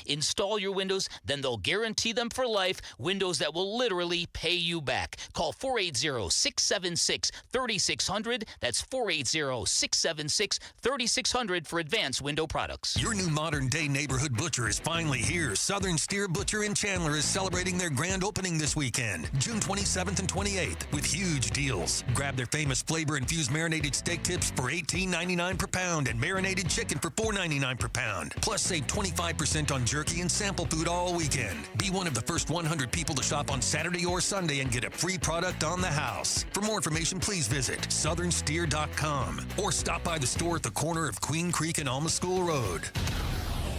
install your windows, then they'll guarantee them for life. Windows that will literally pay you back. Call 480-676-3600. That's 480-676-3600 for advanced window products. Your new modern-day neighborhood butcher is finally here. Southern Steer Butcher in Chandler is celebrating their grand opening this weekend, June 27th and 28th, with huge deals. Grab their famous flavor-infused marinated steak tips for $18.99 per pound and marinated chicken for $4.99 per pound. Plus, save 25% on jerky and sample food all weekend. Be one of the first 100 people to shop on Saturday or Sunday and get a free product on the house. For more information, please visit southernsteer.com or stop by the store at the corner of Queen Creek and Alma School Road.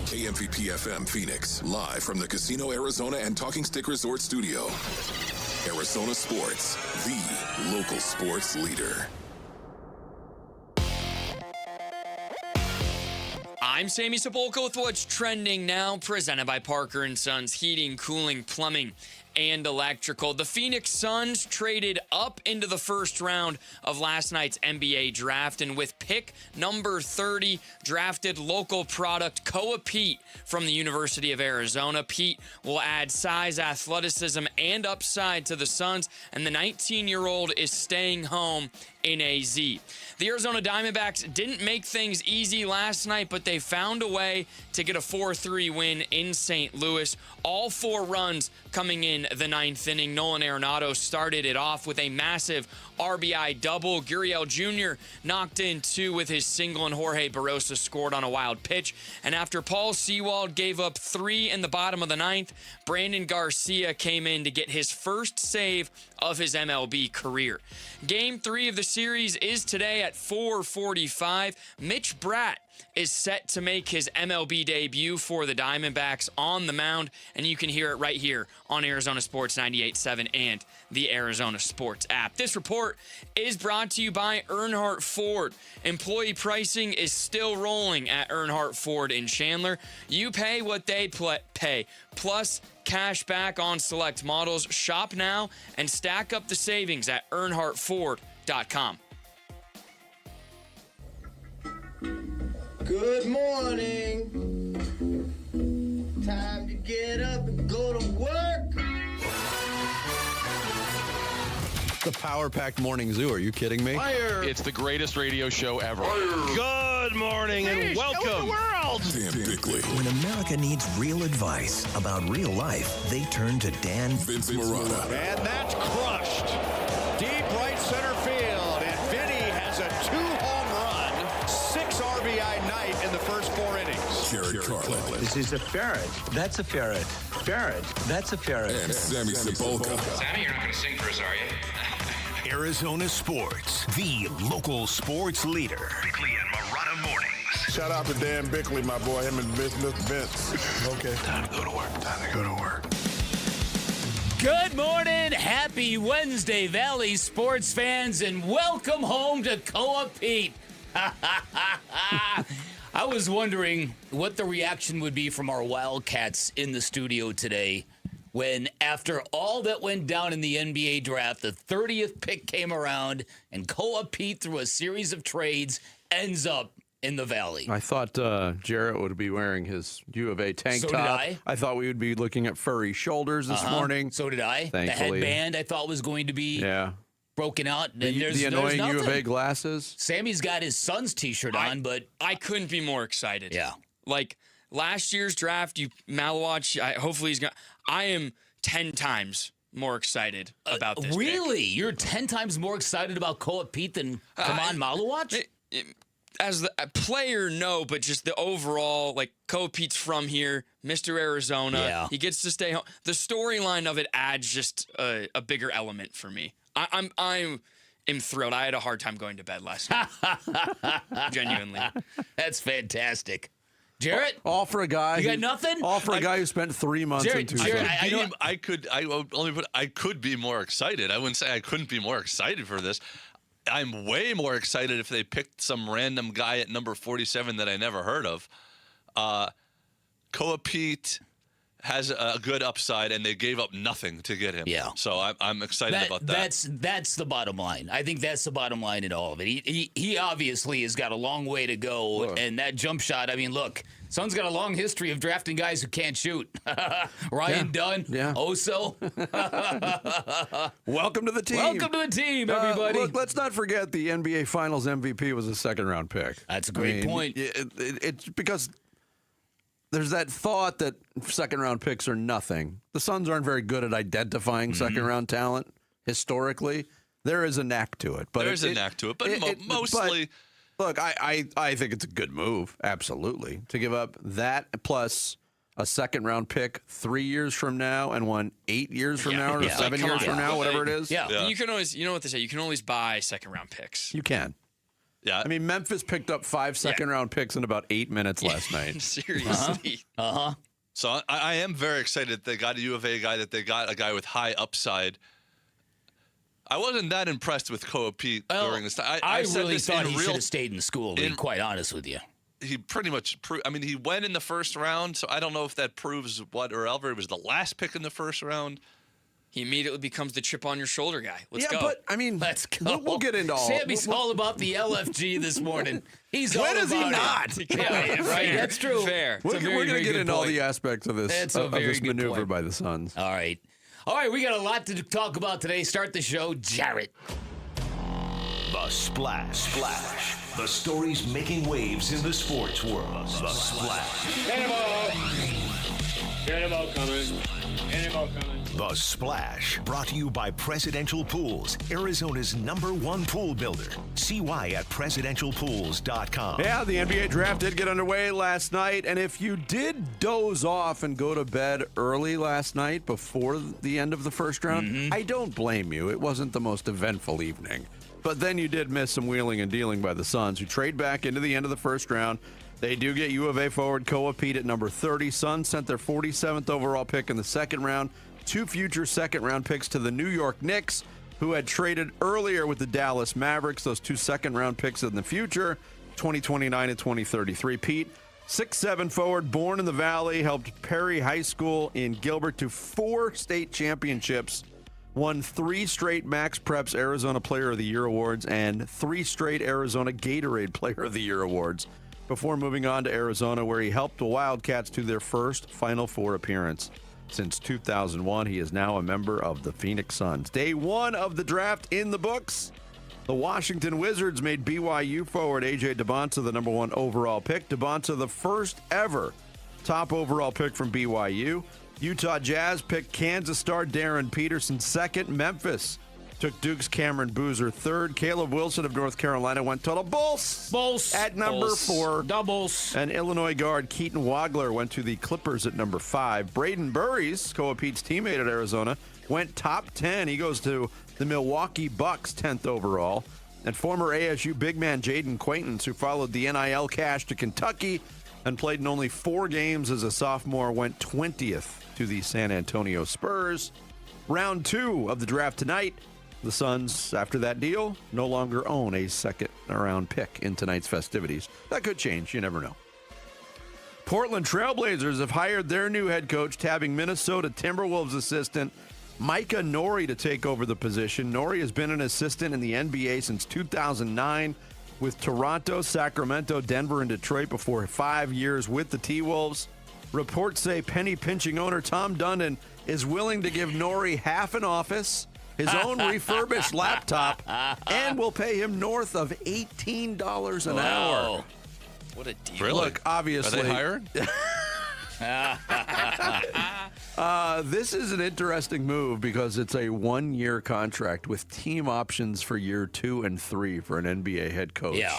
KMVP FM Phoenix, live from the Casino Arizona and Talking Stick Resort Studio. Arizona Sports, the local sports leader. I'm Sammy Sepulka with what's trending now, presented by Parker & Sons Heating, Cooling, Plumbing, and Electrical. The Phoenix Suns traded up into the first round of last night's NBA draft, and with pick number 30, drafted local product Koa Peat from the University of Arizona. Peat will add size, athleticism, and upside to the Suns, and the 19-year-old is staying home in AZ. The Arizona Diamondbacks didn't make things easy last night, but they found a way to get a 4-3 win in St. Louis. All 4 runs coming in the 9th inning. Nolan Arenado started it off with a massive RBI double. Gurriel Jr. knocked in 2 with his single, and Jorge Barrosa scored on a wild pitch. And after Paul Sewald gave up 3 in the bottom of the 9th, Brandon Garcia came in to get his first save of his MLB career. Game 3 of the series is today at 4:45. Mitch Bratt is set to make his MLB debut for the Diamondbacks on the mound, and you can hear it right here on Arizona Sports 98.7 and the Arizona Sports app. This report is brought to you by Earnhardt Ford. Employee pricing is still rolling at Earnhardt Ford in Chandler. You pay what they pay, plus cash back on select models. Shop now and stack up the savings at EarnhardtFord.com. Good morning. Time to get up and go to work. The power-packed morning zoo. Are you kidding me? Fire. It's the greatest radio show ever. Good morning and welcome. Dan Bickley, When America needs real advice about real life, they turn to Dan Vince Marotta, And that's crushed. Deep right center field. And Vinny has a 2-home run, 6 RBI night in the first 4 innings. Jared Carlin, This is a ferret. That's a ferret. Ferret. That's a ferret. and Sammy Sepulka. Sammy, you're not going to sing for us, are you? Arizona Sports, the local sports leader. Bickley and Marotta mornings. Shout out to Dan Bickley, my boy, him and Vince. Okay. Time to go to work. Time to go to work. Good morning. Happy Wednesday, Valley sports fans, and welcome home to Koa Peat. I was wondering what the reaction would be from our Wildcats in the studio today when, after all that went down in the NBA draft, the 30th pick came around and Koa Peat, through a series of trades, ends up in the Valley. I thought Jarrett would be wearing his U of A tank So top. did I. I thought we would be looking at furry shoulders this morning. So did I. Thankfully. The headband I thought was going to be broken out. And there's annoying nothing. U of A glasses. Sammy's got his son's T-shirt on, but I couldn't be more excited. yeah. Like last year's draft, Malawatch, hopefully he's going to. I am 10 times more excited about this. Really? You're 10 times more excited about Koa Peat than Kaman Malawatch? As a player, no, but just the overall, like, Koa Peat's from here, Mr. Arizona. Yeah. He gets to stay home. The storyline of it adds just a bigger element for me. I am thrilled. I had a hard time going to bed last night. Genuinely. That's fantastic. Jarrett? All for a guy. You got nothing? All for a guy who spent 3 months Jarrett, in Tucson. I could be more excited. I wouldn't say I couldn't be more excited for this. I'm way more excited if they picked some random guy at number 47 that I never heard of. Koa Peat has a good upside, and they gave up nothing to get him. Yeah. So I'm excited about that. That's the bottom line. I think that's the bottom line in all of it. He obviously has got a long way to go, and that jump shot, I mean, look, Suns got a long history of drafting guys who can't shoot. Ryan Dunn, Oso. Welcome to the team. Welcome to the team, everybody. Look, let's not forget the NBA Finals MVP was a second-round pick. That's a great point. It's because there's that thought that second-round picks are nothing. The Suns aren't very good at identifying second-round talent historically. There is a knack to it. But There's a knack to it, but mostly... Look, I think it's a good move, absolutely, to give up that plus a second-round pick 3 years from now and one 8 years from now or 7 years from now, whatever it is. Yeah. You can always, you know what they say, you can always buy second-round picks. You can. Yeah. I mean, Memphis picked up 5 second-round picks in about 8 minutes last night. Seriously. So I am very excited that they got a U of A guy, that they got a guy with high upside. I wasn't that impressed with Koa Peat during this time. I really thought he should have stayed in school, to be quite honest with you. He pretty much he went in the first round, so I don't know if that proves whatever. It was the last pick in the first round. He immediately becomes the chip on your shoulder guy. Let's go. But, I mean, let's go. We'll get into all. Sammy's all about the LFG this morning. He's when all is he about not? It. Yeah, right. That's true. Fair. We're going to get into all the aspects of this, maneuver point by the Suns. All right. All right, we got a lot to talk about today. Start the show, Jarrett. The Splash. The stories making waves in the sports world. The Splash. Cannonball coming. The Splash, brought to you by Presidential Pools, Arizona's #1 pool builder. See why at presidentialpools.com. Yeah, the NBA draft did get underway last night, and if you did doze off and go to bed early last night before the end of the first round, I don't blame you. It wasn't the most eventful evening. But then you did miss some wheeling and dealing by the Suns, who trade back into the end of the first round. They do get U of A forward Koa Peat at number 30. Suns sent their 47th overall pick in the second round. 2 future second-round picks to the New York Knicks, who had traded earlier with the Dallas Mavericks. Those 2 second-round picks in the future, 2029 and 2033. Peat, 6'7" forward, born in the Valley, helped Perry High School in Gilbert to 4 state championships, won 3 straight Max Preps Arizona Player of the Year awards, and 3 straight Arizona Gatorade Player of the Year awards, before moving on to Arizona, where he helped the Wildcats to their first Final Four appearance. Since 2001, he is now a member of the Phoenix Suns. Day 1 of the draft in the books. The Washington Wizards made BYU forward A.J. Debonta the #1 overall pick. Debonta, the first ever top overall pick from BYU. Utah Jazz picked Kansas star Darren Peterson second. Memphis took Duke's Cameron Boozer third. Caleb Wilson of North Carolina went total Bulls at number 4. Doubles. And Illinois guard Keaton Wagler went to the Clippers at number 5. Braden Burries, Koa Peat's teammate at Arizona, went top 10. He goes to the Milwaukee Bucks, 10th overall. And former ASU big man Jaden Quaintance, who followed the NIL cash to Kentucky and played in only 4 games as a sophomore, went 20th to the San Antonio Spurs. Round 2 of the draft tonight. The Suns, after that deal, no longer own a second-round pick in tonight's festivities. That could change. You never know. Portland Trailblazers have hired their new head coach, tabbing Minnesota Timberwolves assistant Micah Norrie to take over the position. Norrie has been an assistant in the NBA since 2009 with Toronto, Sacramento, Denver, and Detroit before 5 years with the T-Wolves. Reports say penny-pinching owner Tom Dundon is willing to give Norrie half an office, his own refurbished laptop, and will pay him north of $18 an hour. What a deal. Really? Look, obviously. Are they hired? This is an interesting move because it's a 1-year contract with team options for year 2 and 3 for an NBA head coach. Yeah.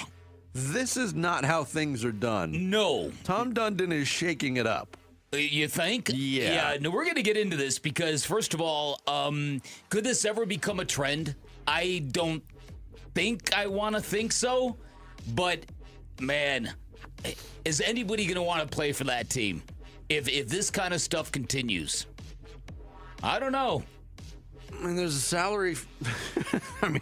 This is not how things are done. No. Tom Dundon is shaking it up. You think? Yeah. No, we're going to get into this because, first of all, could this ever become a trend? I don't think I want to think so. But, man, is anybody going to want to play for that team if this kind of stuff continues? I don't know. I mean, there's a salary.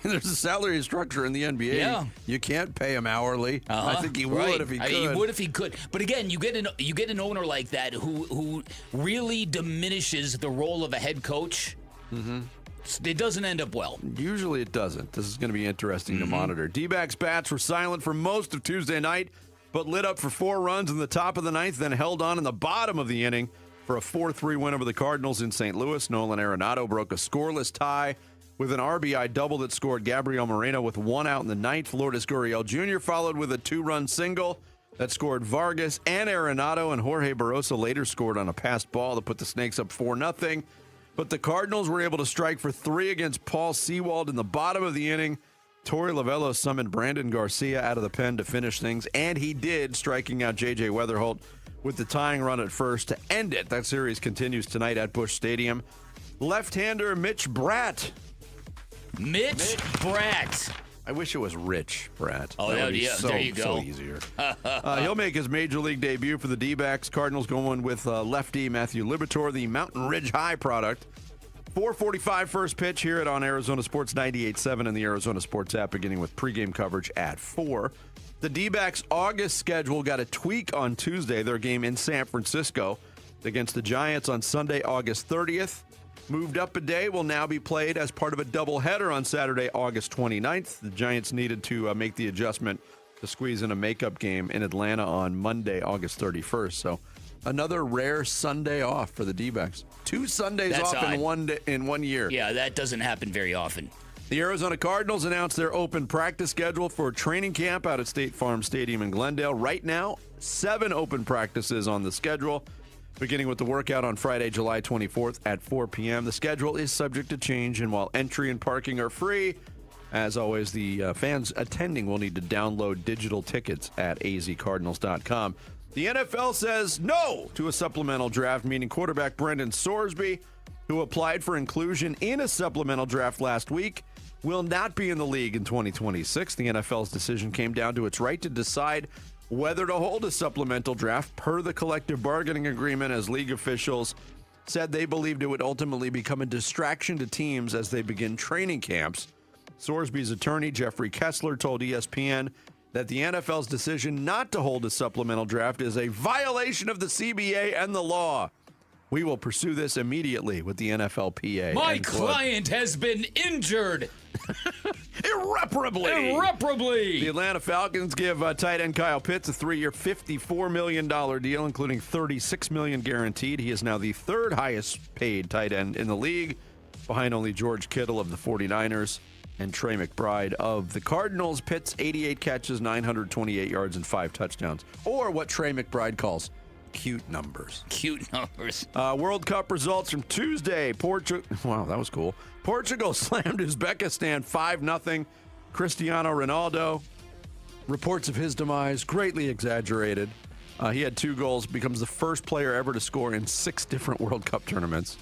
There's a salary structure in the NBA. Yeah. You can't pay him hourly. I think he would if he could. He would if he could. But again, you get an owner like that who really diminishes the role of a head coach. Mm-hmm. It doesn't end up well. Usually it doesn't. This is going to be interesting to monitor. D-backs bats were silent for most of Tuesday night but lit up for 4 runs in the top of the ninth, then held on in the bottom of the inning for a 4-3 win over the Cardinals in St. Louis. Nolan Arenado broke a scoreless tie with an RBI double that scored Gabriel Moreno with 1 out in the ninth. Lourdes Gurriel Jr. followed with a 2-run single that scored Vargas and Arenado, and Jorge Barrosa later scored on a passed ball that put the Snakes up 4-0. But the Cardinals were able to strike for 3 against Paul Sewald in the bottom of the inning. Torey Lovullo summoned Brandon Garcia out of the pen to finish things, and he did, striking out J.J. Weatherholt with the tying run at first to end it. That series continues tonight at Busch Stadium. Left-hander Mitch Bratt. Mitch Bratt. I wish it was Rich Bratt. Oh, that would be yeah, so, there you go. So easier. He'll make his major league debut for the D-backs. Cardinals going with lefty Matthew Liberatore, the Mountain Ridge High product. 4:45 first pitch. Hear it on Arizona Sports 98.7 and the Arizona Sports app, beginning with pregame coverage at 4. The D-backs' August schedule got a tweak on Tuesday. Their game in San Francisco against the Giants on Sunday, August 30th. Moved up a day, will now be played as part of a doubleheader on Saturday, August 29th. The Giants needed to make the adjustment to squeeze in a makeup game in Atlanta on Monday, August 31st. So another rare Sunday off for the D-backs. 2 Sundays That's off odd. in 1 year. Yeah, that doesn't happen very often. The Arizona Cardinals announced their open practice schedule for training camp out at State Farm Stadium in Glendale. Right now, 7 open practices on the schedule, beginning with the workout on Friday, July 24th at 4 p.m. The schedule is subject to change, and while entry and parking are free, as always, the fans attending will need to download digital tickets at azcardinals.com. The NFL says no to a supplemental draft, meaning quarterback Brendan Sorsby, who applied for inclusion in a supplemental draft last week, will not be in the league in 2026. The NFL's decision came down to its right to decide whether to hold a supplemental draft per the collective bargaining agreement, as league officials said they believed it would ultimately become a distraction to teams as they begin training camps. Sorsby's attorney, Jeffrey Kessler, told ESPN that the NFL's decision not to hold a supplemental draft is a violation of the CBA and the law. We will pursue this immediately with the NFLPA. My client has been injured. Irreparably. The Atlanta Falcons give tight end Kyle Pitts a 3-year, $54 million deal, including $36 million guaranteed. He is now the 3rd highest paid tight end in the league, behind only George Kittle of the 49ers and Trey McBride of the Cardinals. Pitts, 88 catches, 928 yards, and 5 touchdowns. Or what Trey McBride calls cute numbers. Cute numbers. World Cup results from Tuesday. Wow, that was cool. Portugal slammed Uzbekistan 5-0. Cristiano Ronaldo, reports of his demise greatly exaggerated. He had 2 goals, becomes the first player ever to score in 6 different World Cup tournaments.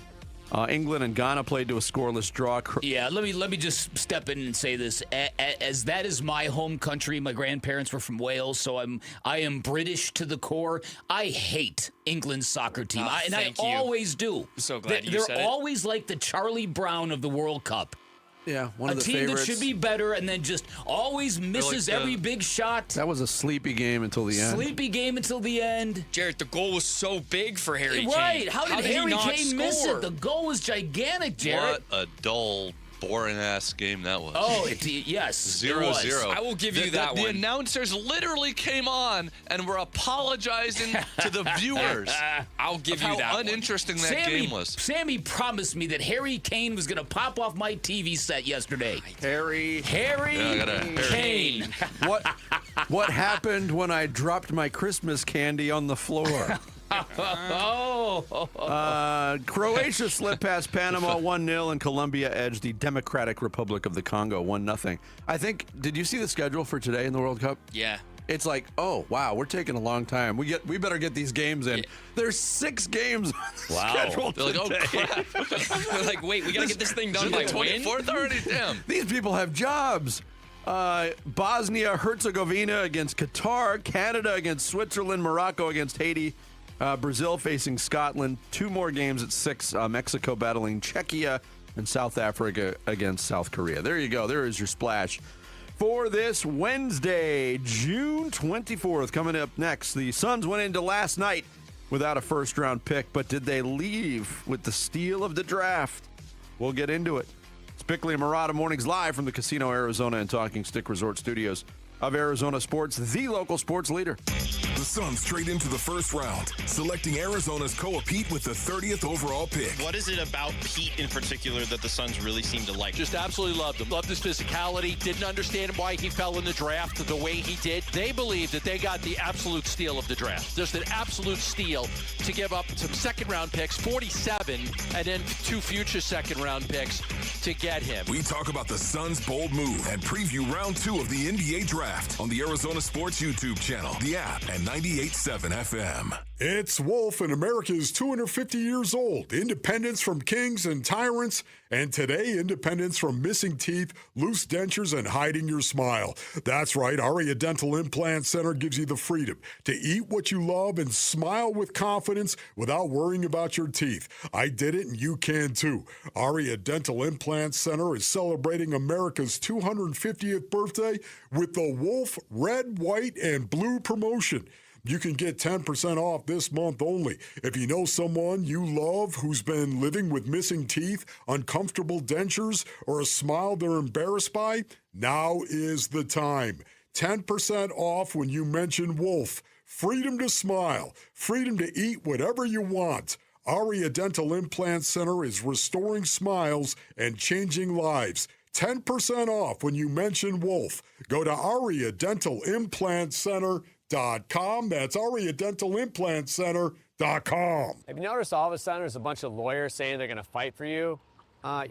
England and Ghana played to a scoreless draw. Yeah, let me just step in and say this. As that is my home country, my grandparents were from Wales, so I am British to the core. I hate England's soccer team, and I always do. I'm so glad you said it. They're always like the Charlie Brown of the World Cup. Yeah, one of the favorites. A team that should be better and then just always misses every big shot. That was a sleepy game until the end. Sleepy game until the end. Jarrett, the goal was so big for Harry Kane. Right. How did Harry Kane miss score? it? The goal was gigantic, Jarrett. What a dull, boring-ass game that was. Oh, yes. 0-0. I will give you that one. The announcers literally came on and were apologizing to the viewers. I'll give you that how uninteresting that game was. Sammy promised me that Harry Kane was going to pop off my TV set yesterday. Harry Kane. What happened when I dropped my Christmas candy on the floor? Croatia slipped past Panama 1-0, and Colombia edged the Democratic Republic of the Congo 1-0. I think, did you see the schedule for today in the World Cup? Yeah. It's like, oh, wow, we're taking a long time. We better get these games in. Yeah. There's 6 games on the schedule today. Like, oh, crap. They're like, wait, we got to get this thing done by 24th already? Damn. These people have jobs. Bosnia-Herzegovina against Qatar, Canada against Switzerland, Morocco against Haiti, Brazil facing Scotland. 2 more games at 6. Mexico battling Czechia, and South Africa against South Korea. There you go. There is your splash for this Wednesday, June 24th. Coming up next, the Suns went into last night without a first-round pick, but did they leave with the steal of the draft? We'll get into it. It's Bickley and Murata Mornings live from the Casino Arizona and Talking Stick Resort Studios of Arizona sports, the local sports leader. The Suns trade into the first round, selecting Arizona's Peat with the 30th overall pick. What is it about Peat in particular that the Suns really seem to like? Just absolutely loved him. Loved his physicality. Didn't understand why he fell in the draft the way he did. They believe that they got the absolute steal of the draft. Just an absolute steal to give up some second-round picks, 47, and then 2 future second-round picks to get him. We talk about the Suns' bold move and preview round 2 of the NBA draft on the Arizona Sports YouTube channel, the app, and 98.7 FM. It's Wolf, and America is 250 years old. Independence from kings and tyrants, and today, independence from missing teeth, loose dentures, and hiding your smile. That's right, Aria Dental Implant Center gives you the freedom to eat what you love and smile with confidence without worrying about your teeth. I did it, and you can too. Aria Dental Implant Center is celebrating America's 250th birthday with the Wolf Red, White, and Blue promotion. You can get 10% off this month only. If you know someone you love who's been living with missing teeth, uncomfortable dentures, or a smile they're embarrassed by, now is the time. 10% off when you mention Wolf. Freedom to smile. Freedom to eat whatever you want. Aria Dental Implant Center is restoring smiles and changing lives. 10% off when you mention Wolf. Go to ariadentalimplant.com. That's ariadentalimplant.com. Have you noticed all of a sudden there's a bunch of lawyers saying they're going to fight for you?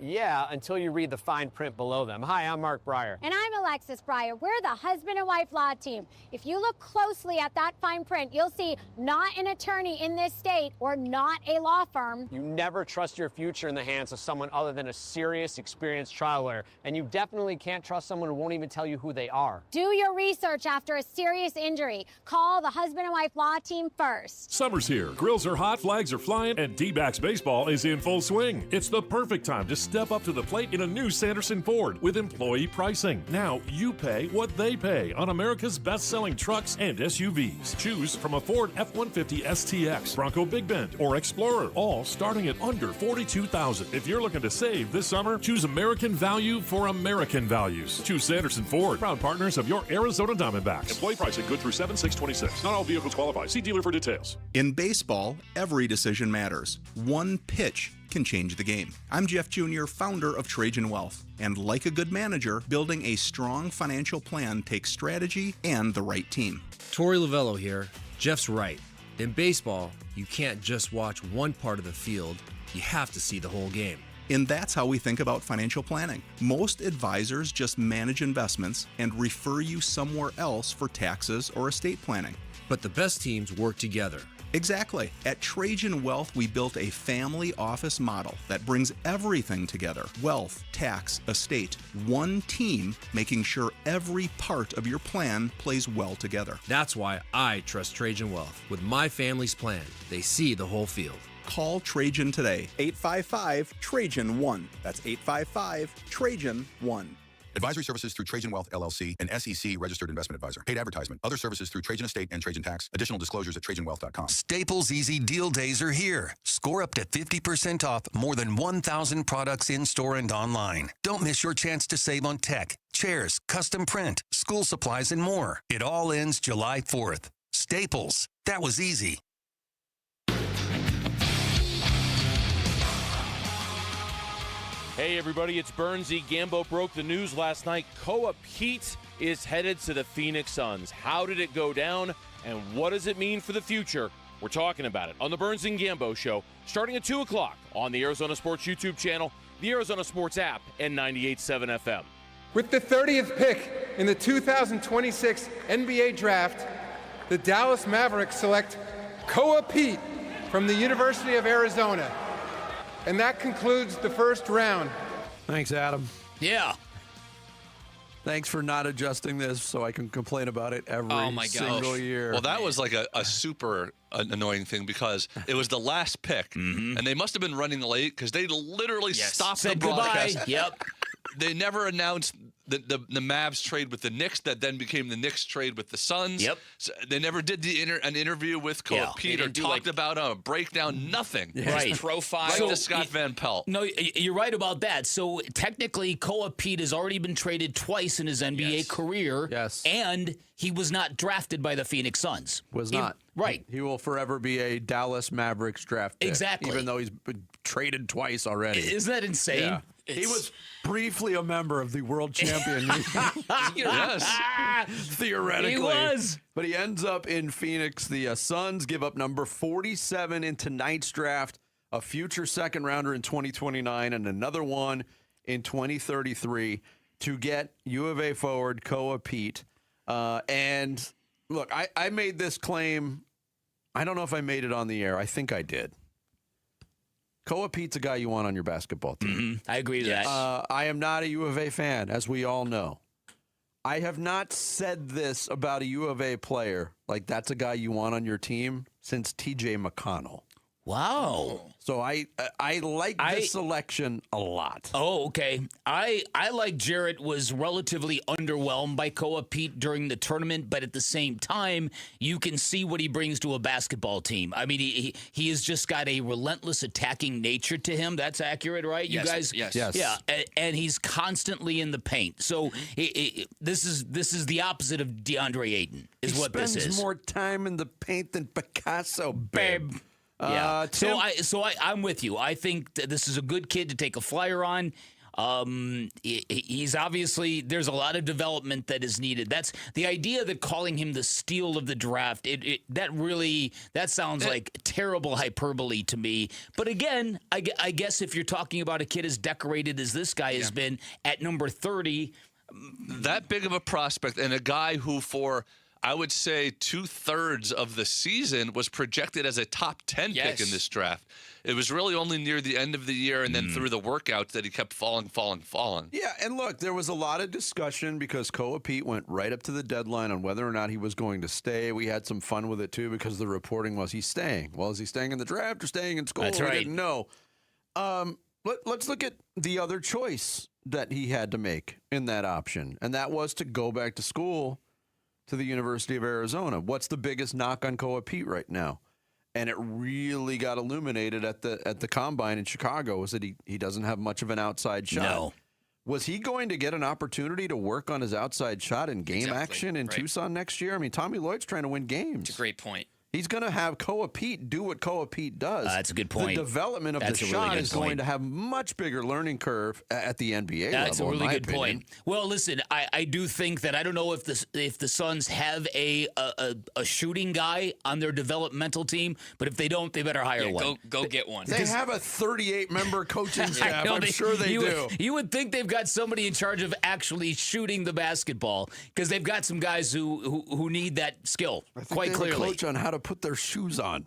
Yeah, until you read the fine print below them. Hi, I'm Mark Breyer. And I'm Alexis Breyer. We're the husband and wife law team. If you look closely at that fine print, you'll see not an attorney in this state or not a law firm. You never trust your future in the hands of someone other than a serious, experienced trial lawyer. And you definitely can't trust someone who won't even tell you who they are. Do your research after a serious injury. Call the husband and wife law team first. Summer's here. Grills are hot, flags are flying, and D-backs baseball is in full swing. It's the perfect time to step up to the plate in a new Sanderson Ford with employee pricing. Now you pay what they pay on America's best-selling trucks and SUVs. Choose from a Ford F-150 STX, Bronco Big Bend, or Explorer, all starting at under $42,000. If you're looking to save this summer, choose American value for American values. Choose Sanderson Ford, proud partners of your Arizona Diamondbacks. Employee pricing good through 7/6/26. Not all vehicles qualify. See dealer for details. In baseball, every decision matters. One pitch can change the game. I'm Jeff Jr., founder of Trajan Wealth, and like a good manager, building a strong financial plan takes strategy and the right team. Torey Lavello here. Jeff's right. In baseball, you can't just watch one part of the field. You have to see the whole game. And that's how we think about financial planning. Most advisors just manage investments and refer you somewhere else for taxes or estate planning. But the best teams work together. Exactly. At Trajan Wealth, we built a family office model that brings everything together. Wealth, tax, estate, one team, making sure every part of your plan plays well together. That's why I trust Trajan Wealth. With my family's plan, they see the whole field. Call Trajan today. 855-TRAJAN-1. That's 855-TRAJAN-1. Advisory services through Trajan Wealth, LLC, an SEC registered investment advisor. Paid advertisement. Other services through Trajan Estate and Trajan Tax. Additional disclosures at TrajanWealth.com. Staples Easy Deal Days are here. Score up to 50% off more than 1,000 products in-store and online. Don't miss your chance to save on tech, chairs, custom print, school supplies, and more. It all ends July 4th. Staples. That was easy. Hey everybody, it's Bernsey. Gambo broke the news last night. Peat is headed to the Phoenix Suns. How did it go down, and what does it mean for the future? We're talking about it on the Burns and Gambo Show, starting at 2 o'clock on the Arizona Sports YouTube channel, the Arizona Sports app, and 98.7 FM. With the 30th pick in the 2026 NBA Draft, the Dallas Mavericks select Peat from the University of Arizona. And that concludes the first round. Thanks, Adam. Yeah. Thanks for not adjusting this so I can complain about it every single year. Well, that was like a super annoying thing because it was the last pick, and they must have been running late because they literally stopped the broadcast. Yep. They never announced the Mavs trade with the Knicks that then became the Knicks trade with the Suns. Yep. So they never did an interview with Koa Peat or talked about a breakdown. Nothing. Right. Profile. Like to Scott Van Pelt. No, you're right about that. So technically, Koa Peat has already been traded twice in his NBA career. Yes. And he was not drafted by the Phoenix Suns. Was not. Right. He will forever be a Dallas Mavericks draft pick. Exactly. Even though he's been traded twice already. Isn't that insane? Yeah. He was briefly a member of the world champion. Yes. Theoretically. He was. But he ends up in Phoenix. The Suns give up number 47 in tonight's draft, a future second rounder in 2029, and another one in 2033 to get U of A forward Koa Peat. And look, I made this claim. I don't know if I made it on the air. I think I did. Koa Peat's a guy you want on your basketball team. I agree with that. I am not a U of A fan, as we all know. I have not said this about a U of A player, like that's a guy you want on your team, since T.J. McConnell. Wow. So I like this selection a lot. Oh, okay. I like Jarrett was relatively underwhelmed by Koa Peat during the tournament, but at the same time, you can see what he brings to a basketball team. I mean, he has just got a relentless attacking nature to him. That's accurate, right? Yes, You guys? yes. Yeah, and he's constantly in the paint. So this is the opposite of DeAndre Ayton, is what this is. He spends more time in the paint than Picasso, babe. Yeah. Tim? I'm with you. I think that this is a good kid to take a flyer on. He's obviously, there's a lot of development that is needed. That's the idea that calling him the steal of the draft. That sounds like terrible hyperbole to me. But again, I guess if you're talking about a kid as decorated as this guy has been at number 30, that big of a prospect and a guy who for, I would say, 2/3 of the season was projected as a top 10 pick in this draft. It was really only near the end of the year and then through the workouts that he kept falling. Yeah, and look, there was a lot of discussion because Koa Peat went right up to the deadline on whether or not he was going to stay. We had some fun with it, too, because the reporting was he's staying. Well, is he staying in the draft or staying in school? That's We right. didn't know. Let's look at the other choice that he had to make in that option, and that was to go back to school to the University of Arizona. What's the biggest knock on Koa Peat right now? And it really got illuminated at the combine in Chicago was that he doesn't have much of an outside shot. No. Was he going to get an opportunity to work on his outside shot in game action in Tucson next year? I mean, Tommy Lloyd's trying to win games. It's a great point. He's going to have Koa Peat do what Koa Peat does. That's a good point. The development of That's the a really shot good is point. going to have much bigger learning curve at the NBA level. That's a really in my good opinion. point. Well, listen, I do think that I don't know if the Suns have a shooting guy on their developmental team, but if they don't, they better hire one. Go get one. They have a 38-member coaching staff. I'm sure they do. You would think they've got somebody in charge of actually shooting the basketball because they've got some guys who need that skill quite clearly. They have a coach on how to put their shoes on.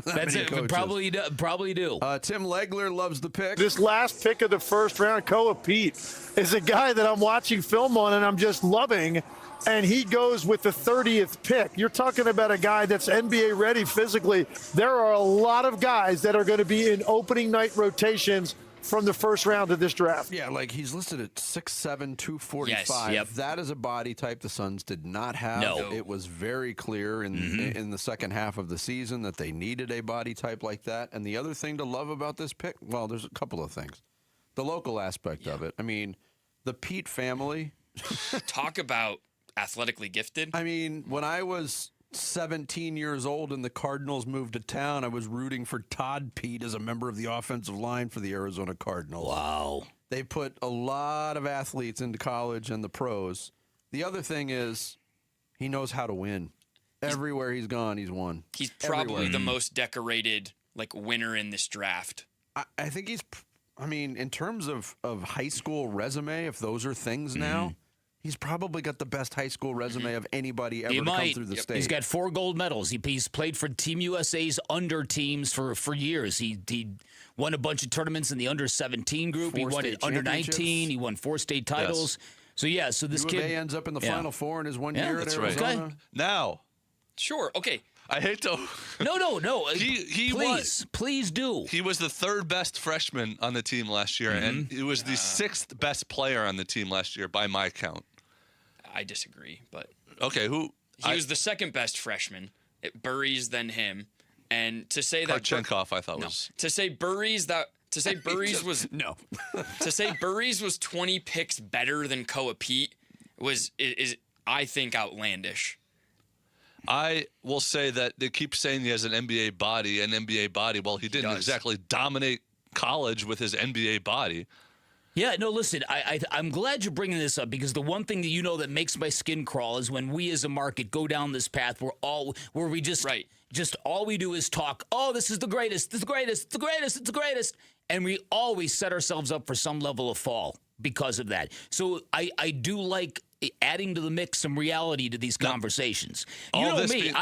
That's it. Probably do. Tim Legler loves the pick. This last pick of the first round, Koa Peat, is a guy that I'm watching film on and I'm just loving. And he goes with the 30th pick. You're talking about a guy that's NBA ready physically. There are a lot of guys that are going to be in opening night rotations from the first round of this draft. Yeah, like he's listed at 6'7", 245. Yes, yep. That is a body type the Suns did not have. No. It was very clear in the second half of the season that they needed a body type like that. And the other thing to love about this pick, well, there's a couple of things. The local aspect of it. I mean, the Peat family. Talk about athletically gifted. I mean, when I was 17 years old and the Cardinals moved to town, I was rooting for Todd Peat as a member of the offensive line for the Arizona Cardinals. Wow. They put a lot of athletes into college and the pros. The other thing is he knows how to win. Everywhere he's gone, he's won. He's probably the most decorated winner in this draft. I think in terms of high school resume, if those are things now, he's probably got the best high school resume of anybody ever to come through the state. He's got 4 gold medals. He's played for Team USA's under teams for years. He won a bunch of tournaments in the under 17 group. He won it under 19. He won 4 state titles. Yes. So this UVA kid ends up in the Final Four in his 1 year at That's Arizona. right. Now, sure, okay. I hate to. No. He Please do. He was the third best freshman on the team last year, and he was the sixth best player on the team last year by my count. I disagree, but okay, who? He was the second best freshman. Burries then him, and to say that Karchenkov, I thought was to say Burries was no. To say Burries was 20 picks better than Koa Peat is I think outlandish. I will say that they keep saying he has an NBA body. Well, he didn't exactly dominate college with his NBA body. Yeah, no, listen, I'm glad you're bringing this up because the one thing that that makes my skin crawl is when we as a market go down this path where we just all we do is talk, oh, this is the greatest, it's the greatest. And we always set ourselves up for some level of fall because of that. So I do like adding to the mix some reality to these conversations. You know me,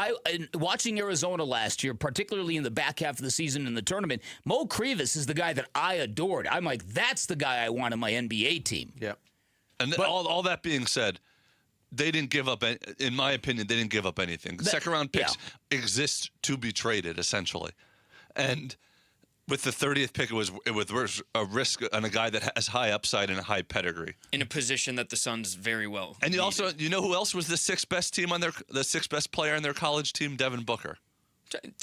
watching Arizona last year, particularly in the back half of the season in the tournament, Mo Krivas is the guy that I adored. I'm like, that's the guy I want on my NBA team. Yeah. And all that being said, they didn't give up, in my opinion, they didn't give up anything. Second-round picks exist to be traded, essentially. And with the 30th pick, it was a risk on a guy that has high upside and a high pedigree in a position that the Suns very well. And you know who else was the sixth best player on their college team? Devin Booker.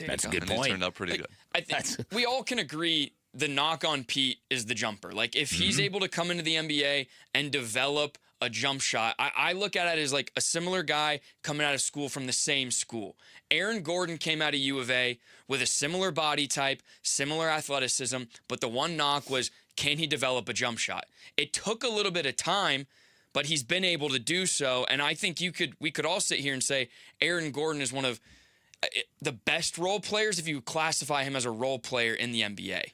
That's a good point. He turned out pretty good. I think we all can agree the knock on Peat is the jumper. Like if he's able to come into the NBA and develop a jump shot, I look at it as like a similar guy coming out of school from the same school. Aaron Gordon came out of U of A with a similar body type, similar athleticism, but the one knock was, can he develop a jump shot? It took a little bit of time, but he's been able to do so. And I think we could all sit here and say Aaron Gordon is one of the best role players if you classify him as a role player in the NBA.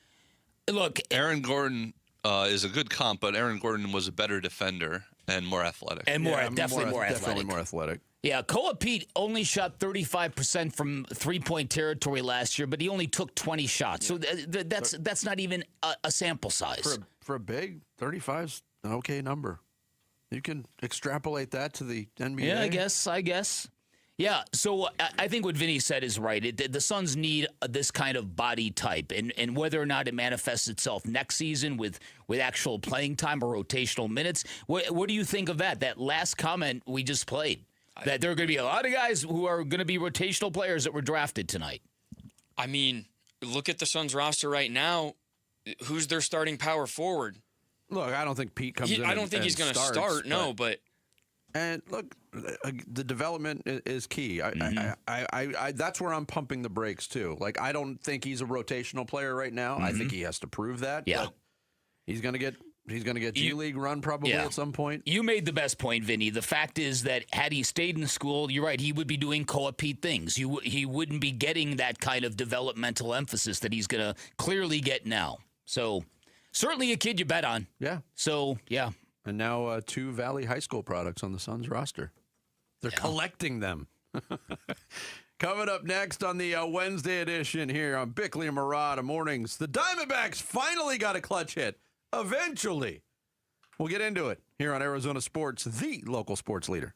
Look, Aaron Gordon is a good comp, but Aaron Gordon was a better defender and more athletic. And definitely more athletic. Definitely more athletic. Yeah, Koa Peat only shot 35% from three-point territory last year, but he only took 20 shots. So that's not even a sample size. For a big, 35's an okay number. You can extrapolate that to the NBA. Yeah, I guess. Yeah, so I think what Vinny said is right. The Suns need this kind of body type, and whether or not it manifests itself next season with actual playing time or rotational minutes. What do you think of that? That last comment we just played, that there are going to be a lot of guys who are going to be rotational players that were drafted tonight. I mean, look at the Suns roster right now. Who's their starting power forward? Look, I don't think Peat comes in. I don't think he's going to start. No, but. And look, the development is key. That's where I'm pumping the brakes too. Like, I don't think he's a rotational player right now. I think he has to prove that. Yeah, but he's gonna get G League run probably at some point. You made the best point, Vinny. The fact is that had he stayed in school, you're right, he would be doing Koa Peat things. He wouldn't be getting that kind of developmental emphasis that he's gonna clearly get now. So certainly a kid you bet on. Yeah. So yeah. And now 2 Valley High School products on the Suns roster. They're collecting them. Coming up next on the Wednesday edition here on Bickley and Murata Mornings, the Diamondbacks finally got a clutch hit. Eventually. We'll get into it here on Arizona Sports, the local sports leader.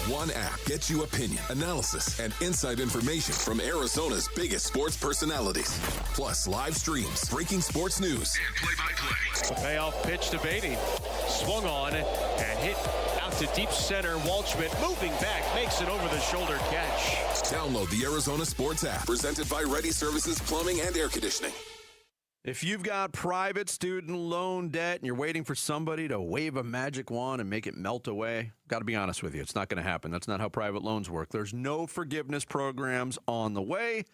One app gets you opinion, analysis, and inside information from Arizona's biggest sports personalities. Plus live streams, breaking sports news, and play-by-play. Payoff pitch to Beatty. Swung on and hit out to deep center. Waldschmidt moving back, makes it over the shoulder catch. Download the Arizona Sports app, presented by Ready Services Plumbing and Air Conditioning. If you've got private student loan debt and you're waiting for somebody to wave a magic wand and make it melt away, got to be honest with you, it's not going to happen. That's not how private loans work. There's no forgiveness programs on the way,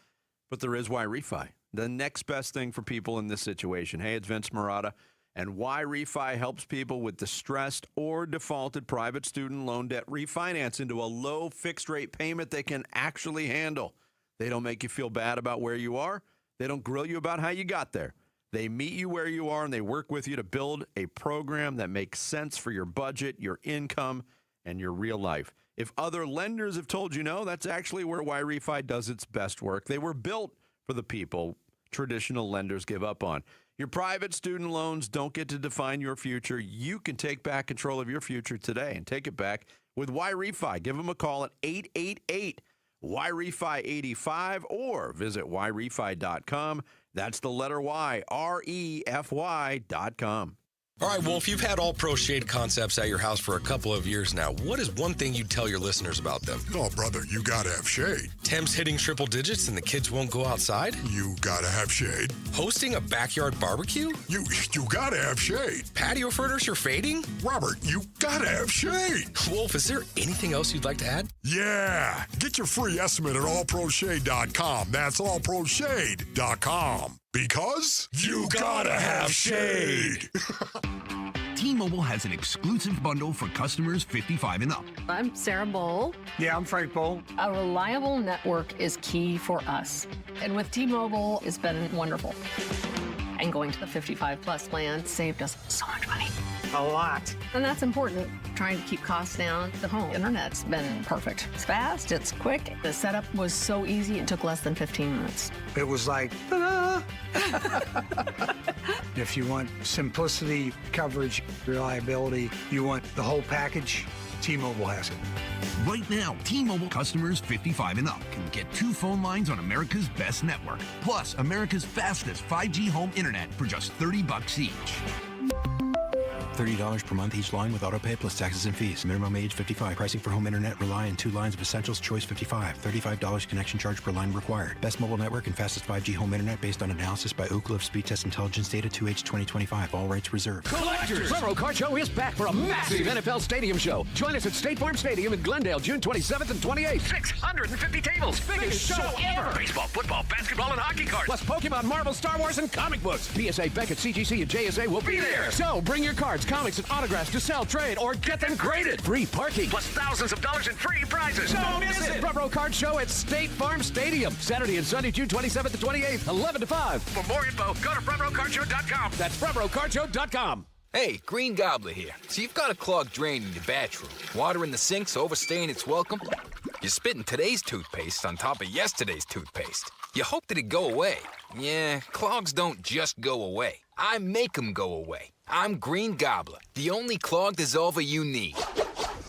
but there is Y-Refi, the next best thing for people in this situation. Hey, it's Vince Murata, and Y-Refi helps people with distressed or defaulted private student loan debt refinance into a low fixed rate payment they can actually handle. They don't make you feel bad about where you are. They don't grill you about how you got there. They meet you where you are, and they work with you to build a program that makes sense for your budget, your income, and your real life. If other lenders have told you no, that's actually where Y-Refi does its best work. They were built for the people traditional lenders give up on. Your private student loans don't get to define your future. You can take back control of your future today and take it back with Y-Refi. Give them a call at 888 YREFI85, or visit YREFI.com. That's the letter Y, REFY.com. All right, Wolf, you've had All Pro Shade concepts at your house for a couple of years now. What is one thing you'd tell your listeners about them? Oh, brother, you gotta have shade. Temps hitting triple digits and the kids won't go outside? You gotta have shade. Hosting a backyard barbecue? You gotta have shade. Patio furniture fading? Robert, you gotta have shade. Wolf, is there anything else you'd like to add? Yeah. Get your free estimate at allproshade.com. That's allproshade.com. Because you gotta have shade. T-Mobile has an exclusive bundle for customers 55 and up. I'm Sarah Bowl. Yeah, I'm Frank Bowl. A reliable network is key for us. And with T-Mobile, it's been wonderful. And going to the 55 plus plan saved us so much money. A lot. And that's important. Trying to keep costs down. The home internet's been perfect. It's fast, it's quick. The setup was so easy, it took less than 15 minutes. It was like, ta-da! If you want simplicity, coverage, reliability, you want the whole package, T-Mobile has it. Right now, T-Mobile customers 55 and up can get 2 phone lines on America's best network, plus America's fastest 5G home internet for just $30 each. $30 per month each line with autopay plus taxes and fees. Minimum age 55. Pricing for home internet rely on 2 lines of essentials. Choice 55. $35 connection charge per line required. Best mobile network and fastest 5G home internet based on analysis by Ookla of Speed Test Intelligence data 2H 2025. All rights reserved. Collectors! Front Row Car Show is back for a massive NFL Stadium show. Join us at State Farm Stadium in Glendale, June 27th and 28th. 650 tables. Biggest show ever. Baseball, football, basketball, and hockey cards. Plus Pokemon, Marvel, Star Wars, and comic books. PSA, Beckett, CGC, and JSA will be there. So bring your cards, comics, and autographs to sell, trade, or get them graded. Free parking, plus thousands of dollars in free prizes. Don't miss it. Front Row Card Show at State Farm Stadium. Saturday and Sunday, June 27th to 28th, 11 to 5. For more info, go to frontrowcardshow.com. That's frontrowcardshow.com. Hey, Green Gobbler here. So you've got a clogged drain in your bathroom. Water in the sink's overstaying its welcome. You're spitting today's toothpaste on top of yesterday's toothpaste. You hope that it'd go away. Yeah, clogs don't just go away. I make them go away. I'm Green Gobbler, the only clog dissolver you need.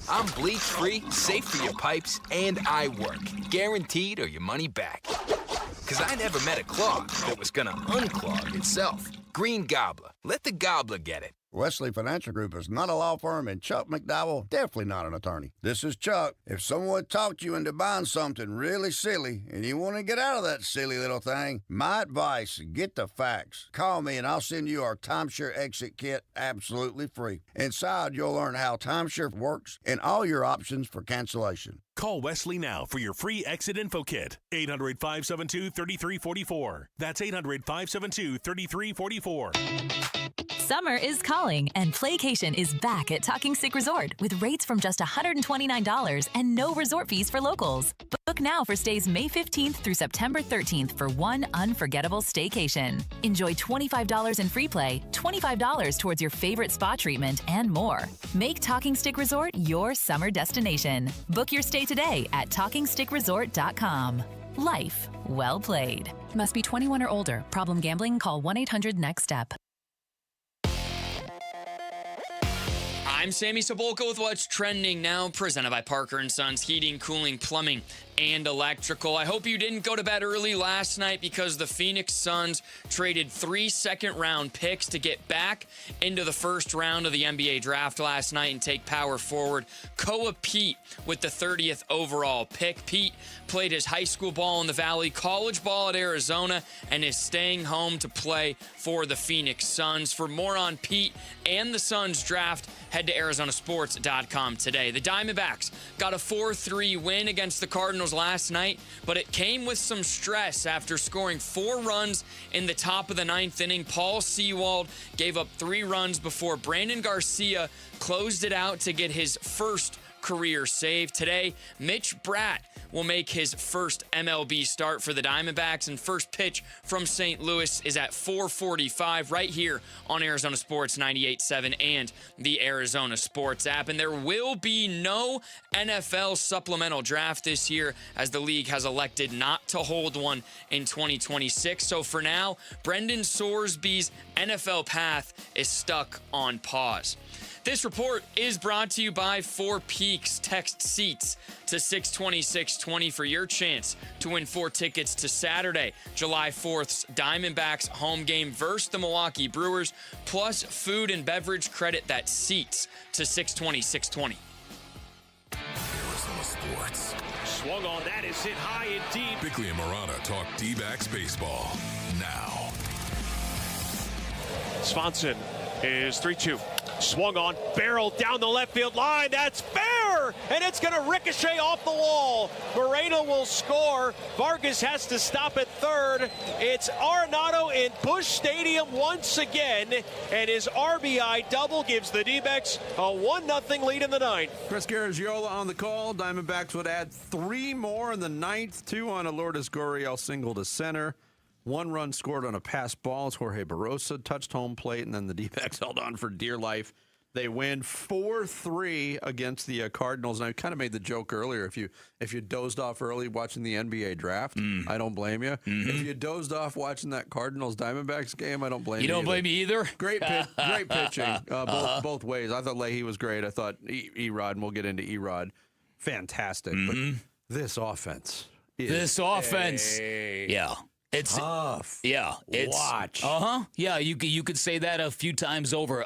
I'm bleach-free, safe for your pipes, and I work. Guaranteed or your money back. Because I never met a clog that was gonna unclog itself. Green Gobbler. Let the gobbler get it. Wesley Financial Group is not a law firm, and Chuck McDowell definitely not an attorney. This is Chuck. If someone talked you into buying something really silly and you want to get out of that silly little thing, my advice, get the facts. Call me and I'll send you our timeshare exit kit absolutely free. Inside, you'll learn how timeshare works and all your options for cancellation. Call Wesley now for your free exit info kit. 800-572-3344. That's 800-572-3344. Summer is calling, and Playcation is back at Talking Stick Resort with rates from just $129 and no resort fees for locals. Book now for stays May 15th through September 13th for one unforgettable staycation. Enjoy $25 in free play, $25 towards your favorite spa treatment, and more. Make Talking Stick Resort your summer destination. Book your stay today at TalkingStickResort.com. Life well played. Must be 21 or older. Problem gambling? Call 1-800-NEXT-STEP. I'm Sammy Sepulka with what's trending now, presented by Parker & Sons Heating, Cooling, Plumbing, and Electrical. I hope you didn't go to bed early last night because the Phoenix Suns traded 3 second-round picks to get back into the first round of the NBA draft last night and take power forward Peat with the 30th overall pick. Peat played his high school ball in the Valley, college ball at Arizona, and is staying home to play for the Phoenix Suns. For more on Peat and the Suns draft, head to ArizonaSports.com today. The Diamondbacks got a 4-3 win against the Cardinals last night, but it came with some stress after scoring 4 runs in the top of the 9th inning. Paul Sewald gave up 3 runs before Brandon Garcia closed it out to get his first career save. Today, Mitch Bratt will make his first MLB start for the Diamondbacks, and first pitch from St. Louis is at 4:45 right here on Arizona Sports 98.7 and the Arizona Sports app. And there will be no NFL supplemental draft this year, as the league has elected not to hold one in 2026. So for now, Brendan Sorsby's NFL path is stuck on pause. This report is brought to you by Four Peaks. Text SEATS to 620-620 for your chance to win 4 tickets to Saturday, July 4th's Diamondbacks home game versus the Milwaukee Brewers, plus food and beverage credit. That's SEATS to 620-620. Arizona Sports. Swung on, that is hit high and deep. Bickley and Morana talk D-backs baseball now. Swanson is 3-2. Swung on, barrel down the left field line. That's fair, and it's going to ricochet off the wall. Moreno will score. Vargas has to stop at third. It's Arenado in Busch Stadium once again, and his RBI double gives the D-backs a 1-0 lead in the ninth. Chris Garagiola on the call. Diamondbacks would add 3 more in the ninth, 2 on a Lourdes Gurriel single to center. 1 run scored on a pass ball as Jorge Barrosa touched home plate, and then the D-backs held on for dear life. They win 4-3 against the Cardinals. And I kind of made the joke earlier. If you dozed off early watching the NBA draft, I don't blame you. Mm-hmm. If you dozed off watching that Cardinals Diamondbacks game, I don't blame you. You don't blame me either? Great pitching both ways. I thought Leahy was great. I thought Erod, and we'll get into Erod, fantastic. Mm-hmm. But this offense is yeah. It's tough. Yeah, it's watch. Yeah, you could say that a few times over.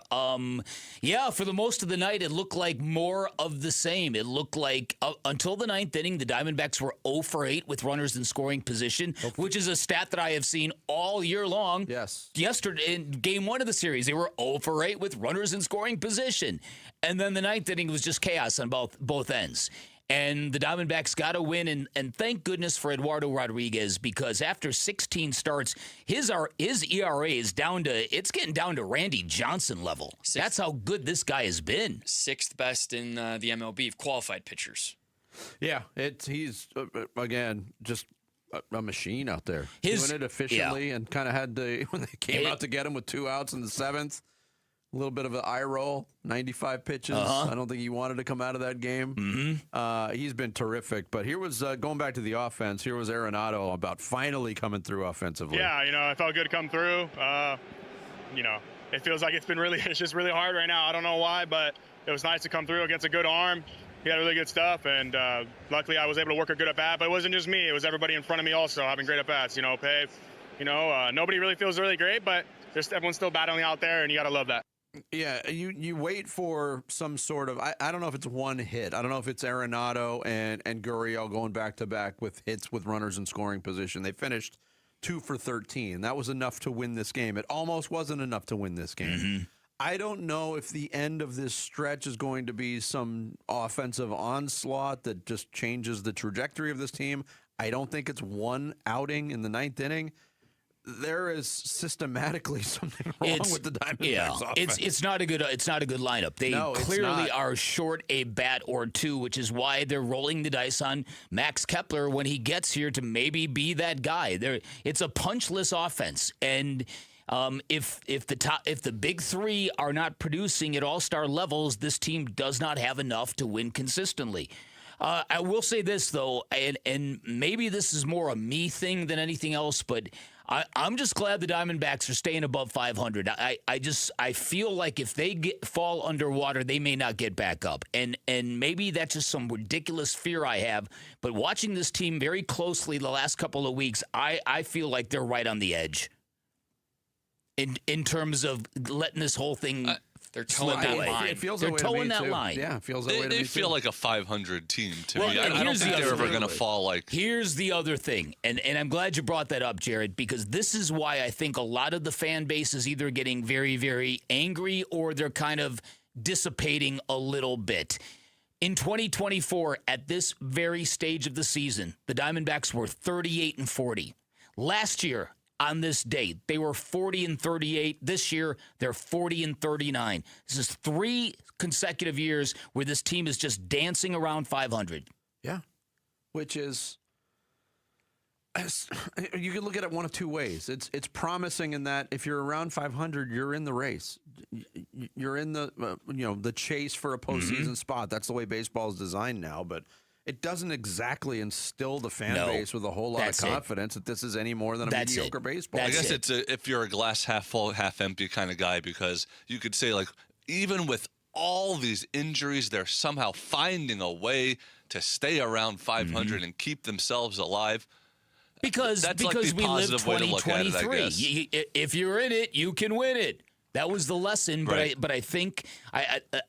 Yeah, for the most of the night, it looked like more of the same. It looked like until the 9th inning, the Diamondbacks were 0 for 8 with runners in scoring position, which is a stat that I have seen all year long. Yes. Yesterday in Game 1 of the series, they were 0 for 8 with runners in scoring position, and then the 9th inning was just chaos on both ends. And the Diamondbacks got a win, and thank goodness for Eduardo Rodriguez, because after 16 starts, his ERA is getting down to Randy Johnson level. That's how good this guy has been. 6th best in the MLB of qualified pitchers. Yeah, he's again just a machine out there, doing it efficiently, and kind of had to, when they came out to get him with 2 outs in the 7th. A little bit of an eye roll, 95 pitches. I don't think he wanted to come out of that game. Mm-hmm. He's been terrific. But here was, going back to the offense, here was Arenado about finally coming through offensively. Yeah, it felt good to come through. It feels like it's just really hard right now. I don't know why, but it was nice to come through against a good arm. He had really good stuff, and luckily I was able to work a good at-bat. But it wasn't just me. It was everybody in front of me also having great at-bats. Pave, nobody really feels really great, but everyone's still battling out there, and you got to love that. Yeah, you wait for some sort of, I don't know if it's one hit. I don't know if it's Arenado and Gurriel going back-to-back with hits with runners in scoring position. They finished 2 for 13. That was enough to win this game. It almost wasn't enough to win this game. Mm-hmm. I don't know if the end of this stretch is going to be some offensive onslaught that just changes the trajectory of this team. I don't think it's one outing in the 9th inning. There is systematically something wrong with the Diamondbacks offense. It's not a good lineup. They clearly are short a bat or two, which is why they're rolling the dice on Max Kepler when he gets here to maybe be that guy. It's a punchless offense, and if the big three are not producing at all-star levels, this team does not have enough to win consistently. I will say this, though, and maybe this is more a me thing than anything else, but I'm just glad the Diamondbacks are staying above 500. I feel like if they fall underwater, they may not get back up. And maybe that's just some ridiculous fear I have. But watching this team very closely the last couple of weeks, I feel like they're right on the edge in terms of letting this whole thing they're towing that line. It feels they're that way towing to me that too. line. Yeah, it feels that way to me They feel too. like a 500 team to me. and I don't think they're ever going to fall like. Here's the other thing, and I'm glad you brought that up, Jared, because this is why I think a lot of the fan base is either getting very, very angry or they're kind of dissipating a little bit. In 2024, at this very stage of the season, the Diamondbacks were 38-40. Last year, on this date, they were 40-38. This year, they're 40-39. This is 3 consecutive years where this team is just dancing around 500. Yeah, which is, you can look at it one of two ways. It's promising in that if you're around 500, you're in the race. You're in the the chase for a postseason spot. That's the way baseball is designed now, but it doesn't exactly instill the fan base with a whole lot of confidence that this is any more than a mediocre baseball. I guess it's if you're a glass half full, half empty kind of guy, because you could say, like, even with all these injuries, they're somehow finding a way to stay around 500 and keep themselves alive. Because That's we like the live positive way to look at it, I 2023. guess. If you're in it, you can win it. That was the lesson, Right. but I think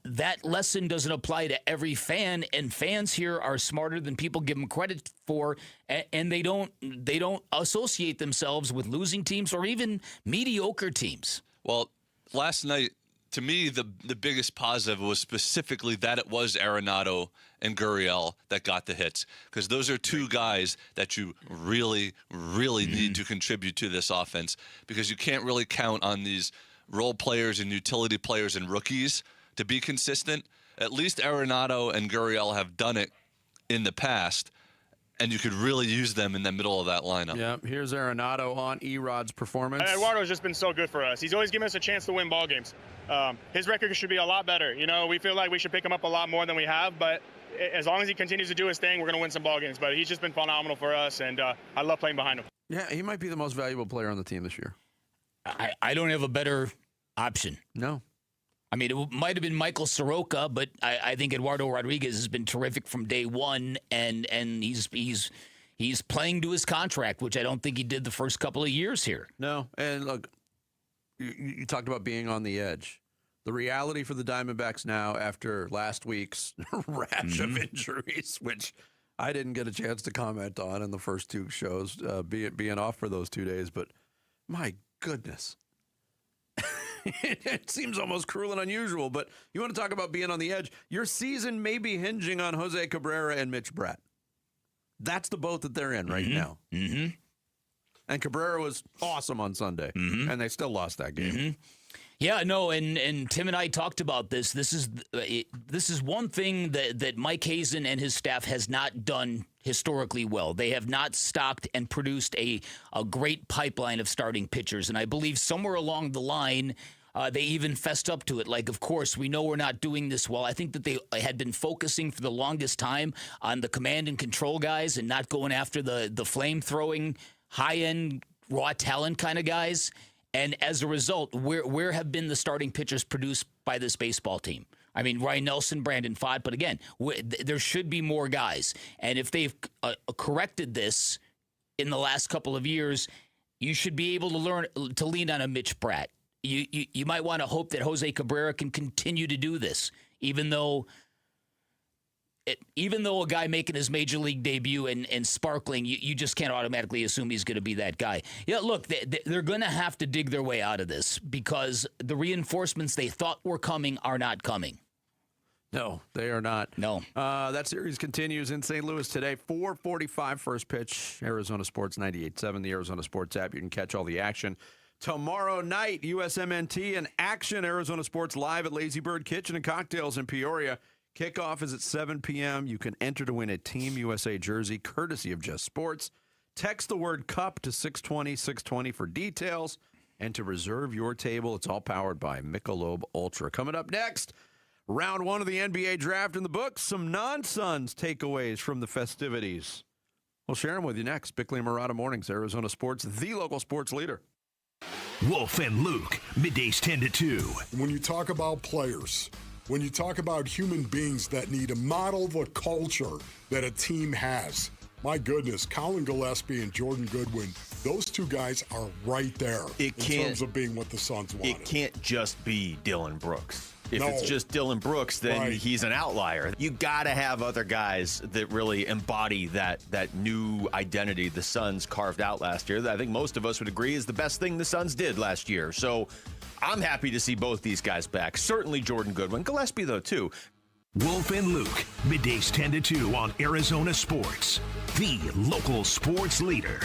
that lesson doesn't apply to every fan, and fans here are smarter than people give them credit for, and they don't associate themselves with losing teams or even mediocre teams. Well, last night, to me, the biggest positive was specifically that it was Arenado and Gurriel that got the hits, because those are two guys that you really, really need to contribute to this offense, because you can't really count on these role players and utility players and rookies to be consistent. At least Arenado and Gurriel have done it in the past, and you could really use them in the middle of that lineup. Yeah, here's Arenado on Erod's performance. Eduardo's just been so good for us. He's always given us a chance to win ball games. His record should be a lot better. You know, we feel like we should pick him up a lot more than we have, but as long as he continues to do his thing, we're going to win some ball games. But he's just been phenomenal for us, and I love playing behind him. Yeah, he might be the most valuable player on the team this year. I don't have a better option. No. I mean, it might have been Michael Soroka, but I think Eduardo Rodriguez has been terrific from day one, and he's playing to his contract, which I don't think he did the first couple of years here. No, and look, you talked about being on the edge. The reality for the Diamondbacks now, after last week's rash of injuries, which I didn't get a chance to comment on in the first two shows, being off for those 2 days, but my goodness. It seems almost cruel and unusual, but you want to talk about being on the edge. Your season may be hinging on Jose Cabrera and Mitch Bratt. That's the boat that they're in right now. Mm-hmm. And Cabrera was awesome on Sunday, and they still lost that game. Yeah, no, and Tim and I talked about this. This is one thing that Mike Hazen and his staff has not done historically well. They have not stocked and produced a great pipeline of starting pitchers, and I believe somewhere along the line, they even fessed up to it. Like, of course, we know we're not doing this well. I think that they had been focusing for the longest time on the command and control guys and not going after the flame-throwing, high-end, raw talent kind of guys. And as a result, where have been the starting pitchers produced by this baseball team? I mean, Ryan Nelson, Brandon Pfaadt, but again, there should be more guys. And if they've corrected this in the last couple of years, you should be able to learn to lean on a Mitch Bratt. You might want to hope that Jose Cabrera can continue to do this, even though a guy making his major league debut and sparkling, you just can't automatically assume he's going to be that guy. Yeah, look, they're going to have to dig their way out of this because the reinforcements they thought were coming are not coming. No, they are not. No. That series continues in St. Louis today. 4:45 first pitch. Arizona Sports 98.7, the Arizona Sports app. You can catch all the action. Tomorrow night, USMNT in action. Arizona Sports live at Lazy Bird Kitchen and Cocktails in Peoria. Kickoff is at 7 p.m. You can enter to win a Team USA jersey, courtesy of Just Sports. Text the word CUP to 620-620 for details and to reserve your table. It's all powered by Michelob Ultra. Coming up next, round one of the NBA draft in the books. Some non-Suns takeaways from the festivities. We'll share them with you next. Bickley and Murata Mornings, Arizona Sports, the local sports leader. Wolf and Luke, middays 10 to 2. When you talk about players, when you talk about human beings that need to model the culture that a team has, my goodness, Colin Gillespie and Jordan Goodwin, those two guys are right there in terms of being what the Suns wanted. It can't just be Dylan Brooks. If No. it's just Dylan Brooks, then he's an outlier. You got to have other guys that really embody that new identity the Suns carved out last year. That I think most of us would agree is the best thing the Suns did last year. So I'm happy to see both these guys back. Certainly Jordan Goodwin. Gillespie, though, too. Wolf and Luke, middays 10 to 2 on Arizona Sports, the local sports leader.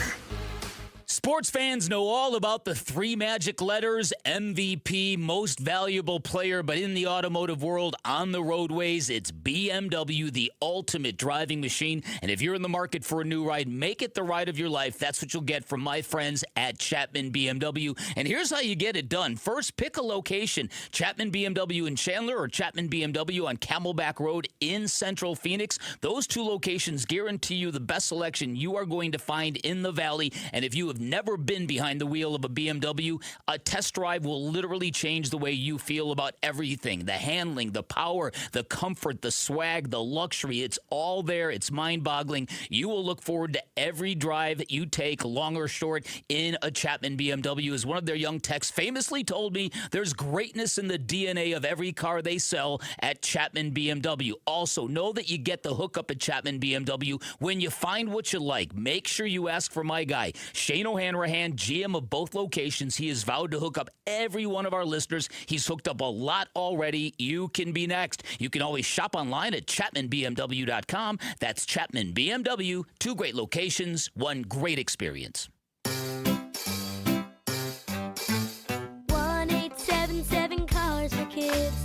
Sports fans know all about the three magic letters, MVP, most valuable player, but in the automotive world, on the roadways, it's BMW, the ultimate driving machine. And if you're in the market for a new ride, make it the ride of your life. That's what you'll get from my friends at Chapman BMW. And here's how you get it done. First, pick a location, Chapman BMW in Chandler or Chapman BMW on Camelback Road in Central Phoenix. Those two locations guarantee you the best selection you are going to find in the Valley. And if you have have never been behind the wheel of a BMW, a test drive will literally change the way you feel about everything. The handling, the power, the comfort, the swag, the luxury. It's all there. It's mind-boggling. You will look forward to every drive that you take, long or short, in a Chapman BMW. As one of their young techs famously told me, there's greatness in the DNA of every car they sell at Chapman BMW. Also, know that you get the hookup at Chapman BMW when you find what you like. Make sure you ask for my guy, Shane O'Hanrahan, GM of both locations. He has vowed to hook up every one of our listeners. He's hooked up a lot already. You can be next. You can always shop online at ChapmanBMW.com. That's Chapman BMW. 2 great locations, 1 great experience. 1-877 Cars for Kids.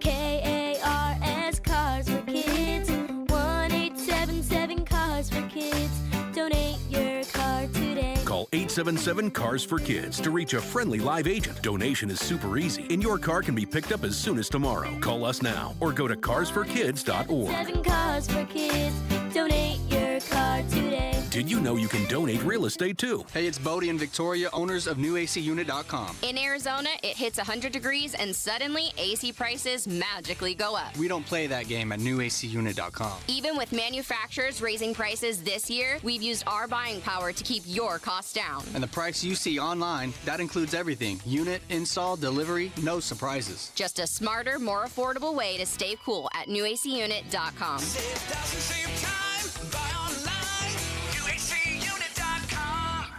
KARS Cars for Kids. 1-877 Cars for Kids. Donate your car today. Call 877 Cars for Kids to reach a friendly live agent. Donation is super easy, and your car can be picked up as soon as tomorrow. Call us now or go to carsforkids.org. 7 Cars for Kids. Donate your car today. Did you know you can donate real estate too? Hey, it's Bodie and Victoria, owners of NewACUnit.com. In Arizona, it hits 100 degrees and suddenly AC prices magically go up. We don't play that game at NewACUnit.com. Even with manufacturers raising prices this year, we've used our buying power to keep your costs down. And the price you see online, that includes everything. Unit, install, delivery, no surprises. Just a smarter, more affordable way to stay cool at NewACUnit.com.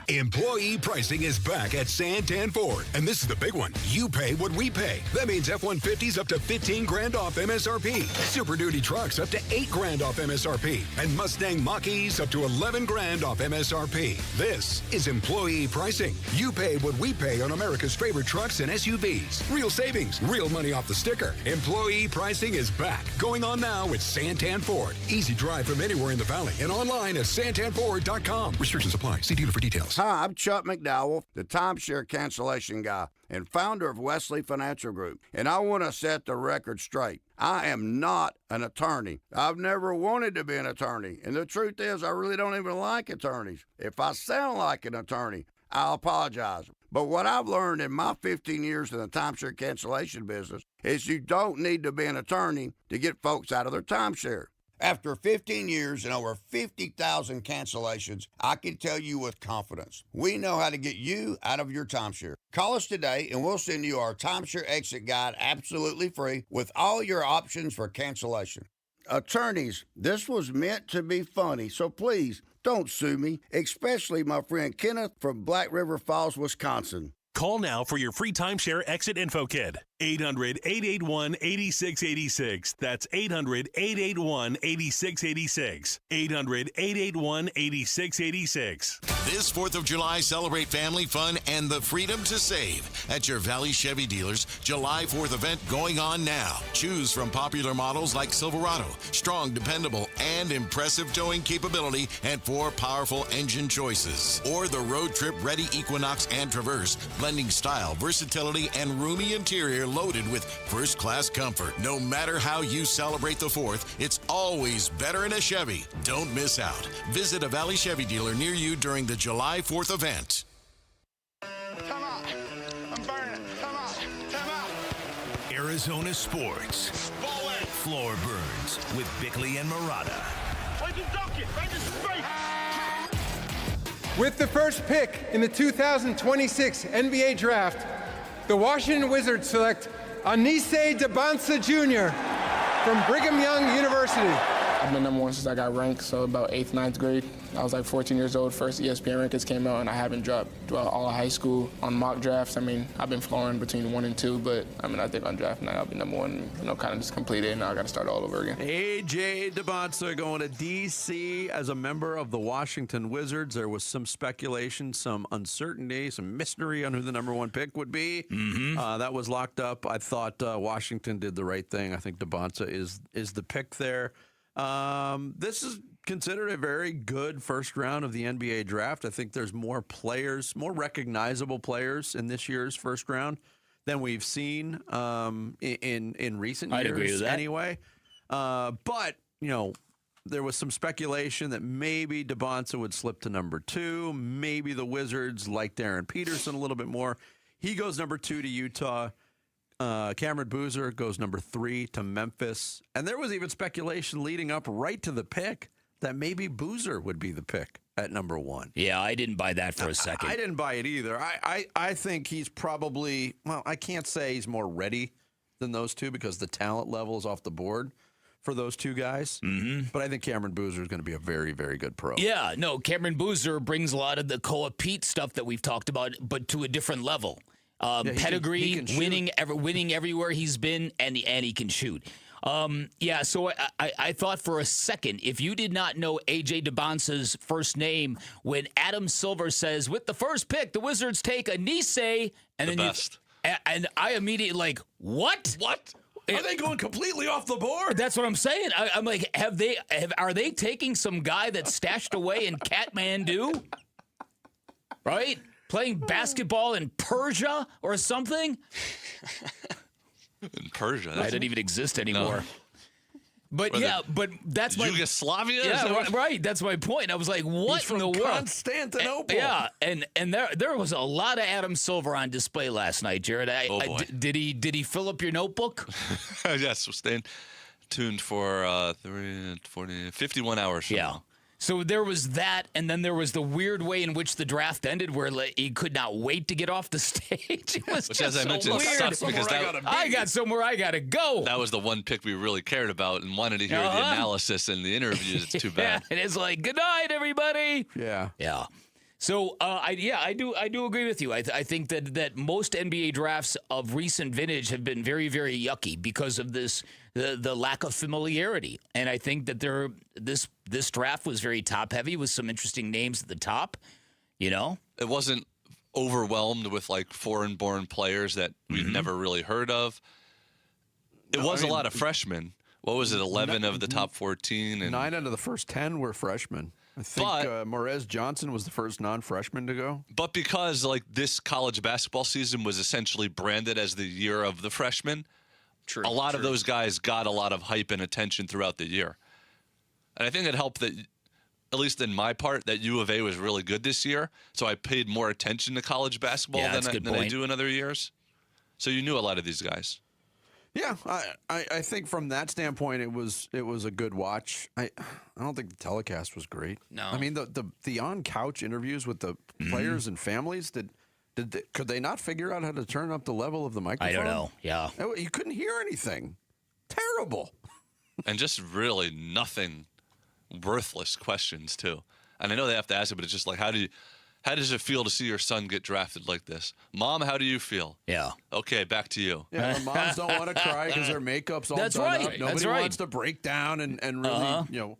Employee pricing is back at Santan Ford, and this is the big one. You pay what we pay. That means F-150s up to $15,000 off MSRP. Super Duty trucks up to $8,000 off MSRP, and Mustang Mach-E's up to $11,000 off MSRP. This is employee pricing. You pay what we pay on America's favorite trucks and SUVs. Real savings, real money off the sticker. Employee pricing is back. Going on now with Santan Ford. Easy drive from anywhere in the valley and online at santanford.com. Restrictions apply. See dealer for details. Hi, I'm Chuck McDowell, the timeshare cancellation guy and founder of Wesley Financial Group. And I want to set the record straight. I am not an attorney. I've never wanted to be an attorney. And the truth is, I really don't even like attorneys. If I sound like an attorney, I'll apologize. But what I've learned in my 15 years in the timeshare cancellation business is you don't need to be an attorney to get folks out of their timeshare. After 15 years and over 50,000 cancellations, I can tell you with confidence, we know how to get you out of your timeshare. Call us today and we'll send you our timeshare exit guide absolutely free with all your options for cancellation. Attorneys, this was meant to be funny, so please don't sue me, especially my friend Kenneth from Black River Falls, Wisconsin. Call now for your free timeshare exit info kit. 800-881-8686. That's 800-881-8686. 800-881-8686. This 4th of July, celebrate family fun and the freedom to save at your Valley Chevy dealers. July 4th event going on now. Choose from popular models like Silverado, strong, dependable, and impressive towing capability, and 4 powerful engine choices. Or the road trip ready Equinox and Traverse, blending style, versatility, and roomy interior loaded with first-class comfort. No matter how you celebrate the 4th, it's always better in a Chevy. Don't miss out. Visit a Valley Chevy dealer near you during the July 4th event. Come on. I'm burning. Come on. Come on. Arizona Sports. Floor Burns with Bickley and Murata. With the first pick in the 2026 NBA Draft, the Washington Wizards select Anise Debansa Jr. from Brigham Young University. I've been number 1 since I got ranked, so about 8th, 9th grade. I was like 14 years old, first ESPN rankings came out, and I haven't dropped throughout all of high school on mock drafts. I mean, I've been flooring between 1 and 2, but I mean, I think on draft night I'll be number 1, kind of just complete it, and now I got to start all over again. A.J. Debansa going to D.C. as a member of the Washington Wizards. There was some speculation, some uncertainty, some mystery on who the number 1 pick would be. That was locked up. I thought Washington did the right thing. I think Debansa is the pick there. This is considered a very good first round of the NBA draft. I think there's more players, more recognizable players in this year's first round than we've seen in recent years. I'd agree with that. Anyway. But, there was some speculation that maybe DeBonsa would slip to number 2. Maybe the Wizards like Darren Peterson a little bit more. He goes number 2 to Utah. Cameron Boozer goes number 3 to Memphis. And there was even speculation leading up right to the pick that maybe Boozer would be the pick at number 1. Yeah, I didn't buy that for a second. I didn't buy it either. I think he's probably, well, I can't say he's more ready than those two because the talent level is off the board for those two guys. Mm-hmm. But I think Cameron Boozer is going to be a very, very good pro. Yeah, no, Cameron Boozer brings a lot of the Koa Peat stuff that we've talked about, but to a different level. Pedigree, he can winning everywhere he's been, and he can shoot. So I thought for a second, if you did not know A.J. DeBonsa's first name, when Adam Silver says, with the first pick, the Wizards take Anise, and then best. And I immediately like, what? What? Are they going completely off the board? That's what I'm saying. I'm like, are they taking some guy that's stashed away in Kathmandu? Right? Playing basketball in Persia or something? In Persia? That doesn't even exist anymore. No. But but that's my Yugoslavia. Yeah, right. That's my point. I was like, "What He's in the from world?" Constantinople. Yeah, and there was a lot of Adam Silver on display last night, Jared. Did he fill up your notebook? Yes, we're staying tuned for 51 hours. From now. So there was that, and then there was the weird way in which the draft ended, where he could not wait to get off the stage. It was Which, just as I mentioned, weird. sucks because I got somewhere I gotta go. That was the one pick we really cared about and wanted to hear the analysis and the interviews. It's too bad. And it's like, good night, everybody. Yeah. So I do agree with you. I think that most NBA drafts of recent vintage have been very, very yucky because of the lack of familiarity. And I think that this draft was very top heavy with some interesting names at the top. You know, it wasn't overwhelmed with like foreign born players that we've never really heard of. It was a lot of freshmen. What was it? 11 of the top 14, and 9 out of the first 10 were freshmen. I think Morez Johnson was the first non-freshman to go. But because like this college basketball season was essentially branded as the year of the freshmen, a lot of those guys got a lot of hype and attention throughout the year. And I think it helped that, at least in my part, that U of A was really good this year. So I paid more attention to college basketball than I do in other years. So you knew a lot of these guys. Yeah, I think from that standpoint, it was a good watch. I don't think the telecast was great. No, I mean the on couch interviews with the players and families could they not figure out how to turn up the level of the microphone? I don't know. Yeah, you couldn't hear anything. Terrible. And just really nothing, worthless questions too. And I know they have to ask it, but it's just like how does it feel to see your son get drafted like this? Mom, how do you feel? Yeah. Okay, back to you. Yeah, moms don't want to cry because their makeup's all done up. Nobody wants to break down and really,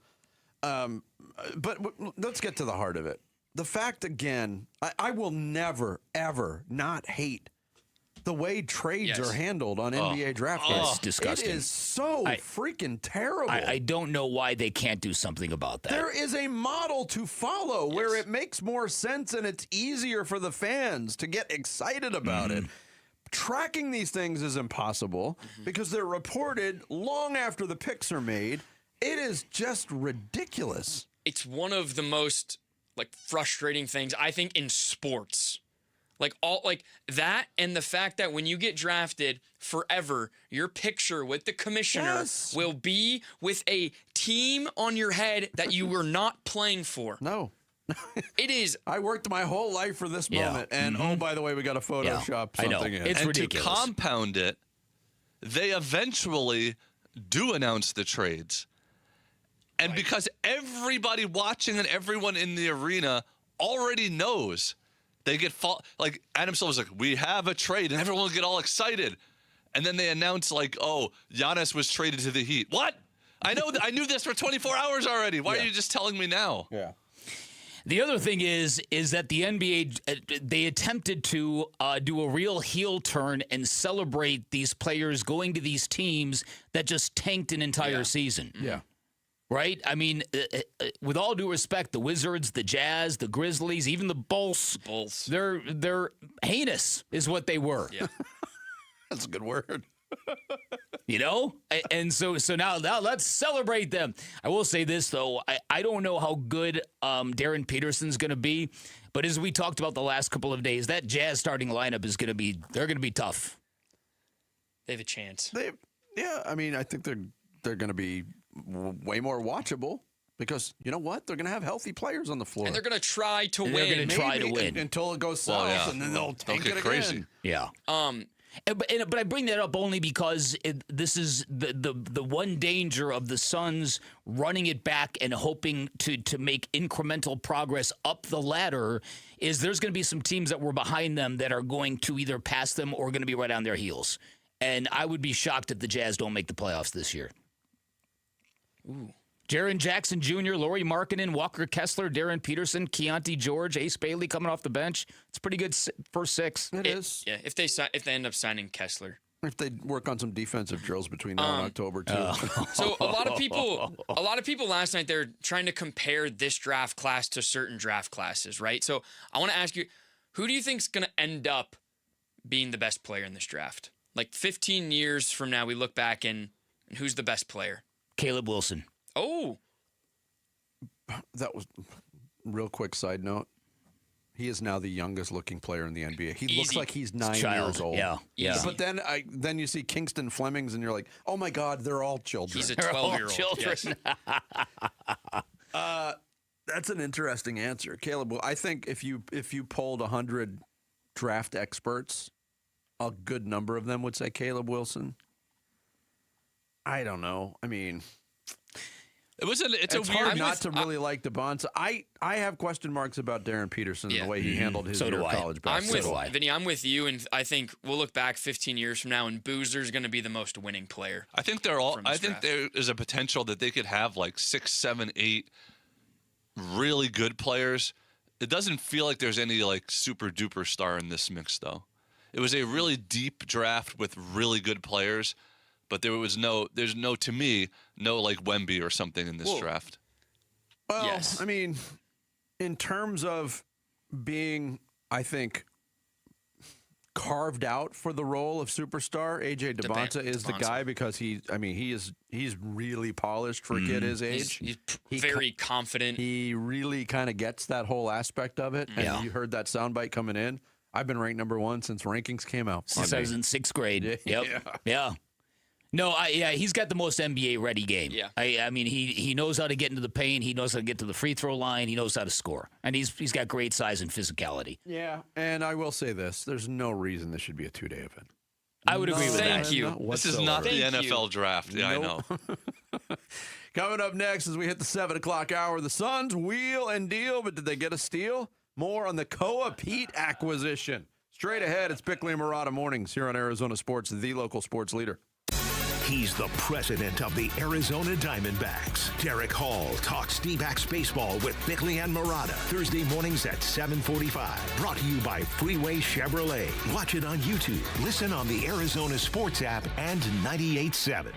but let's get to the heart of it. The fact, again, I will never, ever not hate the way trades are handled on NBA draft day. It's disgusting. It is so freaking terrible. I don't know why they can't do something about that. There is a model to follow where it makes more sense and it's easier for the fans to get excited about it. Tracking these things is impossible because they're reported long after the picks are made. It is just ridiculous. It's one of the most frustrating things I think in sports. Like that, and the fact that when you get drafted forever, your picture with the commissioner will be with a team on your head that you were not playing for. No. It is. I worked my whole life for this moment, and oh, by the way, we got to Photoshop something in. It's ridiculous. To compound it, they eventually do announce the trades. And because everybody watching and everyone in the arena already knows, they get like Adam Silver's like, we have a trade, and everyone will get all excited. And then they announce like, oh, Giannis was traded to the Heat. What? I knew this for 24 hours already. Why are you just telling me now? Yeah. The other thing is that the NBA, they attempted to do a real heel turn and celebrate these players going to these teams that just tanked an entire season. Yeah. Right? I mean, with all due respect, the Wizards, the Jazz, the Grizzlies, even the Bulls, they're heinous is what they were. Yeah. That's a good word. You know? And so now let's celebrate them. I will say this, though. I don't know how good Darren Peterson's going to be, but as we talked about the last couple of days, that Jazz starting lineup is going to be tough. They have a chance. I mean, I think they're going to be way more watchable because you know what? They're going to have healthy players on the floor. And they're going to try to win. They're going to try to win. Until it goes south, and then they'll take it crazy. again. Yeah. But I bring that up only because this is the one danger of the Suns running it back and hoping to make incremental progress up the ladder is there's going to be some teams that were behind them that are going to either pass them or going to be right on their heels. And I would be shocked if the Jazz don't make the playoffs this year. Ooh. Jaren Jackson Jr., Lauri Markkanen, Walker Kessler, Darren Peterson, Keontae George, Ace Bailey coming off the bench. It's a pretty good first six. It is. Yeah, if they end up signing Kessler. If they work on some defensive drills between now and October, too. So a lot of people last night, they're trying to compare this draft class to certain draft classes, right? So I want to ask you, who do you think is going to end up being the best player in this draft? Like 15 years from now, we look back and who's the best player? Caleb Wilson. Oh. That was real quick side note. He is now the youngest looking player in the NBA. He looks like he's 9 years old. Yeah. But then you see Kingston Flemings and you're like, oh my God, they're all children. He's a 12-year-old. Children. Yes. That's an interesting answer, Caleb. I think if you polled 100 draft experts, a good number of them would say Caleb Wilson. I don't know. I mean, it's a weird hard not to really like DeBonce. I have question marks about Darren Peterson and the way he handled his year of college basketball. Vinny, I'm with you, and I think we'll look back 15 years from now, and Boozer's going to be the most winning player. I think there is a potential that they could have like 6, 7, 8 really good players. It doesn't feel like there's any like super duper star in this mix, though. It was a really deep draft with really good players. But there's no like Wemby or something in this draft. Well, yes. I mean, in terms of being, I think, carved out for the role of superstar, AJ DeBonce is the guy because he's really polished for a kid his age. He's very confident. He really kind of gets that whole aspect of it. Yeah. And you heard that soundbite coming in. I've been ranked number 1 since rankings came out. Since I was in 6th grade. Yeah. No, he's got the most NBA-ready game. Yeah. I mean, he knows how to get into the paint. He knows how to get to the free throw line. He knows how to score. And he's got great size and physicality. Yeah. And I will say this. There's no reason this should be a 2-day event. I would agree with that. Thank you. This is not the NFL draft. Yeah, nope. I know. Coming up next as we hit the 7 o'clock hour, the Suns wheel and deal, but did they get a steal? More on the Peat acquisition. Straight ahead, it's Bickley and Murata Mornings here on Arizona Sports, the local sports leader. He's the president of the Arizona Diamondbacks. Derek Hall talks D-backs baseball with Bickley and Murata. Thursday mornings at 7:45. Brought to you by Freeway Chevrolet. Watch it on YouTube. Listen on the Arizona Sports app and 98.7.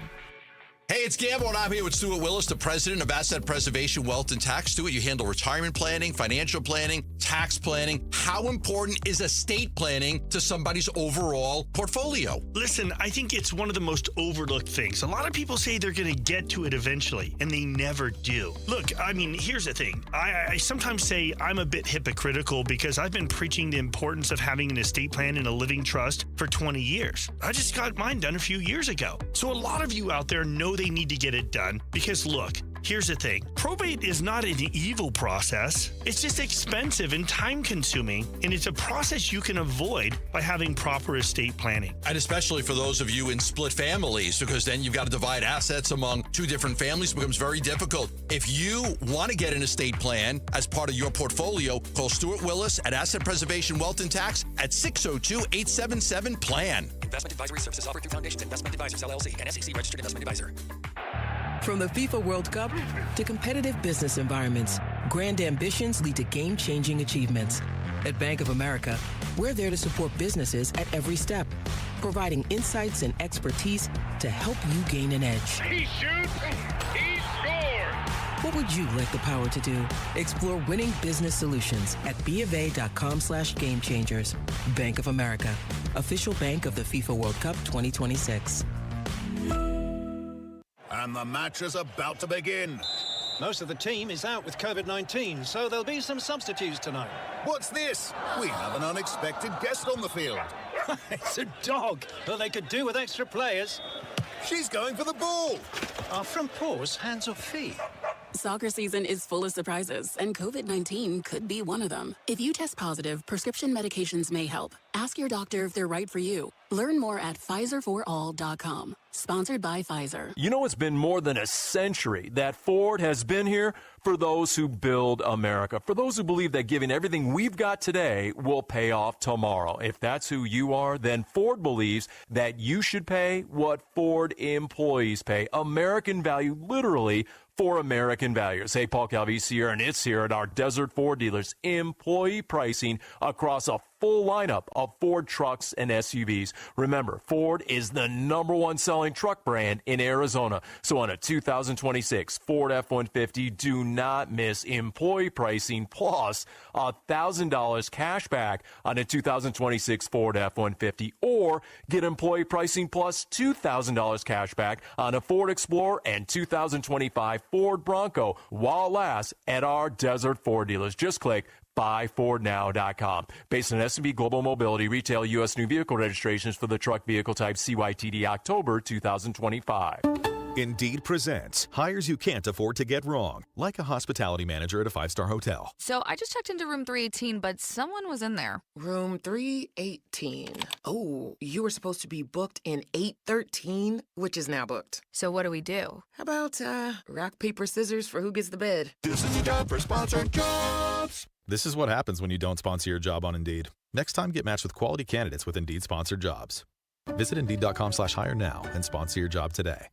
Hey, it's Gamble, and I'm here with Stuart Willis, the president of Asset Preservation Wealth and Tax. Stuart, you handle retirement planning, financial planning, tax planning. How important is estate planning to somebody's overall portfolio? Listen, I think it's one of the most overlooked things. A lot of people say they're going to get to it eventually, and they never do. Look, I mean, here's the thing. I sometimes say I'm a bit hypocritical because I've been preaching the importance of having an estate plan and a living trust for 20 years. I just got mine done a few years ago. So a lot of you out there know they need to get it done because look, here's the thing. Probate is not an evil process. It's just expensive and time consuming, and it's a process you can avoid by having proper estate planning. And especially for those of you in split families, because then you've got to divide assets among 2 different families. It becomes very difficult. If you want to get an estate plan as part of your portfolio, call Stuart Willis at Asset Preservation Wealth and Tax at 602-877-PLAN. Investment advisory services offered through Foundations Investment Advisors, LLC, and SEC registered investment advisor. From the FIFA World Cup to competitive business environments, grand ambitions lead to game-changing achievements. At Bank of America, we're there to support businesses at every step, providing insights and expertise to help you gain an edge. He shoots, he scores! What would you like the power to do? Explore winning business solutions at BofA.com/gamechangers. Bank of America. official bank of the FIFA World Cup 2026. And the match is about to begin. Most of the team is out with COVID-19, so there'll be some substitutes tonight. What's this? We have an unexpected guest on the field. It's a dog. Well, they could do with extra players. She's going for the ball. Are front paws hands or feet? Soccer season is full of surprises, and COVID-19 could be one of them. If you test positive, prescription medications may help. Ask your doctor if they're right for you. Learn more at PfizerForAll.com. Sponsored by Pfizer. You know, it's been more than a century that Ford has been here for those who build America, for those who believe that giving everything we've got today will pay off tomorrow. If that's who you are, then Ford believes that you should pay what Ford employees pay. American value, literally, for American values. Hey, Paul Calvisi here, and it's here at our Desert Ford dealers. Employee pricing across a full lineup of Ford trucks and SUVs. Remember, Ford is the #1 selling truck brand in Arizona. So on a 2026 Ford F-150, do not miss employee pricing plus $1,000 cash back on a 2026 Ford F-150, or get employee pricing plus $2,000 cash back on a Ford Explorer and 2025 Ford Bronco while it lasts at our Desert Ford dealers. Just click buyfordnow.com. Based on S&P Global Mobility, retail U.S. new vehicle registrations for the truck vehicle type CYTD October 2025. Indeed presents hires you can't afford to get wrong, like a hospitality manager at a 5-star hotel. So I just checked into room 318, but someone was in there. Room 318. Oh, you were supposed to be booked in 813, which is now booked. So what do we do? How about rock, paper, scissors for who gets the bed? This is a job for sponsored jobs. This is what happens when you don't sponsor your job on Indeed. Next time, get matched with quality candidates with Indeed sponsored jobs. Visit Indeed.com/hire now and sponsor your job today.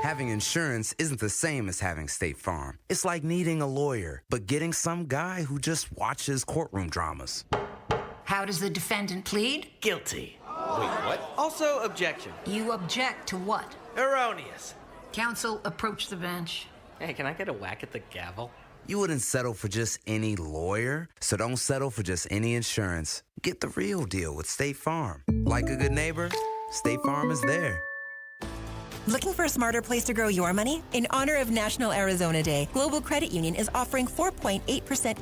Having insurance isn't the same as having State Farm. It's like needing a lawyer, but getting some guy who just watches courtroom dramas. How does the defendant plead? Guilty. Wait, what? Also, objection. You object to what? Erroneous. Counsel, approach the bench. Hey, can I get a whack at the gavel? You wouldn't settle for just any lawyer, so don't settle for just any insurance. Get the real deal with State Farm. Like a good neighbor, State Farm is there. Looking for a smarter place to grow your money? In honor of National Arizona Day, Global Credit Union is offering 4.8%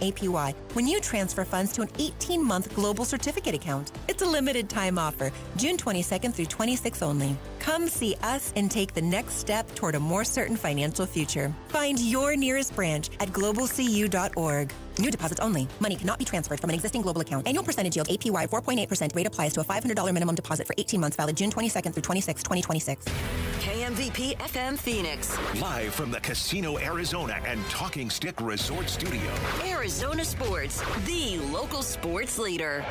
APY when you transfer funds to an 18-month global certificate account. It's a limited time offer, June 22nd through 26th only. Come see us and take the next step toward a more certain financial future. Find your nearest branch at globalcu.org. New deposits only. Money cannot be transferred from an existing global account. Annual percentage yield APY 4.8% rate applies to a $500 minimum deposit for 18 months valid June 22nd through 26, 2026. KMVP FM Phoenix. Live from the Casino Arizona and Talking Stick Resort Studio. Arizona Sports, the local sports leader.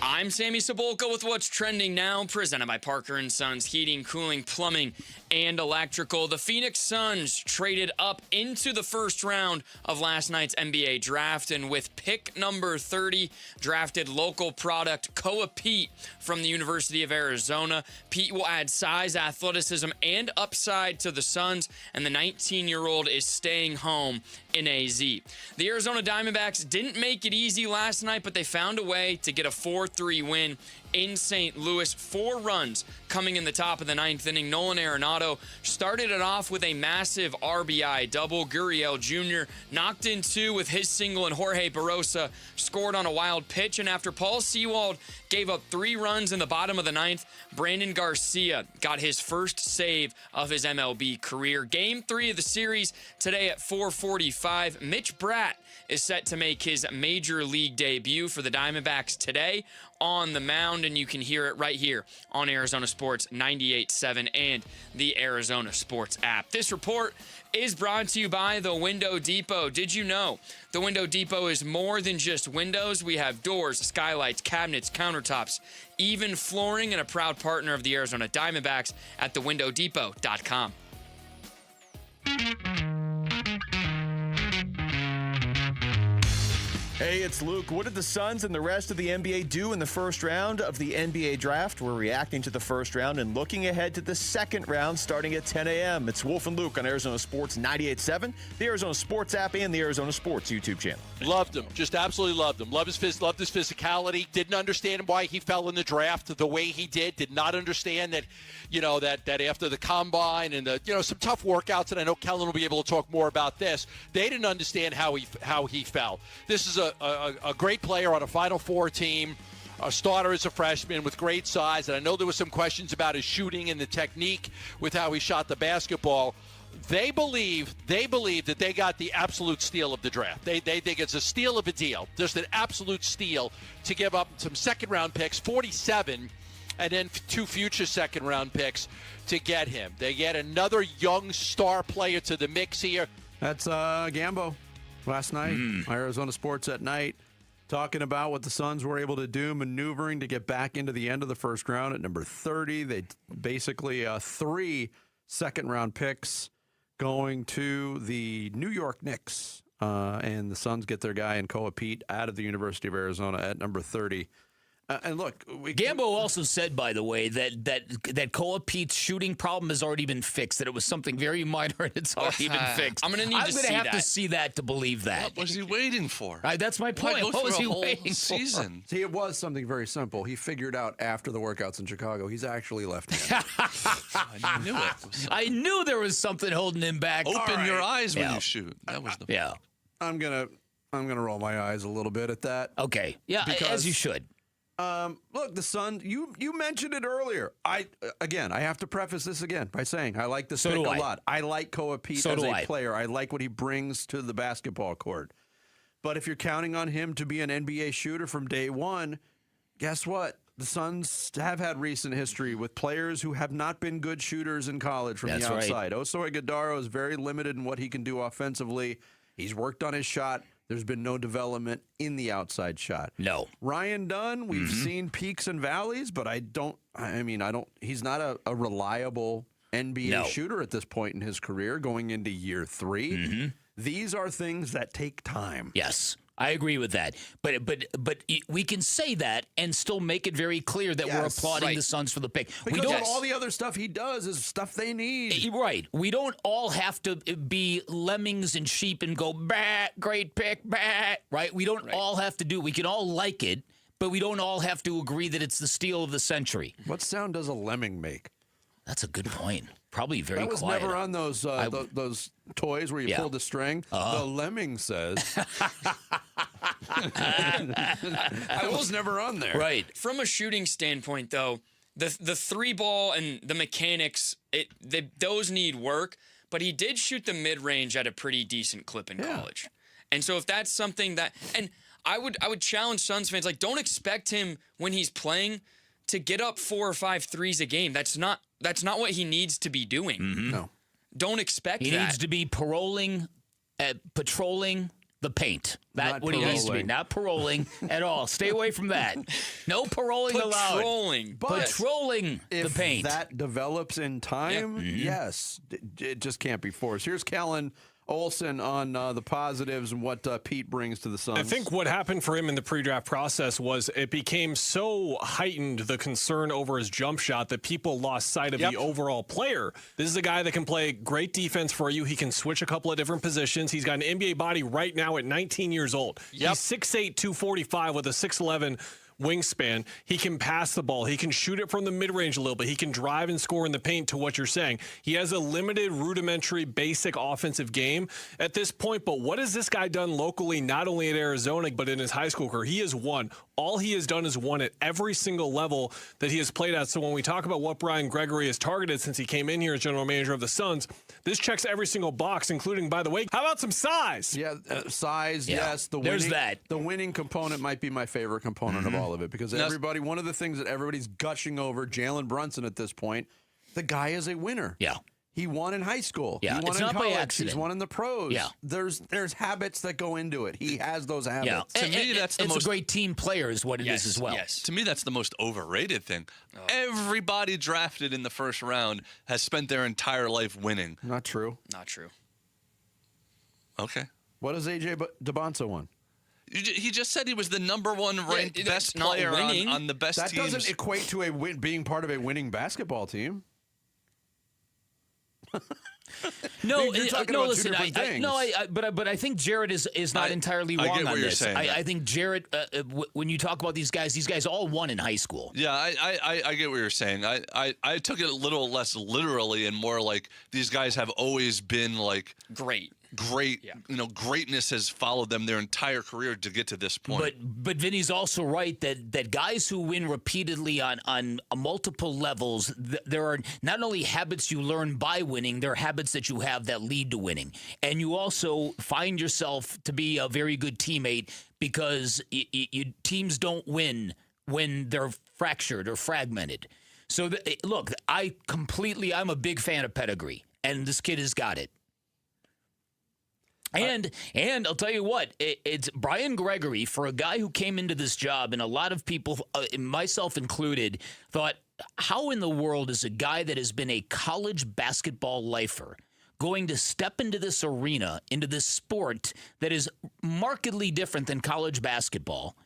I'm Sammy Cebulka with what's trending now, presented by Parker & Sons Heating, Cooling, Plumbing, and Electrical. The Phoenix Suns traded up into the first round of last night's NBA draft, and with pick number 30, drafted local product Koa Peat from the University of Arizona. Peat will add size, athleticism, and upside to the Suns, and the 19-year-old is staying home in AZ. The Arizona Diamondbacks didn't make it easy last night, but they found a way to get a 4-3 win in St. Louis. 4 runs coming in the top of the 9th inning. Nolan Arenado started it off with a massive RBI double. Gurriel Jr. knocked in 2 with his single, and Jorge Barosa scored on a wild pitch. And after Paul Sewald gave up 3 runs in the bottom of the 9th, Brandon Garcia got his first save of his MLB career. Game 3 of the series today at 4:45. Mitch Bratt is set to make his major league debut for the Diamondbacks today on the mound, and you can hear it right here on Arizona Sports 98.7 and the Arizona Sports app. This report is brought to you by the Window Depot. Did you know the Window Depot is more than just windows? We have doors, skylights, cabinets, countertops, even flooring, and a proud partner of the Arizona Diamondbacks at thewindowdepot.com. Hey, it's Luke. What did the Suns and the rest of the NBA do in the first round of the NBA draft? We're reacting to the first round and looking ahead to the second round starting at 10 a.m. It's Wolf and Luke on Arizona Sports 98.7, the Arizona Sports app, and the Arizona Sports YouTube channel. Loved him. Just absolutely loved him. Loved his physicality. Didn't understand why he fell in the draft the way he did. Did not understand that, that after the combine and some tough workouts, and I know Kellen will be able to talk more about this. They didn't understand how he fell. This is a great player on a Final Four team, a starter as a freshman with great size, and I know there were some questions about his shooting and the technique with how he shot the basketball. They believe that they got the absolute steal of the draft. They think it's a steal of a deal, just an absolute steal to give up some second-round picks, 47, and then 2 future second-round picks to get him. They get another young star player to the mix here. That's Gambo. Last night, Arizona Sports at Night, talking about what the Suns were able to do, maneuvering to get back into the end of the first round at number 30. They basically 3 second-round picks going to the New York Knicks, and the Suns get their guy in Peat out of the University of Arizona at number 30. And look, Gambo also said, by the way, that Peat's shooting problem has already been fixed. That it was something very minor and it's already been fixed. I'm gonna have to see that to believe that. What was he waiting for? That's my point. What was he waiting season? See, it was something very simple. He figured out after the workouts in Chicago, he's actually left-handed. I knew it. I knew there was something holding him back. Open your eyes when you shoot. That was the I'm gonna roll my eyes a little bit at that. Okay. Yeah, as you should. Look, the Suns, you mentioned it earlier. I have to preface this again by saying I like this pick a lot. I like Peat as a player. I like what he brings to the basketball court. But if you're counting on him to be an NBA shooter from day one, guess what? The Suns have had recent history with players who have not been good shooters in college from the outside. Oso Ighodaro is very limited in what he can do offensively. He's worked on his shot. There's been no development in the outside shot. No. Ryan Dunn, we've seen peaks and valleys, but he's not a reliable NBA shooter at this point in his career going into year 3. These are things that take time. Yes. I agree with that, but we can say that and still make it very clear that we're applauding the Suns for the pick. Because all the other stuff he does is stuff they need. Right. We don't all have to be lemmings and sheep and go, bah, great pick, bah, right? We don't all have to do. We can all like it, but we don't all have to agree that it's the steal of the century. What sound does a lemming make? That's a good point. Probably very quiet. That was never on those toys where you pulled the string. The lemming says. I was never on there. Right. From a shooting standpoint, though, the 3-ball and the mechanics, those need work. But he did shoot the mid-range at a pretty decent clip in college. And so if that's something that, and I would challenge Suns fans, like, don't expect him when he's playing to get up 4 or 5 threes a game. That's not what he needs to be doing. No. Don't expect he that. He needs to be patrolling the paint. That's what he needs to be. Not paroling at all. Stay away from that. No paroling allowed. Patrolling. Patrolling the paint. If that develops in time, yes. It just can't be forced. Here's Kellen Olson on the positives and what Peat brings to the Suns. I think what happened for him in the pre-draft process was it became so heightened, the concern over his jump shot, that people lost sight of the overall player. This is a guy that can play great defense for you. He can switch a couple of different positions. He's got an NBA body right now at 19 years old. He's 6'8", 245 with a 6'11", wingspan. He can pass the ball. He can shoot it from the mid-range a little bit. He can drive and score in the paint, to what you're saying. He has a limited, rudimentary, basic offensive game at this point, but what has this guy done locally, not only at Arizona, but in his high school career? He has won. All he has done is won at every single level that he has played at. So when we talk about what Brian Gregory has targeted since he came in here as general manager of the Suns, this checks every single box, including, by the way, how about some size? Yeah, size, yes. There's that. The winning component might be my favorite component of all of it, because one of the things that everybody's gushing over, Jalen Brunson at this point, the guy is a winner. Yeah. He won in high school. Yeah, he won it's in not college. by accident. He's won in the pros. Yeah. There's habits that go into it. He has those habits. Yeah. To me, that's the most... It's a great team player is what it is as well. Yes. To me, that's the most overrated thing. Everybody drafted in the first round has spent their entire life winning. Not true. Not true. Okay. What has A.J. DeBonzo won? He just said he was the number one ranked best player on the best teams. That doesn't equate to being part of a winning basketball team. No, listen. But I think Jared is not entirely wrong on this. I think Jared, when you talk about these guys all won in high school. Yeah, I get what you're saying. I took it a little less literally and more like these guys have always been like great. Yeah. Greatness has followed them their entire career to get to this point. But Vinny's also right that guys who win repeatedly on multiple levels, there are not only habits you learn by winning, there are habits that you have that lead to winning. And you also find yourself to be a very good teammate because teams don't win when they're fractured or fragmented. So, look, I'm a big fan of pedigree, and this kid has got it. And I'll tell you what, it's Brian Gregory, for a guy who came into this job, and a lot of people, myself included, thought, how in the world is a guy that has been a college basketball lifer going to step into this arena, into this sport that is markedly different than college basketball?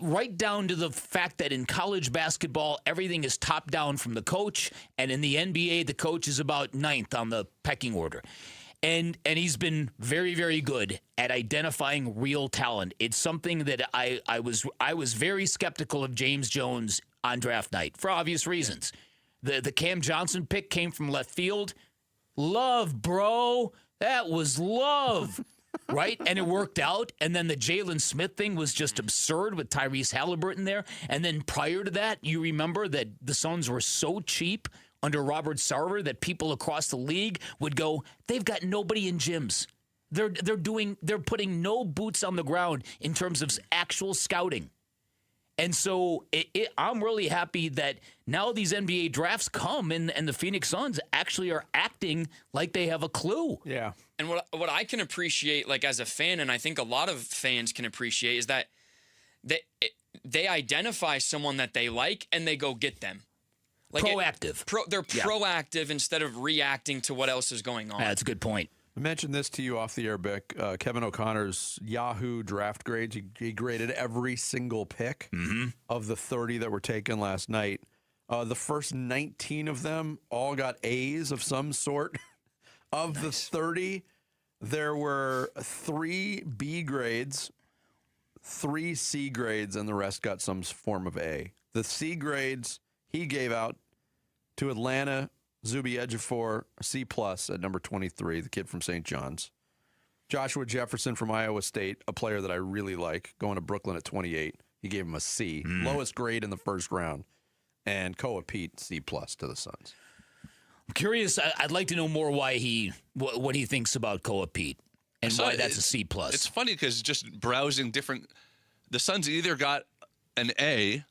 Right down to the fact that in college basketball, everything is top down from the coach, and in the NBA, the coach is about ninth on the pecking order. And he's been very, very good at identifying real talent. It's something that I was very skeptical of James Jones on draft night for obvious reasons. The Cam Johnson pick came from left field. Love, bro. That was love. Right? And it worked out. And then the Jalen Smith thing was just absurd with Tyrese Halliburton there. And then prior to that, you remember that the Suns were so cheap under Robert Sarver that people across the league would go, they've got nobody in gyms. They're putting no boots on the ground in terms of actual scouting. And so I'm really happy that now these NBA drafts come and the Phoenix Suns actually are acting like they have a clue. Yeah. And what I can appreciate, like as a fan, and I think a lot of fans can appreciate, is that they identify someone that they like and they go get them. Like proactive. They're proactive instead of reacting to what else is going on. That's a good point. I mentioned this to you off the air, Bick. Kevin O'Connor's Yahoo draft grades. He graded every single pick of the 30 that were taken last night. The first 19 of them all got A's of some sort. Of the 30, there were 3 B grades, 3 C grades, and the rest got some form of A. The C grades he gave out to Atlanta, Zuby Ejiofor, C+ at number 23, the kid from St. John's. Joshua Jefferson from Iowa State, a player that I really like, going to Brooklyn at 28. He gave him a C, lowest grade in the first round. And Koa Peat, C+ to the Suns. I'm curious. I'd like to know more what he thinks about Koa Peat and why that's a C+. It's funny because just browsing the Suns either got an A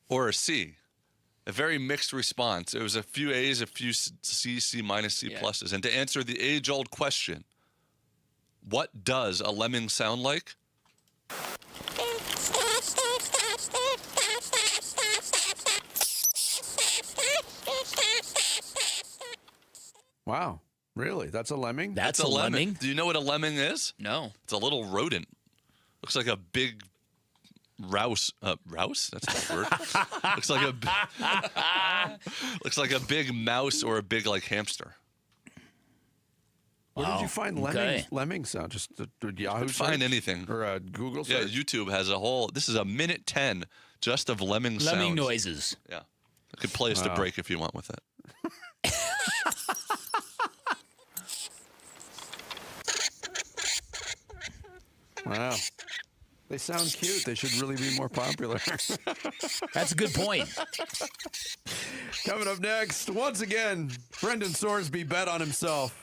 or a C. A very mixed response. It was a few A's, a few C, C-, C+. And to answer the age-old question, what does a lemming sound like? Wow. Really? That's a lemming? That's a lemming? Do you know what a lemming is? No. It's a little rodent. Looks like a big rouse. Rouse? That's not a word. looks like a big mouse or a big like hamster. Where did you find lemming sound? Just Yahoo search? Find anything. Or Google search? Yeah, YouTube has a whole, this is a minute 10 just of lemming sounds. Lemming noises. Yeah. I could play us to break if you want with it. Wow. They sound cute. They should really be more popular. That's a good point. Coming up next, once again, Brendan Sorsby bet on himself.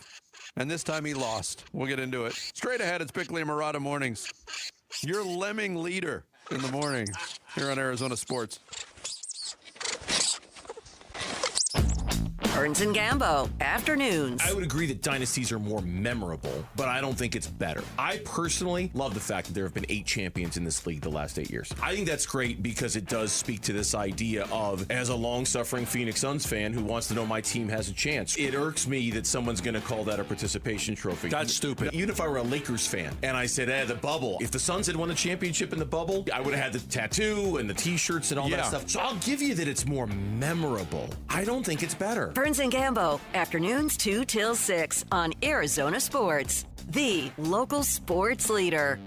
And this time he lost. We'll get into it. Straight ahead, it's Bickley and Murata Mornings. Your lemming leader in the morning here on Arizona Sports. Burns and Gambo, afternoons. I would agree that dynasties are more memorable, but I don't think it's better. I personally love the fact that there have been 8 champions in this league the last 8 years. I think that's great because it does speak to this idea of, as a long-suffering Phoenix Suns fan who wants to know my team has a chance, it irks me that someone's going to call that a participation trophy. That's stupid. Even if I were a Lakers fan and I said, the bubble, if the Suns had won the championship in the bubble, I would have had the tattoo and the t-shirts and all that stuff. So I'll give you that it's more memorable. I don't think it's better. Burns and Gambo, afternoons 2 till 6 on Arizona Sports, the local sports leader.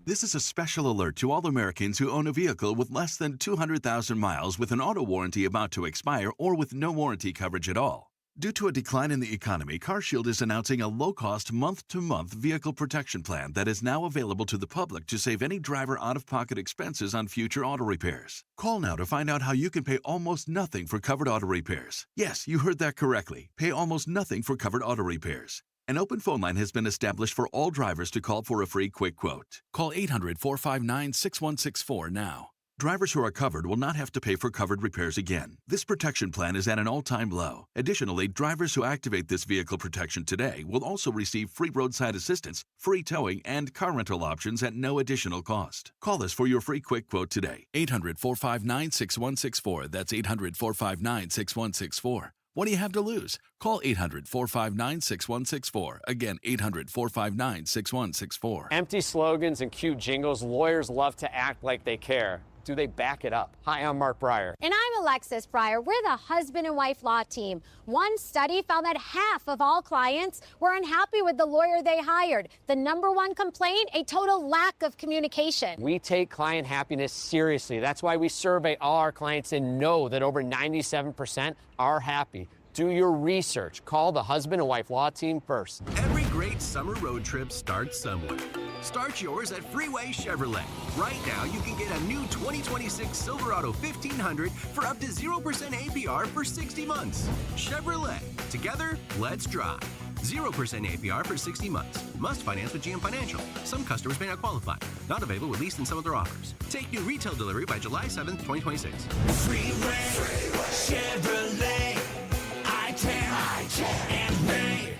This is a special alert to all Americans who own a vehicle with less than 200,000 miles with an auto warranty about to expire or with no warranty coverage at all. Due to a decline in the economy, CarShield is announcing a low-cost month-to-month vehicle protection plan that is now available to the public to save any driver out-of-pocket expenses on future auto repairs. Call now to find out how you can pay almost nothing for covered auto repairs. Yes, you heard that correctly. Pay almost nothing for covered auto repairs. An open phone line has been established for all drivers to call for a free quick quote. Call 800-459-6164 now. Drivers who are covered will not have to pay for covered repairs again. This protection plan is at an all-time low. Additionally, drivers who activate this vehicle protection today will also receive free roadside assistance, free towing, and car rental options at no additional cost. Call us for your free quick quote today. 800-459-6164. That's 800-459-6164. What do you have to lose? Call 800-459-6164. Again, 800-459-6164. Empty slogans and cute jingles, lawyers love to act like they care. Do they back it up? Hi, I'm Mark Breyer. And I'm Alexis Breyer. We're the husband and wife law team. One study found that half of all clients were unhappy with the lawyer they hired. The number one complaint, a total lack of communication. We take client happiness seriously. That's why we survey all our clients and know that over 97% are happy. Do your research. Call the husband and wife law team first. Every great summer road trip starts somewhere. Start yours at Freeway Chevrolet. Right now, you can get a new 2026 Silverado 1500 for up to 0% APR for 60 months. Chevrolet. Together, let's drive. 0% APR for 60 months. Must finance with GM Financial. Some customers may not qualify. Not available with lease and some other offers. Take new retail delivery by July 7th, 2026. Freeway Chevrolet. I can and may.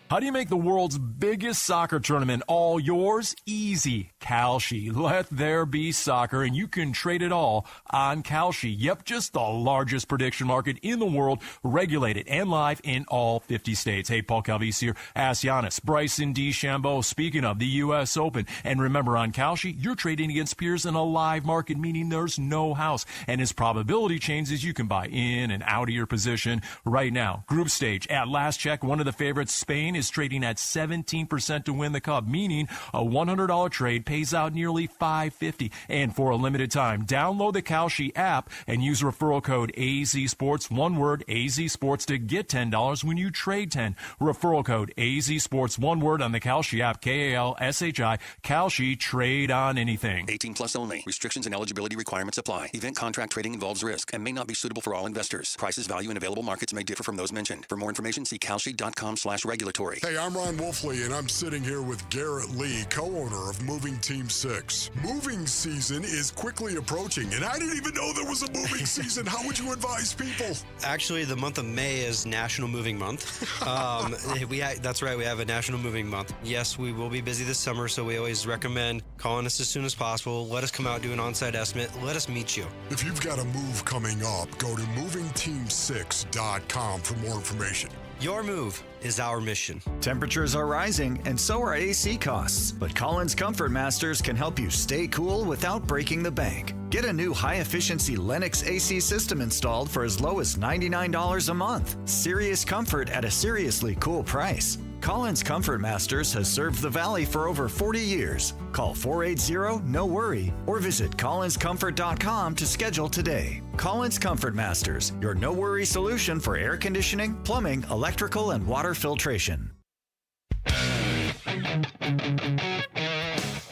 How do you make the world's biggest soccer tournament all yours? Easy. Kalshi. Let there be soccer, and you can trade it all on Kalshi. Yep, just the largest prediction market in the world, regulated and live in all 50 states. Hey, Paul Calvisi here. Ask Giannis, Bryson DeChambeau. Speaking of the U.S. Open. And remember, on Kalshi, you're trading against peers in a live market, meaning there's no house. And as probability changes, you can buy in and out of your position right now. Group stage. At last check, one of the favorites, Spain, is trading at 17% to win the cup, meaning a $100 trade pays out nearly $550. And for a limited time, download the Kalshi app and use referral code AZSports, one word, AZSports, to get $10 when you trade 10. Referral code AZSports, one word, on the Kalshi app, Kalshi, Kalshi, trade on anything. 18 plus only. Restrictions and eligibility requirements apply. Event contract trading involves risk and may not be suitable for all investors. Prices, value, and available markets may differ from those mentioned. For more information, see kalshi.com/regulatory. Hey, I'm Ron Wolfley, and I'm sitting here with Garrett Lee, co-owner of Moving Team 6. Moving season is quickly approaching, and I didn't even know there was a moving season. How would you advise people? Actually, the month of May is National Moving Month. That's right, we have a National Moving Month. Yes, we will be busy this summer, so we always recommend calling us as soon as possible. Let us come out, do an on-site estimate. Let us meet you. If you've got a move coming up, go to movingteam6.com for more information. Your move is our mission. Temperatures are rising, and so are AC costs. But Collins Comfort Masters can help you stay cool without breaking the bank. Get a new high-efficiency Lennox AC system installed for as low as $99 a month. Serious comfort at a seriously cool price. Collins Comfort Masters has served the Valley for over 40 years. Call 480-NO-WORRY or visit collinscomfort.com to schedule today. Collins Comfort Masters, your no-worry solution for air conditioning, plumbing, electrical, and water filtration.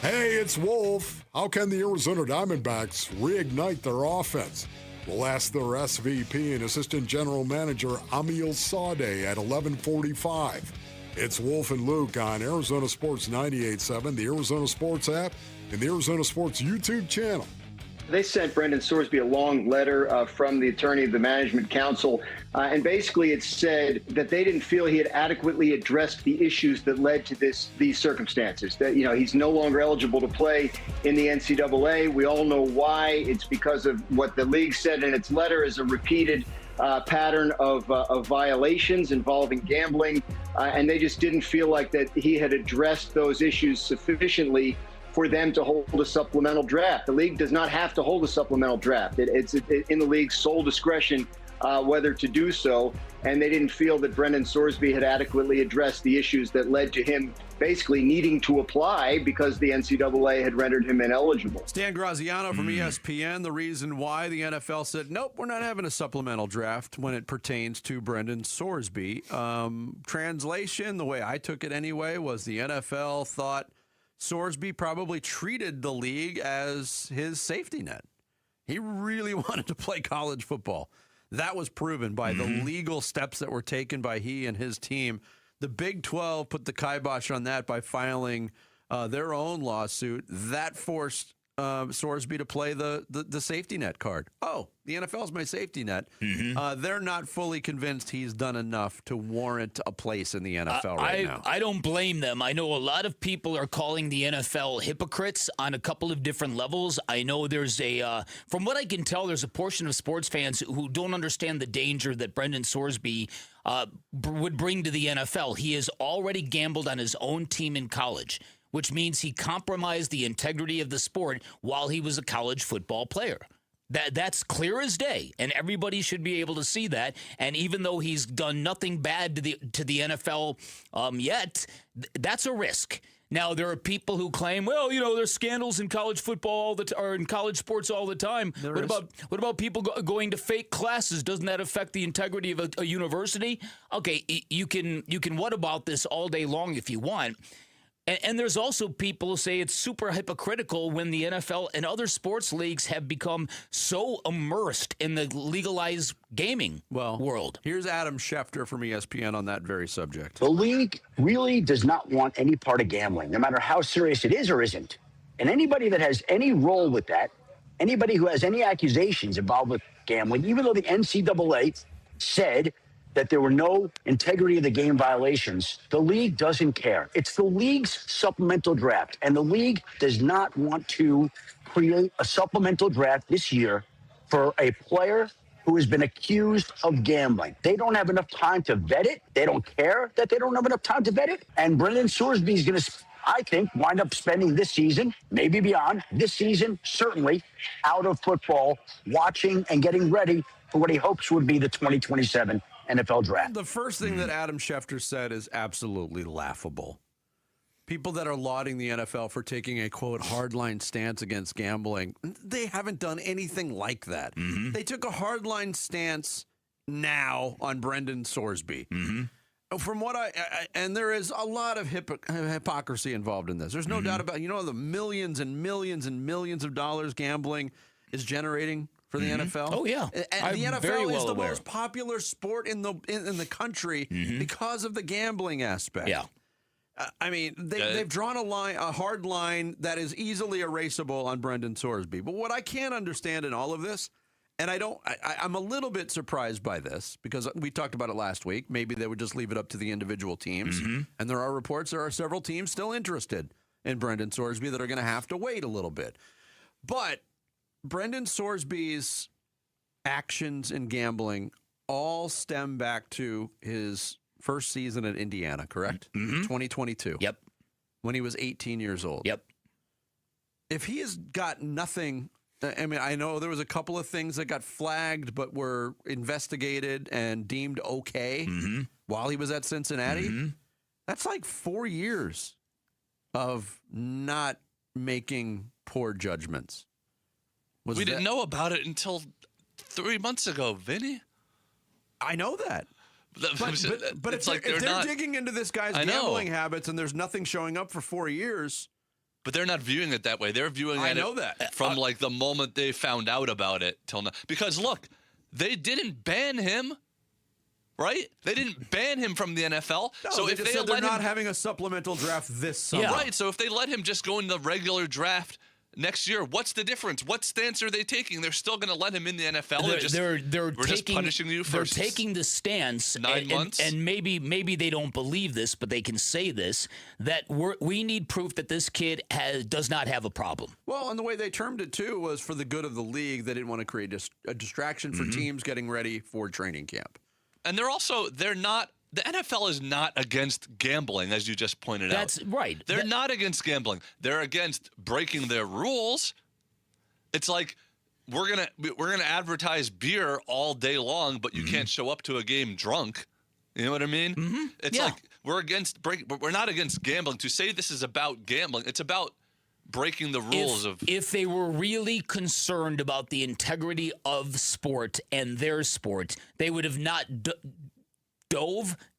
Hey, it's Wolf. How can the Arizona Diamondbacks reignite their offense? We'll ask their SVP and Assistant General Manager Amil Sade at 11:45. It's Wolf and Luke on Arizona Sports 98.7, the Arizona Sports app, and the Arizona Sports YouTube channel. They sent Brendan Sorsby a long letter from the attorney of the Management Council, and basically it said that they didn't feel he had adequately addressed the issues that led to these circumstances. That, you know, he's no longer eligible to play in the NCAA. We all know why. It's because of what the league said in its letter is a repeated pattern of violations involving gambling, and they just didn't feel like that he had addressed those issues sufficiently for them to hold a supplemental draft. The league does not have to hold a supplemental draft. It's in the league's sole discretion whether to do so, and they didn't feel that Brendan Sorsby had adequately addressed the issues that led to him basically needing to apply because the NCAA had rendered him ineligible. Stan Graziano from ESPN, the reason why the NFL said, nope, we're not having a supplemental draft when it pertains to Brendan Sorsby. Translation, the way I took it anyway, was the NFL thought Sorsby probably treated the league as his safety net. He really wanted to play college football. That was proven by the legal steps that were taken by he and his team. The Big 12 put the kibosh on that by filing their own lawsuit. That forced Sorsby to play the safety net card. Oh, the NFL's my safety net. They're not fully convinced he's done enough to warrant a place in the NFL now. I don't blame them. I know a lot of people are calling the NFL hypocrites on a couple of different levels. I know there's from what I can tell, there's a portion of sports fans who don't understand the danger that Brendan Sorsby would bring to the NFL. He has already gambled on his own team in college, which means he compromised the integrity of the sport while he was a college football player. That's clear as day, and everybody should be able to see that. And even though he's done nothing bad to the NFL yet, that's a risk. Now, there are people who claim, well, you know, there's scandals in college football or in college sports all the time. What about people going to fake classes? Doesn't that affect the integrity of a university? Okay, you can what about this all day long if you want. And there's also people who say it's super hypocritical when the NFL and other sports leagues have become so immersed in the legalized gaming world. Here's Adam Schefter from ESPN on that very subject. The league really does not want any part of gambling, no matter how serious it is or isn't. And anybody that has any role with that, anybody who has any accusations involved with gambling, even though the NCAA said that there were no integrity of the game violations, the league doesn't care. It's the league's supplemental draft, and the league does not want to create a supplemental draft this year for a player who has been accused of gambling. They don't have enough time to vet it. They don't care that they don't have enough time to vet it. And Brendan Sorsby is going to, I think, wind up spending this season, maybe beyond, this season, certainly, out of football, watching and getting ready for what he hopes would be the 2027 NFL draft. The first thing that Adam Schefter said is absolutely laughable. People that are lauding the NFL for taking a, quote, hardline stance against gambling, they haven't done anything like that. They took a hardline stance now on Brendan Sorsby. From what and there is a lot of hypocrisy involved in this. There's no doubt about, the millions and millions and millions of dollars gambling is generating for the NFL. Oh, yeah. And the NFL is the most popular sport in the country because of the gambling aspect. Yeah. I mean, they've drawn a hard line that is easily erasable on Brendan Sorsby. But what I can't understand in all of this, and I'm a little bit surprised by this because we talked about it last week. Maybe they would just leave it up to the individual teams. And there are reports there are several teams still interested in Brendan Sorsby that are going to have to wait a little bit. But Brendan Sorsby's actions in gambling all stem back to his first season at Indiana, correct? 2022. Yep. When he was 18 years old. Yep. If he has got nothing, I mean, I know there was a couple of things that got flagged but were investigated and deemed okay while he was at Cincinnati. That's like 4 years of not making poor judgments. We didn't know about it until 3 months ago, Vinny. I know that. But it's like if they're digging into this guy's gambling habits and there's nothing showing up for 4 years. But they're not viewing it that way. They're viewing it from like the moment they found out about it till now. Because look, they didn't ban him, right? They didn't ban him from the NFL. No, so they're not having a supplemental draft this summer. Right. So if they let him just go in the regular draft next year. What's the difference? What stance are they taking? They're still going to let him in the NFL. We're just punishing you for They're taking the stance 9 months. And maybe they don't believe this, but they can say this, that we need proof that this kid does not have a problem. Well, and the way they termed it, too, was for the good of the league. They didn't want to create a distraction for teams getting ready for training camp. And they're not. The NFL is not against gambling, as you just pointed out. That's right. They're not against gambling. They're against breaking their rules. It's like we're gonna advertise beer all day long, but you can't show up to a game drunk. You know what I mean? Mm-hmm. It's like we're not against gambling. To say this is about gambling, it's about breaking the rules if they were really concerned about the integrity of sport and their sport, they would have not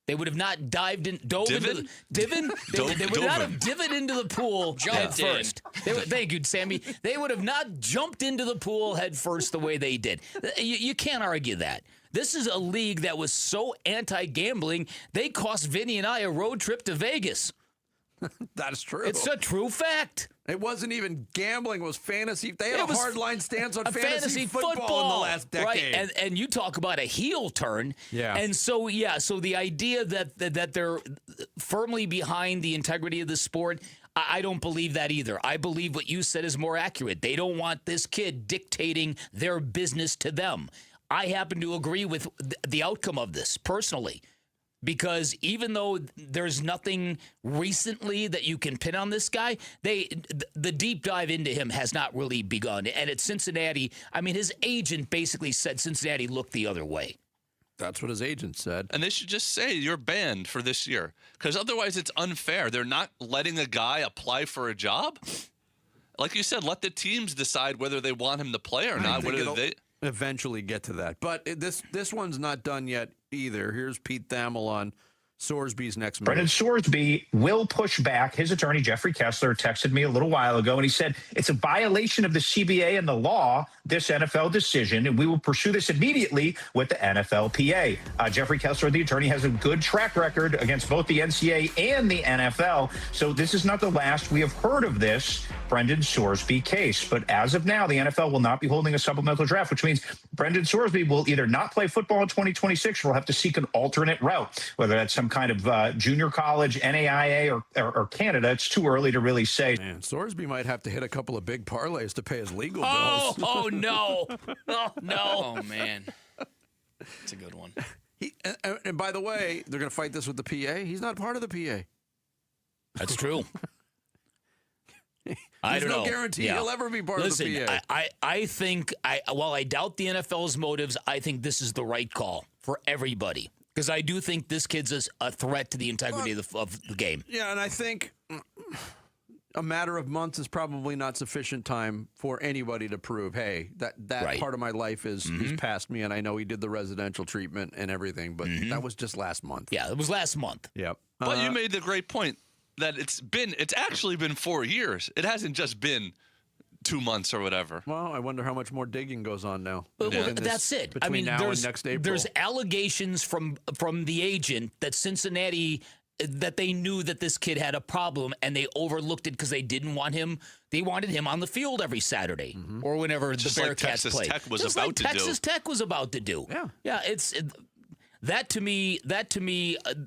They would have not dived in. Divin? They would not have dived into the pool head first. Thank you, Sammy. They would have not jumped into the pool head first the way they did. You can't argue that. This is a league that was so anti-gambling, they cost Vinny and I a road trip to Vegas. That is true. It's a true fact. It wasn't even gambling. It was fantasy. They had a hardline stance on fantasy football in the last decade. Right. And you talk about a heel turn. Yeah. And so the idea that they're firmly behind the integrity of the sport, I don't believe that either. I believe what you said is more accurate. They don't want this kid dictating their business to them. I happen to agree with the outcome of this personally. Because even though there's nothing recently that you can pin on this guy, the deep dive into him has not really begun. And at Cincinnati, I mean, his agent basically said Cincinnati looked the other way. That's what his agent said. And they should just say you're banned for this year. Because otherwise it's unfair. They're not letting a guy apply for a job. Like you said, let the teams decide whether they want him to play or not. Eventually get to that. But this one's not done yet either. Here's Pete Thamel on Sorsby's next move. Brendan Sorsby will push back. His attorney, Jeffrey Kessler, texted me a little while ago, and he said it's a violation of the CBA and the law, this NFL decision, and we will pursue this immediately with the NFLPA. Jeffrey Kessler, the attorney, has a good track record against both the NCAA and the NFL, so this is not the last we have heard of this Brendan Sorsby case. But as of now, the NFL will not be holding a supplemental draft, which means Brendan Sorsby will either not play football in 2026 or will have to seek an alternate route, whether that's some kind of junior college, NAIA, or Canada. It's too early to really say. Man, Sorsby might have to hit a couple of big parlays to pay his legal bills. Oh, no. Oh, no. Oh, man. That's a good one. And by the way, they're going to fight this with the PA. He's not part of the PA. That's true. I don't know. know. Guarantee he'll ever be part of the PA. I think, while I doubt the NFL's motives, I think this is the right call for everybody. Because I do think this kid's a threat to the integrity of the game. Yeah, and I think a matter of months is probably not sufficient time for anybody to prove, hey, that right. part of my life is past me, and I know he did the residential treatment and everything, but that was just last month. Yeah, it was last month. Yep. But you made the great point that it's actually been 4 years. It hasn't just been 2 months or whatever. Well, I wonder how much more digging goes on now. Well, that's it. Between I mean, now and next April. There's allegations from the agent that Cincinnati, that they knew that this kid had a problem and they overlooked it because they didn't want him. They wanted him on the field every Saturday or whenever the Bearcats played. Texas Tech was about to do. Yeah. That to me,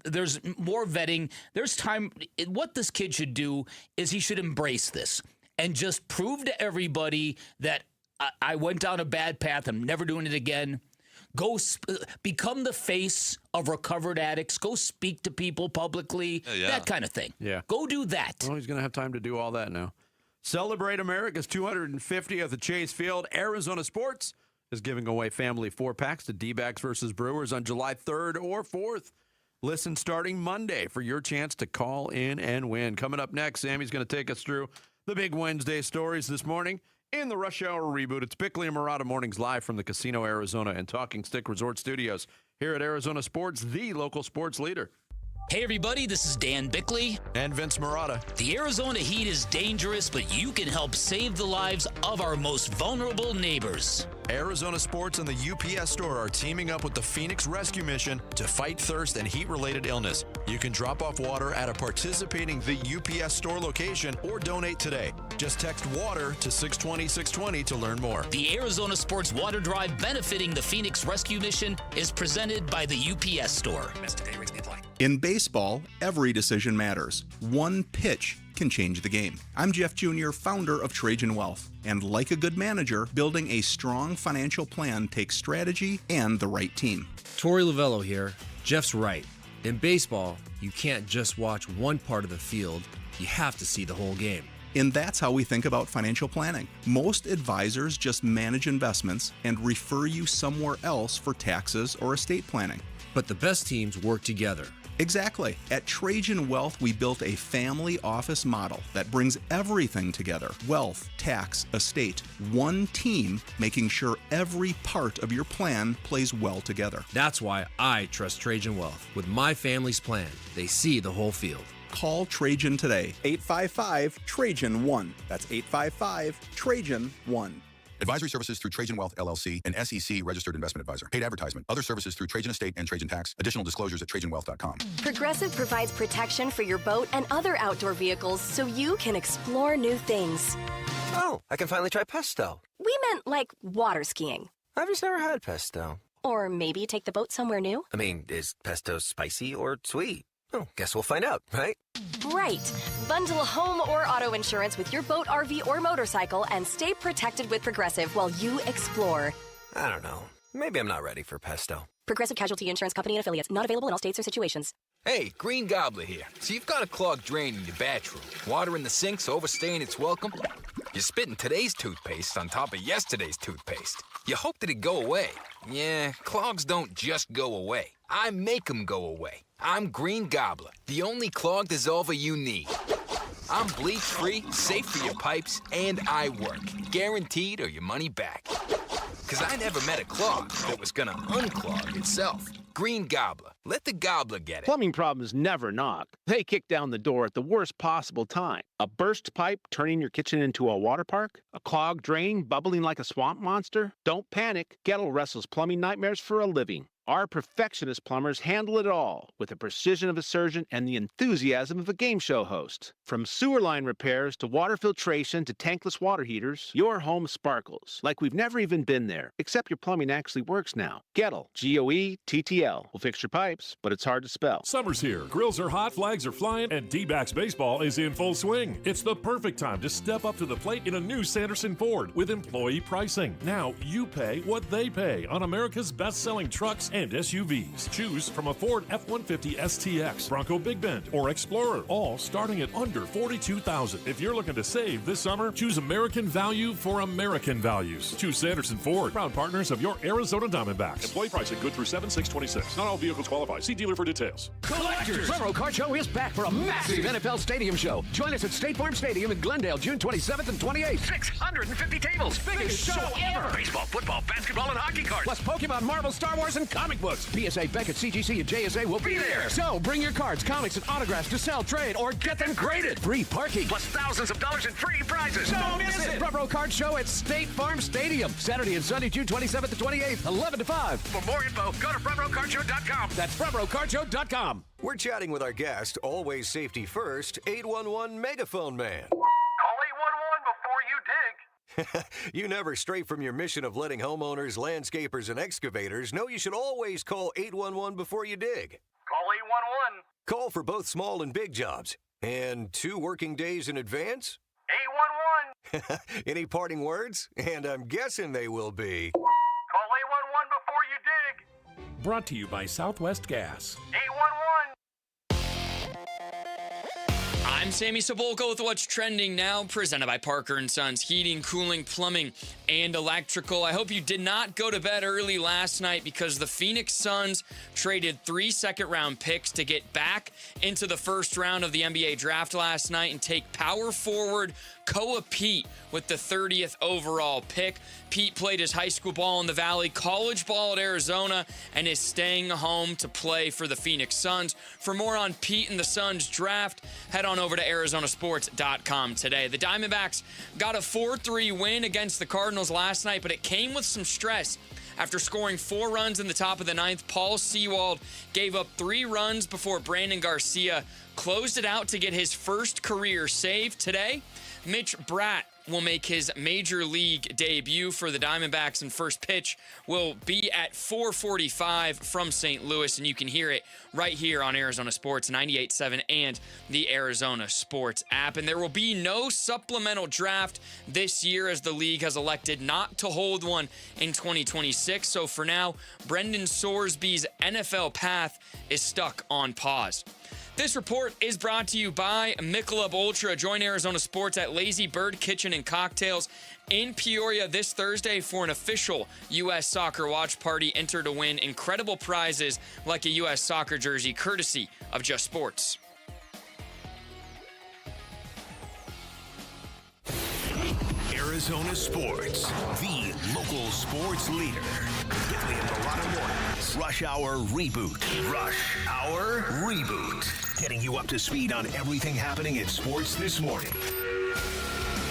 there's more vetting. There's time. What this kid should do is he should embrace this and just prove to everybody that I went down a bad path. I'm never doing it again. Go become the face of recovered addicts. Go speak to people publicly. That kind of thing. Yeah. Go do that. Well, he's going to have time to do all that now. Celebrate America's 250th at Chase Field. Arizona Sports is giving away family 4-packs to D-backs versus Brewers on July 3rd or 4th. Listen starting Monday for your chance to call in and win. Coming up next, Sammy's going to take us through the big Wednesday stories this morning in the Rush Hour Reboot. It's Bickley and Murata Mornings live from the Casino Arizona and Talking Stick Resort Studios here at Arizona Sports, the local sports leader. Hey everybody, this is Dan Bickley. And Vince Marotta. The Arizona heat is dangerous, but you can help save the lives of our most vulnerable neighbors. Arizona Sports and the UPS Store are teaming up with the Phoenix Rescue Mission to fight thirst and heat-related illness. You can drop off water at a participating The UPS Store location or donate today. Just text WATER to 620-620 to learn more. The Arizona Sports Water Drive benefiting the Phoenix Rescue Mission is presented by the UPS Store. In baseball, every decision matters. One pitch can change the game. I'm Jeff Jr., founder of Trajan Wealth. And like a good manager, building a strong financial plan takes strategy and the right team. Torey Lavello here. Jeff's right. In baseball, you can't just watch one part of the field. You have to see the whole game. And that's how we think about financial planning. Most advisors just manage investments and refer you somewhere else for taxes or estate planning. But the best teams work together. Exactly. At Trajan Wealth, we built a family office model that brings everything together. Wealth, tax, estate. One team making sure every part of your plan plays well together. That's why I trust Trajan Wealth. With my family's plan, they see the whole field. Call Trajan today. 855-TRAJAN-1. That's 855-TRAJAN-1. Advisory services through Trajan Wealth, LLC, an SEC registered investment advisor. Paid advertisement. Other services through Trajan Estate and Trajan Tax. Additional disclosures at TrajanWealth.com. Progressive provides protection for your boat and other outdoor vehicles so you can explore new things. Oh, I can finally try pesto. We meant like water skiing. I've just never had pesto. Or maybe take the boat somewhere new. I mean, is pesto spicy or sweet? Oh, guess we'll find out, right? Right. Bundle home or auto insurance with your boat, RV, or motorcycle and stay protected with Progressive while you explore. I don't know. Maybe I'm not ready for pesto. Progressive Casualty Insurance Company and Affiliates. Not available in all states or situations. Hey, Green Gobbler here. So you've got a clogged drain in your bathroom. Water in the sink's overstaying its welcome. You're spitting today's toothpaste on top of yesterday's toothpaste. You hope that it go away. Yeah, clogs don't just go away. I make them go away. I'm Green Gobbler, the only clog dissolver you need. I'm bleach-free, safe for your pipes, and I work. Guaranteed or your money back. Because I never met a clog that was gonna unclog itself. Green Gobbler. Let the gobbler get it. Plumbing problems never knock. They kick down the door at the worst possible time. A burst pipe turning your kitchen into a water park? A clogged drain bubbling like a swamp monster? Don't panic. Gettle wrestles plumbing nightmares for a living. Our perfectionist plumbers handle it all with the precision of a surgeon and the enthusiasm of a game show host. From sewer line repairs to water filtration to tankless water heaters, your home sparkles like we've never even been there, except your plumbing actually works now. Gettle, G-O-E-T-T-L, will fix your pipes, but it's hard to spell. Summer's here, grills are hot, flags are flying, and D-backs baseball is in full swing. It's the perfect time to step up to the plate in a new Sanderson Ford with employee pricing. Now you pay what they pay on America's best-selling trucks and SUVs. Choose from a Ford F-150 STX, Bronco Big Bend, or Explorer, all starting at under $42,000. If you're looking to save this summer, choose American value for American values. Choose Sanderson Ford, proud partners of your Arizona Diamondbacks. Employee pricing good through 7/6/26. Not all vehicles qualify. See dealer for details. Collectors! Front Car Show is back for a massive NFL Stadium show. Join us at State Farm Stadium in Glendale, June 27th and 28th. 650 tables. Biggest show ever. Baseball, football, basketball, and hockey cards. Plus Pokemon, Marvel, Star Wars, and comic books. PSA, Beckett, CGC, and JSA will be there. So bring your cards, comics, and autographs to sell, trade, or get them graded. Free parking. Plus thousands of dollars in free prizes. Don't miss it. Front Row Card Show at State Farm Stadium. Saturday and Sunday, June 27th to 28th, 11 to 5. For more info, go to frontrowcardshow.com. That's frontrowcardshow.com. We're chatting with our guest, always safety first, 811 Megaphone Man. Call 811 before you dig. You never stray from your mission of letting homeowners, landscapers, and excavators know you should always call 811 before you dig. Call 811. Call for both small and big jobs. And 2 working days in advance? 811. Any parting words? And I'm guessing they will be... Call 811 before you dig. Brought to you by Southwest Gas. 811. I'm Sammy Sepulcro with What's Trending Now, presented by Parker & Sons Heating, Cooling, Plumbing, and Electrical. I hope you did not go to bed early last night because the Phoenix Suns traded 3 second-round picks to get back into the first round of the NBA draft last night and take power forward Koa Peat with the 30th overall pick. Peat played his high school ball in the Valley, college ball at Arizona, and is staying home to play for the Phoenix Suns. For more on Peat and the Suns draft, head on over to ArizonaSports.com today. The Diamondbacks got a 4-3 win against the Cardinals last night, but it came with some stress. After scoring 4 runs in the top of the 9th, Paul Sewald gave up 3 runs before Brandon Garcia closed it out to get his first career save. Today, Mitch Bratt will make his major league debut for the Diamondbacks, and first pitch will be at 4:45 from St. Louis, and you can hear it right here on Arizona Sports 98.7 and the Arizona Sports app. And there will be no supplemental draft this year, as the league has elected not to hold one in 2026. So for now, Brendan Sorsby's NFL path is stuck on pause. This report is brought to you by Michelob Ultra. Join Arizona Sports at Lazy Bird Kitchen and Cocktails in Peoria this Thursday for an official U.S. soccer watch party. Enter to win incredible prizes like a U.S. soccer jersey, courtesy of Just Sports. Arizona Sports, the local sports leader. Billy and Milano Mornings. Rush Hour Reboot. Rush Hour Reboot. Getting you up to speed on everything happening in sports this morning.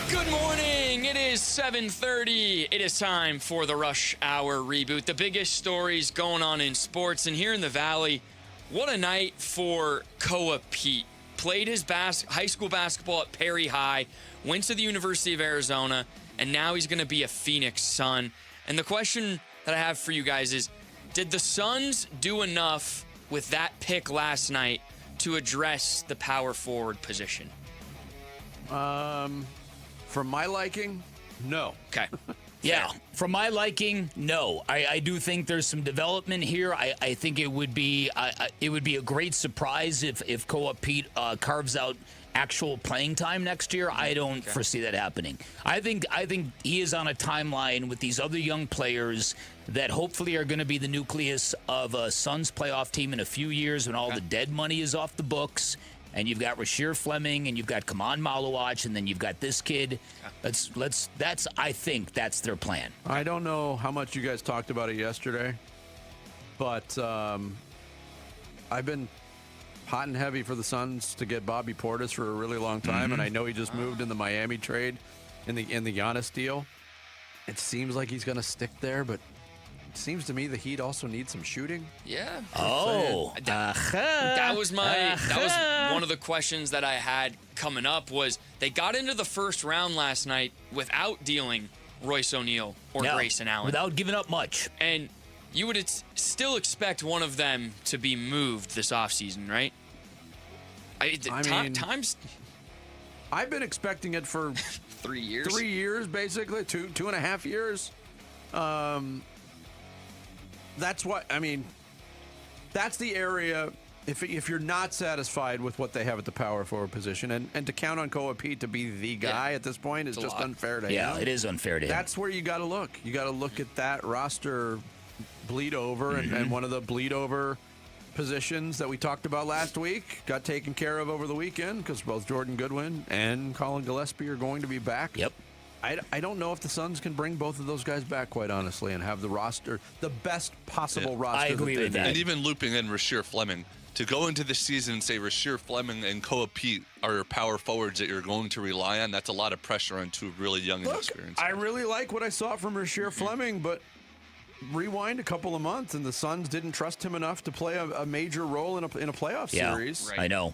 Good morning. It is 7:30. It is time for the Rush Hour Reboot. The biggest stories going on in sports. And here in the Valley, what a night for Koa Peat. Played his high school basketball at Perry High, went to the University of Arizona, and now he's going to be a Phoenix Sun. And the question that I have for you guys is, did the Suns do enough with that pick last night to address the power forward position? For my liking, no. Okay. Yeah, for my liking, no. I do think there's some development here. I think it would be a great surprise if Koa Peat carves out actual playing time next year. I don't foresee that happening. I think he is on a timeline with these other young players that hopefully are going to be the nucleus of a Suns playoff team in a few years when all the dead money is off the books. And you've got Rasheer Fleming, and you've got Kaman Malawach, and then you've got this kid. I think that's their plan. I don't know how much you guys talked about it yesterday, but I've been hot and heavy for the Suns to get Bobby Portis for a really long time, and I know he just moved in the Miami trade in the Giannis deal. It seems like he's going to stick there, but it seems to me the Heat also need some shooting. Yeah. Oh. That was one of the questions that I had coming up. Was they got into the first round last night without dealing Royce O'Neal or Grayson Allen, without giving up much, and you would still expect one of them to be moved this offseason, right? Times. I've been expecting it for 3 years. 3 years, basically, 2.5 years. That's what I mean. That's the area. If you're not satisfied with what they have at the power forward position, and to count on Koa Peat to be the guy at this point is just unfair to him. Yeah, it is unfair to him. That's where you got to look. You got to look at that roster bleed over, and one of the bleed over positions that we talked about last week got taken care of over the weekend because both Jordan Goodwin and Colin Gillespie are going to be back. Yep. I don't know if the Suns can bring both of those guys back, quite honestly, and have the roster, the best possible roster. I agree with that. And even looping in Rasheer Fleming, to go into the season and say Rasheer Fleming and Koa Peat are your power forwards that you're going to rely on, that's a lot of pressure on two really young and experienced. I really like what I saw from Rasheer Fleming, but rewind a couple of months, and the Suns didn't trust him enough to play a major role in a playoff series. Right. I know.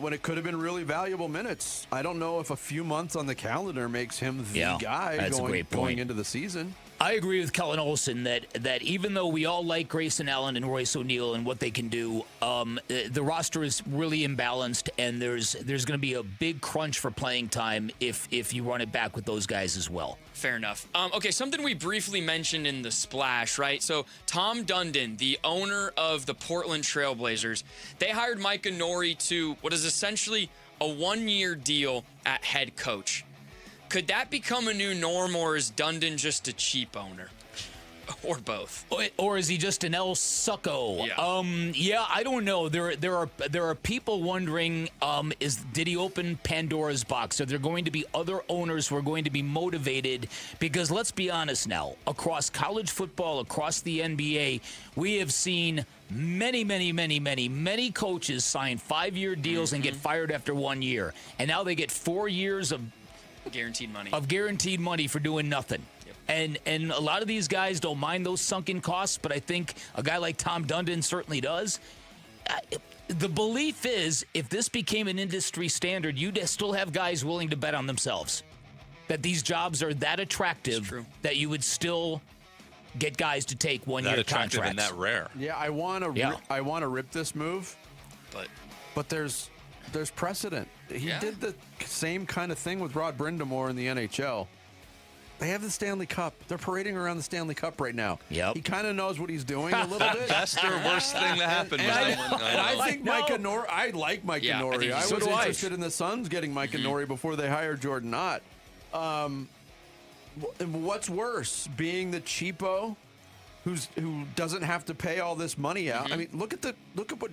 When it could have been really valuable minutes. I don't know if a few months on the calendar makes him the guy going into the season. I agree with Kellen Olson that even though we all like Grayson Allen and Royce O'Neal and what they can do, the roster is really imbalanced, and there's going to be a big crunch for playing time if you run it back with those guys as well. Fair enough. Okay, something we briefly mentioned in the splash, right? So Tom Dundon, the owner of the Portland Trail Blazers, they hired Micah Nori to what is essentially a 1-year deal at head coach. Could that become a new norm, or is Dundon just a cheap owner? Or both. Or is he just an El Succo? Yeah. I don't know. There are people wondering, did he open Pandora's box? Are there going to be other owners who are going to be motivated? Because let's be honest now, across college football, across the NBA, we have seen many coaches sign 5-year deals and get fired after 1 year. And now they get 4 years of guaranteed money for doing nothing. And a lot of these guys don't mind those sunken costs, but I think a guy like Tom Dundon certainly does. The belief is, if this became an industry standard, you'd still have guys willing to bet on themselves. That these jobs are that attractive that you would still get guys to take 1-year contracts. And that rare. Yeah, I want to rip this move, but there's precedent. He did the same kind of thing with Rod Brindamore in the NHL. They have the Stanley Cup. They're parading around the Stanley Cup right now. Yep. He kind of knows what he's doing a little bit. Best or worst thing that happened. I think Micah Norrie. I like Micah Norrie. I was interested in the Suns getting Micah Norrie before they hired Jordan Knott. What's worse, being the cheapo who doesn't have to pay all this money out? I mean, look at what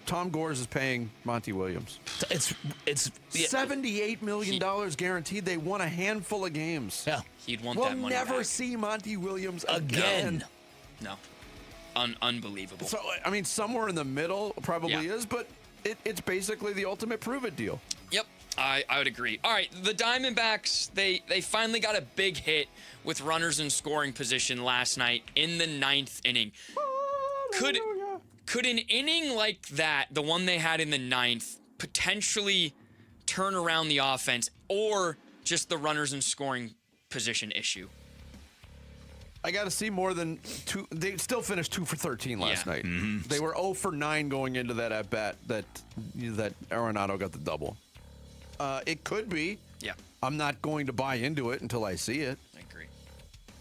Tom Gores is paying Monty Williams. It's $78 million guaranteed. They won a handful of games. Yeah, he'd want we'll that money never back. see Monty Williams again. No, unbelievable. So I mean, somewhere in the middle probably is, but it's basically the ultimate prove it deal. Yep. I would agree. All right, the Diamondbacks, they finally got a big hit with runners in scoring position last night in the 9th inning. Could an inning like that, the one they had in the 9th, potentially turn around the offense, or just the runners in scoring position issue? I got to see more than 2. They still finished 2 for 13 last night. Mm-hmm. They were 0 for 9 going into that at bat that Arenado got the double. It could be. Yeah. I'm not going to buy into it until I see it. I agree.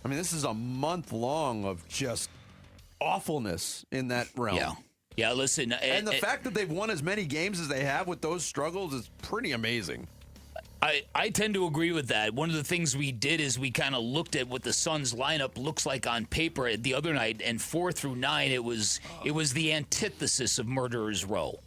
I mean, this is a month long of just awfulness in that realm. Yeah. Yeah, listen. And the fact that they've won as many games as they have with those struggles is pretty amazing. I tend to agree with that. One of the things we did is we kind of looked at what the Suns lineup looks like on paper the other night, and 4 through 9, it was the antithesis of Murderer's Row.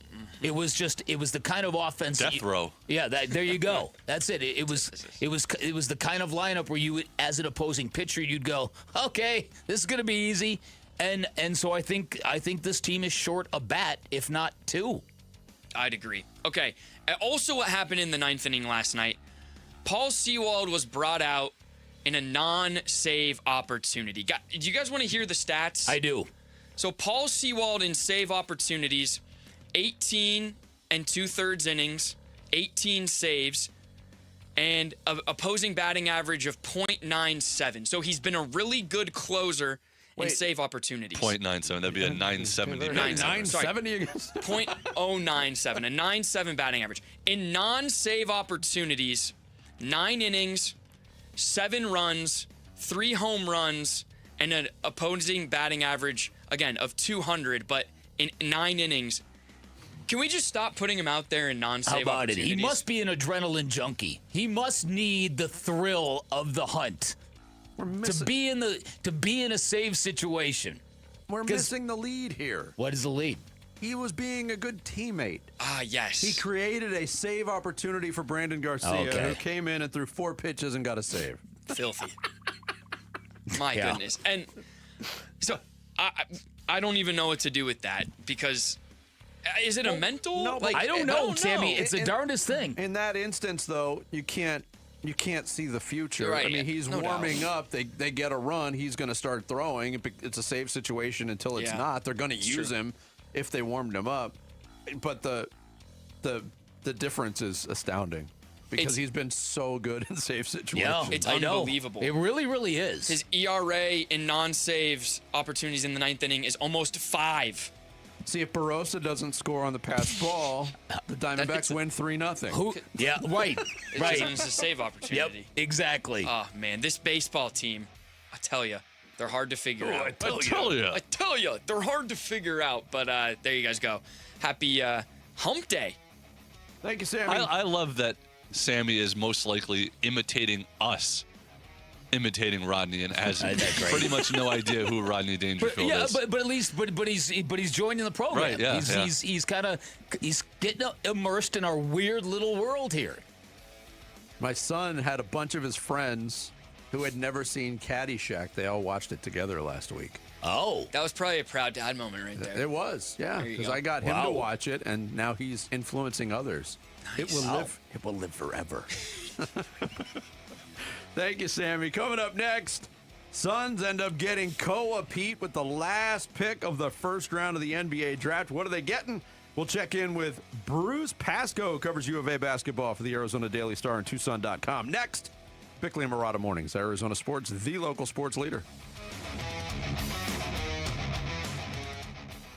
It was the kind of offense. Death row. Yeah, there you go. That's it. It was the kind of lineup where you would, as an opposing pitcher, you'd go, okay, this is going to be easy, and so I think this team is short a bat, if not 2. I'd agree. Okay. Also, what happened in the 9th inning last night? Paul Sewald was brought out in a non-save opportunity. Do you guys want to hear the stats? I do. So Paul Sewald in save opportunities. 18 2/3 innings, 18 saves, and an opposing batting average of .97. So he's been a really good closer in save opportunities. .97. That'd be a 970. 970 against .097, a 9.7 batting average. In non-save opportunities, 9 innings, 7 runs, 3 home runs, and an opposing batting average, again, of 200, but in 9 innings. Can we just stop putting him out there in non-save How about opportunities? it? He must be an adrenaline junkie. He must need the thrill of the hunt to be in a save situation. We're missing the lead here. What is the lead? He was being a good teammate. Ah, yes. He created a save opportunity for Brandon Garcia, who came in and threw 4 pitches and got a save. Filthy. My goodness. And so I don't even know what to do with that, because is it a mental? No, I don't know, Sammy. It's the darndest thing. In that instance, though, you can't see the future. You're right. I mean, he's warming up. They get a run. He's going to start throwing. It's a save situation until it's not. They're going to use him if they warmed him up. But the difference is astounding, because he's been so good in save situations. Yeah, it's unbelievable. It really, really is. His ERA in non-saves opportunities in the 9th inning is almost 5. See, if Barossa doesn't score on the pass ball, the Diamondbacks win 3-0. Yeah, right. Right. It's a save opportunity. Yep, exactly. Oh, man, this baseball team, I tell you, they're hard to figure out. I tell you. They're hard to figure out. But there you guys go. Happy Hump Day. Thank you, Sammy. I love that Sammy is most likely imitating us imitating Rodney and has pretty much no idea who Rodney Dangerfield is. But at least he's joining the program. Right, yeah, He's getting immersed in our weird little world here. My son had a bunch of his friends who had never seen Caddyshack. They all watched it together last week. Oh. That was probably a proud dad moment right there. It was, yeah, because I got him to watch it, and now he's influencing others. Nice. It will live forever. Thank you, Sammy. Coming up next, Suns end up getting Peat with the last pick of the first round of the NBA draft. What are they getting? We'll check in with Bruce Pascoe, who covers U of A basketball for the Arizona Daily Star and Tucson.com. Next, Bickley and Murata Mornings, Arizona Sports, the local sports leader.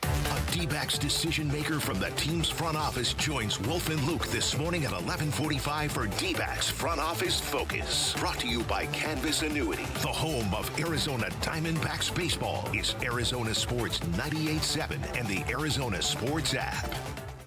A D-backs decision maker from the team's front office joins Wolf and Luke this morning at 11:45 for D-backs Front Office Focus. Brought to you by Canvas Annuity, the home of Arizona Diamondbacks baseball. It's Arizona Sports 98.7 and the Arizona Sports app.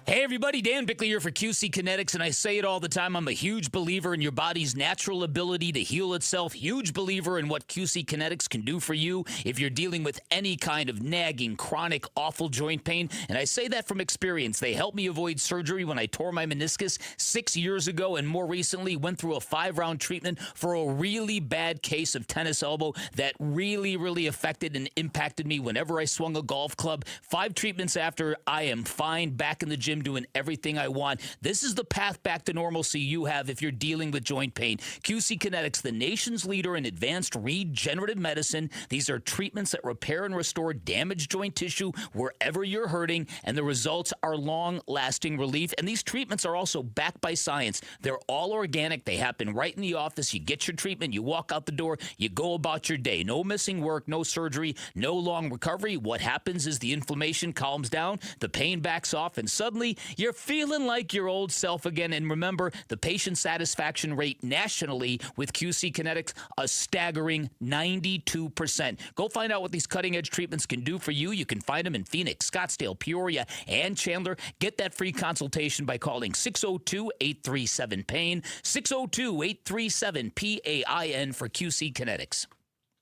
Hey everybody, Dan Bickley here for QC Kinetics, and I say it all the time, I'm a huge believer in your body's natural ability to heal itself, huge believer in what QC Kinetics can do for you if you're dealing with any kind of nagging, chronic, awful joint pain, and I say that from experience. They helped me avoid surgery when I tore my meniscus 6 years ago, and more recently went through a 5-round treatment for a really bad case of tennis elbow that really affected and impacted me whenever I swung a golf club. 5 treatments after, I am fine, back in the gym, doing everything I want. This is the path back to normalcy you have if you're dealing with joint pain. QC Kinetics, the nation's leader in advanced regenerative medicine. These are treatments that repair and restore damaged joint tissue wherever you're hurting, and the results are long-lasting relief. And these treatments are also backed by science. They're all organic. They happen right in the office. You get your treatment, you walk out the door, you go about your day. No missing work, no surgery, no long recovery. What happens is the inflammation calms down, the pain backs off, and suddenly you're feeling like your old self again. And remember, the patient satisfaction rate nationally with QC Kinetics, a staggering 92%. Go find out what these cutting-edge treatments can do for you. You can find them in Phoenix, Scottsdale, Peoria, and Chandler. Get that free consultation by calling 602-837-PAIN, 602-837-PAIN for QC Kinetics.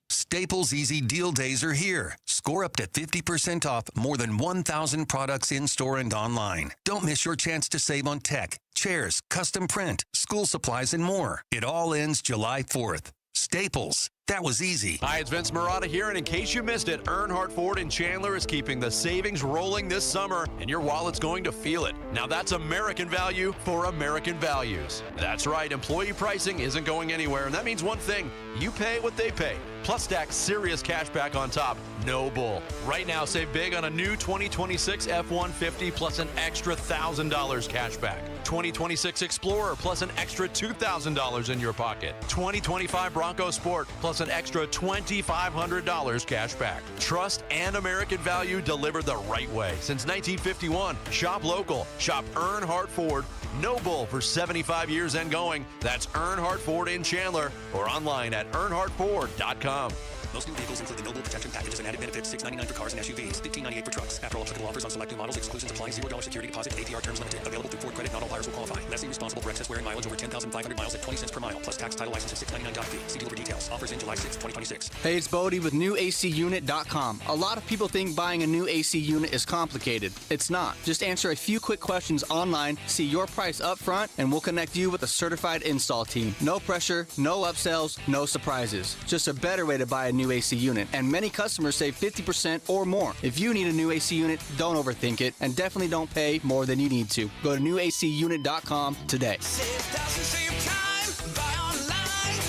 Staples Easy Deal Days are here. Score up to 50% off more than 1,000 products in-store and online. Don't miss your chance to save on tech, chairs, custom print, school supplies, and more. It all ends July 4th. Staples. That was easy. Hi, it's Vince Murata here, and in case you missed it, Earnhardt Ford in Chandler is keeping the savings rolling this summer, and your wallet's going to feel it. Now that's American value for American values. That's right, employee pricing isn't going anywhere, and that means one thing, you pay what they pay. Plus stack serious cash back on top. No bull. Right now, save big on a new 2026 F-150 plus an extra $1,000 cash back. 2026 Explorer plus an extra $2,000 in your pocket. 2025 Bronco Sport plus an extra $2,500 cash back. Trust and American value delivered the right way. Since 1951, shop local. Shop Earnhardt Ford. No bull for 75 years and going. That's Earnhardt Ford in Chandler or online at earnhardtford.com. Most new vehicles include the Noble Protection Packages and added benefits, $699 for cars and SUVs, $1,598 for trucks. After all applicable offers on select new models, exclusions apply, $0 security deposit, APR terms limited. Available through Ford Credit, not all buyers will qualify. Lessee responsible for excess wear and mileage over 10,500 miles at 20 cents per mile, plus tax, title, license, and $699 fee. See dealer for details. Offers in July 6, 2026. Hey, it's Bodie with NewACUnit.com. A lot of people think buying a new AC unit is complicated. It's not. Just answer a few quick questions online, see your price up front, and we'll connect you with a certified install team. No pressure, no upsells, no surprises. Just a better way to buy a new AC unit. And many customers save 50% or more. If you need a new AC unit, don't overthink it, and definitely don't pay more than you need to. Go to NewACUnit.com today. Save thousands, save time, buy online,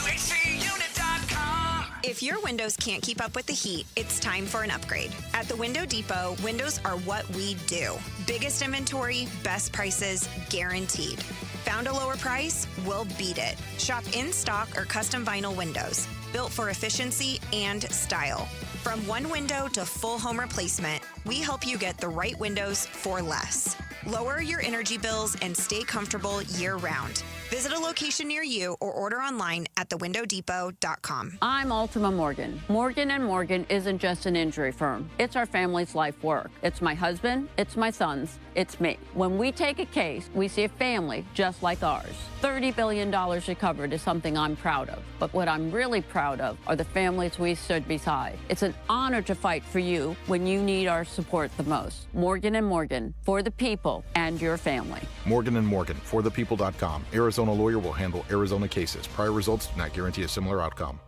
NewACUnit.com. If your windows can't keep up with the heat, it's time for an upgrade. At the Window Depot, windows are what we do. Biggest inventory, best prices, guaranteed. Found a lower price? We'll beat it. Shop in stock or custom vinyl windows, built for efficiency and style. From one window to full home replacement, we help you get the right windows for less. Lower your energy bills and stay comfortable year-round. Visit a location near you or order online at thewindowdepot.com. I'm Ultima Morgan. Morgan & Morgan isn't just an injury firm. It's our family's life work. It's my husband, it's my sons, it's me. When we take a case, we see a family just like ours. $30 billion recovered is something I'm proud of. But what I'm really proud of are the families we stood beside. It's an honor to fight for you when you need our support the most. Morgan & Morgan, for the people and your family. Morgan & Morgan, forthepeople.com. Arizona lawyer will handle Arizona cases. Prior results do not guarantee a similar outcome.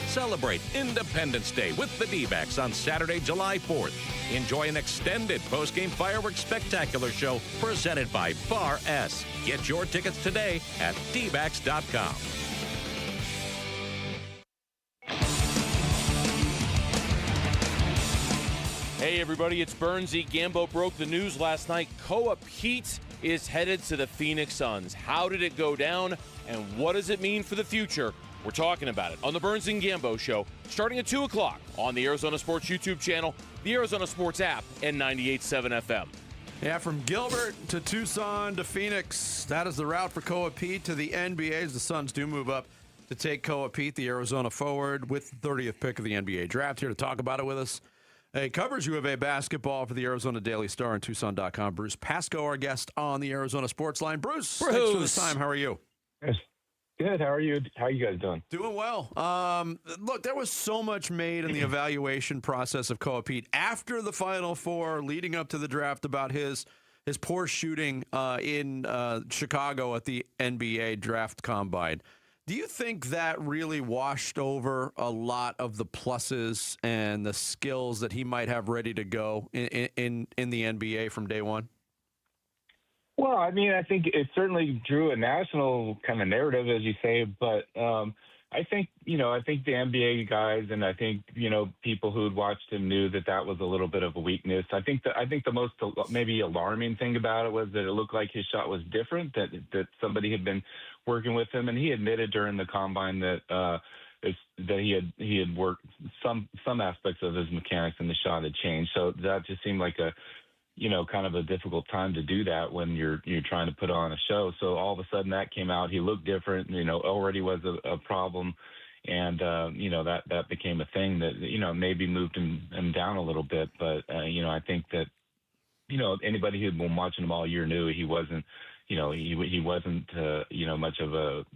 Celebrate Independence Day with the D-backs on Saturday, July 4th. Enjoy an extended post-game fireworks spectacular show presented by Bar S. Get your tickets today at dbacks.com. Hey everybody, it's Bernsey. Gambo broke the news last night. Koa Peat is headed to the Phoenix Suns. How did it go down, and what does it mean for the future? We're talking about it on the Burns and Gambo Show, starting at 2 o'clock on the Arizona Sports YouTube channel, the Arizona Sports app, and 98.7 FM. Yeah, from Gilbert to Tucson to Phoenix, that is the route for Koa Peat to the NBA as the Suns do move up to take Koa Peat, the Arizona forward, with the 30th pick of the NBA draft. Here to talk about it with us, he covers U of A basketball for the Arizona Daily Star and Tucson.com. Bruce Pascoe, our guest on the Arizona Sports Line. Bruce, thanks for the time. How are you? Good. How are you? How are you guys doing? Doing well. Look, there was so much made in the evaluation process of Koa Peat after the Final Four, leading up to the draft, about his poor shooting in Chicago at the NBA Draft Combine. Do you think that really washed over a lot of the pluses and the skills that he might have ready to go in the NBA from day one? Well, I mean, I think it certainly drew a national kind of narrative, as you say, but I think the NBA guys and I think, people who had watched him knew that was a little bit of a weakness. I think the most maybe alarming thing about it was that it looked like his shot was different, that somebody had been working with him, and he admitted during the combine that he had worked some aspects of his mechanics and the shot had changed. So that just seemed like a kind of a difficult time to do that when you're trying to put on a show. So all of a sudden that came out. He looked different, already was a problem. And, that became a thing that, maybe moved him down a little bit. But, I think that, anybody who'd been watching him all year knew he wasn't, he wasn't, much of a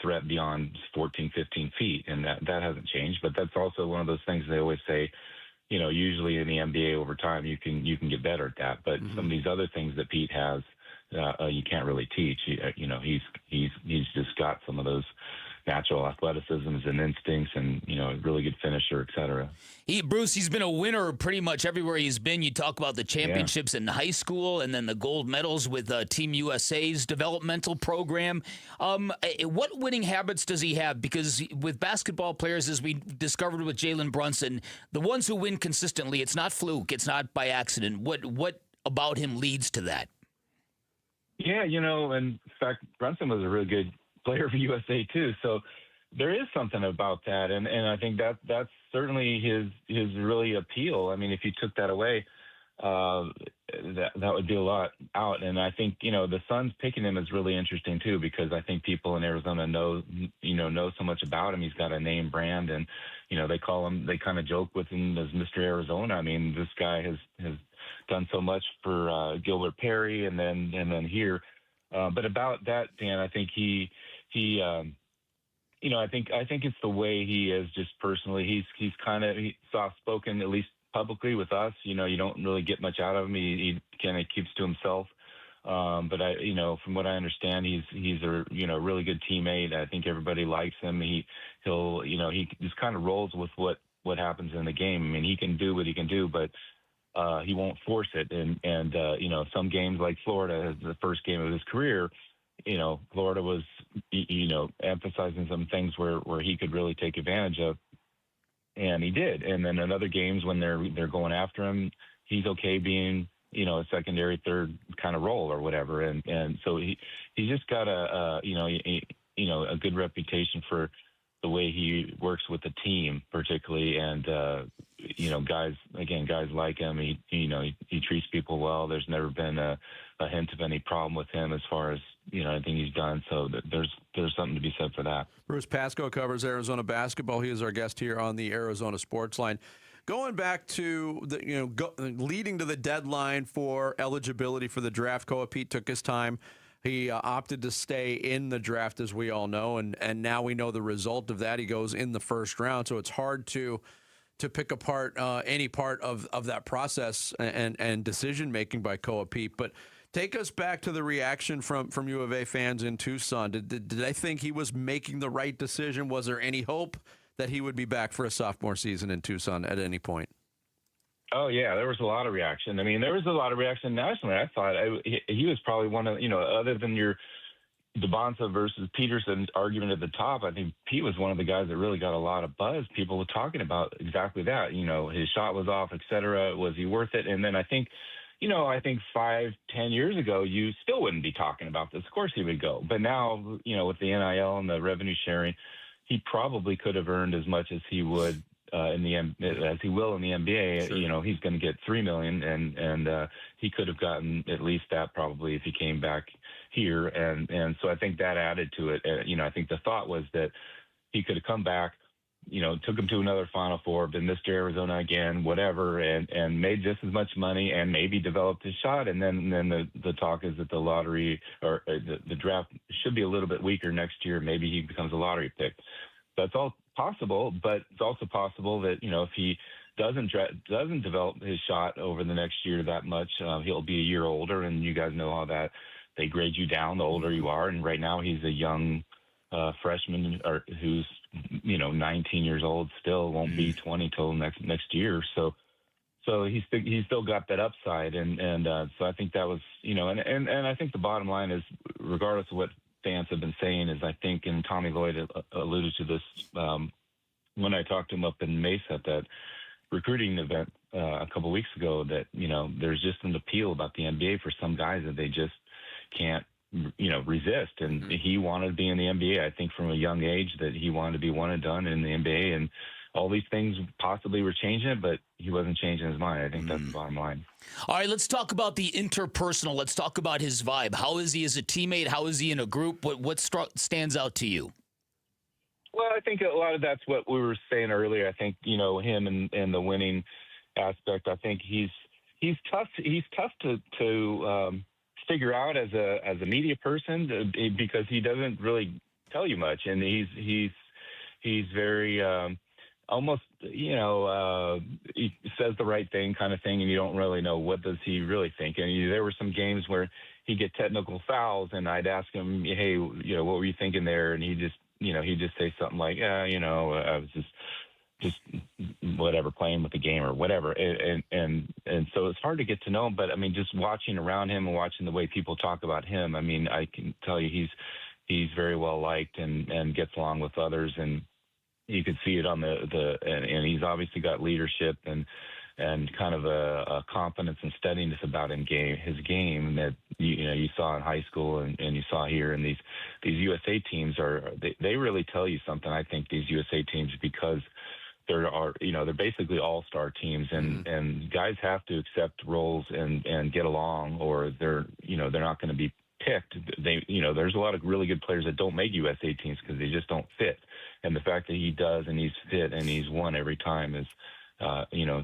threat beyond 14, 15 feet. And that hasn't changed. But that's also one of those things they always say, usually in the NBA over time, you can get better at that. But some of these other things that Pete has, you can't really teach. He's just got some of those natural athleticisms and instincts, and a really good finisher, et cetera. Bruce, he's been a winner pretty much everywhere he's been. You talk about the championships in high school, and then the gold medals with Team USA's developmental program. What winning habits does he have? Because with basketball players, as we discovered with Jalen Brunson, the ones who win consistently, it's not fluke, it's not by accident. What about him leads to that? Yeah, in fact, Brunson was a really good player for USA too. So there is something about that. And I think that's certainly his really appeal. I mean, if you took that away, that would be a lot out. And I think, the Suns picking him is really interesting too, because I think people in Arizona know so much about him. He's got a name brand, and, they kind of joke with him as Mr. Arizona. I mean, this guy has done so much for Gilbert Perry and then here. But about that, Dan, I think I think it's the way he is just personally. He's kind of soft-spoken, at least publicly with us. You don't really get much out of him. He kind of keeps to himself. But from what I understand, he's a really good teammate. I think everybody likes him. He just kind of rolls with what happens in the game. I mean, he can do what he can do, but he won't force it. And some games like Florida, the first game of his career, Florida was, emphasizing some things where he could really take advantage of, and he did. And then in other games when they're going after him, he's okay being, a secondary, third kind of role or whatever. And so he's just got a good reputation for the way he works with the team, particularly, and guys like him. He treats people well. There's never been a hint of any problem with him as far as anything he's done. So there's something to be said for that. Bruce Pascoe covers Arizona basketball. He is our guest here on the Arizona Sports Line. Going back to leading to the deadline for eligibility for the draft, Peat took his time. He opted to stay in the draft, as we all know, and now we know the result of that. He goes in the first round, so it's hard to pick apart any part of that process and decision making by Peat. But take us back to the reaction from U of A fans in Tucson. Did they think he was making the right decision? Was there any hope that he would be back for a sophomore season in Tucson at any point? Oh, yeah, there was a lot of reaction. I mean, there was a lot of reaction nationally. I thought he was probably one of, other than your DeBonsa versus Peterson argument at the top, I think Peat was one of the guys that really got a lot of buzz. People were talking about exactly that. His shot was off, et cetera. Was he worth it? And then I think 5-10 years ago, you still wouldn't be talking about this. Of course he would go. But now, with the NIL and the revenue sharing, he probably could have earned as much as he would as he will in the NBA. Sure. He's going to get $3 million, and he could have gotten at least that probably if he came back here. And so I think that added to it. I think the thought was that he could have come back, took him to another Final Four, been Mr. Arizona again, whatever, and made just as much money and maybe developed his shot. And then the talk is that the lottery or the draft should be a little bit weaker next year. Maybe he becomes a lottery pick. That's all possible, but it's also possible that, if he doesn't develop his shot over the next year that much, he'll be a year older, and you guys know how that they grade you down the older you are. And right now he's a young freshman who's 19 years old, still won't be 20 till next year. So he's still got that upside, and so I think that was and I think the bottom line is, regardless of what fans have been saying, is I think, and Tommy Lloyd alluded to this when I talked to him up in Mesa at that recruiting event a couple of weeks ago, that there's just an appeal about the NBA for some guys that they just can't resist, and he wanted to be in the NBA. I think from a young age that he wanted to be one and done in the NBA, and all these things possibly were changing it, but he wasn't changing his mind. I think that's the bottom line. All right, let's talk about the interpersonal. Let's talk about his vibe. How is he as a teammate? How is he in a group? What stands out to you? Well, I think a lot of that's what we were saying earlier. I think, him and the winning aspect, I think he's tough. He's tough to figure out as a media person, because he doesn't really tell you much. And he's very, almost, he says the right thing kind of thing, and you don't really know what does he really think. And there were some games where he'd get technical fouls, and I'd ask him, hey, what were you thinking there? And he'd just say something like, I was just whatever, playing with the game or whatever. And so it's hard to get to know him, but I mean, just watching around him and watching the way people talk about him, I mean, I can tell you he's very well liked and gets along with others, and you could see it on and he's obviously got leadership and kind of a confidence and steadiness about his game that you saw in high school and you saw here. And these USA teams they really tell you something. I think these USA teams, because they're basically all-star teams, and guys have to accept roles and get along, or they're not going to be picked. There's a lot of really good players that don't make USA teams because they just don't fit. And the fact that he does, and he's fit, and he's won every time is,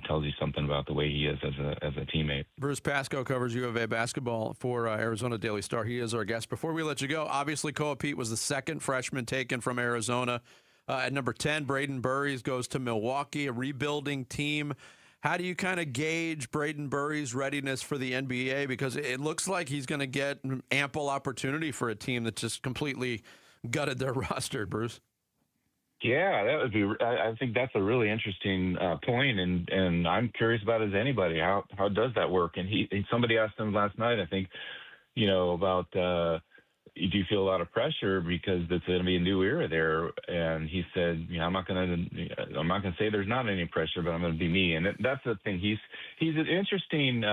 tells you something about the way he is as a teammate. Bruce Pascoe covers U of A basketball for Arizona Daily Star. He is our guest. Before we let you go, obviously Peat was the second freshman taken from Arizona. At number 10, Braden Burries goes to Milwaukee, a rebuilding team. How do you kind of gauge Braden Burries' readiness for the NBA? Because it looks like he's going to get ample opportunity for a team that just completely gutted their roster, Bruce. Yeah, that would be. I think that's a really interesting point, and I'm curious about as anybody how does that work? And somebody asked him last night, I think, about do you feel a lot of pressure because it's going to be a new era there? And he said, I'm not going to say there's not any pressure, but I'm going to be me. And that's the thing. He's an interesting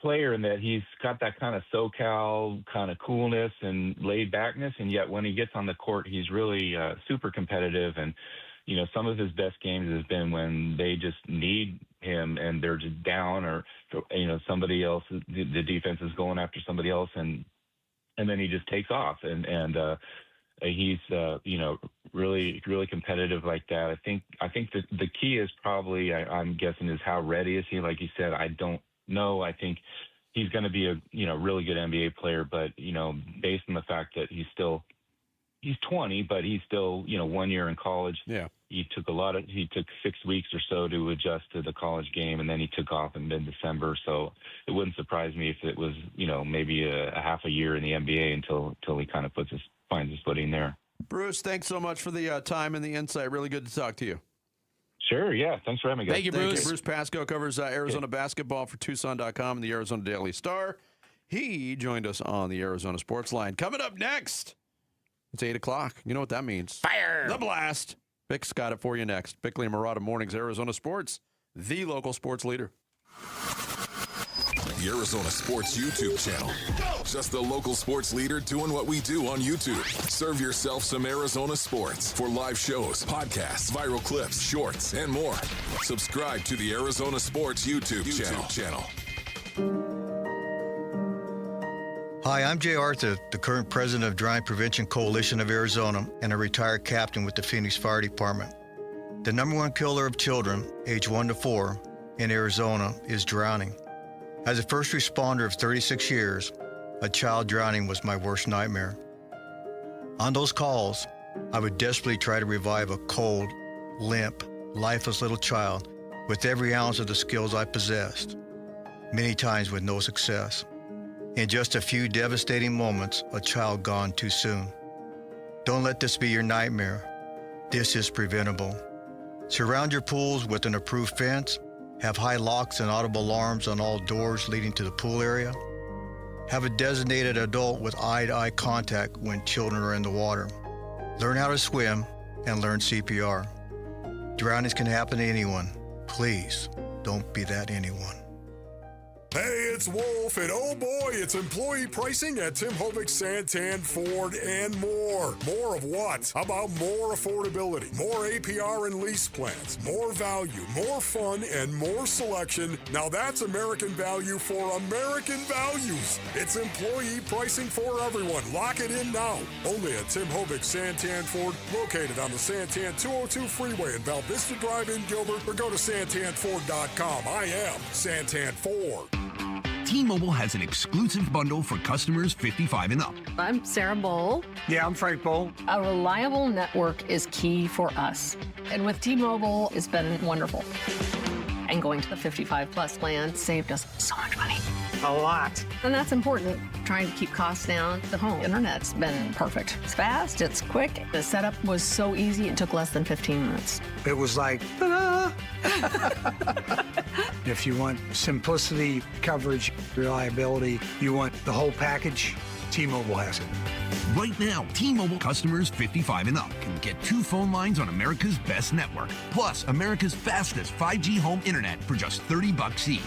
player in that he's got that kind of SoCal kind of coolness and laid backness, and yet when he gets on the court, he's really super competitive. And some of his best games has been when they just need him and they're just down, or somebody else, the defense is going after somebody else, and then he just takes off, and he's really competitive like that. I think that the key is probably, I'm guessing, is how ready is he. Like you said, I don't know. I think he's going to be a really good NBA player, but based on the fact that he's 20, but he's still 1 year in college. Yeah. He took 6 weeks or so to adjust to the college game, and then he took off in mid-December. So it wouldn't surprise me if it was, maybe a half a year in the NBA until he kind of finds his footing there. Bruce, thanks so much for the time and the insight. Really good to talk to you. Sure, yeah. Thanks for having me, guys. Thank you, Bruce. Bruce Pascoe covers Arizona basketball for Tucson.com and the Arizona Daily Star. He joined us on the Arizona Sports Line. Coming up next, it's 8 o'clock. You know what that means. Fire! The Blast. Vic's got it for you next. Bickley and Murata Mornings, Arizona Sports, the local sports leader. The Arizona Sports YouTube channel. Just the local sports leader doing what we do on YouTube. Serve yourself some Arizona sports for live shows, podcasts, viral clips, shorts, and more. Subscribe to the Arizona Sports YouTube channel. Hi, I'm Jay Arthur, the current president of Drowning Prevention Coalition of Arizona and a retired captain with the Phoenix Fire Department. The number one killer of children, age 1 to 4, in Arizona is drowning. As a first responder of 36 years, a child drowning was my worst nightmare. On those calls, I would desperately try to revive a cold, limp, lifeless little child with every ounce of the skills I possessed, many times with no success. In just a few devastating moments, a child gone too soon. Don't let this be your nightmare. This is preventable. Surround your pools with an approved fence. Have high locks and audible alarms on all doors leading to the pool area. Have a designated adult with eye-to-eye contact when children are in the water. Learn how to swim and learn CPR. Drownings can happen to anyone. Please, don't be that anyone. Hey, it's Wolf, and oh boy, it's employee pricing at Tim Hovig's Santan, Ford, and more. More of what? How about more affordability, more APR and lease plans, more value, more fun, and more selection? Now that's American value for American values. It's employee pricing for everyone. Lock it in now. Only at Tim Hovig's Santan, Ford, located on the Santan 202 freeway in Val Vista Drive in Gilbert, or go to santanford.com. I am Santan Ford. T-Mobile has an exclusive bundle for customers 55 and up. I'm Sarah Bowl. Yeah, I'm Frank Bowl. A reliable network is key for us. And with T-Mobile, it's been wonderful. And going to the 55-plus plan saved us so much money. A lot. And that's important, trying to keep costs down. The home internet's been perfect. It's fast, it's quick. The setup was so easy, it took less than 15 minutes. It was like, ta-da! If you want simplicity, coverage, reliability, you want the whole package, T-Mobile has it. Right now, T-Mobile customers 55 and up can get 2 phone lines on America's best network, plus America's fastest 5G home internet for just $30 each.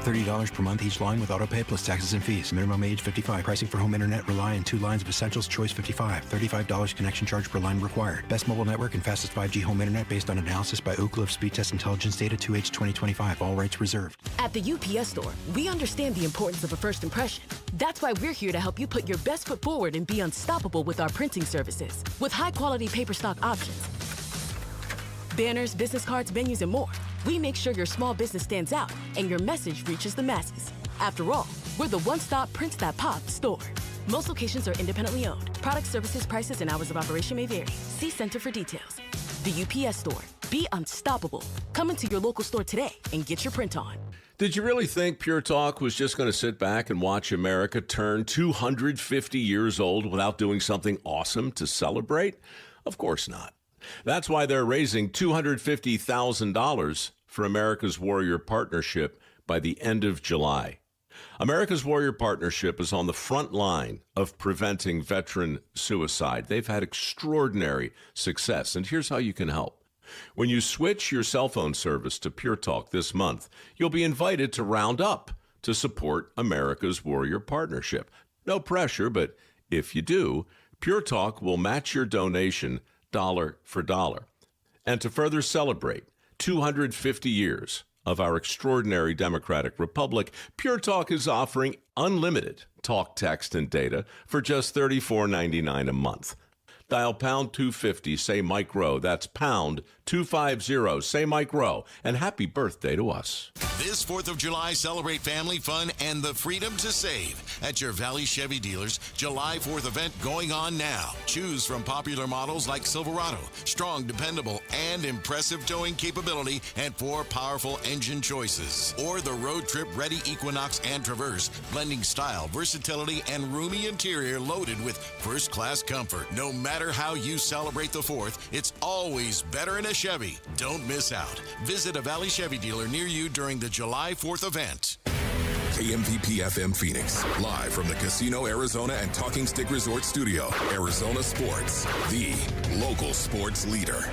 $30 per month each line with autopay plus taxes and fees. Minimum age 55. Pricing for home internet rely on 2 lines of essentials. Choice 55. $35 connection charge per line required. Best mobile network and fastest 5G home internet based on analysis by Ookla of Speed Test Intelligence data 2H 2025. All rights reserved. At the UPS store, we understand the importance of a first impression. That's why we're here to help you put your best foot forward and be unstoppable with our printing services. With high-quality paper stock options, banners, business cards, menus, and more, we make sure your small business stands out and your message reaches the masses. After all, we're the one-stop prints that pop store. Most locations are independently owned. Product, services, prices, and hours of operation may vary. See Center for details. The UPS store. Be unstoppable. Come into your local store today and get your print on. Did you really think Pure Talk was just going to sit back and watch America turn 250 years old without doing something awesome to celebrate? Of course not. That's why they're raising $250,000 for America's Warrior Partnership by the end of July. America's Warrior Partnership is on the front line of preventing veteran suicide. They've had extraordinary success, and here's how you can help. When you switch your cell phone service to Pure Talk this month, you'll be invited to round up to support America's Warrior Partnership. No pressure, but if you do, Pure Talk will match your donation dollar for dollar. And to further celebrate 250 years of our extraordinary democratic republic, Pure Talk is offering unlimited talk, text, and data for just $34.99 a month. Dial pound 250, say Mike Rowe. That's pound 250, say Mike Rowe. And happy birthday to us. This 4th of July, celebrate family fun and the freedom to save at your Valley Chevy dealers. July 4th event going on now. Choose from popular models like Silverado, strong, dependable, and impressive towing capability, and 4 powerful engine choices. Or the road trip ready Equinox and Traverse, blending style, versatility, and roomy interior loaded with first-class comfort. No matter how you celebrate the 4th, it's always better in a Chevy. Don't miss out. Visit a Valley Chevy dealer near you during the July 4th event. KMVP FM Phoenix, live from the Casino Arizona and Talking Stick Resort Studio. Arizona Sports, the local sports leader.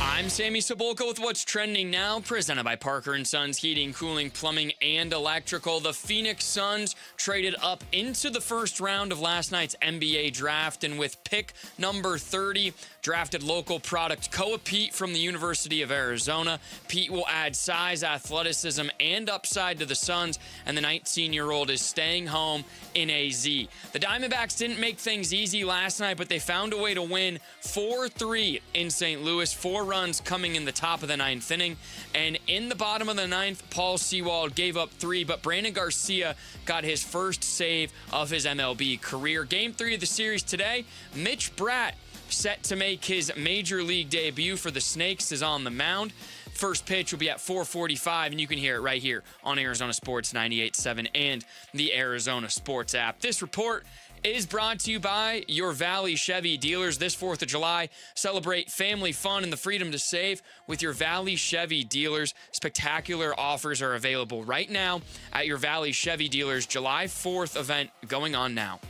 I'm Sammy Sabolka with what's trending now, presented by Parker & Sons Heating, Cooling, Plumbing, and Electrical. The Phoenix Suns traded up into the first round of last night's NBA draft, and with pick number 30, drafted local product Peat from the University of Arizona. Peat will add size, athleticism, and upside to the Suns, and the 19-year-old is staying home in AZ. The Diamondbacks didn't make things easy last night, but they found a way to win 4-3 in St. Louis. 4 runs coming in the top of the 9th inning. And in the bottom of the 9th, Paul Sewald gave up 3, but Brandon Garcia got his first save of his MLB career. Game 3 of the series today, Mitch Bratt, set to make his major league debut for the Snakes, is on the mound. First pitch will be at 4:45, and you can hear it right here on Arizona Sports 98.7 and the Arizona Sports app. This report is brought to you by your Valley Chevy dealers. This 4th of July, celebrate family fun and the freedom to save with your Valley Chevy dealers. Spectacular offers are available right now at your Valley Chevy dealers. July 4th event going on now.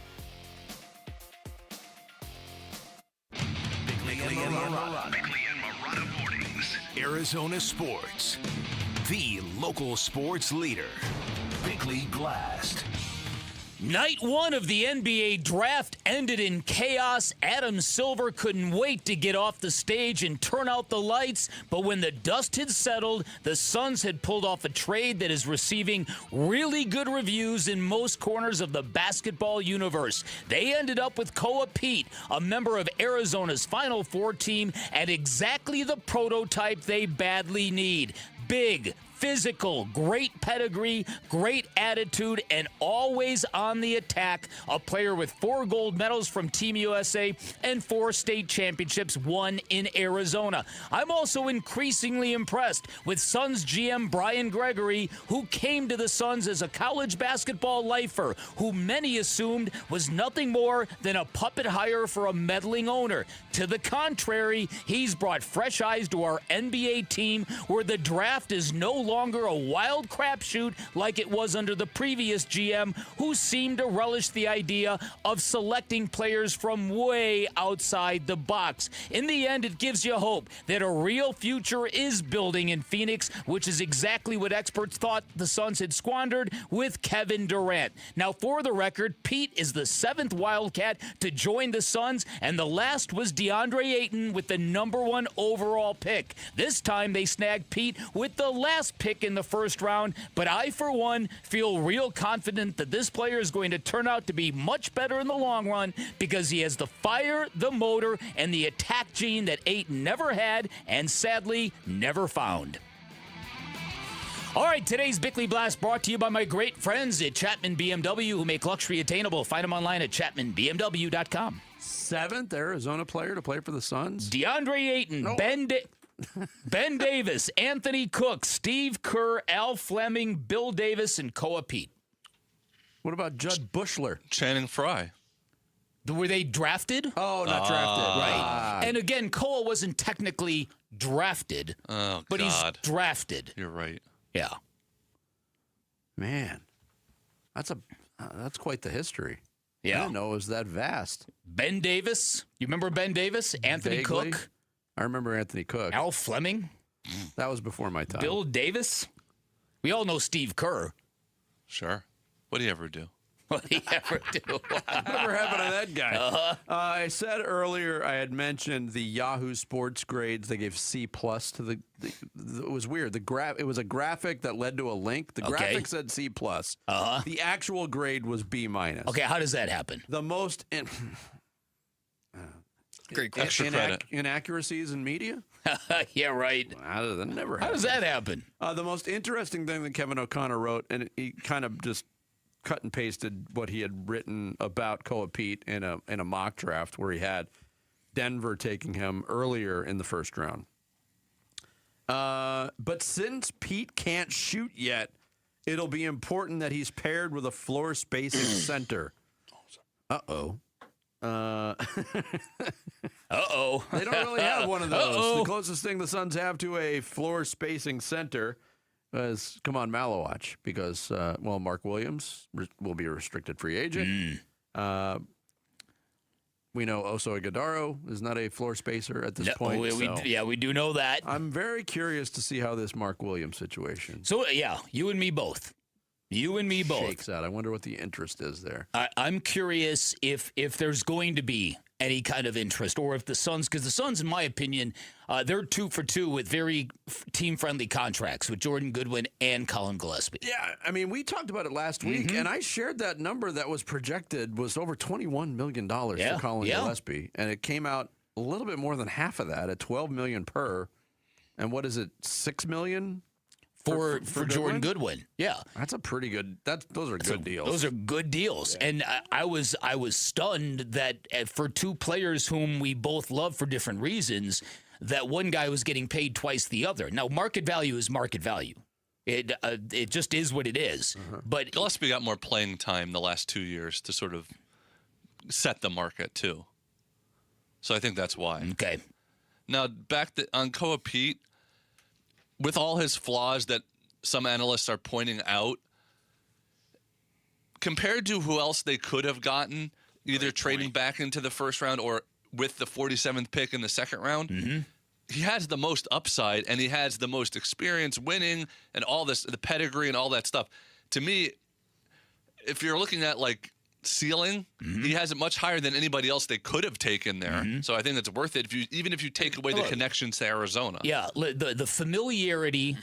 Bickley and Marotta Mornings. Arizona Sports, the local sports leader. Bickley Blast. Night 1 of the NBA draft ended in chaos. Adam Silver couldn't wait to get off the stage and turn out the lights. But when the dust had settled, the Suns had pulled off a trade that is receiving really good reviews in most corners of the basketball universe. They ended up with Peat, a member of Arizona's Final Four team, and exactly the prototype they badly need. Big, physical, great pedigree, great attitude, and always on the attack. A player with 4 gold medals from Team USA and 4 state championships won in Arizona. I'm also increasingly impressed with Suns GM Brian Gregory, who came to the Suns as a college basketball lifer, who many assumed was nothing more than a puppet hire for a meddling owner. To the contrary, he's brought fresh eyes to our NBA team, where the draft is no longer a wild crapshoot like it was under the previous GM, who seemed to relish the idea of selecting players from way outside the box. In the end, it gives you hope that a real future is building in Phoenix, which is exactly what experts thought the Suns had squandered with Kevin Durant. Now, for the record, Peat is the 7th Wildcat to join the Suns, and the last was DeAndre Ayton with the number 1 overall pick. This time, they snagged Peat with the last pick in the first round, but I, for one, feel real confident that this player is going to turn out to be much better in the long run because he has the fire, the motor, and the attack gene that Ayton never had and sadly never found. All right, today's Bickley Blast brought to you by my great friends at Chapman BMW, who make luxury attainable. Find them online at chapmanbmw.com. 7th Arizona player to play for the Suns? DeAndre Ayton, Ben Davis, Anthony Cook, Steve Kerr, Al Fleming, Bill Davis, and Peat. What about Judd Bushler? Channing Frye. Were they drafted? Oh, not drafted. Right. And again, Koa wasn't technically drafted, but he's drafted. You're right. Yeah. Man, that's quite the history. I didn't know it was that vast. Ben Davis. You remember Ben Davis? Anthony Vaguely. Cook. I remember Anthony Cook. Al Fleming. That was before my time. Bill Davis. We all know Steve Kerr. Sure. What did he ever do? What did he ever do? Whatever happened to that guy? I said earlier, I had mentioned the Yahoo Sports grades. They gave C+ to the it was weird. It was a graphic that led to a link. The graphic said C+. The actual grade was B-. Okay, how does that happen? The most Great extra credit. Inaccuracies in media? Yeah, right. That never happens. How does that happen? The most interesting thing that Kevin O'Connor wrote, and he kind of just cut and pasted what he had written about Peat in a mock draft where he had Denver taking him earlier in the first round. But since Peat can't shoot yet, it'll be important that he's paired with a floor spacing center. Uh-oh. Uh-oh. They don't really have one of those. The closest thing the Suns have to a floor spacing center is, come on, Malowatch, because, Mark Williams will be a restricted free agent. We know Oso Ighodaro is not a floor spacer at this point. We do know that. I'm very curious to see how this Mark Williams situation. So, you and me both. You and me both. Shakes out. I wonder what the interest is there. I'm curious if there's going to be any kind of interest, or if the Suns, because the Suns, in my opinion, they're 2 for 2 with very team-friendly contracts with Jordan Goodwin and Colin Gillespie. Yeah, I mean, we talked about it last week, and I shared that number that was projected was over $21 million for Colin Gillespie, and it came out a little bit more than half of that at $12 million per. And what is it, $6 million? For Jordan Goodwin, yeah, that's a pretty good. Those are good deals. Those are good deals, and I was stunned that for two players whom we both love for different reasons, that one guy was getting paid twice the other. Now, market value is market value. It just is what it is. But Gillespie got more playing time the last 2 years to sort of set the market too. So I think that's why. Okay. Now back on Peat. With all his flaws that some analysts are pointing out, compared to who else they could have gotten, either trading back into the first round or with the 47th pick in the second round, he has the most upside and he has the most experience winning and all this, the pedigree and all that stuff. To me, if you're looking at like ceiling, he has it much higher than anybody else they could have taken there. So I think it's worth it even if you take away the connections to Arizona. Yeah, the familiarity,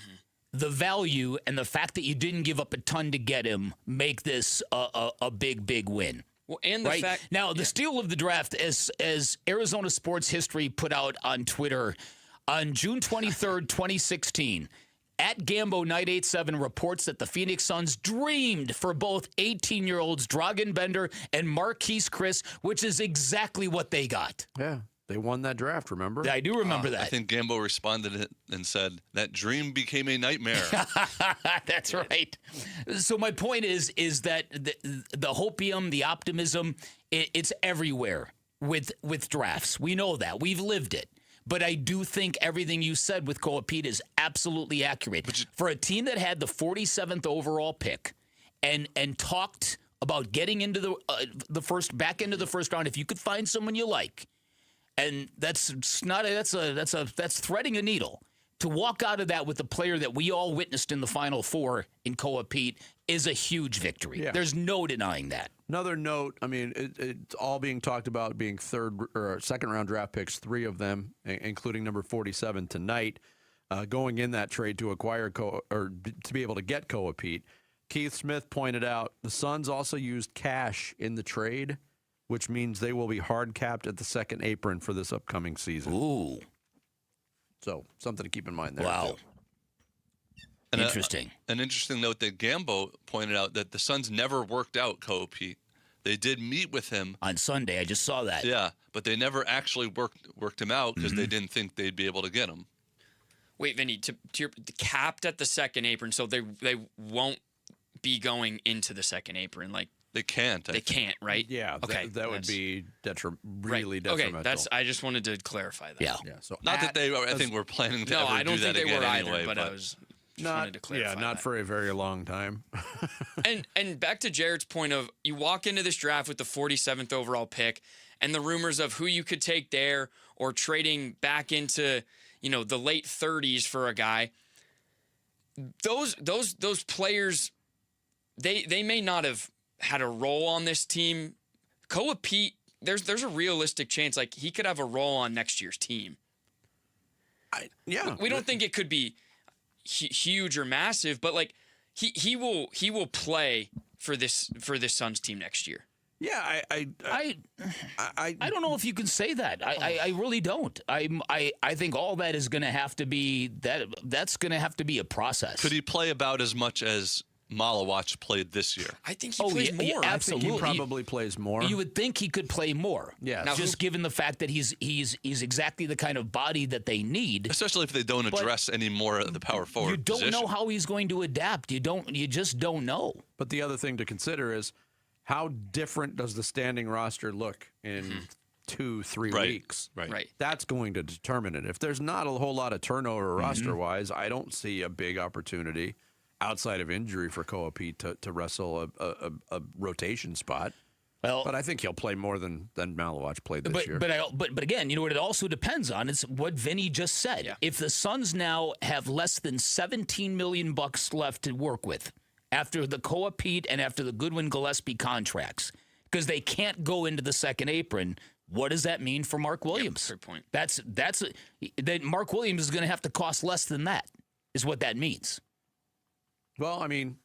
the value, and the fact that you didn't give up a ton to get him make this a big win. Well, and the fact now the steal of the draft, as Arizona Sports History put out on Twitter on June 23rd, 2016. At Gambo 987 reports that the Phoenix Suns dreamed for both 18-year-olds Dragan Bender and Marquise Chris, which is exactly what they got. Yeah, they won that draft, remember? I do remember that. I think Gambo responded and said, that dream became a nightmare. That's right. So my point is that the hopium, the optimism, it's everywhere with drafts. We know that. We've lived it. But I do think everything you said with Peat is absolutely accurate. For a team that had the 47th overall pick and talked about getting into the back end of the first round, if you could find someone you like, and that's threading a needle. To walk out of that with the player that we all witnessed in the Final Four in Peat is a huge victory. Yeah. There's no denying that. Another note, I mean, it's all being talked about being third or second round draft picks, 3 of them, including number 47 tonight, going in that trade to acquire to be able to get Peat. Keith Smith pointed out the Suns also used cash in the trade, which means they will be hard capped at the second apron for this upcoming season. Ooh. So something to keep in mind there. Wow. And interesting. An interesting note that Gambo pointed out that the Suns never worked out Peat. They did meet with him on Sunday. I just saw that. Yeah, but they never actually worked him out because they didn't think they'd be able to get him. Wait, Vinny, to your, capped at the second apron, so they won't be going into the second apron. Like they can't. They can't, right? Yeah. Okay. That would be really right. detrimental. Okay. I just wanted to clarify that. Yeah. Yeah. So not that they, I think, were planning to ever I don't do that think they again were anyway. either. But I was. Just wanted to clarify not that. for a very long time. And back to Jared's point of you walk into this draft with the 47th overall pick and the rumors of who you could take there or trading back into, the late 30s for a guy. Those players, they may not have had a role on this team. Peat, there's a realistic chance like he could have a role on next year's team. We don't think it could be huge or massive, but like he will play for this Suns team next year. Yeah, I don't know if you can say that. I really don't. I think all that is going to have to be that's going to have to be a process. Could he play about as much as Malawach played this year? I think he plays more. Yeah, absolutely. I think he probably plays more. You would think he could play more. Yeah. Now, just given the fact that he's exactly the kind of body that they need. Especially if they don't address any more of the power forward You don't position. know how he's going to adapt. You just don't know. But the other thing to consider is how different does the standing roster look in 2-3 weeks? Right. That's going to determine it. If there's not a whole lot of turnover roster-wise, I don't see a big opportunity outside of injury for Peat to wrestle a rotation spot. Well, but I think he'll play more than Malawach played this year. But again, what it also depends on is what Vinny just said. Yeah. If the Suns now have less than $17 million left to work with after the Peat and after the Goodwin-Gillespie contracts, because they can't go into the second apron, what does that mean for Mark Williams? Good point. That Mark Williams is going to have to cost less than that, is what that means. Well, I mean,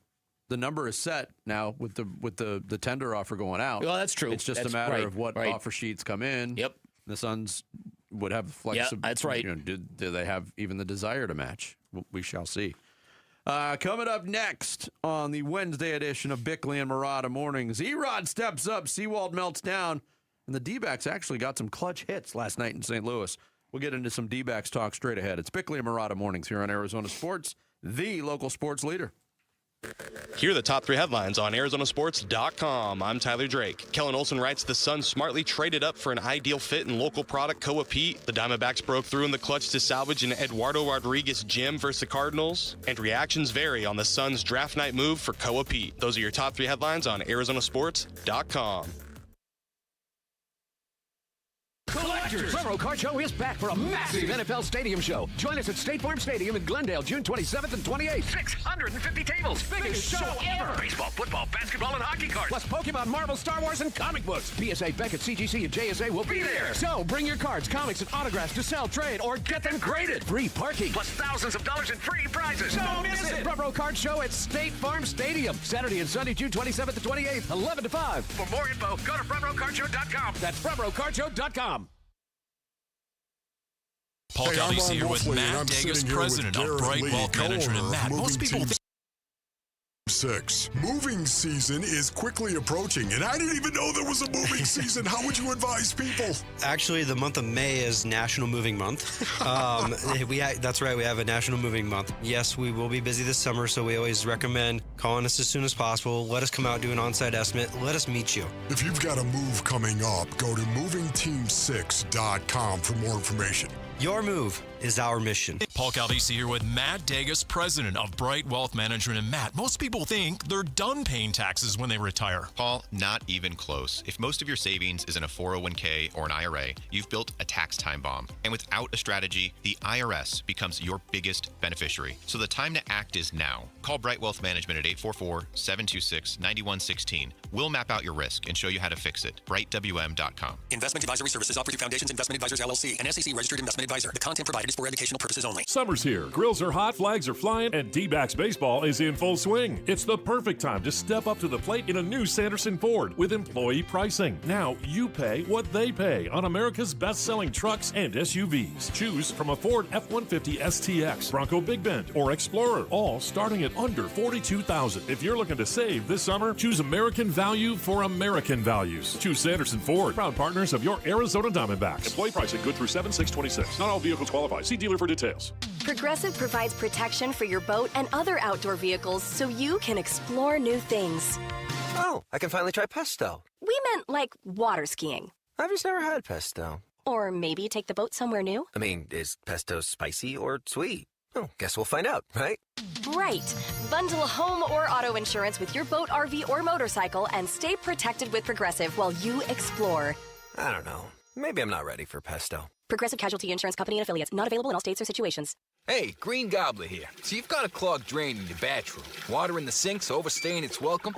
the number is set now with the tender offer going out. Well, that's true. It's just That's a matter right, of what right. offer sheets come in. Yep. The Suns would have the flexibility. Yeah, that's right. Do they have even the desire to match? We shall see. Coming up next on the Wednesday edition of Bickley and Murata Mornings, Erod steps up, Seawald melts down, and the D-backs actually got some clutch hits last night in St. Louis. We'll get into some D-backs talk straight ahead. It's Bickley and Murata Mornings here on Arizona Sports, the local sports leader. Here are the top 3 headlines on ArizonaSports.com. I'm Tyler Drake. Kellen Olson writes the Suns smartly traded up for an ideal fit in local product Peat. The Diamondbacks broke through in the clutch to salvage an Eduardo Rodriguez gem versus the Cardinals. And reactions vary on the Suns' draft night move for Peat. Those are your top 3 headlines on ArizonaSports.com. Collectors! Front Row Car Show is back for a massive NFL Stadium show. Join us at State Farm Stadium in Glendale, June 27th and 28th. 650 tables. Biggest show ever. Baseball, football, basketball, and hockey cards. Plus Pokemon, Marvel, Star Wars, and comic books. PSA, Beckett, CGC, and JSA will be there. So bring your cards, comics, and autographs to sell, trade, or get them graded. Free parking. Plus thousands of dollars in free prizes. Don't miss it. Front Row Card Show at State Farm Stadium. Saturday and Sunday, June 27th and 28th, 11 to 5. For more info, go to frontrowcardshow.com. That's frontrowcardshow.com. Paul Calvisi here with Matt Degas, president of Bright Wealth Management. And Matt, most people think 6. Moving season is quickly approaching, and I didn't even know there was a moving season. How would you advise people? Actually, the month of May is National Moving Month. That's right, we have a National Moving Month. Yes, we will be busy this summer, so we always recommend calling us as soon as possible. Let us come out, do an on-site estimate. Let us meet you. If you've got a move coming up, go to movingteam6.com for more information. Your move is our mission. Paul Calvisi here with Matt Degas, president of Bright Wealth Management. And Matt, most people think they're done paying taxes when they retire. Paul, not even close. If most of your savings is in a 401k or an IRA, you've built a tax time bomb. And without a strategy, the IRS becomes your biggest beneficiary. So the time to act is now. Call Bright Wealth Management at 844-726-9116. We'll map out your risk and show you how to fix it. BrightWM.com. Investment advisory services offered through Foundations Investment Advisors, LLC, an SEC-registered investment advisor. The content provided is for educational purposes only. Summer's here. Grills are hot, flags are flying, and D-backs baseball is in full swing. It's the perfect time to step up to the plate in a new Sanderson Ford with employee pricing. Now you pay what they pay on America's best-selling trucks and SUVs. Choose from a Ford F-150 STX, Bronco Big Bend, or Explorer, all starting at under $42,000. If you're looking to save this summer, choose American value for American values. Choose Sanderson Ford, proud partners of your Arizona Diamondbacks. Employee pricing good through 7/6/26. Not all vehicles qualify. See dealer for details. Progressive provides protection for your boat and other outdoor vehicles so you can explore new things. Oh, I can finally try pesto. We meant like water skiing. I've just never had pesto. Or maybe take the boat somewhere new. I mean, is pesto spicy or sweet? Oh, guess we'll find out, right? Right. Bundle home or auto insurance with your boat, RV, or motorcycle and stay protected with Progressive while you explore. I don't know. Maybe I'm not ready for pesto. Progressive Casualty Insurance Company and Affiliates. Not available in all states or situations. Hey, Green Gobbler here. So you've got a clogged drain in your bathroom. Water in the sink's overstaying its welcome.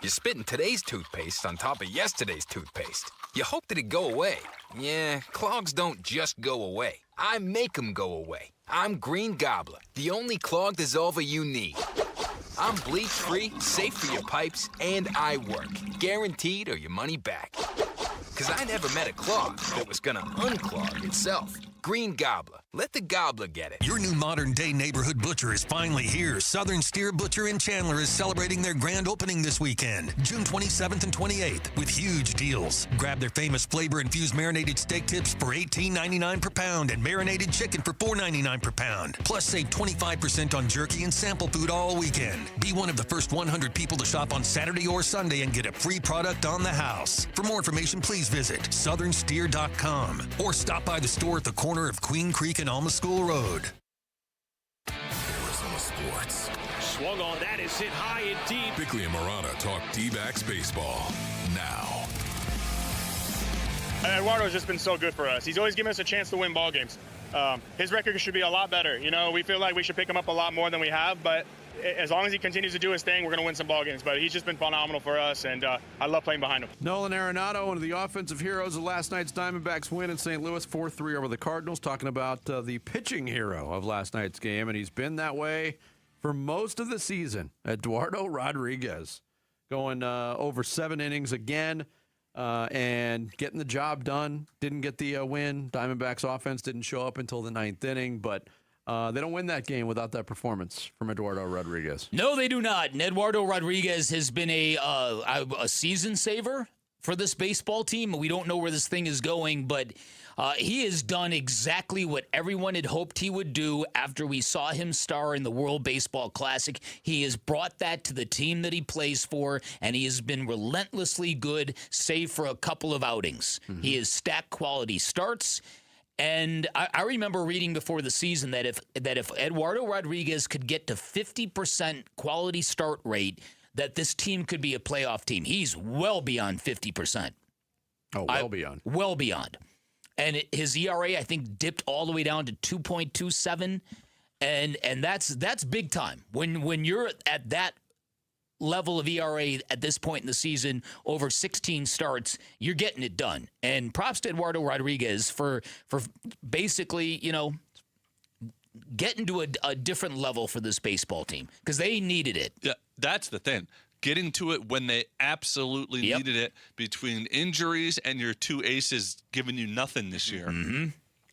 You're spitting today's toothpaste on top of yesterday's toothpaste. You hope that it'd go away. Yeah, clogs don't just go away. I make them go away. I'm Green Gobbler, the only clog dissolver you need. I'm bleach-free, safe for your pipes, and I work. Guaranteed or your money back. Because I never met a clog that was gonna unclog itself. Green Gobbler. Let the gobbler get it. Your new modern-day neighborhood butcher is finally here. Southern Steer Butcher in Chandler is celebrating their grand opening this weekend, June 27th and 28th, with huge deals. Grab their famous flavor-infused marinated steak tips for $18.99 per pound and marinated chicken for $4.99 per pound. Plus, save 25% on jerky and sample food all weekend. Be one of the first 100 people to shop on Saturday or Sunday and get a free product on the house. For more information, please visit southernsteer.com or stop by the store at the corner of Queen Creek and Alma School Road. Arizona Sports. Swung on, that is hit high and deep. Bickley and Morana talk D-backs baseball now. Eduardo's just been so good for us. He's always given us a chance to win ball games. His record should be a lot better. You know, we feel like we should pick him up a lot more than we have, but as long as he continues to do his thing, we're going to win some ball games. But he's just been phenomenal for us, and I love playing behind him. Nolan Arenado, one of the offensive heroes of last night's Diamondbacks win in St. Louis, 4-3 over the Cardinals, talking about the pitching hero of last night's game, and he's been that way for most of the season. Eduardo Rodriguez going over 7 innings again and getting the job done. Didn't get the win. Diamondbacks offense didn't show up until the 9th inning, but they don't win that game without that performance from Eduardo Rodriguez. No, they do not. And Eduardo Rodriguez has been a season saver for this baseball team. We don't know where this thing is going, but he has done exactly what everyone had hoped he would do after we saw him star in the World Baseball Classic. He has brought that to the team that he plays for, and he has been relentlessly good, save for a couple of outings. Mm-hmm. He has stacked quality starts. And I remember reading before the season that if Eduardo Rodriguez could get to 50% quality start rate, that this team could be a playoff team. He's well beyond 50%. Oh, well beyond. Well beyond. And his ERA, I think, dipped all the way down to 2.27, and that's big time. When you're at that level of ERA at this point in the season, over 16 starts, you're getting it done. And props to Eduardo Rodriguez for basically, getting to a different level for this baseball team because they needed it. Yeah, that's the thing. Getting to it when they absolutely needed it between injuries and your 2 aces giving you nothing this year. Mm-hmm.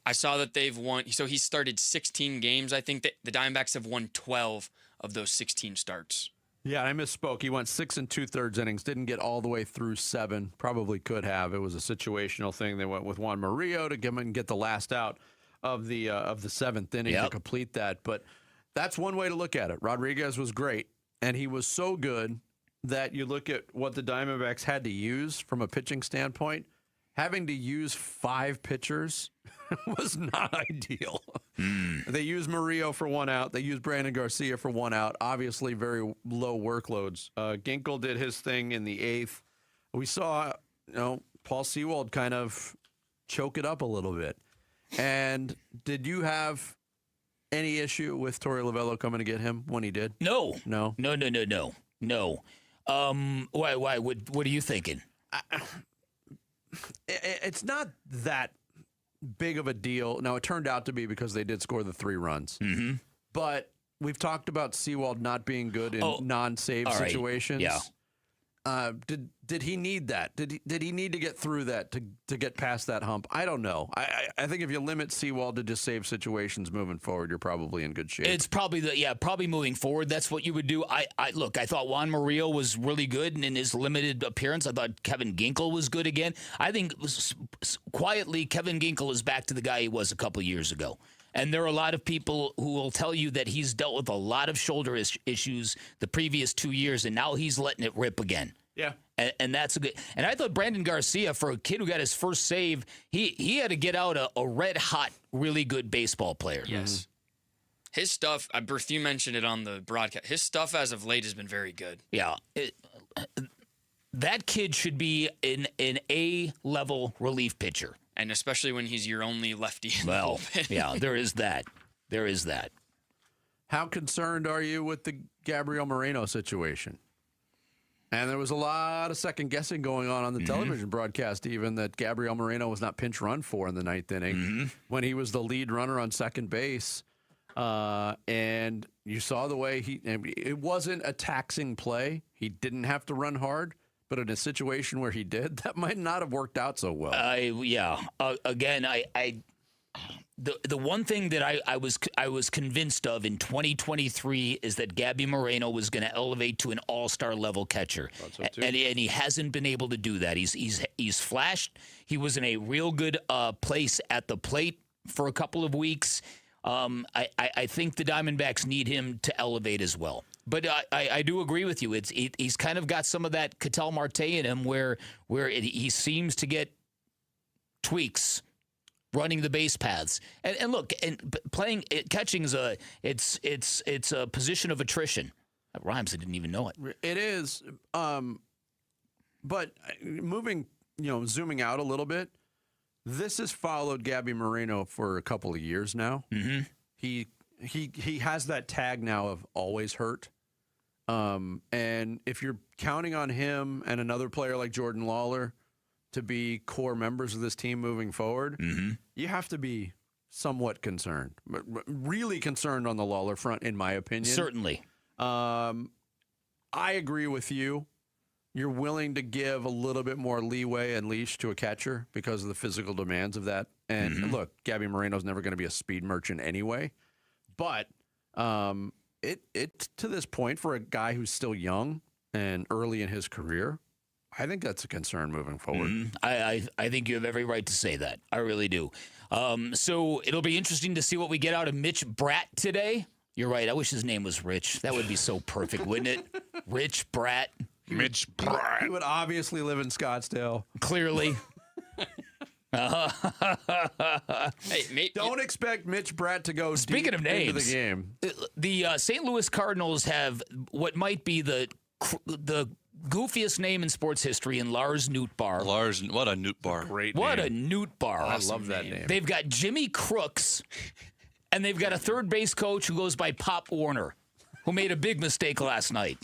I saw that they've won. So he started 16 games. I think that the Diamondbacks have won 12 of those 16 starts. Yeah, I misspoke. He went 6 2/3 innings, didn't get all the way through 7. Probably could have. It was a situational thing. They went with Juan Murillo to get the last out of the 7th inning to complete that. But that's one way to look at it. Rodriguez was great, and he was so good that you look at what the Diamondbacks had to use from a pitching standpoint. Having to use 5 pitchers was not ideal. They used Murillo for 1 out. They used Brandon Garcia for 1 out. Obviously, very low workloads. Ginkel did his thing in the 8th. We saw, Paul Sewald kind of choke it up a little bit. And did you have any issue with Torey Lovello coming to get him when he did? No. No? No. Why? What are you thinking? It's not that big of a deal. Now, it turned out to be because they did score the 3 runs. Mm-hmm. But we've talked about Sewald not being good in non-save situations. Yeah. Did he need that? Did he need to get through that to get past that hump? I don't know. I think if you limit Sewald to just save situations moving forward, you're probably in good shape. It's probably probably moving forward. That's what you would do. I thought Juan Murillo was really good in his limited appearance. I thought Kevin Ginkel was good again. I think quietly Kevin Ginkel is back to the guy he was a couple of years ago. And there are a lot of people who will tell you that he's dealt with a lot of shoulder issues the previous 2 years, and now he's letting it rip again. Yeah. And that's a good. And I thought Brandon Garcia, for a kid who got his first save, he had to get out a red hot, really good baseball player. Yes. His stuff, Berthew mentioned it on the broadcast. His stuff as of late has been very good. Yeah. That kid should be an A-level relief pitcher. And especially when he's your only lefty in the bullpen. Yeah, there is that. There is that. How concerned are you with the Gabriel Moreno situation? And there was a lot of second guessing going on the television broadcast, even that Gabriel Moreno was not pinch run for in the ninth inning when he was the lead runner on second base. And you saw the way it wasn't a taxing play. He didn't have to run hard. But in a situation where he did, that might not have worked out so well. Again, the one thing that I was convinced of in 2023 is that Gabby Moreno was going to elevate to an all-star level catcher, and he hasn't been able to do that. He's flashed. He was in a real good place at the plate for a couple of weeks. I think the Diamondbacks need him to elevate as well. But I do agree with you. He's kind of got some of that Ketel Marte in him, where he seems to get tweaks running the base paths. And look, catching is it's a position of attrition. That rhymes. I didn't even know it. It is. But zooming out a little bit, this has followed Gabby Moreno for a couple of years now. Mm-hmm. He has that tag now of always hurt. And if you're counting on him and another player like Jordan Lawler to be core members of this team moving forward, you have to be somewhat concerned. Really concerned on the Lawler front, in my opinion. Certainly. I agree with you. You're willing to give a little bit more leeway and leash to a catcher because of the physical demands of that. And look, Gabby Moreno's never going to be a speed merchant anyway. But it to this point, for a guy who's still young and early in his career, I think that's a concern moving forward. I think you have every right to say that. I really do. So it'll be interesting to see what we get out of Mitch Bratt today. You're right. I wish his name was Rich. That would be so perfect, wouldn't it? Rich Bratt. Mitch Bratt. He would obviously live in Scottsdale. Clearly. Hey, don't expect Mitch Bratt to go Speaking of names, into the game. The St. Louis Cardinals have what might be the goofiest name in sports history in Lars Nootbaar. What a Nootbaar. Great What name. a Nootbaar. I love that name. They've got Jimmy Crooks, and they've got a third base coach who goes by Pop Warner, who made a big mistake last night,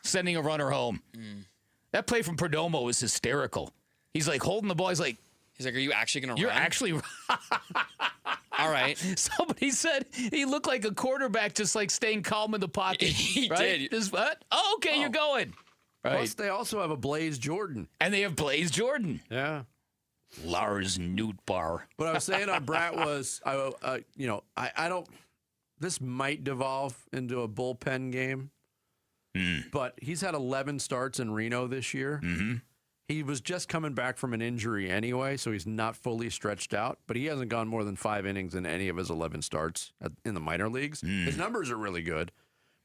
sending a runner home. That play from Perdomo was hysterical. He's like holding the ball. He's like, are you actually going to run? You're actually All right. Somebody said he looked like a quarterback, just like staying calm in the pocket. He right? did. Just what? Oh, okay, you're going. Right. Plus, they also have a Blaze Jordan. And they have Blaze Jordan. Yeah. Lars Nootbaar. What I was saying on Bratt was, I don't. This might devolve into a bullpen game, but he's had 11 starts in Reno this year. He was just coming back from an injury anyway, so he's not fully stretched out, but he hasn't gone more than 5 innings in any of his 11 starts in the minor leagues. His numbers are really good,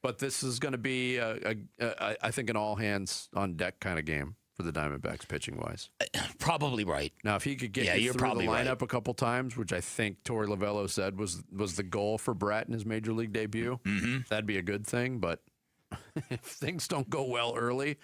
but this is going to be, I think, an all-hands-on-deck kind of game for the Diamondbacks pitching-wise. Probably right. Now, if he could get you through the lineup a couple times, which I think Torey Lovello said was the goal for Bratt in his major league debut, that'd be a good thing, but if things don't go well early...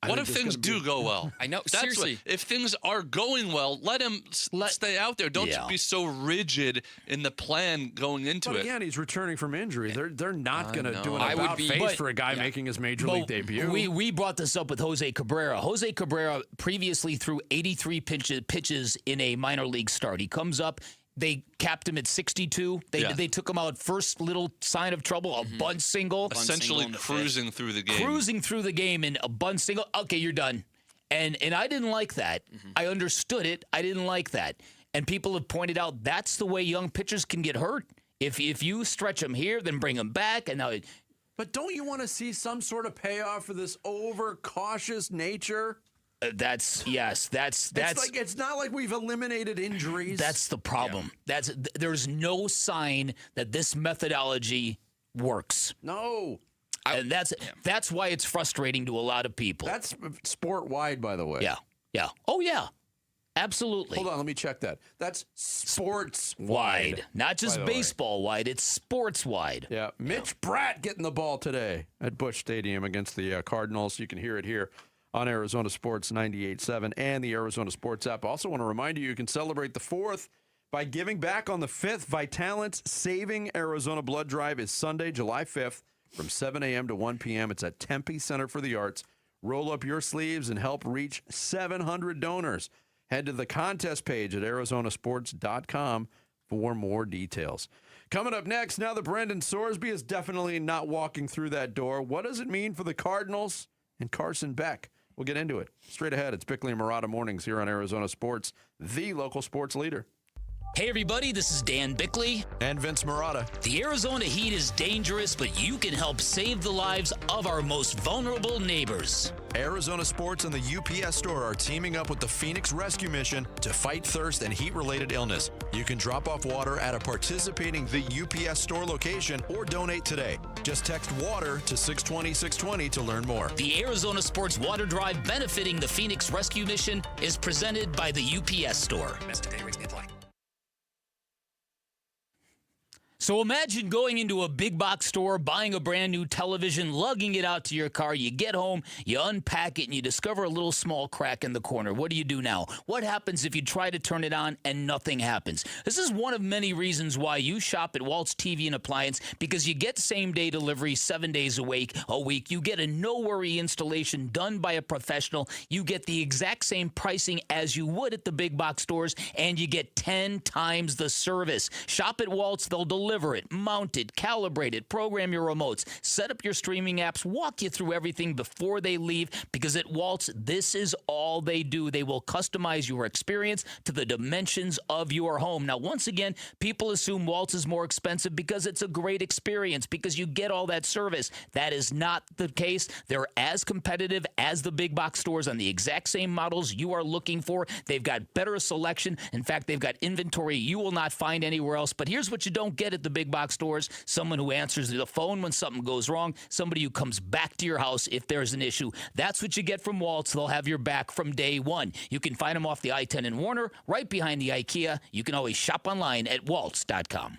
What if things do go well? I know. That's Seriously. if things are going well, let him stay out there. Don't be so rigid in the plan going into but it. Again, he's returning from injury. They're not going to do an about-face for a guy making his major league debut. We brought this up with Jose Cabrera. Jose Cabrera previously threw 83 pitches in a minor league start. He comes up. They capped him at 62. They took him out first little sign of trouble, a bunt single. Essentially cruising through the game. Cruising through the game in a bunt single. Okay, you're done. And I didn't like that. I understood it. I didn't like that. And people have pointed out that's the way young pitchers can get hurt. If you stretch them here, then bring them back. And now, but don't you want to see some sort of payoff for this overcautious nature? That's it's not like we've eliminated injuries. That's the problem. Yeah. There's no sign that this methodology works. No. And that's why it's frustrating to a lot of people. That's sport wide, by the way. Yeah. Oh yeah. Absolutely. Hold on, let me check that. That's sports Wide. Not just baseball wide, it's sports wide. Yeah. Mitch Bratt getting the ball today at Busch Stadium against the Cardinals. You can hear it here on Arizona Sports 98.7 and the Arizona Sports app. Also want to remind you can celebrate the 4th by giving back on the 5th. Vitalant's Saving Arizona Blood Drive is Sunday, July 5th from 7 a.m. to 1 p.m. It's at Tempe Center for the Arts. Roll up your sleeves and help reach 700 donors. Head to the contest page at arizonasports.com for more details. Coming up next, now that Brendan Sorsby is definitely not walking through that door, what does it mean for the Cardinals and Carson Beck? We'll get into it. Straight ahead, it's Bickley and Murata Mornings here on Arizona Sports, the local sports leader. Hey everybody, this is Dan Bickley. And Vince Murata. The Arizona heat is dangerous, but you can help save the lives of our most vulnerable neighbors. Arizona Sports and the UPS Store are teaming up with the Phoenix Rescue Mission to fight thirst and heat-related illness. You can drop off water at a participating The UPS Store location or donate today. Just text WATER to 620-620 to learn more. The Arizona Sports Water Drive benefiting the Phoenix Rescue Mission is presented by the UPS Store. So imagine going into a big box store, buying a brand new television, lugging it out to your car. You get home, you unpack it, and you discover a little small crack in the corner. What do you do now? What happens if you try to turn it on and nothing happens? This is one of many reasons why you shop at Waltz TV and Appliance, because you get same-day delivery 7 days a week. You get a no-worry installation done by a professional. You get the exact same pricing as you would at the big box stores, and you get 10 times the service. Shop at Waltz. They'll deliver it, mount it, calibrate it, program your remotes, set up your streaming apps, walk you through everything before they leave, because at Waltz, this is all they do. They will customize your experience to the dimensions of your home. Now, once again, people assume Waltz is more expensive because it's a great experience, because you get all that service. That is not the case. They're as competitive as the big box stores on the exact same models you are looking for. They've got better selection. In fact, they've got inventory you will not find anywhere else. But here's what you don't get at the big box stores: someone who answers the phone when something goes wrong, somebody who comes back to your house if there's an issue. That's what you get from Waltz. They'll have your back from day one. You can find them off the I-10 in Warner, right behind the IKEA. You can always shop online at waltz.com.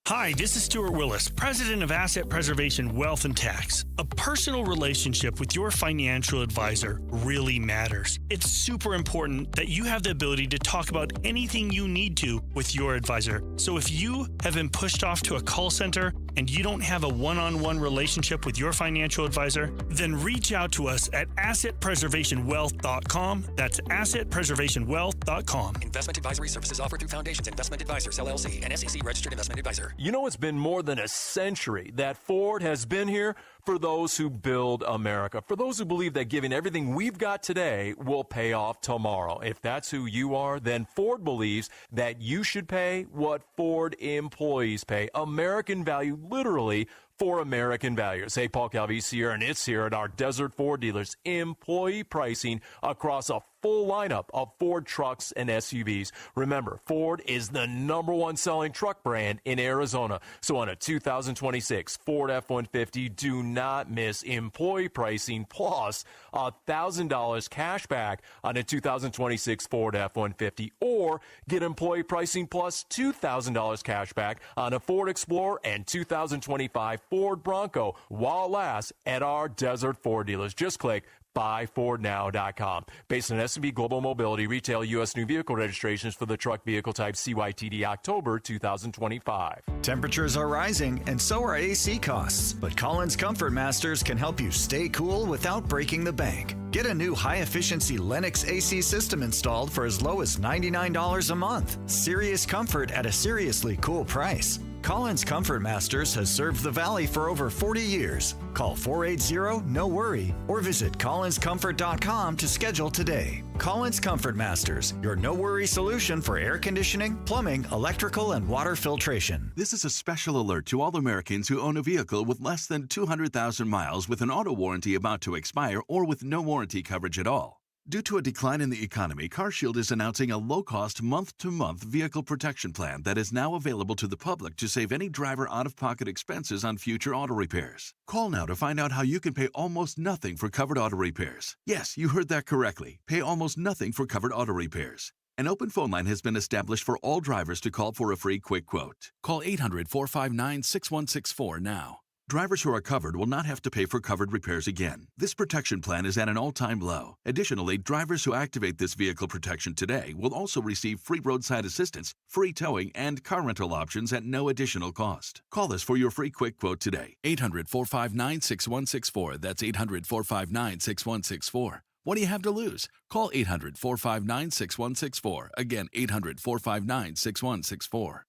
Hi, this is Stuart Willis, President of Asset Preservation Wealth and Tax. A personal relationship with your financial advisor really matters. It's super important that you have the ability to talk about anything you need to with your advisor. So if you have been pushed off to a call center and you don't have a one-on-one relationship with your financial advisor, then reach out to us at assetpreservationwealth.com. That's assetpreservationwealth.com. Investment advisory services offered through Foundations Investment Advisors, LLC, an SEC-registered investment advisor. You know, it's been more than a century that Ford has been here for those who build America, for those who believe that giving everything we've got today will pay off tomorrow. If that's who you are, then Ford believes that you should pay what Ford employees pay. American value, literally, for American values. Hey, Paul Calvise here, and it's here at our Desert Ford dealers. Employee pricing across a full lineup of Ford trucks and SUVs. Remember, Ford is the #1 selling truck brand in Arizona. So on a 2026 Ford F-150, do not miss employee pricing plus $1,000 cash back on a 2026 Ford F-150, or get employee pricing plus $2,000 cash back on a Ford Explorer and 2025 Ford Bronco while it lasts at our Desert Ford dealers. Just click buyfordnow.com. Based on S&P Global Mobility, retail U.S. new vehicle registrations for the truck vehicle type CYTD October 2025. Temperatures are rising, and so are AC costs. But Collins Comfort Masters can help you stay cool without breaking the bank. Get a new high-efficiency Lennox AC system installed for as low as $99 a month. Serious comfort at a seriously cool price. Collins Comfort Masters has served the Valley for over 40 years. Call 480-NO-WORRY or visit collinscomfort.com to schedule today. Collins Comfort Masters, your no-worry solution for air conditioning, plumbing, electrical, and water filtration. This is a special alert to all Americans who own a vehicle with less than 200,000 miles with an auto warranty about to expire or with no warranty coverage at all. Due to a decline in the economy, CarShield is announcing a low-cost, month-to-month vehicle protection plan that is now available to the public to save any driver out-of-pocket expenses on future auto repairs. Call now to find out how you can pay almost nothing for covered auto repairs. Yes, you heard that correctly. Pay almost nothing for covered auto repairs. An open phone line has been established for all drivers to call for a free quick quote. Call 800-459-6164 now. Drivers who are covered will not have to pay for covered repairs again. This protection plan is at an all-time low. Additionally, drivers who activate this vehicle protection today will also receive free roadside assistance, free towing, and car rental options at no additional cost. Call us for your free quick quote today. 800-459-6164. That's 800-459-6164. What do you have to lose? Call 800-459-6164. Again, 800-459-6164.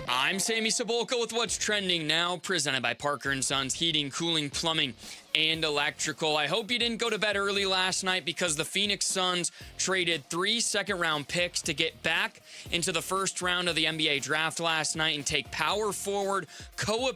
I'm Sammy Cebulka with what's trending now, presented by Parker & Sons Heating, Cooling, Plumbing, and Electrical. I hope you didn't go to bed early last night because the Phoenix Suns traded 3 second-round picks to get back into the first round of the NBA draft last night and take power forward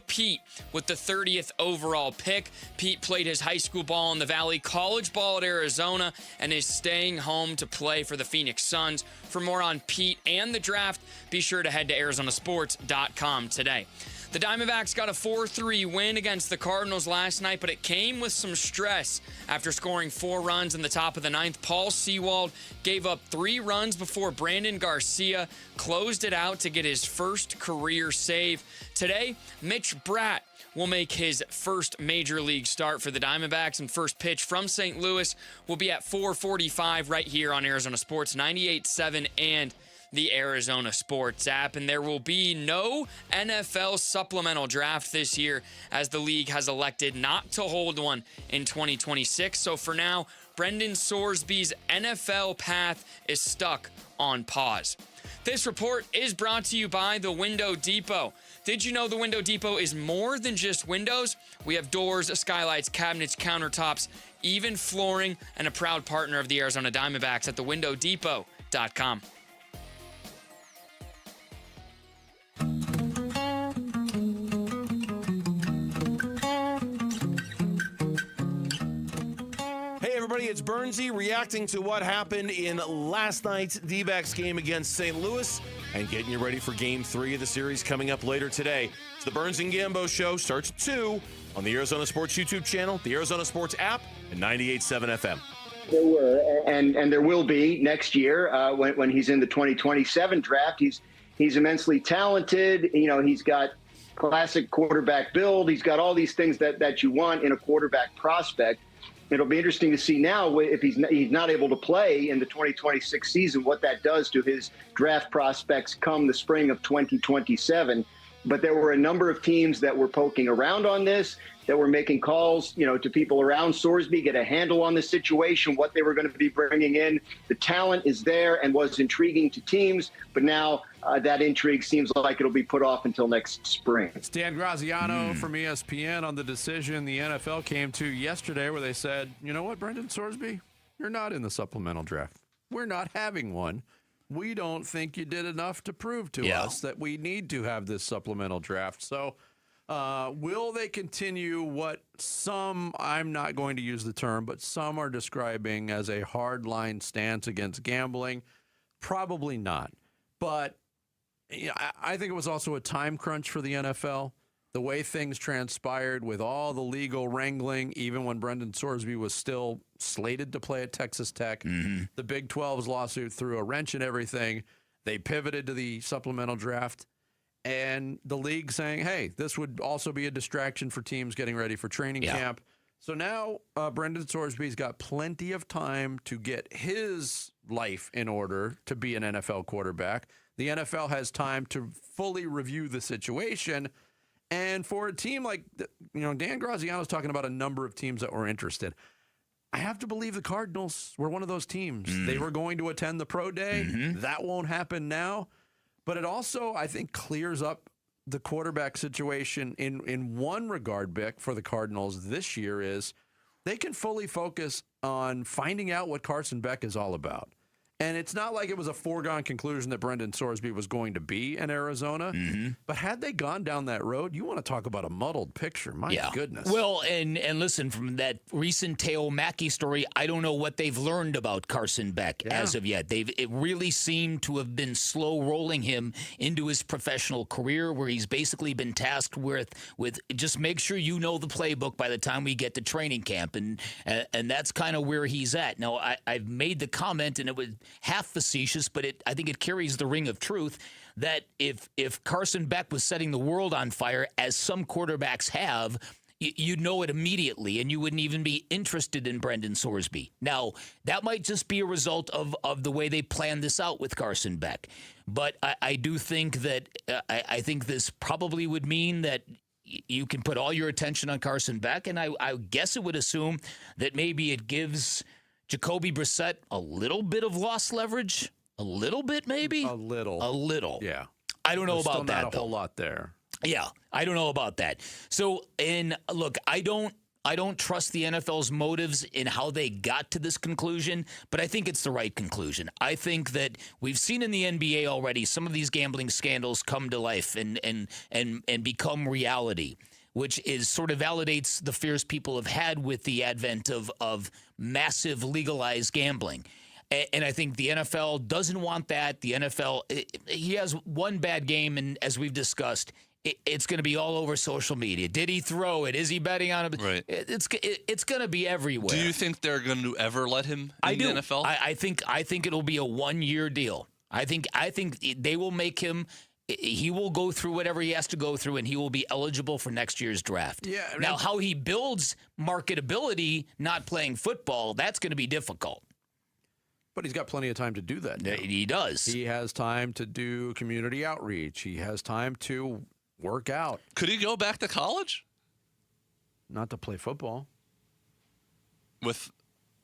Peat with the 30th overall pick. Peat played his high school ball in the Valley, college ball at Arizona, and is staying home to play for the Phoenix Suns. For more on Peat and the draft, be sure to head to ArizonaSports.com today. The Diamondbacks got a 4-3 win against the Cardinals last night, but it came with some stress. After scoring 4 runs in the top of the 9th, Paul Sewald gave up 3 runs before Brandon Garcia closed it out to get his first career save. Today, Mitch Bratt will make his first major league start for the Diamondbacks, and first pitch from St. Louis will be at 4:45 right here on Arizona Sports 98.7 and the Arizona Sports app. And there will be no NFL supplemental draft this year, as the league has elected not to hold one in 2026. So for now, Brendan Sorsby's NFL path is stuck on pause. This report is brought to you by the Window Depot. Did you know the Window Depot is more than just windows? We have doors, skylights, cabinets, countertops, even flooring, and a proud partner of the Arizona Diamondbacks at thewindowdepot.com. Hey everybody, it's Bernsey reacting to what happened in last night's D-backs game against St. Louis and getting you ready for Game 3 of the series coming up later today. It's the Burns and Gambo Show, starts at 2 on the Arizona Sports YouTube channel, the Arizona Sports app, and 98.7 FM. There were, and there will be next year when he's in the 2027 draft. He's immensely talented. You know, he's got classic quarterback build. He's got all these things that you want in a quarterback prospect. It'll be interesting to see now if he's not able to play in the 2026 season, what that does to his draft prospects come the spring of 2027. But there were a number of teams that were poking around on this, that were making calls, to people around Sorsby, get a handle on the situation, what they were going to be bringing in. The talent is there and was intriguing to teams, but now that intrigue seems like it'll be put off until next spring. It's Dan Graziano from ESPN on the decision the NFL came to yesterday, where they said, you know what, Brendan Sorsby, you're not in the supplemental draft. We're not having one. We don't think you did enough to prove to us that we need to have this supplemental draft. So will they continue what some, I'm not going to use the term, but some are describing as a hardline stance against gambling? Probably not. But I think it was also a time crunch for the NFL. The way things transpired with all the legal wrangling, even when Brendan Sorsby was still slated to play at Texas Tech, the Big 12's lawsuit threw a wrench in everything. They pivoted to the supplemental draft, and the league saying, hey, this would also be a distraction for teams getting ready for training camp. So now Brendan Sorsby's got plenty of time to get his life in order to be an NFL quarterback. The NFL has time to fully review the situation. And for a team like, Dan Graziano's talking about a number of teams that were interested. I have to believe the Cardinals were one of those teams. They were going to attend the pro day. That won't happen now. But it also, I think, clears up the quarterback situation in one regard, Bick, for the Cardinals this year is they can fully focus on finding out what Carson Beck is all about. And it's not like it was a foregone conclusion that Brendan Sorsby was going to be in Arizona. But had they gone down that road, you want to talk about a muddled picture. My goodness. Well, and listen, from that recent Teo Mackey story, I don't know what they've learned about Carson Beck as of yet. It really seemed to have been slow rolling him into his professional career, where he's basically been tasked with just make sure you know the playbook by the time we get to training camp. And that's kind of where he's at. Now, I've made the comment, and it was half facetious, but I think it carries the ring of truth, that if Carson Beck was setting the world on fire, as some quarterbacks have, you'd know it immediately, and you wouldn't even be interested in Brendan Sorsby. Now, that might just be a result of the way they planned this out with Carson Beck. But I do think that I think this probably would mean that you can put all your attention on Carson Beck, and I guess it would assume that maybe it gives Jacoby Brissett a little bit of loss leverage. A little bit, maybe? A little. Yeah. I don't know There's about still that, not a whole lot there. Yeah, I don't know about that. So, and look, I don't trust the NFL's motives in how they got to this conclusion, but I think it's the right conclusion. I think that we've seen in the NBA already some of these gambling scandals come to life and become reality, which is sort of validates the fears people have had with the advent of massive legalized gambling. And I think the NFL doesn't want that. The NFL, he has one bad game, and as we've discussed, it's going to be all over social media. Did he throw it? Is he betting on it? Right. It's going to be everywhere. Do you think they're going to ever let him in the NFL? I think it'll be a 1-year deal. I think they will make him. He will go through whatever he has to go through, and he will be eligible for next year's draft. Yeah. Now, how he builds marketability not playing football, that's going to be difficult. But he's got plenty of time to do that now. He does. He has time to do community outreach. He has time to work out. Could he go back to college? Not to play football.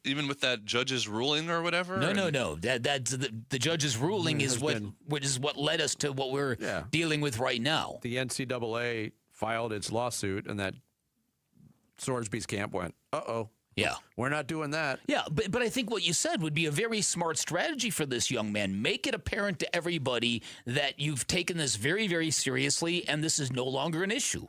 Even with that judge's ruling or whatever? No. That's the judge's ruling is what led us to what we're dealing with right now. The NCAA filed its lawsuit, and that Sorsby's camp went, uh-oh. Yeah. We're not doing that. Yeah, but I think what you said would be a very smart strategy for this young man. Make it apparent to everybody that you've taken this very, very seriously, and this is no longer an issue.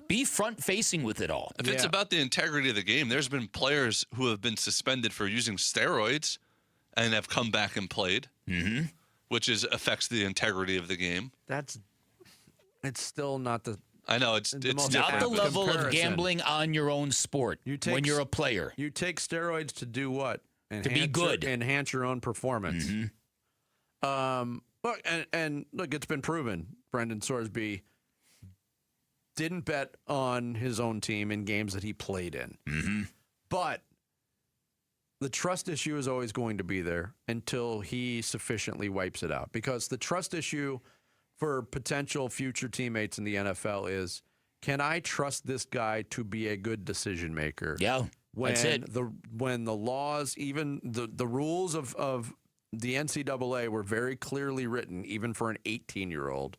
Be front-facing with it all. If it's about the integrity of the game, there's been players who have been suspended for using steroids and have come back and played, which affects the integrity of the game. It's still not the... I know, it's not the level of gambling on your own sport when you're a player. You take steroids to do what? To be good. Enhance your own performance. Look, it's been proven. Brendan Sorsby didn't bet on his own team in games that he played in. But the trust issue is always going to be there until he sufficiently wipes it out. Because the trust issue for potential future teammates in the NFL is, can I trust this guy to be a good decision maker? Yeah, that's it. When the laws, even the rules of the NCAA were very clearly written, even for an 18-year-old,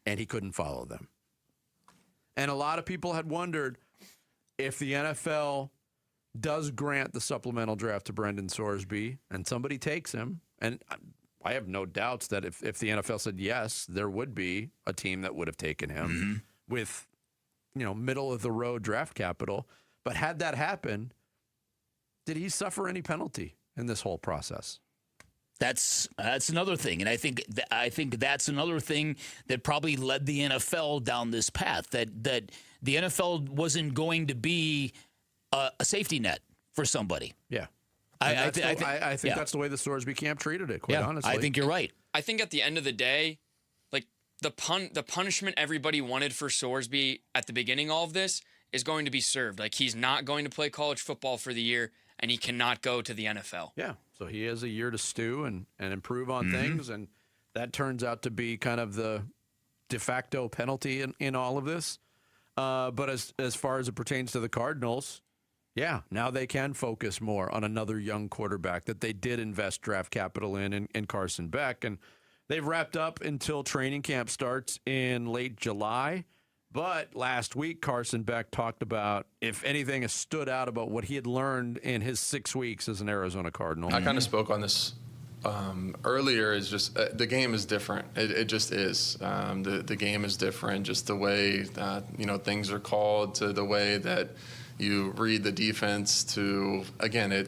and he couldn't follow them. And a lot of people had wondered if the NFL does grant the supplemental draft to Brendan Sorsby and somebody takes him, and I have no doubts that if the NFL said yes, there would be a team that would have taken him with, middle of the road draft capital. But had that happen, did he suffer any penalty in this whole process? That's another thing, and I think that's another thing that probably led the NFL down this path. That the NFL wasn't going to be a safety net for somebody. Yeah. I think that's the way the Sorsby camp treated it, quite honestly. I think you're right. I think at the end of the day, like the punishment everybody wanted for Sorsby at the beginning of all of this is going to be served. Like, he's not going to play college football for the year, and he cannot go to the NFL. Yeah, so he has a year to stew and improve on things, and that turns out to be kind of the de facto penalty in all of this. But as far as it pertains to the Cardinals, yeah, now they can focus more on another young quarterback that they did invest draft capital in Carson Beck. And they've wrapped up until training camp starts in late July. But last week, Carson Beck talked about, if anything has stood out about what he had learned in his 6 weeks as an Arizona Cardinal. I kind of spoke on this earlier is just the game is different. It just is. The game is different. Just the way things are called, to the way that you read the defense, to again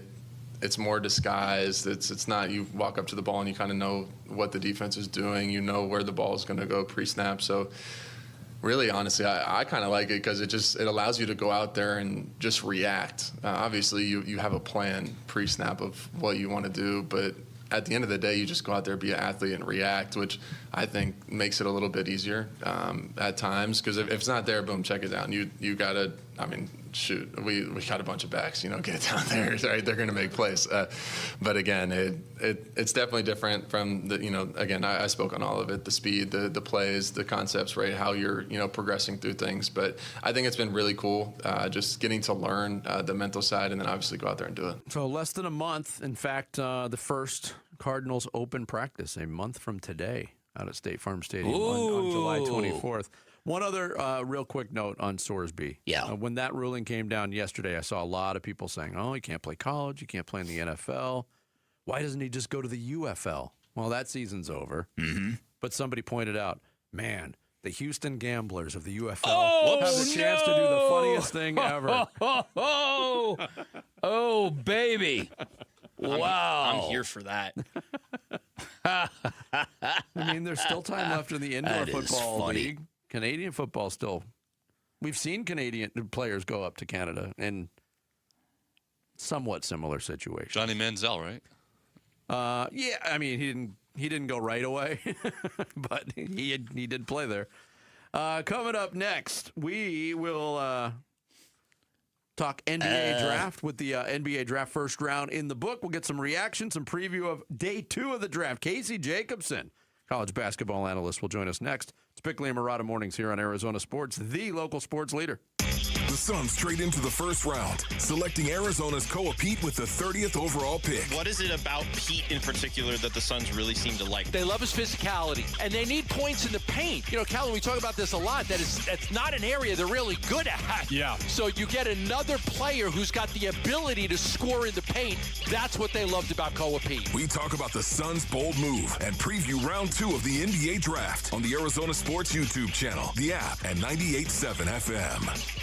it's more disguised. It's not you walk up to the ball and you kind of know what the defense is doing. You know where the ball is going to go pre-snap. So really, honestly, I kind of like it because it allows you to go out there and just react. Obviously, you have a plan pre-snap of what you want to do, but at the end of the day, you just go out there, be an athlete, and react, which I think makes it a little bit easier at times. Because if it's not there, boom, check it down. You got to, shoot, we got a bunch of backs, get it down there, right? They're going to make plays. But again, it's definitely different from the, again, I spoke on all of it, the speed, the plays, the concepts, right? How you're, progressing through things. But I think it's been really cool just getting to learn the mental side and then obviously go out there and do it. So less than a month. In fact, the first Cardinals open practice a month from today out at State Farm Stadium on July 24th. One other real quick note on Sorsby. Yeah. When that ruling came down yesterday, I saw a lot of people saying, oh, he can't play college, he can't play in the NFL. Why doesn't he just go to the UFL? Well, that season's over. Mm-hmm. But somebody pointed out, man, the Houston Gamblers of the UFL have the chance to do the funniest thing ever. Oh, baby. Wow. I'm here for that. There's still time left in the indoor football league. Canadian football still. We've seen Canadian players go up to Canada in somewhat similar situations. Johnny Manziel, right? Yeah, he didn't go right away, but he did play there. Coming up next, we will talk NBA draft with the NBA draft first round in the book. We'll get some reaction, some preview of day 2 of the draft. Casey Jacobson, college basketball analyst, will join us next. It's Bickley and Murata Mornings here on Arizona Sports, the local sports leader. The Suns trade into the first round, selecting Arizona's Peat with the 30th overall pick. What is it about Peat in particular that the Suns really seem to like? They love his physicality, and they need points in the paint. Calvin, we talk about this a lot, that's not an area they're really good at. Yeah. So you get another player who's got the ability to score in the paint. That's what they loved about Peat. We talk about the Suns' bold move and preview round 2 of the NBA draft on the Arizona Sports YouTube channel, the app, and 98.7 FM.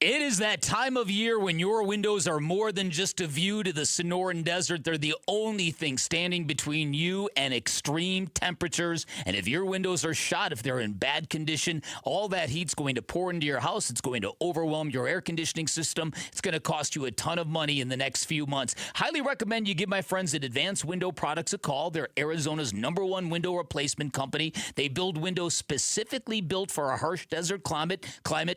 It is that time of year when your windows are more than just a view to the Sonoran Desert. They're the only thing standing between you and extreme temperatures. And if your windows are shot, if they're in bad condition, all that heat's going to pour into your house. It's going to overwhelm your air conditioning system. It's going to cost you a ton of money in the next few months. Highly recommend you give my friends at Advanced Window Products a call. They're Arizona's #1 window replacement company. They build windows specifically built for a harsh desert climate,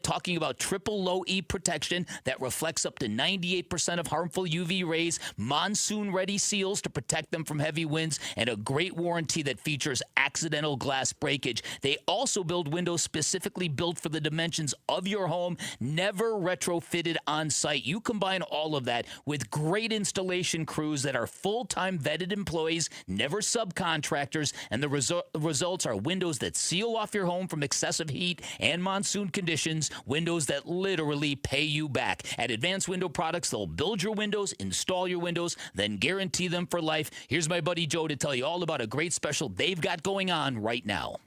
talking about triple low E protection that reflects up to 98% of harmful UV rays, monsoon-ready seals to protect them from heavy winds, and a great warranty that features accidental glass breakage. They also build windows specifically built for the dimensions of your home, never retrofitted on site. You combine all of that with great installation crews that are full-time vetted employees, never subcontractors, and the results are windows that seal off your home from excessive heat and monsoon conditions, windows that literally pay you back. At Advanced Window Products, they'll build your windows, install your windows, then guarantee them for life. Here's my buddy Joe to tell you all about a great special they've got going on right now.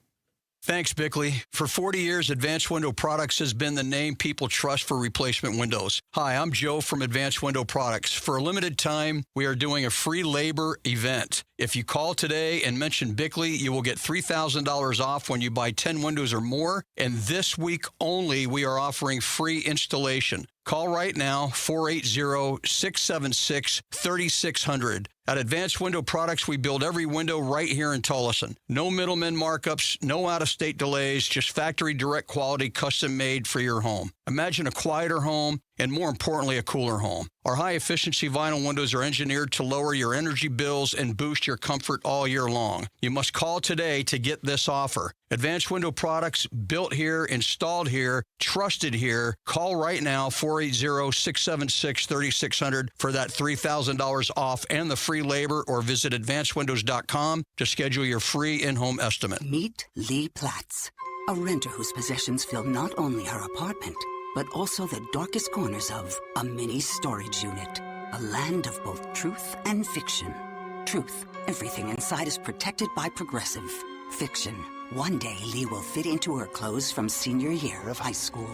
Thanks, Bickley. For 40 years, Advanced Window Products has been the name people trust for replacement windows. Hi, I'm Joe from Advanced Window Products. For a limited time, we are doing a free labor event. If you call today and mention Bickley, you will get $3,000 off when you buy 10 windows or more. And this week only, we are offering free installation. Call right now, 480-676-3600. At Advanced Window Products, we build every window right here in Tullison. No middleman markups, no out-of-state delays, just factory direct quality, custom made for your home. Imagine a quieter home and, more importantly, a cooler home. Our high-efficiency vinyl windows are engineered to lower your energy bills and boost your comfort all year long. You must call today to get this offer. Advanced Window Products, built here, installed here, trusted here. Call right now, 480-676-3600 for that $3,000 off and the free labor, or visit advancedwindows.com to schedule your free in-home estimate. Meet Lee Platts, a renter whose possessions fill not only her apartment, but also the darkest corners of a mini storage unit. A land of both truth and fiction. Truth, Everything inside is protected by Progressive. Fiction. One day, Lee will fit into her clothes from senior year of high school.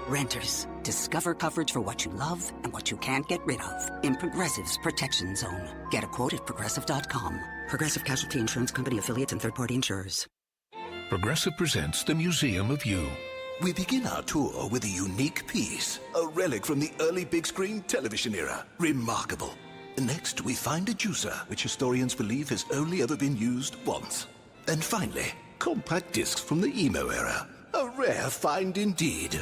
Renters. Discover coverage for what you love and what you can't get rid of in Progressive's Protection Zone. Get a quote at Progressive.com. Progressive Casualty Insurance Company, affiliates, and third-party insurers. Progressive presents the Museum of You. We begin our tour with a unique piece, a relic from the early big screen television era. Remarkable. Next, we find a juicer, which historians believe has only ever been used once. And finally, compact discs from the emo era. A rare find indeed.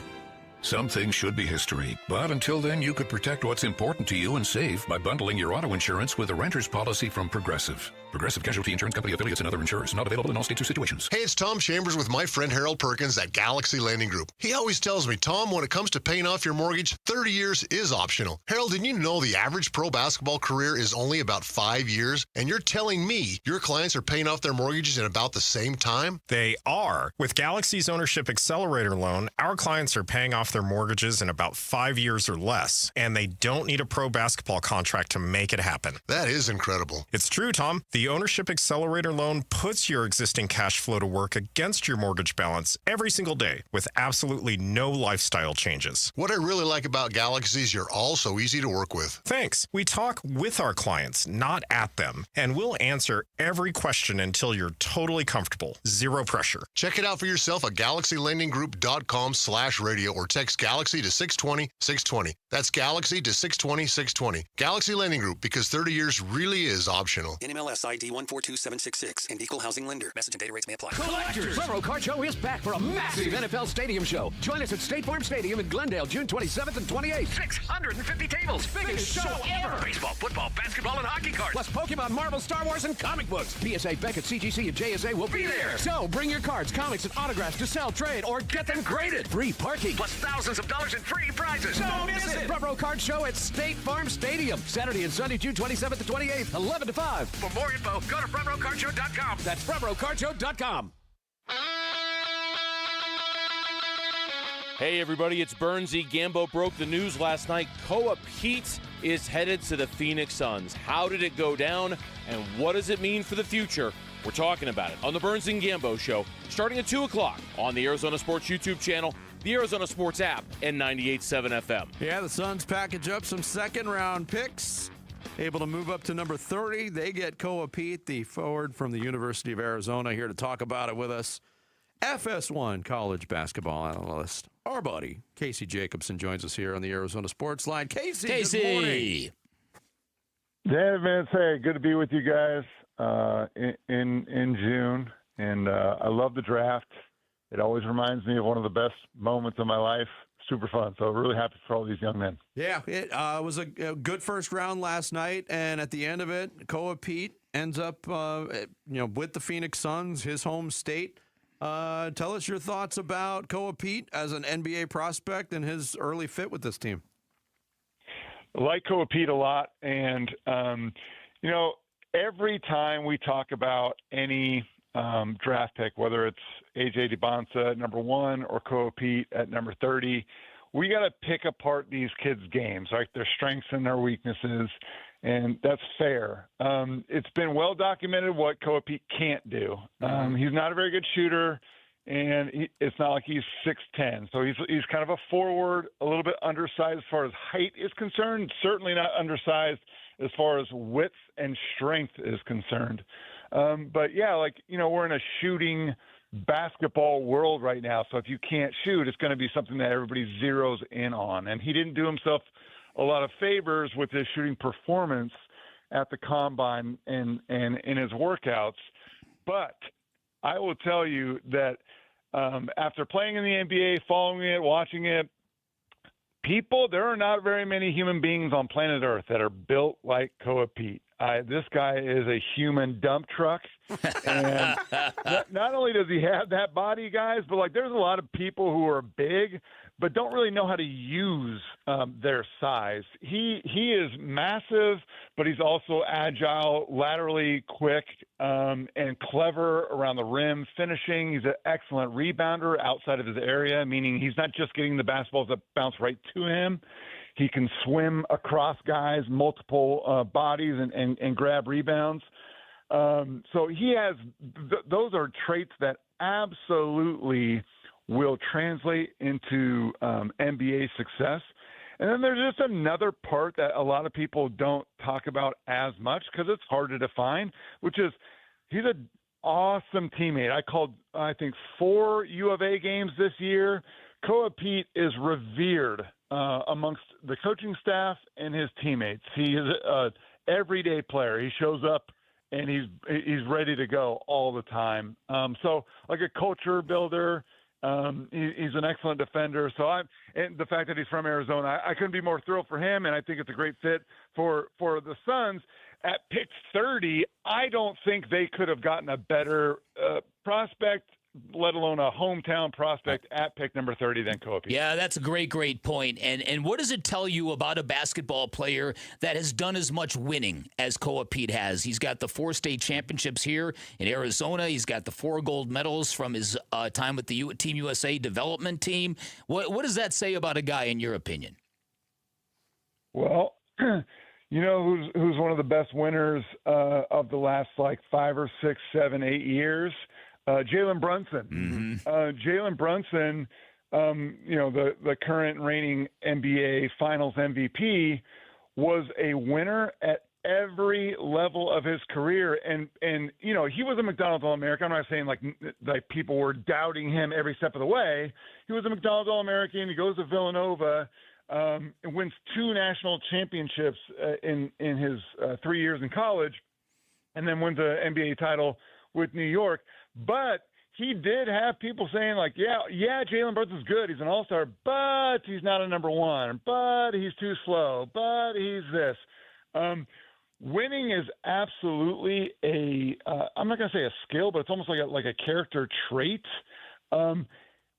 Some things should be history, but until then, you could protect what's important to you and save by bundling your auto insurance with a renter's policy from Progressive. Progressive Casualty Insurance Company, affiliates, and other insurers. Not available in all states or situations. Hey, it's Tom Chambers with my friend Harold Perkins at Galaxy Lending Group. He always tells me, Tom, when it comes to paying off your mortgage, 30 years is optional. Harold, did you know the average pro basketball career is only about 5 years? And you're telling me your clients are paying off their mortgages in about the same time? They are. With Galaxy's Ownership Accelerator loan, our clients are paying off their mortgages in about 5 years or less, and they don't need a pro basketball contract to make it happen. That is incredible. It's true, Tom. The Ownership Accelerator loan puts your existing cash flow to work against your mortgage balance every single day with absolutely no lifestyle changes. What I really like about Galaxy is you're all so easy to work with. Thanks. We talk with our clients, not at them, and we'll answer every question until you're totally comfortable. Zero pressure. Check it out for yourself at GalaxyLendingGroup.com/radio or text Galaxy to 620-620. That's Galaxy to 620-620. Galaxy Lending Group, because 30 years really is optional. NMLS ID 142766 and equal housing lender. Message and data rates may apply. Collectors! Railroad Card Show is back for a massive NFL Stadium show. Join us at State Farm Stadium in Glendale, June 27th and 28th. 650 tables. Biggest show ever. Baseball, football, basketball, and hockey cards. Plus Pokemon, Marvel, Star Wars, and comic books. PSA, Beckett, CGC, and JSA will be there. So bring your cards, comics, and autographs to sell, trade, or get them graded. Free parking. Plus thousands of dollars in free prizes. Don't miss it. Railroad Card Show at State Farm Stadium. Saturday and Sunday, June 27th and 28th, 11 to 5. For more info, go to FrontRowCardShow.com. That's FrontRowCardShow.com. Hey, everybody, it's Bernsey. Gambo broke the news last night. Peat is headed to the Phoenix Suns. How did it go down, and what does it mean for the future? We're talking about it on the Burns and Gambo Show, starting at 2 o'clock on the Arizona Sports YouTube channel, the Arizona Sports app, and 98.7 FM. Yeah, the Suns package up some second-round picks. Able to move up to number 30. They get Peat, the forward from the University of Arizona, here to talk about it with us. FS1 college basketball analyst, our buddy, Casey Jacobson, joins us here on the Arizona Sports Line. Casey, good morning. Yeah, Vince, hey, good to be with you guys in June. And I love the draft. It always reminds me of one of the best moments of my life. Super fun. So really happy for all these young men. Yeah, it was a good first round last night, and at the end of it, Peat ends up with the Phoenix Suns, his home state. Tell us your thoughts about Peat as an NBA prospect and his early fit with this team. I like Peat a lot, and every time we talk about any draft pick, whether it's A.J. DeBonsa at number 1 or Peat at number 30, we got to pick apart these kids' games, like their strengths and their weaknesses, and that's fair. It's been well documented what Peat can't do. He's not a very good shooter, and it's not like he's 6'10", so he's kind of a forward, a little bit undersized as far as height is concerned, certainly not undersized as far as width and strength is concerned. But yeah, we're in a shooting basketball world right now. So if you can't shoot, it's going to be something that everybody zeroes in on. And he didn't do himself a lot of favors with his shooting performance at the combine and in his workouts. But I will tell you that after playing in the NBA, following it, watching it, there are not very many human beings on planet Earth that are built like Peat. This guy is a human dump truck. And not only does he have that body, guys, but there's a lot of people who are big but don't really know how to use their size. He is massive, but he's also agile, laterally quick, and clever around the rim, finishing. He's an excellent rebounder outside of his area, meaning he's not just getting the basketballs that bounce right to him. He can swim across guys, multiple bodies, and grab rebounds. So he has those are traits that absolutely will translate into NBA success. And then there's just another part that a lot of people don't talk about as much because it's hard to define, which is he's an awesome teammate. I called, I think, 4 U of A games this year. Peat is revered amongst the coaching staff and his teammates. He is an everyday player. He shows up and he's ready to go all the time. So like a culture builder. He's an excellent defender. So and the fact that he's from Arizona, I couldn't be more thrilled for him. And I think it's a great fit for the Suns. At pick 30, I don't think they could have gotten a better prospect, let alone a hometown prospect at pick number 30 than Peat. Yeah, that's a great point. And what does it tell you about a basketball player that has done as much winning as Peat has? He's got the 4 state championships here in Arizona. He's got the 4 gold medals from his time with the Team USA development team. What does that say about a guy, in your opinion? Well, you know who's one of the best winners of the last 5 or 6, 7, 8 years? Jalen Brunson. Jalen Brunson, the current reigning NBA Finals MVP, was a winner at every level of his career. And he was a McDonald's All-American. I'm not saying like people were doubting him every step of the way. He was a McDonald's All-American. He goes to Villanova. And wins 2 national championships in his 3 years in college, and then wins an NBA title with New York. But he did have people saying yeah, Jalen Brunson's good. He's an all-star, but he's not a number 1. But he's too slow. But he's this. Winning is absolutely I'm not going to say a skill, but it's almost like a character trait.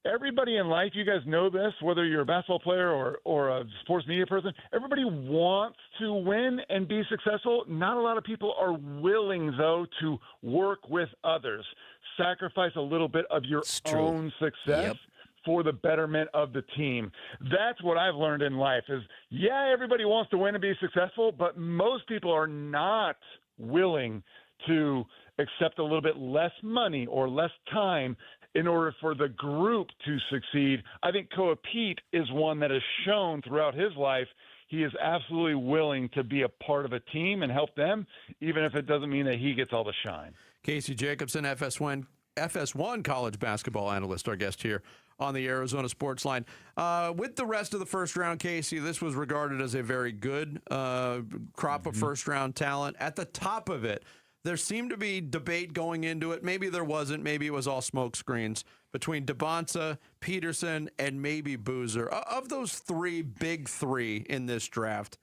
Everybody in life, you guys know this, whether you're a basketball player or a sports media person, everybody wants to win and be successful. Not a lot of people are willing, though, to work with others, sacrifice a little bit of your own success for the betterment of the team. That's what I've learned in life is, everybody wants to win and be successful, but most people are not willing to accept a little bit less money or less time in order for the group to succeed. I think Peat is one that has shown throughout his life he is absolutely willing to be a part of a team and help them, even if it doesn't mean that he gets all the shine. Casey Jacobson, FS1 college basketball analyst, our guest here on the Arizona Sports Line. With the rest of the first round, Casey, this was regarded as a very good crop of first-round talent. At the top of it, there seemed to be debate going into it. Maybe there wasn't. Maybe it was all smoke screens between Debonsa, Peterson, and maybe Boozer. Of those big three in this draft,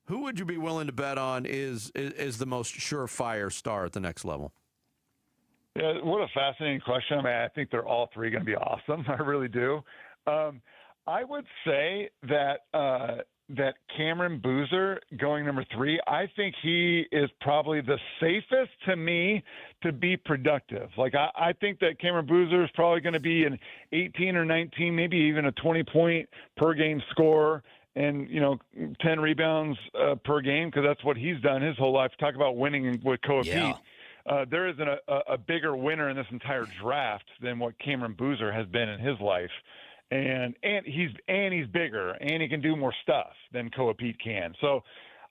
who would you be willing to bet on is the most surefire star at the next level? Yeah, what a fascinating question. I mean, I think they're all 3 going to be awesome. I really do. I would say that Cameron Boozer going number 3, I think he is probably the safest to me to be productive. I think that Cameron Boozer is probably going to be an 18 or 19, maybe even a 20-point per game scorer and, 10 rebounds per game because that's what he's done his whole life. Talk about winning with Peat. There isn't a bigger winner in this entire draft than what Cameron Boozer has been in his life. And he's bigger, and he can do more stuff than Peat can. So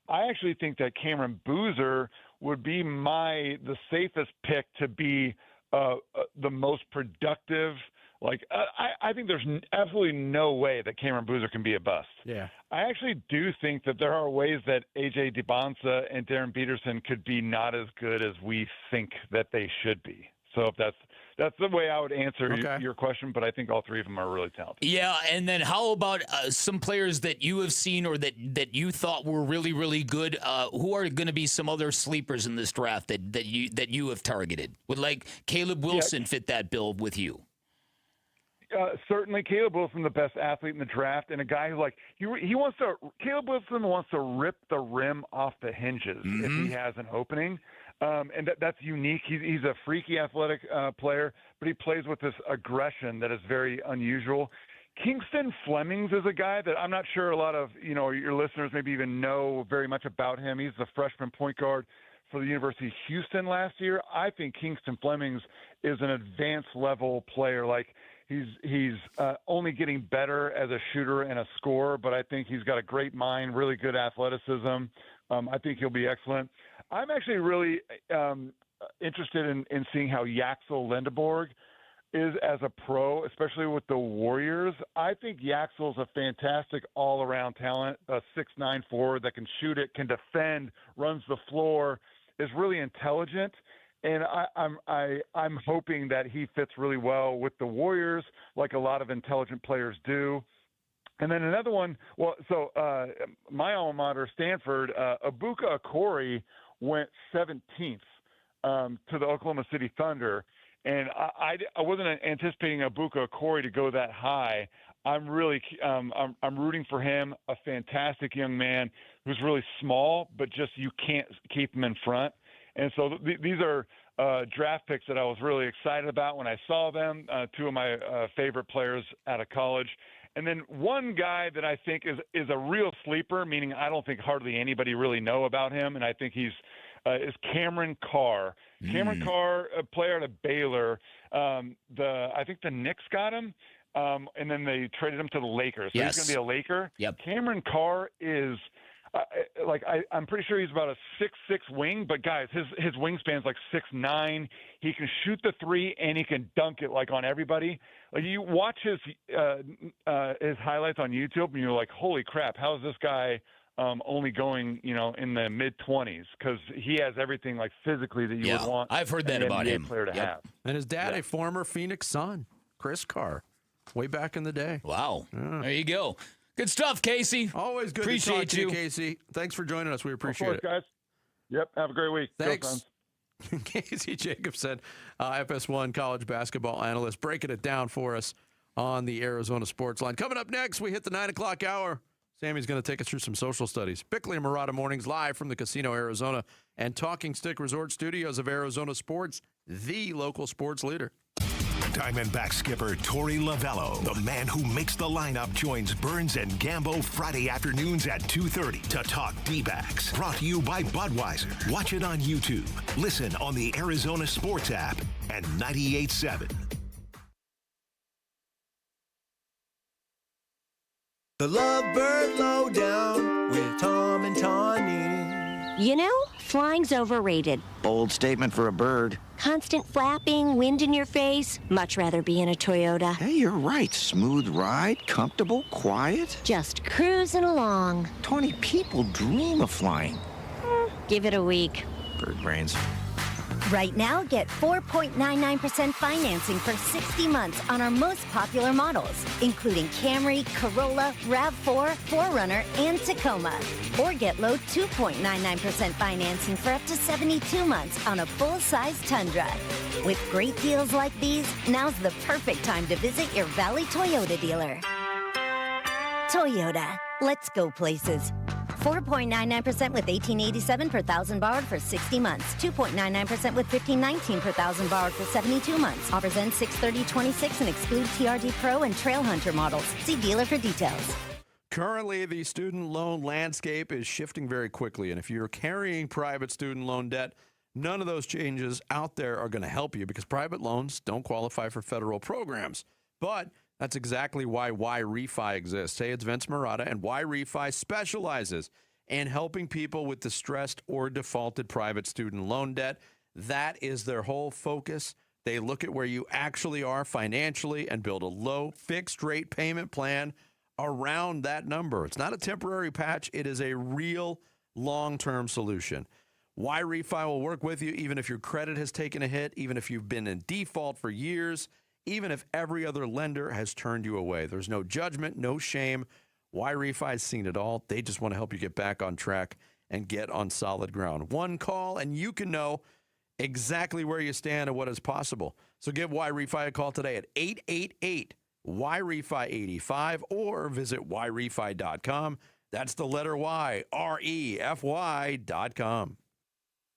I actually think that Cameron Boozer would be the safest pick to be the most productive. I think there's absolutely no way that Cameron Boozer can be a bust. Yeah. I actually do think that there are ways that A.J. Debonsa and Darren Peterson could be not as good as we think that they should be. So if that's the way I would answer your question, but I think all 3 of them are really talented. Yeah, and then how about some players that you have seen or that you thought were really, really good? Who are going to be some other sleepers in this draft that you have targeted? Would Caleb Wilson fit that bill with you? Certainly, Caleb Wilson, the best athlete in the draft, and a guy who Caleb Wilson wants to rip the rim off the hinges if he has an opening. And that's unique. He's a freaky athletic player, but he plays with this aggression that is very unusual. Kingston Flemings is a guy that I'm not sure a lot of your listeners maybe even know very much about him. He's a freshman point guard for the University of Houston last year. I think Kingston Flemings is an advanced level player. Like he's only getting better as a shooter and a scorer, but I think he's got a great mind, really good athleticism. I think he'll be excellent. I'm actually really interested in seeing how Yaxel Lindeborg is as a pro, especially with the Warriors. I think Yaxel's a fantastic all-around talent, a 6'9" forward that can shoot it, can defend, runs the floor, is really intelligent. And I'm hoping that he fits really well with the Warriors, like a lot of intelligent players do. And then another one, my alma mater, Stanford, Ibuka Okori went 17th to the Oklahoma City Thunder. And I wasn't anticipating Ibuka Okori to go that high. I'm really I'm rooting for him, a fantastic young man who's really small, but just you can't keep him in front. And so these are draft picks that I was really excited about when I saw them, two of my favorite players out of college. And then one guy that I think is a real sleeper, meaning I don't think hardly anybody really know about him, and I think is Cameron Carr. Cameron Carr, a player out of Baylor. I think the Knicks got him, and then they traded him to the Lakers. So he's going to be a Laker. Yep. Cameron Carr is I'm pretty sure he's about a 6'6" wing, but guys, his wingspan's like 6'9". He can shoot the three and he can dunk it like on everybody. Like you watch his highlights on YouTube and you're like, holy crap, how is this guy only going, in the mid-20s? Because he has everything like physically that you would want. I've heard that about him. Player to have. And his dad, a former Phoenix Sun, Chris Carr, way back in the day. Wow. There you go. Good stuff, Casey. Always good Appreciate to talk to you, Casey. Thanks for joining us. We appreciate it. Of course, guys. Yep. Have a great week. Thanks. Casey Jacobson, FS1 college basketball analyst, breaking it down for us on the Arizona Sports Line. Coming up next, we hit the 9 o'clock hour. Sammy's going to take us through some social studies. Bickley and Murata Mornings live from the Casino Arizona and Talking Stick Resort Studios of Arizona Sports, the local sports leader. Diamondback skipper Torey Lovello, the man who makes the lineup, joins Burns and Gambo Friday afternoons at 2:30 to talk D-backs. Brought to you by Budweiser. Watch it on YouTube. Listen on the Arizona Sports app and 98.7. The Lovebird Lowdown with Tom and Tawny. You know, flying's overrated. Bold statement for a bird. Constant flapping, wind in your face. Much rather be in a Toyota. Hey, you're right. Smooth ride, comfortable, quiet. Just cruising along. 20 people dream of flying. Give it a week. Bird brains. Right now, get 4.99% financing for 60 months on our most popular models, including Camry, Corolla, RAV4, 4Runner, and Tacoma. Or get low 2.99% financing for up to 72 months on a full-size Tundra. With great deals like these, now's the perfect time to visit your Valley Toyota dealer. Toyota. Let's go places. 4.99% with $1,887 per thousand borrowed for 60 months. 2.99% with $1,519 per thousand borrowed for 72 months. Offers end 6/30/26 and exclude TRD Pro and Trail Hunter models. See dealer for details. Currently, the student loan landscape is shifting very quickly. And if you're carrying private student loan debt, none of those changes out there are going to help you because private loans don't qualify for federal programs. But that's exactly why YRefi exists. Hey, it's Vince Murata, and YRefi specializes in helping people with distressed or defaulted private student loan debt. That is their whole focus. They look at where you actually are financially and build a low fixed rate payment plan around that number. It's not a temporary patch. It is a real long-term solution. YRefi will work with you even if your credit has taken a hit, even if you've been in default for years, even if every other lender has turned you away. There's no judgment, no shame. YRefi has seen it all. They just want to help you get back on track and get on solid ground. One call, and you can know exactly where you stand and what is possible. So give YRefi a call today at 888-YRefi-85 or visit YRefi.com. That's the letter Y, REFY.com.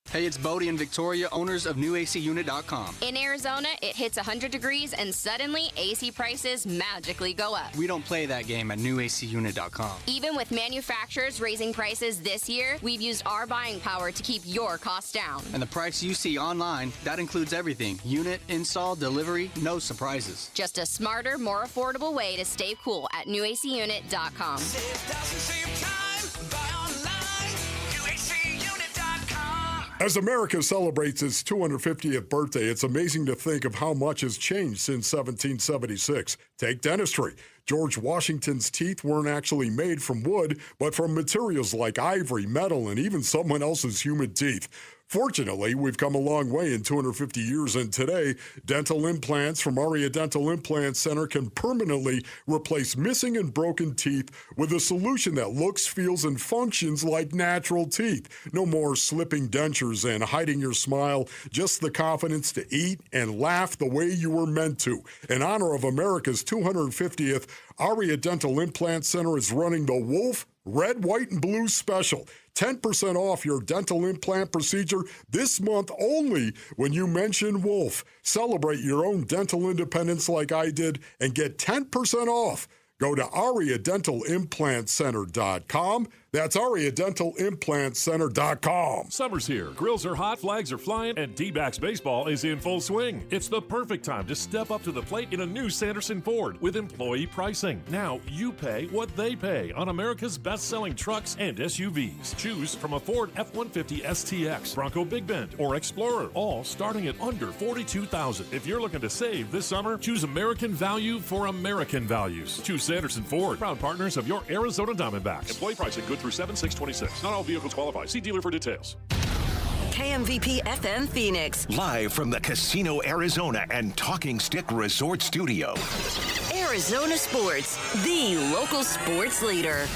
Hey, it's Bodie and Victoria, owners of NewACUnit.com. In Arizona, it hits 100 degrees and suddenly AC prices magically go up. We don't play that game at NewACUnit.com. Even with manufacturers raising prices this year, we've used our buying power to keep your costs down. And the price you see online, that includes everything. Unit, install, delivery, no surprises. Just a smarter, more affordable way to stay cool at NewACUnit.com. As America celebrates its 250th birthday, it's amazing to think of how much has changed since 1776. Take dentistry. George Washington's teeth weren't actually made from wood, but from materials like ivory, metal, and even someone else's human teeth. Fortunately, we've come a long way in 250 years, and today, dental implants from Aria Dental Implant Center can permanently replace missing and broken teeth with a solution that looks, feels, and functions like natural teeth. No more slipping dentures and hiding your smile, just the confidence to eat and laugh the way you were meant to. In honor of America's 250th, Aria Dental Implant Center is running the Wolf Red, White, and Blue Special. 10% off your dental implant procedure this month only when you mention Wolf. Celebrate your own dental independence like I did and get 10% off. Go to AriaDentalImplantCenter.com. That's AriaDentalImplantCenter.com. Summer's here. Grills are hot, flags are flying, and D-backs baseball is in full swing. It's the perfect time to step up to the plate in a new Sanderson Ford with employee pricing. Now you pay what they pay on America's best-selling trucks and SUVs. Choose from a Ford F-150 STX, Bronco Big Bend, or Explorer, all starting at under $42,000. If you're looking to save this summer, choose American value for American values. Choose Sanderson Ford, proud partners of your Arizona Diamondbacks. Employee pricing good through 7/6/26. Not all vehicles qualify. See dealer for details. KMVP FM Phoenix. Live from the Casino Arizona and Talking Stick Resort Studio. Arizona Sports, the local sports leader.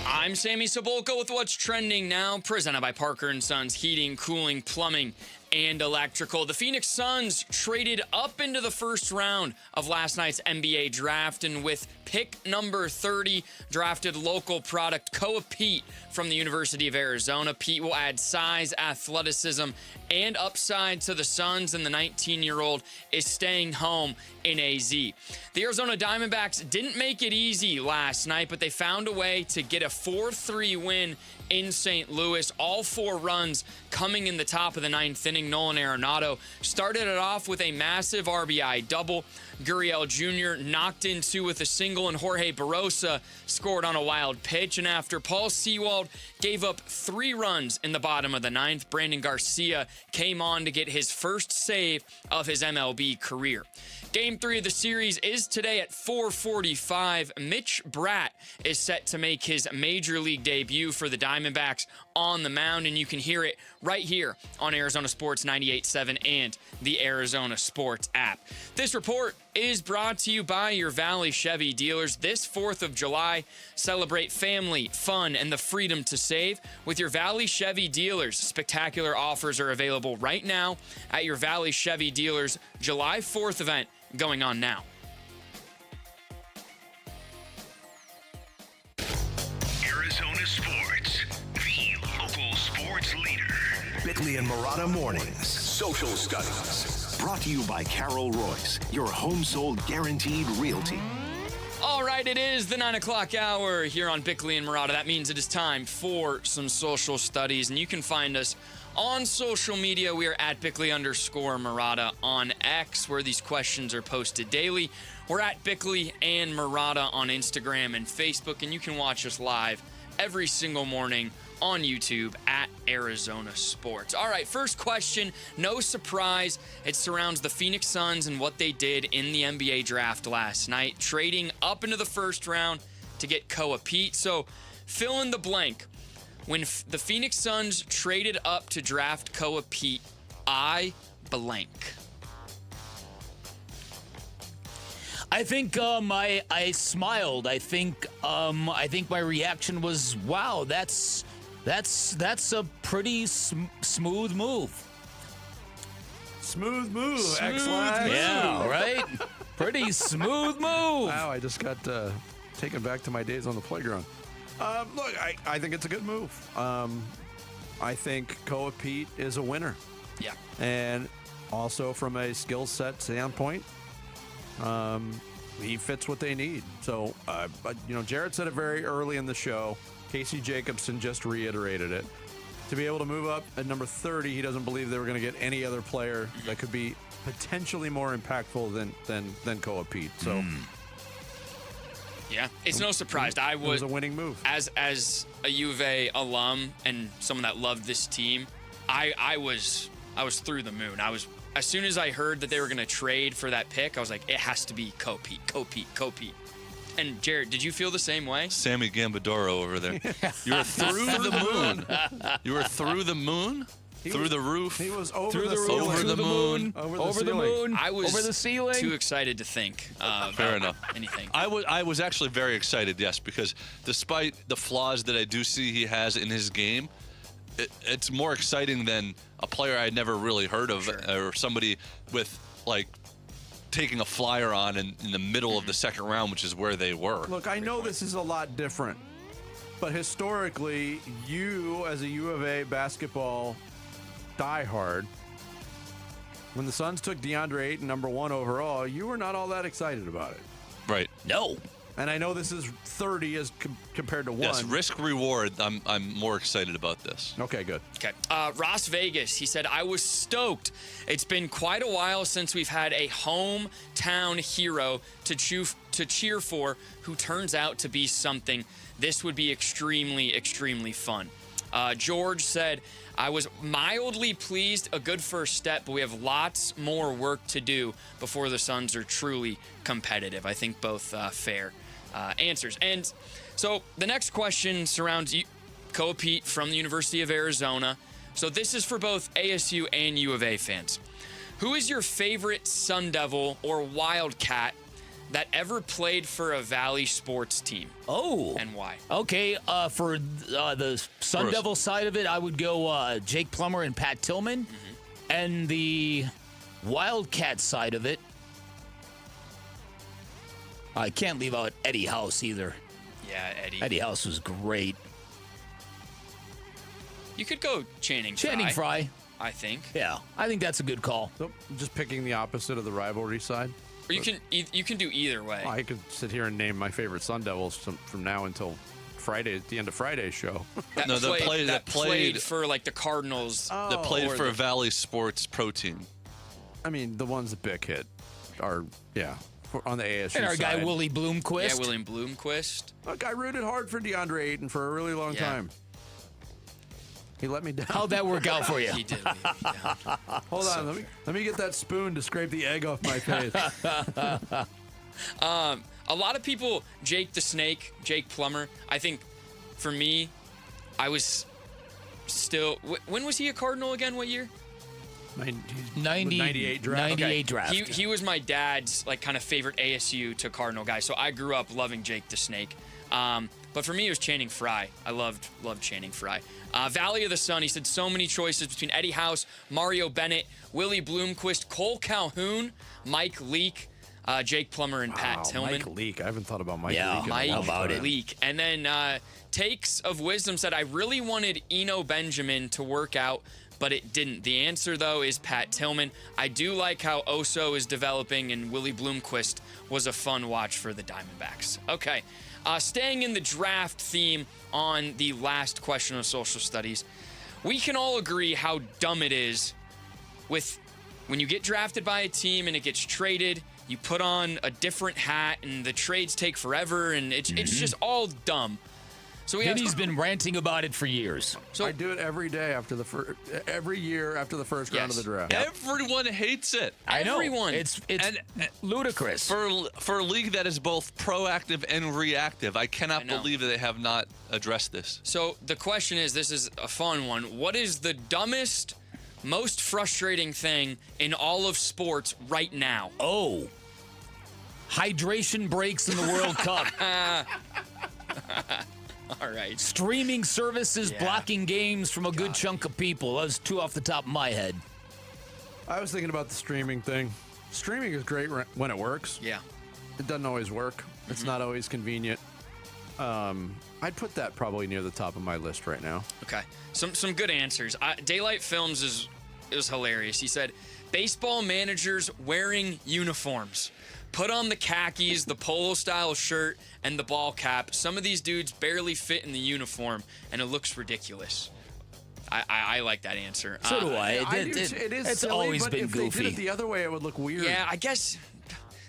I'm Sammy Sabolka with what's trending now, presented by Parker & Sons Heating, Cooling, Plumbing, and Electrical. The Phoenix Suns traded up into the first round of last night's NBA draft, and with pick number 30, drafted local product Peat from the University of Arizona. Peat will add size, athleticism, and upside to the Suns, and the 19-year-old is staying home in AZ. The Arizona Diamondbacks didn't make it easy last night, but they found a way to get a 4-3 win in St. Louis. All 4 runs coming in the top of the 9th inning. Nolan Arenado started it off with a massive RBI double. Gurriel Jr. knocked in 2 with a single, and Jorge Barrosa scored on a wild pitch. And after Paul Sewald gave up 3 runs in the bottom of the 9th, Brandon Garcia came on to get his first save of his MLB career. Game 3 of the series is today at 4:45. Mitch Bratt is set to make his major league debut for the Diamondbacks on the mound, and you can hear it right here on Arizona Sports 98.7 and the Arizona Sports app. This report is brought to you by your Valley Chevy dealers. This 4th of July, celebrate family, fun, and the freedom to save with your Valley Chevy dealers. Spectacular offers are available right now at your Valley Chevy dealers July 4th event going on now. Arizona Sports, the local sports leader. Bickley and Murata Mornings. Social Studies. Brought to you by Carol Royce, your home sold guaranteed realty. All right, it is the 9 o'clock hour here on Bickley and Murata. That means it is time for some social studies, and you can find us on social media. We are at Bickley_Murata on X, where these questions are posted daily. We're at Bickley and Murata on Instagram and Facebook, and you can watch us live every single morning on YouTube at Arizona Sports. All right, first question, no surprise. It surrounds the Phoenix Suns and what they did in the NBA draft last night, trading up into the first round to get Peat. So fill in the blank. When the Phoenix Suns traded up to draft Peat, I blank. I think I smiled. I think my reaction was, wow, that's a pretty smooth move. Smooth move. Yeah, right? Pretty smooth move. Wow, I just got taken back to my days on the playground. Look, I think it's a good move. I think Peat is a winner. Yeah. And also from a skill set standpoint, he fits what they need. So, but Jared said it very early in the show. Casey Jacobson just reiterated it. To be able to move up at number 30, he doesn't believe they were going to get any other player that could be potentially more impactful than Peat. So, yeah, it's no surprise. It was a winning move. As a U of A alum and someone that loved this team, I was through the moon. As soon as I heard that they were going to trade for that pick, I was like, it has to be Peat. And Jared, did you feel the same way? Sammy Gambadoro over there. You were through the moon. You were through the moon? Through the roof. He was over through the ceiling. Over the moon. Over the moon. I was over the ceiling. Too excited to think of Fair enough. anything. I was actually very excited, yes, because despite the flaws that I do see he has in his game, it's more exciting than a player I had never really heard of, or somebody with taking a flyer on in the middle of the second round, which is where they were. Look, I know this is a lot different, but historically, you as a U of A basketball diehard, when the Suns took DeAndre Ayton number 1 overall, you were not all that excited about it. Right. No. And I know this is 30 as compared to 1. Yes, risk reward. I'm more excited about this. Okay, good. Okay. Ross Vegas, he said, I was stoked. It's been quite a while since we've had a hometown hero to cheer for who turns out to be something. This would be extremely, extremely fun. George said, I was mildly pleased, a good first step, but we have lots more work to do before the Suns are truly competitive. I think both fair answers. And so the next question surrounds Peat from the University of Arizona. So this is for both ASU and U of A fans. Who is your favorite Sun Devil or Wildcat that ever played for a Valley sports team? Oh. And why? Okay, for the Sun Devil side of it, I would go Jake Plummer and Pat Tillman. Mm-hmm. And the Wildcat side of it, I can't leave out Eddie House either. Yeah, Eddie. Eddie House was great. You could go Channing Frye, I think. Yeah, I think that's a good call. So just picking the opposite of the rivalry side. Or you can do either way. I could sit here and name my favorite Sun Devils from now until Friday, at the end of Friday's show. That played for the Cardinals. That played for a Valley Sports pro team. I mean, the ones that Bick hit are, on the ASU and our side. guy Willie Bloomquist. Yeah, William Bloomquist. Look, I rooted hard for DeAndre Ayton for a really long time. He let me down. How'd that work out for you? He did. Hold on, let me get that spoon to scrape the egg off my face. A lot of people, Jake the Snake, Jake Plummer. I think, for me, I was still. When was he a Cardinal again? What year? 98 draft. 98 draft. He was my dad's kind of favorite ASU to Cardinal guy. So I grew up loving Jake the Snake. But for me, it was Channing Frye. I loved Channing Frye. Valley of the Sun, he said so many choices between Eddie House, Mario Bennett, Willie Bloomquist, Cole Calhoun, Mike Leake, Jake Plummer, and Pat Tillman. Mike Leake. I haven't thought about Mike Leake. Yeah, Mike Leake. And then Takes of Wisdom said, I really wanted Eno Benjamin to work out, but it didn't. The answer, though, is Pat Tillman. I do like how Oso is developing, and Willie Bloomquist was a fun watch for the Diamondbacks. Okay. Staying in the draft theme on the last question of social studies, we can all agree how dumb it is when you get drafted by a team and it gets traded, you put on a different hat and the trades take forever and it's just all dumb. So Vinny's been ranting about it for years. So I do it every day every year after the first round of the draft. Everyone hates it. I know. Everyone. It's ludicrous. For a league that is both proactive and reactive, I cannot believe that they have not addressed this. So the question is, this is a fun one. What is the dumbest, most frustrating thing in all of sports right now? Oh. Hydration breaks in the World Cup. All right. Streaming services blocking games from a good chunk of people. That was two off the top of my head. I was thinking about the streaming thing. Streaming is great when it works. Yeah. It doesn't always work. It's not always convenient. I'd put that probably near the top of my list right now. Okay. Some good answers. Daylight Films is hilarious. He said, baseball managers wearing uniforms. Put on the khakis, the polo-style shirt, and the ball cap. Some of these dudes barely fit in the uniform, and it looks ridiculous. I like that answer. So do I. It is it's silly, always but been if goofy. they did it the other way, it would look weird. Yeah, I guess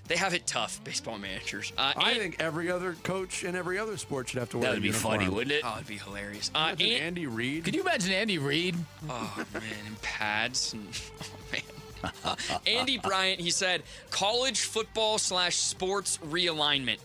they have it tough, baseball managers. I think every other coach in every other sport should have to wear That would a be uniform. funny, wouldn't it? Oh, it'd be hilarious. Imagine Andy Reid. Could you imagine Andy Reid? Oh, man, in pads. And, oh, man. Andy Bryant, he said, college football / sports realignment.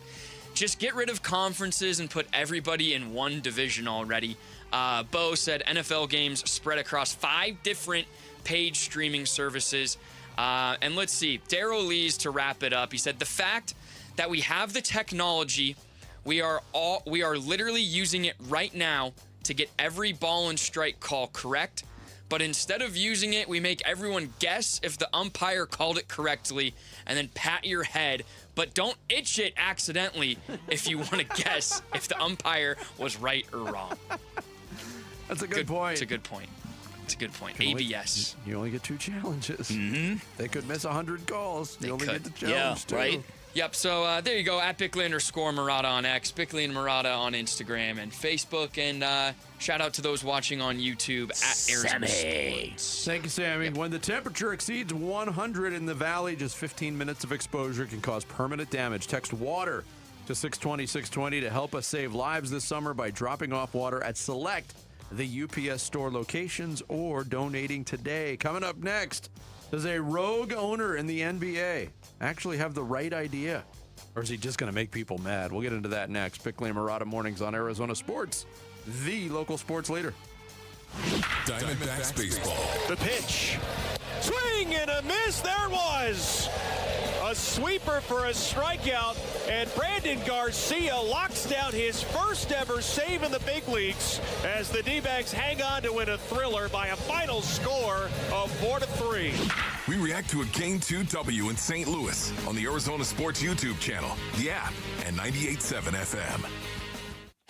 Just get rid of conferences and put everybody in one division already. Bo said NFL games spread across 5 different paid streaming services. And let's see, Darryl Lees to wrap it up. He said, the fact that we have the technology, we are literally using it right now to get every ball and strike call correct. But instead of using it, we make everyone guess if the umpire called it correctly and then pat your head. But don't itch it accidentally if you want to guess if the umpire was right or wrong. That's a good point. It's a good point. It's a good point. You ABS. you only get 2 challenges. Mm-hmm. They could miss 100 calls. They You only could. get the challenge, too. right? Yep, so there you go, at Bickley_Murata on X, Bickley and Murata on Instagram and Facebook, and shout out to those watching on YouTube at Arizona Sports. Thank you, Sammy. When the temperature exceeds 100 in the valley, just 15 minutes of exposure can cause permanent damage. Text WATER to 620-620 to help us save lives this summer by dropping off water at select the UPS store locations or donating today. Coming up next, does a rogue owner in the NBA actually have the right idea? Or is he just going to make people mad? We'll get into that next. Bickley and Murata mornings on Arizona Sports, the local sports leader. Diamondbacks baseball. The pitch. Swing and a miss. There it was. A sweeper for a strikeout, and Brandon Garcia locks down his first ever save in the big leagues as the D-backs hang on to win a thriller by a final score of 4-3. We react to a Game 2 W in St. Louis on the Arizona Sports YouTube channel, the app, and 98.7 FM.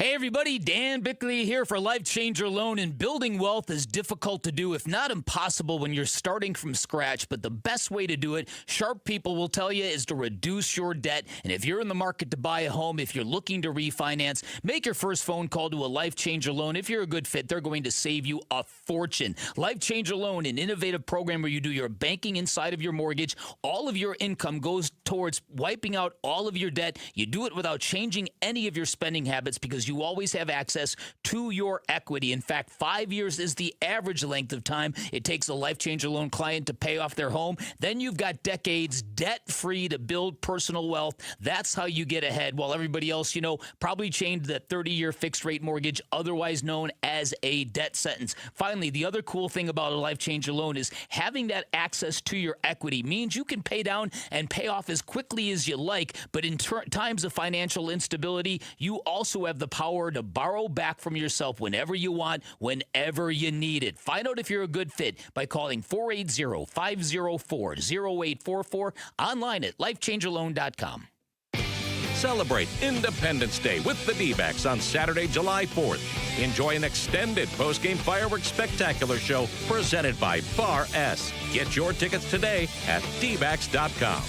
Hey everybody, Dan Bickley here for Life Changer Loan. And building wealth is difficult to do, if not impossible, when you're starting from scratch. But the best way to do it, sharp people will tell you, is to reduce your debt. And if you're in the market to buy a home, if you're looking to refinance, make your first phone call to a Life Changer Loan. If you're a good fit, they're going to save you a fortune. Life Changer Loan, an innovative program where you do your banking inside of your mortgage. All of your income goes towards wiping out all of your debt. You do it without changing any of your spending habits because you always have access to your equity. In fact, 5 years is the average length of time it takes a Life Changer Loan client to pay off their home. Then you've got decades debt-free to build personal wealth. That's how you get ahead, while everybody else, probably changed that 30-year fixed-rate mortgage, otherwise known as a debt sentence. Finally, the other cool thing about a Life Changer Loan is having that access to your equity means you can pay down and pay off as quickly as you like, but in times of financial instability, you also have the power to borrow back from yourself whenever you want, whenever you need it. Find out if you're a good fit by calling 480-504-0844, online at lifechangerloan.com. Celebrate Independence Day with the D-backs on Saturday, July 4th. Enjoy an extended post-game fireworks spectacular show presented by Bar S. Get your tickets today at dbacks.com.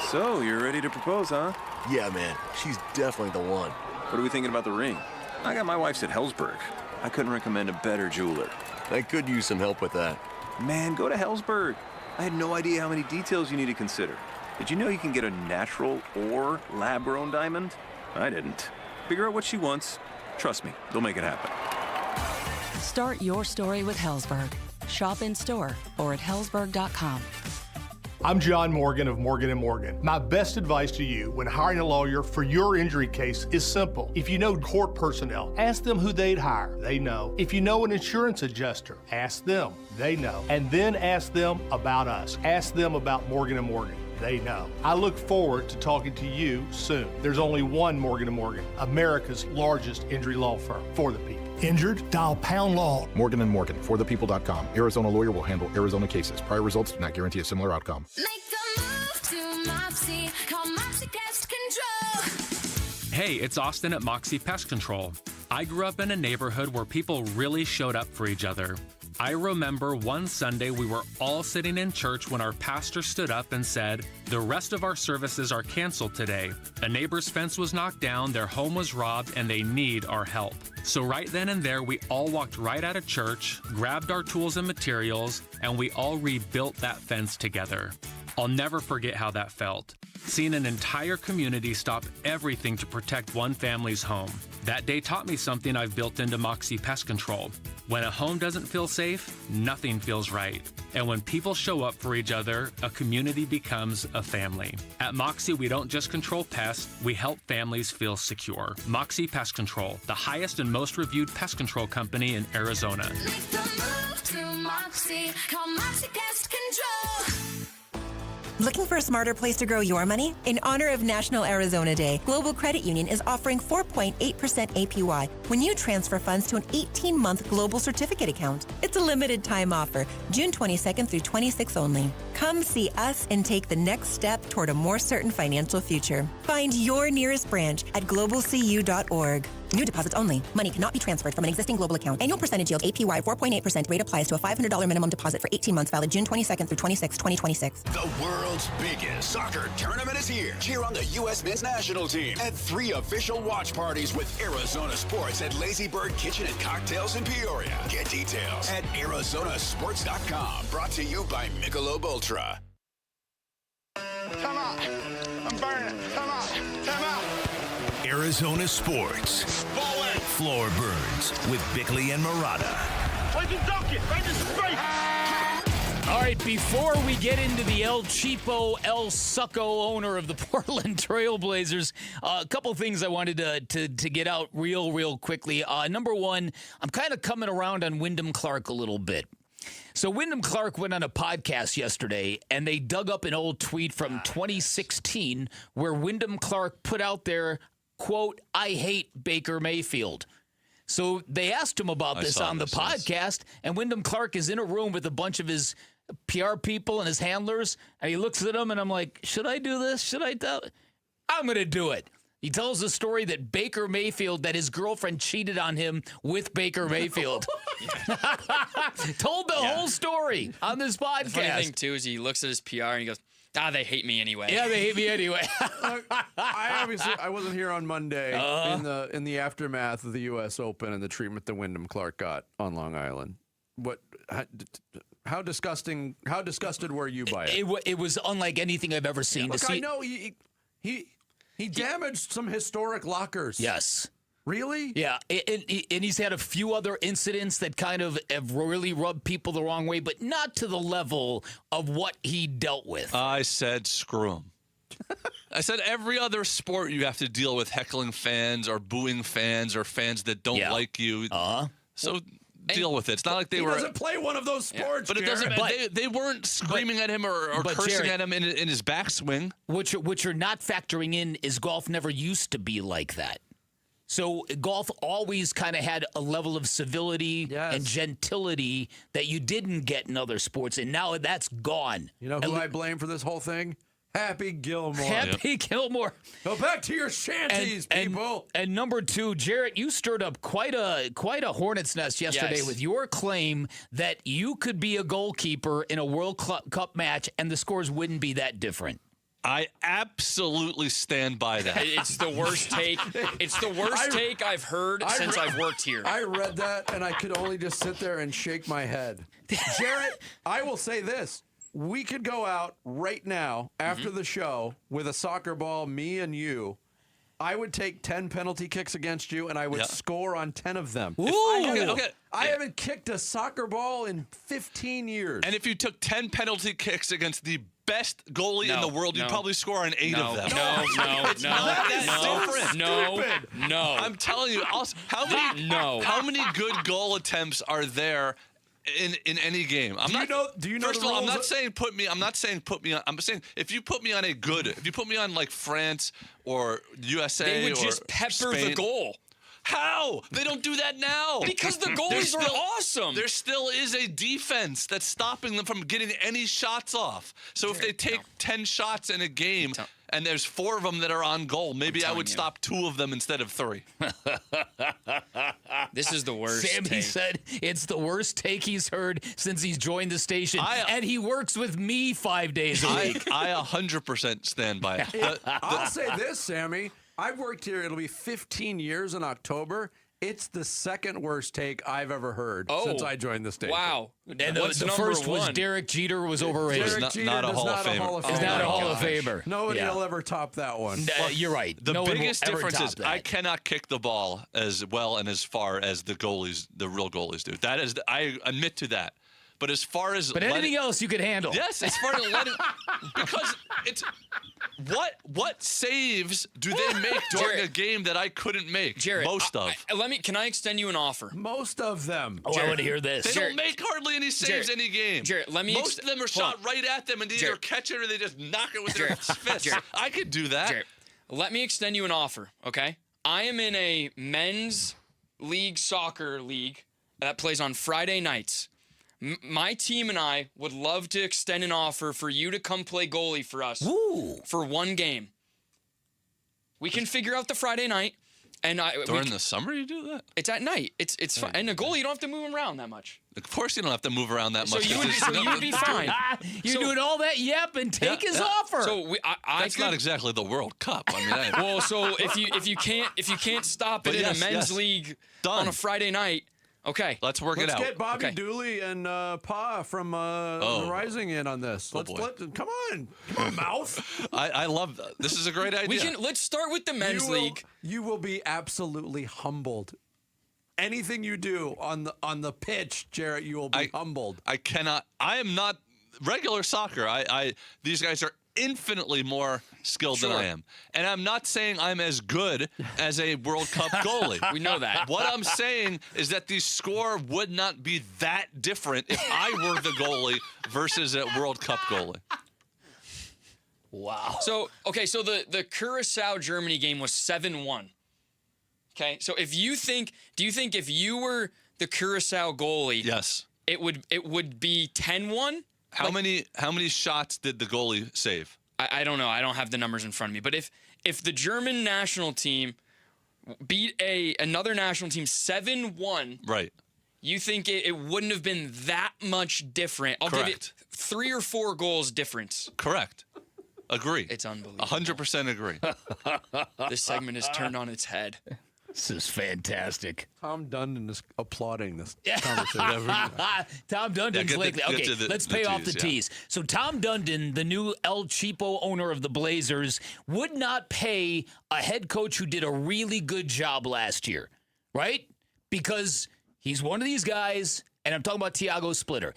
So, you're ready to propose, huh? Yeah, man. She's definitely the one. What are we thinking about the ring? I got my wife's at Hellsberg. I couldn't recommend a better jeweler. I could use some help with that. Man, go to Hellsberg. I had no idea how many details you need to consider. Did you know you can get a natural or lab-grown diamond? I didn't. Figure out what she wants. Trust me, they'll make it happen. Start your story with Hellsberg. Shop in store or at hellsberg.com. I'm John Morgan of Morgan & Morgan. My best advice to you when hiring a lawyer for your injury case is simple. If you know court personnel, ask them who they'd hire. They know. If you know an insurance adjuster, ask them. They know. And then ask them about us. Ask them about Morgan & Morgan. They know. I look forward to talking to you soon. There's only one Morgan & Morgan, America's largest injury law firm for the people. Injured? Dial pound law. Morgan & Morgan, forthepeople.com. Arizona lawyer will handle Arizona cases. Prior results do not guarantee a similar outcome. Make the move to Mopsy. Call Moxie Pest Control. Hey, it's Austin at Moxie Pest Control. I grew up in a neighborhood where people really showed up for each other. I remember one Sunday we were all sitting in church when our pastor stood up and said, "The rest of our services are canceled today. A neighbor's fence was knocked down, their home was robbed, and they need our help." So right then and there, we all walked right out of church, grabbed our tools and materials, and we all rebuilt that fence together. I'll never forget how that felt. Seeing an entire community stop everything to protect one family's home. That day taught me something I've built into Moxie Pest Control. When a home doesn't feel safe, nothing feels right. And when people show up for each other, a community becomes a family. At Moxie, we don't just control pests, we help families feel secure. Moxie Pest Control, the highest and most reviewed pest control company in Arizona. Make the move to Moxie. Call Moxie Pest Control. Looking for a smarter place to grow your money? In honor of National Arizona Day, Global Credit Union is offering 4.8% APY when you transfer funds to an 18-month global certificate account. It's a limited time offer, June 22nd through 26th only. Come see us and take the next step toward a more certain financial future. Find your nearest branch at globalcu.org. New deposits only. Money cannot be transferred from an existing global account. Annual percentage yield APY 4.8%. Rate applies to a $500 minimum deposit for 18 months, valid June 22nd through 26, 2026. The world's biggest soccer tournament is here. Cheer on the U.S. men's national team at 3 official watch parties with Arizona Sports at Lazy Bird Kitchen and Cocktails in Peoria. Get details at arizonasports.com. Brought to you by Michelob Ultra. Come on. I'm burning. Come on. Come on. Arizona Sports. Floor Burns with Bickley and Murata. All right, before we get into the El Cheapo, El Succo owner of the Portland Trailblazers, a couple things I wanted to get out real quickly. Number one, I'm kind of coming around on Wyndham Clark a little bit. So Wyndham Clark went on a podcast yesterday, and they dug up an old tweet from 2016 where Wyndham Clark put out there, quote, "I hate Baker Mayfield." So they asked him about this on the podcast, and Wyndham Clark is in a room with a bunch of his PR people and his handlers, and he looks at them, and I'm like, should I do this? Should I tell? I'm going to do it. He tells the story that Baker Mayfield, that his girlfriend cheated on him with Baker Mayfield. Told the whole story on this podcast. The funny thing, too, is he looks at his PR and he goes, they hate me anyway. Yeah, they hate me anyway. I wasn't here on Monday in the aftermath of the U.S. Open and the treatment that Wyndham Clark got on Long Island. How disgusted were you by it? It was unlike anything I've ever seen. Yeah, look, I know he damaged some historic lockers. Yes. Really? Yeah, and he's had a few other incidents that kind of have really rubbed people the wrong way, but not to the level of what he dealt with. I said screw him. I said every other sport you have to deal with heckling fans or booing fans or fans that don't like you. So deal with it. It's not like he doesn't play one of those sports, but it doesn't. They weren't screaming at him or cursing Jared, at him in his backswing. What you're not factoring in is golf never used to be like that. So golf always kind of had a level of civility and gentility that you didn't get in other sports, and now that's gone. You know who I blame for this whole thing? Happy Gilmore. Happy Gilmore. Go back to your shanties, people. And number two, Jarrett, you stirred up quite a hornet's nest yesterday with your claim that you could be a goalkeeper in a World Cup match and the scores wouldn't be that different. I absolutely stand by that. It's the worst take. It's the worst take I've heard since I've worked here. I read that, and I could only just sit there and shake my head. Jarrett, I will say this. We could go out right now after the show with a soccer ball, me and you. I would take 10 penalty kicks against you, and I would score on 10 of them. I haven't kicked a soccer ball in 15 years. And if you took 10 penalty kicks against the best goalie in the world, you'd probably score on 8 of them. No. I'm telling you, how many good goal attempts are there in any game? Do you know First of all, I'm not saying put me on. I'm saying if you put me on like France or USA, they would or just pepper Spain, the goal. How? They don't do that now. Because the goalies are awesome. There still is a defense that's stopping them from getting any shots off. So if they take 10 shots in a game and there's 4 of them that are on goal, maybe I would stop 2 of them instead of 3. This is the worst Sammy take. said it's the worst take he's heard since he's joined the station, and he works with me 5 days a week. I 100% stand by it. I'll say this, Sammy. I've worked here, it'll be 15 years in October. It's the second worst take I've ever heard since I joined the station. Wow. And the first was Derek Jeter was overrated. Derek Jeter not a is Hall not of a Hall of Famer. Famer. He's not a Hall of Famer. Nobody will ever top that one. You're right. The No one will biggest ever difference top is that. I cannot kick the ball as well and as far as the goalies, the real goalies do. That is, I admit to that. But as far as anything else you could handle. Yes, as far as letting, because it's what saves do they make during a game that I couldn't make? Jared, most of. Can I extend you an offer? Most of them. Oh, I want to hear this. They don't make hardly any saves any game. Jared, most of them are shot right at them and they either catch it or they just knock it with their fists. I could do that. Jared, let me extend you an offer, okay? I am in a men's league soccer league that plays on Friday nights. My team and I would love to extend an offer for you to come play goalie for us for 1 game. We can figure out the Friday night, and during the summer you do that. It's at night. It's fun. And a goalie you don't have to move him around that much. Of course you don't have to move around that much. So you would be fine. You're doing all that and take his offer. So that's not exactly the World Cup. I mean, well, so if you can't stop it in a men's league on a Friday night. Okay. Let's work it out. Let's get Bobby Dooley and Pa from the Rising in on this. Come on, mouth. I love that. This is a great idea. Let's start with the men's league. You will be absolutely humbled. Anything you do on the pitch, Jarrett, you will be humbled. I am not regular soccer. These guys are infinitely more skilled than I am. And I'm not saying I'm as good as a World Cup goalie. We know that. What I'm saying is that the score would not be that different if I were the goalie versus a World Cup goalie. Wow. So the Curacao Germany game was 7-1. Okay? So do you think if you were the Curacao goalie, yes, it would be 10-1? How many shots did the goalie save? I don't know. I don't have the numbers in front of me. But if the German national team beat another national team 7-1, right? You think it wouldn't have been that much different? I'll give it 3 or 4 goals difference. Correct. Agree. It's unbelievable. 100% agree. This segment is turned on its head. This is fantastic. Tom Dundon is applauding this conversation. Tom Dundon's lately. Okay, let's pay off the tease. So Tom Dundon, the new El Cheapo owner of the Blazers, would not pay a head coach who did a really good job last year, right? Because he's one of these guys, and I'm talking about Tiago Splitter.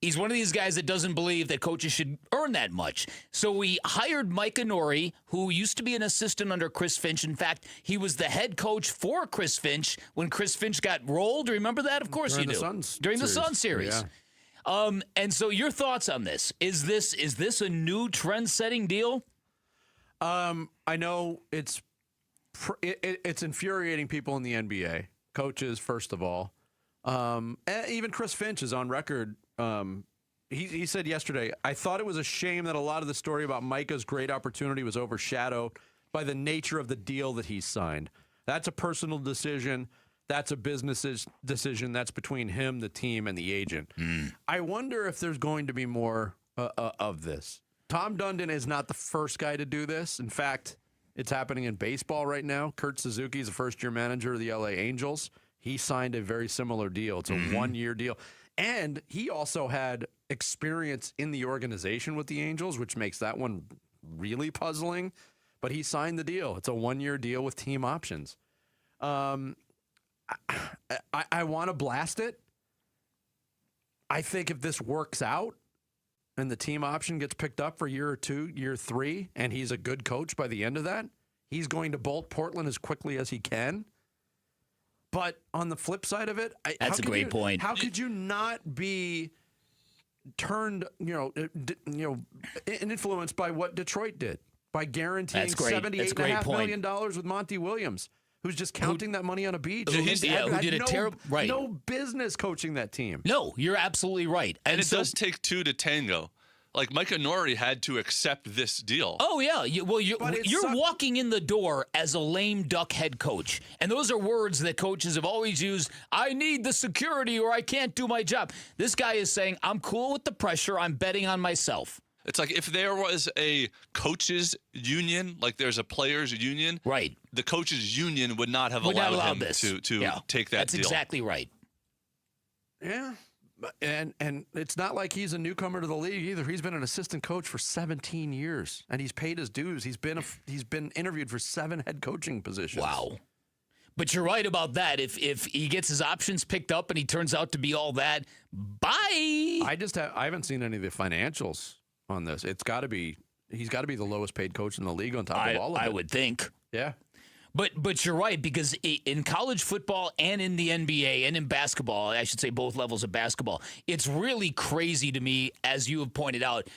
He's one of these guys that doesn't believe that coaches should earn that much. So we hired Mike Inori, who used to be an assistant under Chris Finch. In fact, he was the head coach for Chris Finch when Chris Finch got rolled. Remember that? Of course you do. During the Suns series. Yeah. And so your thoughts on this? Is this a new trend-setting deal? I know it's infuriating people in the NBA, coaches first of all. Even Chris Finch is on record. He said yesterday, I thought it was a shame that a lot of the story about Micah's great opportunity was overshadowed by the nature of the deal that he signed. That's a personal decision. That's a business decision. That's between him, the team, and the agent. I wonder if there's going to be more of this. Tom Dundon is not the first guy to do this. In fact, it's happening in baseball right now. Kurt Suzuki is a first-year manager of the LA Angels. He signed a very similar deal. It's a one-year deal. And he also had experience in the organization with the Angels, which makes that one really puzzling. But he signed the deal. It's a one-year deal with team options. I want to blast it. I think if this works out and the team option gets picked up for year 2, year 3, and he's a good coach by the end of that, he's going to bolt Portland as quickly as he can. But on the flip side of it, that's a great point. How could you not be turned, influenced by what Detroit did by guaranteeing $78.5 million with Monty Williams? who's just counting that money on a beach. Who did a terrible right. No business coaching that team. No, you're absolutely right. And it does take two to tango. Like Micah Nori had to accept this deal. Oh yeah, you're walking in the door as a lame duck head coach, and those are words that coaches have always used. I need the security, or I can't do my job. This guy is saying, I'm cool with the pressure. I'm betting on myself. It's like if there was a coaches union, like there's a players union, right? The coaches union would not have allowed him to take that That's deal. Exactly right. Yeah. And it's not like he's a newcomer to the league either. He's been an assistant coach for 17 years, and he's paid his dues. He's been interviewed for 7 head coaching positions. Wow. But you're right about that. If he gets his options picked up and he turns out to be all that, bye. I haven't seen any of the financials on this. He's got to be the lowest paid coach in the league on top of all of it. I would think. Yeah. But you're right, because in college football and in the NBA and in basketball, I should say both levels of basketball, it's really crazy to me, as you have pointed out,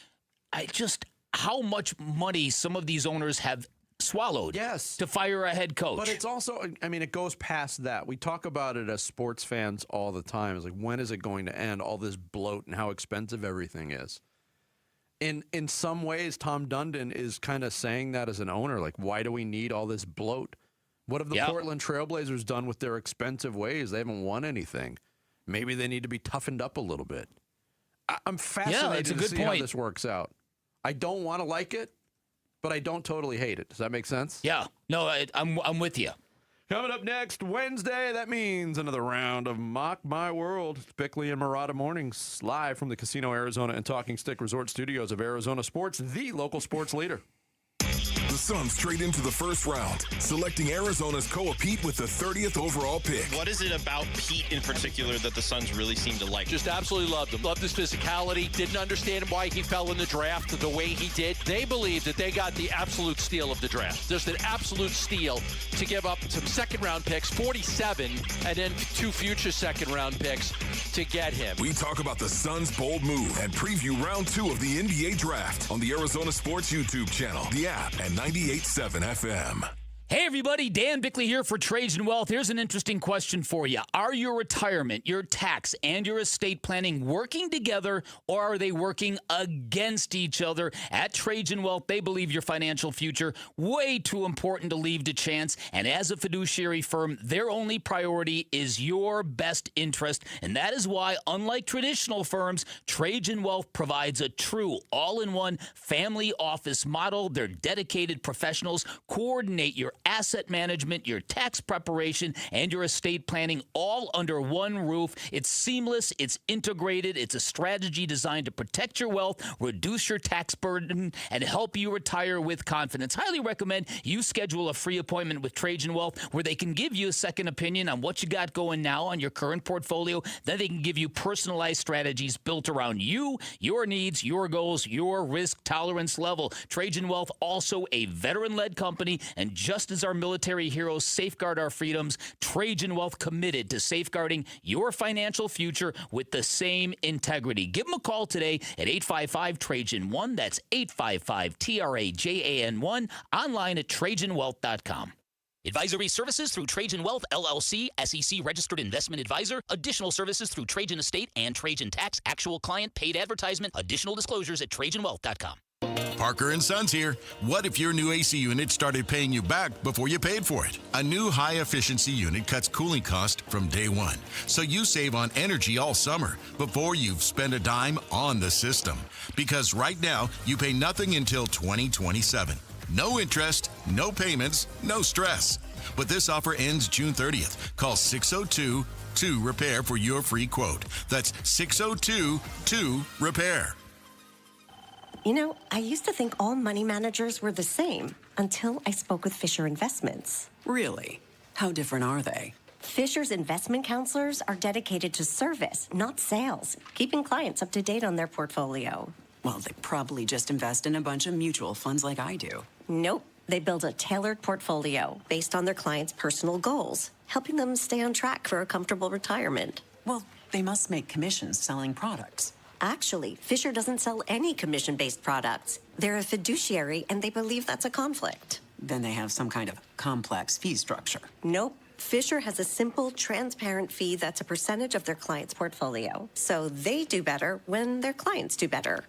how much money some of these owners have swallowed to fire a head coach. But it's also, it goes past that. We talk about it as sports fans all the time. It's like, when is it going to end, all this bloat and how expensive everything is? In some ways, Tom Dundon is kind of saying that as an owner. Like, why do we need all this bloat? What have the Portland Trailblazers done with their expensive ways? They haven't won anything. Maybe they need to be toughened up a little bit. I'm fascinated to see how this works out. I don't want to like it, but I don't totally hate it. Does that make sense? Yeah. No, I'm with you. Coming up next Wednesday, that means another round of Mock My World. It's Bickley and Murata Mornings, live from the Casino Arizona and Talking Stick Resort Studios of Arizona Sports, the local sports leader. The Suns trade into the first round, selecting Arizona's Peat with the 30th overall pick. What is it about Peat in particular that the Suns really seem to like? Just absolutely loved him. Loved his physicality. Didn't understand why he fell in the draft the way he did. They believe that they got the absolute steal of the draft. Just an absolute steal to give up some second-round picks, 47, and then 2 future second-round picks to get him. We talk about the Suns' bold move and preview round 2 of the NBA draft on the Arizona Sports YouTube channel, the app, and 98.7 FM. Hey everybody, Dan Bickley here for Trajan Wealth. Here's an interesting question for you. Are your retirement, your tax, and your estate planning working together, or are they working against each other? At Trajan Wealth, they believe your financial future way too important to leave to chance, and as a fiduciary firm, their only priority is your best interest, and that is why, unlike traditional firms, Trajan Wealth provides a true all-in-one family office model. Their dedicated professionals coordinate your asset management, your tax preparation, and your estate planning all under one roof. It's seamless, it's integrated, it's a strategy designed to protect your wealth, reduce your tax burden, and help you retire with confidence. Highly recommend you schedule a free appointment with Trajan Wealth where they can give you a second opinion on what you got going now on your current portfolio. Then they can give you personalized strategies built around you, your needs, your goals, your risk tolerance level. Trajan Wealth, also a veteran-led company, and just as our military heroes safeguard our freedoms, Trajan Wealth committed to safeguarding your financial future with the same integrity. Give them a call today at 855-TRAJAN-1. That's 855-TRAJAN-1. Online at TrajanWealth.com. Advisory services through Trajan Wealth, LLC, SEC registered investment advisor. Additional services through Trajan Estate and Trajan Tax. Actual client paid advertisement. Additional disclosures at TrajanWealth.com. Parker & Sons here. What if your new AC unit started paying you back before you paid for it? A new high-efficiency unit cuts cooling cost from day one, so you save on energy all summer before you've spent a dime on the system. Because right now, you pay nothing until 2027. No interest, no payments, no stress. But this offer ends June 30th. Call 602-2-REPAIR for your free quote. That's 602-2-REPAIR. You know, I used to think all money managers were the same until I spoke with Fisher Investments. Really? How different are they? Fisher's investment counselors are dedicated to service, not sales, keeping clients up to date on their portfolio. Well, they probably just invest in a bunch of mutual funds like I do. Nope. They build a tailored portfolio based on their clients' personal goals, helping them stay on track for a comfortable retirement. Well, they must make commissions selling products. Actually, Fisher doesn't sell any commission-based products. They're a fiduciary, and they believe that's a conflict. then they have some kind of complex fee structure. Nope. Fisher has a simple, transparent fee that's a percentage of their client's portfolio. So they do better when their clients do better.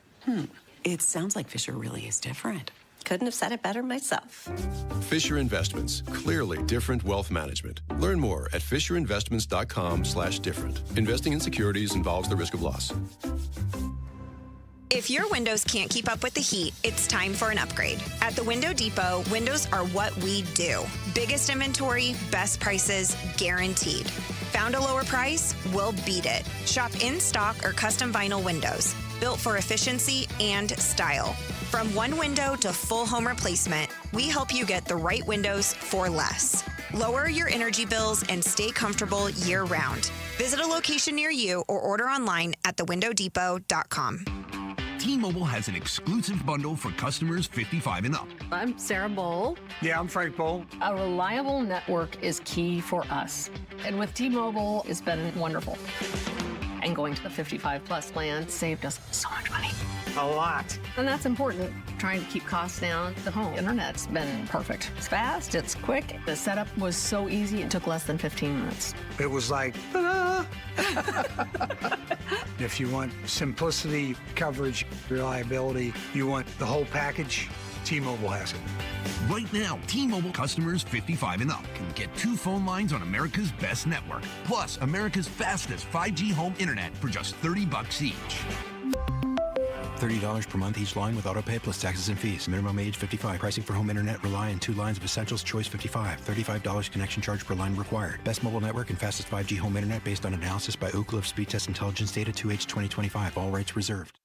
It sounds like Fisher really is different. Couldn't have said it better myself. Fisher Investments, clearly different wealth management. Learn more at fisherinvestments.com/different. Investing in securities involves the risk of loss. If your windows can't keep up with the heat, it's time for an upgrade. At the Window Depot, windows are what we do. Biggest inventory, best prices, guaranteed. Found a lower price? We'll beat it. Shop in stock or custom vinyl windows, built for efficiency and style. From one window to full home replacement, we help you get the right windows for less. Lower your energy bills and stay comfortable year-round. Visit a location near you or order online at thewindowdepot.com. T-Mobile has an exclusive bundle for customers 55 and up. I'm Sarah Bowl. Yeah, I'm Frank Bowl. A reliable network is key for us. And with T-Mobile, it's been wonderful. And going to the 55-plus plan saved us so much money. A lot. And that's important, trying to keep costs down. The home internet's been perfect. It's fast, it's quick. The setup was so easy, it took less than 15 minutes. It was like, ta-da! If you want simplicity, coverage, reliability, you want the whole package, T-Mobile has it. Right now, T-Mobile customers 55 and up can get 2 phone lines on America's best network, plus America's fastest 5G home internet for just $30 each. $30 per month each line with autopay plus taxes and fees. Minimum age 55. Pricing for home internet rely on 2 lines of Essentials Choice 55. $35 connection charge per line required. Best mobile network and fastest 5G home internet based on analysis by Ookla of Speed Test Intelligence Data 2H 2025. All rights reserved.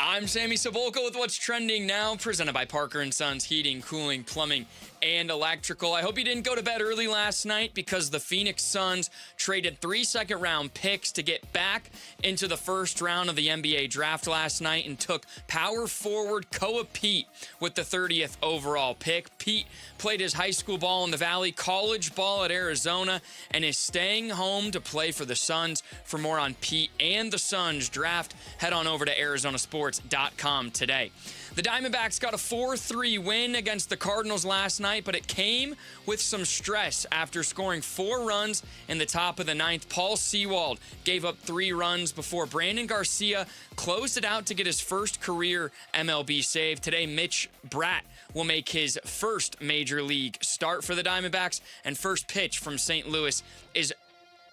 I'm Sammy Sabolka with What's Trending Now, presented by Parker & Sons Heating, Cooling, Plumbing, and Electrical. I hope you didn't go to bed early last night because the Phoenix Suns traded 3 second-round picks to get back into the first round of the NBA draft last night and took power forward Peat with the 30th overall pick. Peat played his high school ball in the Valley, college ball at Arizona, and is staying home to play for the Suns. For more on Peat and the Suns draft, head on over to ArizonaSports.com today. The Diamondbacks got a 4-3 win against the Cardinals last night, but it came with some stress after scoring 4 runs in the top of the 9th. Paul Sewald gave up 3 runs before Brandon Garcia closed it out to get his first career MLB save. Today, Mitch Bratt will make his first major league start for the Diamondbacks, and first pitch from St. Louis is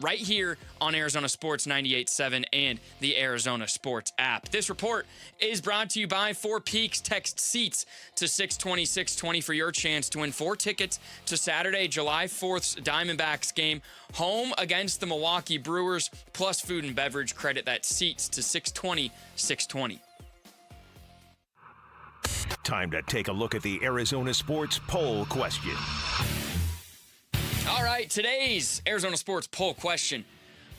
right here on Arizona Sports 98.7 and the Arizona Sports app. This report is brought to you by Four Peaks. Text SEATS to 620-620 for your chance to win 4 tickets to Saturday, July 4th's Diamondbacks game, home against the Milwaukee Brewers, plus food and beverage credit. That SEATS to 620-620. Time to take a look at the Arizona Sports poll question. All right, today's Arizona Sports poll question.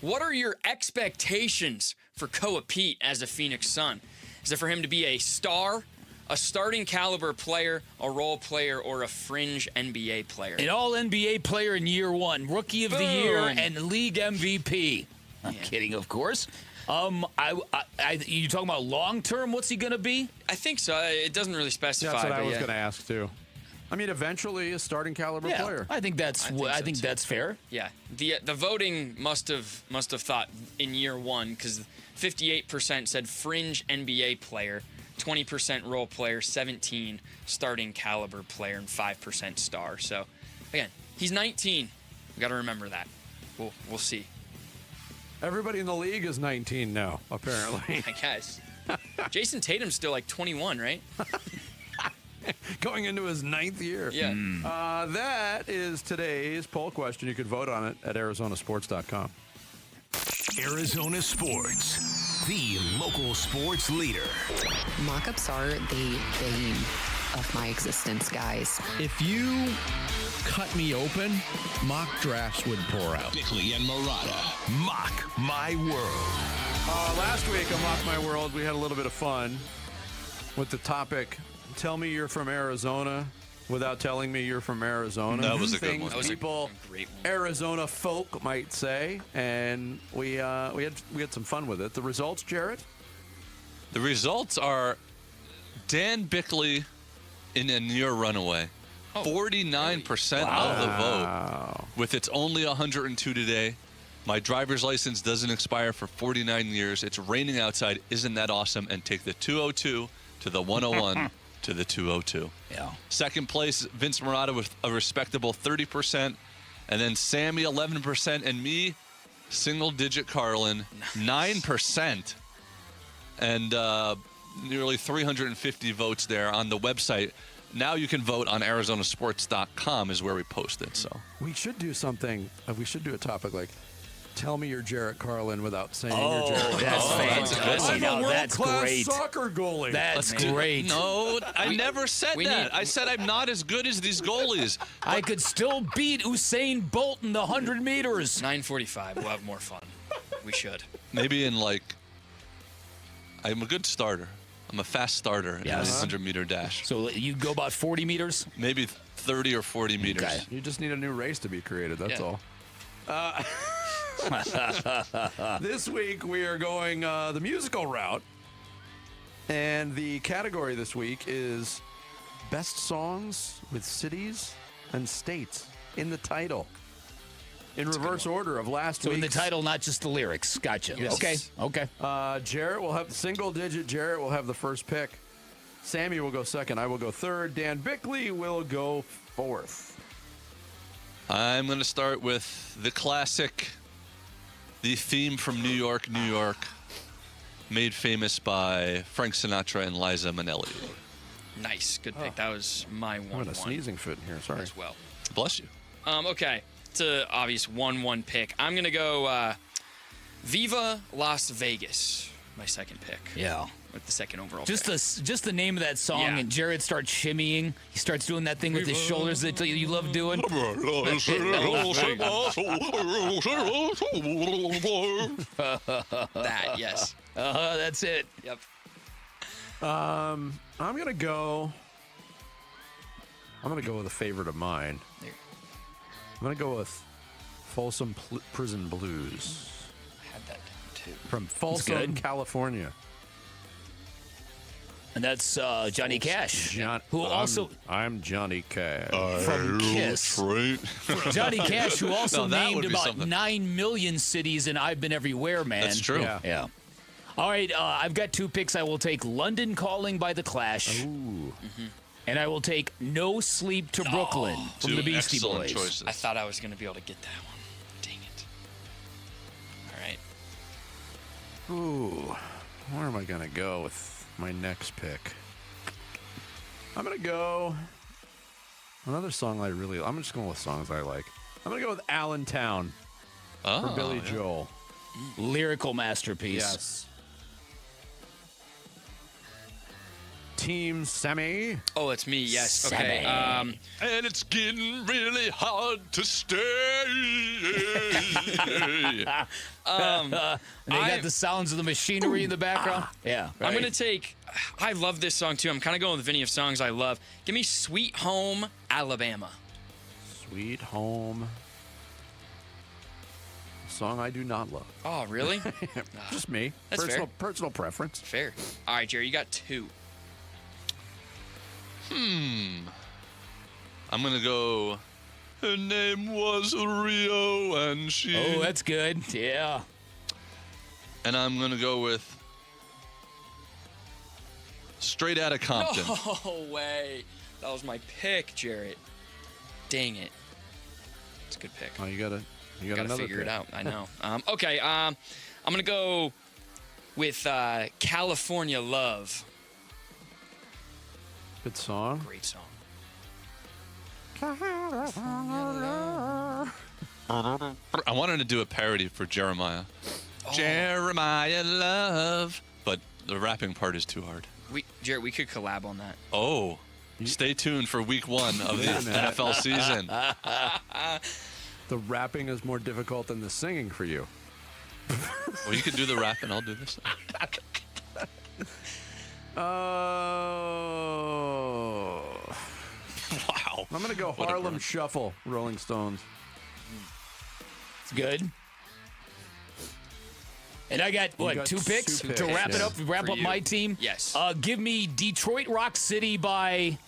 What are your expectations for Peat as a Phoenix Sun? Is it for him to be a star, a starting caliber player, a role player, or a fringe NBA player? An all-NBA player in year 1, rookie of the year, and league MVP. I'm kidding, of course. You talking about long-term? What's he going to be? I think so. It doesn't really specify. That's what I was going to ask, too. I mean, eventually a starting caliber player. I think that's that's fair. Yeah, the voting must have thought in year 1, because 58% said fringe NBA player, 20% role player, 17% starting caliber player, and 5% star. So again, he's 19. We got to remember that. We'll see. Everybody in the league is 19 now, apparently. I guess. Jason Tatum's still like 21, right? Going into his 9th year. Yeah. That is today's poll question. You could vote on it at ArizonaSports.com. Arizona Sports, the local sports leader. Mock-ups are the bane of my existence, guys. If you cut me open, mock drafts would pour out. Bickley and Murata. Mock My World. Last week on Mock My World, we had a little bit of fun with the topic, tell me you're from Arizona without telling me you're from Arizona. That was a good one. Things people, Arizona folk might say, and we had some fun with it. The results, Jarrett? The results are Dan Bickley in a near runaway. 49% of the vote, with it's only 102 today. My driver's license doesn't expire for 49 years. It's raining outside. Isn't that awesome? And take the 202 to the 101 to the 202. Yeah. Second place, Vince Murata with a respectable 30%. And then Sammy, 11%. And me, single-digit Carlin, 9%. And nearly 350 votes there on the website. Now you can vote on ArizonaSports.com is where we post it. So we should do something. We should do a topic like, tell me you're Jarrett Carlin without saying you're Jarrett Carlin. I'm a world-class soccer goalie. That's great. No, I never said that. I said I'm not as good as these goalies. I could still beat Usain Bolt in the 100 meters. 9:45. We'll have more fun. We should. Maybe in I'm a good starter. I'm a fast starter in the 100-meter dash. So you go about 40 meters? Maybe 30 or 40 meters. Okay. You just need a new race to be created. That's all. This week we are going the musical route, and the category this week is best songs with cities and states in the title. In reverse order of last week. So in the title, not just the lyrics. Gotcha. Yes. Okay. Jarrett will have the single digit. Jarrett will have the first pick. Sammy will go second. I will go third. Dan Bickley will go fourth. I'm going to start with the classic, the theme from New York, New York, made famous by Frank Sinatra and Liza Minnelli. Nice. Good pick. That was my 1-1. I'm in a sneezing fit in here. Sorry. As well. Bless you. Okay. It's an obvious 1-1 pick. I'm going to go Viva Las Vegas, my second pick. Yeah. With the second overall just pick. Just the name of that song, and Jared starts shimmying. He starts doing that thing with his shoulders that you love doing. That, yes. That's it. Yep. I'm gonna go with a favorite of mine. I'm gonna go with Folsom Prison Blues. I had that too. From Folsom, California. And that's Johnny Cash, who I'm Johnny Cash from Kiss. Johnny Cash, who also named about something. 9 million cities, and I've been everywhere, man. That's true. Yeah. All right, I've got two picks. I will take London Calling by The Clash. Ooh. And I will take No Sleep to Brooklyn from the Beastie Boys. Choices. I thought I was going to be able to get that one. Dang it. All right. Ooh. Where am I going to go with my next pick? I'm going to go another song I'm just going with songs I like. I'm going to go with Allentown for Billy Joel. Lyrical masterpiece. Yes. Team Sammy. Oh, it's me. Yes. Sammy. Okay. And it's getting really hard to stay. They got the sounds of the machinery in the background. Yeah. Right. I'm going to take, I love this song too. I'm kind of going with Vinny of songs I love. Give me Sweet Home, Alabama. Sweet Home. A song I do not love. Oh, really? Just me. That's fair. Personal preference. Fair. All right, Jerry, you got two. I'm going to go, her name was Rio and she... Oh, that's good. Yeah. And I'm going to go with Straight Outta Compton. No way. That was my pick, Jarrett. Dang it. It's a good pick. Oh, you gotta figure pick. it out. I know. Okay. I'm gonna go with California Love. Good song. Great song. I wanted to do a parody for Jeremiah. Jeremiah Love. But the rapping part is too hard. Jarrett, we could collab on that. Oh. Stay tuned for week 1 of the NFL season. The rapping is more difficult than the singing for you. Well, you can do the rap and I'll do this. Oh. Wow. I'm going to go Harlem Shuffle, Rolling Stones. It's good. And I got, got two picks two to wrap picks, it up, wrap For up you. my team? Yes. Give me Detroit Rock City by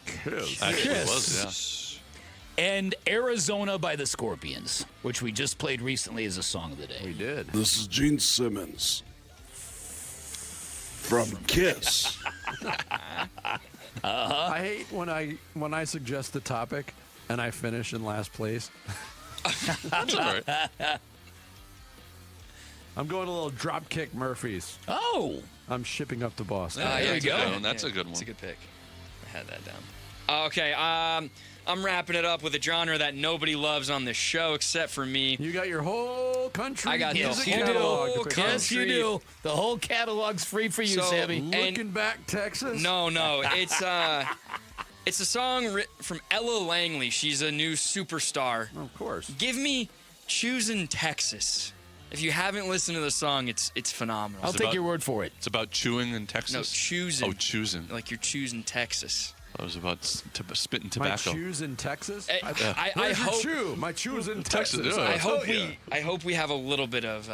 Kiss. Actually, it was, and Arizona by the Scorpions, which we just played recently as a song of the day. We did. This is Gene Simmons from Kiss. I hate when I suggest the topic and I finish in last place. That's all right. I'm going a little Dropkick Murphys. Oh. I'm shipping up to Boston. There you go. That's a good one. That's a good pick. I had that down. Okay, I'm wrapping it up with a genre that nobody loves on this show except for me. You got your whole country. I got the music whole catalog. country. Yes, you do. The whole catalog's free for you, So, Sammy. Looking back, Texas. No, it's a song from Ella Langley. She's a new superstar. Of course. Give me "Choosing Texas." If you haven't listened to the song, it's phenomenal. I'll take your word for it. It's about chewing in Texas? No, choosing. Oh, choosing. Like you're choosing Texas. I was about spitting My tobacco. choose in Texas. I Where's your hope. chew? My choose in Texas. Yeah. I hope we have a little bit of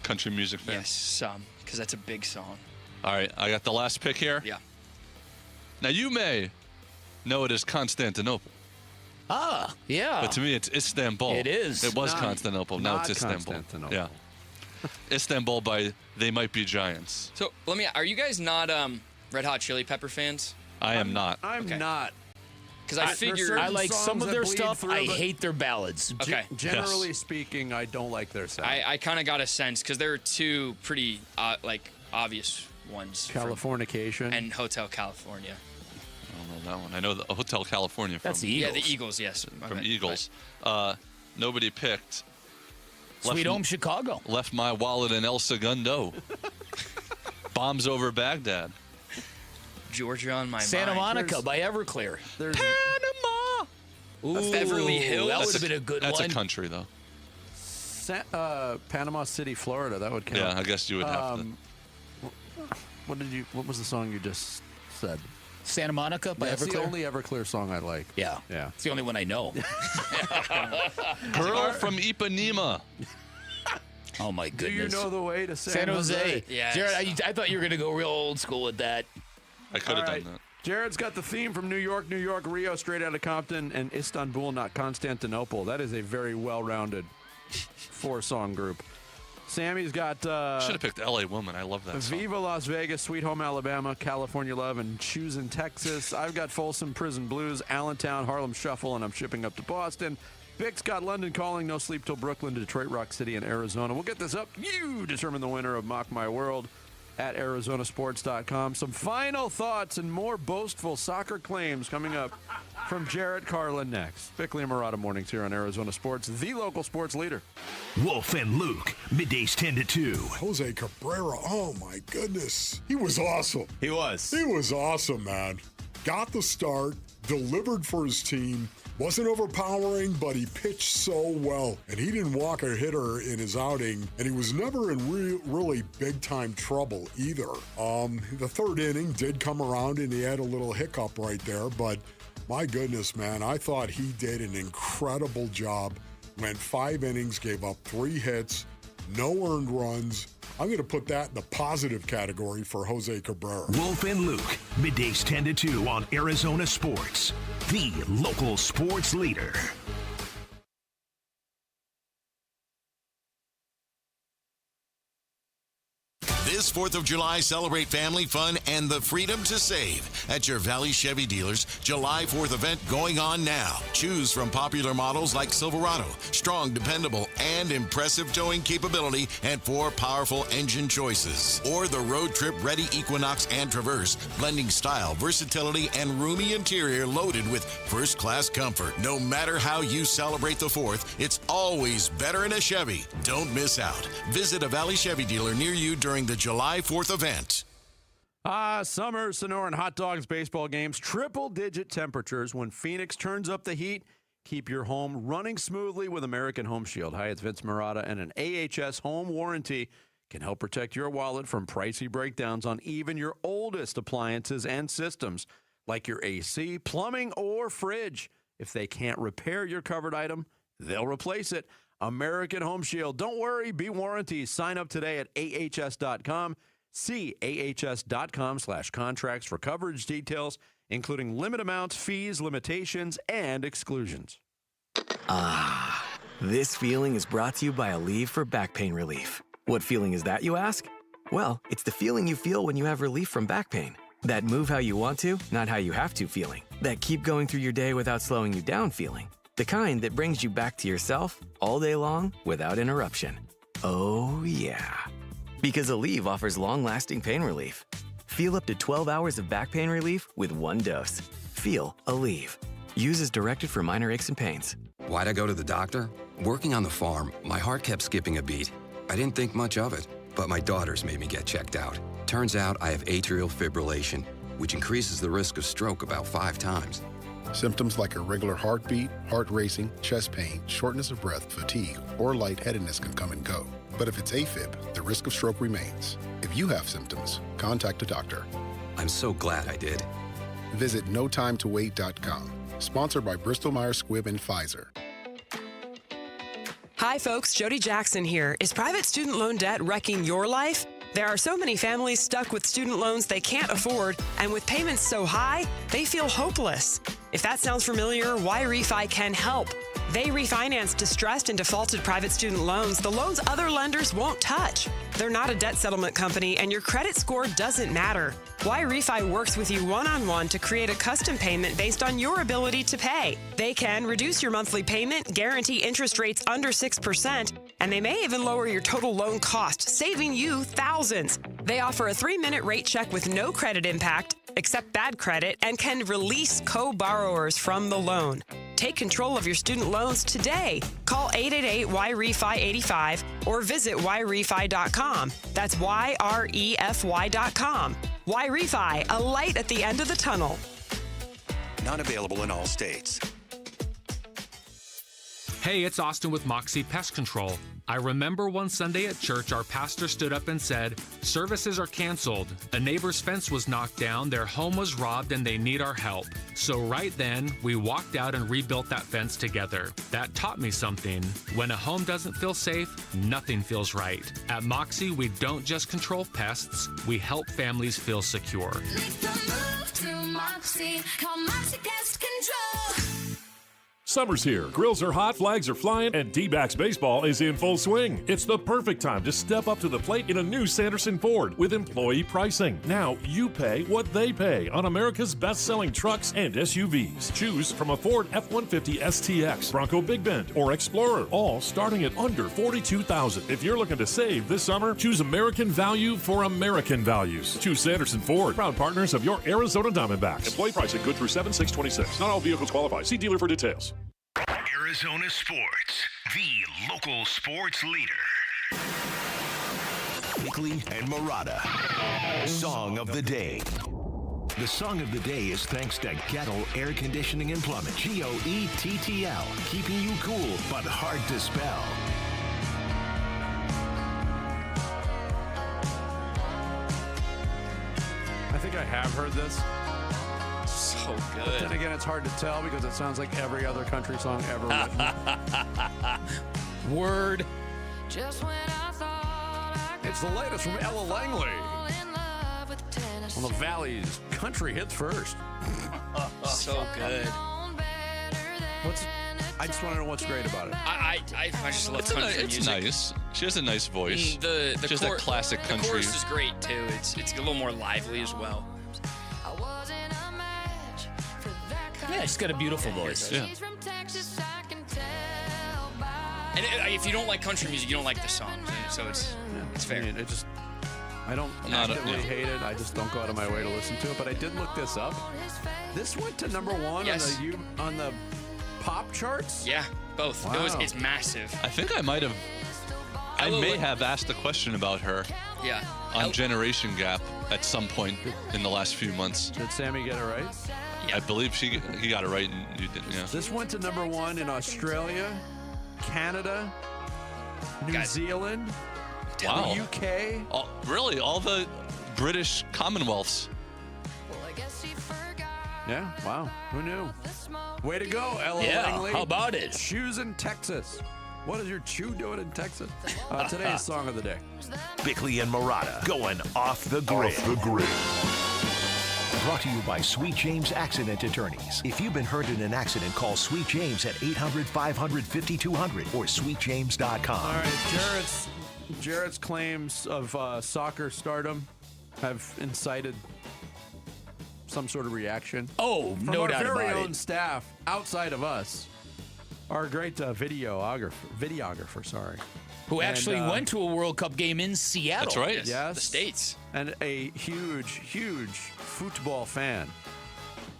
Country music fan. yes, some, because that's a big song. All right, I got the last pick here. Yeah. Now, you may know it as Constantinople, Ah, yeah. but to me, it's Istanbul. It is. It was Not- Constantinople. Now not it's Istanbul. Constantinople. Yeah. Istanbul by They Might Be Giants. So are you guys not Red Hot Chili Pepper fans? I am not. I'm Okay. not. Because I figured certain I like some songs of that their bleed stuff. through, I but- hate their ballads. Okay. Generally speaking, I don't like their sound. I kind of got a sense because there are two pretty obvious ones. Californication. And Hotel California. I don't know that one. I know the Hotel California from That's the Eagles. Yeah, the Eagles. Yes. from Okay, Eagles. Nobody picked. Sweet Home Chicago. Left my wallet in El Segundo. Bombs over Baghdad. Georgia on my Santa mind. Monica by Everclear. There's Panama. Ooh, Beverly Hills. That would That's have been a good That's one. a country, though. Panama City, Florida. That would count. Yeah, I guess you would have to. What was the song you just said? Santa Monica by That's Everclear. the only Everclear song I like. Yeah. Yeah. It's the only one I know. Girl from Ipanema. Oh, my Do goodness. you know the way to San Jose. Yes. Jared, I thought you were going to go real old school with that. I could have All done right. that. Jared's got the theme from New York, Rio, straight out of Compton, and Istanbul, not Constantinople. That is a very well-rounded four-song group. Sammy's got Should have picked L.A. Woman. I love that song. Viva Las Vegas, Sweet Home Alabama, California Love, and Choosing Texas. I've got Folsom Prison Blues, Allentown, Harlem Shuffle, and I'm shipping up to Boston. Vic's got London Calling, No Sleep Till Brooklyn, Detroit Rock City, and Arizona. We'll get this up. You determine the winner of Mock My World at ArizonaSports.com. Some final thoughts and more boastful soccer claims coming up from Jarrett Carlin next. Bickley and Murata mornings here on Arizona Sports, the local sports leader. Wolf and Luke, middays 10 to 2. Jose Cabrera, oh my goodness. He was awesome. He was. He was awesome, man. Got the start, delivered for his team. Wasn't overpowering, but he pitched so well. And he didn't walk a hitter in his outing, and he was never in really big-time trouble either. The third inning did come around, and he had a little hiccup right there, but my goodness, man, I thought he did an incredible job. Went 5 innings, gave up 3 hits, no earned runs. I'm going to put that in the positive category for Jose Cabrera. Wolf and Luke, middays 10 to 2 on Arizona Sports, the local sports leader. This 4th of July, celebrate family fun and the freedom to save at your Valley Chevy dealers. July 4th event going on now. Choose from popular models like Silverado, strong, dependable, and impressive towing capability, and 4 powerful engine choices. Or the road trip ready Equinox and Traverse, blending style, versatility, and roomy interior loaded with first-class comfort. No matter how you celebrate the 4th, it's always better in a Chevy. Don't miss out. Visit a Valley Chevy dealer near you during the July 4th event. Summer, Sonoran hot dogs, baseball games, triple-digit temperatures. When Phoenix turns up the heat, keep your home running smoothly with American Home Shield. Hi, it's Vince Marotta, and an AHS home warranty can help protect your wallet from pricey breakdowns on even your oldest appliances and systems, like your AC, plumbing, or fridge. If they can't repair your covered item, they'll replace it. American Home Shield. Don't worry, be warranty. Sign up today at ahs.com. See ahs.com/contracts for coverage details, including limit amounts, fees, limitations, and exclusions. Ah, this feeling is brought to you by Aleve for back pain relief. What feeling is that, you ask? Well, it's the feeling you feel when you have relief from back pain. That move how you want to, not how you have to feeling. That keep going through your day without slowing you down feeling. The kind that brings you back to yourself all day long without interruption. Oh, yeah. Because Aleve offers long-lasting pain relief. Feel up to 12 hours of back pain relief with one dose. Feel Aleve. Use as directed for minor aches and pains. Why'd I go to the doctor? Working on the farm, my heart kept skipping a beat. I didn't think much of it, but my daughters made me get checked out. Turns out I have atrial fibrillation, which increases the risk of stroke about 5 times. Symptoms like irregular heartbeat, heart racing, chest pain, shortness of breath, fatigue, or lightheadedness can come and go. But if it's AFib, the risk of stroke remains. If you have symptoms, contact a doctor. I'm so glad I did. Visit notimetowait.com. Sponsored by Bristol-Myers Squibb and Pfizer. Hi, folks. Jody Jackson here. Is private student loan debt wrecking your life? There are so many families stuck with student loans they can't afford, and with payments so high, they feel hopeless. If that sounds familiar, Y-Refi can help. They refinance distressed and defaulted private student loans, the loans other lenders won't touch. They're not a debt settlement company, and your credit score doesn't matter. Y-Refi works with you one-on-one to create a custom payment based on your ability to pay. They can reduce your monthly payment, guarantee interest rates under 6%, and they may even lower your total loan cost, saving you thousands. They offer a 3-minute rate check with no credit impact, accept bad credit, and can release co-borrowers from the loan. Take control of your student loans today. Call 888-YREFI-85 or visit YREFI.com. That's YREFY.com. Y-Refi, a light at the end of the tunnel. Not available in all states. Hey, it's Austin with Moxie Pest Control. I remember one Sunday at church, our pastor stood up and said, "Services are canceled. A neighbor's fence was knocked down, their home was robbed, and they need our help." So right then, we walked out and rebuilt that fence together. That taught me something. When a home doesn't feel safe, nothing feels right. At Moxie, we don't just control pests, we help families feel secure. Make the move to Moxie. Call Moxie Pest Control. Summer's here, grills are hot, flags are flying, and D-backs baseball is in full swing. It's the perfect time to step up to the plate in a new Sanderson Ford with employee pricing. Now you pay what they pay on America's best-selling trucks and SUVs. Choose from a Ford F-150 STX, Bronco Big Bend, or Explorer, all starting at under $42,000. If you're looking to save this summer, choose American value for American values. Choose Sanderson Ford, proud partners of your Arizona Diamondbacks. Employee pricing good through 7/6/26. Not all vehicles qualify. See dealer for details. Arizona Sports, the local sports leader. Hickley and Murata. Song of the Day. The song of the day is thanks to Gettle Air Conditioning and Plumbing. GOETTL, keeping you cool but hard to spell. I think I have heard this. So good. But then again, it's hard to tell because it sounds like every other country song ever written. Word. It's the latest from Ella Langley on the Valley's country hits first. So good. I just want to know what's great about it. I just love country music. It's nice. She has a nice voice. The She has that classic country. The chorus is great too. It's a little more lively as well. Yeah, she's got a beautiful voice. Yeah. And if you don't like country music, you don't like the song. So it's fair. I mean, I don't actively hate it. I just don't go out of my way to listen to it. But I did look this up. This went to number one on the pop charts. Yeah, both. Wow. It's massive. I think I might have. I may have asked a question about her. Yeah. On Generation Gap at some point in the last few months. Did Sammy get it right? I believe he got it right, and you didn't. Yeah. This went to number one in Australia, Canada, New Zealand, Wow. the UK. Really, all the British Commonwealths. Yeah, wow. Who knew? Way to go, Ella Yeah, Langley. how about it? Shoes in Texas. What is your chew doing in Texas? Today's song of the day. Bickley and Murata going off the grid. Brought to you by Sweet James Accident Attorneys. If you've been hurt in an accident, call Sweet James at 800-500-5200 or sweetjames.com. All right, Jarrett's claims of soccer stardom have incited some sort of reaction. Oh, from no our doubt very about own it. staff outside of us. Our great videographer, Who And, actually went to a World Cup game in Seattle. That's right. Yes. The States. And a huge football fan,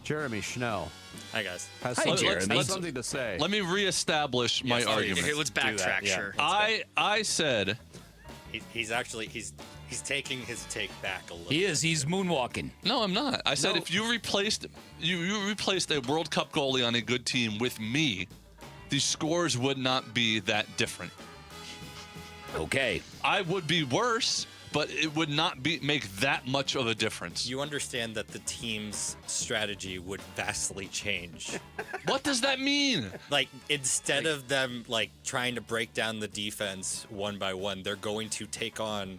Jeremy Schnell, Hi, guys. has Hi, Jeremy. something to say. Let me reestablish my argument. Here, let's backtrack. Yeah. Sure. I said He's taking his take back a little. He is. He's moonwalking. no, I'm not. I said No. if you replaced a World Cup goalie on a good team with me, the scores would not be that different. Okay. I would be worse, but it would not make that much of a difference. You understand that the team's strategy would vastly change. What does that mean? Like, instead of them trying to break down the defense one by one, they're going to take on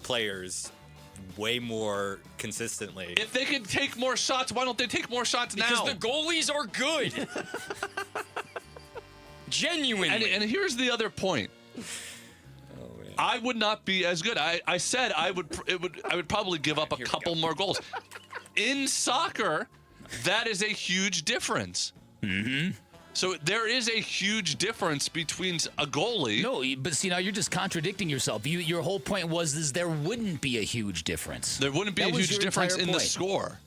players way more consistently. If they can take more shots, why don't they take more shots now? Because the goalies are good. Genuinely. And here's the other point. I would not be as good. I said I would probably give up a couple more goals. In soccer, that is a huge difference. Mm-hmm. So there is a huge difference between a goalie. No, but see, now you're just contradicting yourself. Your whole point was there wouldn't be a huge difference. There wouldn't be That a was huge your difference entire in the point. score.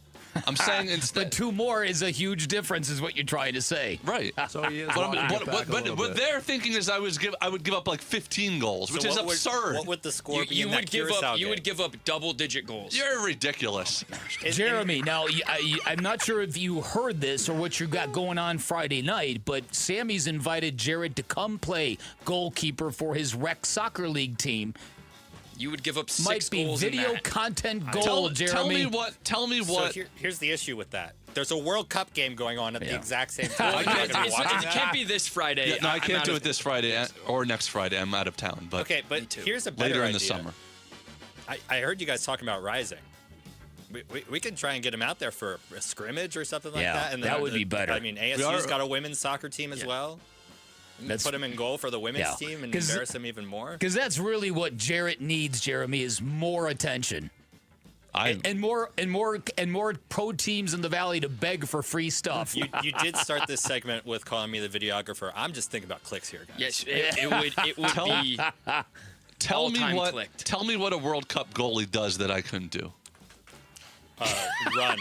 I'm saying instead. But 2 more is a huge difference, is what you're trying to say. Right. So he is. What they're thinking is I would give up like 15 goals, which is absurd. What would the score be you in would that give Curacao up. You game? would give up double-digit goals. You're ridiculous. Jeremy, now, I'm not sure if you heard this or what you got going on Friday night, but Sammy's invited Jared to come play goalkeeper for his rec soccer league team. You would give up 6 Might be goals video in that. content goal, Jeremy. Tell me So what. here's the issue with that. There's a World Cup game going on at the exact same time. I You're not can't- gonna be watching It that? can't be this Friday. Yeah, no, I I'm can't out do of- it this Friday or next Friday. I'm out of town. But Okay, but here's a better later in the idea. summer. I heard you guys talking about Rising. We could try and get him out there for a scrimmage or something like Yeah, that. And that would be better. I mean, ASU's got a women's soccer team as well. That's- Put him in goal for the women's Yeah. team and 'Cause- embarrass him even more. Because that's really what Jarrett needs, Jeremy, is more attention. And more pro teams in the Valley to beg for free stuff. You did start this segment with calling me the videographer. I'm just thinking about clicks here, guys. Yes, it would be Tell me all-time what. clicked. Tell me what a World Cup goalie does that I couldn't do. Run.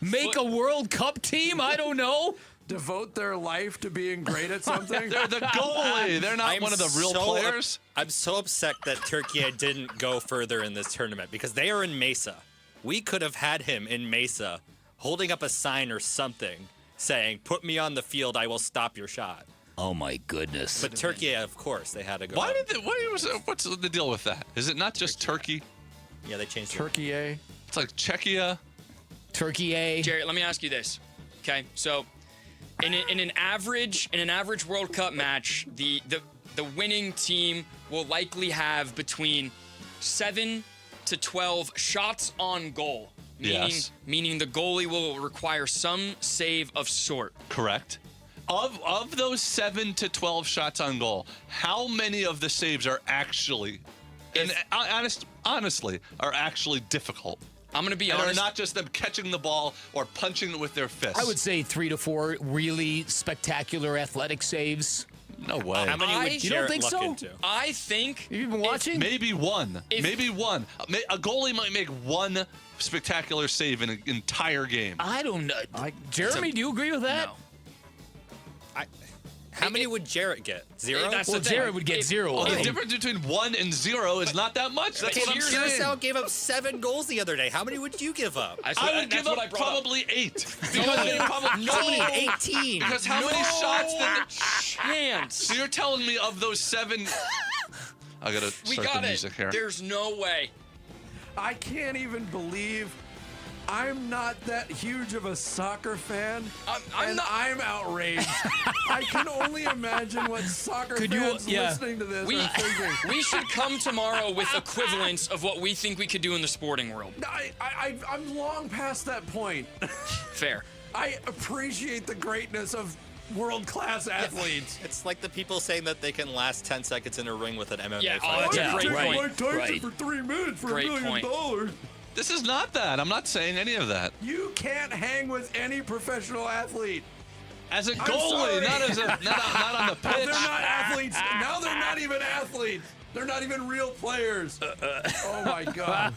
Make a World Cup team? I don't know. Devote their life to being great at something? They're the goalie. They're not one of the real players. I'm so upset that Turkey didn't go further in this tournament because they are in Mesa. We could have had him in Mesa holding up a sign or something saying, "Put me on the field, I will stop your shot." Oh, my goodness. But Turkey, of course, they had to go. Why did they, what's the deal with that? Is it not just Turkey? Yeah, they changed Turkey A. It's like Czechia. Turkey A. Jerry, let me ask you this. Okay, so in an average World Cup match, the winning team will likely have between 7 to 12 shots on goal. Meaning the goalie will require some save of sort. Correct. Of those 7 to 12 shots on goal, how many of the saves are actually, honestly, are actually difficult? I'm going to be and honest. are not just them catching the ball or punching it with their fists. I would say 3 to 4 really spectacular athletic saves. No way. How many would You don't Jarrett think look so? into? I think. Have you been watching? Maybe one. Maybe one. A goalie might make one spectacular save in an entire game. I don't know. Jeremy, do you agree with that? No. How many would Jarrett get? 0? That's Well, the thing. Jared would get 0. Well, the difference between 1 and 0 is not that much. That's what I'm saying. Curacao gave up 7 goals the other day. How many would you give up? I would give up probably 8. Because they probably No, 18. Because how many shots did chance? So you're telling me of those 7? I gotta We start got the music it. here. There's no way. I can't even believe. I'm not that huge of a soccer fan. I'm outraged. I can only imagine what soccer fans listening to this are thinking. We should come tomorrow with equivalents of what we think we could do in the sporting world. I'm long past that point. Fair. I appreciate the greatness of world-class athletes. It's like the people saying that they can last 10 seconds in a ring with an MMA Yeah, fight. that's a great point. Mike Tyson for 3 minutes for Great $1 million. This is not that. I'm not saying any of that. You can't hang with any professional athlete. As a I'm goalie, sorry. not on the pitch. They're not athletes. Now they're not even athletes. They're not even real players. Oh, my God.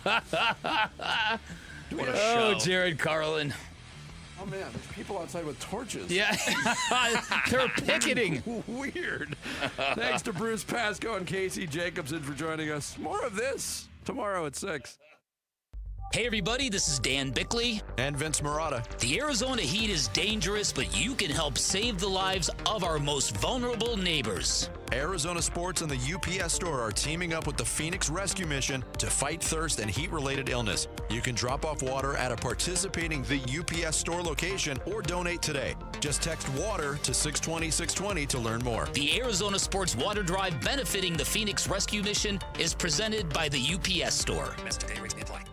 What a show. Jared Carlin. Oh, man, there's people outside with torches. Yeah, they're picketing. Weird. Thanks to Bruce Pasco and Casey Jacobson for joining us. More of this tomorrow at 6. Hey everybody, this is Dan Bickley. And Vince Marotta. The Arizona heat is dangerous, but you can help save the lives of our most vulnerable neighbors. Arizona Sports and the UPS Store are teaming up with the Phoenix Rescue Mission to fight thirst and heat-related illness. You can drop off water at a participating The UPS Store location or donate today. Just text WATER to 620-620 to learn more. The Arizona Sports Water Drive benefiting the Phoenix Rescue Mission is presented by the UPS Store. Today rates may apply.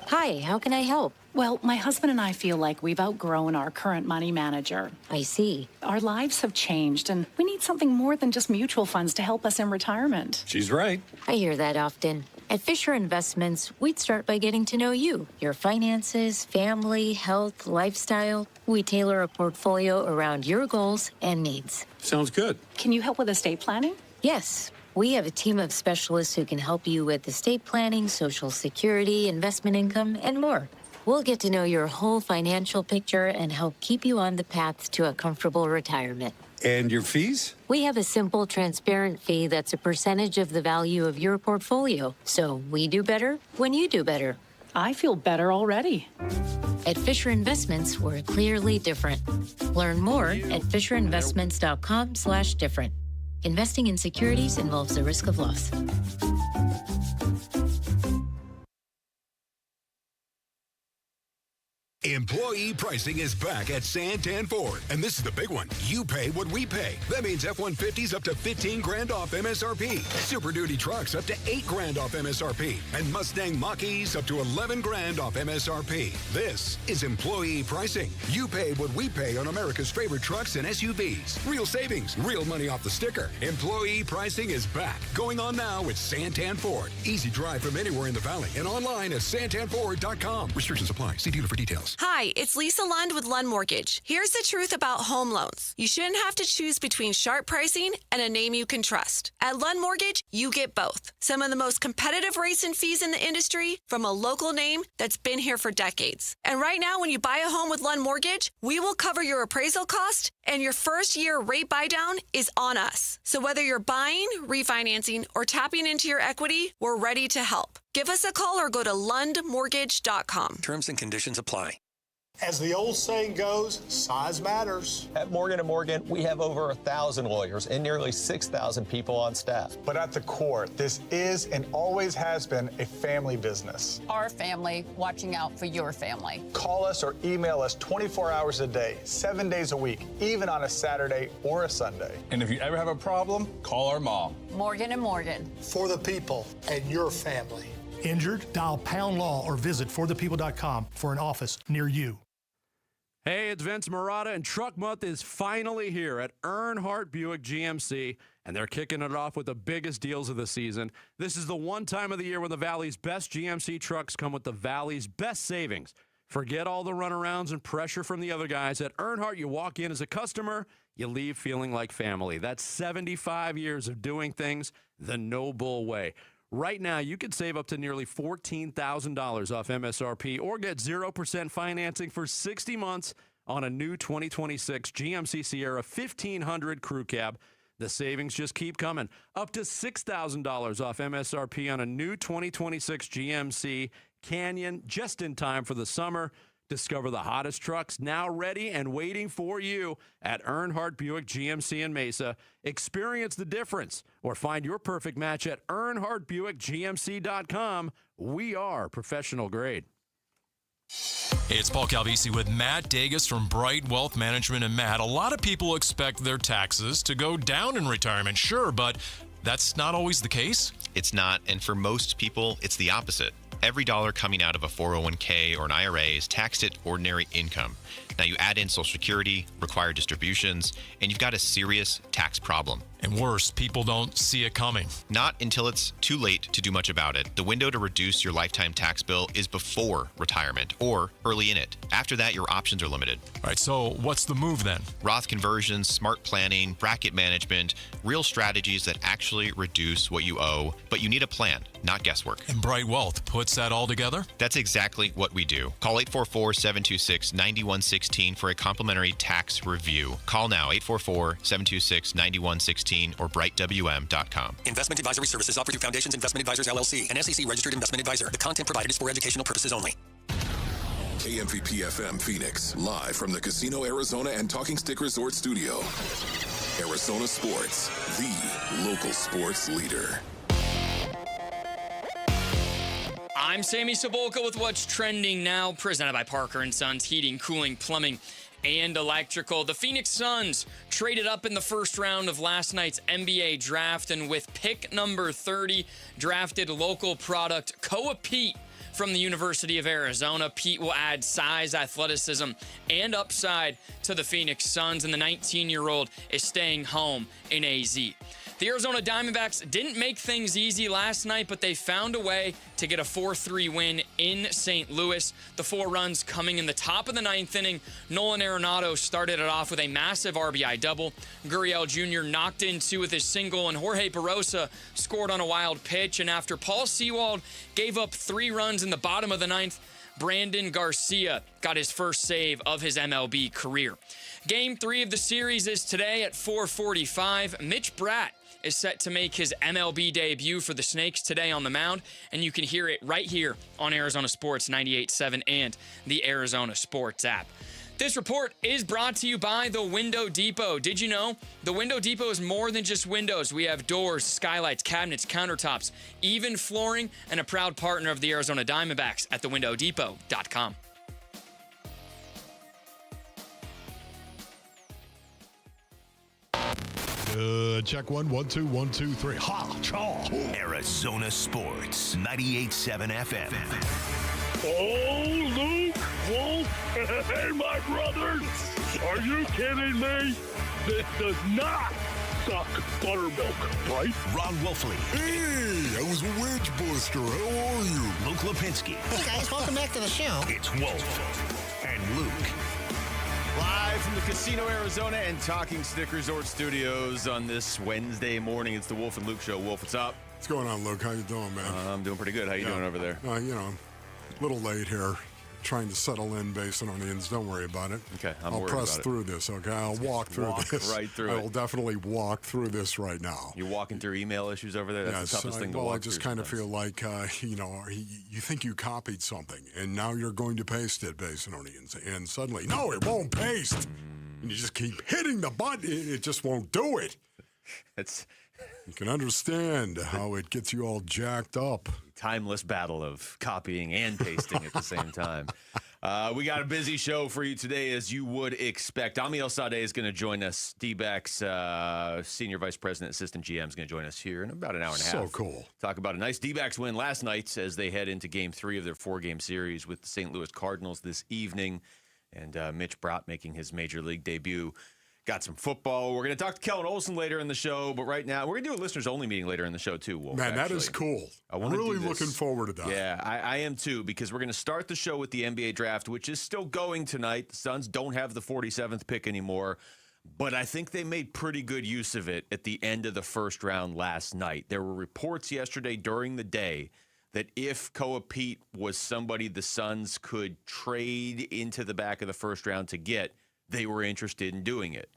Hi, how can I help? Well, my husband and I feel like we've outgrown our current money manager. I see. Our lives have changed, and we need something more than just mutual funds to help us in retirement. She's right. I hear that often. At Fisher Investments, we'd start by getting to know you, your finances, family, health, lifestyle. We tailor a portfolio around your goals and needs. Sounds good. Can you help with estate planning? Yes. We have a team of specialists who can help you with estate planning, Social Security, investment income, and more. We'll get to know your whole financial picture and help keep you on the path to a comfortable retirement. And your fees? We have a simple, transparent fee that's a percentage of the value of your portfolio. So we do better when you do better. I feel better already. At Fisher Investments, we're clearly different. Learn more at fisherinvestments.com/different. Investing in securities involves the risk of loss. Employee pricing is back at Santan Ford, and this is the big one. You pay what we pay. That means F-150s up to $15,000 off MSRP, Super Duty trucks up to $8,000 off MSRP, and Mustang Mach-E's up to $11,000 off MSRP. This is employee pricing. You pay what we pay on America's favorite trucks and SUVs. Real savings, real money off the sticker. Employee pricing is back. Going on now with Santan Ford. Easy drive from anywhere in the valley and online at santanford.com. Restrictions apply. See dealer for details. Hi, it's Lisa Lund with Lund Mortgage. Here's the truth about home loans. You shouldn't have to choose between sharp pricing and a name you can trust. At Lund Mortgage, you get both. Some of the most competitive rates and fees in the industry from a local name that's been here for decades. And right now, when you buy a home with Lund Mortgage, we will cover your appraisal cost, and your first year rate buydown is on us. So whether you're buying, refinancing, or tapping into your equity, we're ready to help. Give us a call or go to lundmortgage.com. Terms and conditions apply. As the old saying goes, size matters. At Morgan & Morgan, we have over 1,000 lawyers and nearly 6,000 people on staff. But at the core, this is and always has been a family business. Our family watching out for your family. Call us or email us 24 hours a day, 7 days a week, even on a Saturday or a Sunday. And if you ever have a problem, call our mom. Morgan & Morgan. For the people and your family. Injured? Dial Pound Law or visit forthepeople.com for an office near you. Hey, it's Vince Marotta, and Truck Month is finally here at Earnhardt Buick GMC, and they're kicking it off with the biggest deals of the season. This is the one time of the year when the Valley's best GMC trucks come with the Valley's best savings. Forget all the runarounds and pressure from the other guys. At Earnhardt, you walk in as a customer, you leave feeling like family. That's 75 years of doing things the no-bull way. Right now, you could save up to nearly $14,000 off MSRP or get 0% financing for 60 months on a new 2026 GMC Sierra 1500 Crew Cab. The savings just keep coming. Up to $6,000 off MSRP on a new 2026 GMC Canyon just in time for the summer. Discover the hottest trucks now ready and waiting for you at Earnhardt Buick GMC in Mesa. Experience the difference or find your perfect match at EarnhardtBuickGMC.com. We are professional grade. Hey, it's Paul Calvisi with Matt Dagas from Bright Wealth Management. And Matt, a lot of people expect their taxes to go down in retirement, sure, but that's not always the case. It's not, and for most people, it's the opposite. Every dollar coming out of a 401k or an IRA is taxed at ordinary income. Now you add in Social Security, required distributions, and you've got a serious tax problem. And worse, people don't see it coming. Not until it's too late to do much about it. The window to reduce your lifetime tax bill is before retirement or early in it. After that, your options are limited. All right, so what's the move then? Roth conversions, smart planning, bracket management, real strategies that actually reduce what you owe, but you need a plan, not guesswork. And Bright Wealth puts that all together? That's exactly what we do. Call 844-726-9116 for a complimentary tax review. Call now, 844-726-9116 or brightwm.com. Investment advisory services offered through Foundations Investment Advisors, LLC, an SEC-registered investment advisor. The content provided is for educational purposes only. KMVP FM Phoenix, live from the Casino Arizona and Talking Stick Resort Studio. Arizona Sports, the local sports leader. I'm Sammy Sabolka with what's trending now, presented by Parker & Sons Heating, Cooling, Plumbing, and Electrical. The Phoenix Suns traded up in the first round of last night's NBA draft, and with pick number 30, drafted local product Peat from the University of Arizona. Peat will add size, athleticism, and upside to the Phoenix Suns, and the 19-year-old is staying home in AZ. The Arizona Diamondbacks didn't make things easy last night, but they found a way to get a 4-3 win in St. Louis. The 4 runs coming in the top of the 9th inning. Nolan Arenado started it off with a massive RBI double. Gurriel Jr. knocked in 2 with his single, and Jorge Barosa scored on a wild pitch. And after Paul Sewald gave up 3 runs in the bottom of the 9th, Brandon Garcia got his first save of his MLB career. Game 3 of the series is today at 4:45. Mitch Bratt is set to make his MLB debut for the Snakes today on the mound, and you can hear it right here on Arizona Sports 98.7 and the Arizona Sports app. This report is brought to you by the Window Depot. Did you know the Window Depot is more than just windows? We have doors, skylights, cabinets, countertops, even flooring, and a proud partner of the Arizona Diamondbacks at thewindowdepot.com. Check 1, 1, 2, 1, 2, 3. Ha! Chaw! Arizona Sports, 98.7 FM. Oh, Luke, Wolf, and my brothers. Are you kidding me? This does not suck buttermilk, right? Ron Wolfley. Hey, I was a wedge buster. How are you? Luke Lipinski. Hey, guys, welcome back to the show. It's Wolf and Luke. Live from the Casino Arizona and Talking Stick Resort Studios on this Wednesday morning. It's the Wolf and Luke Show. Wolf, what's up? What's going on, Luke? How you doing, man? I'm doing pretty good. How you doing over there? You know, a little late here. Trying to settle in based on the ends. Don't worry about it. Okay, I'll press through this, okay? I'll walk through this. Right through I it. will definitely walk through this right now. You're walking through email issues over there? That's the toughest thing to walk I just through kind of feel like, you know, you think you copied something, and now you're going to paste it based on the ends. And suddenly, no, it won't paste. And you just keep hitting the button. It just won't do it. You can understand how it gets you all jacked up. Timeless battle of copying and pasting at the same time. We got a busy show for you today, as you would expect. Amiel Sadeh is going to join us. D-backs Senior Vice President, Assistant GM is going to join us here in about an hour and a half. So cool. Talk about a nice D-backs win last night as they head into Game 3 of their 4-game series with the St. Louis Cardinals this evening. And Mitch Bratt making his Major League debut. Got some football. We're going to talk to Kellen Olson later in the show, but right now, we're going to do a listeners-only meeting later in the show, too, Wolf. Man, that is cool. I'm really looking forward to that. Yeah, I am, too, because we're going to start the show with the NBA draft, which is still going tonight. The Suns don't have the 47th pick anymore, but I think they made pretty good use of it at the end of the first round last night. There were reports yesterday during the day that if Peat was somebody the Suns could trade into the back of the first round to get, they were interested in doing it.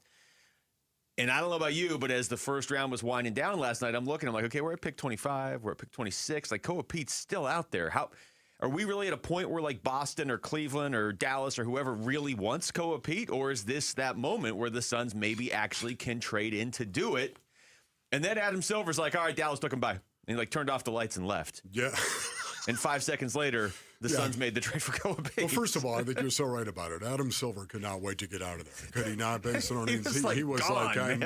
And I don't know about you, but as the first round was winding down last night, I'm like, okay, we're at pick 25, we're at pick 26. Like, Peat's still out there. Are we really at a point where like Boston or Cleveland or Dallas or whoever really wants Koa Peat? Or is this that moment where the Suns maybe actually can trade in to do it? And then Adam Silver's like, all right, Dallas took him by. And he like turned off the lights and left. Yeah. And 5 seconds later, the Suns made the trade for Koa Peat. Well, first of all, I think you're so right about it. Adam Silver could not wait to get out of there. Could he not? Based on He was like,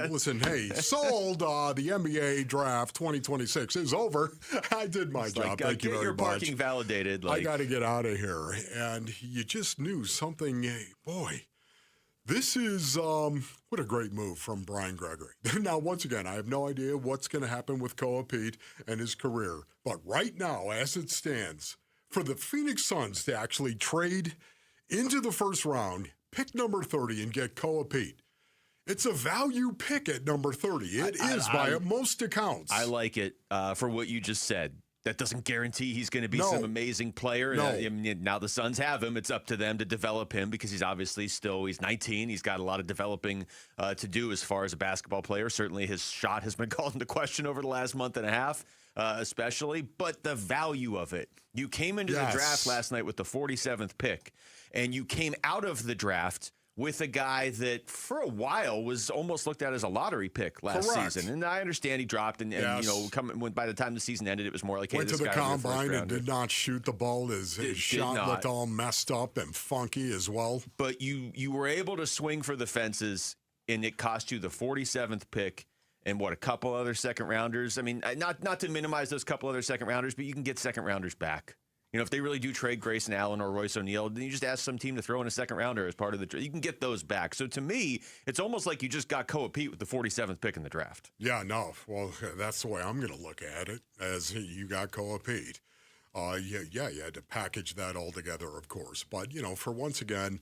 listen, hey, sold. The NBA draft 2026 is over. I did my job. Thank you very much. Get your parking validated. I got to get out of here. And you just knew something. Boy, this is what a great move from Brian Gregory. Now, once again, I have no idea what's going to happen with Koa Peat and his career. But right now, as it stands, for the Phoenix Suns to actually trade into the first round, pick number 30 and get Koa Peat, it's a value pick at number 30. It is by most accounts. I like it for what you just said. That doesn't guarantee he's going to be some amazing player. No. Now the Suns have him. It's up to them to develop him because he's obviously he's 19. He's got a lot of developing to do as far as a basketball player. Certainly his shot has been called into question over the last month and a half, especially. But the value of it. You came into the draft last night with the 47th pick, and you came out of the draft with a guy that for a while was almost looked at as a lottery pick last season. And I understand he dropped and by the time the season ended, it was more like, hey, went to the combine and did not shoot the ball. His shot looked all messed up and funky as well. But you were able to swing for the fences, and it cost you the 47th pick and a couple other second rounders. I mean, not to minimize those couple other second rounders, but you can get second rounders back. If they really do trade Grayson Allen or Royce O'Neal, then you just ask some team to throw in a second rounder as part of the trade. You can get those back. So to me, it's almost like you just got Koa Peat with the 47th pick in the draft. Yeah, no. Well, that's the way I'm going to look at it, as you got Koa Peat. You had to package that all together, of course. But, for once again,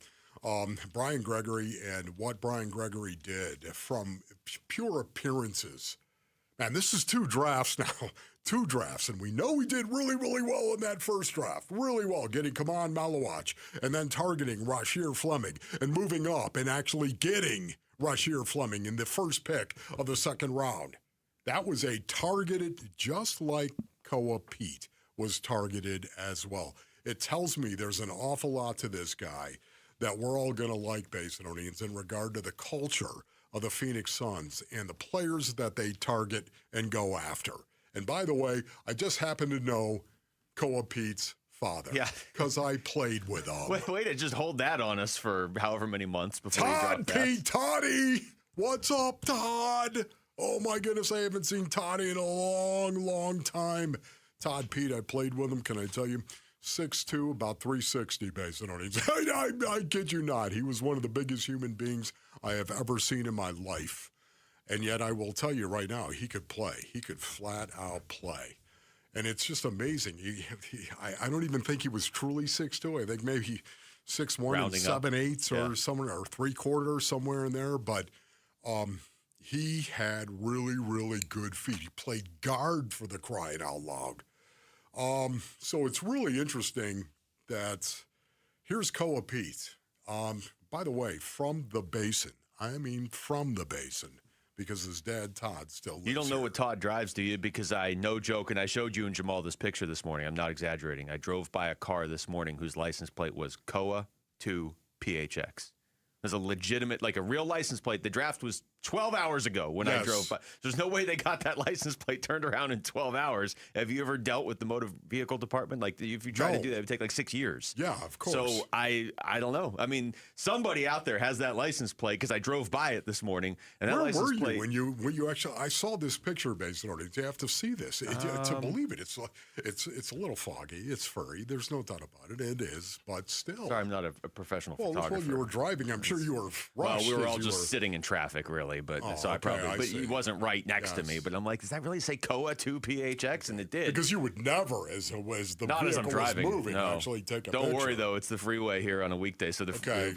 Brian Gregory and what Brian Gregory did from pure appearances. Man, this is 2 drafts now. 2 drafts, and we know we did really, really well in that first draft. Really well, getting Kaman Malawach and then targeting Rasheer Fleming and moving up and actually getting Rasheer Fleming in the first pick of the second round. That was a targeted, just like Koa Peat was targeted as well. It tells me there's an awful lot to this guy that we're all going to like, Basinonians, in regard to the culture of the Phoenix Suns and the players that they target and go after. And by the way, I just happen to know Koa Peat's father. Yeah. Because I played with him. Wait to just hold that on us for however many months before you drop that. Pete, Toddy! What's up, Todd? Oh my goodness, I haven't seen Toddy in a long, long time. Todd Peat, I played with him, can I tell you? 6'2", about 360 based on it. I kid you not. He was one of the biggest human beings I have ever seen in my life. And yet I will tell you right now, he could play. He could flat out play. And it's just amazing. I don't even think he was truly 6'2". I think maybe 6'1" and 7/8 or somewhere, or 3/4, somewhere in there. But he had really, really good feet. He played guard, for the crying out loud. So it's really interesting that here's Koa Peat. By the way, from the Basin. I mean, from the Basin. Because his dad, Todd, still lives You don't know here. what Todd drives, do you? Because no joke, and I showed you and Jamal this picture this morning. I'm not exaggerating. I drove by a car this morning whose license plate was Koa 2 PHX. There's a legitimate, like a real license plate. The draft was 12 hours ago when I drove by. There's no way they got that license plate turned around in 12 hours. Have you ever dealt with the motor vehicle department? Like, if you try to do that, it would take like 6 years. Yeah, of course. So I don't know. I mean, somebody out there has that license plate because I drove by it this morning. And that Where license were you plate, when you actually? I saw this picture based on it. You have to see this to believe it. It's a little foggy. It's furry. There's no doubt about it. It is, but still. Sorry, I'm not a professional photographer. Well, you were driving. I'm sure you were rushed. Well, we were all just sitting in traffic, really. But so I probably. But he wasn't right next to me. But I'm like, does that really say Koa 2 PHX? And it did. Because you would never, as the not vehicle as I'm driving, was moving, no. actually take a Don't picture. worry, though. It's the freeway here on a weekday, so the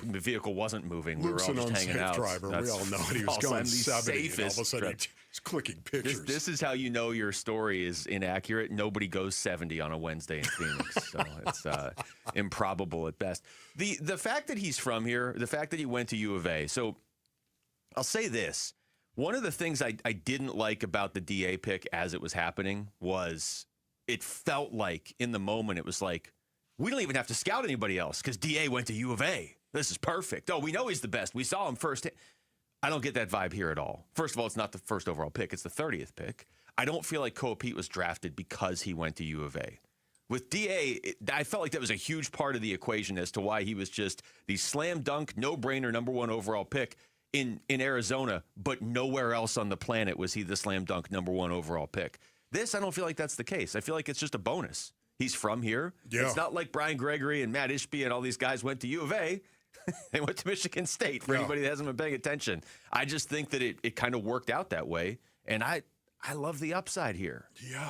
vehicle wasn't moving. Luke's we were all an just hanging unsafe out. driver. We all know it. He was going 70, and all of a sudden he's clicking pictures. This is how you know your story is inaccurate. Nobody goes 70 on a Wednesday in Phoenix, so it's improbable at best. The fact that he's from here, the fact that he went to U of A, so I'll say this. One of the things I didn't like about the DA pick as it was happening was it felt like in the moment it was like, we don't even have to scout anybody else because DA went to U of A. This is perfect. Oh, we know he's the best. We saw him first. I don't get that vibe here at all. First of all, it's not the first overall pick. It's the 30th pick. I don't feel like Koa Peat was drafted because he went to U of A. With DA, I felt like that was a huge part of the equation as to why he was just the slam dunk, no-brainer number 1 overall pick in Arizona, but nowhere else on the planet was he the slam dunk number 1 overall pick. This, I don't feel like that's the case. I feel like it's just a bonus. He's from here. Yeah. It's not like Brian Gregory and Matt Ishbia and all these guys went to U of A. They went to Michigan State, for anybody that hasn't been paying attention. I just think that it kind of worked out that way, and I love the upside here. Yeah,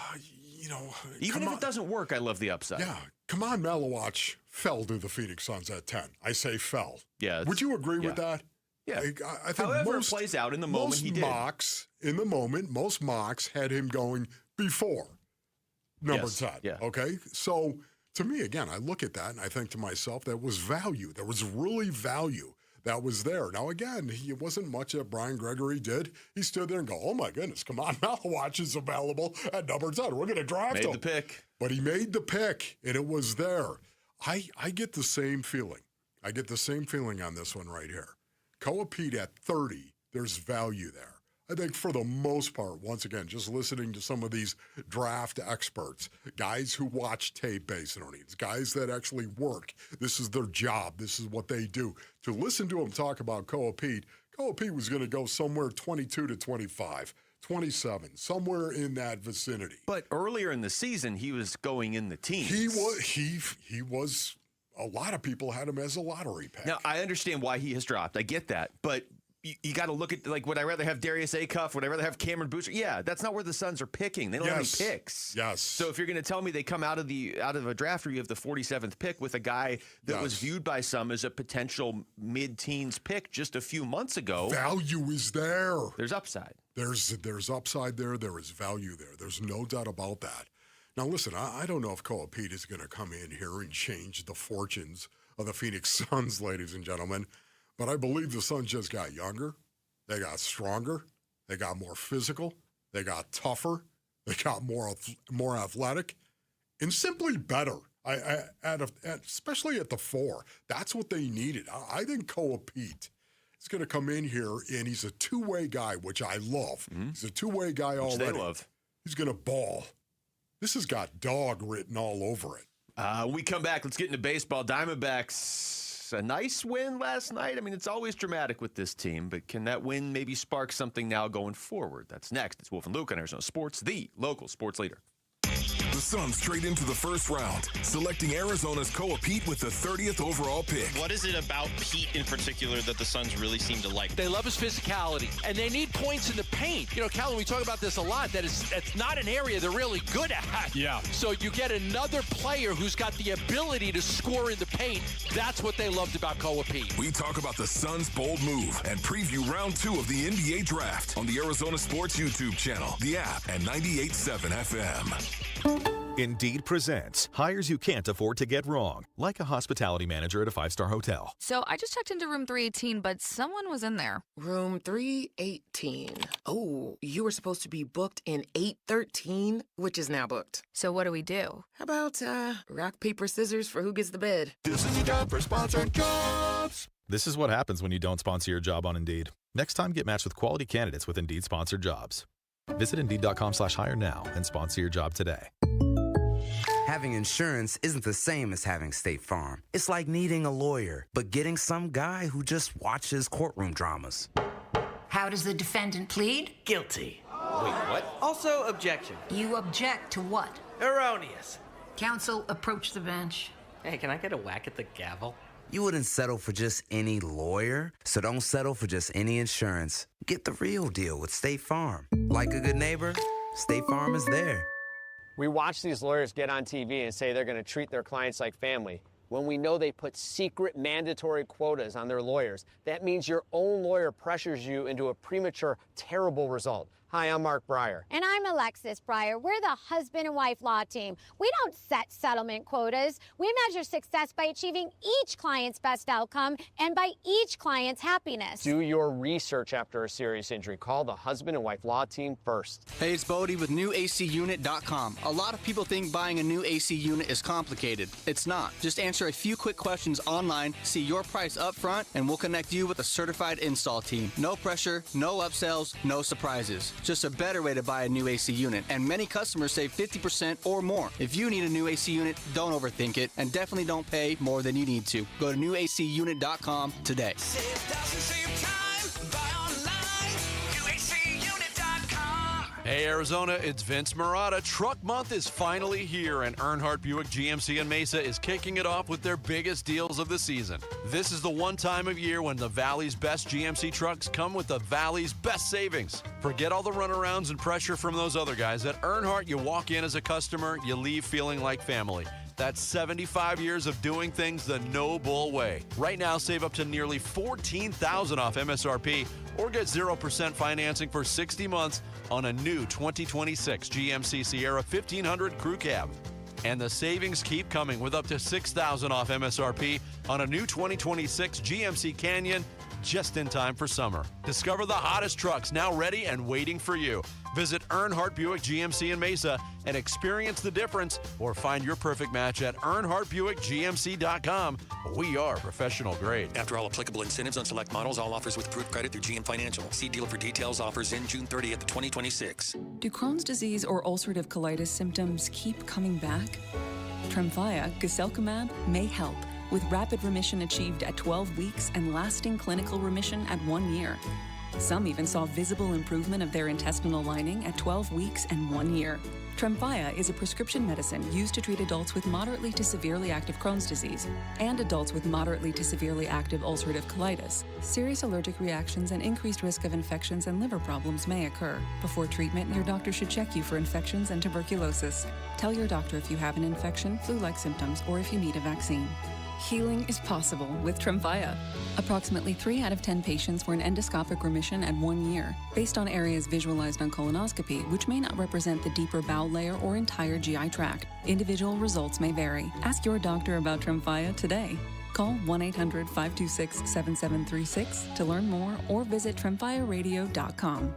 even if it doesn't work, I love the upside. Yeah, come on, Malawach fell to the Phoenix Suns at 10. I say fell. Yeah. Would you agree with that? Yeah. I think however it plays out in the moment, he did. Most mocks had him going before number 10. Yeah. Okay? So, to me, again, I look at that and I think to myself, that was value. There was really value that was there. Now, again, it wasn't much that Brian Gregory did. He stood there and go, oh, my goodness, come on, Malawach is available at number 10. We're going to draft him. Made the pick. But he made the pick, and it was there. I get the same feeling. I get the same feeling on this one right here. Koa Peat at 30, there's value there. I think for the most part, once again, just listening to some of these draft experts, guys who watch tape based on it, guys that actually work. This is their job. This is what they do. To listen to them talk about Koa Peat was going to go somewhere 22 to 25, 27, somewhere in that vicinity. But earlier in the season, he was going in the teens. He was. A lot of people had him as a lottery pick. Now, I understand why he has dropped. I get that. But you got to look at, like, would I rather have Darius Acuff? Would I rather have Cameron Booster? Yeah, that's not where the Suns are picking. They don't have any picks. Yes. So if you're going to tell me they come out of a draft where you have the 47th pick with a guy that was viewed by some as a potential mid-teens pick just a few months ago. Value is there. There's upside. There's upside there. There is value there. There's no doubt about that. Now, listen, I don't know if Koa Peat is going to come in here and change the fortunes of the Phoenix Suns, ladies and gentlemen, but I believe the Suns just got younger. They got stronger. They got more physical. They got tougher. They got more athletic and simply better, especially at the 4. That's what they needed. I think Koa Peat is going to come in here, and he's a two-way guy, which I love. Mm-hmm. He's a two-way guy already. Which they love. He's going to ball. This has got dog written all over it. We come back. Let's get into baseball. Diamondbacks, a nice win last night. I mean, it's always dramatic with this team, but can that win maybe spark something now going forward? That's next. It's Wolf and Luke on Arizona Sports, the local sports leader. The Suns trade into the first round, selecting Arizona's Koa Peat with the 30th overall pick. What is it about Peat in particular that the Suns really seem to like? They love his physicality, and they need points in the paint. You know, Calvin, we talk about this a lot, it's not an area they're really good at. Yeah. So you get another player who's got the ability to score in the paint. That's what they loved about Koa Peat. We talk about the Suns' bold move and preview round 2 of the NBA draft on the Arizona Sports YouTube channel, the app, and 98.7 FM. Indeed presents hires you can't afford to get wrong, like a hospitality manager at a 5-star hotel. So I just checked into room 318, but someone was in there. Room 318. Oh, you were supposed to be booked in 813, which is now booked. So what do we do? How about rock, paper, scissors for who gets the bed? This is your job for sponsored jobs. This is what happens when you don't sponsor your job on Indeed. Next time, get matched with quality candidates with Indeed sponsored jobs. Visit Indeed.com/hire now and sponsor your job today. Having insurance isn't the same as having State Farm. It's like needing a lawyer, but getting some guy who just watches courtroom dramas. How does the defendant plead? Guilty. Wait, what? Also, objection. You object to what? Erroneous. Counsel, approach the bench. Hey, can I get a whack at the gavel? You wouldn't settle for just any lawyer, so don't settle for just any insurance. Get the real deal with State Farm. Like a good neighbor, State Farm is there. We watch these lawyers get on TV and say they're going to treat their clients like family when we know they put secret mandatory quotas on their lawyers. That means your own lawyer pressures you into a premature, terrible result. Hi, I'm Mark Breyer. And I'm Alexis Breyer. We're the husband and wife law team. We don't set settlement quotas. We measure success by achieving each client's best outcome and by each client's happiness. Do your research after a serious injury. Call the husband and wife law team first. Hey, it's Bodie with newacunit.com. A lot of people think buying a new AC unit is complicated. It's not. Just answer a few quick questions online, see your price up front, and we'll connect you with a certified install team. No pressure, no upsells, no surprises. Just a better way to buy a new AC unit, and many customers save 50% or more. If you need a new AC unit, don't overthink it, and definitely don't pay more than you need to. Go to newacunit.com today. Hey, Arizona, it's Vince Marotta. Truck Month is finally here, and Earnhardt Buick GMC in Mesa is kicking it off with their biggest deals of the season. This is the one time of year when the Valley's best GMC trucks come with the Valley's best savings. Forget all the runarounds and pressure from those other guys. At Earnhardt, you walk in as a customer, you leave feeling like family. That's 75 years of doing things the no-bull way. Right now, save up to nearly $14,000 off MSRP or get 0% financing for 60 months on a new 2026 GMC Sierra 1500 Crew Cab. And the savings keep coming with up to $6,000 off MSRP on a new 2026 GMC Canyon just in time for summer. Discover the hottest trucks now ready and waiting for you. Visit Earnhardt Buick GMC in Mesa and experience the difference, or find your perfect match at EarnhardtBuickGMC.com. We are professional grade. After all applicable incentives on select models, all offers with approved credit through GM Financial. See dealer for details. Offers in June 30th, 2026. Do Crohn's disease or ulcerative colitis symptoms keep coming back? Tremfya, guselkumab, may help, with rapid remission achieved at 12 weeks and lasting clinical remission at 1 year. Some even saw visible improvement of their intestinal lining at 12 weeks and 1 year. Tremfya is a prescription medicine used to treat adults with moderately to severely active Crohn's disease and adults with moderately to severely active ulcerative colitis. Serious allergic reactions and increased risk of infections and liver problems may occur. Before treatment, your doctor should check you for infections and tuberculosis. Tell your doctor if you have an infection, flu-like symptoms, or if you need a vaccine. Healing is possible with Tremfya. Approximately 3 out of 10 patients were in endoscopic remission at 1 year, based on areas visualized on colonoscopy, which may not represent the deeper bowel layer or entire GI tract. Individual results may vary. Ask your doctor about Tremfya today. Call 1-800-526-7736 to learn more, or visit tremfyaradio.com.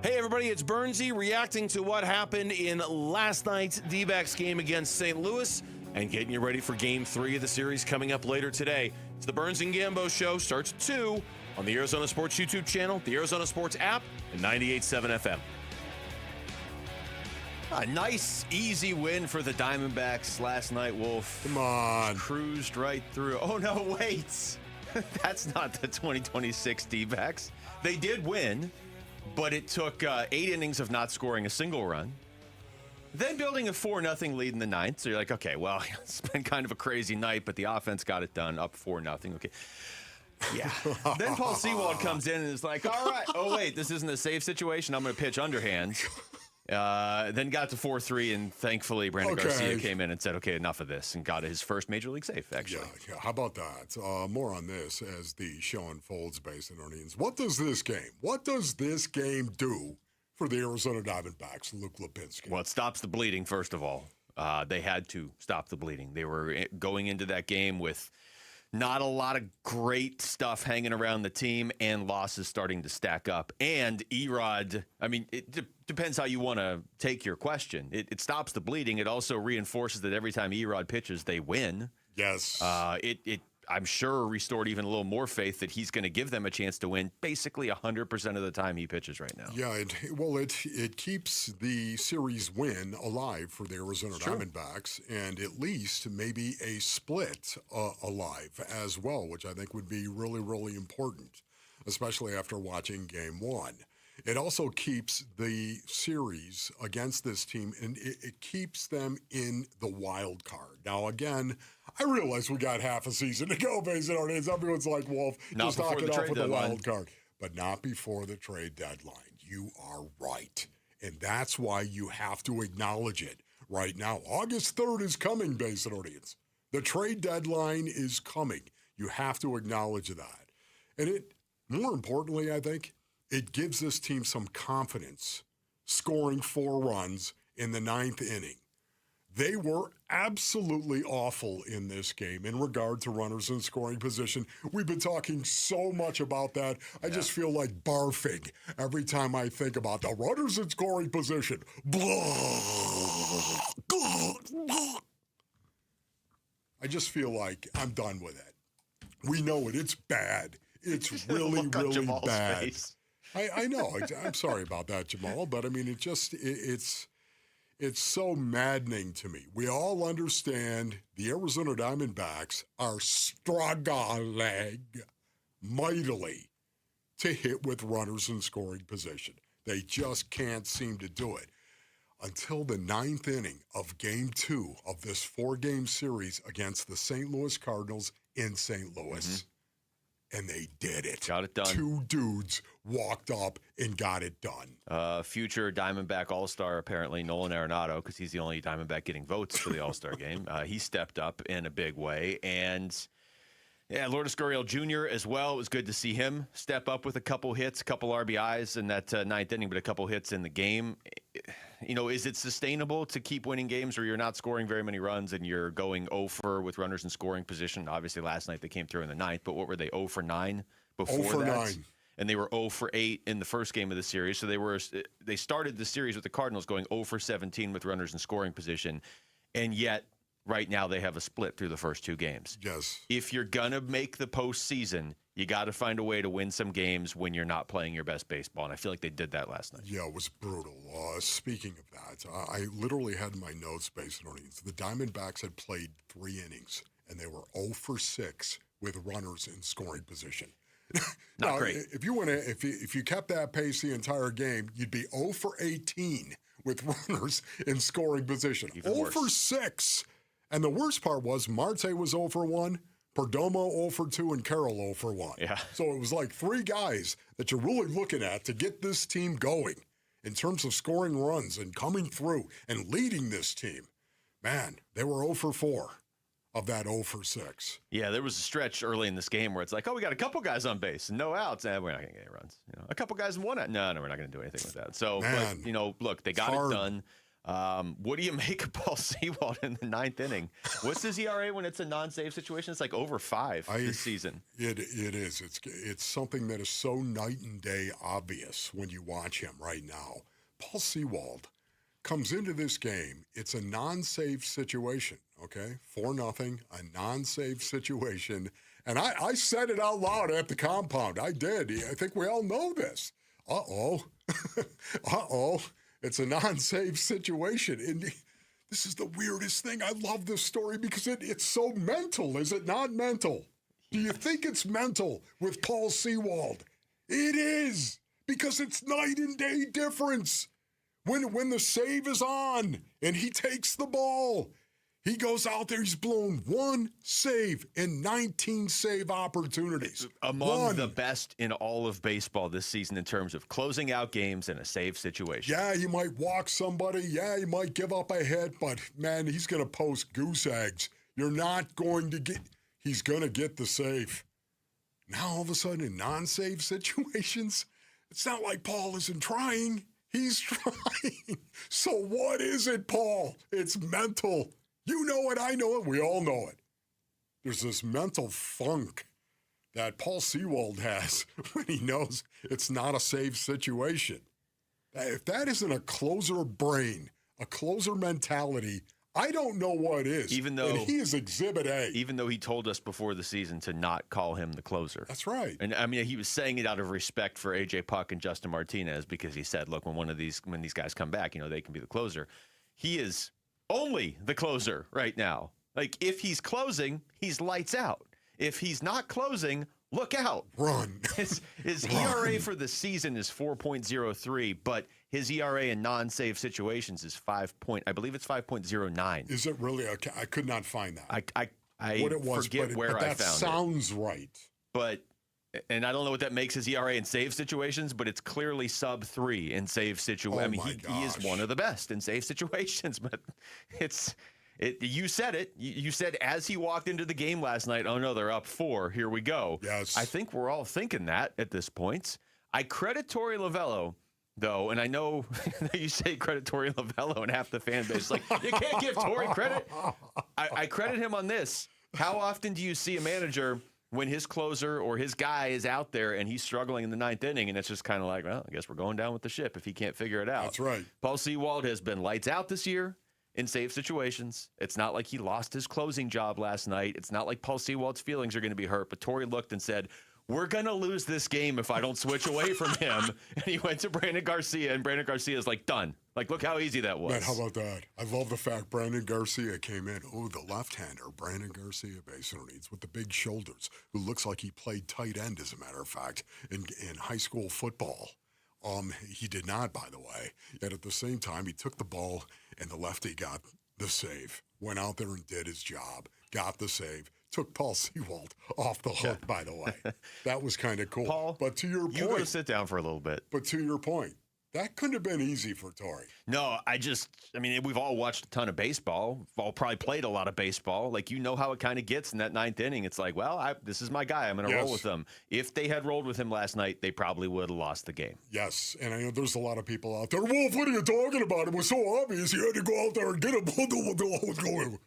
Hey, everybody, it's Bernsey reacting to what happened in last night's D-backs game against St. Louis and getting you ready for Game 3 of the series coming up later today. It's the Burns and Gambo Show. Starts at 2 on the Arizona Sports YouTube channel, the Arizona Sports app, and 98.7 FM. A nice, easy win for the Diamondbacks last night, Wolf. Come on. Cruised right through. Oh, no, wait. That's not the 2026 D-backs. They did win, but it took 8 innings of not scoring a single run. Then building a 4-0 lead in the 9th. So you're like, okay, well, it's been kind of a crazy night, but the offense got it done, up 4-0. Okay. Yeah. Then Paul Sewald comes in and is like, all right. Oh, wait, this isn't a safe situation. I'm going to pitch underhand. Then got to 4-3, and thankfully Brandon Garcia came in and said, okay, enough of this, and got his first major league save, actually. Yeah. How about that? More on this as the show unfolds based on earnings. What does this game do for the Arizona Diamondbacks, Luke Lipinski? Well, it stops the bleeding, first of all. They had to stop the bleeding. They were going into that game with not a lot of great stuff hanging around the team, and losses starting to stack up. And Erod, I mean, it depends how you want to take your question. It stops the bleeding. It also reinforces that every time Erod pitches, they win. Yes. I'm sure restored even a little more faith that he's going to give them a chance to win basically 100% of the time he pitches right now. Yeah, it keeps the series win alive for the Arizona Diamondbacks, and at least maybe a split alive as well, which I think would be really, really important, especially after watching Game 1. It also keeps the series against this team, and it keeps them in the wild card. Now, again, I realize we got half a season to go based on it. Everyone's like, Wolf, just knock it off with the wild card. But not before the trade deadline. You are right. And that's why you have to acknowledge it. right now. August 3rd is coming, Basinonians. The trade deadline is coming. You have to acknowledge that. And it, more importantly, I think, it gives this team some confidence scoring 4 runs in the 9th inning. They were absolutely awful in this game in regard to runners in scoring position. We've been talking so much about that. I just feel like barfing every time I think about the runners in scoring position. I just feel like I'm done with it. We know it. It's bad. It's really, really bad. I know. I'm sorry about that, Jamal, but I mean, it's so maddening to me. We all understand the Arizona Diamondbacks are struggling mightily to hit with runners in scoring position. They just can't seem to do it. Until the 9th inning of Game 2 of this 4-game series against the St. Louis Cardinals in St. Louis. And they did it. Got it done. 2 dudes walked up and got it done. Future Diamondback All-Star, apparently, Nolan Arenado, because he's the only Diamondback getting votes for the All-Star game. He stepped up in a big way. And, yeah, Lourdes Gurriel Jr. as well. It was good to see him step up with a couple hits, a couple RBIs in that 9th inning, but a couple hits in the game. You know, is it sustainable to keep winning games where you're not scoring very many runs and you're going 0 for with runners in scoring position? Obviously, last night they came through in the 9th, but what were they, 0 for 9 before 0 for that? 9. And they were 0 for 8 in the first game of the series. So they started the series with the Cardinals going 0 for 17 with runners in scoring position, and yet right now they have a split through the first 2 games. Yes. If you're going to make the postseason, you got to find a way to win some games when you're not playing your best baseball, and I feel like they did that last night. Yeah, it was brutal. Speaking of that, I literally had in my notes, Basinonians, the Diamondbacks had played 3 innings, and they were 0 for 6 with runners in scoring position. Not great. If you kept that pace the entire game, you'd be 0 for 18 with runners in scoring position. Even 0 worse. for 6. And the worst part was Marte was 0 for 1, Perdomo 0 for 2, and Carroll 0 for 1. Yeah. So it was like 3 guys that you're really looking at to get this team going in terms of scoring runs and coming through and leading this team. Man, they were 0 for 4 of that 0 for 6. Yeah, there was a stretch early in this game where it's like, oh, we got a couple guys on base, no outs. We're not going to get any runs. You know, a couple guys in 1 out. No, we're not going to do anything with that. So, Man, but, you know, look, they got it done. What do you make of Paul Sewald in the 9th inning? What's his ERA when it's a non-save situation? It's like over 5 this season. It is. It's something that is so night and day obvious when you watch him right now. Paul Sewald comes into this game. It's a non-save situation, okay? 4-0, a non-save situation. And I said it out loud at the compound. I did. I think we all know this. Uh-oh. Uh-oh. It's a non-save situation. And this is the weirdest thing. I love this story because it's so mental. Is it not mental? Do you think it's mental with Paul Sewald? It is, because it's night and day difference. When the save is on and he takes the ball, he goes out there, he's blown 1 save in 19 save opportunities. Among the best in all of baseball this season in terms of closing out games in a save situation. Yeah, he might walk somebody. Yeah, he might give up a hit, but, man, he's going to post goose eggs. You're not going to get – he's going to get the save. Now, all of a sudden, in non-save situations, it's not like Paul isn't trying. He's trying. So what is it, Paul? It's mental. You know it, I know it, we all know it. There's this mental funk that Paul Sewald has when he knows it's not a save situation. If that isn't a closer brain, a closer mentality, I don't know what is. Even though and he is Exhibit A. Even though he told us before the season to not call him the closer. That's right. And I mean, he was saying it out of respect for AJ Puck and Justin Martinez, because he said, look, when these guys come back, you know, they can be the closer. He is only the closer right now. Like, if he's closing, he's lights out. If he's not closing, look out. Run. His ERA for the season is 4.03, but his ERA in non-save situations is I believe it's 5.09. Is it really? Okay, I could not find that. I what it was, forget but where but I that found sounds right. But And I don't know what that makes his ERA in save situations, but it's clearly sub 3 in save situations. I mean, he is one of the best in save situations, but you said it. You said as he walked into the game last night, oh no, they're up 4. Here we go. Yes. I think we're all thinking that at this point. I credit Torey Lovello, though, and I know you say credit Torey Lovello and half the fan base. Like, you can't give Torey credit. I credit him on this. How often do you see a manager when his closer or his guy is out there and he's struggling in the 9th inning, and it's just kind of like, well, I guess we're going down with the ship if he can't figure it out. That's right. Paul Sewald has been lights out this year in save situations. It's not like he lost his closing job last night. It's not like Paul Sewald's feelings are going to be hurt, but Torey looked and said, we're going to lose this game if I don't switch away from him. And he went to Brandon Garcia, and Brandon Garcia is like, done. Like, look how easy that was. Man, how about that? I love the fact Brandon Garcia came in. Oh, the left-hander, Brandon Garcia, basically, with the big shoulders, who looks like he played tight end, as a matter of fact, in high school football. He did not, by the way. Yet at the same time, he took the ball, and the lefty got the save. Went out there and did his job. Got the save. Took Paul Sewald off the hook, by the way. That was kind of cool. Paul, but to your point, you go to sit down for a little bit. But to your point, that couldn't have been easy for Torey. No, I mean, we've all watched a ton of baseball. We've all probably played a lot of baseball. Like, you know how it kind of gets in that 9th inning. It's like, well, this is my guy. I'm going to roll with him. If they had rolled with him last night, they probably would have lost the game. Yes, and I know there's a lot of people out there, Wolf, what are you talking about? It was so obvious you had to go out there and get him.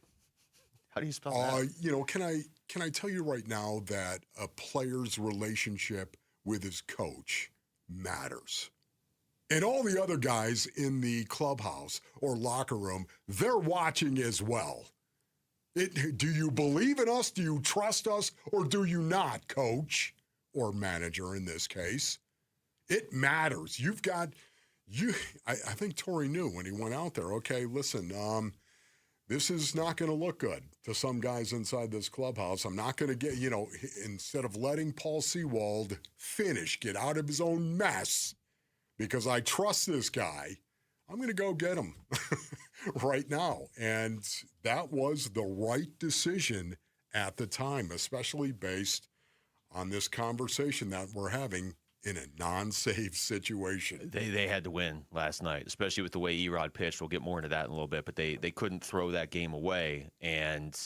How do you spell that? You know, can I tell you right now that a player's relationship with his coach matters. And all the other guys in the clubhouse or locker room, they're watching as well. Do you believe in us? Do you trust us? Or do you not, coach or manager in this case? It matters. I think Torey knew when he went out there, okay, listen, this is not going to look good to some guys inside this clubhouse. I'm not going to get, instead of letting Paul Sewald get out of his own mess, because I trust this guy, I'm going to go get him right now. And that was the right decision at the time, especially based on this conversation that we're having in a non-save situation. They had to win last night, especially with the way Erod pitched. We'll get more into that in a little bit, but they couldn't throw that game away. And,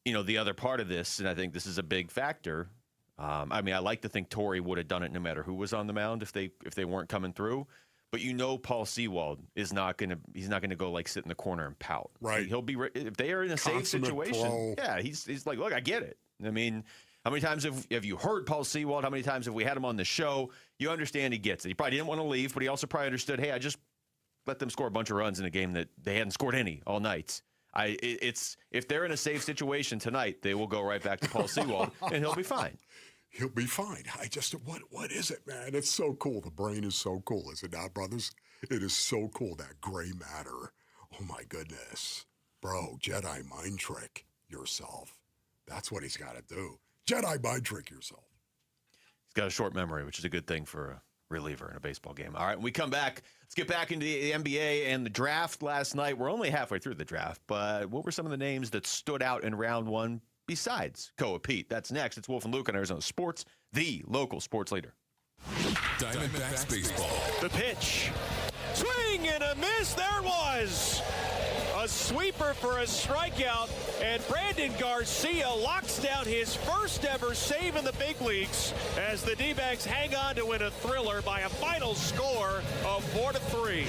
the other part of this, and I think this is a big factor, I like to think Torey would have done it no matter who was on the mound if they weren't coming through. But Paul Sewald is not going to go like sit in the corner and pout. Right. He'll be if they are in a safe situation. Pro. Yeah, he's like, look, I get it. I mean, how many times have you heard Paul Sewald? How many times have we had him on the show? You understand he gets it. He probably didn't want to leave, but he also probably understood, hey, I just let them score a bunch of runs in a game that they hadn't scored any all night. If they're in a safe situation tonight, they will go right back to Paul Sewald, and he'll be fine. He'll be fine. What is it, man? It's so cool. The brain is so cool, is it not, brothers? It is so cool, that gray matter. Oh, my goodness. Bro, Jedi mind trick yourself. That's what he's got to do. Jedi mind trick yourself. He's got a short memory, which is a good thing for a reliever in a baseball game. All right, when we come back, let's get back into the NBA and the draft last night. We're only halfway through the draft, but what were some of the names that stood out in round one besides Koa Peat? That's next. It's Wolf and Luke on Arizona Sports, the local sports leader. Diamondbacks baseball. The pitch. Swing and a miss. There was a sweeper for a strikeout, and Brandon Garcia locks down his first ever save in the big leagues as the D-backs hang on to win a thriller by a final score of 4-3.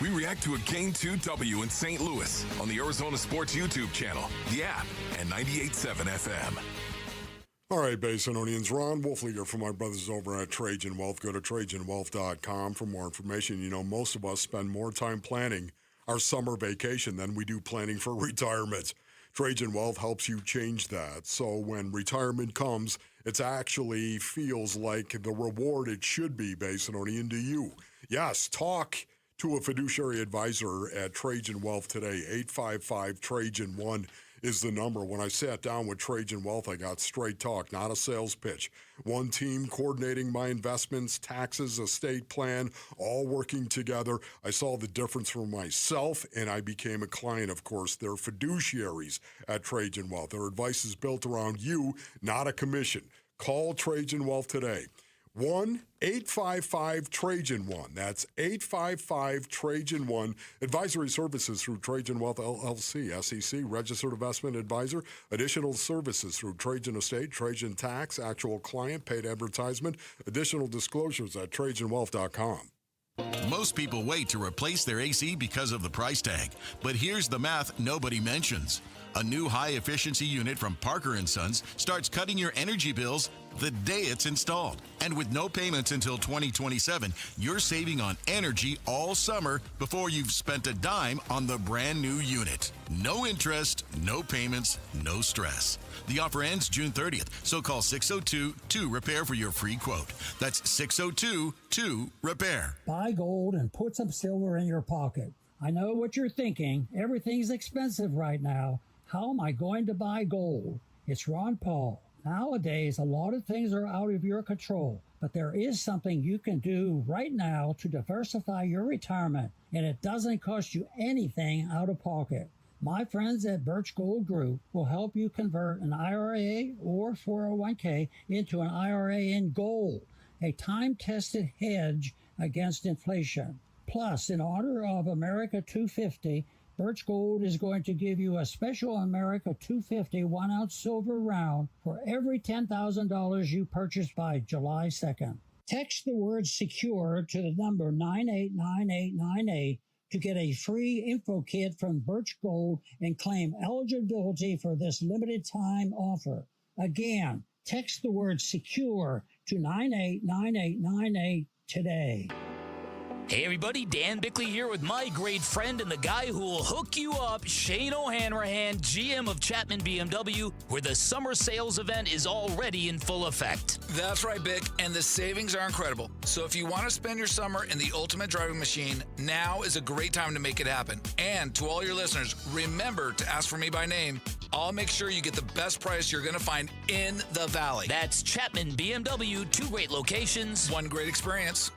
We react to a Game 2 W in St. Louis on the Arizona Sports YouTube channel, the app, and 98.7 FM. All right, Basinonians, Ron Wolfleger from my brothers over at Trajan Wealth. Go to TrajanWealth.com for more information. Most of us spend more time planning our summer vacation than we do planning for retirement. Trajan Wealth helps you change that. So when retirement comes, it actually feels like the reward it should be, Basinonian, to you. Yes, talk to a fiduciary advisor at Trajan Wealth today. 855-TRAJAN-1 is the number. When I sat down with Trajan Wealth, I got straight talk, not a sales pitch. One team coordinating my investments, taxes, estate plan, all working together. I saw the difference for myself, and I became a client, of course. They're fiduciaries at Trajan Wealth. Their advice is built around you, not a commission. Call Trajan Wealth today. 1-855-TRAJAN-1. That's 855-TRAJAN-1. Advisory services through Trajan Wealth LLC, SEC, registered investment advisor. Additional services through Trajan Estate, Trajan Tax, actual client, paid advertisement. Additional disclosures at TrajanWealth.com. Most people wait to replace their AC because of the price tag. But here's the math nobody mentions. A new high-efficiency unit from Parker & Sons starts cutting your energy bills the day it's installed. And with no payments until 2027, you're saving on energy all summer before you've spent a dime on the brand new unit. No interest, no payments, no stress. The offer ends June 30th, so call 602-2-REPAIR for your free quote. That's 602-2-REPAIR. Buy gold and put some silver in your pocket. I know what you're thinking. Everything's expensive right now. How am I going to buy gold? It's Ron Paul. Nowadays, a lot of things are out of your control, but there is something you can do right now to diversify your retirement, and it doesn't cost you anything out of pocket. My friends at Birch Gold Group will help you convert an IRA or 401k into an IRA in gold, a time-tested hedge against inflation. Plus, in honor of America 250, Birch Gold is going to give you a special America 250 1-ounce silver round for every $10,000 you purchase by July 2nd. Text the word SECURE to the number 989898 to get a free info kit from Birch Gold and claim eligibility for this limited time offer. Again, text the word SECURE to 989898 today. Hey everybody, Dan Bickley here with my great friend and the guy who will hook you up, Shane O'Hanrahan, GM of Chapman BMW, where the summer sales event is already in full effect. That's right, Bick, and the savings are incredible. So if you want to spend your summer in the ultimate driving machine, now is a great time to make it happen. And to all your listeners, remember to ask for me by name. I'll make sure you get the best price you're going to find in the Valley. That's Chapman BMW, 2 great locations, 1 great experience.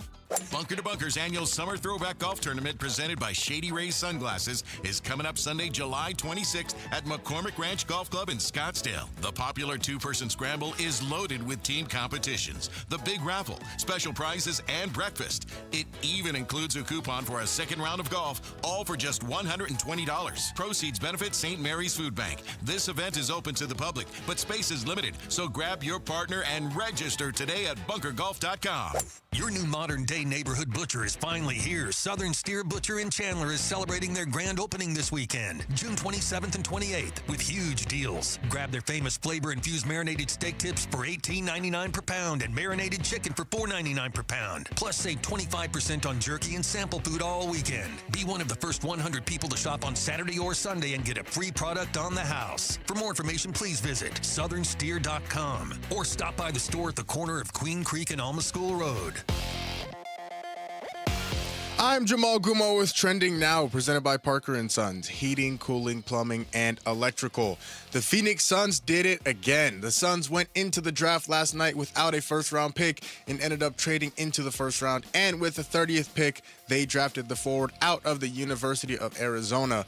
Bunker to Bunker's annual Summer Throwback Golf Tournament presented by Shady Rays Sunglasses is coming up Sunday, July 26th at McCormick Ranch Golf Club in Scottsdale. The popular 2-person scramble is loaded with team competitions, the big raffle, special prizes, and breakfast. It even includes a coupon for a second round of golf, all for just $120. Proceeds benefit St. Mary's Food Bank. This event is open to the public, but space is limited, so grab your partner and register today at bunkergolf.com. Your new modern-day neighborhood butcher is finally here. Southern Steer Butcher in Chandler is celebrating their grand opening this weekend, June 27th and 28th, with huge deals. Grab their famous flavor-infused marinated steak tips for $18.99 per pound and marinated chicken for $4.99 per pound. Plus, save 25% on jerky and sample food all weekend. Be one of the first 100 people to shop on Saturday or Sunday and get a free product on the house. For more information, please visit southernsteer.com or stop by the store at the corner of Queen Creek and Alma School Road. I'm Jamal Gumo with Trending Now, presented by Parker & Sons, heating, cooling, plumbing, and electrical. The Phoenix Suns did it again. The Suns went into the draft last night without a first-round pick and ended up trading into the first round. And with the 30th pick, they drafted the forward out of the University of Arizona,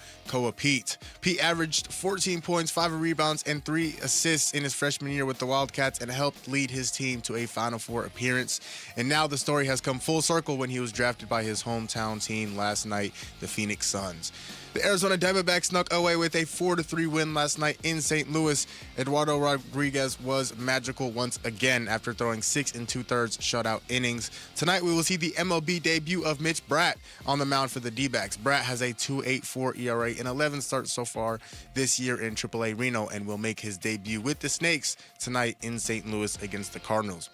Peat. Peat averaged 14 points, 5 rebounds, and 3 assists in his freshman year with the Wildcats and helped lead his team to a Final Four appearance. And now the story has come full circle when he was drafted by his hometown team last night, the Phoenix Suns. The Arizona Diamondbacks snuck away with a 4-3 win last night in St. Louis. Eduardo Rodriguez was magical once again after throwing 6 2/3 shutout innings. Tonight we will see the MLB debut of Mitch Bratt on the mound for the D-backs. Bratt has a 2.84 ERA and 11 starts so far this year in AAA Reno and will make his debut with the Snakes tonight in St. Louis against the Cardinals.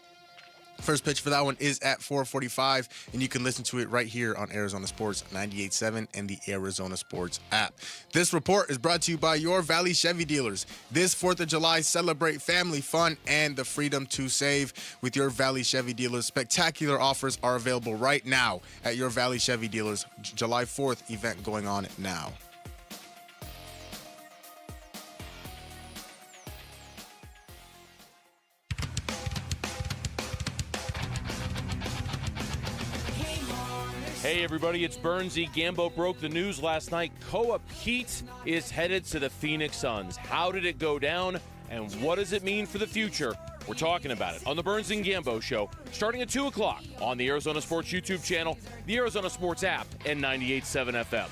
First pitch for that one is at 4:45, and you can listen to it right here on Arizona Sports 98.7 and the Arizona Sports app. This report is brought to you by your Valley Chevy dealers. This 4th of July, celebrate family fun and the freedom to save with your Valley Chevy dealers. Spectacular offers are available right now at your Valley Chevy dealers. July 4th event going on now. Hey everybody, it's Bernsey. Gambo broke the news last night. Peat is headed to the Phoenix Suns. How did it go down, and what does it mean for the future We're talking about it on the Burns and Gambo Show, starting at 2 o'clock on the Arizona Sports YouTube channel, the Arizona Sports app, and 98.7 FM.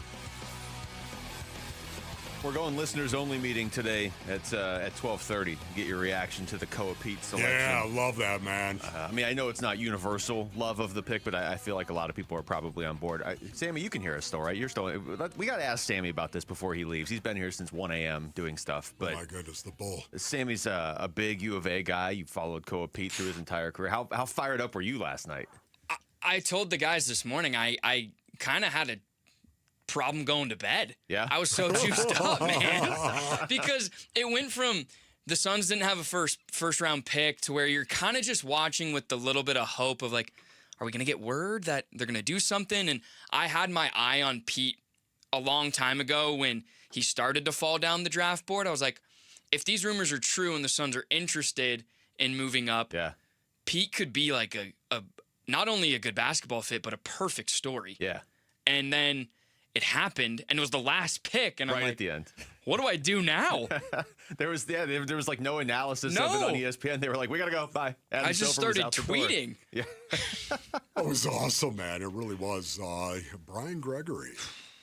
We're going listeners-only meeting today at 12:30. Get your reaction to the Peat selection. Yeah, I love that, man. I mean, I know it's not universal love of the pick, but I feel like a lot of people are probably on board. Sammy, you can hear us still, right? You're still. We got to ask Sammy about this before he leaves. He's been here since 1 a.m. doing stuff. But oh my goodness, the bull. Sammy's a big U of A guy. You followed Peat through his entire career. How fired up were you last night? I told the guys this morning I kind of had a problem going to bed. Yeah, I was so juiced up, man, because it went from the Suns didn't have a first round pick to where you're kind of just watching with the little bit of hope of like, are we gonna get word that they're gonna do something? And I had my eye on Peat a long time ago when he started to fall down the draft board. I was like, if these rumors are true and the Suns are interested in moving up, Peat could be like a not only a good basketball fit but a perfect story. Yeah, and then it happened, and it was the last pick, and right I'm like, at the end. What do I do now? there was like no analysis of it on ESPN. They were like, we gotta go, bye. Adam I just Silver was started out the door. tweeting. Yeah, That was awesome, man. It really was. Brian Gregory.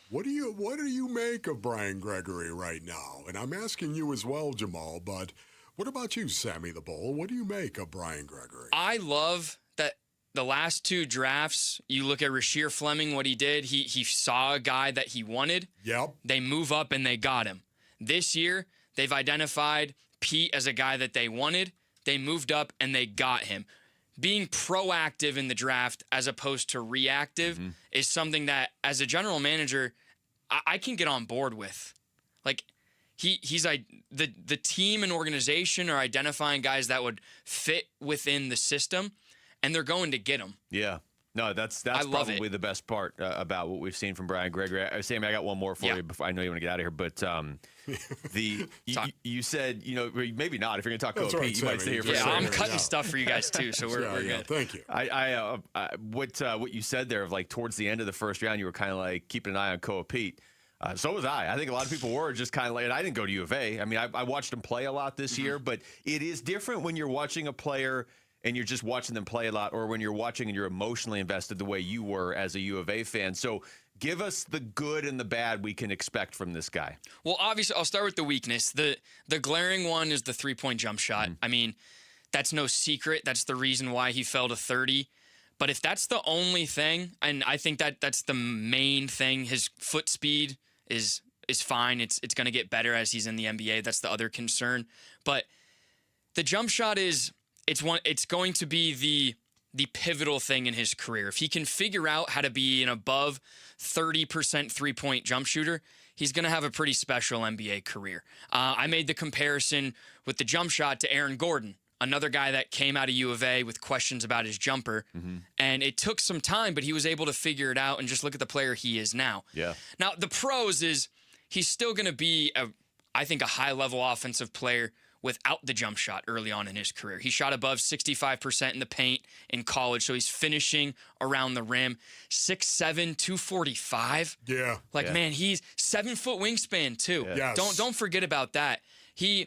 What do you make of Brian Gregory right now? And I'm asking you as well, Jamal, but what about you, Sammy the Bull? What do you make of Brian Gregory? I love that the last two drafts, you look at Rasheer Fleming, what he did, he saw a guy that he wanted. Yep. They move up and they got him. This year, they've identified Peat as a guy that they wanted. They moved up and they got him. Being proactive in the draft as opposed to reactive is something that, as a general manager, I can get on board with. Like, he's the team and organization are identifying guys that would fit within the system, and they're going to get them. Yeah. No, that's probably the best part about what we've seen from Brian Gregory. Sammy, I got one more for you before I know you want to get out of here, but you said, maybe not. If you're going to talk about Peat, you might stay here for a second. I'm cutting stuff for you guys too, so we're good. Thank you. What you said there of like towards the end of the first round, you were kind of like keeping an eye on Peat. So was I. I think a lot of people were just kind of like, and I didn't go to U of A. I mean, I watched him play a lot this year, but it is different when you're watching a player and you're just watching them play a lot, or when you're watching and you're emotionally invested the way you were as a U of A fan. So give us the good and the bad we can expect from this guy. Well, obviously, I'll start with the weakness. The glaring one is the three-point jump shot. I mean, that's no secret. That's the reason why he fell to 30. But if that's the only thing, and I think that's the main thing, his foot speed is fine. It's going to get better as he's in the NBA. That's the other concern. But the jump shot it's going to be the pivotal thing in his career. If he can figure out how to be an above 30% three-point jump shooter, he's going to have a pretty special NBA career. I made the comparison with the jump shot to Aaron Gordon, another guy that came out of U of A with questions about his jumper. And it took some time, but he was able to figure it out, and just look at the player he is now. Yeah. Now, the pros is he's still going to be, I think, a high-level offensive player without the jump shot early on in his career. He shot above 65% in the paint in college, so he's finishing around the rim. 6'7", 245. Yeah. Man, he's 7-foot wingspan, too. Yeah. Yes. Don't forget about that. He's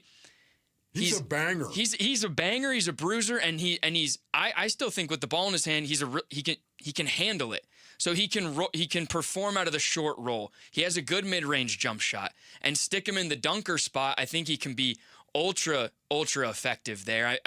a banger. He's a banger. He's a bruiser, and he's. I still think with the ball in his hand, he can handle it. So he can perform out of the short roll. He has a good mid-range jump shot, and stick him in the dunker spot. I think he can be ultra effective there.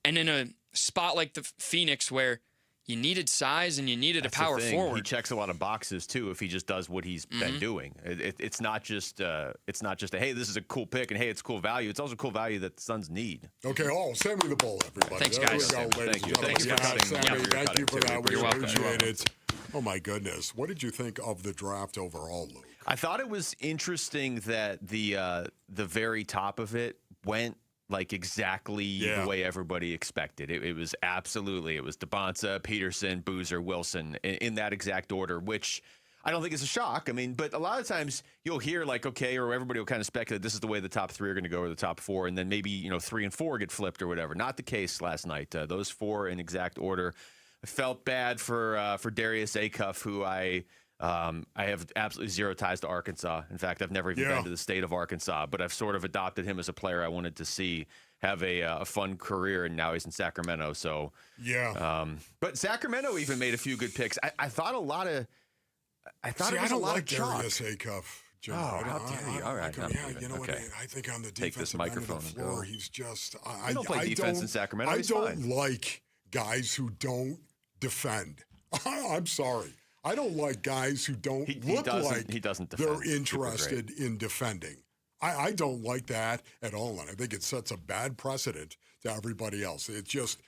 And in a spot like the Phoenix where you needed size and you needed a power forward. He checks a lot of boxes too if he just does what he's been doing. It's not just a hey, this is a cool pick and hey, it's cool value. It's also cool value that the Suns need. Okay, Sammy the Bull, everybody. Thanks, guys. There we go, ladies Thank you. and Thanks for gentlemen. cutting. Sammy, thank you for that. We You're welcome. appreciate it. Oh my goodness, what did you think of the draft overall, Luke? I thought it was interesting that the very top of it went like exactly the way everybody expected. It was absolutely, it was DeBonsa, Peterson, Boozer, Wilson in that exact order, which I don't think is a shock. I mean, but a lot of times you'll hear like, okay, or everybody will kind of speculate this is the way the top three are going to go or the top four, and then maybe 3 and 4 get flipped or whatever. Not the case last night. Those four in exact order. I felt bad for Darius Acuff, who I I have absolutely zero ties to Arkansas. In fact, I've never even been to the state of Arkansas, but I've sort of adopted him as a player I wanted to see have a fun career, and now he's in Sacramento. So but Sacramento even made a few good picks. I thought a lot of. I thought it was a lot of chalk. Darius Acuff. Jim. How dare you? All right. You know what? I think on the Take this defensive end of the microphone floor, he's just. I don't play defense in Sacramento. I don't like guys who don't defend. I'm sorry. I don't like guys who don't look like they're interested in defending. I don't like that at all, and I think it sets a bad precedent to everybody else. It's just,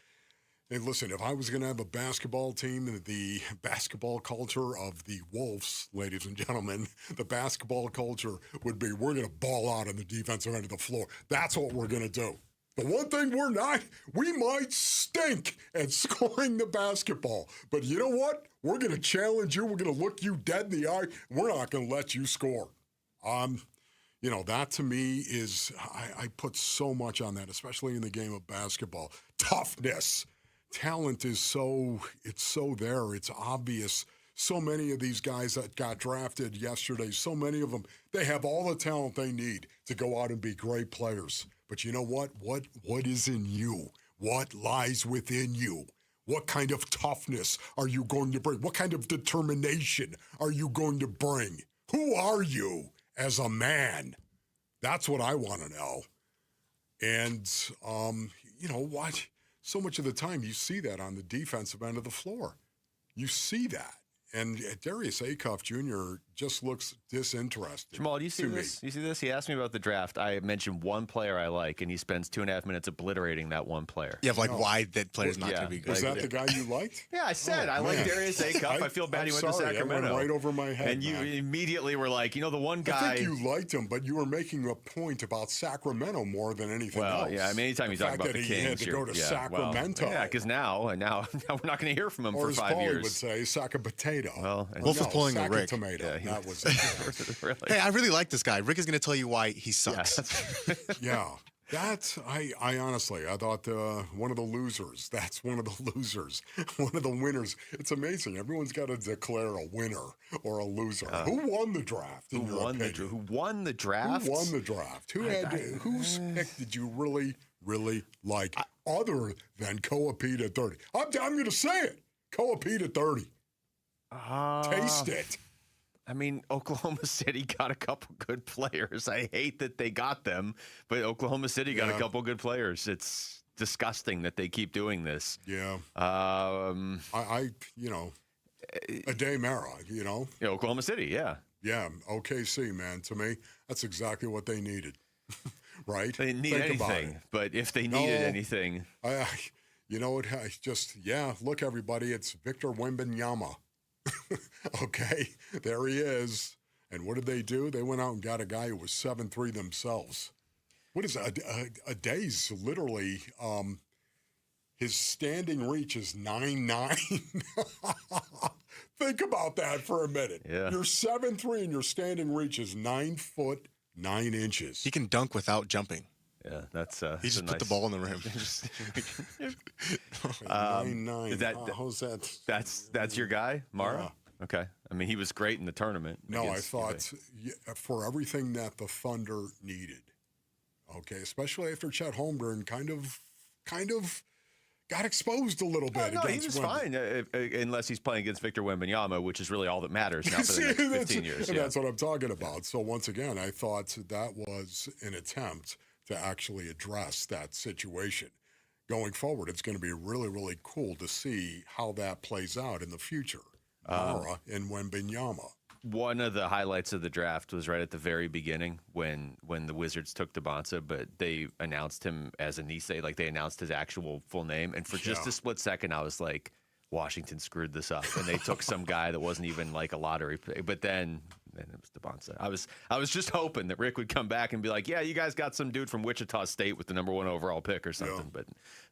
hey, listen, if I was going to have a basketball team, the basketball culture of the Wolves, ladies and gentlemen, the basketball culture would be we're going to ball out on the defensive end of the floor. That's what we're going to do. The one thing we're not, we might stink at scoring the basketball. But you know what? We're going to challenge you. We're going to look you dead in the eye. We're not going to let you score. You know, that to me is, I put so much on that, especially in the game of basketball. Toughness. Talent is it's so there. It's obvious. So many of these guys that got drafted yesterday, so many of them, they have all the talent they need to go out and be great players. But you know what? What is in you? What lies within you? What kind of toughness are you going to bring? What kind of determination are you going to bring? Who are you as a man? That's what I want to know. And, you know what? So much of the time you see that on the defensive end of the floor. You see that. And Darius Acuff Jr. just looks disinterested. Jamal, do you see this? You see this? He asked me about the draft. I mentioned one player I like, and he spends 2.5 minutes obliterating that one player. Yeah, why that player's not going to be good. Was that the guy you liked? Yeah, I said I like Darius Acuff. I feel bad he went to Sacramento. That went right over my head. And you immediately were like, the one guy. I think you liked him, but you were making a point about Sacramento more than anything else. Well, yeah, I mean, anytime you talk about the Kings, he had to go to Sacramento. Yeah, because now we're not going to hear from him or for 5 years. Or as Paulie would say, sack a potato. Well, Wolf is pulling a Rick. Tomato. Yeah, that was really. Hey, I really like this guy. Rick is going to tell you why he sucks. Yeah. That's, I honestly, I thought one of the losers. That's one of the losers. One of the winners. It's amazing. Everyone's got to declare a winner or a loser. Who won the draft? Who won the draft? Who won the draft? Whose pick did you really, really like other than Koa Peat at 30? I'm going to say it. Koa Peat at 30. Taste it. I mean, Oklahoma City got a couple good players. I hate that they got them, but Oklahoma City got a couple good players. It's disgusting that they keep doing this. Yeah. Ade Mara, Yeah, Oklahoma City, yeah. Yeah, OKC, man. To me, that's exactly what they needed. Right? They didn't need anything, but if they needed anything. You know what? Look, everybody, it's Victor Wembanyama. Okay, there he is. And what did they do? They went out and got a guy who was 7'3" themselves. What is a day's literally his standing reach is 9'9". Think about that for a minute. Yeah. You're 7'3" and your standing reach is 9 foot 9 inches. He can dunk without jumping. Yeah, that's he just put the ball in the rim. 9'9". How's that? That's your guy, Mara? Yeah. Okay. I mean, he was great in the tournament. No, I thought for everything that the Thunder needed. Okay, especially after Chet Holmgren kind of got exposed a little bit. No, he was fine, unless he's playing against Victor Wembanyama, which is really all that matters now for the next 15 years. And that's what I'm talking about. So once again, I thought that was an attempt to actually address that situation. Going forward, it's going to be really, really cool to see how that plays out in the future. Mara and Wembanyama. One of the highlights of the draft was right at the very beginning when the Wizards took Tabonsa, but they announced him as Anise, like they announced his actual full name. And for just a split second, I was like, Washington screwed this up. And they took some guy that wasn't even like a lottery pick. But then it was Tabonsa. I was just hoping that Rick would come back and be like, yeah, you guys got some dude from Wichita State with the #1 overall pick or something. But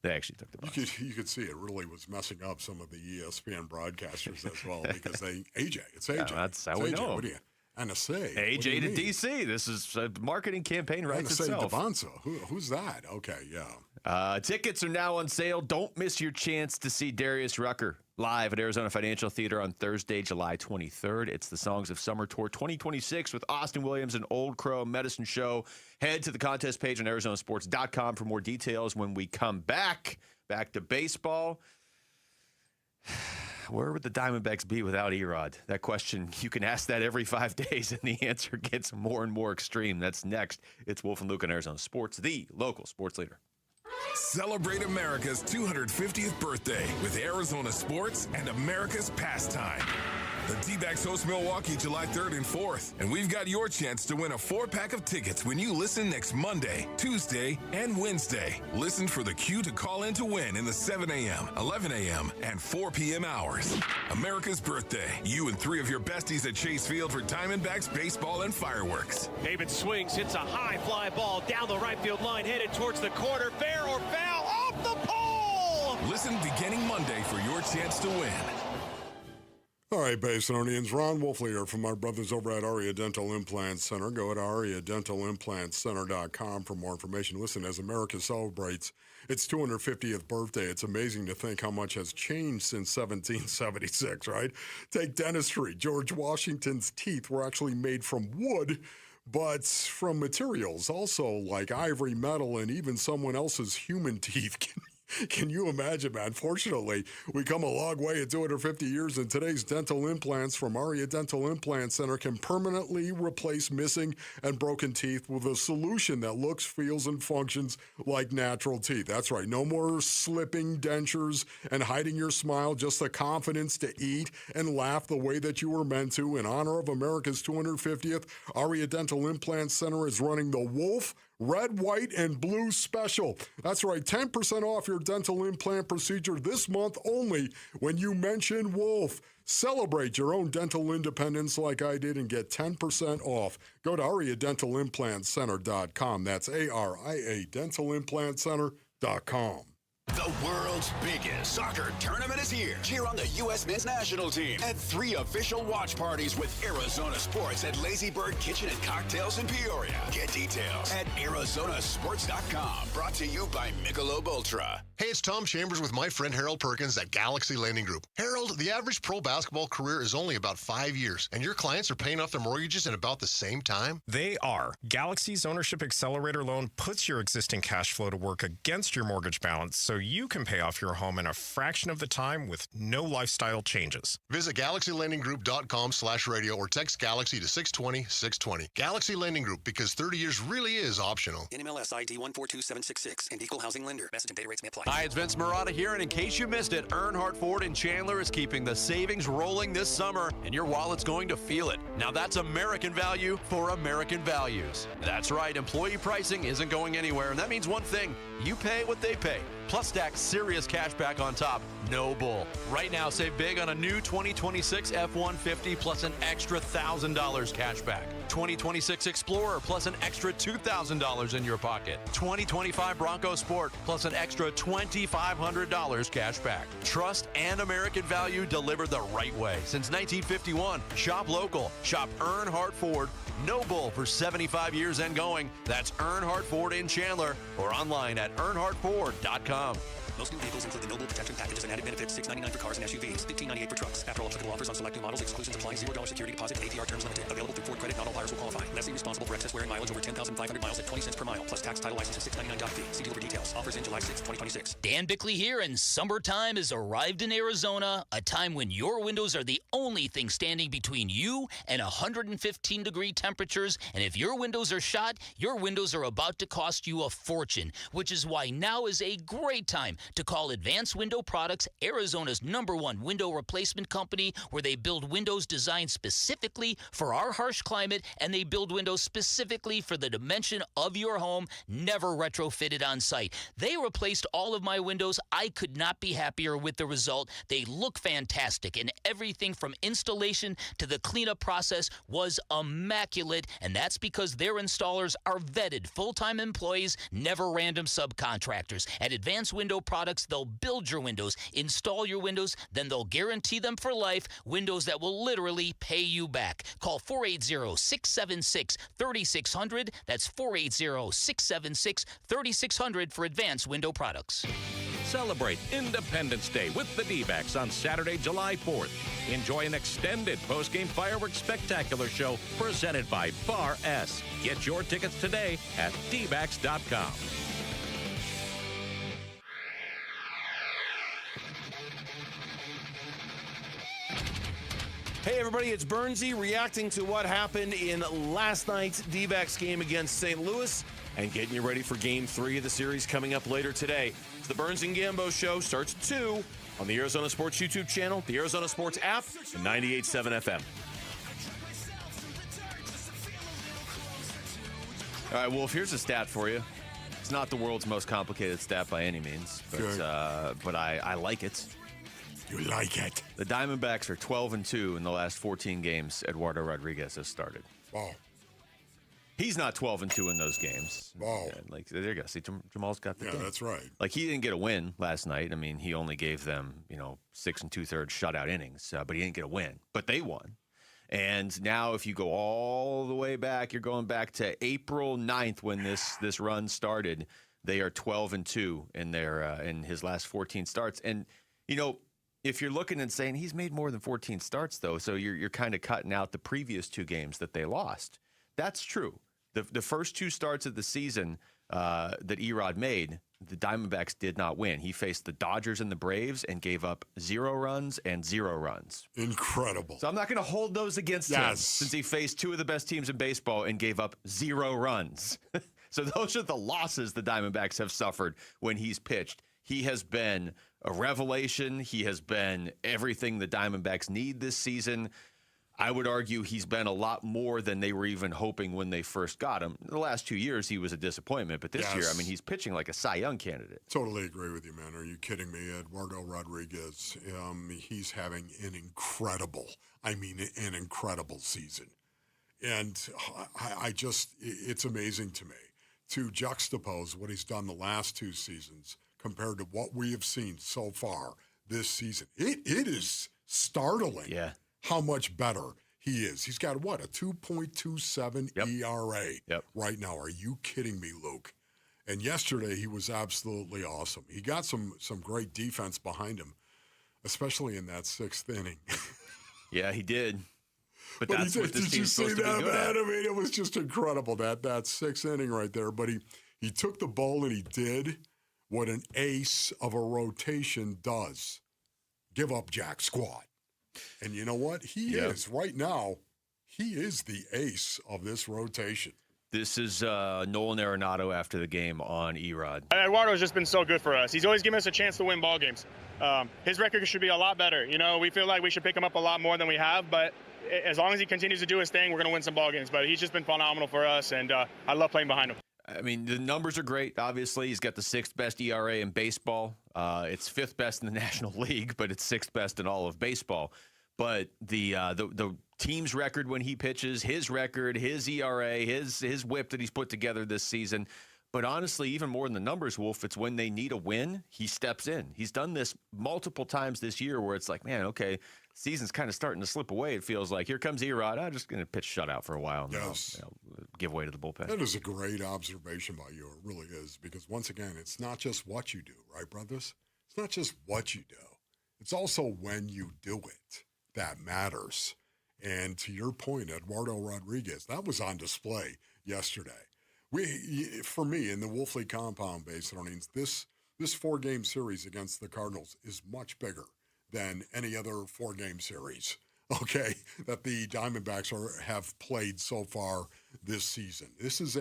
they actually took Tabonsa. You could see it really was messing up some of the ESPN broadcasters as well because it's AJ. Yeah, that's how we know. What do you? NSA. AJ to DC. This is a marketing campaign writes itself. Tabonsa. Who's that? Okay, yeah. Tickets are now on sale. Don't miss your chance to see Darius Rucker live at Arizona Financial Theater on Thursday, July 23rd. It's the Songs of Summer Tour 2026 with Austin Williams and Old Crow Medicine Show. Head to the contest page on ArizonaSports.com for more details. When we come back to baseball. Where would the Diamondbacks be without Erod? That question, you can ask that every 5 days, and the answer gets more and more extreme. That's next. It's Wolf and Luke on Arizona Sports, the local sports leader. Celebrate America's 250th birthday with Arizona Sports and America's Pastime. The D-backs host Milwaukee July 3rd and 4th, and we've got your chance to win a 4-pack of tickets when you listen next Monday, Tuesday, and Wednesday. Listen for the cue to call in to win in the 7 a.m., 11 a.m., and 4 p.m. hours. America's birthday. You and 3 of your besties at Chase Field for Diamondbacks baseball and fireworks. David swings, hits a high fly ball down the right field line, headed towards the corner. Fair or foul, off the pole! Listen beginning Monday for your chance to win. All right, Basinonians, Ron Wolfley here from our brothers over at Aria Dental Implant Center. Go to ariadentalimplantcenter.com for more information. Listen, as America celebrates its 250th birthday, it's amazing to think how much has changed since 1776, right? Take dentistry. George Washington's teeth were actually made from wood, but from materials also like ivory, metal, and even someone else's human teeth. Can you imagine, man? Fortunately, we come a long way in 250 years, and today's dental implants from Aria Dental Implant Center can permanently replace missing and broken teeth with a solution that looks, feels, and functions like natural teeth. That's right. No more slipping dentures and hiding your smile, just the confidence to eat and laugh the way that you were meant to. In honor of America's 250th, Aria Dental Implant Center is running the Wolf Red, White, and Blue Special. That's right, 10% off your dental implant procedure this month only when you mention Wolf. Celebrate your own dental independence like I did and get 10% off. Go to ariadentalimplantcenter.com. That's ARIA dentalimplantcenter.com. The world's biggest soccer tournament is here. Cheer on the U.S. men's national team at 3 official watch parties with Arizona Sports at Lazy Bird Kitchen and Cocktails in Peoria. Get details at arizonasports.com. Brought to you by Michelob Ultra. Hey, it's Tom Chambers with my friend Harold Perkins at Galaxy Lending Group. Harold, the average pro basketball career is only about 5 years, and your clients are paying off their mortgages in about the same time? They are. Galaxy's Ownership Accelerator loan puts your existing cash flow to work against your mortgage balance so you can pay off your home in a fraction of the time with no lifestyle changes. Visit GalaxyLendingGroup.com/radio or text Galaxy to 620-620. Galaxy Lending Group, because 30 years really is optional. NMLS ID 142766 and Equal Housing Lender. Message and data rates may apply. Hi, it's Vince Marotta here, and in case you missed it, Earnhardt Ford in Chandler is keeping the savings rolling this summer, and your wallet's going to feel it. Now that's American value for American values. That's right, employee pricing isn't going anywhere, and that means one thing: you pay what they pay. Plus stack serious cash back on top. No bull. Right now, save big on a new 2026 F-150 plus an extra $1,000 cash back. 2026 Explorer plus an extra $2,000 in your pocket. 2025 Bronco Sport plus an extra $2,500 cash back. Trust and American value delivered the right way. Since 1951, shop local. Shop Earnhardt Ford. No bull for 75 years and going. That's Earnhardt Ford in Chandler or online at earnhardtford.com. Most new vehicles include the Noble Protection Packages and added benefits, $699 for cars and SUVs, $1,598 for trucks. After all applicable offers on select new models, exclusions apply. $0 security deposit and APR terms limited. Available through Ford Credit. Not all buyers will qualify. Lessee responsible for excess wear and mileage over 10,500 miles at 20 cents per mile, plus tax, title, license, and $699 fee. See dealer for details. Offers in July 6, 2026. Dan Bickley here, and summertime has arrived in Arizona, a time when your windows are the only thing standing between you and 115-degree temperatures. And if your windows are shot, your windows are about to cost you a fortune, which is why now is a great time to call Advanced Window Products, Arizona's #1 window replacement company, where they build windows designed specifically for our harsh climate, and they build windows specifically for the dimension of your home, never retrofitted on site. They replaced all of my windows. I could not be happier with the result. They look fantastic, and everything from installation to the cleanup process was immaculate, and that's because their installers are vetted full-time employees, never random subcontractors. At Advanced Window Products, they'll build your windows, install your windows, then they'll guarantee them for life, windows that will literally pay you back. Call 480-676-3600. That's 480-676-3600 for Advanced Window Products. Celebrate Independence Day with the D-backs on Saturday, July 4th. Enjoy an extended post-game fireworks spectacular show presented by Bar S. Get your tickets today at dbacks.com. Hey, everybody, it's Bernsey reacting to what happened in last night's D-backs game against St. Louis and getting you ready for Game 3 of the series coming up later today. It's the Burns and Gambo Show. Starts at 2 on the Arizona Sports YouTube channel, the Arizona Sports app, and 98.7 FM. All right, Wolf, here's a stat for you. It's not the world's most complicated stat by any means, but I like it. You like it. The Diamondbacks are 12-2 in the last 14 games Eduardo Rodriguez has started. Wow. He's not 12-2 in those games. Wow. Yeah, like, there you go. See, Jamal's got the Yeah, thing. that's right. Like, he didn't get a win last night. I mean, he only gave them, 6 2/3 shutout innings, but he didn't get a win. But they won. And now if you go all the way back, you're going back to April 9th when this run started. They are 12-2 in in his last 14 starts. And, if you're looking and saying he's made more than 14 starts, though, so you're kind of cutting out the previous 2 games that they lost. That's true. The first 2 starts of the season that Erod made, the Diamondbacks did not win. He faced the Dodgers and the Braves and gave up 0 runs and 0 runs. Incredible. So I'm not going to hold those against him since he faced 2 of the best teams in baseball and gave up 0 runs. So those are the losses the Diamondbacks have suffered when he's pitched. He has been a revelation. He has been everything the Diamondbacks need this season. I would argue he's been a lot more than they were even hoping when they first got him. The last 2 years, he was a disappointment. But this year, I mean, he's pitching like a Cy Young candidate. Totally agree with you, man. Are you kidding me? Eduardo Rodriguez, he's having an incredible season. And it's amazing to me to juxtapose what he's done the last 2 seasons compared to what we have seen so far this season. It is startling how much better he is. He's got, a 2.27 ERA right now. Are you kidding me, Luke? And yesterday he was absolutely awesome. He got some great defense behind him, especially in that 6th inning. Yeah, he did. But But that's what this did you team's see supposed to be that, good man? at. I mean, it was just incredible, that 6th inning right there. But he took the ball and he did what an ace of a rotation does. Give up jack squat. And you know what? He is, right now, he is the ace of this rotation. This is Nolan Arenado after the game on Erod. Eduardo's just been so good for us. He's always given us a chance to win ball games. His record should be a lot better. We feel like we should pick him up a lot more than we have, but as long as he continues to do his thing, we're going to win some ball games. But he's just been phenomenal for us, and I love playing behind him. I mean, the numbers are great, obviously. He's got the 6th best ERA in baseball. It's 5th best in the National League, but it's 6th best in all of baseball. But the team's record when he pitches, his record, his ERA, his whip that he's put together this season. But honestly, even more than the numbers, Wolf, it's when they need a win, he steps in. He's done this multiple times this year where it's like, man, okay, season's kind of starting to slip away. It feels like here comes Erod. I'm just going to pitch shutout for a while and I'll give way to the bullpen. That is a great observation by you. It really is. Because once again, it's not just what you do, right, brothers? It's not just what you do. It's also when you do it that matters. And to your point, Eduardo Rodriguez, that was on display yesterday. For me, in the Wolfley compound base earnings, this 4-game series against the Cardinals is much bigger than any other 4-game series, okay, that the Diamondbacks have played so far this season. This is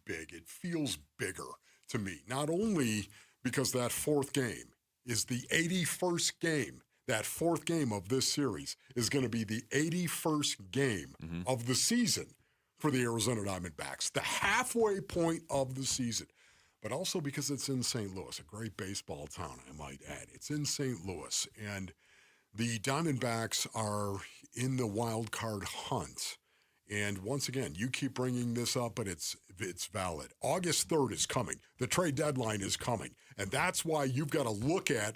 big. It feels bigger to me, not only because that 4th game is the 81st game. That 4th game of this series is going to be the 81st game of the season for the Arizona Diamondbacks, the halfway point of the season. But also because it's in St. Louis, a great baseball town, I might add. It's in St. Louis, and the Diamondbacks are in the wild card hunt. And once again, you keep bringing this up, but it's valid. August 3rd is coming. The trade deadline is coming. And that's why you've got to look at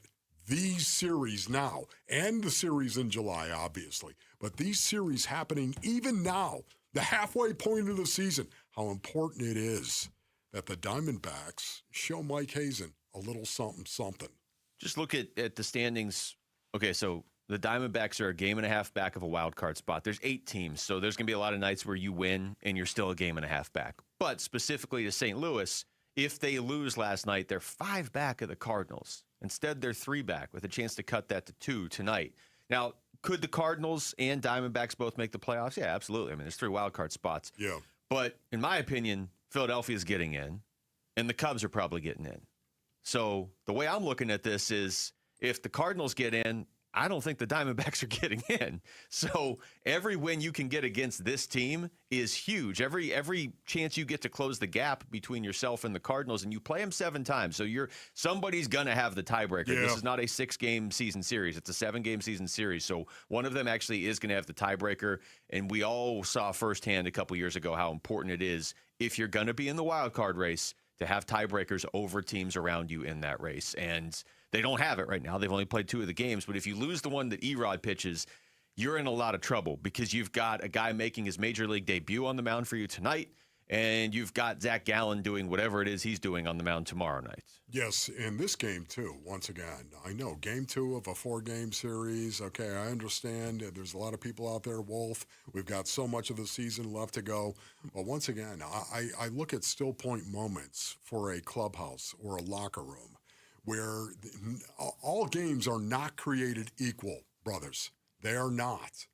these series now and the series in July, obviously. But these series happening even now, the halfway point of the season, how important it is that the Diamondbacks show Mike Hazen a little something. Just look at the standings. Okay, so the Diamondbacks are a game and a half back of a wild card spot. There's 8 teams, so there's going to be a lot of nights where you win and you're still a game and a half back. But specifically to St. Louis, if they lose last night, they're 5 back of the Cardinals. Instead, they're 3 back with a chance to cut that to 2 tonight. Now, could the Cardinals and Diamondbacks both make the playoffs? Yeah, absolutely. I mean, there's 3 wild card spots. Yeah. But in my opinion, Philadelphia's getting in, and the Cubs are probably getting in. So the way I'm looking at this is if the Cardinals get in, I don't think the Diamondbacks are getting in. So every win you can get against this team is huge. Every chance you get to close the gap between yourself and the Cardinals, and you play them 7 times. So somebody's going to have the tiebreaker. Yeah. This is not a 6-game season series. It's a 7-game season series. So one of them actually is going to have the tiebreaker. And we all saw firsthand a couple years ago how important it is if you're going to be in the wild card race to have tiebreakers over teams around you in that race. And they don't have it right now. They've only played 2 of the games. But if you lose the one that Erod pitches, you're in a lot of trouble because you've got a guy making his major league debut on the mound for you tonight, and you've got Zach Gallen doing whatever it is he's doing on the mound tomorrow night. Yes, in this game, too, once again, I know, game 2 of a 4-game series. Okay, I understand. There's a lot of people out there, Wolf. We've got so much of the season left to go. But once again, I look at still point moments for a clubhouse or a locker room where all games are not created equal, brothers. They are not.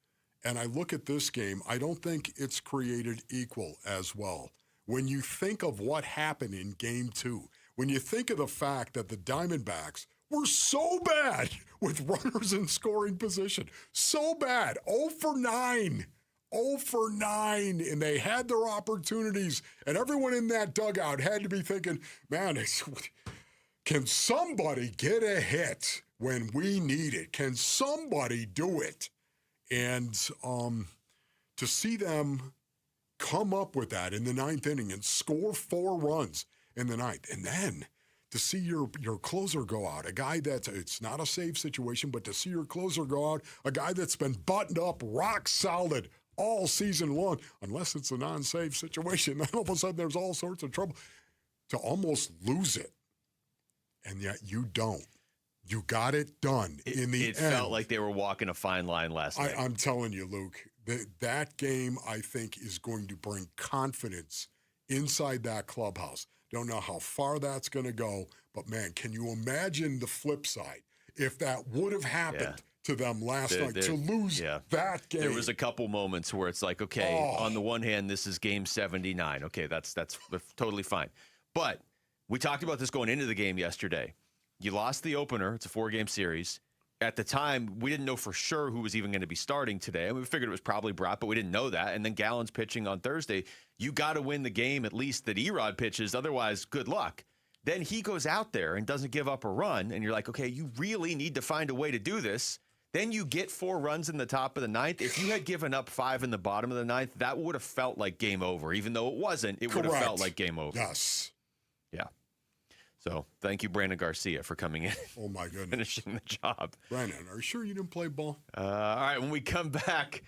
And I look at this game, I don't think it's created equal as well. When you think of what happened in game 2, when you think of the fact that the Diamondbacks were so bad with runners in scoring position, so bad, 0 for 9. 0 for 9, and they had their opportunities, and everyone in that dugout had to be thinking, man, can somebody get a hit when we need it? Can somebody do it? And to see them come up with that in the 9th inning and score 4 runs in the 9th, and then to see your closer go out, a guy it's not a save situation, but to see your closer go out, a guy that's been buttoned up, rock solid all season long, unless it's a non-save situation, then all of a sudden there's all sorts of trouble, to almost lose it. And yet you don't. You got it done in the end. It felt like they were walking a fine line last night. I'm telling you, Luke, that game, I think, is going to bring confidence inside that clubhouse. Don't know how far that's going to go, but, man, can you imagine the flip side if that would have happened to them last night, to lose that game? There was a couple moments where it's like, okay, on the one hand, this is game 79. Okay, that's totally fine. But we talked about this going into the game yesterday. You lost the opener. It's a 4-game series. At the time, we didn't know for sure who was even going to be starting today. We figured it was probably Brott, but we didn't know that. And then Gallen's pitching on Thursday. You got to win the game, at least that Erod pitches. Otherwise, good luck. Then he goes out there and doesn't give up a run. And you're like, okay, you really need to find a way to do this. Then you get 4 runs in the top of the 9th. If you had given up 5 in the bottom of the 9th, that would have felt like game over. Even though it wasn't, it would have felt like game over. Yes. Yeah. So thank you, Brandon Garcia, for coming in. Oh, my goodness. Finishing the job. Brandon, are you sure you didn't play ball? All right, when we come back,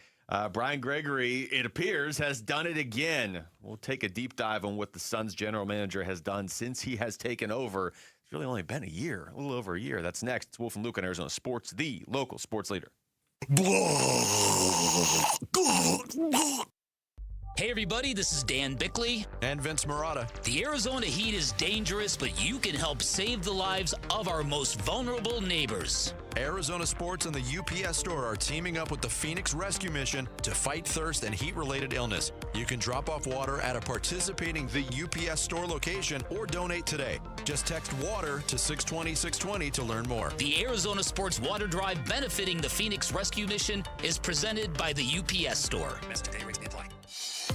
Brian Gregory, it appears, has done it again. We'll take a deep dive on what the Suns general manager has done since he has taken over. It's really only been a year, a little over a year. That's next. It's Wolf and Luke on Arizona Sports, the local sports leader. Hey everybody, this is Dan Bickley. And Vince Marotta. The Arizona heat is dangerous, but you can help save the lives of our most vulnerable neighbors. Arizona Sports and the UPS Store are teaming up with the Phoenix Rescue Mission to fight thirst and heat-related illness. You can drop off water at a participating The UPS Store location or donate today. Just text WATER to 620-620 to learn more. The Arizona Sports Water Drive benefiting the Phoenix Rescue Mission is presented by the UPS Store.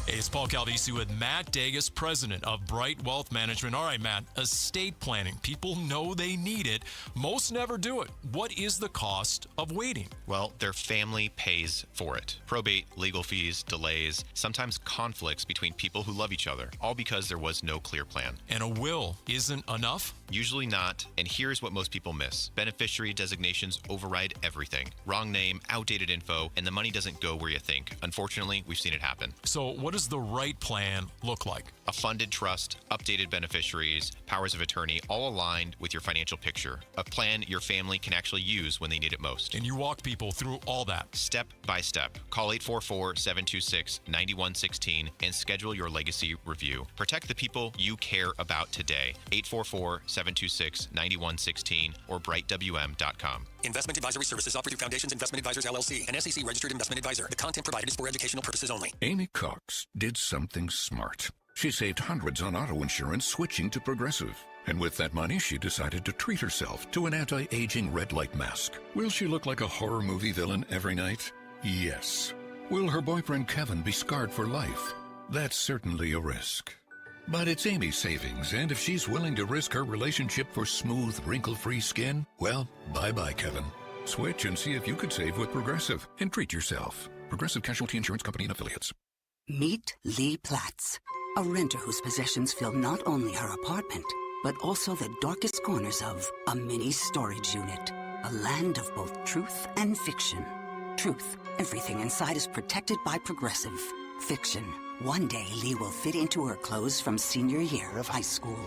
Hey, it's Paul Calvisi with Matt Dagas, president of Bright Wealth Management. All right, Matt, estate planning. People know they need it. Most never do it. What is the cost of waiting? Well, their family pays for it. Probate, legal fees, delays, sometimes conflicts between people who love each other, all because there was no clear plan. And a will isn't enough? Usually not, and here's what most people miss. Beneficiary designations override everything. Wrong name, outdated info, and the money doesn't go where you think. Unfortunately, we've seen it happen. So what What does the right plan look like? A funded trust, updated beneficiaries, powers of attorney, all aligned with your financial picture. A plan your family can actually use when they need it most. And you walk people through all that. Step by step. Call 844-726-9116 and schedule your legacy review. Protect the people you care about today. 844-726-9116 or brightwm.com. Investment advisory services offered through Foundations Investment Advisors, LLC, an SEC-registered investment advisor. The content provided is for educational purposes only. Amy Cox did something smart. She saved hundreds on auto insurance switching to Progressive. And with that money, she decided to treat herself to an anti-aging red light mask. Will she look like a horror movie villain every night? Yes. Will her boyfriend Kevin be scarred for life? That's certainly a risk. But it's Amy's savings, and if she's willing to risk her relationship for smooth, wrinkle-free skin, well, bye-bye, Kevin. Switch and see if you could save with Progressive and treat yourself. Progressive Casualty Insurance Company and Affiliates. Meet Lee Platts, a renter whose possessions fill not only her apartment, but also the darkest corners of a mini storage unit. A land of both truth and fiction. Truth, everything inside is protected by Progressive. Fiction, one day Lee will fit into her clothes from senior year of high school.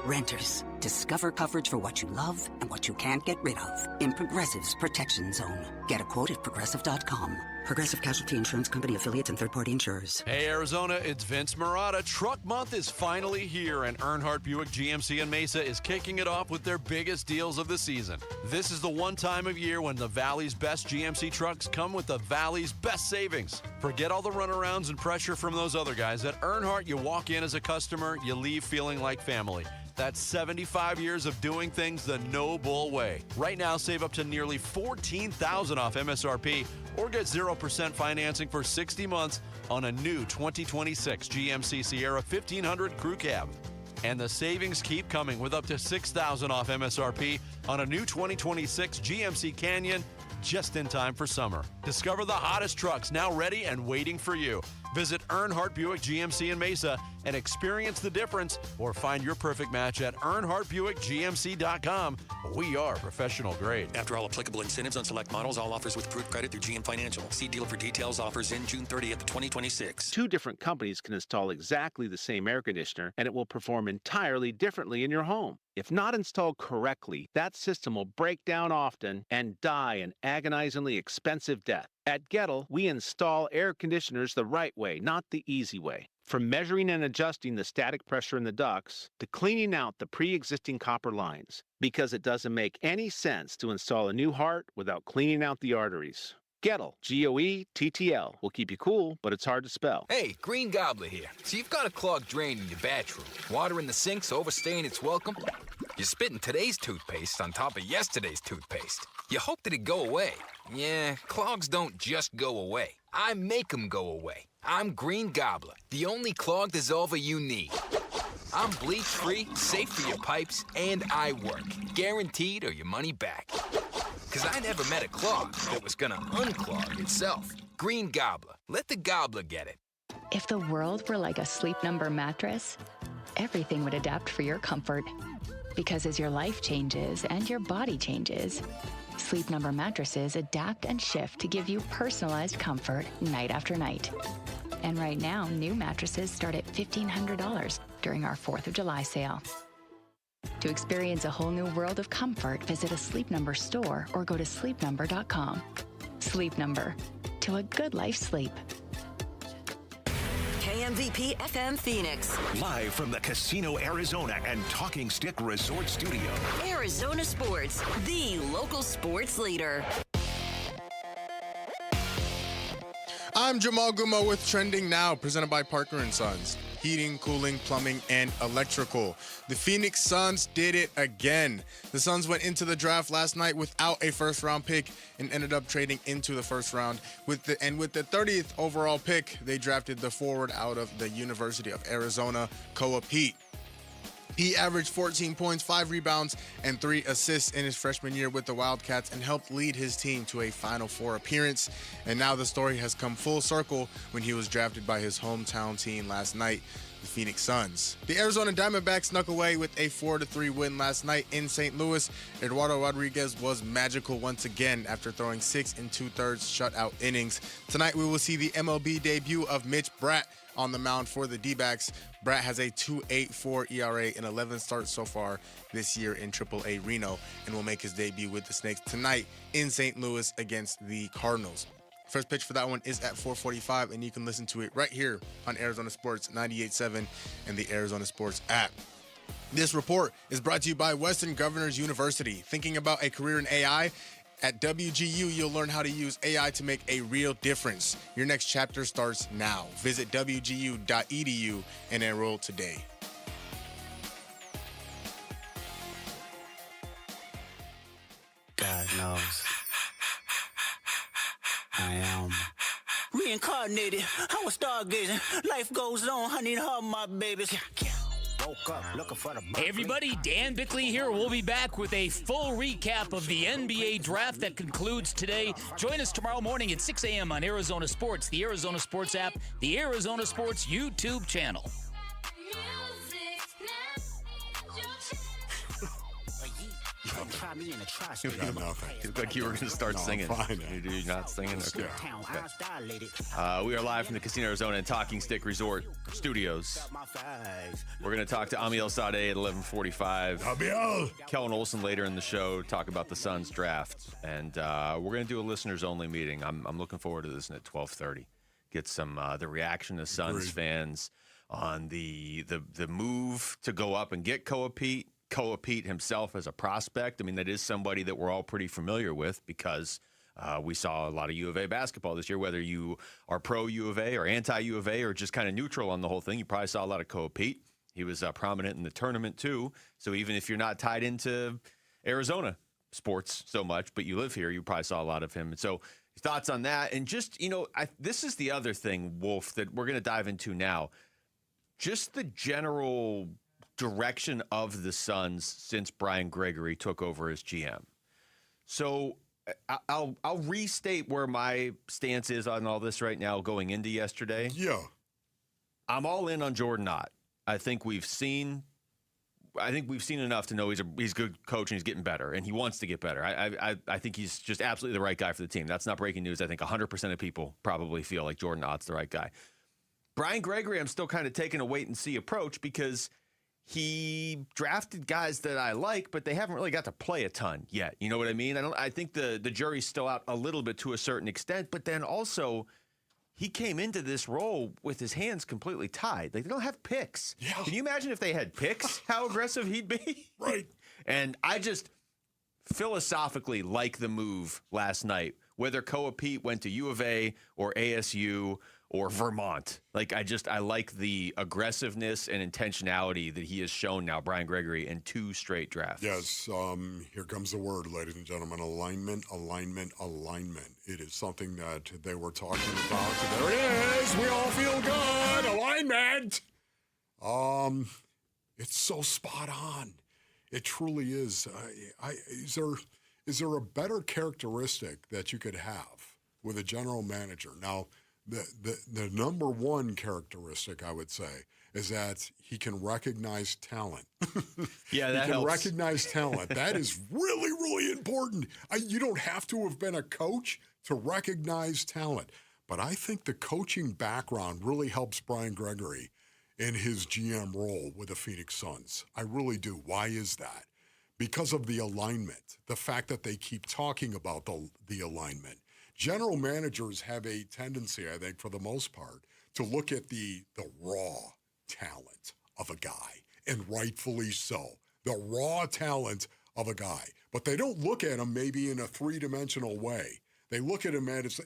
Renters, discover coverage for what you love and what you can't get rid of in Progressive's Protection Zone. Get a quote at Progressive.com. Progressive Casualty Insurance Company, affiliates, and third-party insurers. Hey, Arizona, it's Vince Marotta. Truck Month is finally here, and Earnhardt Buick GMC in Mesa is kicking it off with their biggest deals of the season. This is the one time of year when the Valley's best GMC trucks come with the Valley's best savings. Forget all the runarounds and pressure from those other guys. At Earnhardt, you walk in as a customer, you leave feeling like family. That's 75 years of doing things the no-bull way. Right now, save up to nearly $14,000 off MSRP or get 0% financing for 60 months on a new 2026 GMC Sierra 1500 Crew Cab. And the savings keep coming with up to $6,000 off MSRP on a new 2026 GMC Canyon just in time for summer. Discover the hottest trucks now ready and waiting for you. Visit Earnhardt Buick GMC in Mesa and experience the difference, or find your perfect match at EarnhardtBuickGMC.com. We are professional grade. After all applicable incentives on select models, all offers with approved credit through GM Financial. See dealer for details. Offers in June 30th, 2026. Two different companies can install exactly the same air conditioner, and it will perform entirely differently in your home. If not installed correctly, that system will break down often and die an agonizingly expensive death. At Gettle, we install air conditioners the right way, not the easy way. From measuring and adjusting the static pressure in the ducts to cleaning out the pre-existing copper lines, because it doesn't make any sense to install a new heart without cleaning out the arteries. Gettle, G-O-E-T-T-L, will keep you cool, but it's hard to spell. Hey, Green Gobbler here. So you've got a clogged drain in your bathroom. Water in the sink's overstaying its welcome. You're spitting today's toothpaste on top of yesterday's toothpaste. You hope that it go away. Yeah, clogs don't just go away. I make them go away. I'm Green Gobbler, the only clog dissolver you need. I'm bleach-free, safe for your pipes, and I work. Guaranteed or your money back. Because I never met a clog that was gonna unclog itself. Green Gobbler. Let the gobbler get it. If the world were like a Sleep Number mattress, everything would adapt for your comfort. Because as your life changes and your body changes, Sleep Number mattresses adapt and shift to give you personalized comfort night after night. And right now, new mattresses start at $1,500 during our 4th of July sale. To experience a whole new world of comfort, visit a Sleep Number store or go to sleepnumber.com. Sleep Number. To a good life sleep. KMVP FM Phoenix. Live from the Casino Arizona and Talking Stick Resort Studio. Arizona Sports, the local sports leader. I'm Jamal Guma with Trending Now, presented by Parker & Sons. Heating, cooling, plumbing, and electrical. The Phoenix Suns did it again. The Suns went into the draft last night without a first-round pick and ended up trading into the first round. With the 30th overall pick, they drafted the forward out of the University of Arizona, Peat. He averaged 14 points, 5 rebounds, and 3 assists in his freshman year with the Wildcats and helped lead his team to a Final Four appearance. And now the story has come full circle when he was drafted by his hometown team last night. the Phoenix Suns. The Arizona Diamondbacks snuck away with a 4-3 win last night in St. Louis. Eduardo Rodriguez was magical once again after throwing 6 2/3 shutout innings. Tonight we will see the MLB debut of Mitch Bratt on the mound for the D-backs. Bratt has a 2.84 ERA and 11 starts so far this year in AAA Reno and will make his debut with the Snakes tonight in St. Louis against the Cardinals. First pitch for that one is at 4:45, and you can listen to it right here on Arizona Sports 98.7 and the Arizona Sports app. This report is brought to you by Western Governors University. Thinking about a career in AI? At WGU, you'll learn how to use AI to make a real difference. Your next chapter starts now. Visit wgu.edu and enroll today. God knows I am reincarnated. I was stargazing. Life goes on. I need all my babies. Woke up looking for the Hey everybody, Dan Bickley here. We'll be back with a full recap of the NBA draft that concludes today. Join us tomorrow morning at 6 a.m. on Arizona Sports, the Arizona Sports app, the Arizona Sports YouTube channel. Try me in a trash. You look like you were going to start singing. You're not singing? Okay. We are live from the Casino Arizona and Talking Stick Resort Studios. We're going to talk to Amiel Sadeh at 11:45. Amiel! Kellen Olson later in the show, talk about the Suns draft. And we're going to do a listeners-only meeting. I'm looking forward to this at 12:30. Get some the reaction of Suns fans on the move to go up and get Peat. Peat himself as a prospect. I mean, that is somebody that we're all pretty familiar with because we saw a lot of U of A basketball this year, whether you are pro U of A or anti U of A or just kind of neutral on the whole thing. You probably saw a lot of Peat. He was prominent in the tournament too. So even if you're not tied into Arizona sports so much, but you live here, you probably saw a lot of him. And so thoughts on that. And just, this is the other thing, Wolf, that we're going to dive into now. Just the general direction of the Suns since Brian Gregory took over as GM. So I'll restate where my stance is on all this right now going into yesterday. Yeah. I'm all in on Jordan Ott. I think we've seen enough to know he's a good coach and he's getting better and he wants to get better. I think he's just absolutely the right guy for the team. That's not breaking news. I think 100% of people probably feel like Jordan Ott's the right guy. Brian Gregory, I'm still kind of taking a wait and see approach because he drafted guys that I like, but they haven't really got to play a ton yet. You know what I mean? I think the jury's still out a little bit to a certain extent, but then also he came into this role with his hands completely tied. Like, they don't have picks. Yeah. Can you imagine if they had picks, how aggressive he'd be? Right. And I just philosophically like the move last night, whether Peat went to U of A or ASU or Vermont. Like, I like the aggressiveness and intentionality that he has shown now, Brian Gregory, in 2 straight drafts. Yes, here comes the word, ladies and gentlemen, alignment. It is something that they were talking about. There it is. We all feel good. Alignment. It's so spot on. It truly is. Is there a better characteristic that you could have with a general manager? Now, the number one characteristic, I would say, is that he can recognize talent. Yeah, that helps. He can recognize talent. That is really, really important. You don't have to have been a coach to recognize talent. But I think the coaching background really helps Brian Gregory in his GM role with the Phoenix Suns. I really do. Why is that? Because of the alignment, the fact that they keep talking about the alignment. General managers have a tendency, I think, for the most part, to look at the raw talent of a guy, and rightfully so, the raw talent of a guy. But they don't look at him maybe in a three-dimensional way. They look at him as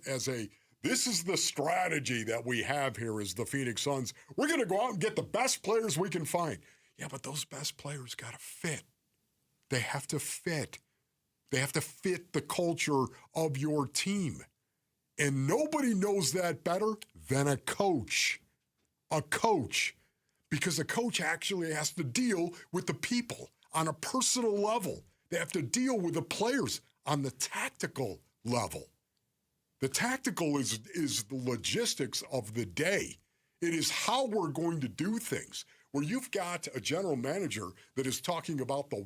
this is the strategy that we have here as the Phoenix Suns. We're going to go out and get the best players we can find. Yeah, but those best players got to fit. They have to fit. They have to fit the culture of your team. And nobody knows that better than a coach. A coach. Because a coach actually has to deal with the people on a personal level. They have to deal with the players on the tactical level. The tactical is the logistics of the day. It is how we're going to do things. Where you've got a general manager that is talking about the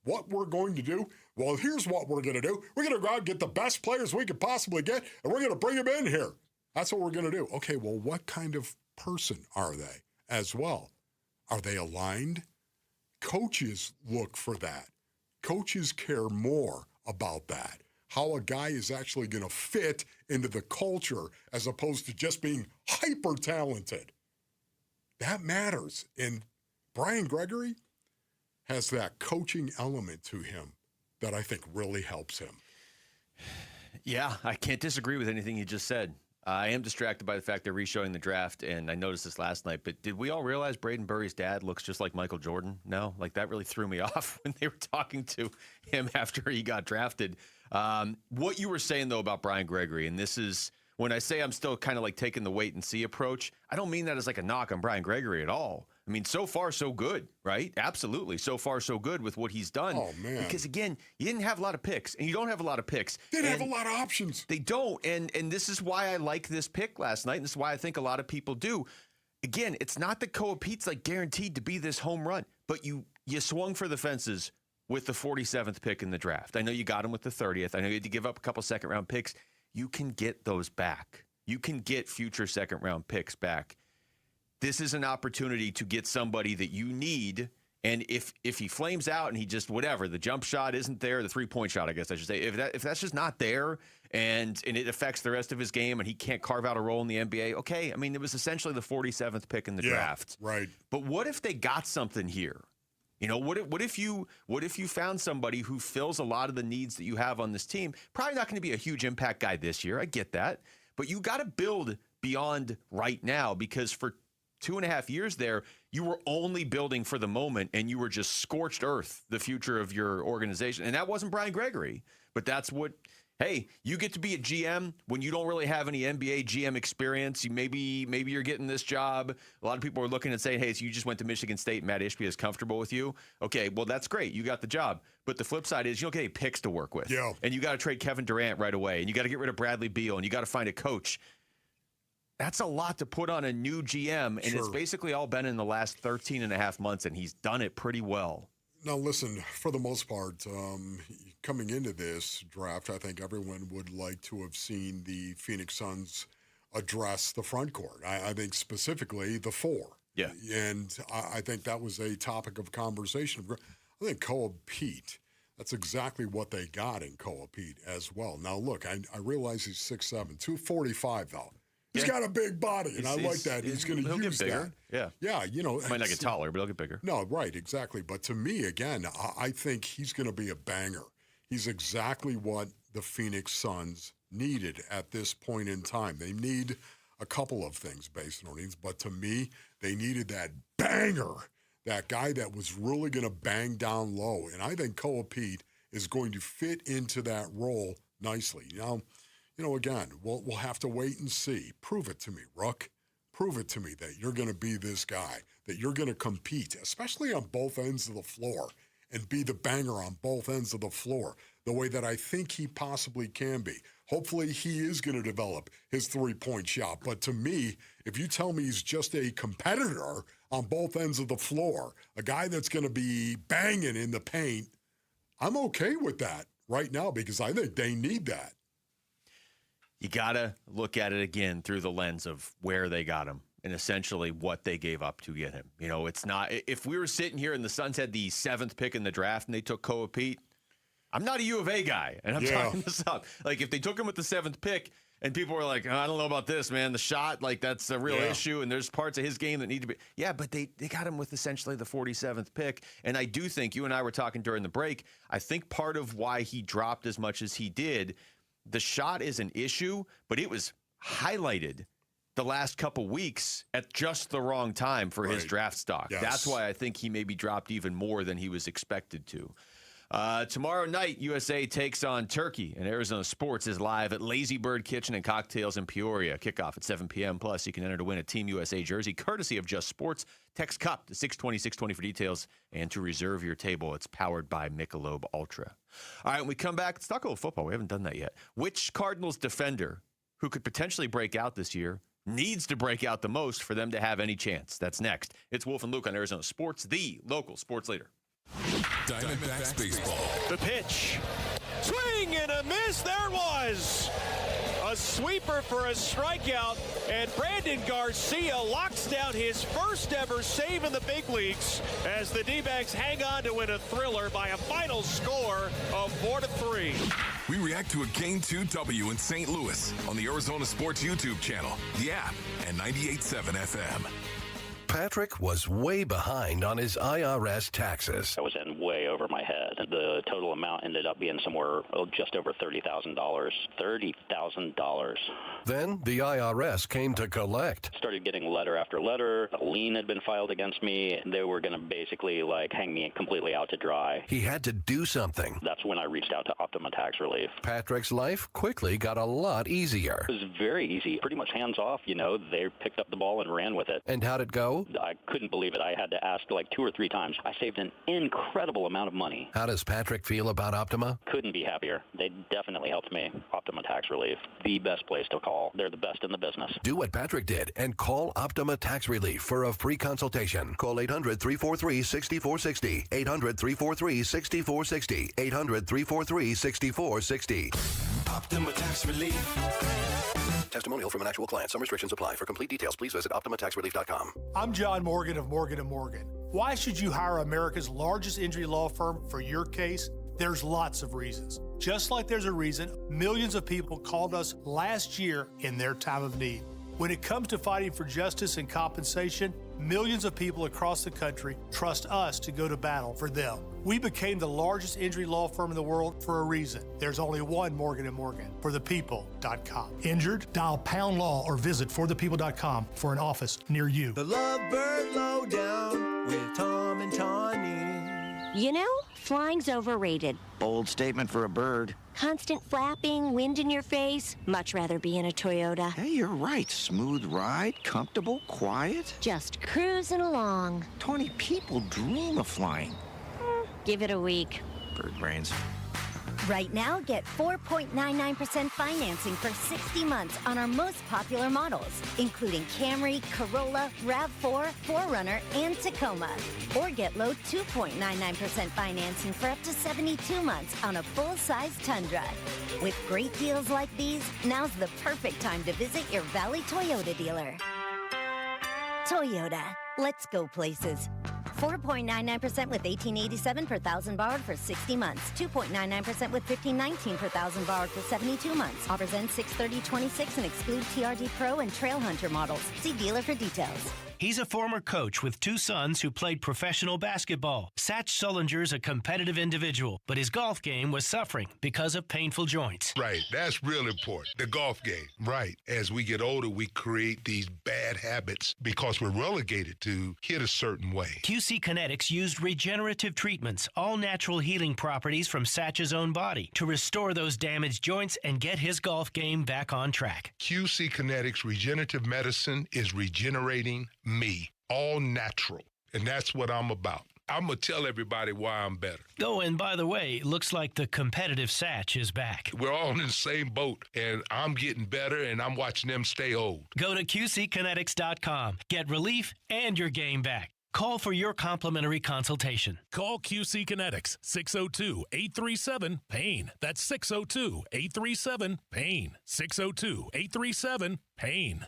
what we're going to do. Well, here's what we're going to do. We're going to go out and get the best players we could possibly get, and we're going to bring them in here. That's what we're going to do. Okay, well, what kind of person are they as well? Are they aligned? Coaches look for that. Coaches care more about that. How a guy is actually going to fit into the culture as opposed to just being hyper talented. That matters. And Brian Gregory has that coaching element to him that I think really helps him. Yeah, I can't disagree with anything you just said. I am distracted by the fact they're re-showing the draft, and I noticed this last night, but did we all realize Braden Burry's dad looks just like Michael Jordan? No? Like, that really threw me off when they were talking to him after he got drafted. What you were saying, though, about Brian Gregory, and this is, when I say I'm still kind of like taking the wait-and-see approach, I don't mean that as like a knock on Brian Gregory at all. I mean, so far, so good, right? Absolutely. So far, so good with what he's done. Oh, man. Because, again, you didn't have a lot of picks, and you don't have a lot of picks. They didn't have a lot of options. They don't, and this is why I like this pick last night, and this is why I think a lot of people do. Again, it's not that Koa Peat's like guaranteed to be this home run, but you swung for the fences with the 47th pick in the draft. I know you got him with the 30th. I know you had to give up a couple second-round picks. You can get those back. You can get future second-round picks back. This is an opportunity to get somebody that you need, and if he flames out and he just whatever, the jump shot isn't there, the three-point shot, I guess I should say, if that's just not there and it affects the rest of his game and he can't carve out a role in the NBA, okay, I mean, it was essentially the 47th pick in the draft. Right. But what if they got something here? You know, what if you found somebody who fills a lot of the needs that you have on this team? Probably not going to be a huge impact guy this year. I get that. But you got to build beyond right now, because for 2.5 years there, you were only building for the moment, and you were just scorched earth, the future of your organization. And that wasn't Brian Gregory, but that's what, hey, you get to be a GM when you don't really have any NBA GM experience. Maybe you're getting this job. A lot of people are looking and saying, hey, so you just went to Michigan State and Matt Ishbia is comfortable with you. Okay, well, that's great. You got the job. But the flip side is you don't get any picks to work with. Yeah. And you got to trade Kevin Durant right away, and you got to get rid of Bradley Beal, and you got to find a coach. That's a lot to put on a new GM, and it's basically all been in the last 13 and a half months, and he's done it pretty well. Now, listen, for the most part, coming into this draft, I think everyone would like to have seen the Phoenix Suns address the front court. I think specifically the four. Yeah. And I think that was a topic of conversation. I think Koa Peat, that's exactly what they got in Koa Peat as well. Now, look, I realize he's 6'7", 245, though. He's got a big body, and I like that. He's going to use get bigger. that. Yeah, you know. Might not get taller, but he'll get bigger. No, right, exactly. But to me, again, I think he's going to be a banger. He's exactly what the Phoenix Suns needed at this point in time. They need a couple of things based on needs, but to me, they needed that banger, that guy that was really going to bang down low. And I think Koa Peat is going to fit into that role nicely. Now, you know, again, we'll have to wait and see. Prove it to me, Rook. Prove it to me that you're going to be this guy, that you're going to compete, especially on both ends of the floor, and be the banger on both ends of the floor, the way that I think he possibly can be. Hopefully he is going to develop his three-point shot. But to me, if you tell me he's just a competitor on both ends of the floor, a guy that's going to be banging in the paint, I'm okay with that right now because I think they need that. You got to look at it again through the lens of where they got him and essentially what they gave up to get him. You know, it's not – if we were sitting here and the Suns had the 7th pick in the draft and they took Koa Peat, I'm not a U of A guy, and I'm talking this up. Like, if they took him with the 7th pick and people were like, oh, I don't know about this, man, the shot, like, that's a real issue, and there's parts of his game that need to be – yeah, but they got him with essentially the 47th pick, and I do think – you and I were talking during the break – I think part of why he dropped as much as he did – the shot is an issue, but it was highlighted the last couple weeks at just the wrong time for his draft stock. Yes. That's why I think he maybe dropped even more than he was expected to. Tomorrow night, USA takes on Turkey, and Arizona Sports is live at Lazy Bird Kitchen and Cocktails in Peoria. Kickoff at 7 p.m. Plus, you can enter to win a Team USA jersey, courtesy of Just Sports. Text CUP to 620-620 for details and to reserve your table. It's powered by Michelob Ultra. All right, when we come back, let's talk a little football. We haven't done that yet. Which Cardinals defender who could potentially break out this year needs to break out the most for them to have any chance? That's next. It's Wolf and Luke on Arizona Sports, the local sports leader. Diamondbacks baseball. The pitch. Swing and a miss. There it was. A sweeper for a strikeout, and Brandon Garcia locks down his first ever save in the big leagues as the D-backs hang on to win a thriller by a final score of 4-3. We react to a Game 2 W in St. Louis on the Arizona Sports YouTube channel, the app, and 98.7 FM. Patrick was way behind on his IRS taxes. I was in way over my head. The total amount ended up being somewhere just over $30,000. $30,000. Then the IRS came to collect. Started getting letter after letter. A lien had been filed against me. They were going to basically hang me completely out to dry. He had to do something. That's when I reached out to Optima Tax Relief. Patrick's life quickly got a lot easier. It was very easy. Pretty much hands off, They picked up the ball and ran with it. And how'd it go? I couldn't believe it. I had to ask 2 or 3 times. I saved an incredible amount of money. How does Patrick feel about Optima? Couldn't be happier. They definitely helped me. Optima Tax Relief, the best place to call. They're the best in the business. Do what Patrick did and call Optima Tax Relief for a free consultation. Call 800-343-6460. 800-343-6460. 800-343-6460. Optima Tax Relief. Testimonial from an actual client. Some restrictions apply. For complete details, please visit OptimaTaxRelief.com. I'm John Morgan of Morgan & Morgan. Why should you hire America's largest injury law firm for your case? There's lots of reasons. Just like there's a reason millions of people called us last year in their time of need. When it comes to fighting for justice and compensation, millions of people across the country trust us to go to battle for them. We became the largest injury law firm in the world for a reason. There's only one Morgan & Morgan, forthepeople.com. Injured? Dial #law or visit forthepeople.com for an office near you. The Lovebird Lowdown with Tom and Tawny. Flying's overrated. Bold statement for a bird. Constant flapping, wind in your face. Much rather be in a Toyota. Hey, you're right. Smooth ride, comfortable, quiet. Just cruising along. 20 people dream of flying. Give it a week. Bird brains. Right now, get 4.99% financing for 60 months on our most popular models, including Camry, Corolla, RAV4, 4Runner, and Tacoma. Or get low 2.99% financing for up to 72 months on a full-size Tundra. With great deals like these, now's the perfect time to visit your Valley Toyota dealer. Toyota. Let's go places. 4.99% with $1,887 per thousand borrowed for 60 months. 2.99% with $1,519 per thousand borrowed for 72 months. Offers end 6/30/26 and exclude TRD Pro and Trail Hunter models. See dealer for details. He's a former coach with 2 sons who played professional basketball. Satch Sullinger's a competitive individual, but his golf game was suffering because of painful joints. Right, that's real important. The golf game. Right. As we get older, we create these bad habits because we're relegated to hit a certain way. QC Kinetics used regenerative treatments, all natural healing properties from Satch's own body, to restore those damaged joints and get his golf game back on track. QC Kinetics Regenerative Medicine is regenerating me, all natural, and that's what I'm about. I'm going to tell everybody why I'm better. Oh, and by the way, looks like the competitive Satch is back. We're all in the same boat, and I'm getting better, and I'm watching them stay old. Go to QCkinetics.com. Get relief and your game back. Call for your complimentary consultation. Call QC Kinetics, 602-837-PAIN. That's 602-837-PAIN. 602-837-PAIN.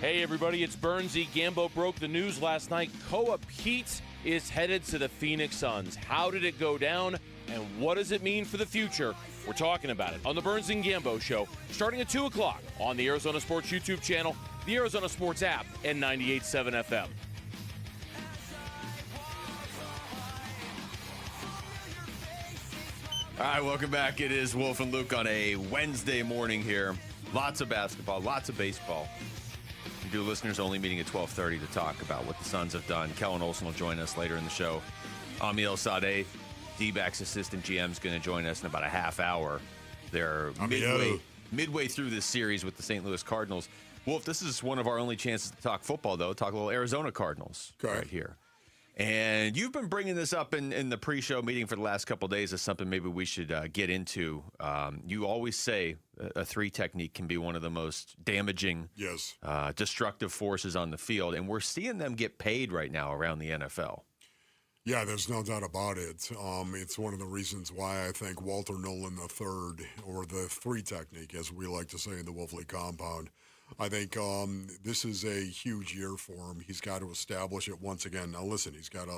Hey everybody, it's Burnsy. Gambo broke the news last night. Peat is headed to the Phoenix Suns. How did it go down, and what does it mean for the future? We're talking about it on the Burns and Gambo Show, starting at 2 o'clock on the Arizona Sports YouTube channel, the Arizona Sports app, and 98.7 FM. All right, welcome back. It is Wolf and Luke on a Wednesday morning here. Lots of basketball, lots of baseball. We do a listeners-only meeting at 12:30 to talk about what the Suns have done. Kellen Olson will join us later in the show. Amiel Sadeh, D-backs assistant GM, is going to join us in about a half hour. They're midway through this series with the St. Louis Cardinals. Wolf, this is one of our only chances to talk football, though. Talk a little Arizona Cardinals right here. And you've been bringing this up in the pre-show meeting for the last couple of days as something maybe we should get into. You always say a 3 technique can be one of the most damaging, destructive forces on the field. And we're seeing them get paid right now around the NFL. Yeah, there's no doubt about it. It's one of the reasons why I think Walter Nolan III, or the 3 technique, as we like to say in the Wolfley compound, I think this is a huge year for him. He's got to establish it once again. Now, listen, he's got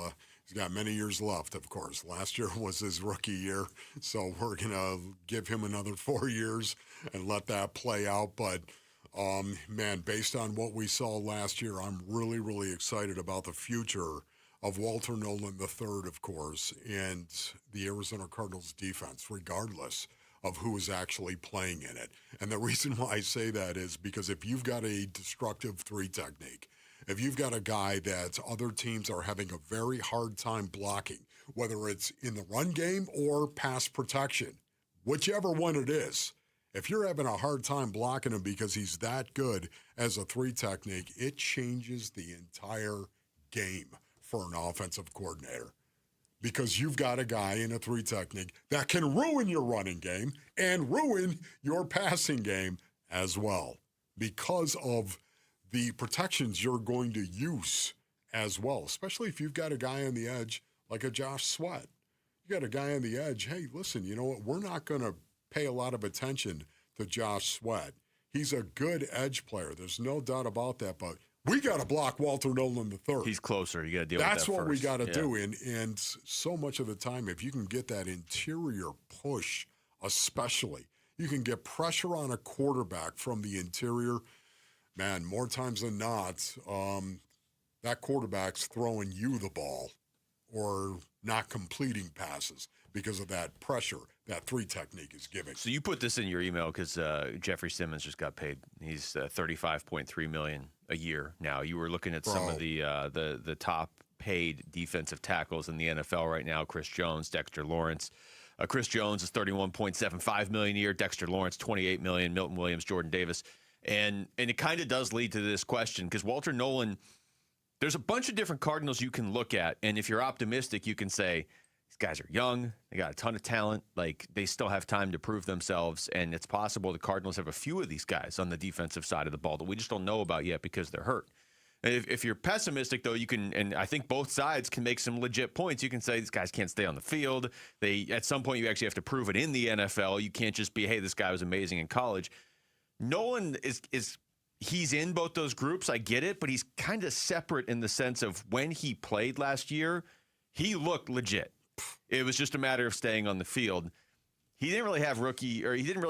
many years left, of course. Last year was his rookie year, so we're going to give him another 4 years and let that play out. But, man, based on what we saw last year, I'm really, really excited about the future of Walter Nolan III, of course, and the Arizona Cardinals defense, regardless of who is actually playing in it. And the reason why I say that is because if you've got a destructive 3 technique, if you've got a guy that other teams are having a very hard time blocking, whether it's in the run game or pass protection, whichever one it is, if you're having a hard time blocking him because he's that good as a 3 technique, it changes the entire game for an offensive coordinator. Because you've got a guy in a 3 technique that can ruin your running game and ruin your passing game as well because of the protections you're going to use as well, especially if you've got a guy on the edge like a Josh Sweat. You got a guy on the edge, hey, listen, you know what? We're not going to pay a lot of attention to Josh Sweat. He's a good edge player. There's no doubt about that, but we got to block Walter Nolan III. He's closer. You got to deal with that That's what first. we got to do. And so much of the time, if you can get that interior push, especially, you can get pressure on a quarterback from the interior. Man, more times than not, that quarterback's throwing you the ball or not completing passes because of that pressure that 3 technique is giving. So you put this in your email because Jeffrey Simmons just got paid. He's $35.3 million a year now. You were looking at some of the top paid defensive tackles in the NFL right now. Chris Jones, Dexter Lawrence. Chris Jones is $31.75 million a year. Dexter Lawrence, $28 million. Milton Williams, Jordan Davis. And it kind of does lead to this question because Walter Nolan, there's a bunch of different Cardinals you can look at. And if you're optimistic, you can say, these guys are young. They got a ton of talent. Like, they still have time to prove themselves. And it's possible the Cardinals have a few of these guys on the defensive side of the ball that we just don't know about yet because they're hurt. And if you're pessimistic, though, you can, and I think both sides can make some legit points. You can say these guys can't stay on the field. At some point, you actually have to prove it in the NFL. You can't just be, hey, this guy was amazing in college. Nolan he's in both those groups. I get it, but he's kind of separate in the sense of when he played last year, he looked legit. It was just a matter of staying on the field. He didn't really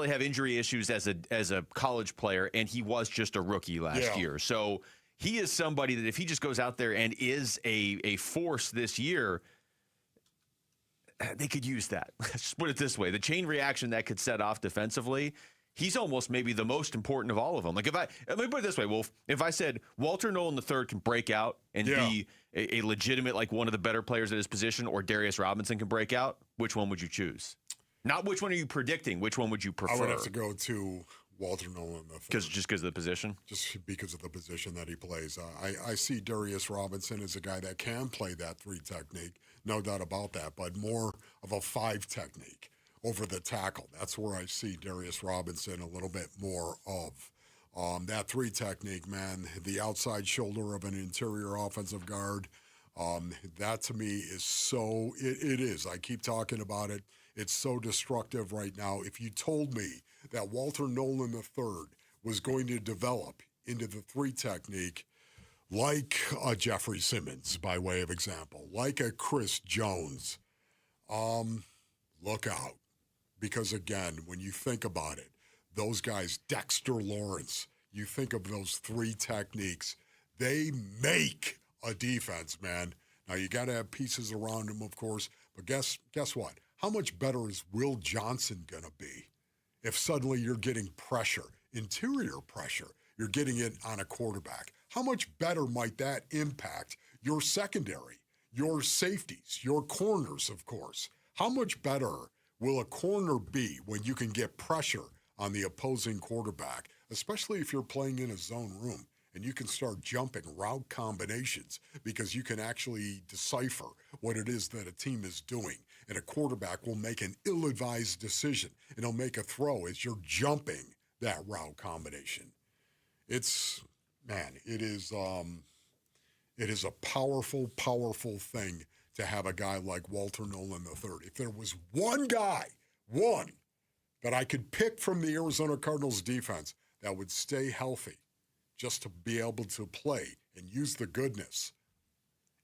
have injury issues as a college player, and he was just a rookie last year. So he is somebody that if he just goes out there and is a force this year, they could use that. Let's just put it this way. The chain reaction that could set off defensively, he's almost maybe the most important of all of them. Like let me put it this way, Wolf. If I said Walter Nolan III can break out and be a legitimate, like one of the better players at his position, or Darius Robinson can break out, which one would you choose? Not which one are you predicting. Which one would you prefer? I would have to go to Walter Nolan III. Just because of the position? Just because of the position that he plays. I see Darius Robinson as a guy that can play that 3 technique, no doubt about that, but more of a 5 technique over the tackle. That's where I see Darius Robinson a little bit more of. That 3 technique, man, the outside shoulder of an interior offensive guard, that to me is so, it is. I keep talking about it. It's so destructive right now. If you told me that Walter Nolan III was going to develop into the 3 technique like a Jeffrey Simmons, by way of example, like a Chris Jones, look out. Because, again, when you think about it, those guys, Dexter Lawrence, you think of those 3 techniques, they make a defense, man. Now, you got to have pieces around them, of course, but guess what? How much better is Will Johnson going to be if suddenly you're getting pressure, interior pressure, you're getting it on a quarterback? How much better might that impact your secondary, your safeties, your corners, of course? How much better will a corner be when you can get pressure on the opposing quarterback, especially if you're playing in a zone room and you can start jumping route combinations because you can actually decipher what it is that a team is doing. And a quarterback will make an ill-advised decision, and he'll make a throw as you're jumping that route combination. It is a powerful, powerful thing to have a guy like Walter Nolan III. If there was one that I could pick from the Arizona Cardinals defense that would stay healthy just to be able to play and use the goodness,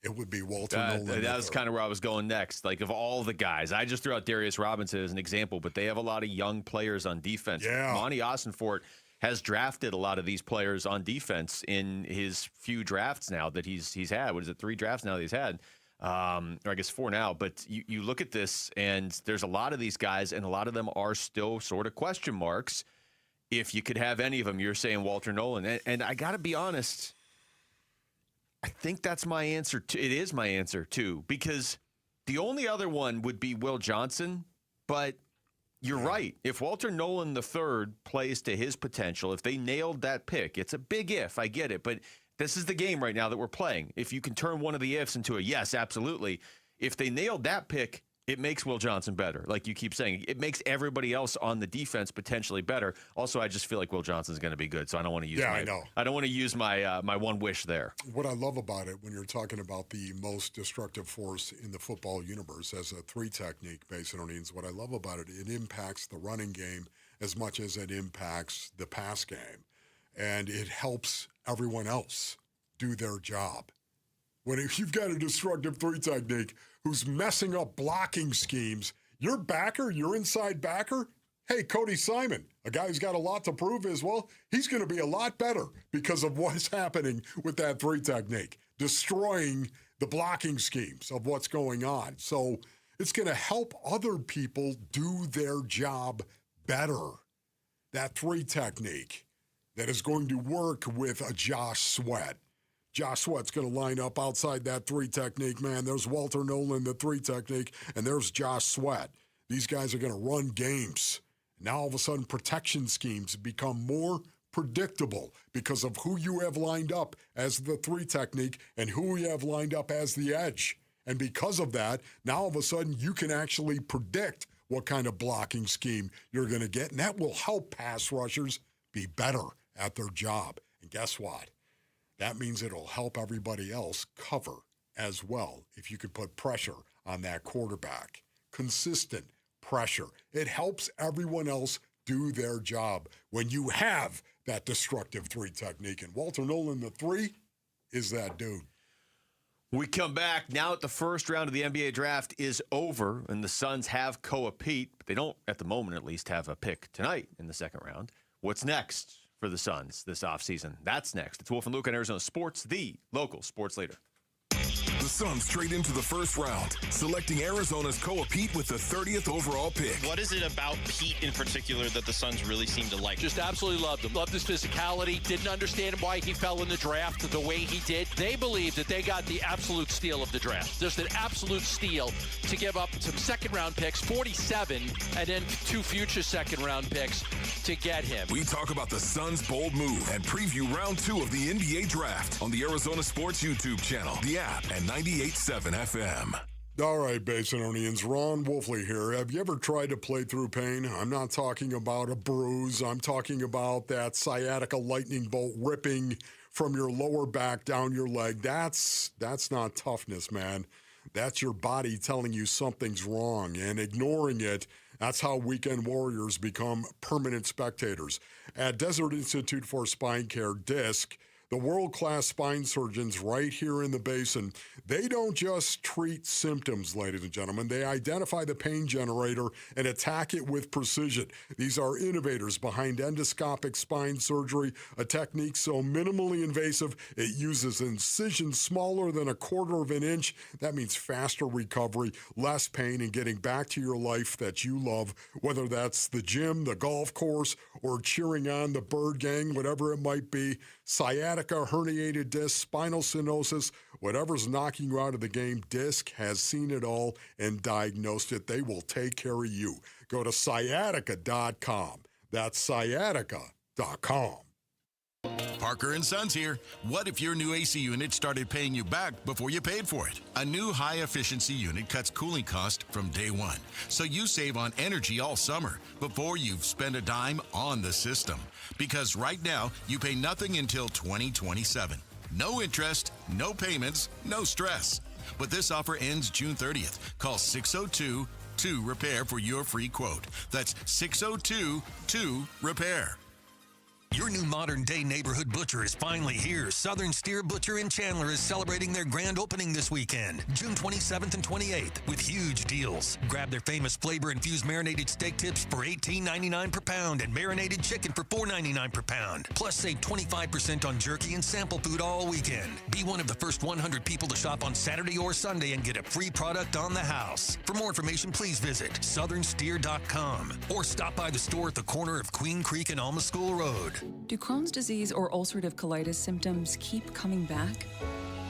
it would be Walter Nolan. That was kind of where I was going next. Like, of all the guys, I just threw out Darius Robinson as an example, but they have a lot of young players on defense. Yeah. Monty Ossenfort has drafted a lot of these players on defense in his few drafts now that he's had. What is it, 3 drafts now that he's had? Or I guess 4 now. But you look at this, and there's a lot of these guys, and a lot of them are still sort of question marks. If you could have any of them, you're saying Walter Nolan. And I got to be honest, I think that's my answer. It is my answer, too, because the only other one would be Will Johnson. But you're right. If Walter Nolan III plays to his potential, if they nailed that pick, it's a big if, I get it. But this is the game right now that we're playing. If you can turn one of the ifs into a yes, absolutely. If they nailed that pick, it makes Will Johnson better. Like you keep saying, it makes everybody else on the defense potentially better. Also, I just feel like Will Johnson's going to be good, so I don't want to use I don't want to use my my one wish there. What I love about it when you're talking about the most destructive force in the football universe as a 3 technique, Basinonians, what I love about it, it impacts the running game as much as it impacts the pass game. And it helps everyone else do their job. If you've got a destructive 3 technique who's messing up blocking schemes, your backer, your inside backer, hey, Cody Simon, a guy who's got a lot to prove as well, he's going to be a lot better because of what's happening with that 3 technique, destroying the blocking schemes of what's going on. So it's going to help other people do their job better. That 3 technique that is going to work with a Josh Sweat. Josh Sweat's going to line up outside that 3 technique, man. There's Walter Nolan, the 3 technique, and there's Josh Sweat. These guys are going to run games. Now, all of a sudden, protection schemes become more predictable because of who you have lined up as the 3 technique and who you have lined up as the edge. And because of that, now all of a sudden, you can actually predict what kind of blocking scheme you're going to get, and that will help pass rushers be better at their job. And guess what? That means it'll help everybody else cover as well if you can put pressure on that quarterback. Consistent pressure. It helps everyone else do their job when you have that destructive 3 technique. And Walter Nolan, the 3, is that dude. We come back now that the first round of the NBA draft is over and the Suns have Peat, but they don't, at the moment at least, have a pick tonight in the second round. What's next for the Suns this offseason? That's next. It's Wolf and Luke on Arizona Sports, the local sports leader. The Suns trade into the first round, selecting Arizona's Peat with the 30th overall pick. What is it about Peat in particular that the Suns really seem to like? Just absolutely loved him. Loved his physicality. Didn't understand why he fell in the draft the way he did. They believe that they got the absolute steal of the draft. Just an absolute steal to give up some second-round picks, 47, and then 2 future second-round picks to get him. We talk about the Suns' bold move and preview round 2 of the NBA draft on the Arizona Sports YouTube channel, the app, and 98.7 FM. All right, Basinonians, Ron Wolfley here. Have you ever tried to play through pain? I'm not talking about a bruise. I'm talking about that sciatica lightning bolt ripping from your lower back down your leg. That's not toughness, man. That's your body telling you something's wrong and ignoring it. That's how weekend warriors become permanent spectators. At Desert Institute for Spine Care, DISC, the world-class spine surgeons right here in the basin, they don't just treat symptoms, ladies and gentlemen. They identify the pain generator and attack it with precision. These are innovators behind endoscopic spine surgery, a technique so minimally invasive it uses incisions smaller than 1/4 of an inch. That means faster recovery, less pain, and getting back to your life that you love, whether that's the gym, the golf course, or cheering on the Bird Gang, whatever it might be. Sciatica, herniated disc, spinal stenosis, whatever's knocking you out of the game, DISC has seen it all and diagnosed it. They will take care of you. Go to sciatica.com. That's sciatica.com. Parker & Sons here. What if your new AC unit started paying you back before you paid for it? A new high-efficiency unit cuts cooling costs from day one, so you save on energy all summer before you've spent a dime on the system. Because right now, you pay nothing until 2027. No interest, no payments, no stress. But this offer ends June 30th. Call 602-2-REPAIR for your free quote. That's 602-2-REPAIR. Your new modern-day neighborhood butcher is finally here. Southern Steer Butcher in Chandler is celebrating their grand opening this weekend, June 27th and 28th, with huge deals. Grab their famous flavor-infused marinated steak tips for $18.99 per pound and marinated chicken for $4.99 per pound. Plus, save 25% on jerky and sample food all weekend. Be one of the first 100 people to shop on Saturday or Sunday and get a free product on the house. For more information, please visit southernsteer.com or stop by the store at the corner of Queen Creek and Alma School Road. Do Crohn's disease or ulcerative colitis symptoms keep coming back?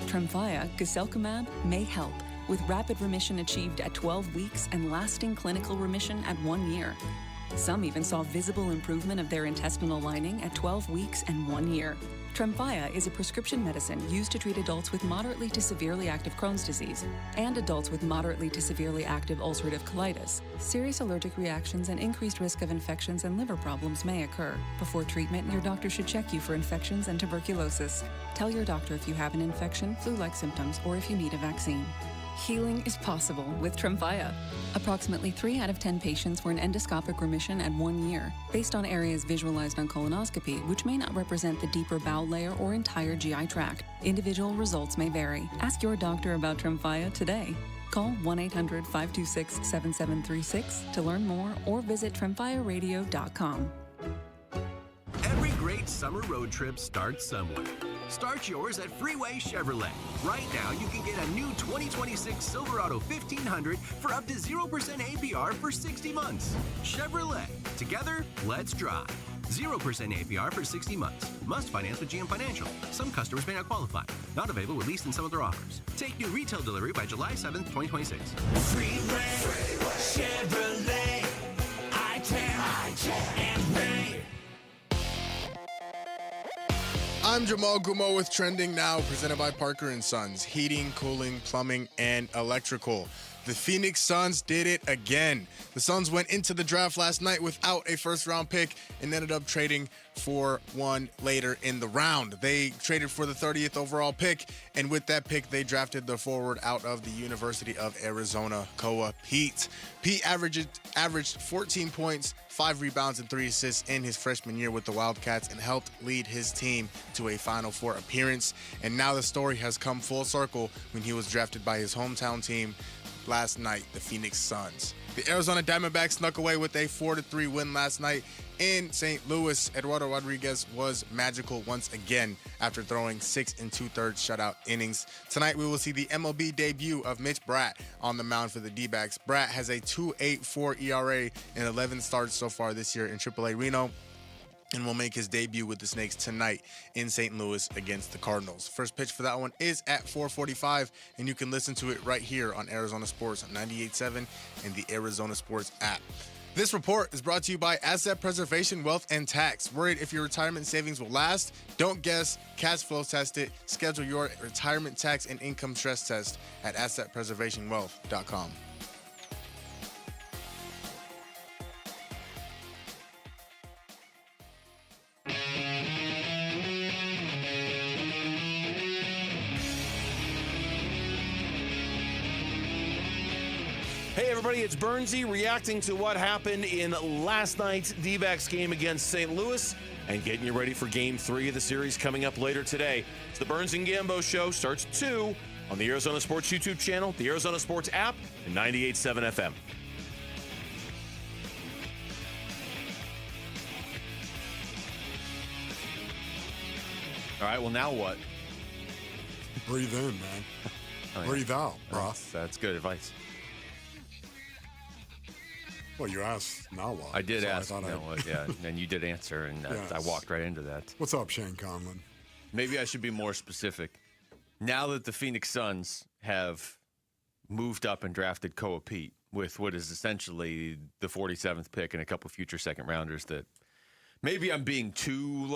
Tremfya, guselkumab, may help, with rapid remission achieved at 12 weeks and lasting clinical remission at 1 year. Some even saw visible improvement of their intestinal lining at 12 weeks and 1 year. Tremfya is a prescription medicine used to treat adults with moderately to severely active Crohn's disease and adults with moderately to severely active ulcerative colitis. Serious allergic reactions and increased risk of infections and liver problems may occur. Before treatment, your doctor should check you for infections and tuberculosis. Tell your doctor if you have an infection, flu-like symptoms, or if you need a vaccine. Healing is possible with Tremfya. Approximately 3 out of 10 patients were in endoscopic remission at 1 year, based on areas visualized on colonoscopy, which may not represent the deeper bowel layer or entire GI tract. Individual results may vary. Ask your doctor about Tremfya today. Call 1-800-526-7736 to learn more or visit tremfyaradio.com. Every great summer road trip starts somewhere. Start yours at Freeway Chevrolet. Right now, you can get a new 2026 Silverado 1500 for up to 0% APR for 60 months. Chevrolet. Together, let's drive. 0% APR for 60 months. Must finance with GM Financial. Some customers may not qualify. Not available with lease and some other offers. Take new retail delivery by July 7th, 2026. Freeway Chevrolet. I-10 and Ray. I'm Jamal Gumo with Trending Now, presented by Parker & Sons, heating, cooling, plumbing, and electrical. The Phoenix Suns did it again. The Suns went into the draft last night without a first-round pick and ended up trading for one later in the round. They traded for the 30th overall pick, and with that pick, they drafted the forward out of the University of Arizona, Peat. Peat averaged 14 points, 5 rebounds, and 3 assists in his freshman year with the Wildcats and helped lead his team to a Final Four appearance. And now the story has come full circle when he was drafted by his hometown team last night, the Phoenix Suns. The Arizona Diamondbacks snuck away with a 4-3 win last night in St. Louis. Eduardo Rodriguez was magical once again after throwing 6 2/3 shutout innings. Tonight we will see the MLB debut of Mitch Bratt on the mound for the D-backs. Bratt has a 2.84 ERA and 11 starts so far this year in AAA Reno, and will make his debut with the Snakes tonight in St. Louis against the Cardinals. First pitch for that one is at 4:45, and you can listen to it right here on Arizona Sports on 98.7 and the Arizona Sports app. This report is brought to you by Asset Preservation, Wealth, and Tax. Worried if your retirement savings will last? Don't guess. Cash flow test it. Schedule your retirement tax and income stress test at AssetPreservationWealth.com. Hey, everybody, it's Bernsey reacting to what happened in last night's D-backs game against St. Louis and getting you ready for Game 3 of the series coming up later today. It's the Burns and Gambo Show. Starts at 2 on the Arizona Sports YouTube channel, the Arizona Sports app, and 98.7 FM. All right, well, now what? Breathe in, man. Breathe out, bro. That's good advice. Well, you asked now what? I did ask now what, yeah, and you did answer, and Yes. I walked right into that. What's up, Shane Conlon? Maybe I should be more specific. Now that the Phoenix Suns have moved up and drafted Peat with what is essentially the 47th pick and a couple future second rounders that Maybe I'm being too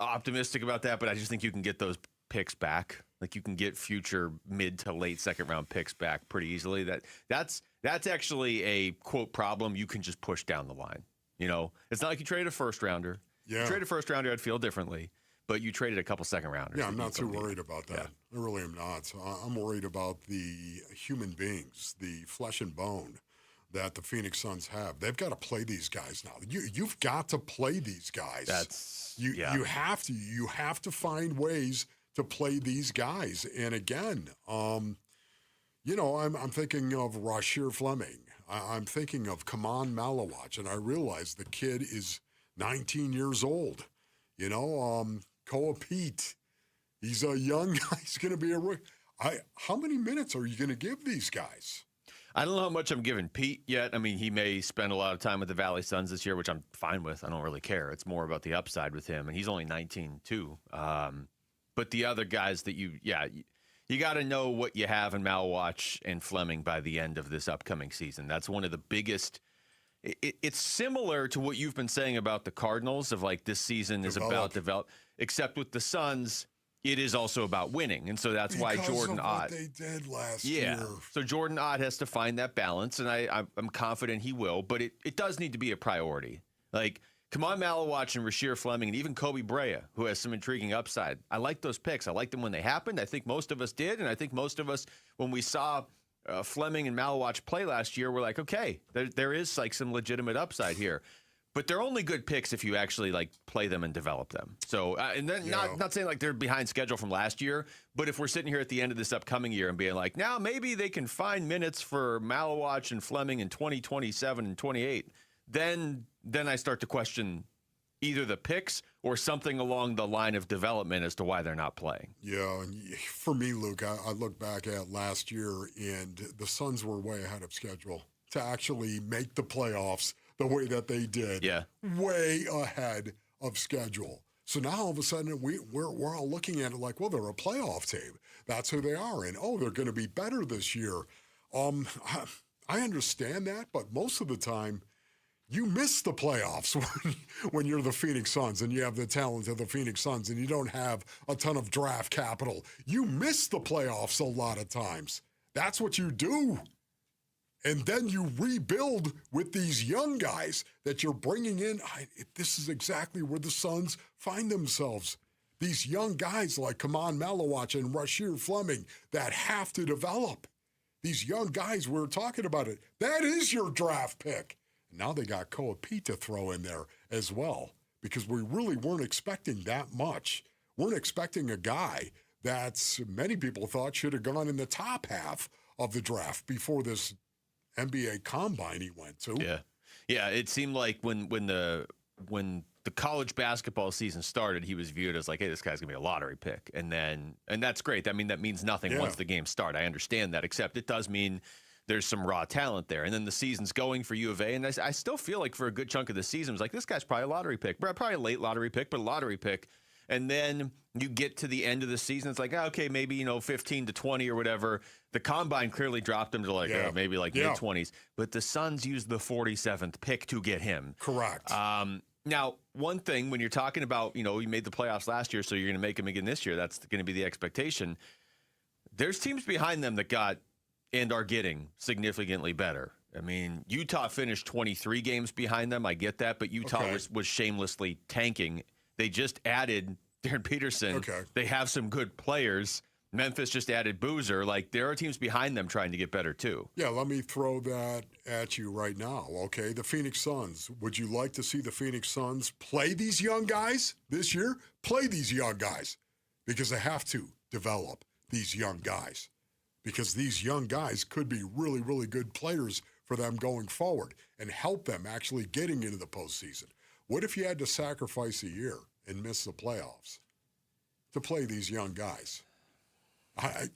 optimistic about that, but I just think you can get those picks back. Like, you can get future mid to late second round picks back pretty easily. That's actually a quote problem you can just push down the line. You know, it's not like you traded a first rounder. Yeah. If you traded a first rounder, I'd feel differently. But you traded a couple second rounders. Yeah, I'm not too worried about that. Yeah. I really am not. I'm worried about the human beings, the flesh and bone that the Phoenix Suns have. They've got to play these guys now. You've got to play these guys. You have to. You have to find ways to play these guys. And again, I'm thinking of Rasheer Fleming. I'm thinking of Kaman Malawach, and I realize the kid is 19 years old. Peat. He's a young guy. He's going to be a rookie. How many minutes are you going to give these guys? I don't know how much I'm giving Peat yet. I mean, he may spend a lot of time with the Valley Suns this year, which I'm fine with. I don't really care. It's more about the upside with him, and he's only 19 too. But the other guys that you got to know what you have in Malawach and Fleming by the end of this upcoming season. That's one of the biggest. It's similar to what you've been saying about the Cardinals of like this season is about develop, except with the Suns, it is also about winning. And so that's why Jordan Ott. They did last year. So Jordan Ott has to find that balance, and I'm confident he will, but it does need to be a priority. Like, Kaman Malawach and Rasheer Fleming and even Kobe Brea, who has some intriguing upside. I like those picks. I liked them when they happened. I think most of us did, and I think most of us, when we saw Fleming and Malawach play last year, we're like, okay, there is like some legitimate upside here. But they're only good picks if you actually like play them and develop them. So, and then not saying like they're behind schedule from last year, but if we're sitting here at the end of this upcoming year and being like, now maybe they can find minutes for Malawach and Fleming in 2027 and 28, then I start to question either the picks or something along the line of development as to why they're not playing. Yeah, and for me, Luke, I look back at last year, and the Suns were way ahead of schedule to actually make the playoffs the way that they did. Yeah. Way ahead of schedule. So now all of a sudden we're all looking at it like, well, they're a playoff team. That's who they are. And, they're going to be better this year. I understand that, but most of the time, you miss the playoffs when you're the Phoenix Suns and you have the talent of the Phoenix Suns and you don't have a ton of draft capital. You miss the playoffs a lot of times. That's what you do. And then you rebuild with these young guys that you're bringing in. This is exactly where the Suns find themselves. These young guys like Kaman Malawach and Rasheer Fleming that have to develop. These young guys, we're talking about it. That is your draft pick. Now they got Peat to throw in there as well because we really weren't expecting that much. Weren't expecting a guy that many people thought should have gone in the top half of the draft before this NBA combine he went to. Yeah. It seemed like when the college basketball season started, he was viewed as like, hey, this guy's gonna be a lottery pick, and that's great. I mean, that means nothing once the games start. I understand that, except it does mean there's some raw talent there. And then the season's going for U of A, and I still feel like for a good chunk of the season, it was like, this guy's probably a lottery pick. Probably a late lottery pick, but a lottery pick. And then you get to the end of the season, it's like, okay, maybe, 15 to 20 or whatever. The combine clearly dropped him to maybe mid-20s. But the Suns used the 47th pick to get him. Correct. Now, one thing, when you're talking about, you made the playoffs last year, so you're going to make them again this year, that's going to be the expectation. There's teams behind them that got and are getting significantly better. I mean, Utah finished 23 games behind them. I get that, but Utah was shamelessly tanking. They just added Darren Peterson. They have some good players. Memphis just added Boozer. Like, there are teams behind them trying to get better, too. Yeah, let me throw that at you right now, okay? The Phoenix Suns. Would you like to see the Phoenix Suns play these young guys this year? Play these young guys because they have to develop these young guys. Because these young guys could be really, really good players for them going forward and help them actually getting into the postseason. What if you had to sacrifice a year and miss the playoffs to play these young guys?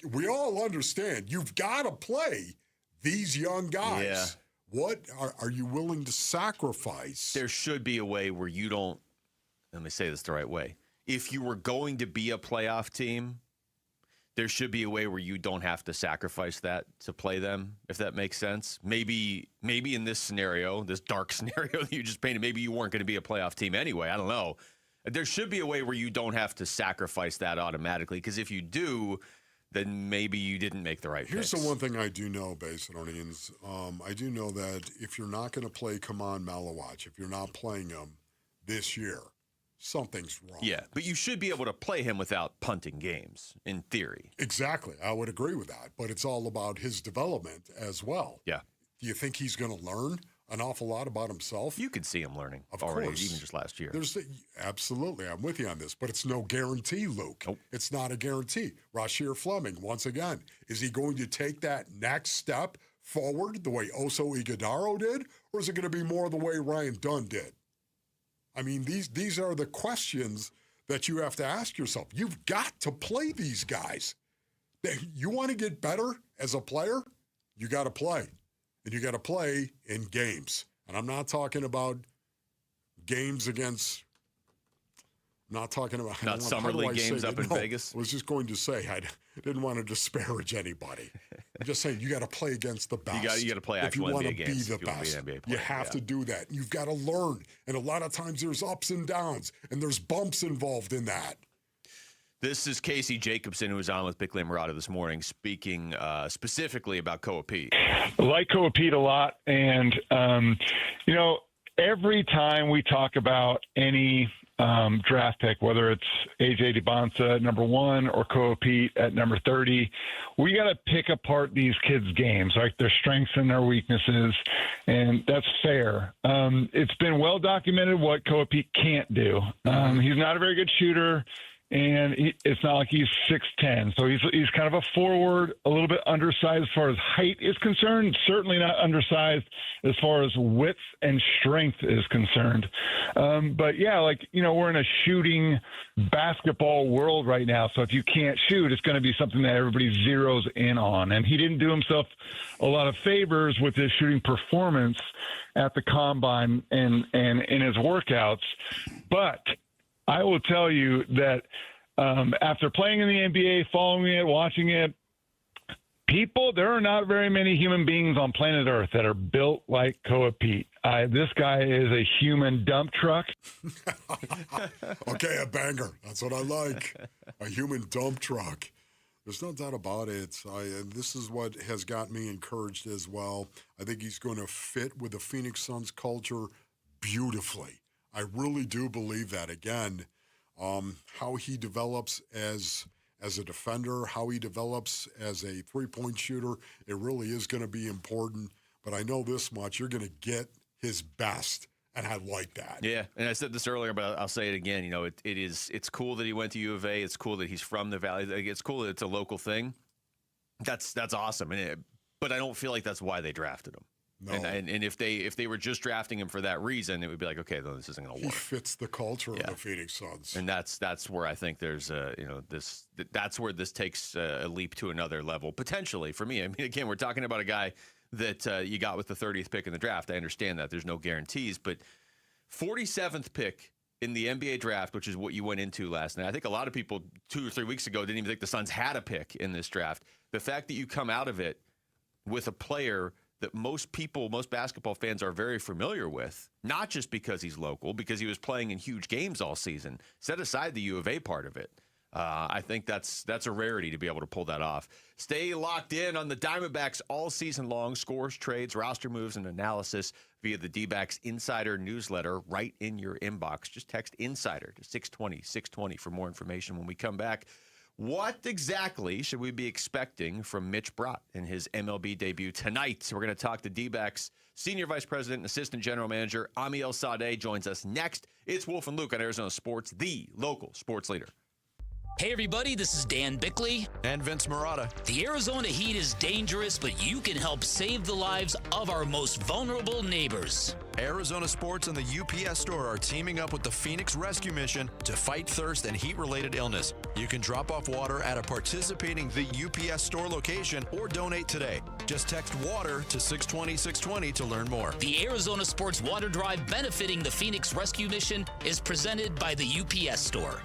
We all understand you've got to play these young guys. Yeah. What are you willing to sacrifice? There should be a way where you don't, let me say this the right way. If you were going to be a playoff team, there should be a way where you don't have to sacrifice that to play them, if that makes sense. Maybe in this scenario, this dark scenario that you just painted, maybe you weren't going to be a playoff team anyway. I don't know. There should be a way where you don't have to sacrifice that automatically, because if you do, then maybe you didn't make the right Here's picks. the one thing I do know, Basinonians. I do know that if you're not going to play Kaman Malawach, if you're not playing him this year, something's wrong. Yeah, but you should be able to play him without punting games, in theory. Exactly. I would agree with that. But it's all about his development as well. Yeah. Do you think he's going to learn an awful lot about himself? You could see him learning of already, course. even just last year. Absolutely. I'm with you on this. But it's no guarantee, Luke. Nope. It's not a guarantee. Rasheer Fleming, once again, is he going to take that next step forward the way Oso Ighodaro did? Or is it going to be more the way Ryan Dunn did? I mean, these are the questions that you have to ask yourself. You've got to play these guys. You want to get better as a player? You got to play. And you got to play in games. And I'm not talking about games against Not talking about not summer league games up in Vegas. I was just going to say I didn't want to disparage anybody. I'm just saying you got to play against the best. You got to play if you actual want NBA to be games. the best. Be an NBA player, you have to do that. You've got to learn, and a lot of times there's ups and downs, and there's bumps involved in that. This is Casey Jacobson, who was on with Bickley and Murata this morning, speaking specifically about Koa Peat. I like Koa Peat a lot, and every time we talk about any draft pick, whether it's AJ DeBonsa at number 1 or Koa Peat at number 30, we got to pick apart these kids' games, like their strengths and their weaknesses, and that's fair. It's been well documented what Koa Peat can't do. He's not a very good shooter. And it's not like he's 6'10", so he's kind of a forward, a little bit undersized as far as height is concerned. Certainly not undersized as far as width and strength is concerned. But yeah, we're in a shooting basketball world right now. So if you can't shoot, it's going to be something that everybody zeroes in on. And he didn't do himself a lot of favors with his shooting performance at the combine and in his workouts, but I will tell you that after playing in the NBA, following it, watching it, there are not very many human beings on planet Earth that are built like Koa Peat. This guy is a human dump truck. Okay, a banger. That's what I like. A human dump truck. There's no doubt about it. And this is what has got me encouraged as well. I think he's going to fit with the Phoenix Suns culture beautifully. I really do believe that. Again, how he develops as a defender, how he develops as a three-point shooter, it really is going to be important. But I know this much, you're going to get his best, and I like that. Yeah, and I said this earlier, but I'll say it again. It's cool that he went to U of A. It's cool that he's from the Valley. It's cool that it's a local thing. That's awesome. But I don't feel like that's why they drafted him. No. And if they were just drafting him for that reason, it would be like, okay, then this isn't going to work. He fits the culture of the Phoenix Suns, and that's where I think there's that's where this takes a leap to another level potentially for me. I mean, again, we're talking about a guy that you got with the 30th pick in the draft. I understand that there's no guarantees, but 47th pick in the NBA draft, which is what you went into last night. I think a lot of people 2 or 3 weeks ago didn't even think the Suns had a pick in this draft. The fact that you come out of it with a player that most basketball fans are very familiar with, not just because he's local, because he was playing in huge games all season. Set aside the U of A part of it. I think that's a rarity to be able to pull that off. Stay locked in on the Diamondbacks all season long. Scores, trades, roster moves, and analysis via the D-Backs Insider newsletter right in your inbox. Just text Insider to 620-620 for more information when we come back. What exactly should we be expecting from Mitch Brott in his MLB debut tonight? We're going to talk to D-Backs Senior Vice President and Assistant General Manager Amiel Sadeh joins us next. It's Wolf and Luke on Arizona Sports, the local sports leader. Hey everybody, this is Dan Bickley. And Vince Murata. The Arizona heat is dangerous, but you can help save the lives of our most vulnerable neighbors. Arizona Sports and the UPS Store are teaming up with the Phoenix Rescue Mission to fight thirst and heat-related illness. You can drop off water at a participating The UPS Store location or donate today. Just text WATER to 620-620 to learn more. The Arizona Sports Water Drive benefiting the Phoenix Rescue Mission is presented by the UPS Store.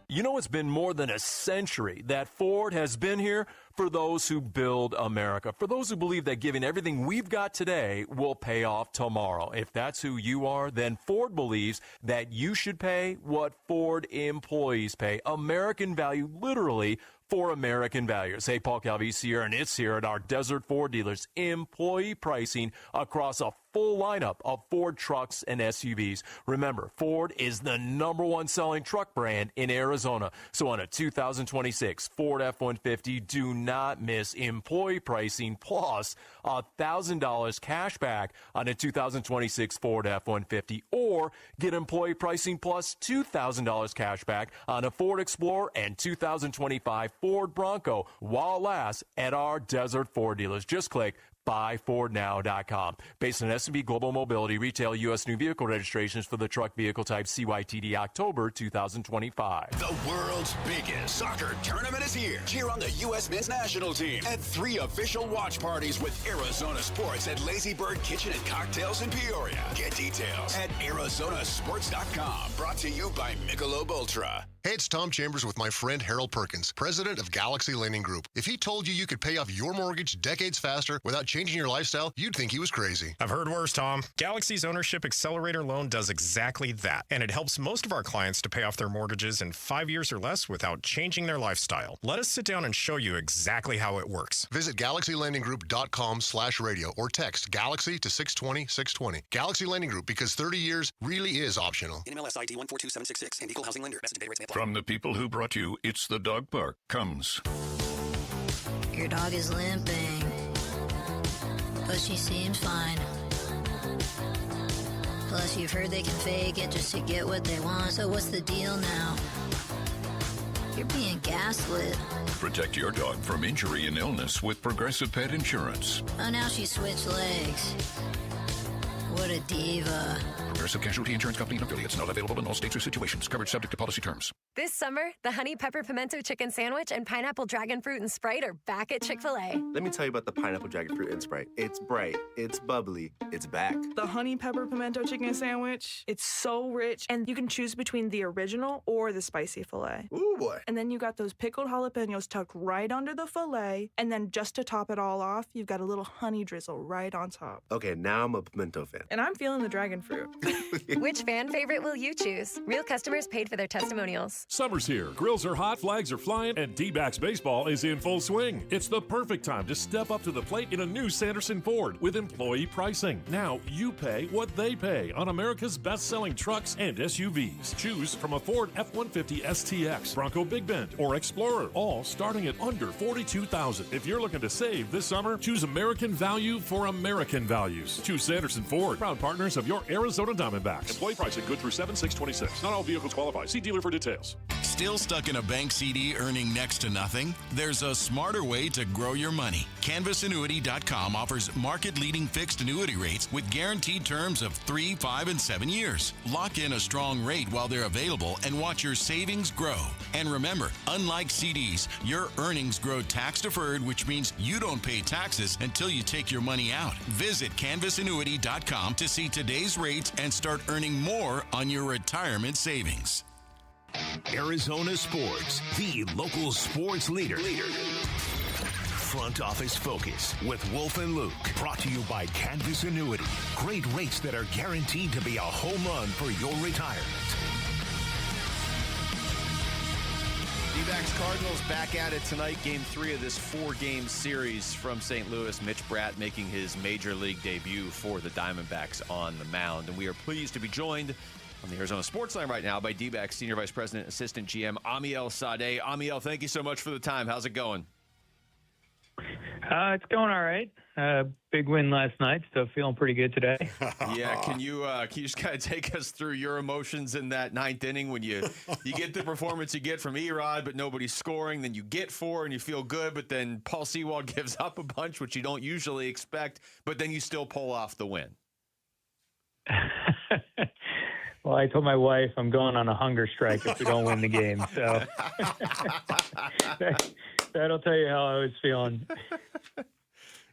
You know, it's been more than a century that Ford has been here for those who build America, for those who believe that giving everything we've got today will pay off tomorrow. If that's who you are, then Ford believes that you should pay what Ford employees pay. American value, literally, for American values. Hey, Paul Calvisi here, and it's here at our Desert Ford dealers. Employee pricing across a full lineup of Ford trucks and SUVs. Remember, Ford is the #1 selling truck brand in Arizona. So on a 2026 Ford F-150, do not miss employee pricing plus $1,000 cash back on a 2026 Ford F-150, or get employee pricing plus $2,000 cash back on a Ford Explorer and 2025 Ford Bronco while it lasts at our Desert Ford dealers. Just click buyfordnow.com. Based on S&P Global Mobility, retail U.S. new vehicle registrations for the truck vehicle type CYTD October 2025. The world's biggest soccer tournament is here. Cheer on the U.S. men's national team at 3 official watch parties with Arizona Sports at Lazy Bird Kitchen and Cocktails in Peoria. Get details at arizonasports.com. Brought to you by Michelob Ultra. Hey, it's Tom Chambers with my friend Harold Perkins, president of Galaxy Lending Group. If he told you you could pay off your mortgage decades faster without changing your lifestyle, you'd think he was crazy. I've heard worse, Tom. Galaxy's Ownership Accelerator Loan does exactly that, and it helps most of our clients to pay off their mortgages in 5 years or less without changing their lifestyle. Let us sit down and show you exactly how it works. Visit GalaxyLendingGroup.com/radio or text Galaxy to 620-620. Galaxy Lending Group, because 30 years really is optional. NMLS ID 142766 and Equal Housing Lender. Best and pay rates may apply. From the people who brought you It's the Dog Park comes. Your dog is limping, but she seems fine. Plus, you've heard they can fake it just to get what they want. So what's the deal now? You're being gaslit. Protect your dog from injury and illness with Progressive Pet Insurance. Oh, now she switched legs. What a diva. Progressive Casualty Insurance Company and affiliates. Not available in all states or situations. Coverage subject to policy terms. This summer, the Honey Pepper Pimento Chicken Sandwich and Pineapple Dragon Fruit and Sprite are back at Chick-fil-A. Let me tell you about the Pineapple Dragon Fruit and Sprite. It's bright, it's bubbly, it's back. The Honey Pepper Pimento Chicken Sandwich, it's so rich, and you can choose between the original or the spicy filet. Ooh, boy. And then you got those pickled jalapenos tucked right under the filet, and then just to top it all off, you've got a little honey drizzle right on top. Okay, now I'm a pimento fan. And I'm feeling the dragon fruit. Which fan favorite will you choose? Real customers paid for their testimonials. Summer's here. Grills are hot, flags are flying, and D-backs baseball is in full swing. It's the perfect time to step up to the plate in a new Sanderson Ford with employee pricing. Now you pay what they pay on America's best-selling trucks and SUVs. Choose from a Ford F-150 STX, Bronco Big Bend, or Explorer, all starting at under $42,000. If you're looking to save this summer, choose American value for American values. Choose Sanderson Ford, proud partners of your Arizona Diamondbacks. Employee pricing good through 7/6/26. Not all vehicles qualify. See dealer for details. Still stuck in a bank CD earning next to nothing? There's a smarter way to grow your money. CanvasAnnuity.com offers market-leading fixed annuity rates with guaranteed terms of 3, 5, and 7 years. Lock in a strong rate while they're available and watch your savings grow. And remember, unlike CDs, your earnings grow tax-deferred, which means you don't pay taxes until you take your money out. Visit CanvasAnnuity.com to see today's rates and start earning more on your retirement savings. Arizona Sports, the local sports leader. Front Office Focus with Wolf and Luke. Brought to you by Canvas Annuity. Great rates that are guaranteed to be a home run for your retirement. D-backs Cardinals back at it tonight. Game 3 of this 4-game series from St. Louis. Mitch Bratt making his major league debut for the Diamondbacks on the mound. And we are pleased to be joined on the Arizona Sports Line right now by D-backs Senior Vice President, Assistant GM, Amiel Sadeh. Amiel, thank you so much for the time. How's it going? It's going all right. Big win last night, so feeling pretty good today. Yeah, can you just kind of take us through your emotions in that 9th inning when you get the performance you get from Erod, but nobody's scoring, then you get 4 and you feel good, but then Paul Sewald gives up a bunch, which you don't usually expect, but then you still pull off the win. Well, I told my wife I'm going on a hunger strike if we don't win the game, so that'll tell you how I was feeling.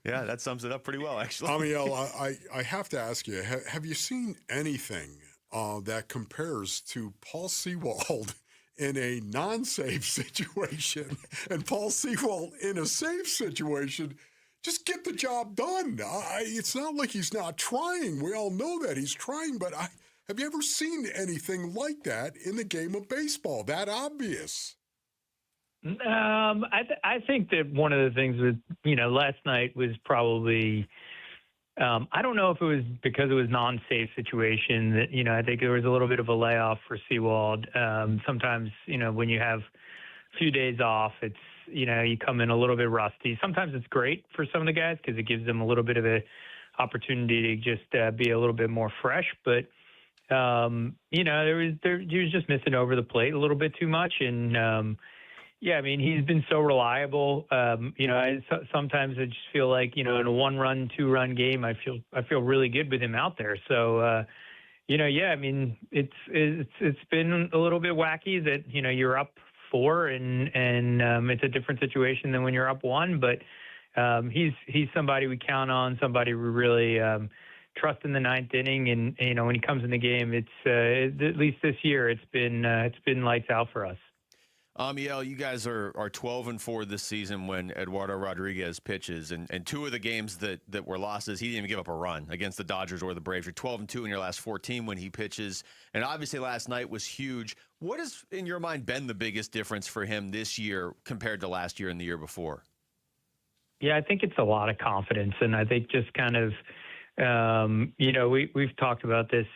Yeah, that sums it up pretty well, actually. Amiel, I have to ask you, have you seen anything that compares to Paul Sewald in a non-safe situation and Paul Sewald in a safe situation, just get the job done. It's not like he's not trying. We all know that he's trying, but have you ever seen anything like that in the game of baseball? That obvious? I think that one of the things with, last night was probably, I don't know if it was because it was non-safe situation that, I think there was a little bit of a layoff for Sewald. Sometimes, when you have a few days off, it's, you come in a little bit rusty. Sometimes it's great for some of the guys because it gives them a little bit of a opportunity to just be a little bit more fresh. But, he was just missing over the plate a little bit too much. And, yeah, I mean, he's been so reliable. Sometimes I just feel like, in a 1-run, 2-run game, I feel really good with him out there. So, yeah, I mean, it's been a little bit wacky that, you're up 4 and it's a different situation than when you're up 1. But he's somebody we count on, somebody we really trust in the 9th inning. And, when he comes in the game, it's at least this year, it's been lights out for us. Amiel, you guys are 12-4 this season when Eduardo Rodriguez pitches, and 2 of the games that were losses, he didn't even give up a run against the Dodgers or the Braves. You're 12-2 in your last 14 when he pitches, and obviously last night was huge. What has, in your mind, been the biggest difference for him this year compared to last year and the year before? Yeah, I think it's a lot of confidence, and I think just kind of, we've talked about this,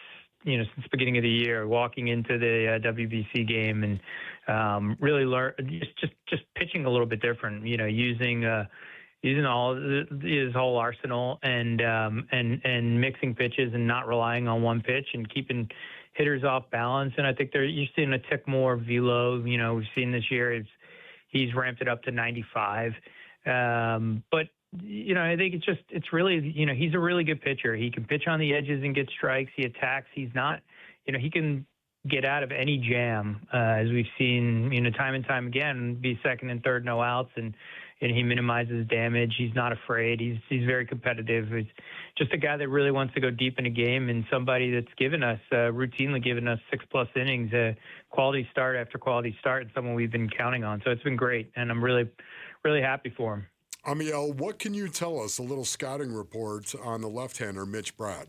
since the beginning of the year, walking into the WBC game and really learn just pitching a little bit different. Using all his whole arsenal and mixing pitches and not relying on one pitch and keeping hitters off balance. And I think you're seeing a tick more velo. We've seen this year he's ramped it up to 95. But I think it's really, he's a really good pitcher. He can pitch on the edges and get strikes. He attacks. He's not, he can get out of any jam, as we've seen, time and time again, be second and third, no outs, and he minimizes damage. He's not afraid. He's very competitive. He's just a guy that really wants to go deep in a game, and somebody that's routinely given us 6+ innings, quality start after quality start, and someone we've been counting on. So it's been great, and I'm really, really happy for him. Amiel, what can you tell us, a little scouting report on the left-hander, Mitch Brad?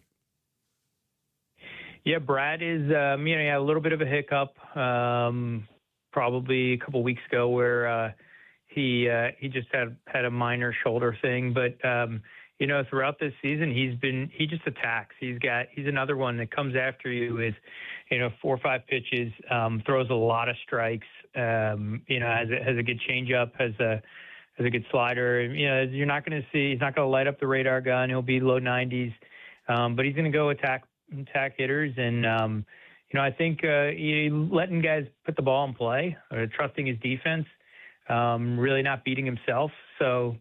Yeah, Brad is, he had a little bit of a hiccup probably a couple weeks ago where he just had a minor shoulder thing. But, throughout this season, he just attacks. He's another one that comes after you with, 4 or 5 pitches, throws a lot of strikes, has a good changeup, has a good slider. You're not going to see, he's not going to light up the radar gun. He'll be low 90s, but he's going to go attack hitters. And, I think letting guys put the ball in play, or trusting his defense, really not beating himself. So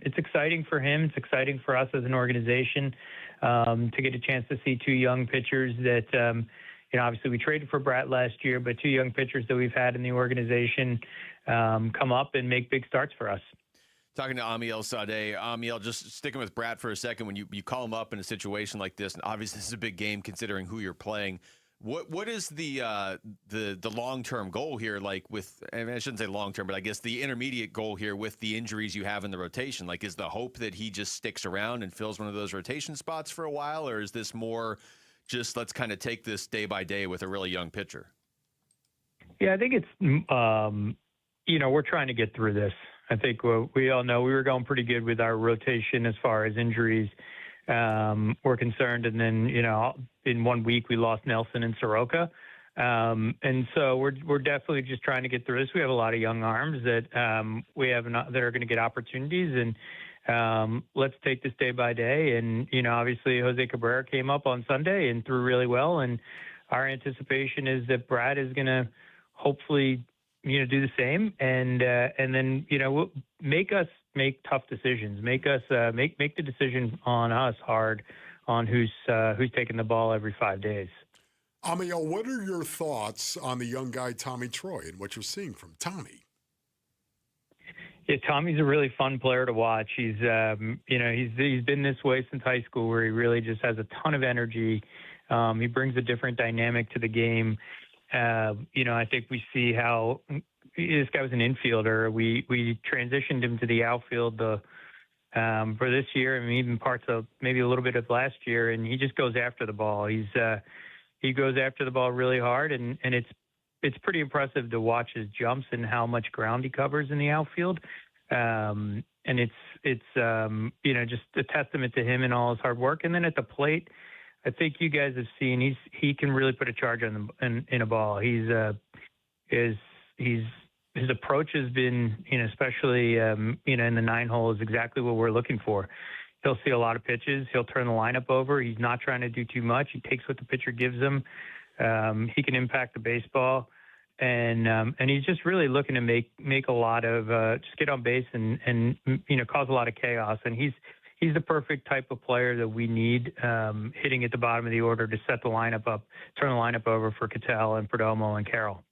it's exciting for him. It's exciting for us as an organization to get a chance to see 2 young pitchers that, obviously we traded for Brett last year, but 2 young pitchers that we've had in the organization come up and make big starts for us. Talking to Amiel Sadeh. Amiel, just sticking with Brad for a second, when you call him up in a situation like this, and obviously this is a big game considering who you're playing, what is the long-term goal here, like with, I shouldn't say long-term, but I guess the intermediate goal here with the injuries you have in the rotation? Like, is the hope that he just sticks around and fills one of those rotation spots for a while, or is this more just let's kind of take this day by day with a really young pitcher? Yeah, I think it's, we're trying to get through this. I think we all know we were going pretty good with our rotation as far as injuries were concerned. And then, in 1 week we lost Nelson and Soroka. And so we're definitely just trying to get through this. We have a lot of young arms that we have that are going to get opportunities. And let's take this day by day. And, obviously Jose Cabrera came up on Sunday and threw really well. And our anticipation is that Brad is going to hopefully do the same, and then make us make tough decisions. Make us make the decision on us hard on who's taking the ball every 5 days. Amiel, what are your thoughts on the young guy Tommy Troy and what you're seeing from Tommy? Yeah, Tommy's a really fun player to watch. He's he's been this way since high school, where he really just has a ton of energy. He brings a different dynamic to the game. I think we see how this guy was an infielder. We transitioned him to the outfield for this year, and even parts of maybe a little bit of last year, and he just goes after the ball. He goes after the ball really hard, and it's pretty impressive to watch his jumps and how much ground he covers in the outfield. And it's just a testament to him and all his hard work. And then at the plate, I think you guys have seen he can really put a charge on in a ball. His approach has been, especially in the 9-hole, is exactly what we're looking for. He'll see a lot of pitches. He'll turn the lineup over. He's not trying to do too much. He takes what the pitcher gives him. He can impact the baseball, and he's just really looking to make a lot of just get on base and cause a lot of chaos. And he's the perfect type of player that we need, hitting at the bottom of the order to set the lineup up, turn the lineup over for Cattell and Perdomo and Carroll.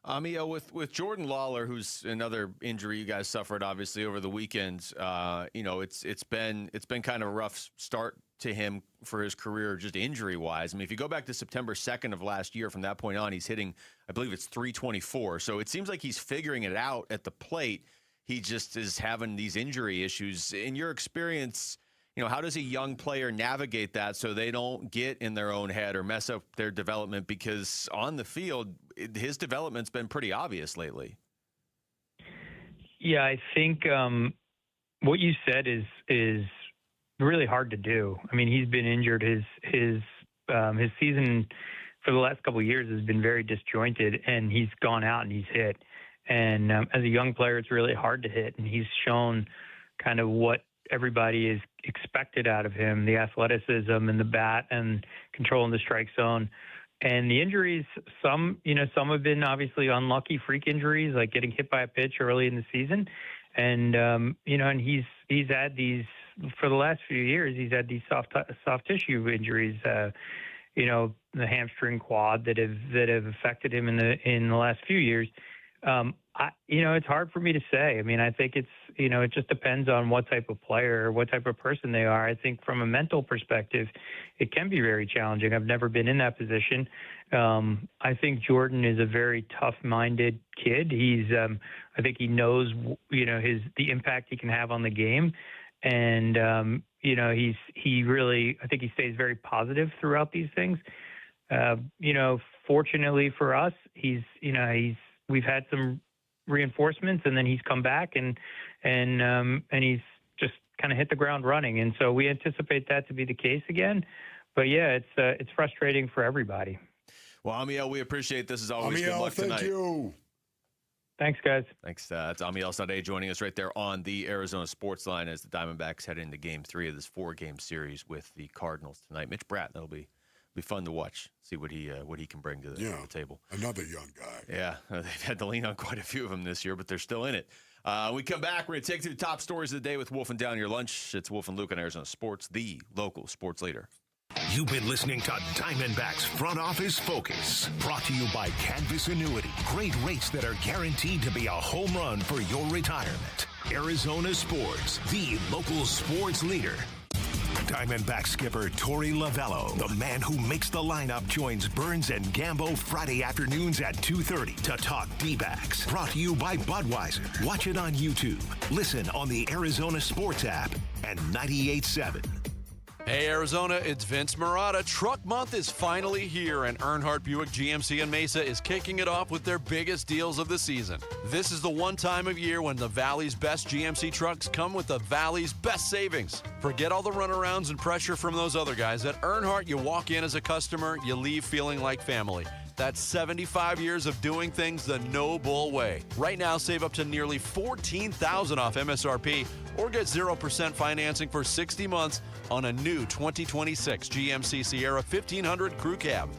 With Jordan Lawler, who's another injury you guys suffered obviously over the weekend, it's been kind of a rough start to him for his career, just injury wise. I mean, if you go back to September 2nd of last year, from that point on, he's hitting, I believe it's 324. So it seems like he's figuring it out at the plate. He just is having these injury issues. In your experience, how does a young player navigate that so they don't get in their own head or mess up their development? Because on the field, his development's been pretty obvious lately. Yeah, I think what you said is really hard to do. I mean, he's been injured. His season for the last couple of years has been very disjointed, and he's gone out and he's hit. And as a young player, it's really hard to hit, and he's shown kind of what everybody is expected out of him, the athleticism and the bat and controlling the strike zone. And the injuries, some have been obviously unlucky freak injuries, like getting hit by a pitch early in the season. And, and he's had these, for the last few years, he's had these soft tissue injuries, the hamstring, quad that have affected him in the last few years. It's hard for me to say. I mean, I think it just depends on what type of player or what type of person they are. I think from a mental perspective, it can be very challenging. I've never been in that position. I think Jordan is a very tough-minded kid. I think he knows, the impact he can have on the game. And, I think he stays very positive throughout these things. Fortunately for us, we've had some reinforcements, and then he's come back and he's just kind of hit the ground running. And so we anticipate that to be the case again. But yeah, it's frustrating for everybody. Well, Amiel, we appreciate this. As always, Amiel, good luck tonight. thank you. Thanks, guys. Thanks. It's Amiel Sade joining us right there on the Arizona Sports Line as the Diamondbacks head into Game 3 of this 4-game series with the Cardinals tonight. Mitch Bratt, that'll be fun to watch, see what he can bring to the table. Another young guy. Yeah, they've had to lean on quite a few of them this year, but they're still in it. We come back, we're going to take you to the top stories of the day with Wolf and Down Your Lunch. It's Wolf and Luke on Arizona Sports, the local sports leader. You've been listening to Diamondbacks Front Office Focus, brought to you by Canvas Annuity. Great rates that are guaranteed to be a home run for your retirement. Arizona Sports, the local sports leader. Diamondback skipper Torey Lavello, the man who makes the lineup, joins Burns and Gambo Friday afternoons at 2:30 to talk D-backs. Brought to you by Budweiser. Watch it on YouTube. Listen on the Arizona Sports app and 98.7. Hey Arizona, it's Vince Marotta. Truck Month is finally here, and Earnhardt Buick GMC in Mesa is kicking it off with their biggest deals of the season. This is the one time of year when the Valley's best GMC trucks come with the Valley's best savings. Forget all the runarounds and pressure from those other guys. At Earnhardt, you walk in as a customer, you leave feeling like family. That's 75 years of doing things the no-bull way. Right now, save up to nearly $14,000 off MSRP or get 0% financing for 60 months on a new 2026 GMC Sierra 1500 Crew Cab.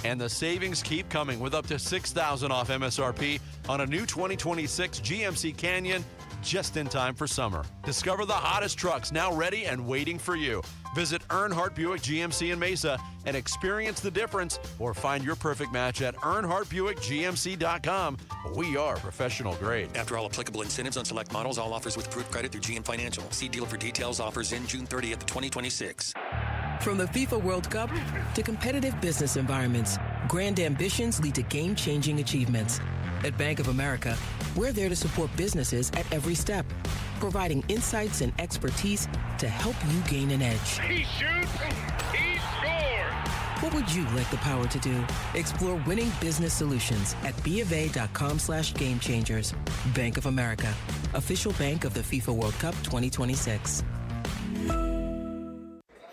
And the savings keep coming with up to $6,000 off MSRP on a new 2026 GMC Canyon just in time for summer. Discover the hottest trucks now ready and waiting for you. Visit Earnhardt Buick GMC in Mesa and experience the difference, or find your perfect match at EarnhardtBuickGMC.com. We are professional grade. After all applicable incentives on select models, all offers with approved credit through GM Financial. See dealer for details. Offers in June 30th, 2026. From the FIFA World Cup to competitive business environments, Grand ambitions lead to game-changing achievements. At Bank of America, we're there to support businesses at every step, providing insights and expertise to help you gain an edge. He shoots, he scores! What would you like the power to do? Explore winning business solutions at BofA.com/gamechangers. Bank of America, official bank of the FIFA World Cup 2026.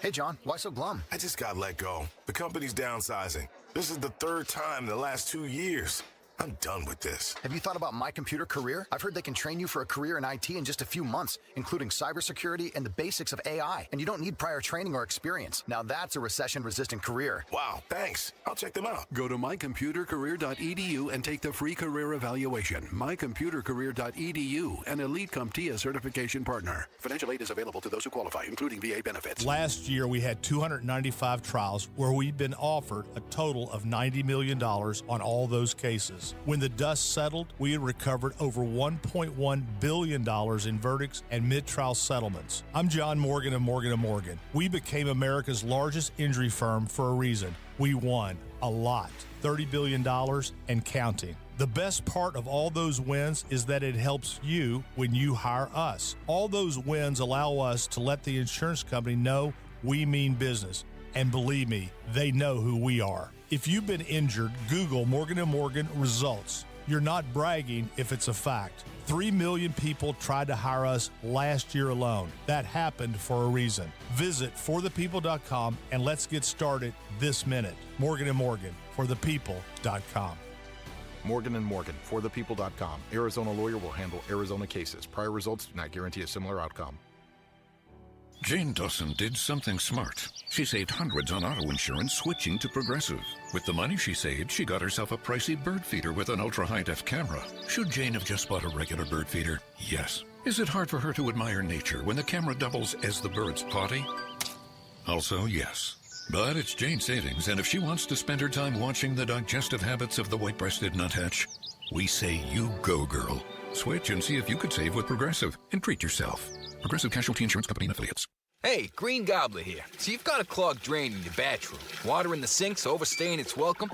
Hey, John, why so glum? I just got let go. The company's downsizing. This is the third time in the last 2 years. I'm done with this. Have you thought about My Computer Career? I've heard they can train you for a career in IT in just a few months, including cybersecurity and the basics of AI. And you don't need prior training or experience. Now that's a recession-resistant career. Wow, thanks. I'll check them out. Go to mycomputercareer.edu and take the free career evaluation. Mycomputercareer.edu, an Elite CompTIA certification partner. Financial aid is available to those who qualify, including VA benefits. Last year, we had 295 trials where we'd been offered a total of $90 million on all those cases. When the dust settled, we had recovered over $1.1 billion in verdicts and mid-trial settlements. I'm John Morgan of Morgan & Morgan. We became America's largest injury firm for a reason. We won a lot, $30 billion and counting. The best part of all those wins is that it helps you when you hire us. All those wins allow us to let the insurance company know we mean business. And believe me, they know who we are. If you've been injured, Google Morgan & Morgan results. You're not bragging if it's a fact. 3 million people tried to hire us last year alone. That happened for a reason. Visit forthepeople.com and let's get started this minute. Morgan & Morgan, forthepeople.com. Morgan & Morgan, forthepeople.com. Arizona lawyer will handle Arizona cases. Prior results do not guarantee a similar outcome. Jane Dawson did something smart. She saved hundreds on auto insurance switching to Progressive. With the money she saved, she got herself a pricey bird feeder with an ultra-high-def camera. Should Jane have just bought a regular bird feeder? Yes. Is it hard for her to admire nature when the camera doubles as the bird's potty? Also, yes. But it's Jane's savings, and if she wants to spend her time watching the digestive habits of the white-breasted nuthatch, we say you go, girl. Switch and see if you could save with Progressive and treat yourself. Progressive Casualty Insurance Company and Affiliates. Hey, Green Gobbler here. So you've got a clogged drain in your bathroom. Water in the sinks overstaying its welcome.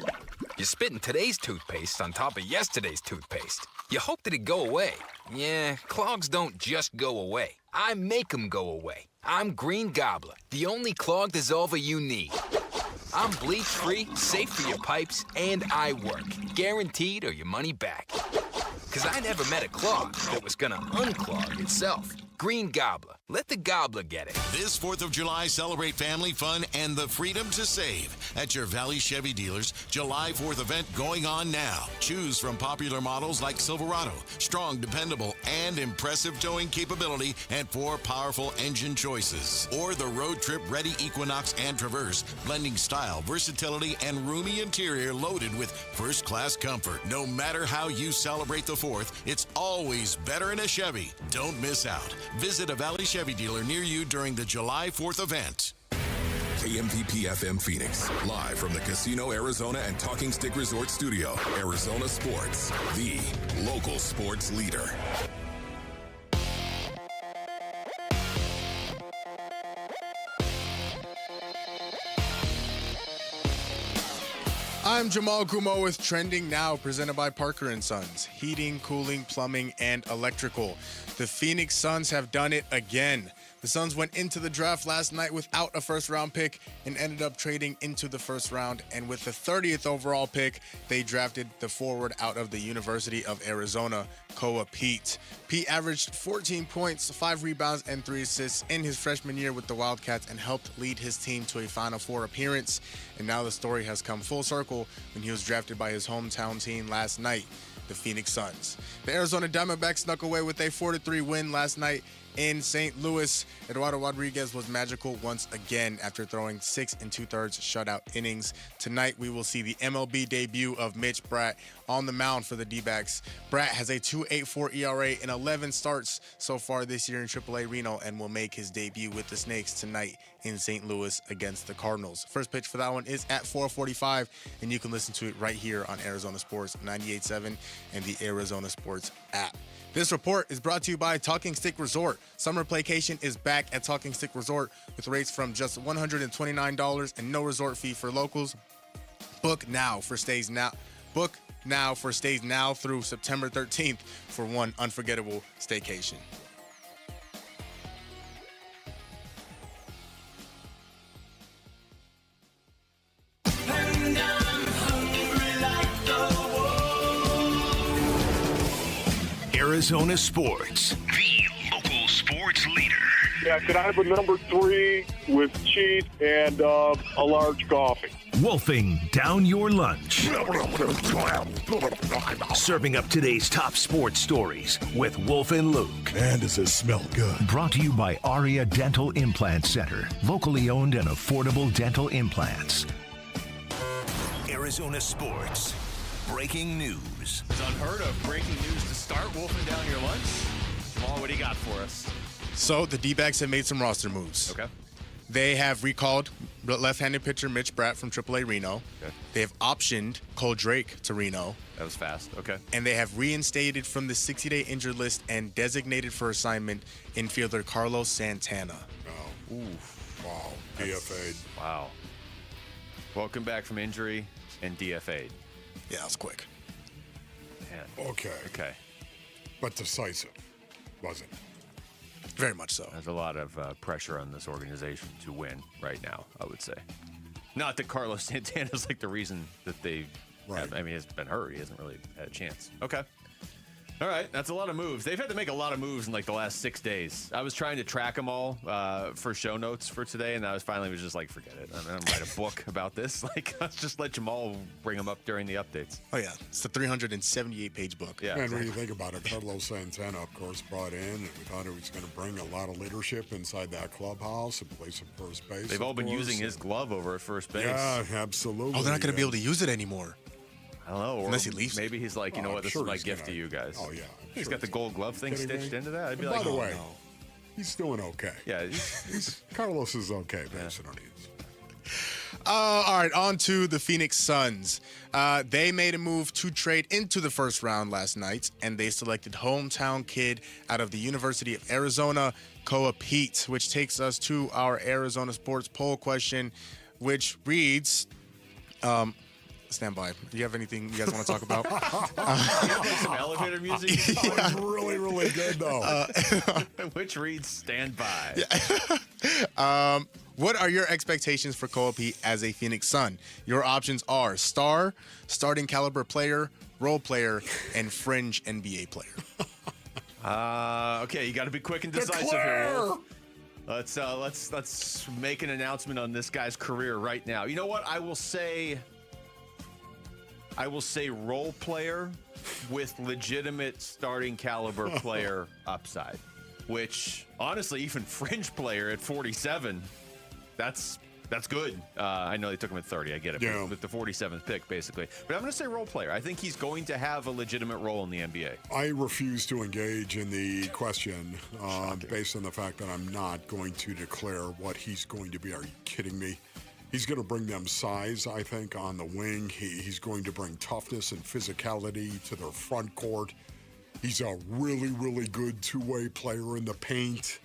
You're spitting today's toothpaste on top of yesterday's toothpaste. You hope that it go away. Yeah, clogs don't just go away. I make them go away. I'm Green Gobbler, the only clog dissolver you need. I'm bleach-free, safe for your pipes, and I work. Guaranteed or your money back. Because I never met a clog that was gonna unclog itself. Green Gobbler. Let the gobbler get it. This 4th of July, celebrate family fun and the freedom to save at your Valley Chevy dealers. July 4th event going on now. Choose from popular models like Silverado, strong, dependable, and impressive towing capability, and 4 powerful engine choices. Or the road trip ready Equinox and Traverse, blending style, versatility, and roomy interior loaded with first-class comfort. No matter how you celebrate the 4th, it's always better in a Chevy. Don't miss out. Visit a Valley Chevy dealer near you during the July 4th event. KMVP FM Phoenix, live from the Casino Arizona and Talking Stick Resort Studio. Arizona Sports, the local sports leader. I'm Jamal Kumo with Trending Now, presented by Parker & Sons. Heating, cooling, plumbing, and electrical. The Phoenix Suns have done it again. The Suns went into the draft last night without a first-round pick and ended up trading into the first round. And with the 30th overall pick, they drafted the forward out of the University of Arizona, Peat. Peat averaged 14 points, 5 rebounds, and 3 assists in his freshman year with the Wildcats and helped lead his team to a Final Four appearance. And now the story has come full circle when he was drafted by his hometown team last night, the Phoenix Suns. The Arizona Diamondbacks snuck away with a 4-3 win last night in St. Louis. Eduardo Rodriguez was magical once again after throwing 6 2/3 shutout innings. Tonight, we will see the MLB debut of Mitch Bratt on the mound for the D-backs. Bratt has a 2.84 ERA in 11 starts so far this year in AAA Reno and will make his debut with the Snakes tonight in St. Louis against the Cardinals. First pitch for that one is at 4:45, and you can listen to it right here on Arizona Sports 98.7 and the Arizona Sports app. This report is brought to you by Talking Stick Resort. Summer playcation is back at Talking Stick Resort with rates from just $129 and no resort fee for locals. Book now for stays now through September 13th for one unforgettable staycation. Arizona Sports, the local sports leader. Yeah, can I have a number 3 with cheese and a large coffee? Wolfing down your lunch. Serving up today's top sports stories with Wolf and Luke. Man, does this smell good. Brought to you by Aria Dental Implant Center. Locally owned and affordable dental implants. Arizona Sports. Breaking news. It's unheard of. Breaking news to start wolfing down your lunch. Jamal, what do you got for us? So the D-backs have made some roster moves. Okay. They have recalled left-handed pitcher Mitch Bratt from AAA Reno. Okay. They have optioned Cole Drake to Reno. That was fast. Okay. And they have reinstated from the 60-day injured list and designated for assignment infielder Carlos Santana. Oh. Ooh. Wow. DFA'd. Wow. Welcome back from injury and DFA'd. Yeah, that was quick. Man. Okay. But decisive, wasn't it? Very much so. There's a lot of pressure on this organization to win right now, I would say. Not that Carlos Santana's like the reason that they have, I mean, he's been hurt. He hasn't really had a chance. Okay. All right. That's a lot of moves. They've had to make a lot of moves in like the last 6 days. I was trying to track them all for show notes for today, and I was just like, forget it. I'm going to write a book about this. Like, let's just let Jamal bring them up during the updates. Oh, yeah. It's a 378-page book. Yeah. And when you think about it, Carlos Santana, of course, brought in, and we thought he was going to bring a lot of leadership inside that clubhouse and play some first base. They've all been using his glove over at first base. Yeah, absolutely. Oh, they're not going to be able to use it anymore. I don't know. Unless he leaves. Maybe he's like, you know what, this is my gift to you guys. Oh, yeah. He's got the gold glove thing stitched into that. I'd be By like, the oh, way, no. he's doing okay. Yeah. Carlos is okay, Barcelona. All right, on to the Phoenix Suns. They made a move to trade into the first round last night, and they selected hometown kid out of the University of Arizona, Peat, which takes us to our Arizona Sports poll question, which reads... stand by. Do you have anything you guys want to talk about? Some elevator music? Yeah. Really, really good, though. Which reads stand by. Yeah. What are your expectations for Peat as a Phoenix Sun? Your options are star, starting caliber player, role player, and fringe NBA player. Okay, you got to be quick and decisive here, Wolf. Let's make an announcement on this guy's career right now. You know what? I will say role player with legitimate starting caliber player upside, which honestly, even fringe player at 47, that's good. I know they took him at 30. I get it. Yeah. With the 47th pick, basically. But I'm going to say role player. I think he's going to have a legitimate role in the NBA. I refuse to engage in the question based on the fact that I'm not going to declare what he's going to be. Are you kidding me? He's going to bring them size, I think, on the wing. He's going to bring toughness and physicality to their front court. He's a really, really good two-way player in the paint.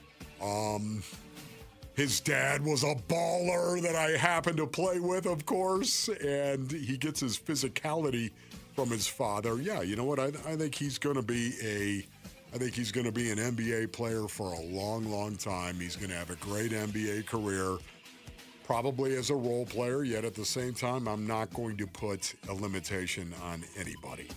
His dad was a baller that I happened to play with, of course, and he gets his physicality from his father. Yeah, you know what? I think he's going to be an NBA player for a long, long time. He's going to have a great NBA career. Probably as a role player, yet at the same time, I'm not going to put a limitation on anybody.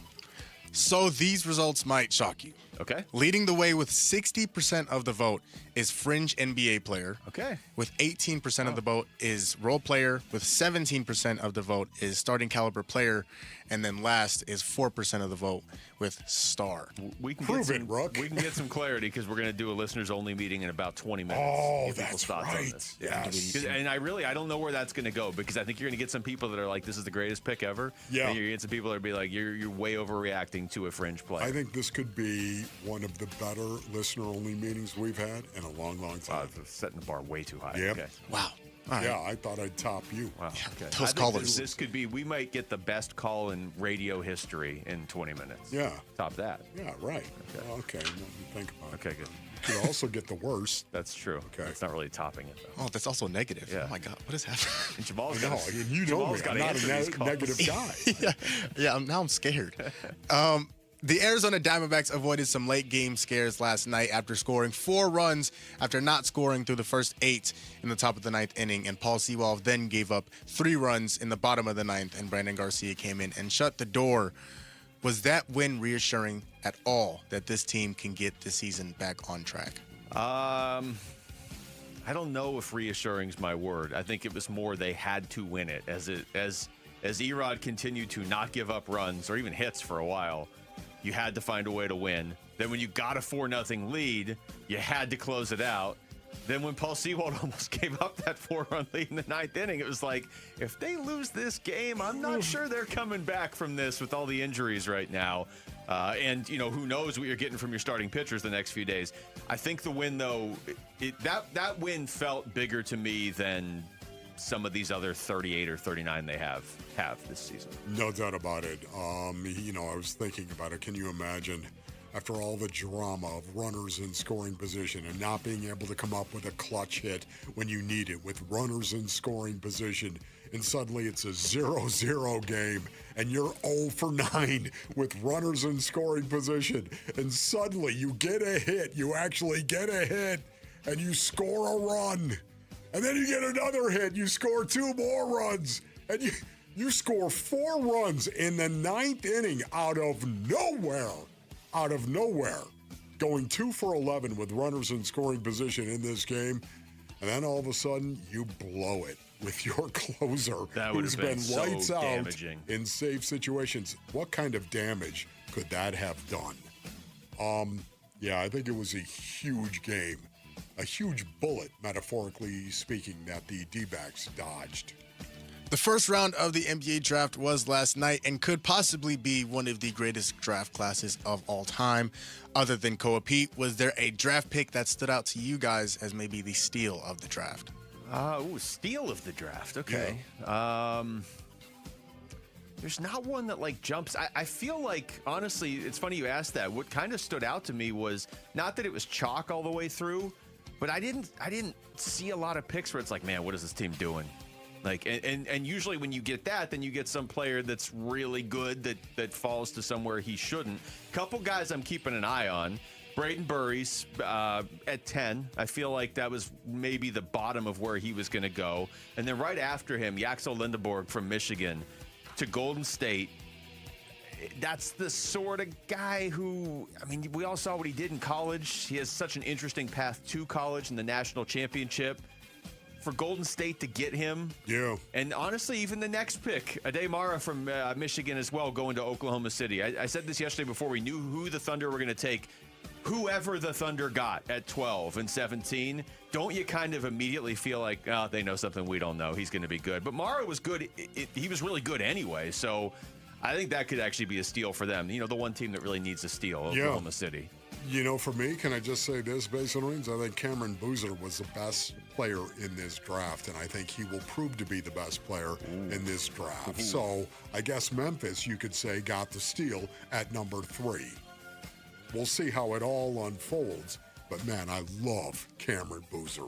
So these results might shock you. Okay. Leading the way with 60% of the vote is fringe NBA player. Okay. With 18% of the vote is role player. With 17% of the vote is starting caliber player. And then last is 4% of the vote with star. We can Prove it, Rook. We can get some clarity because we're going to do a listeners-only meeting in about 20 minutes. Oh, Get people's that's thoughts on right. this. Yes. And I don't know where that's going to go because I think you're going to get some people that are like, this is the greatest pick ever. Yeah. And you're going to get some people that are be like, you're way overreacting to a fringe player. I think this could be one of the better listener-only meetings we've had in a long, long time. Setting the bar way too high. Yep. Okay. Wow. right. Yeah, I thought I'd top you. Wow. Okay. Those callers. This could be, we might get the best call in radio history in 20 minutes. Yeah. Top that. Yeah, right. Okay, let me think about it. Okay, good. You could also get the worst. That's true. Okay. It's not really topping it, though. Oh, that's also negative. Yeah. Oh, my God. What is happening? And Jamal's No, got and you know me. I'm not a negative guy. Yeah, now I'm scared. The Arizona Diamondbacks avoided some late game scares last night after scoring 4 runs after not scoring through the first 8 in the top of the 9th inning. And Paul Sewald then gave up 3 runs in the bottom of the 9th, and Brandon Garcia came in and shut the door. Was that win reassuring at all that this team can get the season back on track? I don't know if reassuring is my word. I think it was more they had to win it as Erod continued to not give up runs or even hits for a while. You had to find a way to win. Then when you got a 4-0 lead, you had to close it out. Then when Paul Sewald almost gave up that 4-run lead in the 9th inning, it was like, if they lose this game, I'm not sure they're coming back from this with all the injuries right now. And, who knows what you're getting from your starting pitchers the next few days. I think the win, though, that win felt bigger to me than some of these other 38 or 39 they have this season. No doubt about it. I was thinking about it. Can you imagine, after all the drama of runners in scoring position and not being able to come up with a clutch hit when you need it with runners in scoring position, and suddenly it's a 0-0 game and you're 0 for 9 with runners in scoring position, and suddenly you get a hit, you actually get a hit, and you score a run. And then you get another hit, you score 2 more runs, and you score 4 runs in the 9th inning out of nowhere, going 2 for 11 with runners in scoring position in this game, and then all of a sudden you blow it with your closer, who's been lights out damaging in safe situations. What kind of damage could that have done? I think it was a huge game. A huge bullet, metaphorically speaking, that the D-backs dodged. The first round of the NBA draft was last night and could possibly be one of the greatest draft classes of all time. Other than Peat, was there a draft pick that stood out to you guys as maybe the steal of the draft? Steal of the draft. Okay. Yeah. There's not one that jumps. I feel like, honestly, it's funny you asked that. What kind of stood out to me was not that it was chalk all the way through, but I didn't see a lot of picks where it's like, man, what is this team doing? And usually when you get that, then you get some player that's really good that falls to somewhere he shouldn't. Couple guys I'm keeping an eye on. Braden Burries at 10. I feel like that was maybe the bottom of where he was going to go. And then right after him, Yaxel Lindeborg from Michigan to Golden State. That's the sort of guy who, we all saw what he did in college. He has such an interesting path to college and the national championship. For Golden State to get him. Yeah. And honestly, even the next pick, Ademara from Michigan as well, going to Oklahoma City. I said this yesterday before we knew who the Thunder were going to take. Whoever the Thunder got at 12 and 17, don't you kind of immediately feel like, they know something we don't know. He's going to be good. But Mara was good. He was really good anyway. So I think that could actually be a steal for them. The one team that really needs a steal, Oklahoma City. For me, can I just say this, based on wins? I think Cameron Boozer was the best player in this draft, and I think he will prove to be the best player in this draft. So I guess Memphis, you could say, got the steal at number 3. We'll see how it all unfolds, but man, I love Cameron Boozer.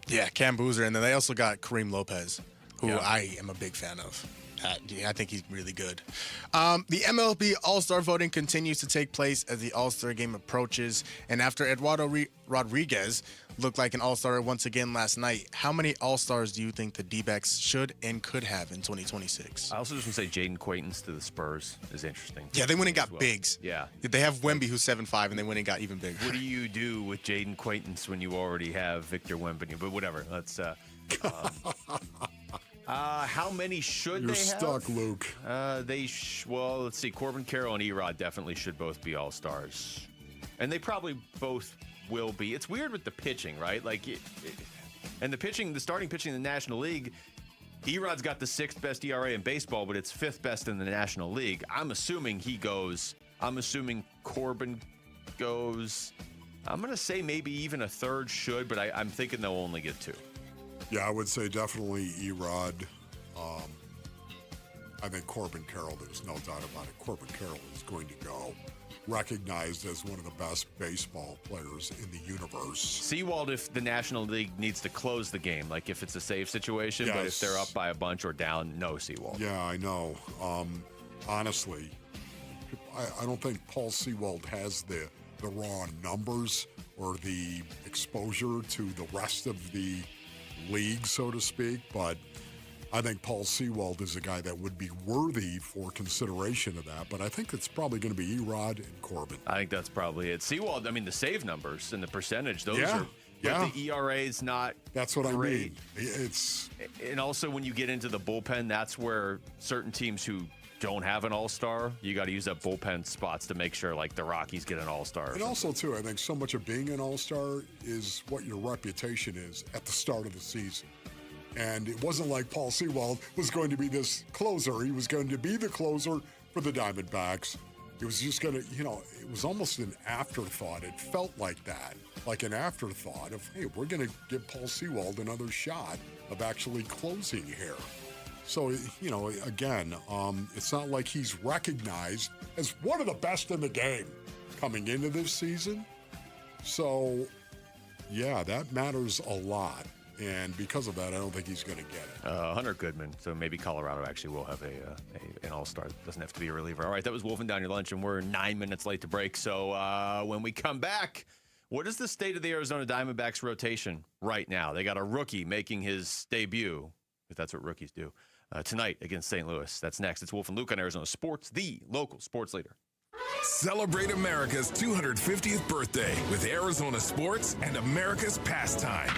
Yeah, Cam Boozer, and then they also got Kareem Lopez, who I am a big fan of. I think he's really good. The MLB All-Star voting continues to take place as the All-Star game approaches. And after Eduardo Rodriguez looked like an All-Star once again last night, how many All-Stars do you think the D-backs should and could have in 2026? I also just want to say Jaden Quaintance to the Spurs is interesting. Yeah, they went and got bigs. Yeah. They have Wemby, who's 7'5", and they went and got even bigger. What do you do with Jaden Quaintance when you already have Victor Wembanyama? But whatever. Let's... how many should You're they have? You're stuck, Luke. Well, let's see. Corbin Carroll and Erod definitely should both be All-Stars. And they probably both will be. It's weird with the pitching, right? And the starting pitching in the National League, Erod's got the 6th best ERA in baseball, but it's 5th best in the National League. I'm assuming he goes. I'm assuming Corbin goes. I'm going to say maybe even a 3rd should, but I'm thinking they'll only get 2. Yeah, I would say definitely Erod. I think Corbin Carroll, there's no doubt about it. Corbin Carroll is going to go. Recognized as one of the best baseball players in the universe. Seawald, if the National League needs to close the game, like if it's a safe situation, Yes. but if they're up by a bunch or down, no Seawald. Yeah, I know. Honestly, I don't think Paul Sewald has the raw numbers or the exposure to the rest of the league, so to speak, but I think Paul Sewald is a guy that would be worthy for consideration of that, but I think it's probably going to be Erod and Corbin. I think that's probably it. Sewald, I mean, the save numbers and the percentage, those Yeah. are... Yeah. But the ERA is not That's what great. I mean. It's... And also when you get into the bullpen, that's where certain teams who don't have an all-star, you got to use up bullpen spots to make sure, like, the Rockies get an all-star. And also, too, I think so much of being an all-star is what your reputation is at the start of the season. And it wasn't like Paul Sewald was going to be this closer. He was going to be the closer for the Diamondbacks. It was just going to, it was almost an afterthought. It felt like that, like an afterthought of, hey, we're going to give Paul Sewald another shot of actually closing here. So, again, it's not like he's recognized as one of the best in the game coming into this season. So, yeah, that matters a lot. And because of that, I don't think he's going to get it. Hunter Goodman. So maybe Colorado actually will have an all-star. Doesn't have to be a reliever. All right, that was Wolfing Down Your Lunch, and we're 9 minutes late to break. So when we come back, what is the state of the Arizona Diamondbacks rotation right now? They got a rookie making his debut, if that's what rookies do, tonight against St. Louis. That's next. It's Wolf and Luke on Arizona Sports, the local sports leader. Celebrate America's 250th birthday with Arizona Sports and America's Pastime.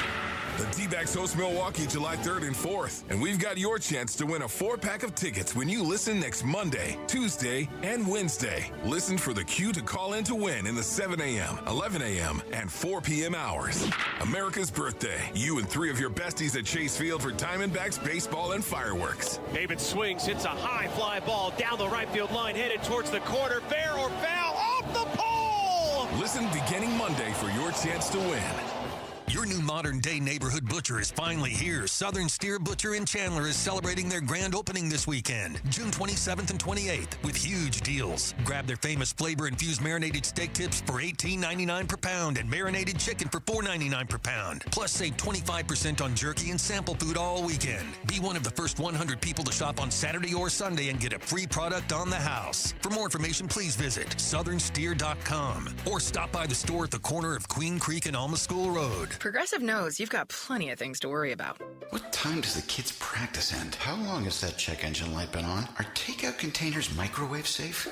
The D-backs host Milwaukee July 3rd and 4th, and we've got your chance to win a 4-pack of tickets when you listen next Monday, Tuesday, and Wednesday. Listen for the cue to call in to win in the 7 a.m., 11 a.m., and 4 p.m. hours. America's birthday. You and 3 of your besties at Chase Field for Diamondbacks baseball and fireworks. David swings, hits a high fly ball down the right field line, headed towards the corner. Fair or foul, off the pole! Listen beginning Monday for your chance to win. Your new modern-day neighborhood butcher is finally here. Southern Steer Butcher in Chandler is celebrating their grand opening this weekend, June 27th and 28th, with huge deals. Grab their famous flavor-infused marinated steak tips for $18.99 per pound and marinated chicken for $4.99 per pound. Plus, save 25% on jerky and sample food all weekend. Be one of the first 100 people to shop on Saturday or Sunday and get a free product on the house. For more information, please visit southernsteer.com or stop by the store at the corner of Queen Creek and Alma School Road. Progressive knows you've got plenty of things to worry about. What time does the kids' practice end? How long has that check engine light been on? Are takeout containers microwave safe?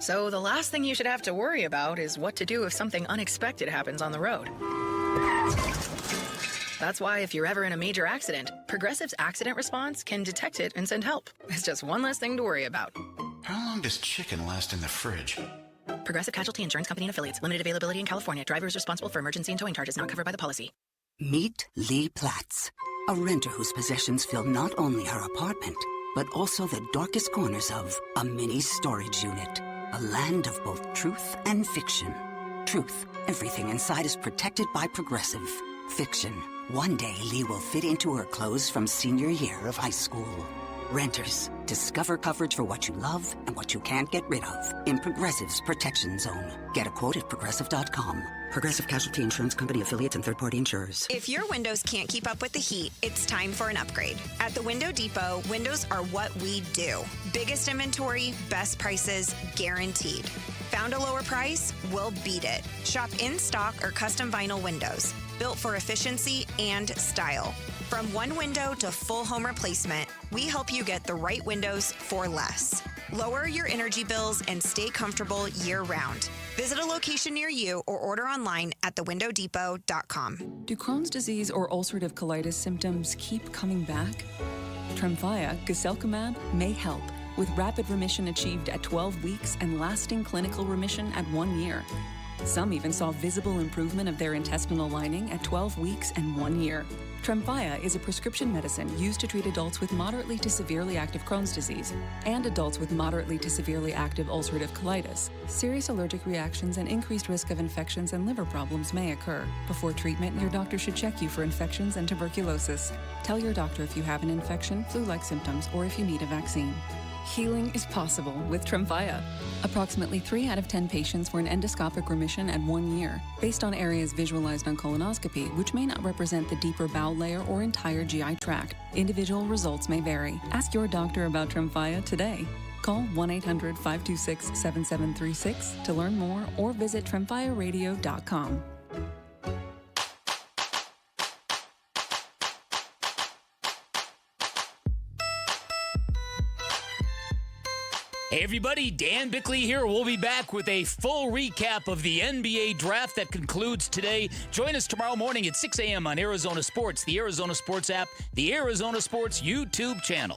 So the last thing you should have to worry about is what to do if something unexpected happens on the road. That's why if you're ever in a major accident, Progressive's accident response can detect it and send help. It's just one less thing to worry about. How long does chicken last in the fridge? Progressive Casualty Insurance Company and Affiliates. Limited availability in California. Driver is responsible for emergency and towing charges not covered by the policy. Meet Lee Platts, a renter whose possessions fill not only her apartment, but also the darkest corners of a mini storage unit. A land of both truth and fiction. Truth, everything inside is protected by Progressive. Fiction, one day Lee will fit into her clothes from senior year of high school. Renters, discover coverage for what you love and what you can't get rid of in Progressive's Protection Zone. Get a quote at Progressive.com. Progressive Casualty Insurance Company, affiliates, and third-party insurers. If your windows can't keep up with the heat, it's time for an upgrade. At the Window Depot, windows are what we do. Biggest inventory, best prices, guaranteed. Found a lower price? We'll beat it. Shop in stock or custom vinyl windows, built for efficiency and style. From one window to full home replacement, we help you get the right windows for less. Lower your energy bills and stay comfortable year-round. Visit a location near you or order online at thewindowdepot.com. Do Crohn's disease or ulcerative colitis symptoms keep coming back? Tremfya, guselkumab, may help, with rapid remission achieved at 12 weeks and lasting clinical remission at 1 year. Some even saw visible improvement of their intestinal lining at 12 weeks and 1 year. Tremfya is a prescription medicine used to treat adults with moderately to severely active Crohn's disease and adults with moderately to severely active ulcerative colitis. Serious allergic reactions and increased risk of infections and liver problems may occur. Before treatment, your doctor should check you for infections and tuberculosis. Tell your doctor if you have an infection, flu-like symptoms, or if you need a vaccine. Healing is possible with Tremfya. Approximately 3 out of 10 patients were in endoscopic remission at 1 year, based on areas visualized on colonoscopy, which may not represent the deeper bowel layer or entire GI tract. Individual results may vary. Ask your doctor about Tremfya today. Call 1-800-526-7736 to learn more or visit tremfyaradio.com. Hey everybody, Dan Bickley here. We'll be back with a full recap of the NBA draft that concludes today. Join us tomorrow morning at 6 a.m. on Arizona Sports, the Arizona Sports app, the Arizona Sports YouTube channel.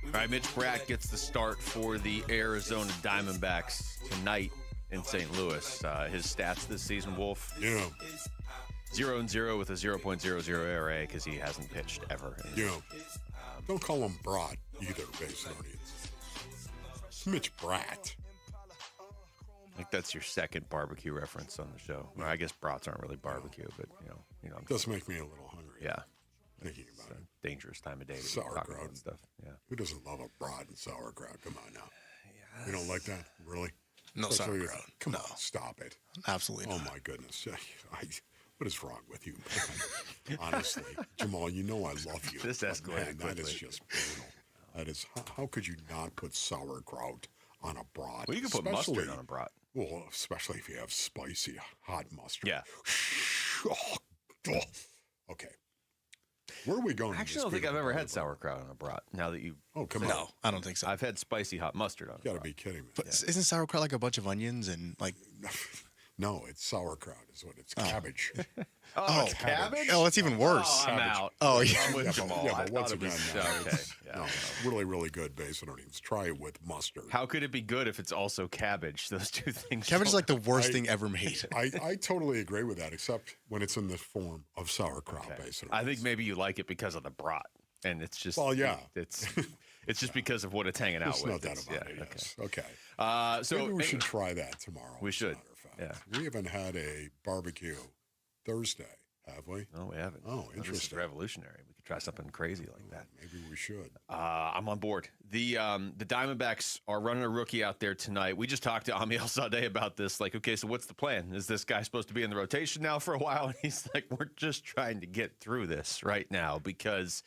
All right, Mitch Bratt gets the start for the Arizona Diamondbacks tonight in St. Louis. His stats this season, Wolf. Yeah. 0-0 with a 0.00 ERA because he hasn't pitched ever. Yeah. Don't call him Brat either, Basinonians. It's Mitch Bratt. I think that's your second barbecue reference on the show. Well, I guess brats aren't really barbecue, but you know. It does make me a little hungry. Yeah. Thinking about it. Dangerous time of day to be Sauerkraut talking about stuff. Yeah. Who doesn't love a brat and sauerkraut? Come on now. You don't like that? Really? No sauerkraut. Come on, stop it. Absolutely not. Oh, my goodness. What is wrong with you, man? Honestly, Jamal, you know I love you. This escalated Man, that is just brutal. That is, how could you not put sauerkraut on a brat? Well, you can put mustard on a brat. Well, especially if you have spicy, hot mustard. Yeah. Okay. Where are we going? Actually, I don't think I've ever had sauerkraut on a brat. Now that you... Oh, come on. No, I don't think so. I've had spicy hot mustard on it. You got to be kidding me. But isn't sauerkraut like a bunch of onions and like... No, it's sauerkraut is what it's cabbage. It's cabbage? Oh, it's even worse. Oh, I'm out. Oh, yeah. I'm with Jamal. Yeah, I but thought once it was... again, Okay. no, really, really good Basinonians. Try it with mustard. How could it be good if it's also cabbage? Those two things. Cabbage is like the worst thing ever made. I totally agree with that, except when it's in the form of sauerkraut, Basinonians. I think maybe you like it because of the brat. And it's just... Well, yeah. It's just because of what it's hanging out with. There's no doubt about it, yes. Okay. So maybe we should try that tomorrow. We should. Yeah. We haven't had a barbecue Thursday, have we? No, we haven't. Oh, This is interesting. revolutionary. We could try something crazy like that. Maybe we should. I'm on board. The Diamondbacks are running a rookie out there tonight. We just talked to Amiel Sadeh about this. Like, okay, so what's the plan? Is this guy supposed to be in the rotation now for a while? And he's like, we're just trying to get through this right now because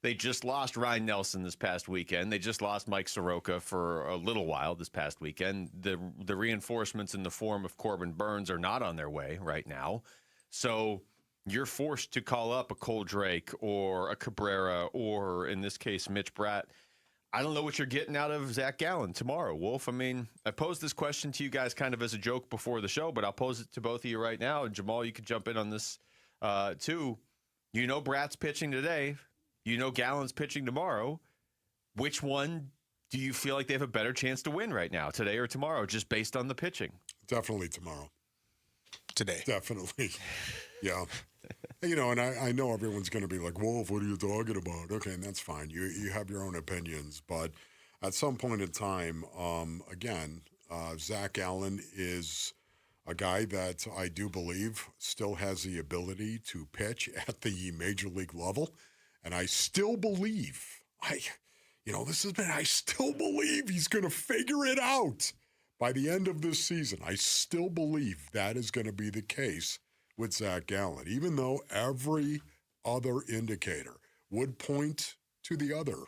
they just lost Ryan Nelson this past weekend. They just lost Mike Soroka for a little while this past weekend. The reinforcements in the form of Corbin Burns are not on their way right now. So you're forced to call up a Cole Drake or a Cabrera or, in this case, Mitch Bratt. I don't know what you're getting out of Zach Gallen tomorrow, Wolf. I mean, I posed this question to you guys kind of as a joke before the show, but I'll pose it to both of you right now. And Jamal, you could jump in on this too. You know Bratt's pitching today. You know Gallen's pitching tomorrow. Which one do you feel like they have a better chance to win right now, today or tomorrow, just based on the pitching? Definitely tomorrow. Today. Definitely. Yeah. And I know everyone's going to be like, Wolf, what are you talking about? Okay, and that's fine. You have your own opinions. But at some point in time, Zach Gallen is a guy that I do believe still has the ability to pitch at the major league level. And I still believe, I still believe he's going to figure it out by the end of this season. I still believe that is going to be the case with Zach Gallen, even though every other indicator would point to the other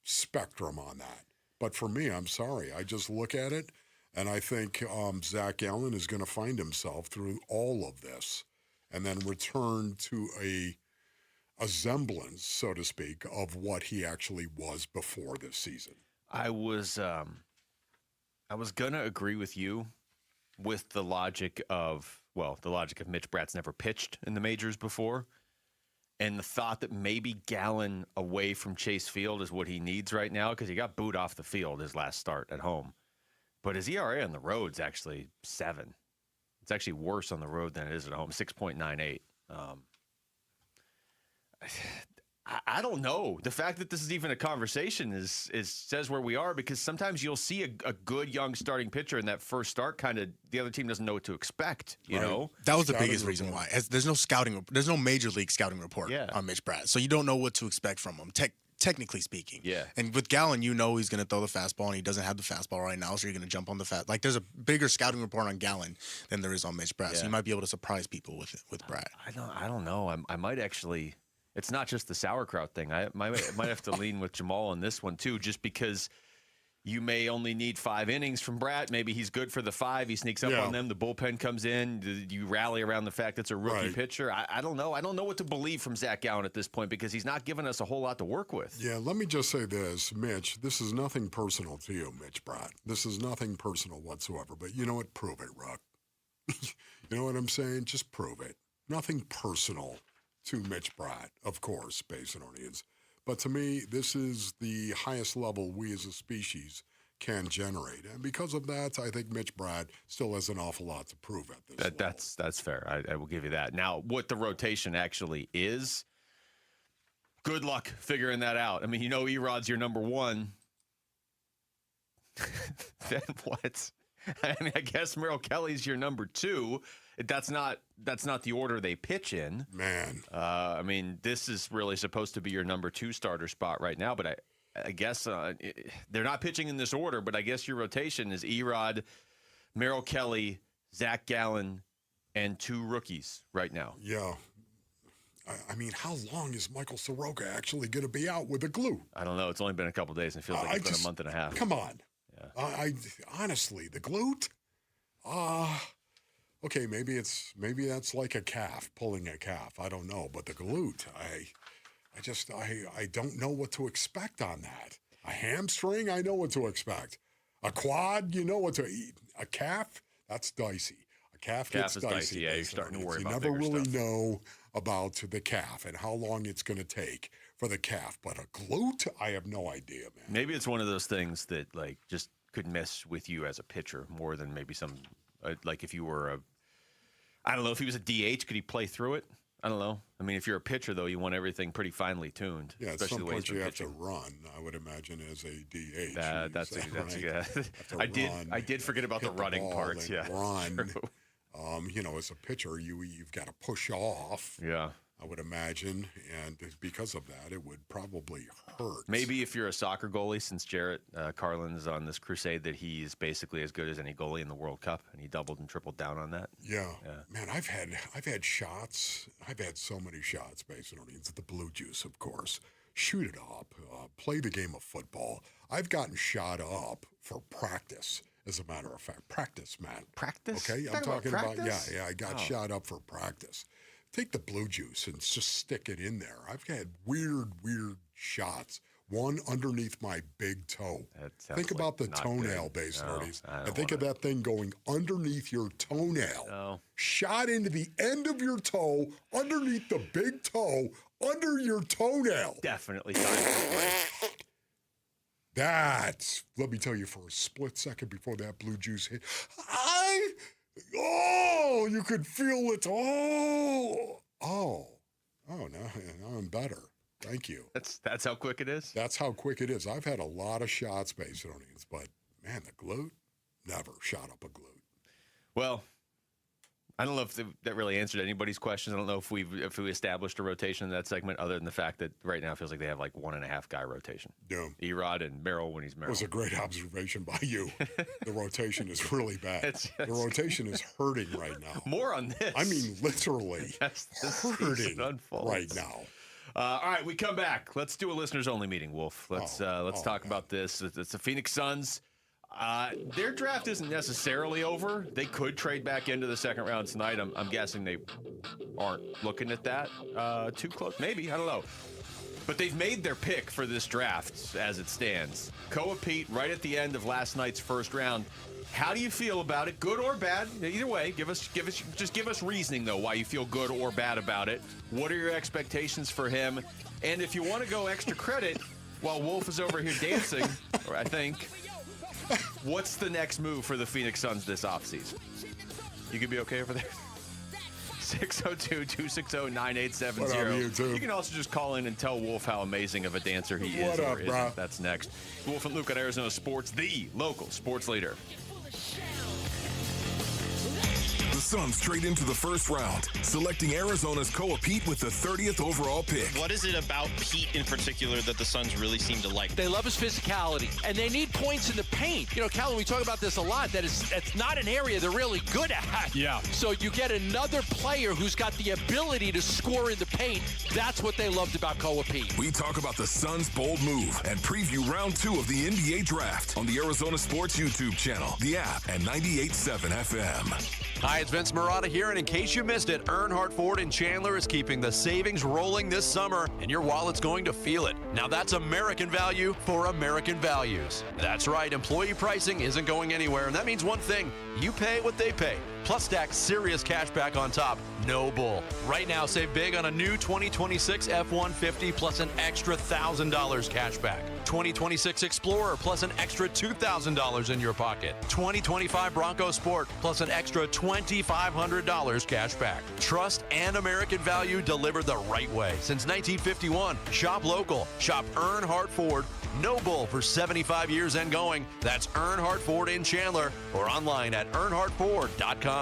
spectrum on that. But for me, I'm sorry. I just look at it, and I think Zach Gallen is going to find himself through all of this and then return to a semblance, so to speak, of what he actually was before this season. I was gonna agree with you with the logic of Mitch Bratt's never pitched in the majors before, and the thought that maybe Gallen away from Chase Field is what he needs right now because he got booed off the field his last start at home. But his ERA on the road's actually 7. It's actually worse on the road than it is at home, 6.98. I don't know. The fact that this is even a conversation is says where we are, because sometimes you'll see a good young starting pitcher in that first start, kind of the other team doesn't know what to expect, you know? That was the biggest reason why. There's no major league scouting report on Mitch Bratt. So you don't know what to expect from him, technically speaking. Yeah. And with Gallen, you know he's going to throw the fastball, and he doesn't have the fastball right now, so you're going to jump on the fast. Like, there's a bigger scouting report on Gallen than there is on Mitch Bratt. So you might be able to surprise people with Bratt. I don't know. I might actually. It's not just the sauerkraut thing. I might have to lean with Jamal on this one, too, just because you may only need 5 innings from Bratt. Maybe he's good for the 5. He sneaks up on them. The bullpen comes in. You rally around the fact it's a rookie pitcher. I don't know. I don't know what to believe from Zach Gallen at this point, because he's not giving us a whole lot to work with. Yeah, let me just say this, Mitch. This is nothing personal to you, Mitch Bratt. This is nothing personal whatsoever. But you know what? Prove it, Ruck. You know what I'm saying? Just prove it. Nothing personal to Mitch Bratt, of course, Basinonians. But to me, this is the highest level we as a species can generate. And because of that, I think Mitch Bratt still has an awful lot to prove at this level. That's fair. I will give you that. Now, what the rotation actually is, good luck figuring that out. I mean, you know Erod's your number 1. Then what? I mean, I guess Merrill Kelly's your number 2. That's not the order they pitch in. Man. I mean, this is really supposed to be your number 2 starter spot right now, but I guess they're not pitching in this order, but I guess your rotation is Erod, Merrill Kelly, Zach Gallen, and 2 rookies right now. Yeah. I mean, how long is Michael Soroka actually going to be out with a glue? I don't know. It's only been a couple days, and it feels like it's been a month and a half. Come on. Yeah. Honestly, the glute? Okay, maybe that's like a calf, pulling a calf. I don't know, but the glute, I don't know what to expect on that. A hamstring, I know what to expect. A quad, you know what to eat. A calf, that's dicey. A calf gets dicey. Yeah, you're starting to worry about You never really stuff. know about the calf and how long it's going to take for the calf. But a glute, I have no idea, man. Maybe it's one of those things that like just could mess with you as a pitcher more than maybe some like if you were I don't know, if he was a DH, could he play through it? I don't know. I mean, if you're a pitcher, though, you want everything pretty finely tuned. Yeah, at some point you have to run, I would imagine, as a DH. That's I did forget about the running part. Yeah, run. As a pitcher, you've got to push off. Yeah. I would imagine, and because of that, it would probably hurt. Maybe if you're a soccer goalie, since Jarrett Carlin's on this crusade that he's basically as good as any goalie in the World Cup, and he doubled and tripled down on that. Yeah. Man, I've had shots. I've had so many shots, basically. It's the blue juice, of course. Shoot it up. Play the game of football. I've gotten shot up for practice. As a matter of fact, practice, man. Practice? Okay, I'm talking about I got Oh. shot up for practice. Take the blue juice and just stick it in there. I've had weird shots. One underneath my big toe. Think about the toenail, basically. And think of that thing going underneath your toenail. No. Shot into the end of your toe, underneath the big toe, under your toenail. Definitely time. Let me tell you, for a split second before that blue juice hit, you could feel it. Now I'm better. Thank you. That's how quick it is? That's how quick it is. I've had a lot of shots, Basinonians, but man, the glute, never shot up a glute. Well, I don't know if that really answered anybody's questions. I don't know if we established a rotation in that segment, other than the fact that right now it feels like they have like 1.5 guy rotation. Yeah. Erod and Merrill when he's Merrill. It was a great observation by you. The rotation is really bad. The rotation is hurting right now. More on this. I mean, literally hurting right now. All right, we come back. Let's do a listeners only meeting, Wolf. Let's talk about this. It's the Phoenix Suns. Their draft isn't necessarily over. They could trade back into the second round tonight. I'm guessing they aren't looking at that too close. Maybe, I don't know. But they've made their pick for this draft as it stands. Peat right at the end of last night's first round. How do you feel about it? Good or bad? Either way, give us reasoning though why you feel good or bad about it. What are your expectations for him? And if you want to go extra credit while Wolf is over here dancing, or I think. What's the next move for the Phoenix Suns this offseason? You could be okay over there? 602-260-9870. You can also just call in and tell Wolf how amazing of a dancer he is or isn't. That's next. Wolf and Luke on Arizona Sports, the local sports leader. The Suns trade into the first round, selecting Arizona's Peat with the 30th overall pick. What is it about Peat in particular that the Suns really seem to like? They love his physicality, and they need points in the paint. You know, Calvin, we talk about this a lot, it's not an area they're really good at. Yeah. So you get another player who's got the ability to score in the paint. That's what they loved about Peat. We talk about the Suns' bold move and preview round 2 of the NBA Draft on the Arizona Sports YouTube channel, the app, and 98.7 FM. Hi, it's Vince Marotta here, and in case you missed it, Earnhardt Ford in Chandler is keeping the savings rolling this summer, and your wallet's going to feel it. Now that's American value for American values. That's right, employee pricing isn't going anywhere, and that means one thing: you pay what they pay. Plus stack serious cash back on top. No bull. Right now, save big on a new 2026 F-150 plus an extra $1,000 cash back. 2026 Explorer plus an extra $2,000 in your pocket. 2025 Bronco Sport plus an extra $2,500 cash back. Trust and American value delivered the right way. Since 1951, shop local. Shop Earnhardt Ford. No bull for 75 years and going. That's Earnhardt Ford in Chandler or online at earnhardtford.com.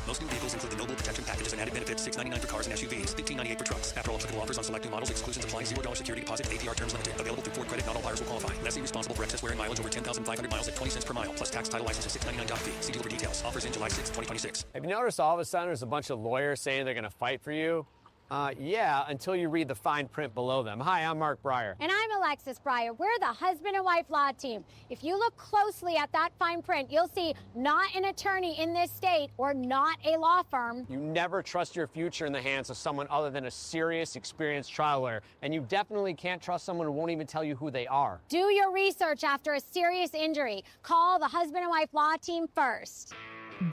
Most new vehicles include the Noble Protection Packages and added benefits, $699 for cars and SUVs, $1,598 for trucks. After all applicable offers on select new models, exclusions apply. $0 security deposit and APR terms limited. Available through Ford Credit. Not all buyers will qualify. Lessee responsible for excess wear and mileage over 10,500 miles at 20 cents per mile, plus tax, title, license, and $699 fee. See dealer for details. Offers in July 6, 2026. Have you noticed all of a sudden there's a bunch of lawyers saying they're going to fight for you? Yeah, until you read the fine print below them. Hi, I'm Mark Breyer. And I'm Alexis Breyer. We're the husband and wife law team. If you look closely at that fine print, you'll see not an attorney in this state or not a law firm. You never trust your future in the hands of someone other than a serious, experienced trial lawyer. And you definitely can't trust someone who won't even tell you who they are. Do your research after a serious injury. Call the husband and wife law team first.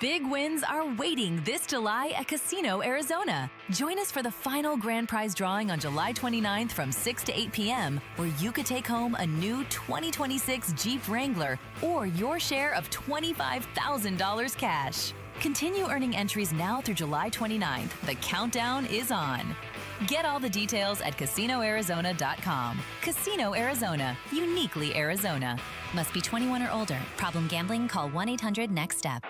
Big wins are waiting this July at Casino Arizona. Join us for the final grand prize drawing on July 29th from 6 to 8 p.m., where you could take home a new 2026 Jeep Wrangler or your share of $25,000 cash. Continue earning entries now through July 29th. The countdown is on. Get all the details at CasinoArizona.com. Casino Arizona, uniquely Arizona. Must be 21 or older. Problem gambling? Call 1-800-NEXT-STEP.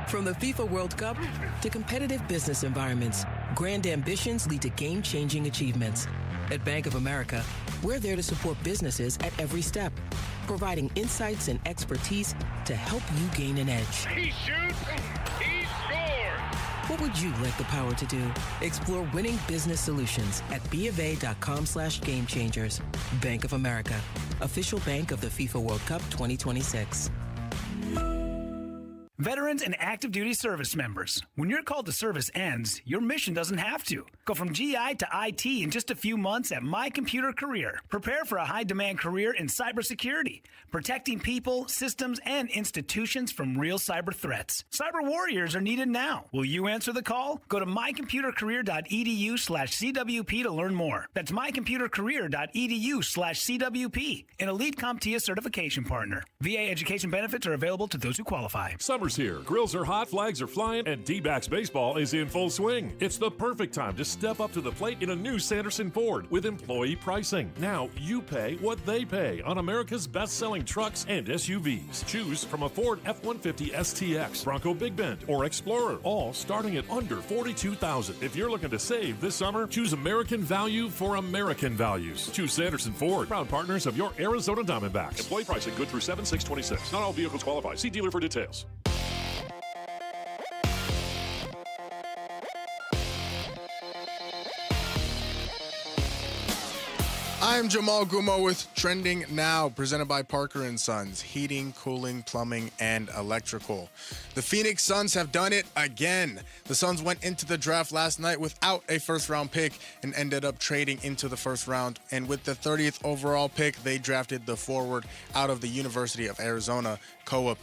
From the FIFA World Cup to competitive business environments, grand ambitions lead to game-changing achievements. At Bank of America, we're there to support businesses at every step, providing insights and expertise to help you gain an edge. He shoots, he scores! What would you like the power to do? Explore winning business solutions at BofA.com/gamechangers. Bank of America, official bank of the FIFA World Cup 2026. Veterans and active duty service members, when your call to service ends, your mission doesn't have to. Go from GI to IT in just a few months at My Computer Career. Prepare for a high-demand career in cybersecurity, protecting people, systems, and institutions from real cyber threats. Cyber warriors are needed now. Will you answer the call? Go to mycomputercareer.edu/CWP to learn more. That's mycomputercareer.edu/CWP, an elite CompTIA certification partner. VA education benefits are available to those who qualify. Summer's here, grills are hot, flags are flying, and D-backs baseball is in full swing. It's the perfect time to step up to the plate in a new Sanderson Ford with employee pricing. Now you pay what they pay on America's best-selling trucks and SUVs. Choose from a Ford F-150 STX, Bronco Big Bend, or Explorer, all starting at under $42,000. If you're looking to save this summer, choose American value for American values. Choose Sanderson Ford, proud partners of your Arizona Diamondbacks. Employee pricing good through 7/6/26. Not all vehicles qualify. See dealer for details. I'm Jamal Gumo with Trending Now, presented by Parker & Sons, heating, cooling, plumbing, and electrical. The Phoenix Suns have done it again. The Suns went into the draft last night without a first-round pick and ended up trading into the first round. And with the 30th overall pick, they drafted the forward out of the University of Arizona,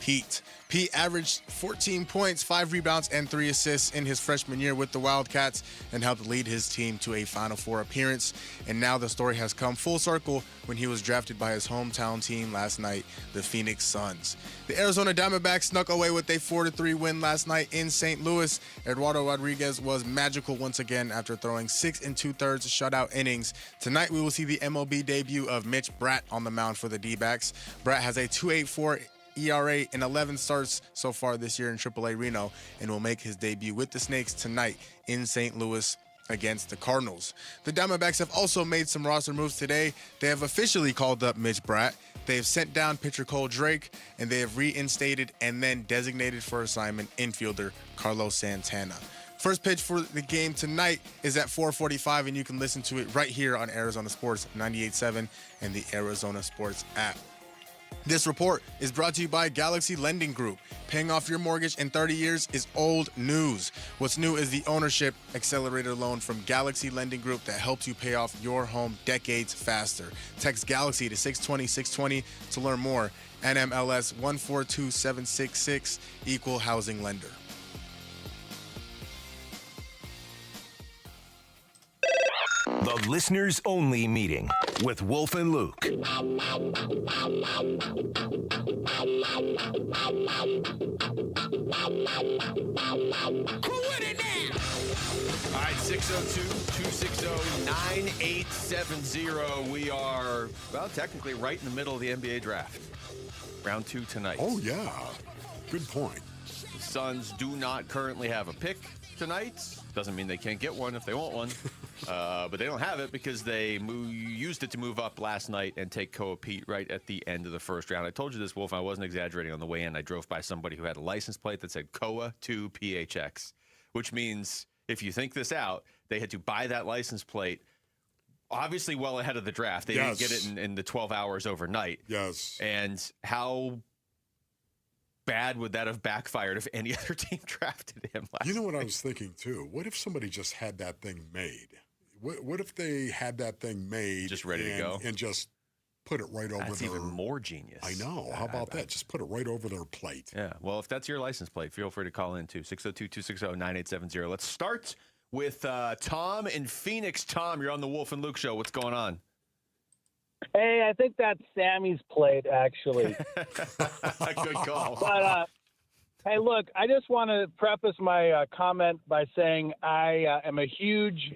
Peat. Peat averaged 14 points, 5 rebounds, and 3 assists in his freshman year with the Wildcats and helped lead his team to a Final Four appearance. And now the story has come come full circle when he was drafted by his hometown team last night, the Phoenix Suns. The Arizona Diamondbacks snuck away with a 4-3 win last night in St. Louis. Eduardo Rodriguez was magical once again after throwing 6 2/3 shutout innings. Tonight we will see the MLB debut of Mitch Bratt on the mound for the D-backs. Bratt has a 2.84 ERA in 11 starts so far this year in AAA Reno and will make his debut with the Snakes tonight in St. Louis against the Cardinals. The Diamondbacks have also made some roster moves today. They have officially called up Mitch Bratt. They have sent down pitcher Cole Drake, and they have reinstated and then designated for assignment infielder Carlos Santana. First pitch for the game tonight is at 4:45, and you can listen to it right here on Arizona Sports 98.7 and the Arizona Sports app. This report is brought to you by Galaxy Lending Group. Paying off your mortgage in 30 years is old news. What's new is the Ownership Accelerator loan from Galaxy Lending Group that helps you pay off your home decades faster. Text Galaxy to 620-620 to learn more. NMLS 142766, Equal Housing Lender. The listeners only meeting with Wolf and Luke. All right, 602-260-9870. We are, well, technically right in the middle of the NBA draft. Round 2 tonight. Oh, yeah. Good point. The Suns do not currently have a pick tonight. Doesn't mean they can't get one if they want one. But they don't have it because they used it to move up last night and take Peat right at the end of the first round. I told you this, Wolf, I wasn't exaggerating on the way in. I drove by somebody who had a license plate that said Koa 2 PHX, which means if you think this out, they had to buy that license plate obviously well ahead of the draft. They didn't get it in the 12 hours overnight. Yes. And how bad would that have backfired if any other team drafted him last You know what night? I was thinking, too? What if somebody just had that thing made? What if they had that thing made just ready to go and just put it right over That's their... even more genius. I know. How about that? Just put it right over their plate. Yeah. Well, if that's your license plate, feel free to call in, too. 602-260-9870. Let's start with Tom in Phoenix. Tom, you're on the Wolf and Luke Show. What's going on? Hey, I think that's Sammy's plate, actually. Good call. But, hey, look, I just want to preface my comment by saying I am a huge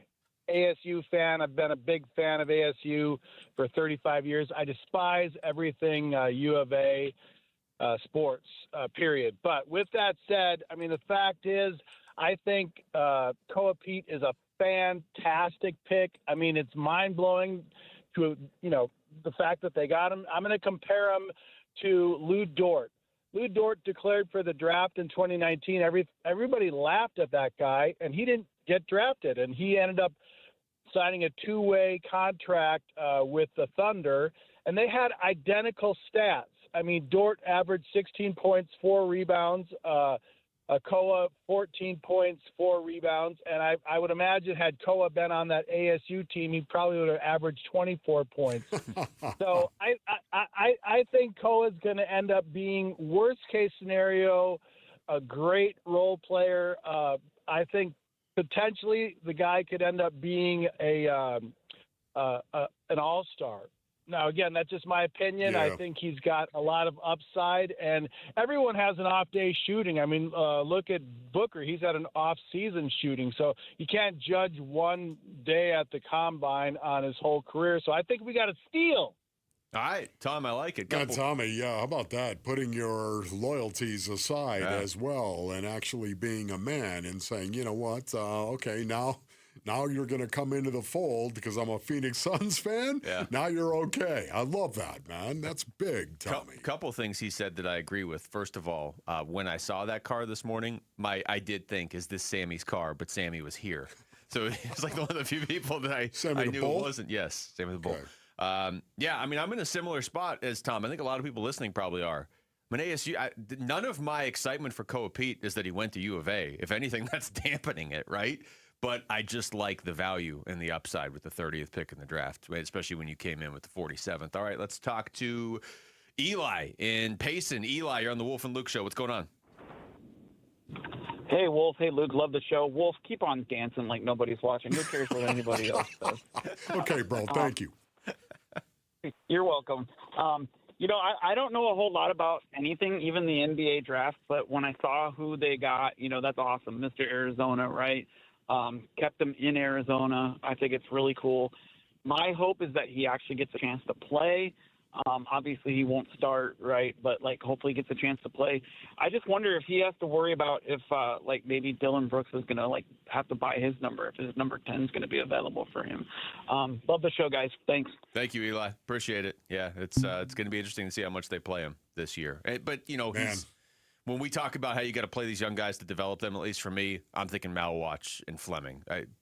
ASU fan. I've been a big fan of ASU for 35 years. I despise everything U of A sports, period. But with that said, I mean, the fact is, I think Peat is a fantastic pick. I mean, it's mind-blowing to, the fact that they got him. I'm going to compare him to Lou Dort. Lou Dort declared for the draft in 2019. Everybody laughed at that guy, and he didn't get drafted. And he ended up signing a 2-way contract with the Thunder, and they had identical stats. I mean, Dort averaged 16 points, 4 rebounds. Koa, 14 points, 4 rebounds. And I would imagine had Koa been on that ASU team, he probably would have averaged 24 points. So I think Koa is going to end up being, worst case scenario, a great role player. I think potentially the guy could end up being an all-star. Now, again, that's just my opinion. Yeah. I think he's got a lot of upside, and everyone has an off day shooting. I mean, look at Booker. He's had an off-season shooting, so you can't judge one day at the combine on his whole career. So I think we got a steal. All right, Tom, I like it. Yeah, Tommy, how about that? Putting your loyalties aside as well and actually being a man and saying, you know what, okay, now you're going to come into the fold because I'm a Phoenix Suns fan. Yeah. Now you're okay. I love that, man. That's big, Tommy. Couple things he said that I agree with. First of all, when I saw that car this morning, I did think, is this Sammy's car? But Sammy was here. So he's like one of the few people that I knew it wasn't. Yes, Sammy the Bull. Okay. Yeah, I mean, I'm in a similar spot as Tom. I think a lot of people listening probably are. I mean, ASU, none of my excitement for Peat is that he went to U of A. If anything, that's dampening it, right? But I just like the value and the upside with the 30th pick in the draft, especially when you came in with the 47th. All right, let's talk to Eli in Payson. Eli, you're on the Wolf and Luke Show. What's going on? Hey, Wolf. Hey, Luke. Love the show. Wolf, keep on dancing like nobody's watching. Who cares what anybody else does? Okay, bro. Thank you. You're welcome. I don't know a whole lot about anything, even the NBA draft, but when I saw who they got, that's awesome. Mr. Arizona, right? Kept him in Arizona. I think it's really cool. My hope is that he actually gets a chance to play. Obviously, he won't start, right? But, hopefully he gets a chance to play. I just wonder if he has to worry about if, maybe Dylan Brooks is going to, have to buy his number, if his number 10 is going to be available for him. Love the show, guys. Thanks. Thank you, Eli. Appreciate it. Yeah, it's going to be interesting to see how much they play him this year. But, when we talk about how you got to play these young guys to develop them, at least for me, I'm thinking Malwatch and Fleming.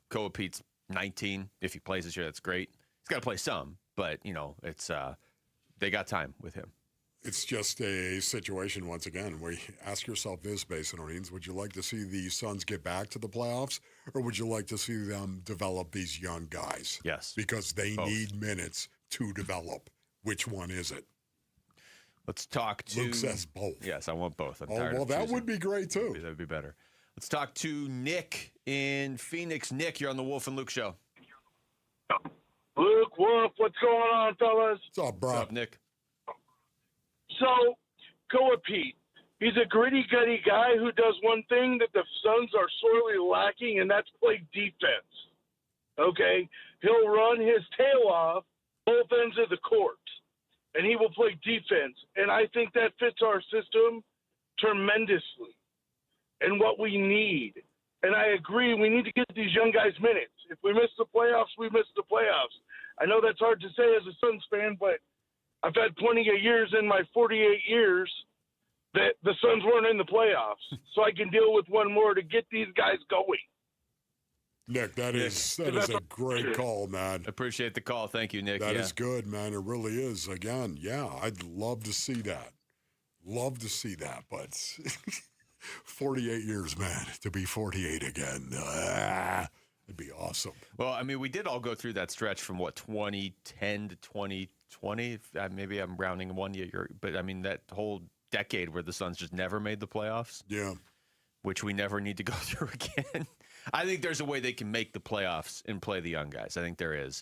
Koa Peat's 19. If he plays this year, that's great. He's got to play some, but, it's they got time with him. It's just a situation, once again, where you ask yourself this, Basinonians, would you like to see the Suns get back to the playoffs, or would you like to see them develop these young guys? Yes. Because they need minutes to develop. Which one is it? Let's talk to... Luke says both. Yes, I want both. That would be great, too. That would be better. Let's talk to Nick in Phoenix. Nick, you're on the Wolf and Luke Show. Luke, Wolf, what's going on, fellas? What's up, bro? What's up, Nick? So, go with Pete. He's a gritty-gutty guy who does one thing that the Suns are sorely lacking, and that's play defense. Okay? He'll run his tail off both ends of the court, and he will play defense. And I think that fits our system tremendously and what we need. And I agree, we need to get these young guys minutes. If we miss the playoffs, we miss the playoffs. I know that's hard to say as a Suns fan, but I've had plenty of years in my 48 years that the Suns weren't in the playoffs. So I can deal with one more to get these guys going. Nick, that is a great call, man. Appreciate the call. Thank you, Nick. That is good, man. It really is. Again, yeah, I'd love to see that. Love to see that, but 48 years, man, to be 48 again. It'd be awesome. Well, I mean, we did all go through that stretch from, 2010 to 2020? Maybe I'm rounding 1 year. But, I mean, that whole decade where the Suns just never made the playoffs. Yeah. Which we never need to go through again. I think there's a way they can make the playoffs and play the young guys. I think there is.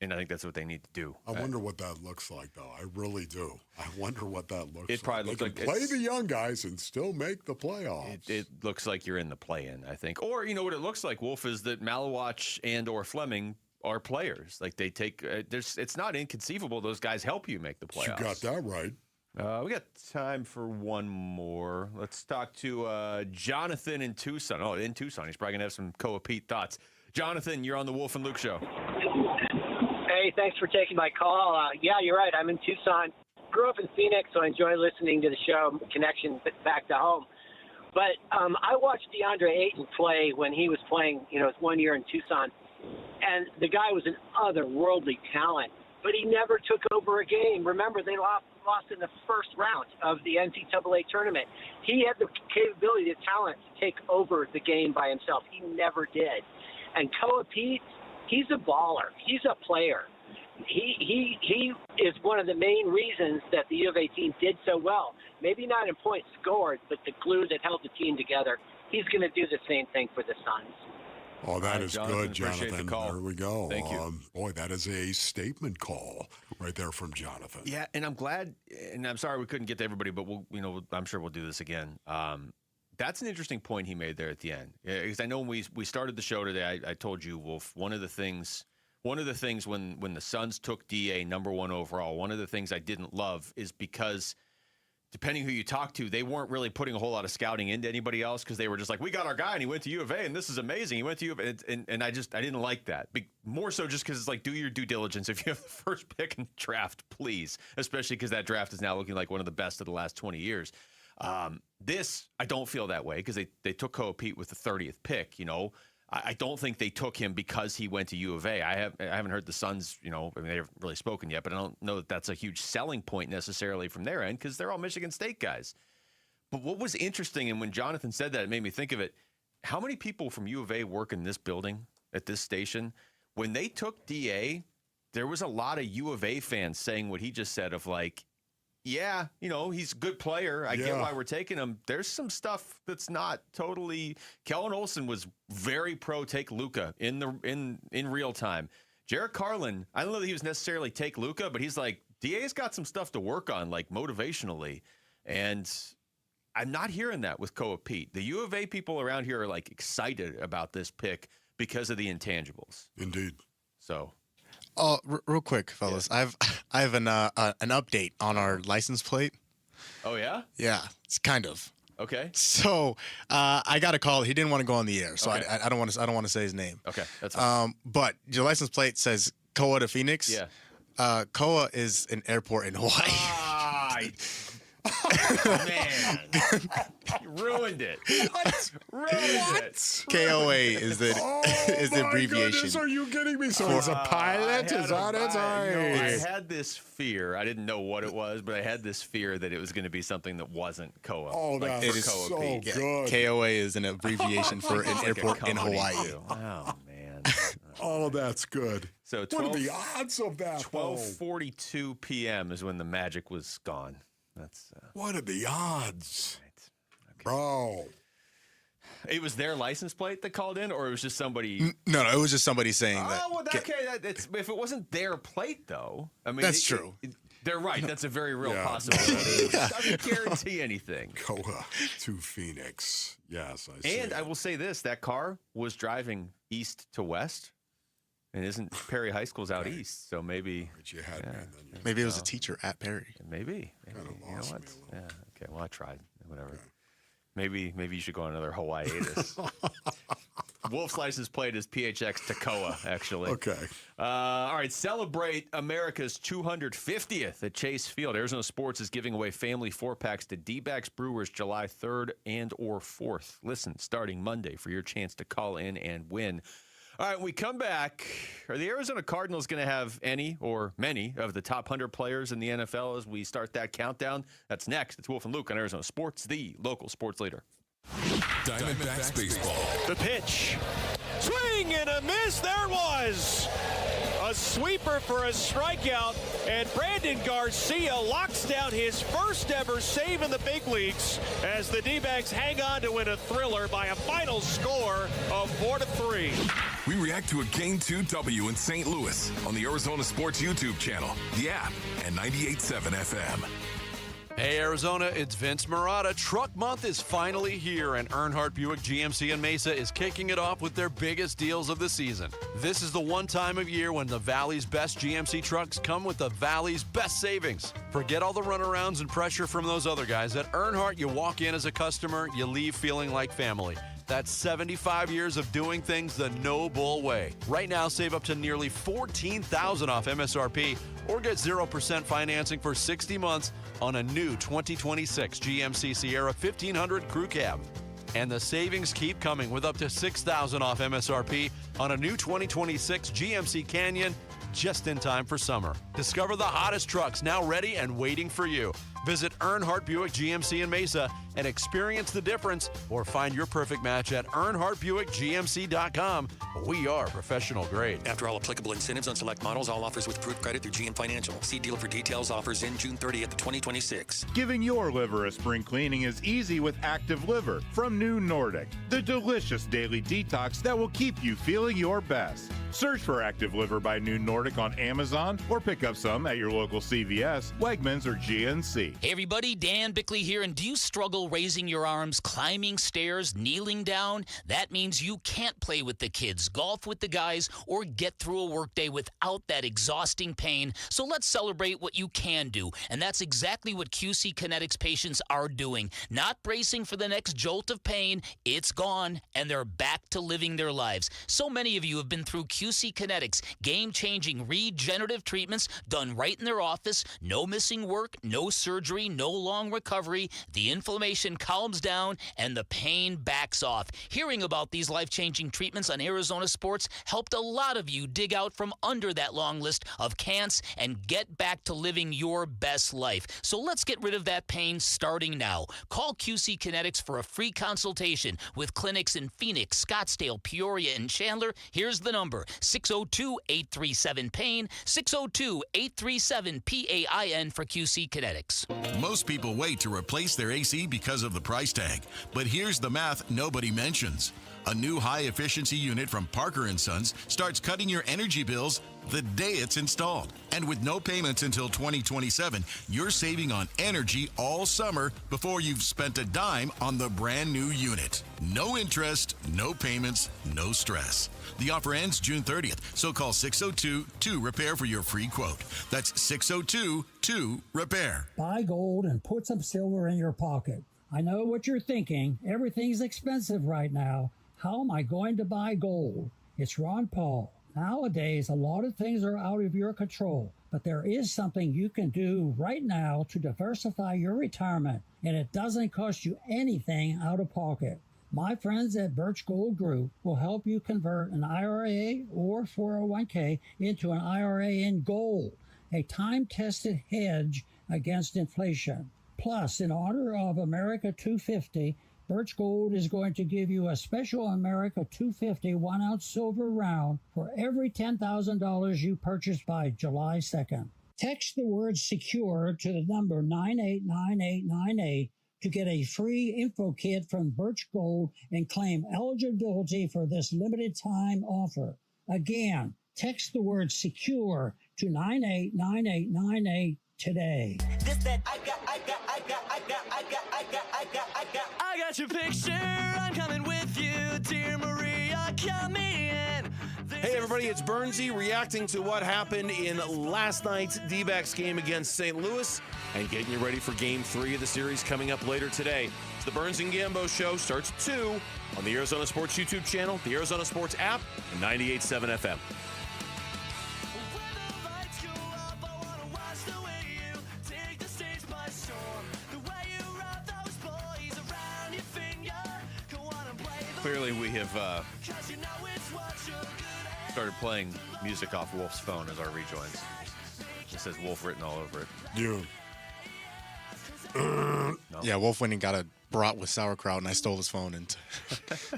And I think that's what they need to do. I wonder what that looks like, though. I really do. I wonder what that looks like. It probably looks like play the young guys and still make the playoffs. It looks like you're in the play-in, I think. Or, you know what it looks like, Wolf, is that Malawach and or Fleming are players. Like, they take it's not inconceivable those guys help you make the playoffs. You got that right. We got time for one more. Let's talk to Jonathan in Tucson. Oh, in Tucson. He's probably going to have some Koa Peat thoughts. Jonathan, you're on the Wolf and Luke Show. Hey, thanks for taking my call. Yeah, you're right. I'm in Tucson. Grew up in Phoenix, so I enjoy listening to the show, connection back to home. But I watched DeAndre Ayton play when he was playing, his 1 year in Tucson. And the guy was an otherworldly talent, but he never took over a game. Remember, they lost in the first round of the NCAA tournament. He had the capability, the talent to take over the game by himself. He never did. And Koa Peat, he's a baller. He's a player. He is one of the main reasons that the U of A team did so well. Maybe not in points scored, but the glue that held the team together. He's going to do the same thing for the Suns. Oh, that is good, Jonathan. The call. There we go. Thank you. Boy, that is a statement call right there from Jonathan. Yeah, and I'm glad, and I'm sorry we couldn't get to everybody, but I'm sure we'll do this again. That's an interesting point he made there at the end. Because I know when we started the show today, I told you, Wolf, one of the things when the Suns took DA number 1 overall, one of the things I didn't love is because depending who you talk to, they weren't really putting a whole lot of scouting into anybody else because they were just like, we got our guy and he went to U of A and this is amazing. He went to U of A. And I didn't like that. More so just because it's like, do your due diligence. If you have the first pick in the draft, please, especially because that draft is now looking like one of the best of the last 20 years. This, I don't feel that way because they took Koa Peat with the 30th pick, I don't think they took him because he went to U of A. I haven't heard the Suns, they haven't really spoken yet, but I don't know that that's a huge selling point necessarily from their end because they're all Michigan State guys. But what was interesting, and when Jonathan said that, it made me think of it, how many people from U of A work in this building at this station? When they took DA, there was a lot of U of A fans saying what he just said of like, yeah, he's a good player. I get why we're taking him. There's some stuff that's not totally. Kellen Olson was very pro take Luka in real time. Jarrett Carlin, I don't know that he was necessarily take Luka, but he's like, DA's got some stuff to work on, like motivationally. And I'm not hearing that with Koa Peat. The U of A people around here are like excited about this pick because of the intangibles. Indeed. So. Oh, real quick, fellas. Yeah. I have an update on our license plate. Oh, yeah? Yeah, it's kind of. Okay. So I got a call. He didn't want to go on the air, so okay. I don't want to say his name. Okay, that's fine. But your license plate says Koa to Phoenix. Yeah. Koa is an airport in Hawaii. Man, you ruined it. What? Ruined it. KOA is the abbreviation. Goodness, are you kidding me? So he's a pilot? Is that it? I had this fear. I didn't know what it was, but I had this fear that it was going to be something that wasn't KOA. Oh, like it is Koa so Peat. good. KOA is an abbreviation for an airport in Hawaii. Oh, man. Oh, that's good. So 12, what are the odds of that? 12:42 p.m. is when the magic was gone. That's what are the odds? Right. Okay. Bro. It was their license plate that called in, or it was just somebody? No, it was just somebody saying that. Oh, well, if it wasn't their plate, though, I mean, that's true. They're right. That's a very real possibility. It doesn't guarantee anything. Koa to Phoenix. Yes, I see. And I will say this: that car was driving east to west. And isn't Perry High School's out east? So maybe you had maybe it was a teacher at Perry. Maybe. Kind of lost me a little. Yeah. Okay. Well, I tried. Whatever. Okay. Maybe you should go on another hiatus. Wolf's license plate is PHX Toccoa, actually. Okay. All right. Celebrate America's 250th at Chase Field. Arizona Sports is giving away family 4-packs to D-backs Brewers July 3rd and or 4th. Listen, starting Monday for your chance to call in and win. All right, when we come back, are the Arizona Cardinals going to have any or many of the top 100 players in the NFL as we start that countdown? That's next. It's Wolf and Luke on Arizona Sports, the local sports leader. Diamondbacks baseball. The pitch. Swing and a miss. There it was. A sweeper for a strikeout, and Brandon Garcia locks down his first ever save in the big leagues as the D-backs hang on to win a thriller by a final score of 4-3. We react to a Game 2 W in St. Louis on the Arizona Sports YouTube channel, the app, and 98.7 FM. Hey, Arizona, it's Vince Marotta. Truck Month is finally here, and Earnhardt Buick GMC in Mesa is kicking it off with their biggest deals of the season. This is the one time of year when the Valley's best GMC trucks come with the Valley's best savings. Forget all the runarounds and pressure from those other guys. At Earnhardt, you walk in as a customer, you leave feeling like family. That's 75 years of doing things the no-bull way. Right now, save up to nearly $14,000 off MSRP or get 0% financing for 60 months on a new 2026 GMC Sierra 1500 Crew Cab. And the savings keep coming with up to $6,000 off MSRP on a new 2026 GMC Canyon just in time for summer. Discover the hottest trucks now ready and waiting for you. Visit Earnhardt Buick GMC in Mesa and experience the difference, or find your perfect match at EarnhardtBuickGMC.com. We are professional grade. After all applicable incentives on select models, all offers with approved credit through GM Financial. See dealer for details. Offers in June 30th, 2026. Giving your liver a spring cleaning is easy with Active Liver from New Nordic, the delicious daily detox that will keep you feeling your best. Search for Active Liver by New Nordic on Amazon or pick up some at your local CVS, Wegmans, or GNC. Hey everybody, Dan Bickley here, and do you struggle raising your arms, climbing stairs, kneeling down? That means you can't play with the kids, golf with the guys, or get through a workday without that exhausting pain. So let's celebrate what you can do, and that's exactly what QC Kinetics patients are doing. Not bracing for the next jolt of pain, it's gone, and they're back to living their lives. So many of you have been through QC Kinetics, game-changing regenerative treatments done right in their office, no missing work, no surgery, no long recovery. The inflammation calms down and the pain backs off. Hearing about these life-changing treatments on Arizona Sports helped a lot of you dig out from under that long list of can'ts and get back to living your best life. So let's get rid of that pain starting now. Call QC Kinetics for a free consultation with clinics in Phoenix, Scottsdale, Peoria, and Chandler. Here's the number, 602-837-PAIN, 602-837-PAIN for QC Kinetics. Most people wait to replace their AC because of the price tag. But here's the math nobody mentions. A new high-efficiency unit from Parker & Sons starts cutting your energy bills the day it's installed. And with no payments until 2027, you're saving on energy all summer before you've spent a dime on the brand new unit. No interest, no payments, no stress. The offer ends June 30th, so call 602-2-REPAIR for your free quote. That's 602-2-REPAIR. Buy gold and put some silver in your pocket. I know what you're thinking. Everything's expensive right now. How am I going to buy gold? It's Ron Paul. Nowadays, a lot of things are out of your control, but there is something you can do right now to diversify your retirement, and it doesn't cost you anything out of pocket. My friends at Birch Gold Group will help you convert an IRA or 401k into an IRA in gold, a time-tested hedge against inflation. Plus, in honor of America 250, Birch Gold is going to give you a special America 250 1-ounce silver round for every $10,000 you purchase by July 2nd. Text the word SECURE to the number 989898 to get a free info kit from Birch Gold and claim eligibility for this limited time offer. Again, text the word SECURE to 989898 today. I got your picture, I'm coming with you, dear Maria, come in. Hey everybody, it's Bernsey reacting to what happened in last night's D-backs game against St. Louis and getting you ready for Game 3 of the series coming up later today. It's the Burns and Gambo Show, starts at 2 on the Arizona Sports YouTube channel, the Arizona Sports app, and 98.7 FM. Clearly, we have started playing music off Wolf's phone as our rejoins. It says Wolf written all over it. Yeah. No. Yeah, Wolf went and got a brat with sauerkraut, and I stole his phone and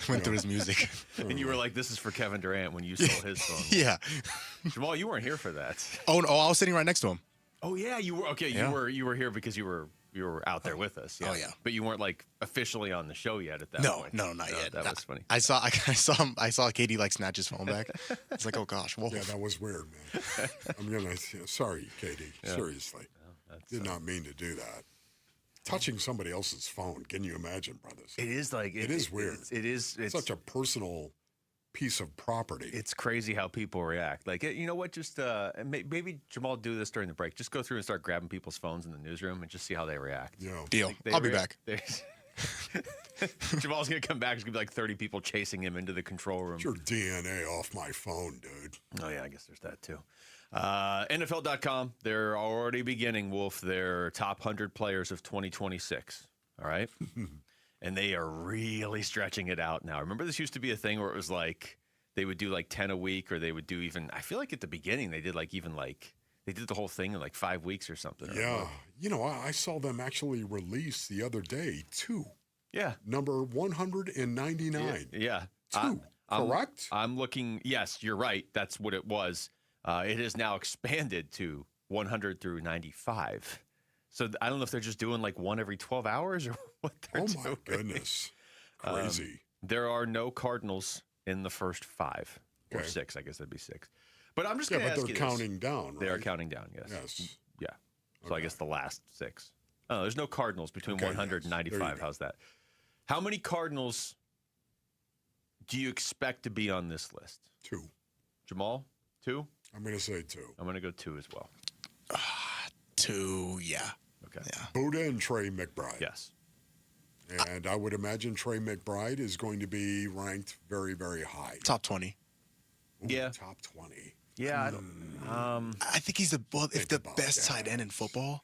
went through his music. And you were like, this is for Kevin Durant when you stole his phone. Yeah. Jamal, you weren't here for that. Oh, no, I was sitting right next to him. Oh, yeah, you were. Okay, Yeah. you were here because you were out there with us. Yeah. Oh, yeah. But you weren't like officially on the show yet at that point. No, not yet. That was funny. I saw him. I saw Katie like snatch his phone back. I was like, oh gosh, Wolf. Yeah, that was weird, man. Sorry, Katie. Yeah. Seriously. Did not mean to do that. Touching somebody else's phone. Can you imagine, brothers? It is like it is weird. It's such a personal piece of property. It's crazy how people react. Like, you know what? Just maybe Jamal do this during the break. Just go through and start grabbing people's phones in the newsroom and just see how they react. Yeah. Deal. Like, they I'll be back. Jamal's gonna come back. There's gonna be like 30 people chasing him into the control room. Get your DNA off my phone, dude. Oh yeah, I guess there's that too. NFL.com. They're already beginning, Wolf, their top 100 players of 2026. All right. And they are really stretching it out now. Remember, this used to be a thing where it was like they would do like 10 a week, or they would do even, I feel like at the beginning they did like even like, they did the whole thing in like 5 weeks or something. Yeah. You know, I saw them actually release the other day, 2. Yeah. Number 199. Yeah. 2. Correct? I'm looking, yes, you're right. That's what it was. It is now expanded to 100 through 95. So I don't know if they're just doing like one every 12 hours or what they're doing. Oh, my goodness. Crazy. There are no Cardinals in the first 5 or 6. I guess that'd be 6. But I'm just going to ask you but they're counting down, right? They are counting down, yes. Yes. Yeah. So I guess the last 6. Oh, there's no Cardinals between 100 and 95. How's that? How many Cardinals do you expect to be on this list? 2. Jamal, 2? I'm going to say 2. I'm going to go 2 as well. 2, yeah. Okay. Yeah. Buddha and Trey McBride. Yes. And I would imagine Trey McBride is going to be ranked very, very high. Top 20. Ooh, yeah. Top 20. Yeah. I don't. I think he's the best tight end in football.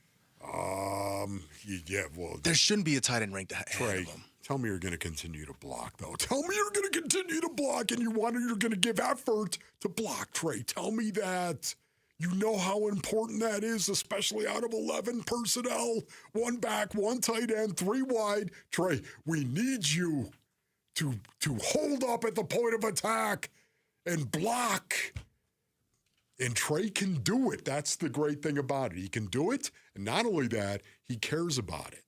Yeah. Well, there shouldn't be a tight end ranked ahead Trey, of him. tell me you're going to continue to block, though. Tell me you're going to continue to block, and you're going to give effort to block, Trey. Tell me that. You know how important that is, especially out of 11 personnel. 1 back, 1 tight end, 3 wide. Trey, we need you to hold up at the point of attack and block. And Trey can do it. That's the great thing about it. He can do it, and not only that, he cares about it.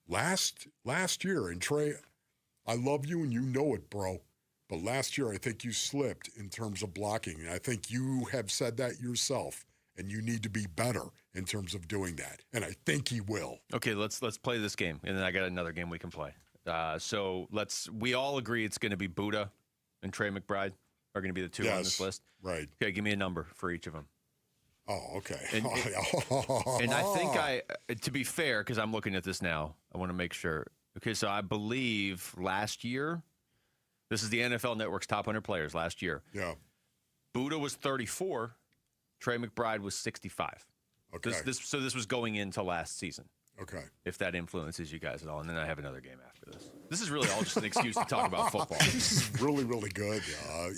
Last year, and Trey, I love you, and you know it, bro. But last year, I think you slipped in terms of blocking. And I think you have said that yourself, and you need to be better in terms of doing that. And I think he will. Okay, let's play this game, and then I got another game we can play. So we all agree it's going to be Buddha and Trey McBride are going to be the two on this list. Right. Okay, give me a number for each of them. Oh, okay. And I think to be fair, because I'm looking at this now, I want to make sure. Okay, so I believe last year, this is the NFL Network's top 100 players last year. Yeah. Buddha was 34. Trey McBride was 65. Okay. So this was going into last season. Okay. If that influences you guys at all. And then I have another game after this. This is really all just an excuse to talk about football. This is really, really good.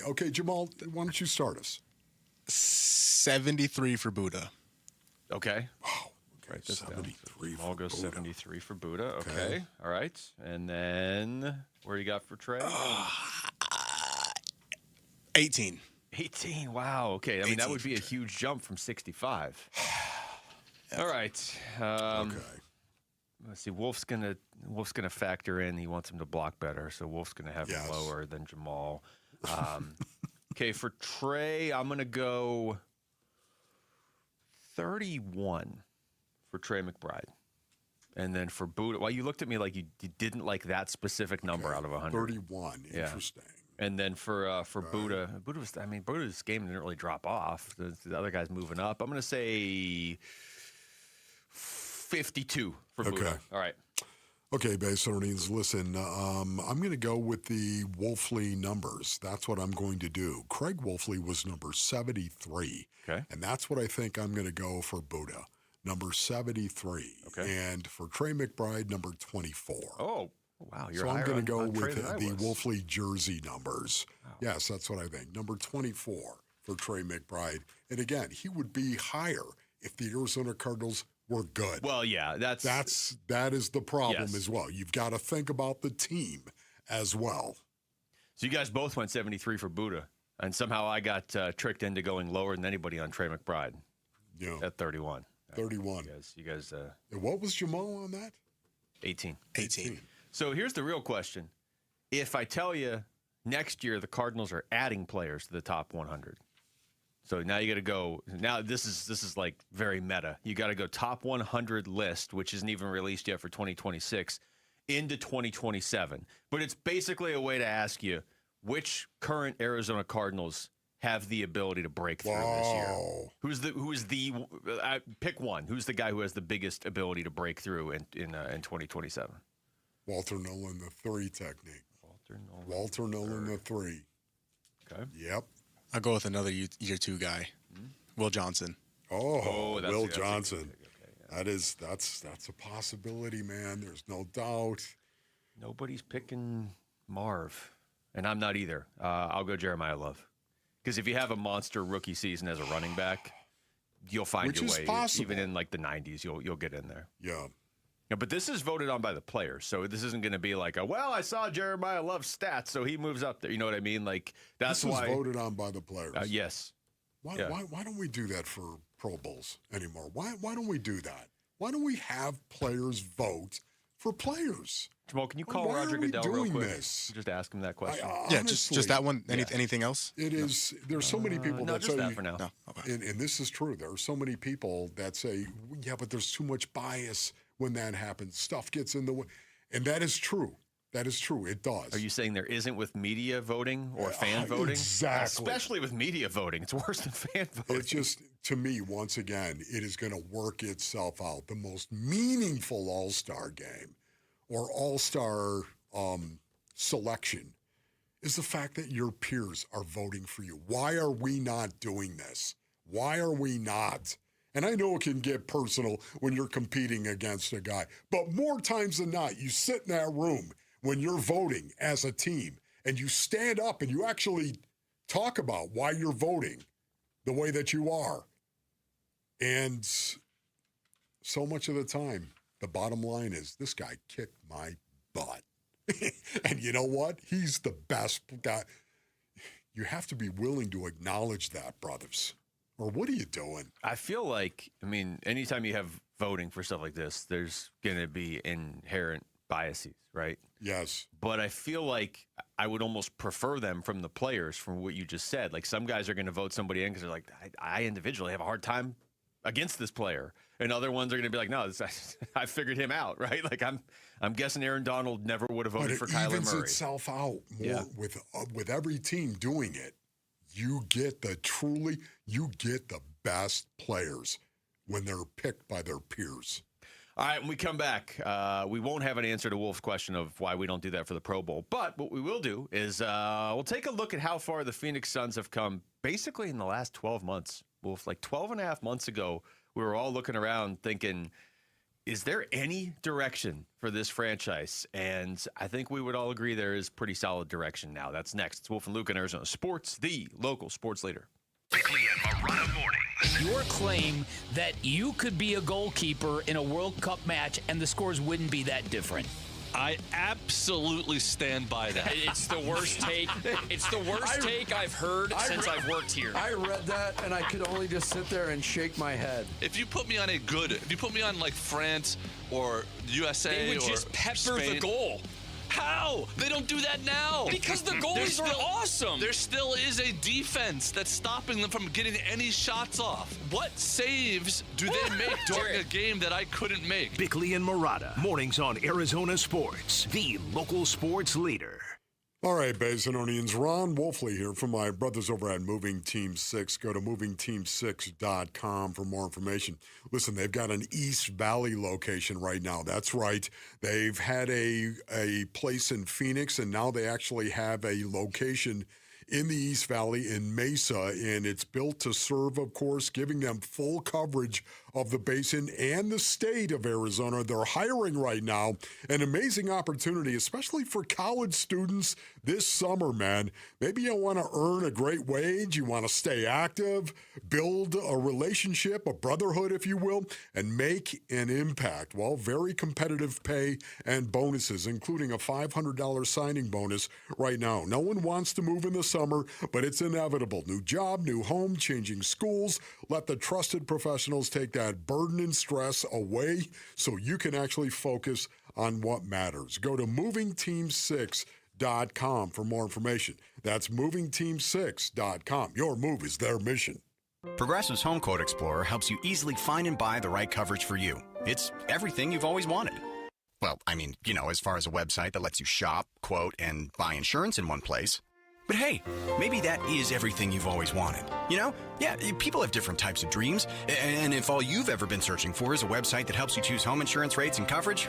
Okay, Jamal, why don't you start us? 73 for Buddha. Okay. Wow. Okay, Write this 73 down. I'll go 73 for Buddha. Okay. All right. And then where you got for Trey? 18. 18. Wow. Okay. I mean, that would be a huge jump from 65. All right. Okay. Let's see. Wolf's gonna factor in. He wants him to block better, so Wolf's gonna have him lower than Jamal. Okay, for Trey, I'm gonna go 31 for Trey McBride, and then for Buddha. Well, you looked at me like you didn't like that specific number out of 100. 31. Interesting. And then for Buddha, Buddha's game didn't really drop off. The other guy's moving up. I'm gonna say 52 for Buddha. All right. Okay, Basernians, listen, I'm going to go with the Wolfley numbers. That's what I'm going to do. Craig Wolfley was number 73. Okay. And that's what I think I'm going to go for Buddha, number 73. Okay. And for Trey McBride, number 24. Oh, wow. You're so I'm going to go with the Wolfley jersey numbers. Wow. Yes, that's what I think. Number 24 for Trey McBride. And again, he would be higher if the Arizona Cardinals were good. Well, yeah, that is the problem as well. You've got to think about the team as well. So you guys both went 73 for Buddha, and somehow I got tricked into going lower than anybody on Trey McBride. Yeah, at 31. 31. You guys. And what was Jamal on that? 18. 18. So here's the real question: if I tell you next year the Cardinals are adding players to the top 100. So now you got to go. Now this is like very meta. You got to go top 100 list, which isn't even released yet for 2026, into 2027. But it's basically a way to ask you which current Arizona Cardinals have the ability to break through this year. Who is the pick one? Who's the guy who has the biggest ability to break through in 2027? Walter Nolan, the 3 technique. Walter Nolan, the 3. Okay. Yep. I'll go with another year 2 guy, Will Johnson. Oh, Will Johnson. That's a possibility, man. There's no doubt. Nobody's picking Marv, and I'm not either. I'll go Jeremiah Love, because if you have a monster rookie season as a running back, you'll find your way. Possible. Even in like the 90s, you'll get in there. Yeah. Yeah, but this is voted on by the players, so this isn't going to be like I saw Jeremiah Love's stats, so he moves up there. You know what I mean? Like that's this why is voted on by the players. Yes. Why don't we do that for Pro Bowls anymore? Why don't we do that? Why don't we have players vote for players? Jamal, can you call Roger Goodell real quick? Just ask him that question. Just that one. Anything else? It is. There's so many people that say that for now. No, okay. and this is true. There are so many people that say, yeah, but there's too much bias when that happens. Stuff gets in the way. And that is true. That is true. It does. Are you saying there isn't with media voting or fan voting? Exactly. Especially with media voting. It's worse than fan voting. It's just, to me, once again, it is going to work itself out. The most meaningful all-star game or all-star selection is the fact that your peers are voting for you. Why are we not doing this? Why are we not? And I know it can get personal when you're competing against a guy, but more times than not, you sit in that room when you're voting as a team and you stand up and you actually talk about why you're voting the way that you are. And so much of the time, the bottom line is this guy kicked my butt. And you know what? He's the best guy. You have to be willing to acknowledge that, brothers. Or what are you doing? I feel like, anytime you have voting for stuff like this, there's going to be inherent biases, right? Yes. But I feel like I would almost prefer them from the players from what you just said. Like some guys are going to vote somebody in because they're like, I individually have a hard time against this player. And other ones are going to be like, no, I figured him out, right? Like I'm guessing Aaron Donald never would have voted for Kyler Murray. But it evens itself out more with every team doing it. You get the best players when they're picked by their peers. All right, when we come back, we won't have an answer to Wolf's question of why we don't do that for the Pro Bowl. But what we will do is we'll take a look at how far the Phoenix Suns have come basically in the last 12 months. Wolf, like 12 and a half months ago, we were all looking around thinking, is there any direction for this franchise? And I think we would all agree there is pretty solid direction now. That's next. It's Wolf and Luke in Arizona Sports, the local sports leader. Bickley and Marotta mornings. Your claim that you could be a goalkeeper in a World Cup match and the scores wouldn't be that different. I absolutely stand by that. It's the worst take. It's the worst take I've heard since I've worked here. I read that and I could only just sit there and shake my head. If you put me on like France or USA, they would or just pepper Spain, the goal. How? They don't do that now. Because the goalies are awesome. There still is a defense that's stopping them from getting any shots off. What saves do they make during a game that I couldn't make? Bickley and Marotta, mornings on Arizona Sports, the local sports leader. All right, Basinonians, Ron Wolfley here from my brothers over at Moving Team 6. Go to movingteam6.com for more information. Listen, they've got an East Valley location right now. That's right. They've had a place in Phoenix, and now they actually have a location in the East Valley in Mesa, and it's built to serve, of course, giving them full coverage of the basin and the state of Arizona. They're hiring right now. An amazing opportunity, especially for college students this summer, man. Maybe you want to earn a great wage. You want to stay active, build a relationship, a brotherhood, if you will, and make an impact. Well, very competitive pay and bonuses, including a $500 signing bonus right now. No one wants to move in the summer, but it's inevitable. New job, new home, changing schools. Let the trusted professionals take that burden and stress away so you can actually focus on what matters. Go to movingteam6.com for more information. That's movingteam6.com. Your move is their mission. Progressive's Home Quote Explorer helps you easily find and buy the right coverage for you. It's everything you've always wanted. Well, I mean, as far as a website that lets you shop, quote, and buy insurance in one place. But hey, maybe that is everything you've always wanted. Yeah, people have different types of dreams. And if all you've ever been searching for is a website that helps you choose home insurance rates and coverage,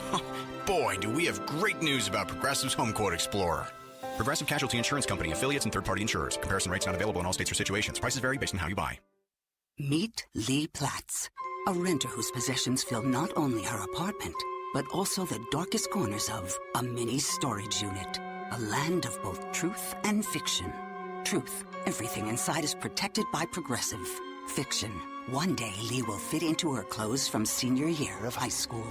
boy, do we have great news about Progressive's Home Quote Explorer. Progressive Casualty Insurance Company, affiliates, and third-party insurers. Comparison rates not available in all states or situations. Prices vary based on how you buy. Meet Lee Platz, a renter whose possessions fill not only her apartment, but also the darkest corners of a mini storage unit. A land of both truth and fiction. Truth, everything inside is protected by Progressive. Fiction, one day Lee will fit into her clothes from senior year of high school.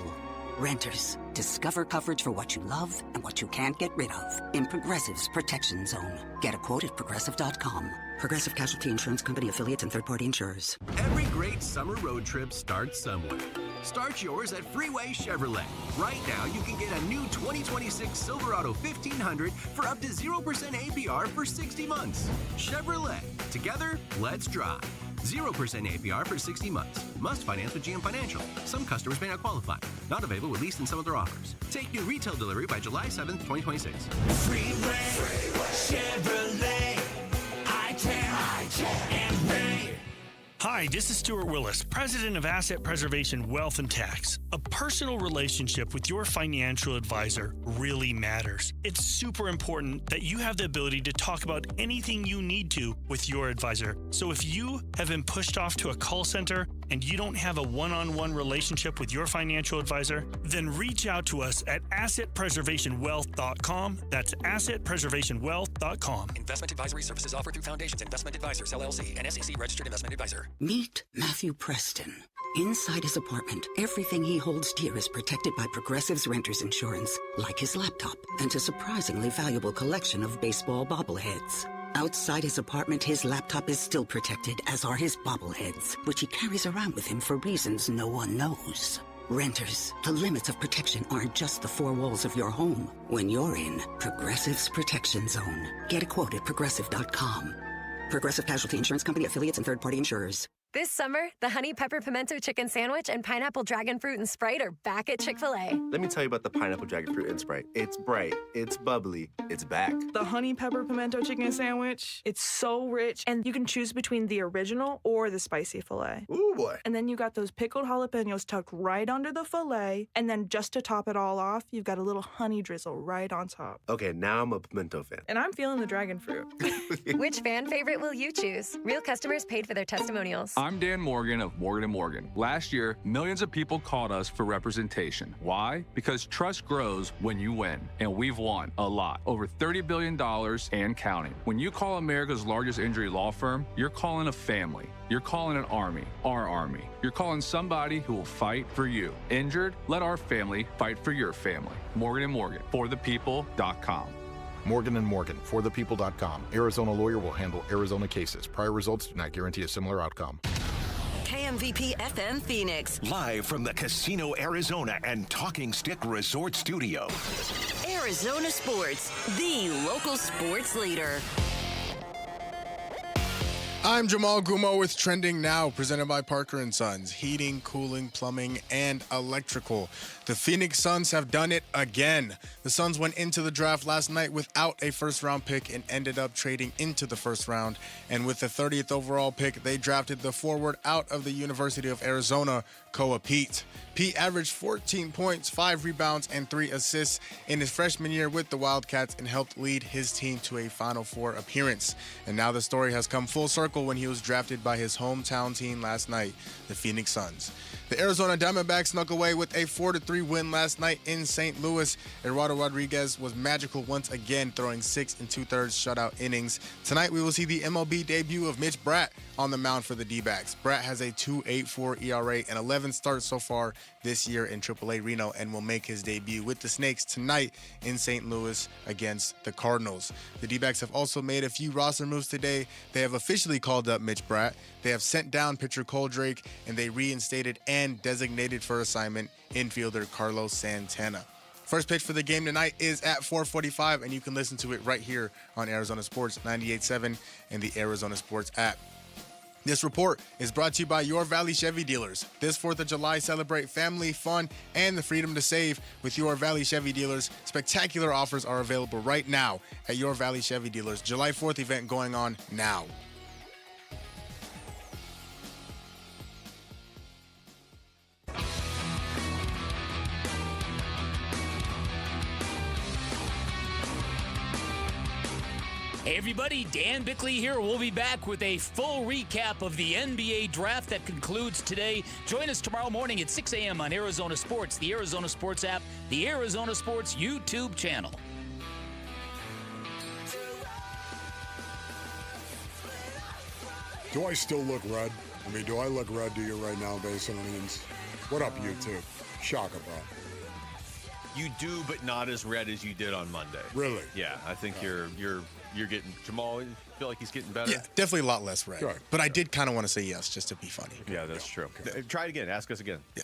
Renters, discover coverage for what you love and what you can't get rid of in Progressive's Protection Zone. Get a quote at Progressive.com. Progressive Casualty Insurance Company, affiliates, and third-party insurers. Every great summer road trip starts somewhere. Start yours at Freeway Chevrolet. Right now, you can get a new 2026 Silverado 1500 for up to 0% APR for 60 months. Chevrolet. Together, let's drive. 0% APR for 60 months. Must finance with GM Financial. Some customers may not qualify. Not available with lease and some other offers. Take new retail delivery by July 7th, 2026. Freeway Chevrolet. I can and pay. Hi, this is Stuart Willis, President of Asset Preservation Wealth and Tax. A personal relationship with your financial advisor really matters. It's super important that you have the ability to talk about anything you need to with your advisor. So if you have been pushed off to a call center and you don't have a one-on-one relationship with your financial advisor, then reach out to us at assetpreservationwealth.com. That's assetpreservationwealth.com. Investment advisory services offered through Foundations Investment Advisors, LLC, an SEC registered investment advisor. Meet Matthew Preston. Inside his apartment, everything he holds dear is protected by Progressive's renter's insurance, like his laptop and a surprisingly valuable collection of baseball bobbleheads. Outside his apartment, his laptop is still protected, as are his bobbleheads, which he carries around with him for reasons no one knows. Renters, the limits of protection aren't just the four walls of your home. When you're in Progressive's Protection Zone, get a quote at Progressive.com. Progressive Casualty Insurance Company, affiliates, and third-party insurers. This summer, the Honey Pepper Pimento Chicken Sandwich and Pineapple Dragon Fruit and Sprite are back at Chick-fil-A. Let me tell you about the Pineapple Dragon Fruit and Sprite. It's bright, it's bubbly, it's back. The Honey Pepper Pimento Chicken Sandwich, it's so rich, and you can choose between the original or the spicy filet. Ooh, boy. And then you got those pickled jalapenos tucked right under the filet, and then just to top it all off, you've got a little honey drizzle right on top. Okay, now I'm a pimento fan. And I'm feeling the dragon fruit. Which fan favorite will you choose? Real customers paid for their testimonials. I'm Dan Morgan of Morgan & Morgan. Last year, millions of people called us for representation. Why? Because trust grows when you win, and we've won a lot. Over $30 billion and counting. When you call America's largest injury law firm, you're calling a family. You're calling an army, our army. You're calling somebody who will fight for you. Injured? Let our family fight for your family. Morgan & Morgan, forthepeople.com. Morgan & Morgan, forthepeople.com. Arizona lawyer will handle Arizona cases. Prior results do not guarantee a similar outcome. KMVP FM Phoenix. Live from the Casino Arizona and Talking Stick Resort Studio. Arizona Sports, the local sports leader. I'm Jamal Gumo with Trending Now, presented by Parker & Sons. Heating, cooling, plumbing, and electrical. The Phoenix Suns have done it again. The Suns went into the draft last night without a first-round pick and ended up trading into the first round. And with the 30th overall pick, they drafted the forward out of the University of Arizona, Peat. Peat averaged 14 points, 5 rebounds, and 3 assists in his freshman year with the Wildcats and helped lead his team to a Final Four appearance. And now the story has come full circle when he was drafted by his hometown team last night, the Phoenix Suns. The Arizona Diamondbacks snuck away with a 4-3 win last night in St. Louis. Eduardo Rodriguez was magical once again, throwing 6 2/3 shutout innings. Tonight we will see the MLB debut of Mitch Bratt on the mound for the D-backs. Bratt has a 2.84 ERA and 11 starts so far this year in AAA Reno and will make his debut with the Snakes tonight in St. Louis against the Cardinals. The D-backs have also made a few roster moves today. They have officially called up Mitch Bratt. They have sent down pitcher Cole Drake, and they reinstated and designated for assignment infielder Carlos Santana. First pitch for the game tonight is at 4:45, and you can listen to it right here on Arizona Sports 98.7 and the Arizona Sports app. This report is brought to you by Your Valley Chevy dealers. This 4th of July, celebrate family, fun, and the freedom to save with Your Valley Chevy dealers. Spectacular offers are available right now at Your Valley Chevy dealers. July 4th event going on now. Hey everybody, Dan Bickley here. We'll be back with a full recap of the NBA draft that concludes today. Join us tomorrow morning at 6 a.m. on Arizona Sports, the Arizona Sports app, the Arizona Sports YouTube channel. Do I still look red? I mean, do I look red to you right now based on means? What up, YouTube? Shaka, bro. You do, but not as red as you did on Monday. Really? Yeah, I think you're getting Jamal. You feel like he's getting better. Yeah, definitely a lot less red. Good. But I did kind of want to say yes, just to be funny. Yeah, that's true. Okay. Try it again. Ask us again. Yeah.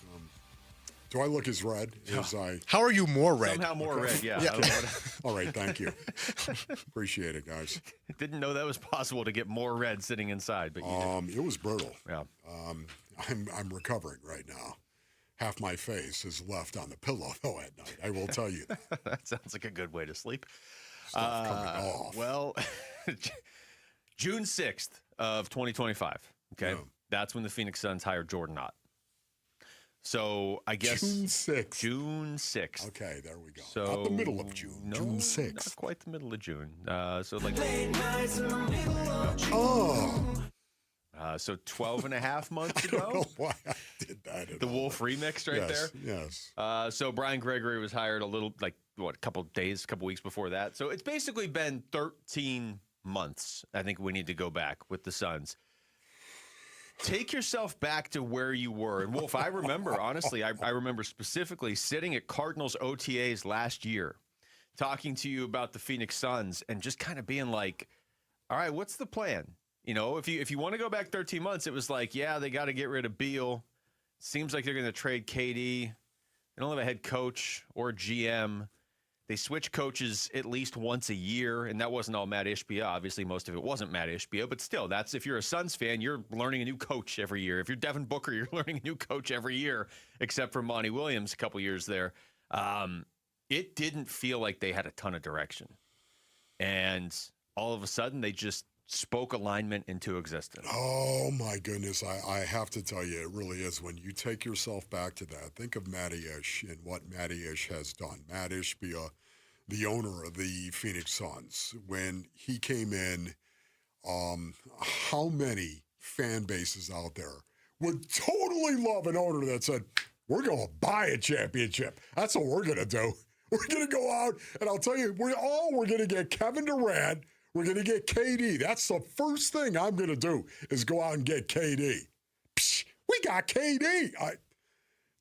Do I look as red as I? How are you more red? Somehow more red. Yeah. All right. Thank you. Appreciate it, guys. Didn't know that was possible to get more red sitting inside, but you did. It was brutal. Yeah. I'm recovering right now. Half my face is left on the pillow, though, at night. I will tell you that. That sounds like a good way to sleep. Stuff coming off. Well, June 6th of 2025, okay? Yeah. That's when the Phoenix Suns hired Jordan Ott. So I guess June 6th. June 6th. Okay, there we go. So not the middle of June. No, June 6th. Not quite the middle of June. So like so 12 and a half months ago. I don't know why I did that at the all. Wolf remix right there. Yes. So Brian Gregory was hired a couple weeks before that. So it's basically been 13 months. I think we need to go back with the Suns. Take yourself back to where you were. And Wolf, I remember, honestly, I remember specifically sitting at Cardinals OTAs last year, talking to you about the Phoenix Suns and just kind of being like, all right, what's the plan? You know, if you want to go back 13 months, it was like, yeah, they got to get rid of Beal. Seems like they're going to trade KD. They don't have a head coach or GM. They switch coaches at least once a year, and that wasn't all Matt Ishbia. Obviously, most of it wasn't Matt Ishbia, but still, that's if you're a Suns fan, you're learning a new coach every year. If you're Devin Booker, you're learning a new coach every year, except for Monty Williams a couple years there. It didn't feel like they had a ton of direction. And all of a sudden, they just spoke alignment into existence. Oh, my goodness. I have to tell you, it really is. When you take yourself back to that, think of Matty Ish and what Matty Ish has done. Matt Ishbia, the owner of the Phoenix Suns, when he came in, how many fan bases out there would totally love an owner that said, we're going to buy a championship. That's what we're going to do. We're going to go out, and I'll tell you, we're going to get Kevin Durant. We're going to get KD. That's the first thing I'm going to do is go out and get KD. Psh, we got KD.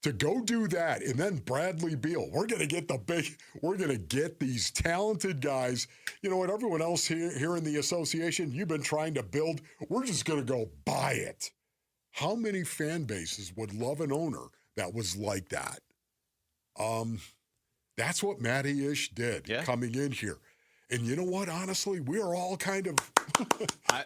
To go do that, and then Bradley Beal. We're going to get these talented guys. You know what, everyone else here in the association, you've been trying to build. We're just going to go buy it. How many fan bases would love an owner that was like that? That's what Matty Ish did coming in here. And you know what? Honestly, we are all kind of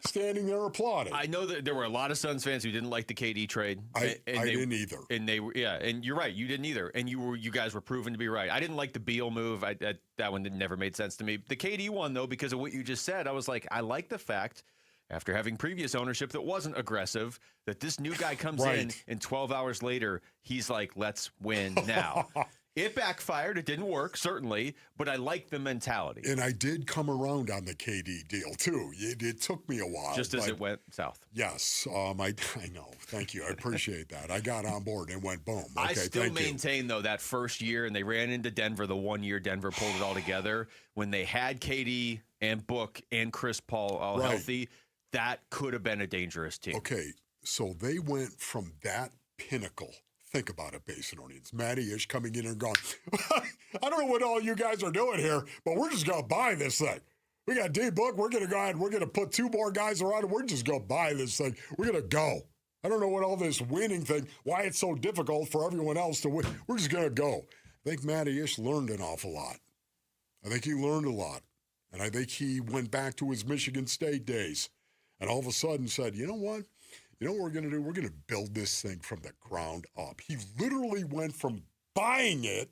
standing there applauding. I know that there were a lot of Suns fans who didn't like the KD trade. I didn't either. And they were, and you're right, you didn't either. And you guys were proven to be right. I didn't like the Beal move. That one never made sense to me. The KD one, though, because of what you just said, I was like, I like the fact, after having previous ownership that wasn't aggressive, that this new guy comes in, and 12 hours later, he's like, let's win now. It backfired. It didn't work, certainly, but I like the mentality. And I did come around on the KD deal, too. It took me a while. Just as it went south. Yes. I know. Thank you. I appreciate that. I got on board and went boom. Okay, I still maintain, though, that first year, and they ran into Denver, the 1 year Denver pulled it all together, when they had KD and Book and Chris Paul all healthy, that could have been a dangerous team. Okay, so they went from that pinnacle. Think about it, Basin Onions. Matty Ish coming in and going, I don't know what all you guys are doing here, but we're just going to buy this thing. We got D-Book. We're going to go ahead. We're going to put 2 more guys around, and we're just going to buy this thing. We're going to go. I don't know what all this winning thing, why it's so difficult for everyone else to win. We're just going to go. I think Matty Ish learned an awful lot. I think he learned a lot. And I think he went back to his Michigan State days and all of a sudden said, you know what? You know what we're going to do? We're going to build this thing from the ground up. He literally went from buying it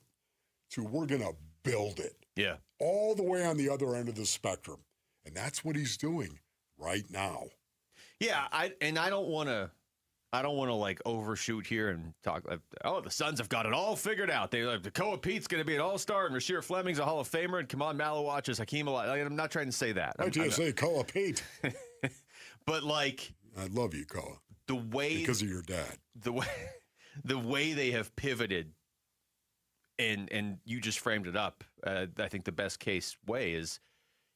to we're going to build it. Yeah. All the way on the other end of the spectrum. And that's what he's doing right now. Yeah, I don't want to like overshoot here and talk like, oh, the Suns have got it all figured out. Koa Peat's going to be an all-star and Rasheer Fleming's a Hall of Famer and Kamal Malawach is Hakeem Olajuwon. Like, I'm not trying to say that. I did say Koa Peat. But like, I love you, Koa. The way because of your dad. The way they have pivoted, and you just framed it up. I think the best case way is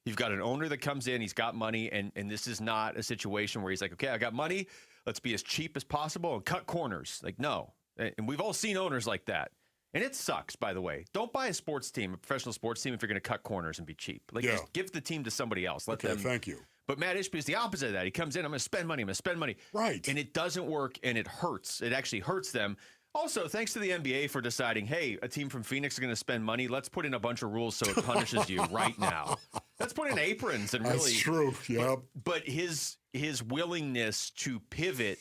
you've got an owner that comes in, he's got money, and this is not a situation where he's like, okay, I got money, let's be as cheap as possible and cut corners. Like, no. And we've all seen owners like that. And it sucks, by the way. Don't buy a sports team, a professional sports team, if you're going to cut corners and be cheap. Like, just give the team to somebody else. Let them. Thank you. But Matt Ishbia is the opposite of that. He comes in, I'm going to spend money. Right. And it doesn't work, and it hurts. It actually hurts them. Also, thanks to the NBA for deciding, hey, a team from Phoenix is going to spend money. Let's put in a bunch of rules so it punishes you right now. Let's put in aprons and really. That's true. Yep. But his willingness to pivot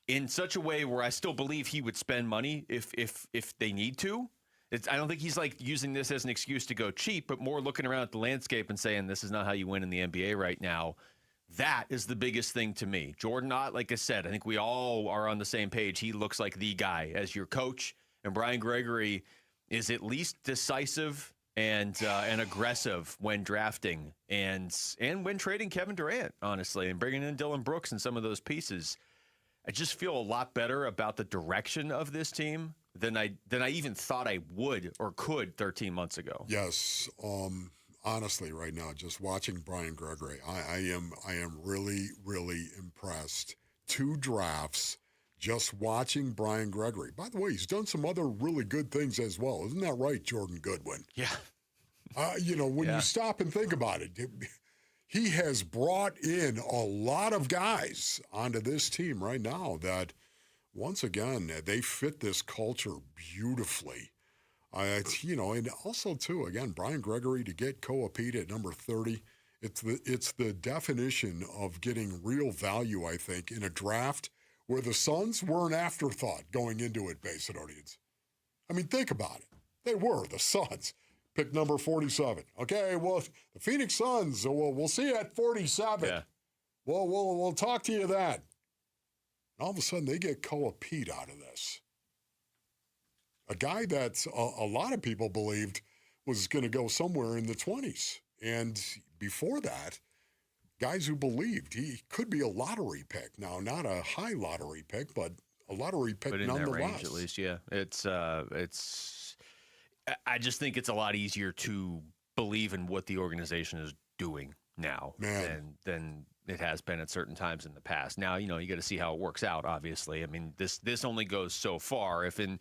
in such a way where I still believe he would spend money if they need to. I don't think he's like using this as an excuse to go cheap, but more looking around at the landscape and saying this is not how you win in the NBA right now. That is the biggest thing to me. Jordan Ott, like I said, I think we all are on the same page. He looks like the guy as your coach, and Brian Gregory is at least decisive and aggressive when drafting and when trading Kevin Durant, honestly, and bringing in Dylan Brooks and some of those pieces. I just feel a lot better about the direction of this team than I even thought I would or could 13 months ago. Yes. Honestly, right now, just watching Brian Gregory, I am really, really impressed. 2 drafts, just watching Brian Gregory. By the way, he's done some other really good things as well. Isn't that right, Jordan Goodwin? Yeah. When you stop and think about it, he has brought in a lot of guys onto this team right now that once again, they fit this culture beautifully. And also, too, again, Brian Gregory to get Peat at number 30, it's the definition of getting real value, I think, in a draft where the Suns were an afterthought going into it, Bay Sidonians. I mean, think about it. They were the Suns. Pick number 47. Okay, well, the Phoenix Suns, we'll see you at 47. Yeah. We'll talk to you then. And all of a sudden, they get Peat out of this. A guy that a lot of people believed was going to go somewhere in the 20s. And before that, guys who believed he could be a lottery pick. Now, not a high lottery pick, but a lottery pick but in nonetheless. That range, at least, yeah. It's. I just think it's a lot easier to believe in what the organization is doing now than it has been at certain times in the past. Now, you got to see how it works out, obviously. I mean, this only goes so far. If in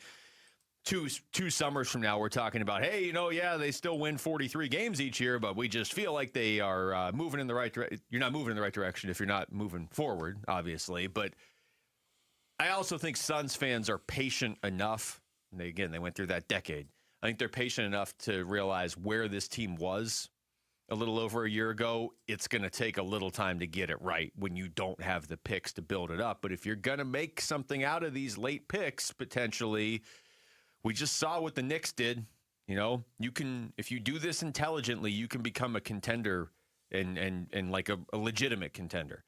two summers from now we're talking about, hey, they still win 43 games each year, but we just feel like they are moving in the right direction. You're not moving in the right direction if you're not moving forward, obviously. But I also think Suns fans are patient enough. And they went through that decade. I think they're patient enough to realize where this team was a little over a year ago. It's going to take a little time to get it right when you don't have the picks to build it up. But if you're going to make something out of these late picks, potentially, we just saw what the Knicks did. You can, if you do this intelligently, you can become a contender and like a legitimate contender.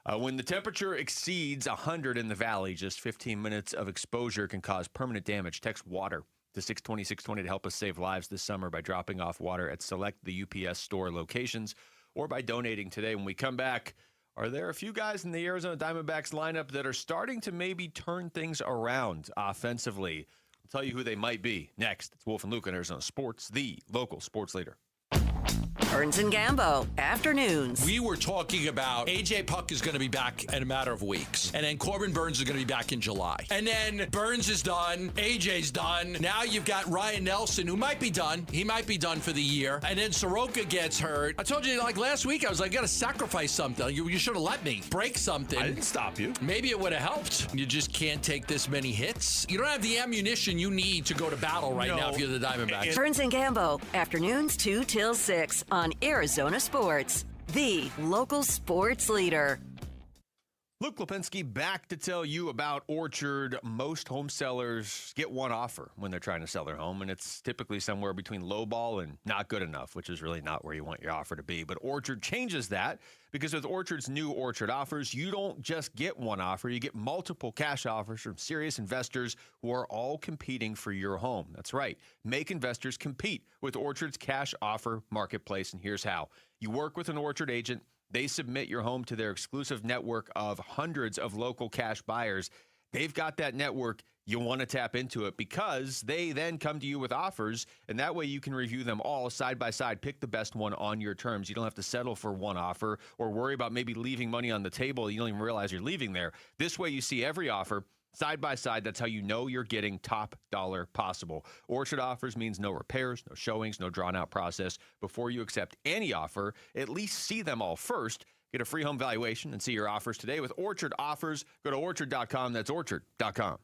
When the temperature exceeds 100 in the valley, just 15 minutes of exposure can cause permanent damage. Text WATER to 620-620 to help us save lives this summer by dropping off water at select the UPS store locations or by donating today. When we come back, are there a few guys in the Arizona Diamondbacks lineup that are starting to maybe turn things around offensively? I'll tell you who they might be next. It's Wolf and Luke on Arizona Sports, the local sports leader. Burns and Gambo, afternoons. We were talking about A.J. Puck is going to be back in a matter of weeks. And then Corbin Burns is going to be back in July. And then Burns is done. A.J.'s done. Now you've got Ryan Nelson, who might be done. He might be done for the year. And then Soroka gets hurt. I told you, last week, I was like, got to sacrifice something. You should have let me break something. I didn't stop you. Maybe it would have helped. You just can't take this many hits. You don't have the ammunition you need to go to battle right now if you're the Diamondbacks. Burns and Gambo, afternoons 2 till 6 on Arizona Sports, the local sports leader. Luke Lipinski back to tell you about Orchard. Most home sellers get one offer when they're trying to sell their home, and it's typically somewhere between lowball and not good enough, which is really not where you want your offer to be. But Orchard changes that because with Orchard's new Orchard offers, you don't just get one offer, you get multiple cash offers from serious investors who are all competing for your home. That's right. Make investors compete with Orchard's cash offer marketplace, and here's how. You work with an Orchard agent. They submit your home to their exclusive network of hundreds of local cash buyers. They've got that network. You want to tap into it because they then come to you with offers, and that way you can review them all side by side. Pick the best one on your terms. You don't have to settle for one offer or worry about maybe leaving money on the table. You don't even realize you're leaving there. This way you see every offer side by side. That's how you know you're getting top dollar possible. Orchard offers means no repairs, no showings, no drawn out process. Before you accept any offer, at least see them all first. Get a free home valuation and see your offers today with Orchard offers. Go to orchard.com. That's orchard.com.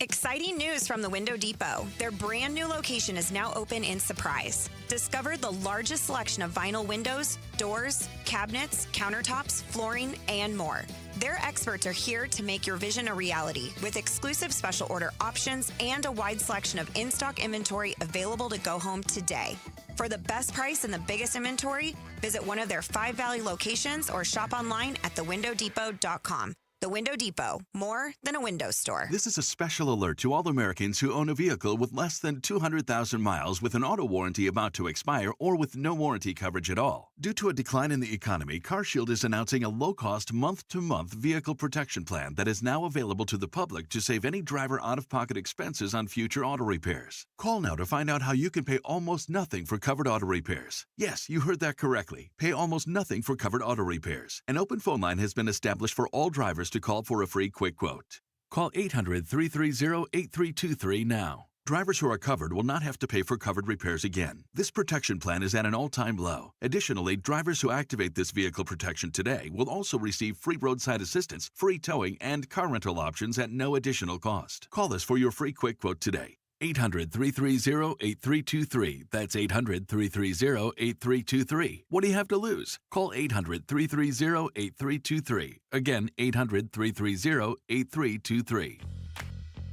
Exciting news from the Window Depot. Their brand new location is now open in Surprise. Discover the largest selection of vinyl windows, doors, cabinets, countertops, flooring, and more. Their experts are here to make your vision a reality with exclusive special order options and a wide selection of in-stock inventory available to go home today. For the best price and the biggest inventory, visit one of their 5 Valley locations or shop online at thewindowdepot.com. The Window Depot, more than a window store. This is a special alert to all Americans who own a vehicle with less than 200,000 miles with an auto warranty about to expire or with no warranty coverage at all. Due to a decline in the economy, CarShield is announcing a low-cost month-to-month vehicle protection plan that is now available to the public to save any driver out-of-pocket expenses on future auto repairs. Call now to find out how you can pay almost nothing for covered auto repairs. Yes, you heard that correctly. Pay almost nothing for covered auto repairs. An open phone line has been established for all drivers to call for a free quick quote. Call 800-330-8323 now. Drivers who are covered will not have to pay for covered repairs again. This protection plan is at an all-time low. Additionally, drivers who activate this vehicle protection today will also receive free roadside assistance, free towing, and car rental options at no additional cost. Call us for your free quick quote today. 800-330-8323. That's 800-330-8323. What do you have to lose? Call 800-330-8323. Again, 800-330-8323.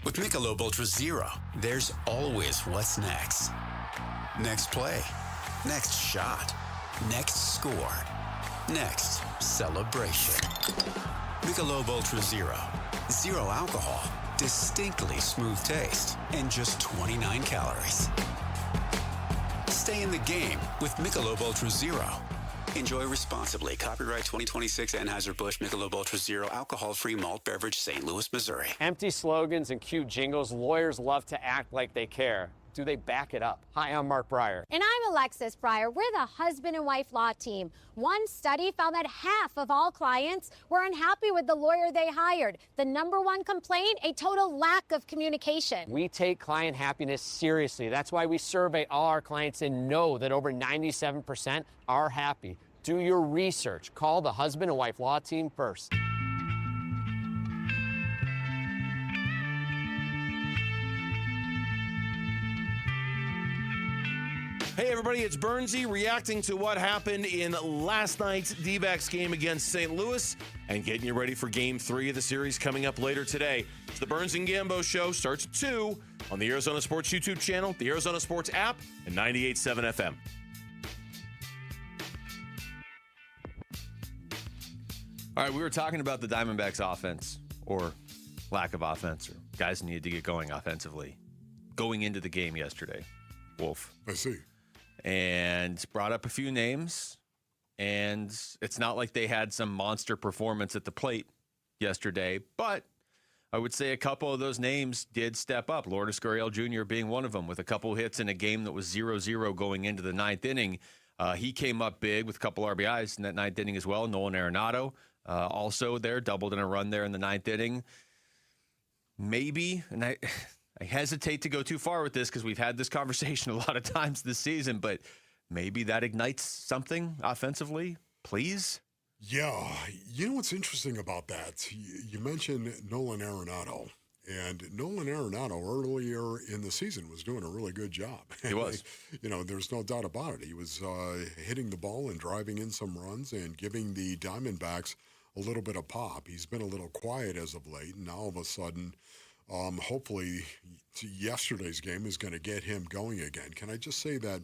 With Michelob Ultra Zero, there's always what's next. Next play. Next shot. Next score. Next celebration. Michelob Ultra Zero. Zero alcohol. Distinctly smooth taste. And just 29 calories. Stay in the game with Michelob Ultra Zero. Enjoy responsibly. Copyright 2026 Anheuser-Busch Michelob Ultra Zero alcohol-free malt beverage, St. Louis, Missouri. Empty slogans and cute jingles. Lawyers love to act like they care. Do they back it up? Hi, I'm Mark Breyer. And I'm Alexis Breyer. We're the husband and wife law team. One study found that half of all clients were unhappy with the lawyer they hired. The number one complaint, a total lack of communication. We take client happiness seriously. That's why we survey all our clients and know that over 97% are happy. Do your research. Call the husband and wife law team first. Hey, everybody, it's Bernsey reacting to what happened in last night's D-backs game against St. Louis and getting you ready for Game 3 of the series coming up later today. It's the Burns and Gambo Show. Starts at 2 on the Arizona Sports YouTube channel, the Arizona Sports app, and 98.7 FM. All right, we were talking about the Diamondbacks' offense, or lack of offense, or guys needed to get going offensively going into the game yesterday. Wolf. I see. And brought up a few names, and it's not like they had some monster performance at the plate yesterday, but I would say a couple of those names did step up. Lourdes Gurriel Jr. being one of them, with a couple hits in a game that was 0-0 going into the ninth inning. He came up big with a couple RBIs in that ninth inning as well. Nolan Arenado also there, doubled in a run there in the ninth inning. Maybe, and I hesitate to go too far with this because we've had this conversation a lot of times this season, but maybe that ignites something offensively, please? Yeah. You know what's interesting about that? You mentioned Nolan Arenado, and Nolan Arenado earlier in the season was doing a really good job. He was. There's no doubt about it. He was hitting the ball and driving in some runs and giving the Diamondbacks a little bit of pop. He's been a little quiet as of late, and now all of a sudden, hopefully yesterday's game is going to get him going again. Can I just say that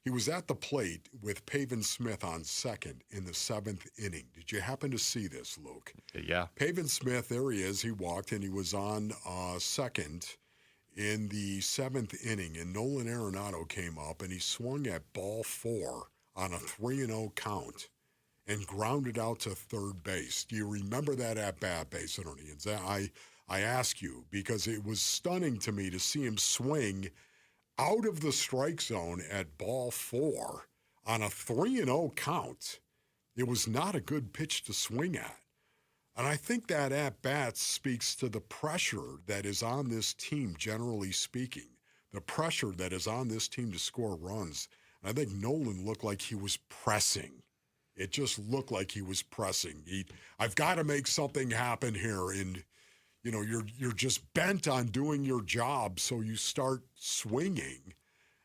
he was at the plate with Pavin Smith on second in the seventh inning. Did you happen to see this, Luke? Yeah. Pavin Smith, there he is. He walked, and he was on second in the seventh inning, and Nolan Arenado came up, and he swung at ball 4 on a 3-0 count and grounded out to third base. Do you remember that at-bat, Basinonians? I ask you, because it was stunning to me to see him swing out of the strike zone at ball 4 on a 3-0 count. It was not a good pitch to swing at. And I think that at-bat speaks to the pressure that is on this team, generally speaking, the pressure that is on this team to score runs. And I think Nolan looked like he was pressing. It just looked like he was pressing. I've got to make something happen here, and you're just bent on doing your job, so you start swinging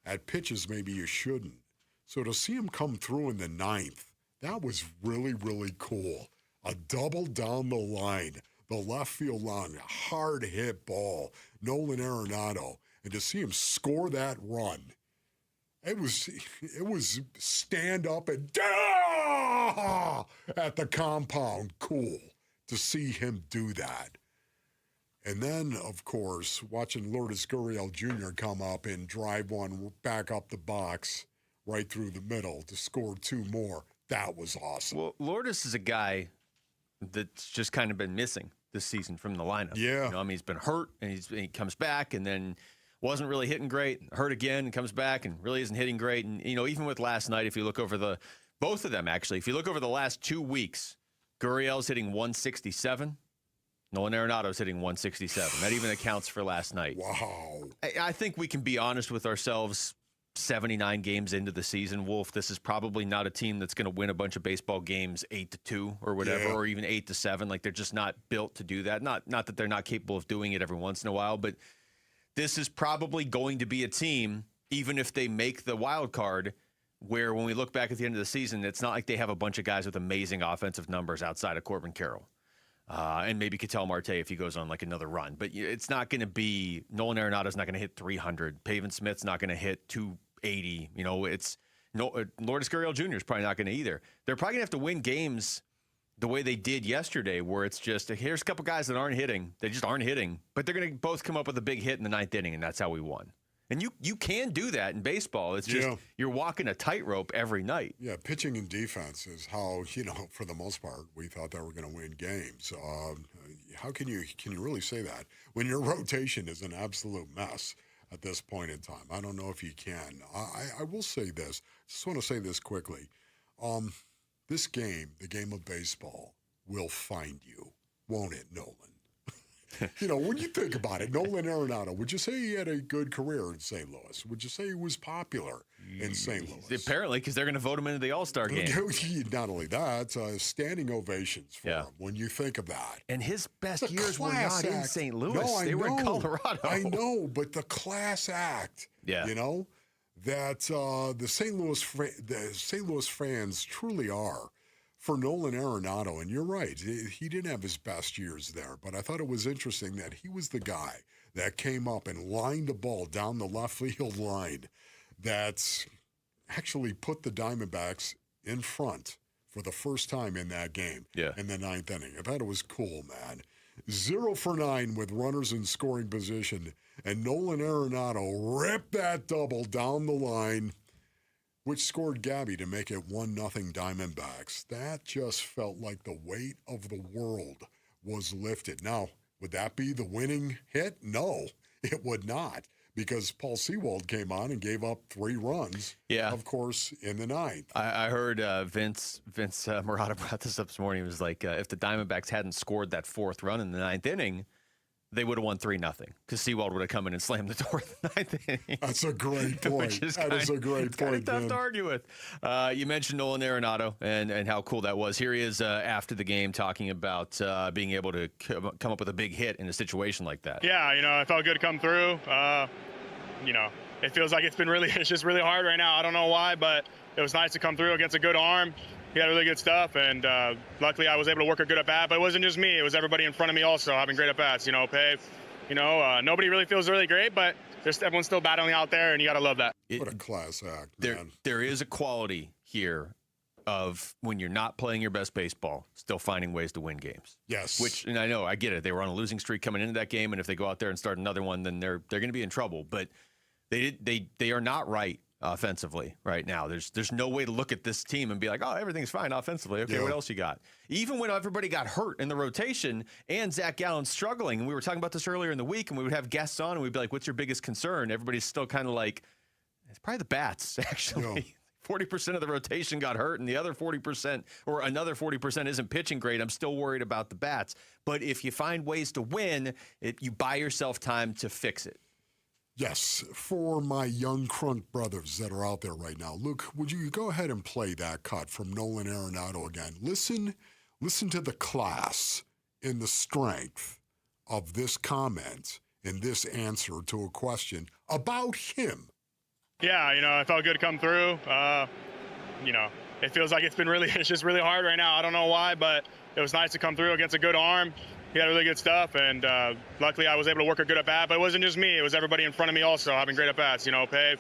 at pitches maybe you shouldn't. So to see him come through in the ninth, that was really, really cool. A double down the line, the left field line, a hard hit ball, Nolan Arenado, and to see him score that run, it was stand up and at the compound. Cool to see him do that. And then, of course, watching Lourdes Gurriel Jr. come up and drive one back up the box right through the middle to score 2 more, that was awesome. Well, Lourdes is a guy that's just kind of been missing this season from the lineup. Yeah. He's been hurt, and he comes back, and then wasn't really hitting great, hurt again, and comes back, and really isn't hitting great. And, even with last night, if you look over both of them, actually, if you look over the last 2 weeks, Gurriel's hitting 167. Nolan Arenado's hitting 167. That even accounts for last night. Wow. I think we can be honest with ourselves. 79 games into the season, Wolf, this is probably not a team that's going to win a bunch of baseball games 8-2 or whatever, or even 8-7. Like, they're just not built to do that. Not that they're not capable of doing it every once in a while, but this is probably going to be a team, even if they make the wild card, where when we look back at the end of the season, it's not like they have a bunch of guys with amazing offensive numbers outside of Corbin Carroll. And maybe Ketel Marte if he goes on like another run. But it's not going to be – Nolan Arenado's not going to hit 300. Pavin Smith's not going to hit 280. You know, Lourdes Gurriel Jr. is probably not going to either. They're probably going to have to win games the way they did yesterday, where it's just here's a couple guys that aren't hitting. They just aren't hitting. But they're going to both come up with a big hit in the ninth inning, and that's how we won. And you can do that in baseball. It's just you're walking a tightrope every night. Yeah, pitching and defense is how, for the most part, we thought that we're going to win games. How can you really say that when your rotation is an absolute mess at this point in time? I don't know if you can. I will say this. Just want to say this quickly. This game, the game of baseball, will find you, won't it, Nolan? When you think about it, Nolan Arenado, would you say he had a good career in St. Louis? Would you say he was popular in St. Louis? Apparently, because they're going to vote him into the All-Star game. Not only that, standing ovations for him when you think of that. And his best years were not in St. Louis. No, they were in Colorado. I know, but the class act, that the St. Louis fans truly are. For Nolan Arenado, and you're right, he didn't have his best years there, but I thought it was interesting that he was the guy that came up and lined the ball down the left field line that actually put the Diamondbacks in front for the first time in that game in the ninth inning. I thought it was cool, man. 0 for 9 with runners in scoring position, and Nolan Arenado ripped that double down the line, which scored Gabby to make it 1-0 Diamondbacks. That just felt like the weight of the world was lifted. Now, would that be the winning hit? No, it would not, because Paul Sewald came on and gave up 3 runs, of course, in the ninth. I heard Vince Marotta brought this up this morning. He was like, if the Diamondbacks hadn't scored that 4th run in the ninth inning, they would have won 3-0 because Sewald would have come in and slammed the door in the ninth inning. That's a great point. That is a great point. Tough to argue with. You mentioned Nolan Arenado and how cool that was. Here he is after the game talking about being able to come up with a big hit in a situation like that. Yeah, it felt good to come through. It feels like it's just really hard right now. I don't know why, but it was nice to come through against a good arm. He had really good stuff, and luckily I was able to work a good at-bat. But it wasn't just me. It was everybody in front of me also having great at-bats. Pave, nobody really feels really great, but everyone's still battling out there, and you got to love that. What a class act, man. There is a quality here of when you're not playing your best baseball, still finding ways to win games. Yes. And I know, I get it. They were on a losing streak coming into that game, and if they go out there and start another one, then they're going to be in trouble. But they are not right offensively right now. There's no way to look at this team and be like, oh, everything's fine offensively. Okay, what else you got? Even when everybody got hurt in the rotation and Zach Gallen's struggling, and we were talking about this earlier in the week, and we would have guests on, and we'd be like, what's your biggest concern? Everybody's still kind of like, it's probably the bats, actually. 40% of the rotation got hurt, and the other 40% or another 40% isn't pitching great. I'm still worried about the bats. But if you find ways to win, you buy yourself time to fix it. Yes, for my young crunk brothers that are out there right now, Luke, would you go ahead and play that cut from Nolan Arenado again? Listen to the class and the strength of this comment and this answer to a question about him. Yeah, it felt good to come through. It feels like it's just really hard right now. I don't know why, but it was nice to come through against a good arm. He had really good stuff, and luckily I was able to work a good at-bat. But it wasn't just me. It was everybody in front of me also having great at-bats. Pave,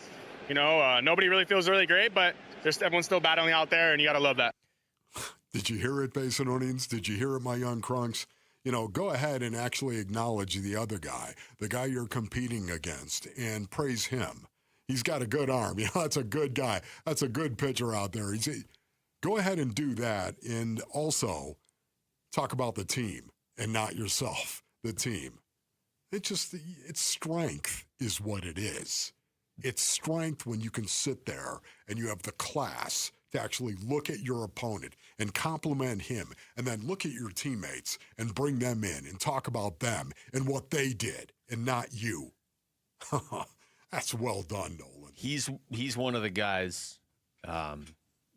nobody really feels really great, but everyone's still battling out there, and you got to love that. Did you hear it, Basinonians? Did you hear it, my young crunks? Go ahead and actually acknowledge the other guy, the guy you're competing against, and praise him. He's got a good arm. That's a good guy. That's a good pitcher out there. Go ahead and do that, and also talk about the team. And not yourself, the team. It's strength is what it is. It's strength when you can sit there and you have the class to actually look at your opponent and compliment him, and then look at your teammates and bring them in and talk about them and what they did and not you. That's well done, Nolan. He's one of the guys,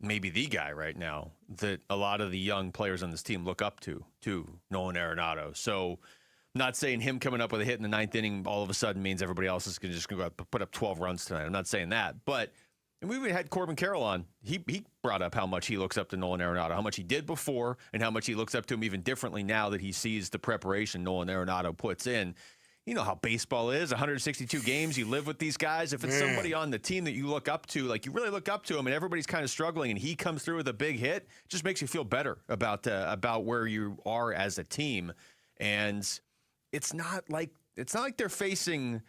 maybe the guy right now, that a lot of the young players on this team look up to Nolan Arenado. So I'm not saying him coming up with a hit in the ninth inning all of a sudden means everybody else is just going to go put up 12 runs tonight. I'm not saying that. But and we had Corbin Carroll on. He brought up how much he looks up to Nolan Arenado, how much he did before, and how much he looks up to him even differently now that he sees the preparation Nolan Arenado puts in. You know how baseball is, 162 games, you live with these guys. If it's somebody on the team that you look up to, like you really look up to him, and everybody's kind of struggling, and he comes through with a big hit, it just makes you feel better about where you are as a team. And it's not like they're facing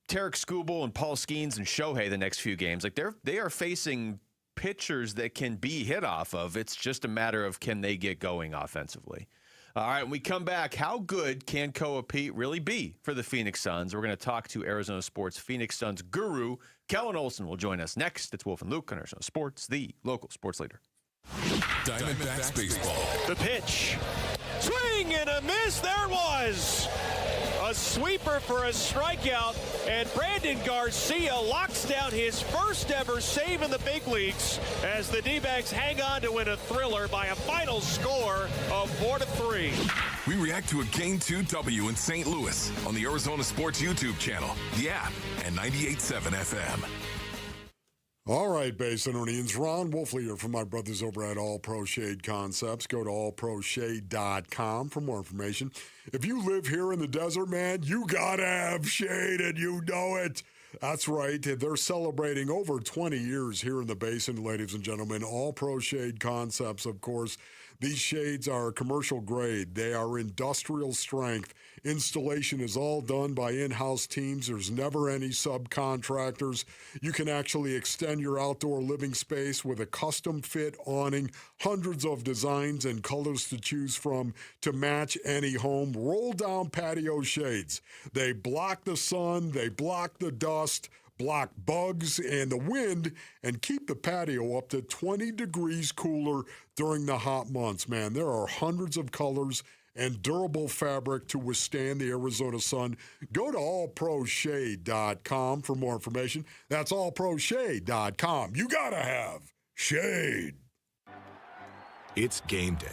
Tarek Skubal and Paul Skeens and Shohei the next few games. Like they are facing pitchers that can be hit off of. It's just a matter of can they get going offensively. All right, when we come back, how good can Koa Peat really be for the Phoenix Suns? We're going to talk to Arizona Sports Phoenix Suns guru, Kellen Olson, will join us next. It's Wolf and Luke on Arizona Sports, the local sports leader. Diamondbacks baseball. The pitch. Swing and a miss. There it was. A sweeper for a strikeout, and Brandon Garcia locks down his first ever save in the big leagues as the D-backs hang on to win a thriller by a final score of 4-3. We react to a Game 2 W in St. Louis on the Arizona Sports YouTube channel, the app, and 98.7 FM. All right, Basinonians. Ron Wolfley here from my brothers over at All Pro Shade Concepts. Go to allproshade.com for more information. If you live here in the desert, man, you got to have shade, and you know it. That's right. They're celebrating over 20 years here in the Basin, ladies and gentlemen. All Pro Shade Concepts, of course. These shades are commercial grade. They are industrial strength. Installation is all done by in-house teams. There's never any subcontractors. You can actually extend your outdoor living space with a custom fit awning, hundreds of designs and colors to choose from to match any home. Roll down patio shades. They block the sun, they block the dust, block bugs and the wind, and keep the patio up to 20 degrees cooler during the hot months, man. There are hundreds of colors and durable fabric to withstand the Arizona sun. Go to allproshade.com for more information. That's allproshade.com. You gotta have shade. It's game day.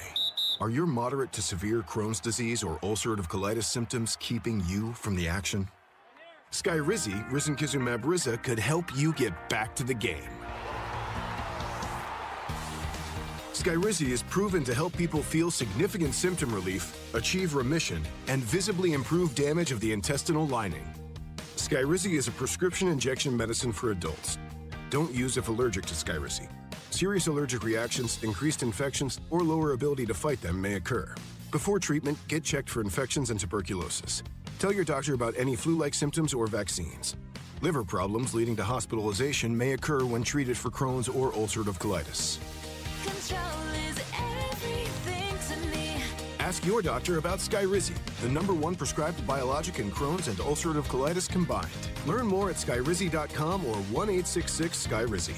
Are your moderate to severe Crohn's disease or ulcerative colitis symptoms keeping you from the action? Skyrizi, risankizumab Riza, could help you get back to the game. Skyrizi is proven to help people feel significant symptom relief, achieve remission, and visibly improve damage of the intestinal lining. Skyrizi is a prescription injection medicine for adults. Don't use if allergic to Skyrizi. Serious allergic reactions, increased infections, or lower ability to fight them may occur. Before treatment, get checked for infections and tuberculosis. Tell your doctor about any flu-like symptoms or vaccines. Liver problems leading to hospitalization may occur when treated for Crohn's or ulcerative colitis. Control is everything to me. Ask your doctor about Skyrizi, the #1 prescribed biologic in Crohn's and ulcerative colitis combined. Learn more at skyrizi.com or 1-866-SKYRIZI.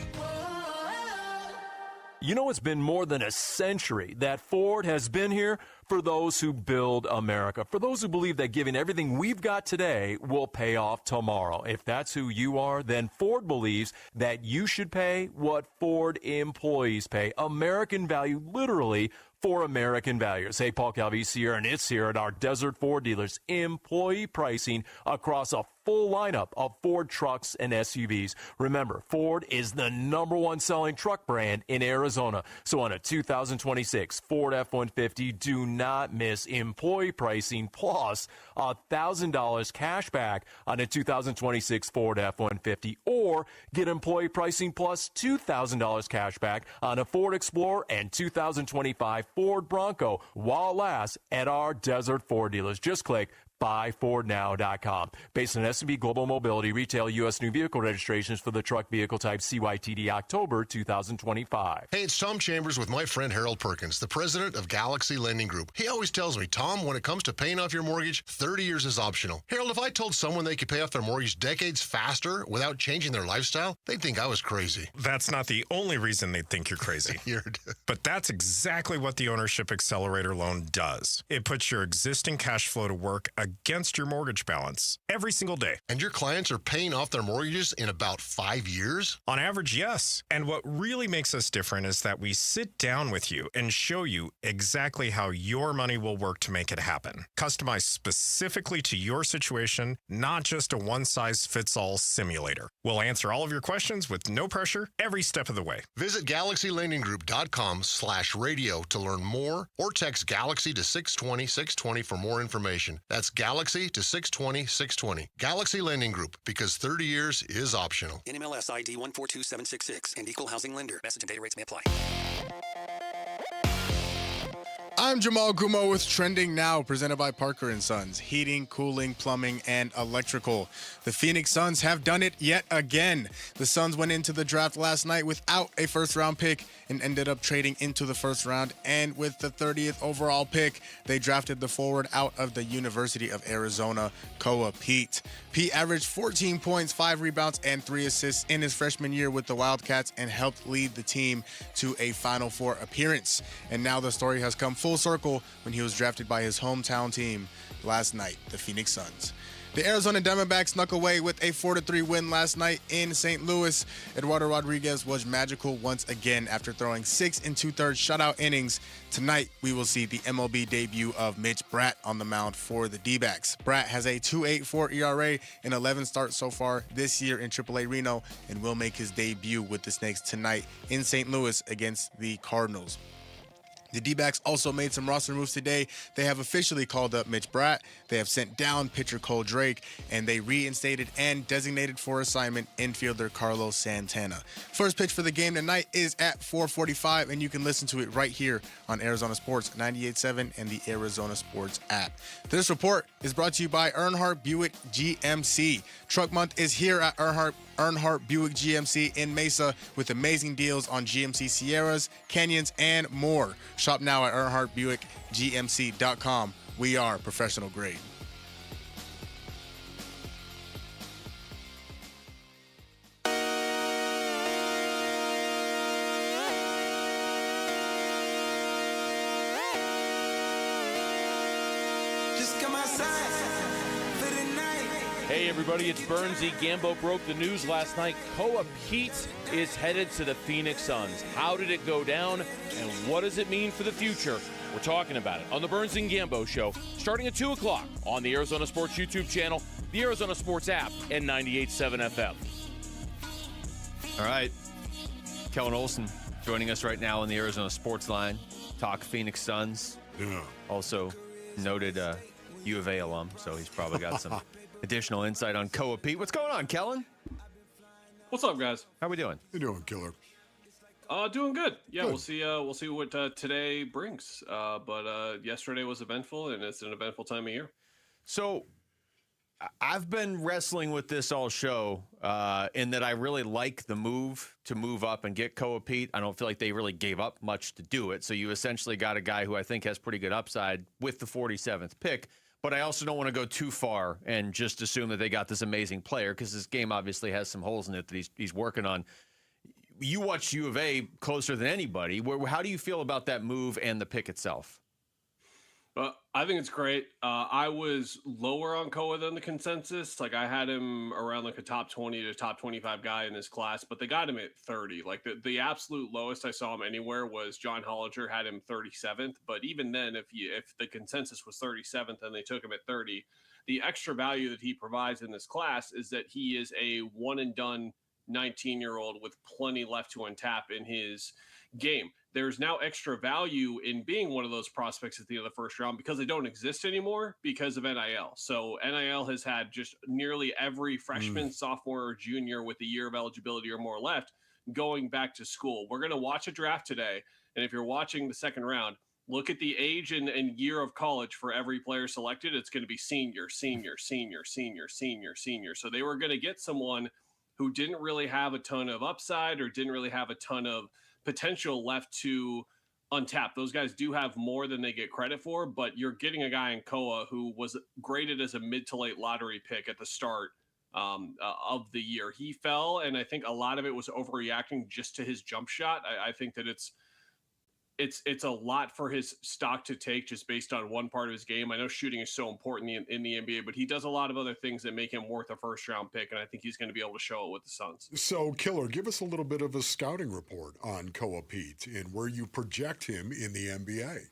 You know, it's been more than a century that Ford has been here for those who build America, for those who believe that giving everything we've got today will pay off tomorrow. If that's who you are, then Ford believes that you should pay what Ford employees pay. American value, literally, for American values. Hey, Paul Calvisi here, and it's here at our Desert Ford dealers. Employee pricing across a full lineup of Ford trucks and SUVs. Remember, Ford is the #1 selling truck brand in Arizona. So on a 2026 Ford F-150, do not miss employee pricing plus $1,000 cash back on a 2026 Ford F-150, or get employee pricing plus $2,000 cash back on a Ford Explorer and 2025 Ford Bronco while it lasts at our Desert Ford dealers. Just click buyfordnow.com. Based on S&P Global Mobility, retail U.S. new vehicle registrations for the truck vehicle type CYTD October 2025. Hey, it's Tom Chambers with my friend Harold Perkins, the president of Galaxy Lending Group. He always tells me, Tom, when it comes to paying off your mortgage, 30 years is optional. Harold, if I told someone they could pay off their mortgage decades faster without changing their lifestyle, they'd think I was crazy. That's not the only reason they'd think you're crazy. But that's exactly what the Ownership Accelerator loan does. It puts your existing cash flow to work against your mortgage balance every single day. And your clients are paying off their mortgages in about 5 years? On average, yes. And what really makes us different is that we sit down with you and show you exactly how your money will work to make it happen. Customized specifically to your situation, not just a one-size-fits-all simulator. We'll answer all of your questions with no pressure every step of the way. Visit GalaxyLendingGroup.com/radio to learn more, or text Galaxy to 620-620 for more information. That's Galaxy to 620-620. Galaxy Lending Group, because 30 years is optional. NMLS ID 142766 and equal housing lender. Message and data rates may apply. I'm Jamal Gumo with Trending Now, presented by Parker & Sons, heating, cooling, plumbing, and electrical. The Phoenix Suns have done it yet again. The Suns went into the draft last night without a first-round pick and ended up trading into the first round. And with the 30th overall pick, they drafted the forward out of the University of Arizona, Peat. Peat averaged 14 points, 5 rebounds, and 3 assists in his freshman year with the Wildcats and helped lead the team to a Final Four appearance. And now the story has come full circle when he was drafted by his hometown team last night, the Phoenix Suns. The Arizona Diamondbacks snuck away with a 4-3 win last night in St. Louis. Eduardo Rodriguez was magical once again after throwing 6 2/3 shutout innings. Tonight, we will see the MLB debut of Mitch Bratt on the mound for the D-backs. Bratt has a 2.84 ERA and 11 starts so far this year in AAA Reno and will make his debut with the Snakes tonight in St. Louis against the Cardinals. The D-backs also made some roster moves today. They have officially called up Mitch Bratt. They have sent down pitcher Cole Drake, and they reinstated and designated for assignment infielder Carlos Santana. First pitch for the game tonight is at 4:45, and you can listen to it right here on Arizona Sports 98.7 and the Arizona Sports app. This report is brought to you by Earnhardt Buick GMC. Truck Month is here at Earnhardt Buick GMC in Mesa with amazing deals on GMC Sierras, Canyons, and more. Shop now at EarnhardtBuickGMC.com. We are professional grade. Hey everybody, it's Bernsey. Gambo broke the news last night. Peat is headed to the Phoenix Suns. How did it go down, and what does it mean for the future? We're talking about it on the Burns and Gambo Show, starting at 2 o'clock on the Arizona Sports YouTube channel, the Arizona Sports app, and 98.7 FM. All right. Kellen Olson joining us right now on the Arizona Sports Line. Talk Phoenix Suns. Yeah. Also noted U of A alum, so he's probably got some additional insight on Peat. What's going on, Kellen? What's up, guys? How we doing? You doing, killer? Doing good. Yeah, Good. we'll see what today brings. But yesterday was eventful, and it's an eventful time of year. So I've been wrestling with this all show in that I really like the move to move up and get Peat. I don't feel like they really gave up much to do it. So you essentially got a guy who I think has pretty good upside with the 47th pick. But I also don't want to go too far and just assume that they got this amazing player, because this game obviously has some holes in it that he's working on. You watch U of A closer than anybody. How do you feel about that move and the pick itself? I think it's great. I was lower on Koa than the consensus. Like, I had him around like a top 20 to top 25 guy in this class, but they got him at 30. Like the absolute lowest I saw him anywhere was John Hollinger had him 37th. But even then, if the consensus was 37th and they took him at 30, the extra value that he provides in this class is that he is a one and done 19-year-old with plenty left to untap in his game. There's now extra value in being one of those prospects at the end of the first round because they don't exist anymore because of NIL. So NIL has had just nearly every freshman, sophomore, or junior with a year of eligibility or more left going back to school. We're going to watch a draft today. And if you're watching the second round, look at the age and year of college for every player selected. It's going to be senior, senior, senior, senior, senior, senior. So they were going to get someone who didn't really have a ton of upside or didn't really have a ton of potential left to untap. Those guys do have more than they get credit for, but you're getting a guy in Koa who was graded as a mid to late lottery pick at the start of the year. He fell, and I think a lot of it was overreacting just to his jump shot. I think that it's a lot for his stock to take just based on one part of his game. I know shooting is so important in the NBA, but he does a lot of other things that make him worth a first-round pick, and I think he's going to be able to show it with the Suns. So, Killer, give us a little bit of a scouting report on Koa Peat and where you project him in the NBA.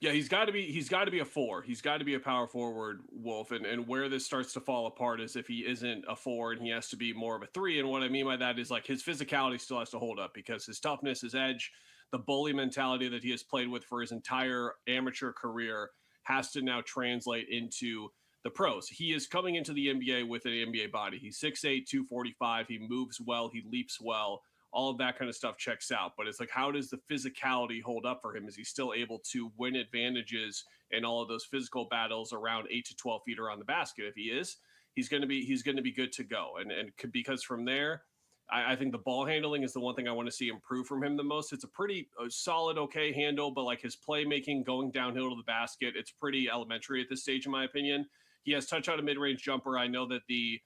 Yeah, he's got to be a 4. He's got to be a power forward, Wolf. And where this starts to fall apart is if he isn't a 4 and he has to be more of a 3. And what I mean by that is like his physicality still has to hold up because his toughness, his edge, the bully mentality that he has played with for his entire amateur career has to now translate into the pros. He is coming into the NBA with an NBA body. He's 6'8", 245. He moves well. He leaps well. All of that kind of stuff checks out. But it's like, how does the physicality hold up for him? Is he still able to win advantages in all of those physical battles around 8 to 12 feet around the basket? If he is, he's going to be good to go. And because from there, I think the ball handling is the one thing I want to see improve from him the most. It's a pretty solid, okay handle, but like his playmaking going downhill to the basket, it's pretty elementary at this stage, in my opinion. He has touch out a mid-range jumper. I know that the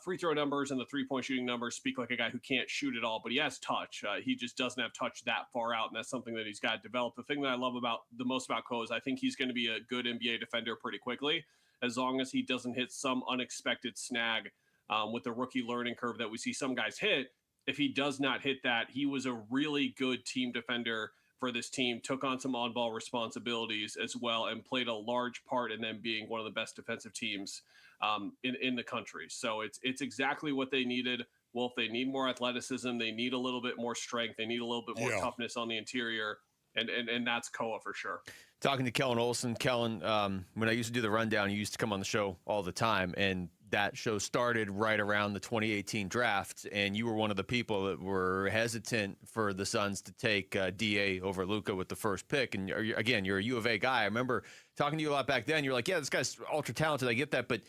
free throw numbers and the three-point shooting numbers speak like a guy who can't shoot at all, but he has touch. He just doesn't have touch that far out, and that's something that he's got to develop. The thing that I love the most about Koa is I think he's going to be a good NBA defender pretty quickly, as long as he doesn't hit some unexpected snag with the rookie learning curve that we see some guys hit. If he does not hit that, he was a really good team defender for this team, took on some on-ball responsibilities as well, and played a large part in them being one of the best defensive teams in the country. So it's exactly what they needed. Well, if they need more athleticism, they need a little bit more strength, they need a little bit more toughness on the interior, and that's Koa for sure. Talking to Kellen Olson. Kellen, when I used to do the rundown, you used to come on the show all the time, and that show started right around the 2018 draft, and you were one of the people that were hesitant for the Suns to take DA over Luka with the first pick. And again, you're a U of A guy. I remember talking to you a lot back then. You're like, yeah, this guy's ultra talented. I get that, but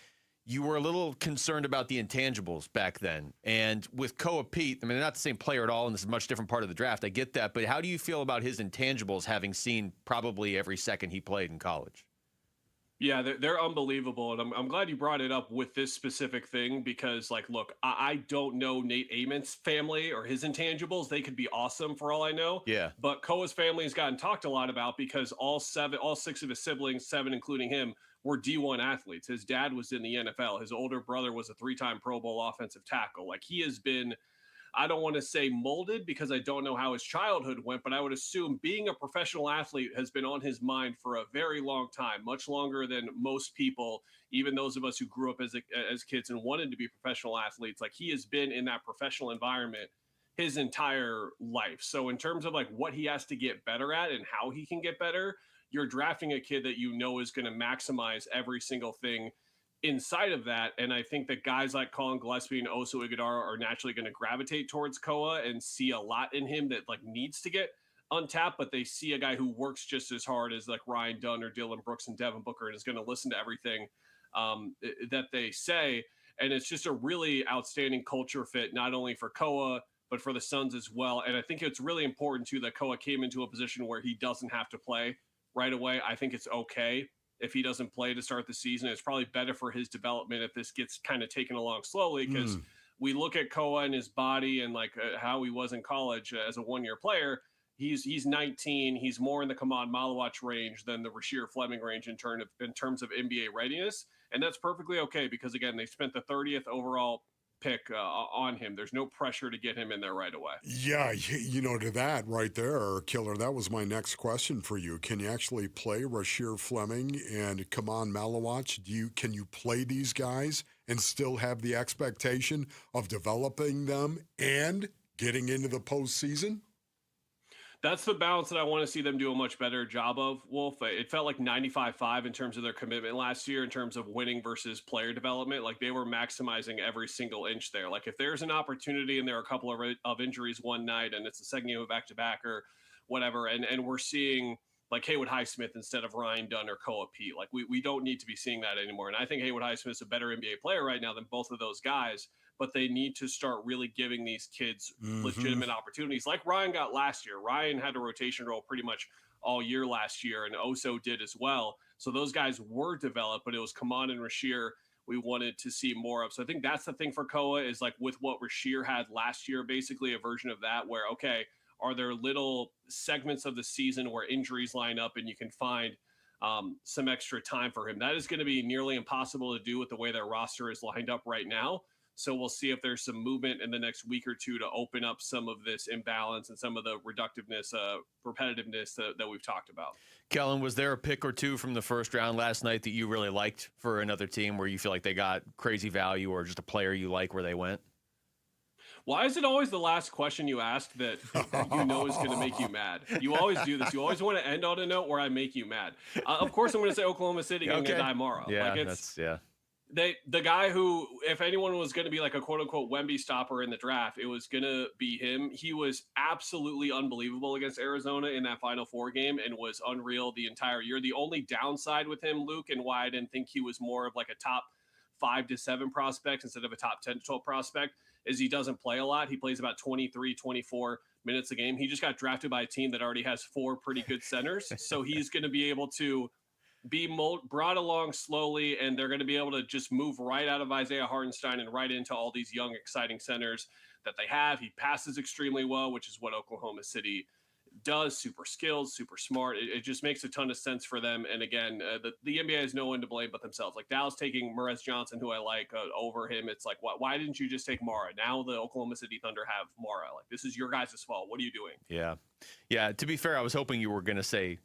you were a little concerned about the intangibles back then. And with Koa Peat, I mean, they're not the same player at all, and this is a much different part of the draft. I get that, but how do you feel about his intangibles, having seen probably every second he played in college? Yeah, they're unbelievable, and I'm glad you brought it up with this specific thing because, like, look, I don't know Nate Amon's family or his intangibles. They could be awesome for all I know. Yeah. But Koa's family has gotten talked a lot about because all 6 of his siblings, 7 including him, were D1 athletes. His dad was in the NFL. His older brother was a 3-time Pro Bowl offensive tackle. Like, he has been, I don't want to say molded because I don't know how his childhood went, but I would assume being a professional athlete has been on his mind for a very long time, much longer than most people, even those of us who grew up as kids and wanted to be professional athletes. Like, he has been in that professional environment his entire life. So in terms of like what he has to get better at and how he can get better, you're drafting a kid that you know is going to maximize every single thing inside of that. And I think that guys like Colin Gillespie and Oso Ighodaro are naturally going to gravitate towards Koa and see a lot in him that like needs to get untapped, but they see a guy who works just as hard as like Ryan Dunn or Dylan Brooks and Devin Booker and is going to listen to everything that they say. And it's just a really outstanding culture fit, not only for Koa, but for the Suns as well. And I think it's really important too that Koa came into a position where he doesn't have to play right away. I think it's okay if he doesn't play to start the season. It's probably better for his development if this gets kind of taken along slowly, because we look at Koa and his body and like how he was in college as a one-year player. He's 19. He's more in the Kaman Malawach range than the Rasheer Fleming range in terms of NBA readiness. And that's perfectly okay because, again, they spent the 30th overall pick on him. There's no pressure to get him in there right away. Yeah, to that right there, Killer, that was my next question for you. Can you actually play Rasheer Fleming and Kaman Malawach? Can you play these guys and still have the expectation of developing them and getting into the postseason? That's the balance that I want to see them do a much better job of, Wolf. It felt like 95-5 in terms of their commitment last year in terms of winning versus player development. Like, they were maximizing every single inch there. Like, if there's an opportunity and there are a couple of injuries one night and it's the second game of back-to-back or whatever, and we're seeing like Haywood Highsmith instead of Ryan Dunn or Koa Peat. Like we don't need to be seeing that anymore. And I think Haywood Highsmith is a better NBA player right now than both of those guys, but they need to start really giving these kids legitimate opportunities like Ryan got last year. Ryan had a rotation role pretty much all year last year, and Oso did as well. So those guys were developed, but it was Kaman and Rasheer we wanted to see more of. So I think that's the thing for Koa is like with what Rasheer had last year, basically a version of that where, okay, are there little segments of the season where injuries line up and you can find some extra time for him? That is going to be nearly impossible to do with the way their roster is lined up right now. So we'll see if there's some movement in the next week or two to open up some of this imbalance and some of the reductiveness, repetitiveness that we've talked about. Kellen, was there a pick or two from the first round last night that you really liked for another team where you feel like they got crazy value or just a player you like where they went? Why is it always the last question you ask that you know is going to make you mad? You always do this. You always want to end on a note where I make you mad. Of course, I'm going to say Oklahoma City and Guy Morrow. Yeah, like the guy who, if anyone was going to be like a quote-unquote Wemby stopper in the draft, it was going to be him. He was absolutely unbelievable against Arizona in that Final Four game and was unreal the entire year. The only downside with him, Luke, and why I didn't think he was more of like a top 5 to 7 prospect instead of a top 10 to 12 prospect is he doesn't play a lot. He plays about 23, 24 minutes a game. He just got drafted by a team that already has 4 pretty good centers. So he's going to be able to be brought along slowly, and they're going to be able to just move right out of Isaiah Hartenstein and right into all these young, exciting centers that they have. He passes extremely well, which is what Oklahoma City does. Super skilled, super smart. It just makes a ton of sense for them. And again, the NBA has no one to blame but themselves. Like Dallas taking Morez Johnson, who I like, over him. It's like, why didn't you just take Mara? Now the Oklahoma City Thunder have Mara. Like, this is your guys' fault. What are you doing? Yeah. To be fair, I was hoping you were going to say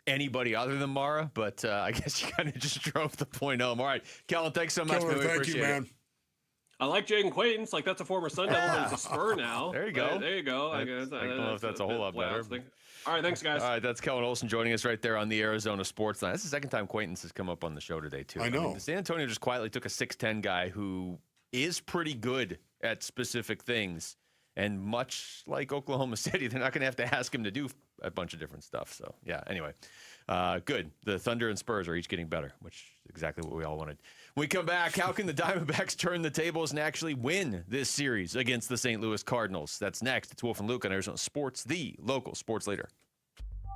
anybody other than Mara, but I guess you kind of just drove the point home. All right, Kellen, thanks so much. Kellen, thank you, man. I like Jaden Quaidance. Like, that's a former Sun Devil, but he's a Spur now. There you go. There you go. I don't know if that's a whole lot better. All right, thanks, guys. All right, that's Kellen Olson joining us right there on the Arizona Sports Line. That's the second time Quaidance has come up on the show today, too. I know. San Antonio just quietly took a 6'10 guy who is pretty good at specific things. And much like Oklahoma City, they're not going to have to ask him to do a bunch of different stuff. So, yeah, anyway, good. The Thunder and Spurs are each getting better, which is exactly what we all wanted. When we come back, how can the Diamondbacks turn the tables and actually win this series against the St. Louis Cardinals? That's next. It's Wolf and Luke on Arizona Sports, the local sports leader.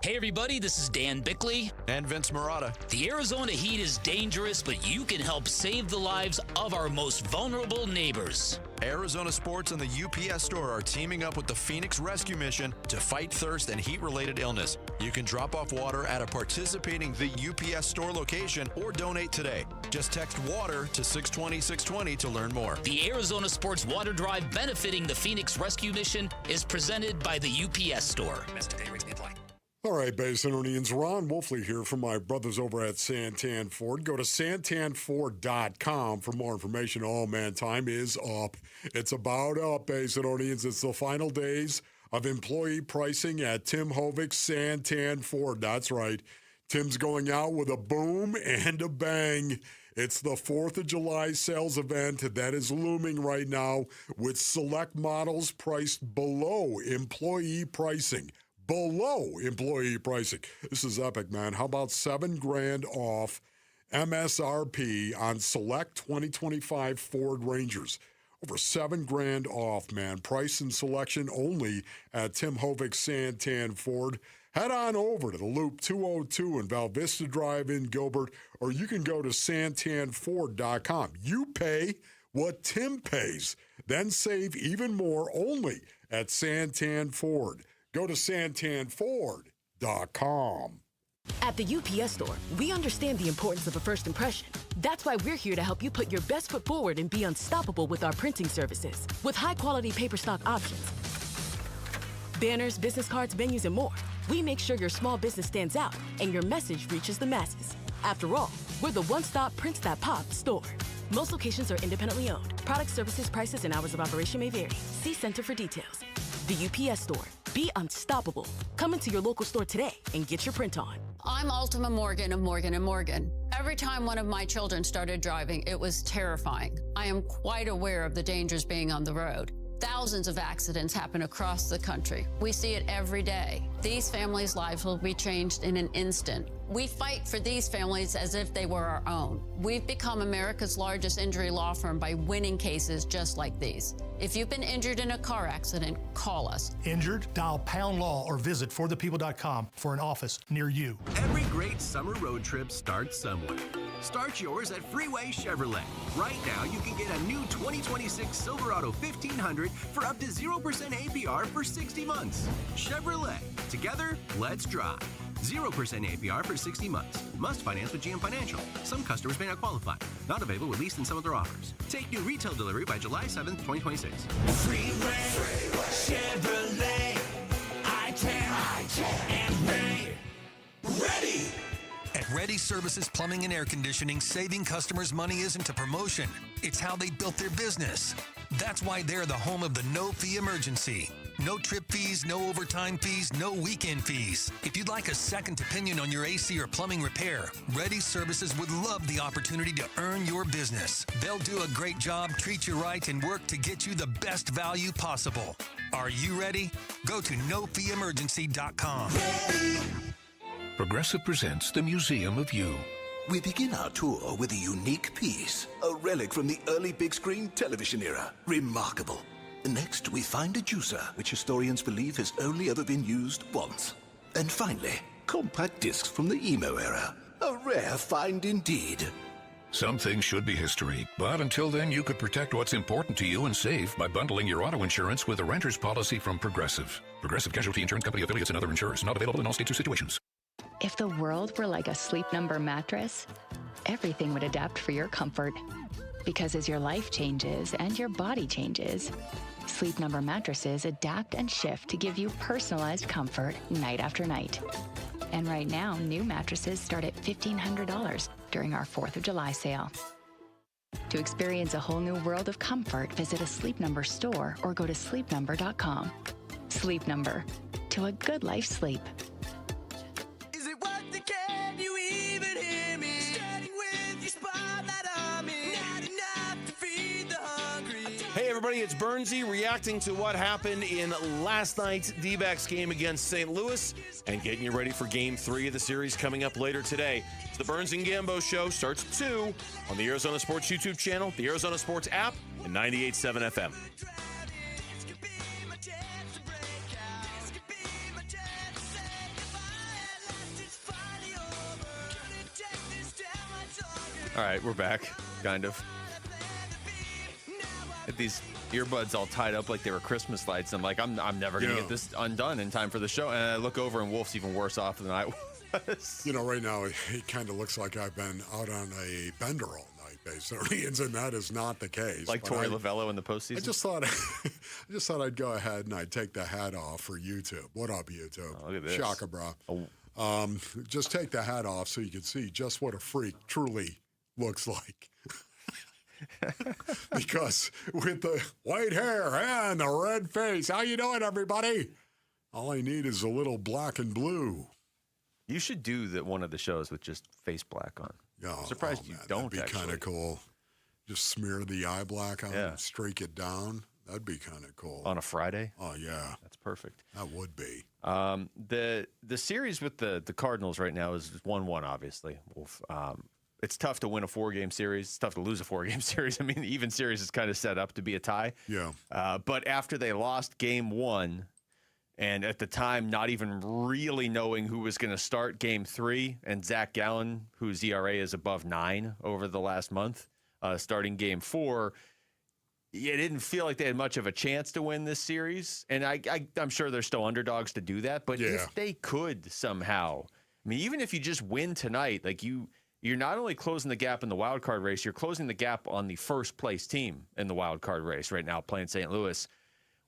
Hey everybody, this is Dan Bickley. And Vince Marotta. The Arizona heat is dangerous, but you can help save the lives of our most vulnerable neighbors. Arizona Sports and the UPS Store are teaming up with the Phoenix Rescue Mission to fight thirst and heat-related illness. You can drop off water at a participating The UPS Store location or donate today. Just text WATER to 620-620 to learn more. The Arizona Sports Water Drive benefiting the Phoenix Rescue Mission is presented by the UPS Store. All right, Basinonians, Ron Wolfley here from my brothers over at Santan Ford. Go to santanford.com for more information. Oh, man, time is up. It's about up, Basinonians. It's the final days of employee pricing at Tim Hovig's Santan Ford. That's right. Tim's going out with a boom and a bang. It's the 4th of July sales event that is looming right now with select models priced below employee pricing. Below employee pricing. This is epic, man. How about $7,000 off MSRP on select 2025 Ford Rangers? Over $7,000 off, man. Price and selection only at Tim Hovig's Santan Ford. Head on over to the Loop 202 and Val Vista Drive in Gilbert, or you can go to santanford.com. You pay what Tim pays, then save even more only at Santan Ford. Go to santanford.com. At the UPS Store, we understand the importance of a first impression. That's why we're here to help you put your best foot forward and be unstoppable with our printing services. With high-quality paper stock options, banners, business cards, menus, and more, we make sure your small business stands out and your message reaches the masses. After all, we're the one-stop prints that pop store. Most locations are independently owned. Product, services, prices, and hours of operation may vary. See Center for details. The UPS Store. Be unstoppable. Come into your local store today and get your print on. I'm Ultima Morgan of Morgan & Morgan. Every time one of my children started driving, it was terrifying. I am quite aware of the dangers being on the road. Thousands of accidents happen across the country. We see it every day. These families' lives will be changed in an instant. We fight for these families as if they were our own. We've become America's largest injury law firm by winning cases just like these. If you've been injured in a car accident, call us. Injured? Dial pound law or visit forthepeople.com for an office near you. Every great summer road trip starts somewhere. Start yours at Freeway Chevrolet. Right now, you can get a new 2026 Silverado 1500 for up to 0% APR for 60 months. Chevrolet. Together, let's drive. 0% APR for 60 months. Must finance with GM Financial. Some customers may not qualify. Not available with lease and some other offers. Take new retail delivery by July 7th, 2026. Freeway Chevrolet. I can and ready. At Ready Services Plumbing and Air Conditioning, saving customers money isn't a promotion. It's how they built their business. That's why they're the home of the no-fee emergency. No trip fees, no overtime fees, no weekend fees. If you'd like a second opinion on your AC or plumbing repair, Ready Services would love the opportunity to earn your business. They'll do a great job, treat you right, and work to get you the best value possible. Are you ready? Go to nofeeemergency.com. Progressive presents the Museum of You. We begin our tour with a unique piece, a relic from the early big screen television era. Remarkable. Next, we find a juicer, which historians believe has only ever been used once. And finally, compact discs from the emo era. A rare find indeed. Some things should be history, but until then, you could protect what's important to you and save by bundling your auto insurance with a renter's policy from Progressive. Progressive Casualty Insurance Company affiliates and other insurers. Not available in all states or situations. If the world were like a Sleep Number mattress, everything would adapt for your comfort. Because as your life changes and your body changes, Sleep Number mattresses adapt and shift to give you personalized comfort night after night. And right now, new mattresses start at $1,500 during our 4th of July sale. To experience a whole new world of comfort, visit a Sleep Number store or go to sleepnumber.com. Sleep Number. To a good life sleep. Hey everybody, it's Bernsey reacting to what happened in last night's D-backs game against St. Louis and getting you ready for Game 3 of the series coming up later today. It's the Burns and Gambo Show, starts at 2 on the Arizona Sports YouTube channel, the Arizona Sports app, and 98.7 FM. All right, we're back, kind of. These earbuds all tied up like they were Christmas lights. I'm like, I'm never going to get this undone in time for the show. And I look over and Wolf's even worse off than I was. You know, right now, it kind of looks like I've been out on a bender all night, basically. And that is not the case. Like Torey Lovello in the postseason? I just thought I'd go ahead and I'd take the hat off for YouTube. What up, YouTube? Oh, look at this. Shaka, bro. Oh. Just take the hat off so you can see just what a freak truly looks like. Because with the white hair and the red face, how you doing, everybody? All I need is a little black and blue. You should do one of the shows with just face black on. Yeah, I'm surprised you don't. That'd be kind of cool. Just smear the eye black on and streak it down. That'd be kind of cool. On a Friday? Oh, yeah. That's perfect. That would be. The series with the Cardinals right now is 1-1, obviously. Wolf. It's tough to win a 4-game series. It's tough to lose a 4-game series. I mean, the even series is kind of set up to be a tie. Yeah. But after they lost Game 1, and at the time not even really knowing who was going to start Game 3, and Zach Gallen, whose ERA is above 9 over the last month, starting Game 4, it didn't feel like they had much of a chance to win this series. And I'm sure they're still underdogs to do that. But if they could somehow, I mean, even if you just win tonight, like you're not only closing the gap in the wild card race, you're closing the gap on the first place team in the wild card race right now, playing St. Louis.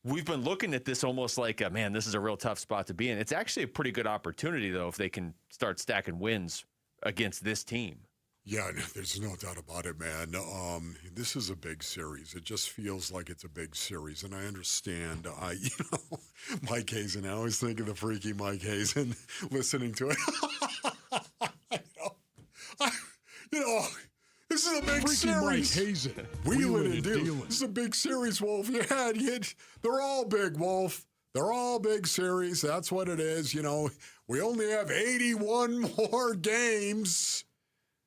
We've been looking at this almost like, man, this is a real tough spot to be in. It's actually a pretty good opportunity, though, if they can start stacking wins against this team. Yeah, there's no doubt about it, man. This is a big series. It just feels like it's a big series, and I understand. Mike Hazen. I always think of the freaky Mike Hazen listening to it. This is a big series. Mike Hazen. Wheeling and dealing. This is a big series, Wolf. Yeah, they're all big, Wolf. They're all big series. That's what it is. You know, we only have 81 more games.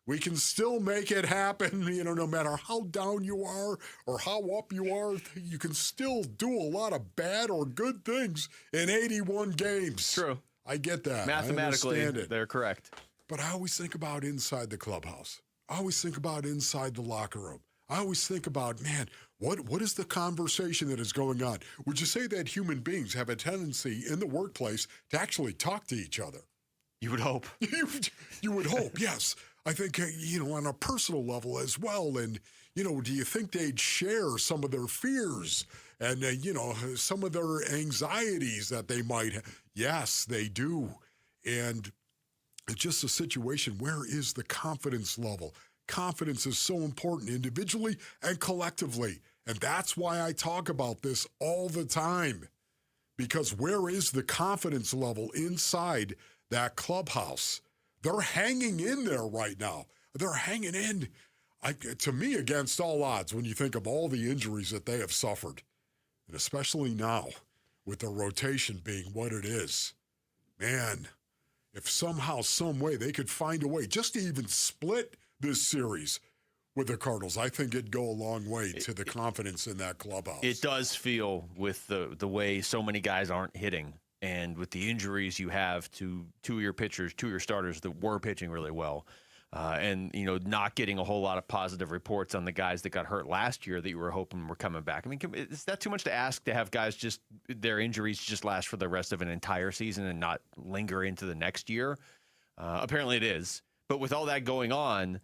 We can still make it happen. You know, no matter how down you are or how up you are, you can still do a lot of bad or good things in 81 games. True. I get that. Mathematically, I understand it. they're correct. But I always think about inside the clubhouse. I always think about inside the locker room. I always think about, man, what is the conversation that is going on? Would you say that human beings have a tendency in the workplace to actually talk to each other? You would hope. You would hope, yes. I think, on a personal level as well. And, do you think they'd share some of their fears and, some of their anxieties that they might have? Yes, they do. And it's just a situation. Where is the confidence level? Confidence is so important individually and collectively. And that's why I talk about this all the time. Because where is the confidence level inside that clubhouse? They're hanging in there right now. They're hanging in, to me, against all odds when you think of all the injuries that they have suffered. And especially now, with the rotation being what it is. Man, if somehow, some way, they could find a way just to even split this series with the Cardinals, I think it'd go a long way to the confidence in that clubhouse. It does feel with the way so many guys aren't hitting and with the injuries you have to two of your pitchers, two of your starters that were pitching really well, and, not getting a whole lot of positive reports on the guys that got hurt last year that you were hoping were coming back. I mean, is that too much to ask to have guys their injuries just last for the rest of an entire season and not linger into the next year? Apparently it is. But with all that going on,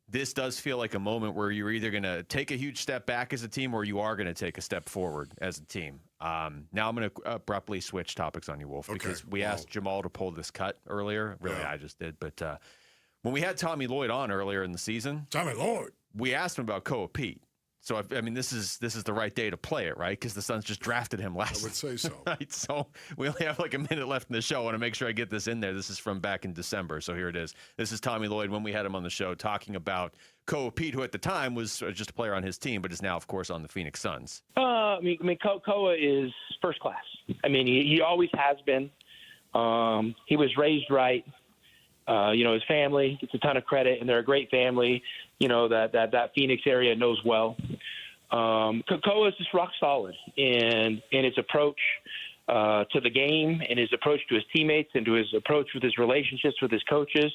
this does feel like a moment where you're either going to take a huge step back as a team or you are going to take a step forward as a team. Now I'm going to abruptly switch topics on you, Wolf, because we asked Jamal to pull this cut earlier. Really, I just did. But when we had Tommy Lloyd on earlier in the season, we asked him about Koa Peat. So, I mean, this is the right day to play it, right? Because the Suns just drafted him last. I would say so. Right? So we only have like a minute left in the show. I want to make sure I get this in there. This is from back in December. So here it is. This is Tommy Lloyd when we had him on the show talking about Koa Peat, who at the time was just a player on his team, but is now, of course, on the Phoenix Suns. Koa is first class. I mean, he always has been. He was raised right. His family gets a ton of credit, and they're a great family, that Phoenix area knows well. Koa is just rock solid in his approach to the game and his approach to his teammates and to his approach with his relationships with his coaches.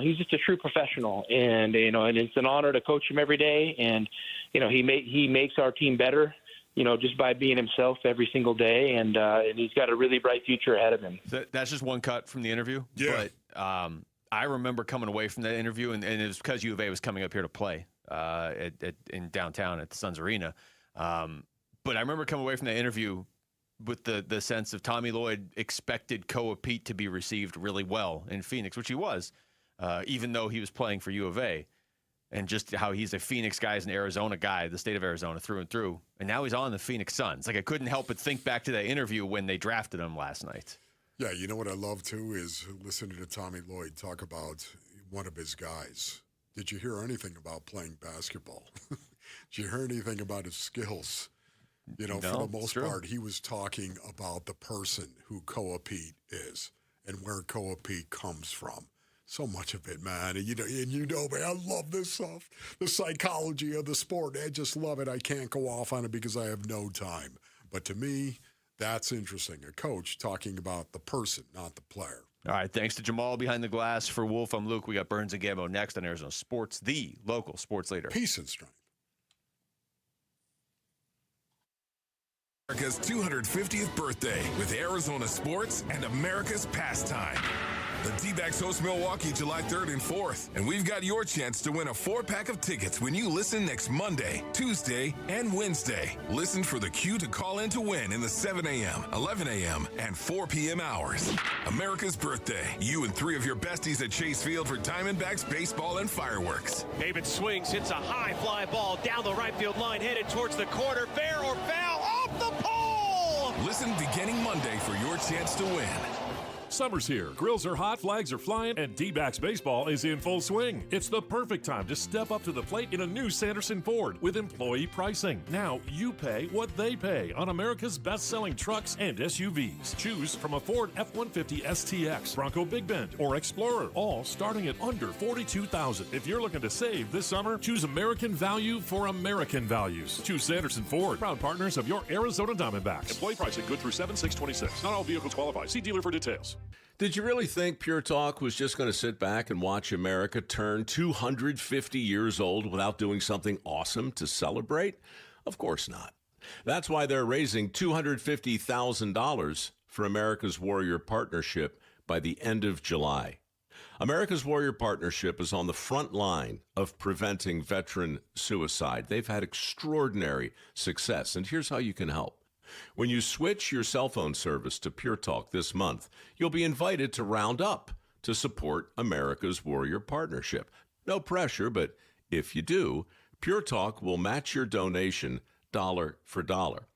He's just a true professional, and it's an honor to coach him every day. And, he makes our team better, just by being himself every single day. And he's got a really bright future ahead of him. That's just one cut from the interview. Yeah. But I remember coming away from that interview, and it was because U of A was coming up here to play in downtown at the Suns Arena. But I remember coming away from that interview with the sense of Tommy Lloyd expected Koa Peat to be received really well in Phoenix, which he was, even though he was playing for U of A. And just how he's a Phoenix guy, he's an Arizona guy, the state of Arizona through and through. And now he's on the Phoenix Suns. Like, I couldn't help but think back to that interview when they drafted him last night. Yeah, you know what I love, too, is listening to Tommy Lloyd talk about one of his guys. Did you hear anything about playing basketball? Did you hear anything about his skills? For the most part, he was talking about the person who Koa Peat is and where Koa Peat comes from. So much of it, man. And man, I love this stuff. The psychology of the sport. I just love it. I can't go off on it because I have no time. But to me, that's interesting. A coach talking about the person, not the player. All right, thanks to Jamal behind the glass. For Wolf, I'm Luke. We got Burns and Gambo next on Arizona Sports, the local sports leader. Peace and strength. America's 250th birthday with Arizona Sports and America's pastime. The D-backs host Milwaukee July 3rd and 4th, and we've got your chance to win a 4-pack of tickets when you listen next Monday, Tuesday, and Wednesday. Listen for the cue to call in to win in the 7 a.m., 11 a.m., and 4 p.m. hours. America's birthday. You and 3 of your besties at Chase Field for Diamondbacks baseball and fireworks. David swings, hits a high fly ball down the right field line, headed towards the corner. Fair or foul, off the pole! Listen beginning Monday for your chance to win. Summer's here. Grills are hot, flags are flying, and D-backs baseball is in full swing. It's the perfect time to step up to the plate in a new Sanderson Ford with employee pricing. Now you pay what they pay on America's best-selling trucks and SUVs. Choose from a Ford F-150 STX, Bronco Big Bend, or Explorer, all starting at under $42,000. If you're looking to save this summer, choose American value for American values. Choose Sanderson Ford, proud partners of your Arizona Diamondbacks. Employee pricing good through 7/6/26. Not all vehicles qualify. See dealer for details. Did you really think Pure Talk was just going to sit back and watch America turn 250 years old without doing something awesome to celebrate? Of course not. That's why they're raising $250,000 for America's Warrior Partnership by the end of July. America's Warrior Partnership is on the front line of preventing veteran suicide. They've had extraordinary success, and here's how you can help. When you switch your cell phone service to Pure Talk this month, you'll be invited to round up to support America's Warrior Partnership. No pressure, but if you do, Pure Talk will match your donation dollar for dollar.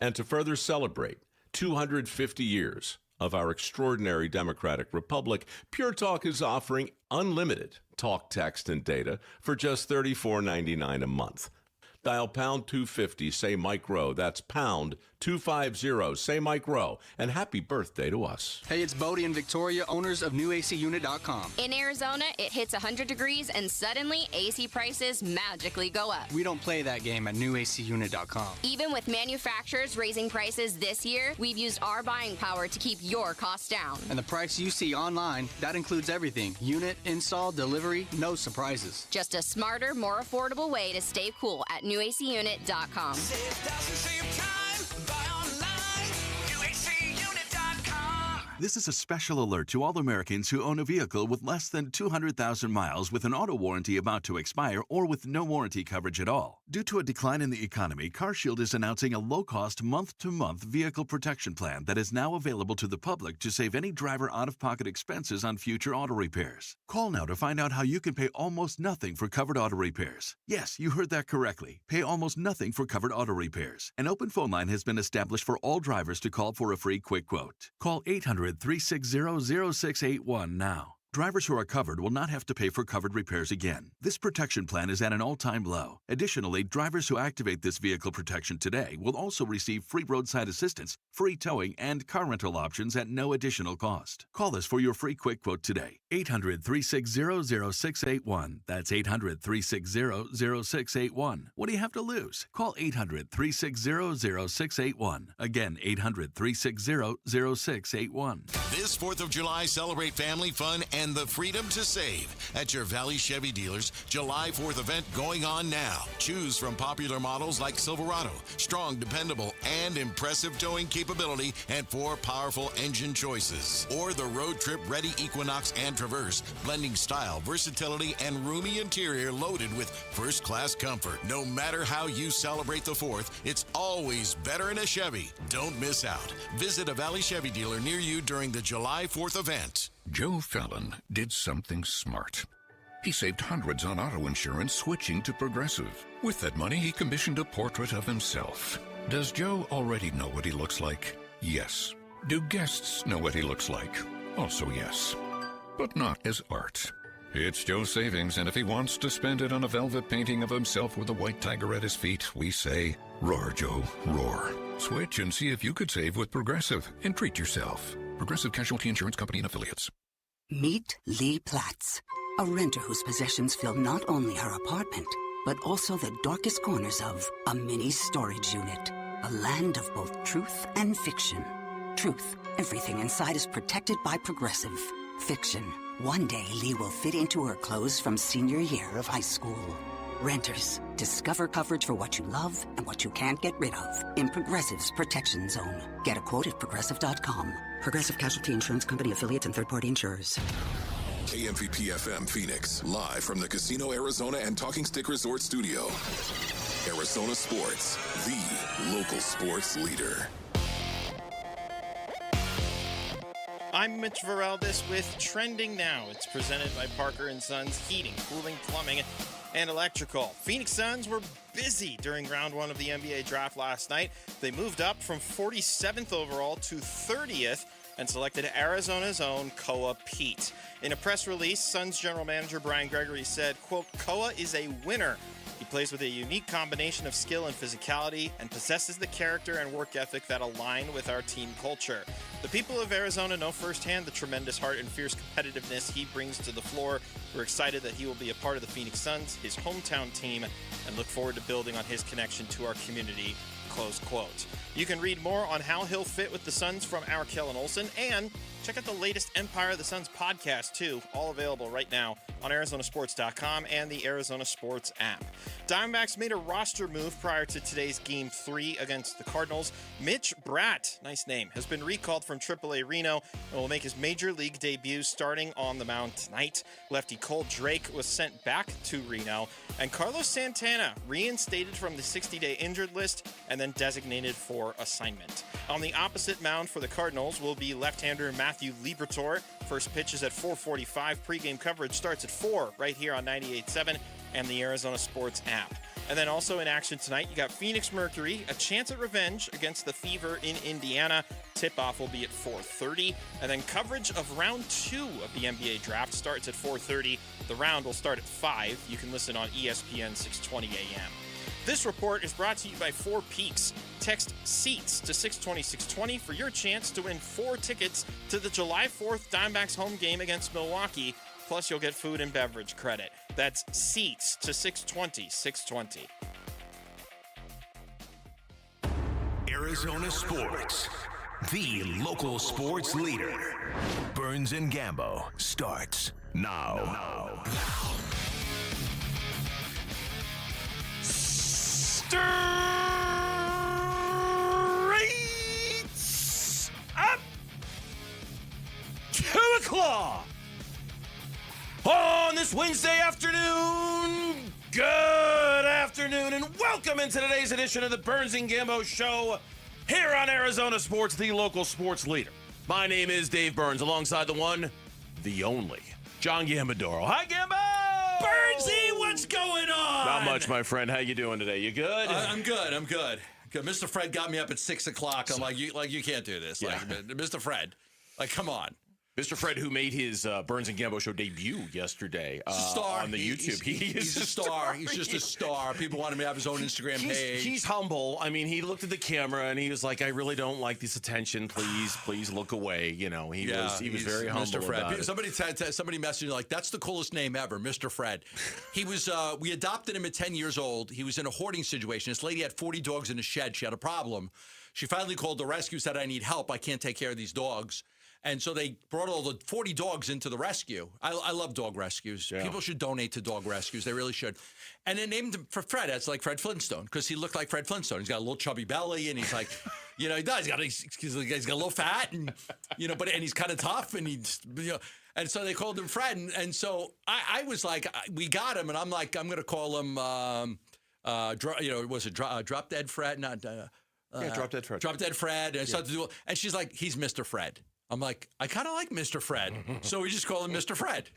And to further celebrate 250 years of our extraordinary democratic republic, Pure Talk is offering unlimited talk, text, and data for just $34.99 a month. Dial pound 250, say Mike Rowe. That's pound 250, say Mike Rowe. And happy birthday to us. Hey, it's Bodie and Victoria, owners of NewACUnit.com. In Arizona, it hits 100 degrees and suddenly AC prices magically go up. We don't play that game at NewACUnit.com. Even with manufacturers raising prices this year, we've used our buying power to keep your costs down. And the price you see online, that includes everything. Unit, install, delivery, no surprises. Just a smarter, more affordable way to stay cool at NewACUnit.com. Save thousands, save time, buy online, NewACUnit.com. This is a special alert to all Americans who own a vehicle with less than 200,000 miles with an auto warranty about to expire or with no warranty coverage at all. Due to a decline in the economy, CarShield is announcing a low-cost month-to-month vehicle protection plan that is now available to the public to save any driver out-of-pocket expenses on future auto repairs. Call now to find out how you can pay almost nothing for covered auto repairs. Yes, you heard that correctly. Pay almost nothing for covered auto repairs. An open phone line has been established for all drivers to call for a free quick quote. Call 800-360-0681 now. Drivers who are covered will not have to pay for covered repairs again. This protection plan is at an all-time low. Additionally, drivers who activate this vehicle protection today will also receive free roadside assistance, free towing, and car rental options at no additional cost. Call us for your free quick quote today. 800-360-0681. That's 800-360-0681. What do you have to lose? Call 800-360-0681. Again, 800-360-0681. This 4th of July, celebrate family fun and the freedom to save at your Valley Chevy dealers. July 4th event going on now. Choose from popular models like Silverado, strong, dependable, and impressive towing capability, and 4 powerful engine choices. Or the road trip ready Equinox and Traverse, blending style, versatility, and roomy interior loaded with first-class comfort. No matter how you celebrate the 4th, it's always better in a Chevy. Don't miss out. Visit a Valley Chevy dealer near you during the July 4th event. Joe Fallon did something smart. He saved hundreds on auto insurance switching to Progressive. With that money, he commissioned a portrait of himself. Does Joe already know what he looks like? Yes. Do guests know what he looks like? Also yes. But not as art. It's Joe's savings, and if he wants to spend it on a velvet painting of himself with a white tiger at his feet, we say, roar, Joe, roar. Switch and see if you could save with Progressive and treat yourself. Progressive Casualty Insurance Company and Affiliates. Meet Lee Platts, a renter whose possessions fill not only her apartment, but also the darkest corners of a mini storage unit. A land of both truth and fiction. Truth, everything inside is protected by Progressive. Fiction, one day Lee will fit into her clothes from senior year of high school. Renters, discover coverage for what you love and what you can't get rid of in Progressive's Protection Zone. Get a quote at Progressive.com. Progressive Casualty Insurance Company, affiliates, and third-party insurers. KMVP FM Phoenix, live from the Casino Arizona and Talking Stick Resort Studio. Arizona Sports, the local sports leader. I'm Mitch Varaldis with Trending Now. It's presented by Parker & Sons Heating, Cooling, Plumbing, and Electrical. Phoenix Suns were busy during round 1 of the NBA draft last night. They moved up from 47th overall to 30th and selected Arizona's own Koa Peat. In a press release, Suns general manager Brian Gregory said, quote, Koa is a winner. He plays with a unique combination of skill and physicality and possesses the character and work ethic that align with our team culture. The people of Arizona know firsthand the tremendous heart and fierce competitiveness he brings to the floor. We're excited that he will be a part of the Phoenix Suns, his hometown team, and look forward to building on his connection to our community, close quote. You can read more on how he'll fit with the Suns from our Kellen Olson, and check out the latest Empire of the Suns podcast, too, all available right now on ArizonaSports.com and the Arizona Sports app. Diamondbacks made a roster move prior to today's Game 3 against the Cardinals. Mitch Bratt, nice name, has been recalled from AAA Reno and will make his Major League debut starting on the mound tonight. Lefty Cole Drake was sent back to Reno, and Carlos Santana reinstated from the 60-day injured list and then designated for assignment. On the opposite mound for the Cardinals will be left-hander Matthew Liberatore. First pitch is at 4:45. Pre-game coverage starts at 4 right here on 98.7 and the Arizona Sports app. And then also in action tonight, you got Phoenix Mercury, a chance at revenge against the Fever in Indiana. Tip-off will be at 4:30. And then coverage of round 2 of the NBA draft starts at 4:30. The round will start at 5. You can listen on ESPN 620 AM. This report is brought to you by Four Peaks. Text SEATS to 620-620 for your chance to win 4 tickets to the July 4th Diamondbacks home game against Milwaukee. Plus, you'll get food and beverage credit. That's SEATS to 620-620. Arizona Sports, the local sports leader. Burns and Gambo starts now. Straight up 2 o'clock on this Wednesday afternoon. Good afternoon and welcome into today's edition of the Burns and Gambo Show here on Arizona Sports, the local sports leader. My name is Dave Burns, alongside the one, the only, John Gambadoro. Hi, Gambo! Burnsy, what's going on? Not much, my friend. How you doing today? You good? I'm good. Mr. Fred got me up at 6 o'clock. I'm like, you can't do this. Yeah. Like, Mr. Fred, like, come on. Mr. Fred, who made his Burns and Gambo Show debut yesterday star. On the YouTube. He's a star. He's just a star. People want him to have his own Instagram page. He's humble. I mean, he looked at the camera and he was like, I really don't like this attention. Please look away. You know, he was very humble Mr. Fred. about it. Somebody messaged me like, that's the coolest name ever, Mr. Fred. He was, we adopted him at 10 years old. He was in a hoarding situation. This lady had 40 dogs in a shed. She had a problem. She finally called the rescue, said, I need help. I can't take care of these dogs. And so they brought all the 40 dogs into the rescue. I love dog rescues. Yeah. People should donate to dog rescues. They really should. And they named him for Fred. That's like Fred Flintstone because he looked like Fred Flintstone. He's got a little chubby belly and he's like, he does. He's got a little fat and, but he's kind of tough and and so they called him Fred. And so I was like, we got him. And I'm like, I'm going to call him, Drop Dead Fred? Not, Drop Dead Fred. Drop Dead Fred. And she's like, he's Mr. Fred. I'm like, I kind of like Mr. Fred, so we just call him Mr. Fred.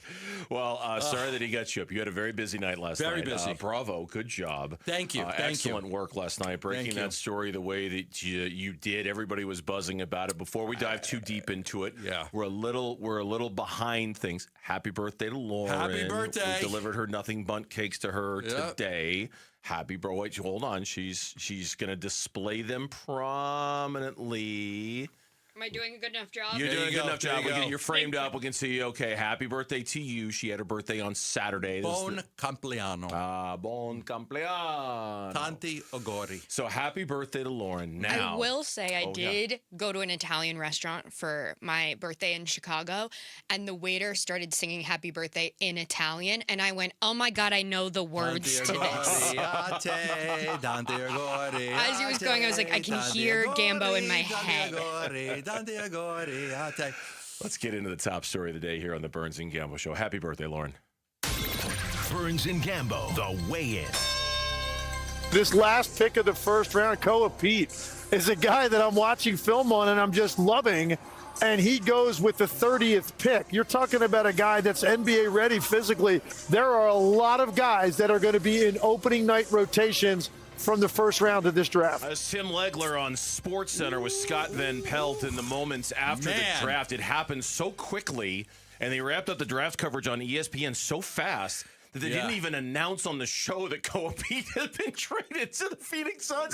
Well, sorry that he got you up. You had a very busy night last night. Very busy. Bravo, good job. Thank you. Excellent work last night, breaking that story the way that you did. Everybody was buzzing about it. Before we dive too deep into it, we're a little behind things. Happy birthday to Lauren. Happy birthday. We delivered her nothing bundt cakes to her today. Happy birthday. Wait, hold on. She's going to display them prominently. Am I doing a good enough job? You're doing a good enough job. You're framed up. We can see. Okay, happy birthday to you. She had her birthday on Saturday. Buon compleanno. Buon compleanno. Tanti auguri. So happy birthday to Lauren. Now, I will say I did go to an Italian restaurant for my birthday in Chicago, and the waiter started singing happy birthday in Italian, and I went, oh my God, I know the words to this. As he was going, I was like, I can hear Gambo in my head. Let's get into the top story of the day here on the Burns and Gambo Show. Happy birthday, Lauren. Burns and Gambo, the weigh-in. This last pick of the first round, Koa Peat, is a guy that I'm watching film on and I'm just loving, and he goes with the 30th pick. You're talking about a guy that's NBA ready physically. There are a lot of guys that are going to be in opening night rotations from the first round of this draft. As Tim Legler on SportsCenter with Scott Van Pelt in the moments after the draft. It happened so quickly, and they wrapped up the draft coverage on ESPN so fast that they didn't even announce on the show that Koa Peat had been traded to the Phoenix Suns.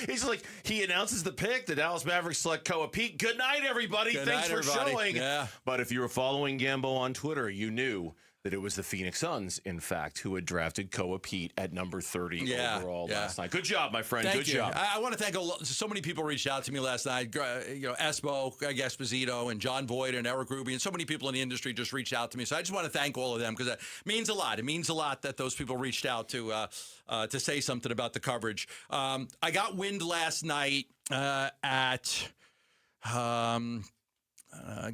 He's like, he announces the pick. The Dallas Mavericks select Koa Peat. Good night, everybody. Thanks for showing. Yeah. But if you were following Gambo on Twitter, you knew that it was the Phoenix Suns, in fact, who had drafted Koa Peat at number 30 overall last night. Good job, my friend. Thank Good you. job. I want to thank so many people reached out to me last night. Espo, Greg Esposito, and John Boyd, and Eric Ruby, and so many people in the industry just reached out to me. So I just want to thank all of them because it means a lot. It means a lot that those people reached out to say something about the coverage. I got wind last night at, I'll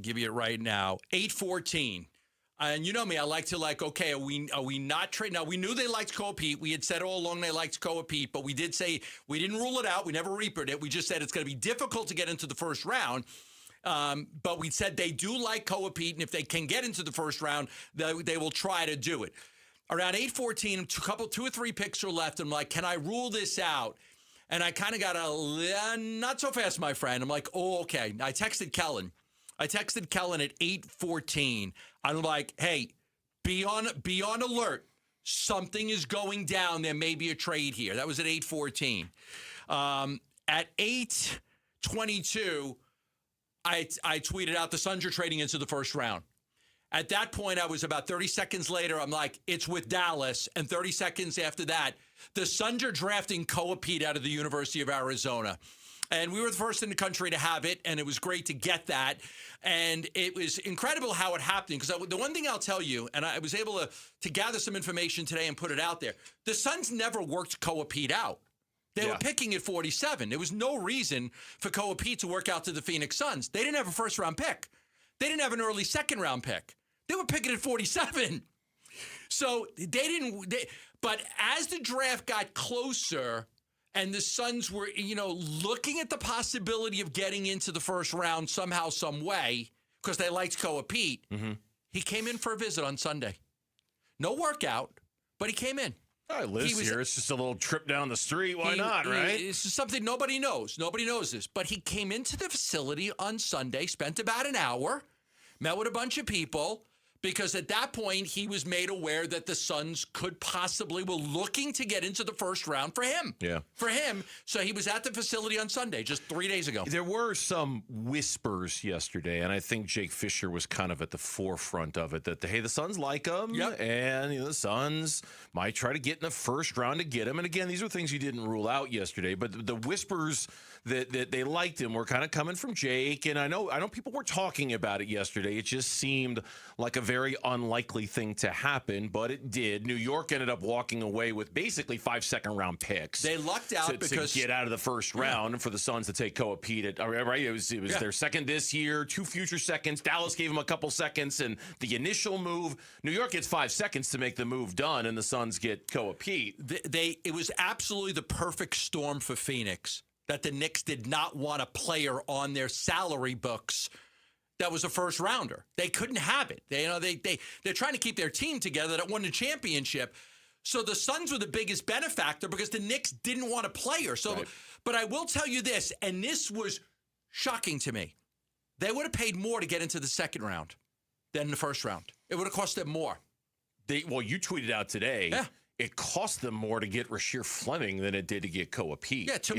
give you it right now, 8:14. And you know me, I like to okay, are we not trading? Now, we knew they liked Koa Peat. We had said all along they liked Koa Peat, but we did say we didn't rule it out. We never reapered it. We just said it's going to be difficult to get into the first round. But we said they do like Koa Peat, and if they can get into the first round, they will try to do it. Around 8:14, two or three picks are left. I'm like, can I rule this out? And I kind of got not so fast, my friend. I'm like, oh, okay. I texted Kellen at 8:14. I'm like, hey, be on alert. Something is going down. There may be a trade here. That was at 8:14. At 8:22, I tweeted out the Suns are trading into the first round. At that point, I was about 30 seconds later. I'm like, it's with Dallas. And 30 seconds after that, the Suns are drafting Koa Peat out of the University of Arizona. And we were the first in the country to have it, and it was great to get that. And it was incredible how it happened. Because the one thing I'll tell you, and I was able to gather some information today and put it out there, the Suns never worked Koa Peat out. They were picking at 47. There was no reason for Koa Peat to work out to the Phoenix Suns. They didn't have a first-round pick. They didn't have an early second-round pick. They were picking at 47. So they didn't. But as the draft got closer, and the Suns were, looking at the possibility of getting into the first round somehow, some way, because they liked Koa Peat. Mm-hmm. He came in for a visit on Sunday. No workout, but he came in. I live here. It's just a little trip down the street. Why not, right? It's something nobody knows. Nobody knows this. But he came into the facility on Sunday, spent about an hour, met with a bunch of people, because at that point, he was made aware that the Suns were looking to get into the first round for him. Yeah. For him. So he was at the facility on Sunday, just 3 days ago. There were some whispers yesterday, and I think Jake Fisher was kind of at the forefront of it, that, hey, the Suns like him, and the Suns might try to get in the first round to get him. And again, these are things you didn't rule out yesterday, but the whispers that they liked him were kind of coming from Jake, and I know people were talking about it yesterday. It just seemed like a very unlikely thing to happen, but it did. New York ended up walking away with basically 5 second-round picks. They lucked out to get out of the first round and for the Suns to take Koa Peat. Right? It was their second this year, 2 future seconds. Dallas gave them a couple seconds, and the initial move, New York gets 5 seconds to make the move done, and the Suns get Koa Peat. It was absolutely the perfect storm for Phoenix, that the Knicks did not want a player on their salary books that was a first rounder. They couldn't have it. They're trying to keep their team together that won the championship. So the Suns were the biggest benefactor because the Knicks didn't want a player. So, but I will tell you this, and this was shocking to me. They would have paid more to get into the second round than the first round. It would have cost them more. You tweeted out today. Yeah. It cost them more to get Rasheer Fleming than it did to get Koa Peat. Yeah, to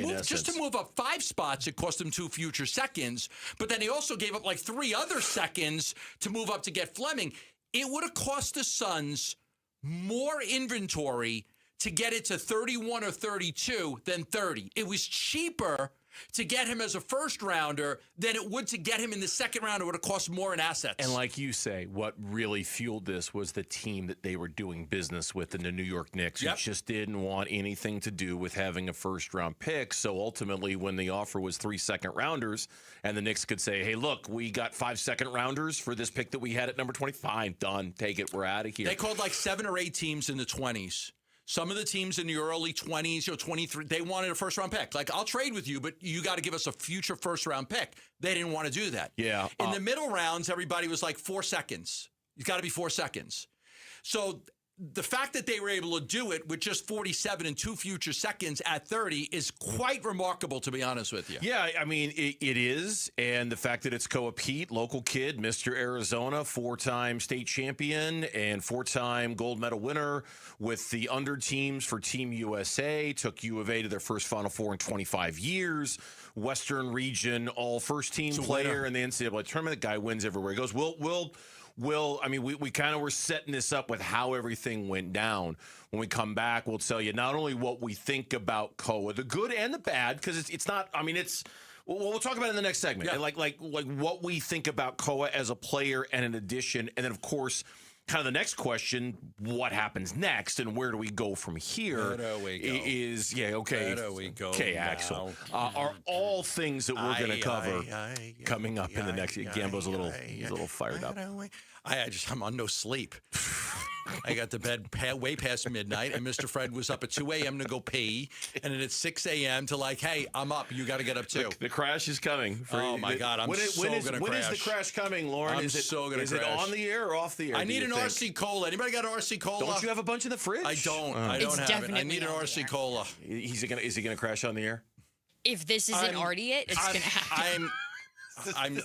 move up 5 spots, it cost them 2 future seconds. But then they also gave up 3 other seconds to move up to get Fleming. It would have cost the Suns more inventory to get it to 31 or 32 than 30. It was cheaper to get him as a first rounder than it would to get him in the second round. It would have cost more in assets. And like you say, what really fueled this was the team that they were doing business with in the New York Knicks, who just didn't want anything to do with having a first round pick. So ultimately, when the offer was 3 second rounders and the Knicks could say, hey, look, we got 5 second rounders for this pick that we had at number 20. Fine, done. Take it. We're out of here. They called 7 or 8 teams in the 20s. Some of the teams in the early 20s or 23, they wanted a first-round pick. I'll trade with you, but you got to give us a future first-round pick. They didn't want to do that. Yeah. In the middle rounds, everybody was 4 seconds. It's got to be 4 seconds. So the fact that they were able to do it with just 47 and 2 future seconds at 30 is quite remarkable, to be honest with you. Yeah, I mean, it is. And the fact that it's Koa Peat, local kid, Mr. Arizona, 4-time state champion and 4-time gold medal winner with the under teams for Team USA, took U of A to their first Final Four in 25 years. Western region, all first team player in the NCAA tournament. The guy wins everywhere he goes. I mean, we kind of were setting this up with how everything went down. When we come back, we'll tell you not only what we think about Koa, the good and the bad, because it's not, I mean, it's, we'll talk about it in the next segment. Yeah. Like what we think about Koa as a player and an addition. And then, of course, kind of the next question, what happens next and where do we go from here? Where do we go? Okay. Where do we go Okay, now? Axel. Are all things that we're going to cover coming up in the next, Gambo's a little fired up. I'm on no sleep. I got to bed way past midnight, and Mr. Fred was up at 2 a.m. to go pee, and then at 6 a.m. to hey, I'm up. You got to get up too. The crash is coming. Oh my God, I'm when so going to crash. When is the crash coming, Lauren? Is it on the air or off the air? I need an RC Cola. Anybody got RC Cola? Don't you have a bunch in the fridge? I don't. I don't have it. I need an RC Cola. Is he gonna crash on the air? If this isn't already it, it's going to happen.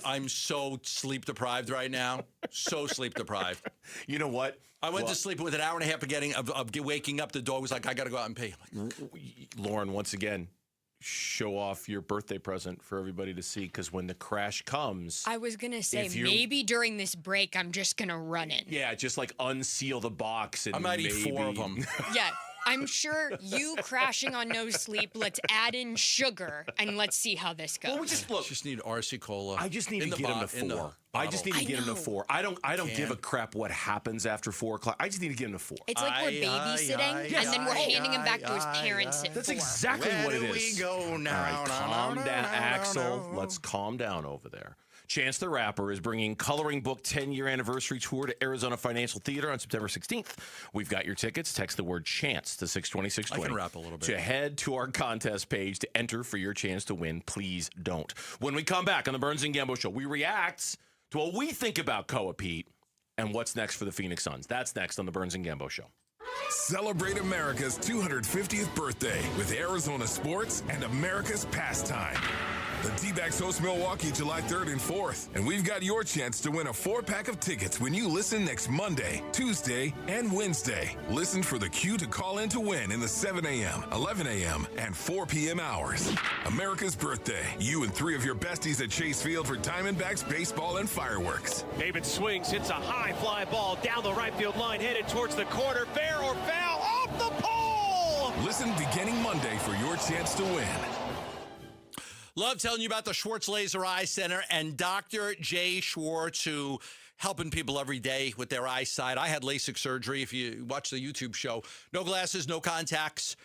I'm so sleep deprived right now. So sleep deprived. You know what? I went to sleep with an hour and a half of waking up. The dog was like, I got to go out and pee. Lauren, once again, show off your birthday present for everybody to see, because when the crash comes, I was going to say, maybe during this break, I'm just going to run in. Yeah, just unseal the box. And I might eat 4 of them. Yeah. I'm sure you crashing on no sleep. Let's add in sugar and let's see how this goes. Well, we just need RC Cola. I just need to get him to 4. I just need to get him to 4. I don't give a crap what happens after 4 o'clock. I just need to get him to 4. It's like we're babysitting and then we're handing him back to his parents at 4. That's exactly what it is. Where do we go now? All right, calm down, Axel. Let's calm down over there. Chance the Rapper is bringing Coloring Book 10-year anniversary tour to Arizona Financial Theater on September 16th. We've got your tickets. Text the word CHANCE to 62620. I can rap a little bit. To head to our contest page to enter for your chance to win. Please don't. When we come back on the Burns and Gambo Show, we react to what we think about Koa Peat and what's next for the Phoenix Suns. That's next on the Burns and Gambo Show. Celebrate America's 250th birthday with Arizona sports and America's pastime. The D-backs host Milwaukee July 3rd and 4th, and we've got your chance to win a 4-pack of tickets when you listen next Monday, Tuesday, and Wednesday. Listen for the cue to call in to win in the 7 a.m., 11 a.m., and 4 p.m. hours. America's birthday. You and 3 of your besties at Chase Field for Diamondbacks baseball and fireworks. David swings, hits a high fly ball down the right field line, headed towards the corner. Fair or foul, off the pole! Listen beginning Monday for your chance to win. Love telling you about the Schwartz Laser Eye Center and Dr. Jay Schwartz, who helping people every day with their eyesight. I had LASIK surgery. If you watch the YouTube show, no glasses, no contacts.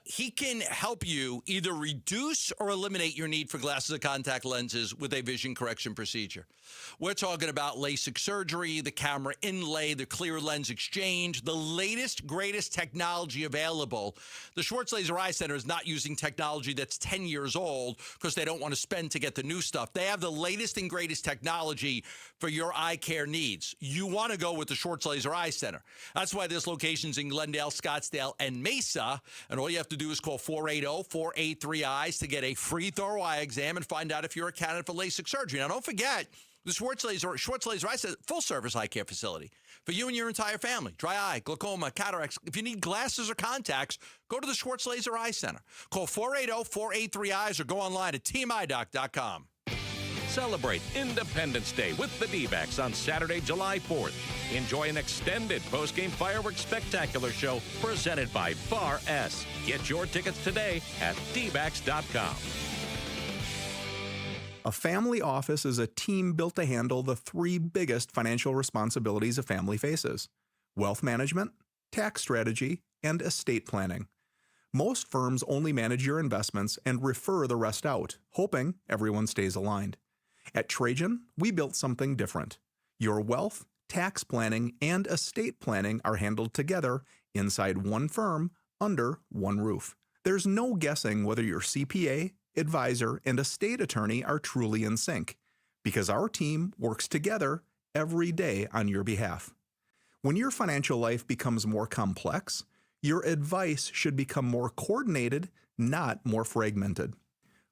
He can help you either reduce or eliminate your need for glasses or contact lenses with a vision correction procedure. We're talking about LASIK surgery, the camera inlay, the clear lens exchange, the latest, greatest technology available. The Schwartz Laser Eye Center is not using technology that's 10 years old because they don't want to spend to get the new stuff. They have the latest and greatest technology for your eye care needs. You want to go with the Schwartz Laser Eye Center. That's why there's locations in Glendale, Scottsdale, and Mesa, and all you have to do is call 480-483-EYES to get a free thorough eye exam and find out if you're a candidate for LASIK surgery. Now, don't forget, the Schwartz Laser Eye Center, full-service eye care facility for you and your entire family. Dry eye, glaucoma, cataracts. If you need glasses or contacts, go to the Schwartz Laser Eye Center. Call 480-483-EYES or go online at tmidoc.com. Celebrate Independence Day with the D-backs on Saturday, July 4th. Enjoy an extended post-game fireworks spectacular show presented by Bar S. Get your tickets today at dbacks.com. A family office is a team built to handle the 3 biggest financial responsibilities a family faces: wealth management, tax strategy, and estate planning. Most firms only manage your investments and refer the rest out, hoping everyone stays aligned. At Trajan, we built something different. Your wealth, tax planning, and estate planning are handled together inside one firm under one roof. There's no guessing whether your CPA, advisor, and estate attorney are truly in sync, because our team works together every day on your behalf. When your financial life becomes more complex, your advice should become more coordinated, not more fragmented.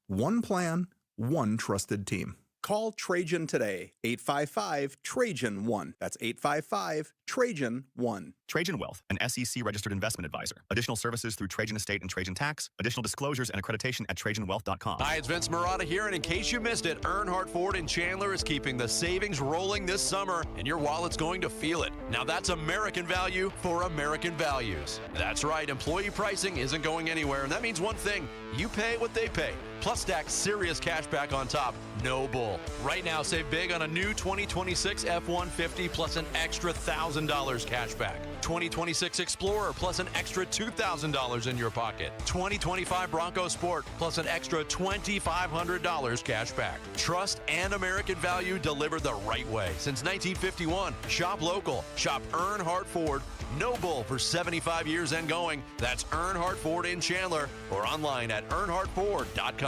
One plan, one trusted team. Call Trajan today, 855-TRAJAN-1. That's 855-TRAJAN-1. Trajan Wealth, an SEC-registered investment advisor. Additional services through Trajan Estate and Trajan Tax. Additional disclosures and accreditation at TrajanWealth.com. Hi, it's Vince Marotta here, and in case you missed it, Earnhardt Ford in Chandler is keeping the savings rolling this summer, and your wallet's going to feel it. Now that's American value for American values. That's right, employee pricing isn't going anywhere, and that means one thing: you pay what they pay. Plus stack serious cash back on top. No bull. Right now, save big on a new 2026 F-150 plus an extra $1,000 cash back. 2026 Explorer plus an extra $2,000 in your pocket. 2025 Bronco Sport plus an extra $2,500 cash back. Trust and American value delivered the right way. Since 1951, shop local. Shop Earnhardt Ford. No bull for 75 years and going. That's Earnhardt Ford in Chandler or online at earnhardtford.com.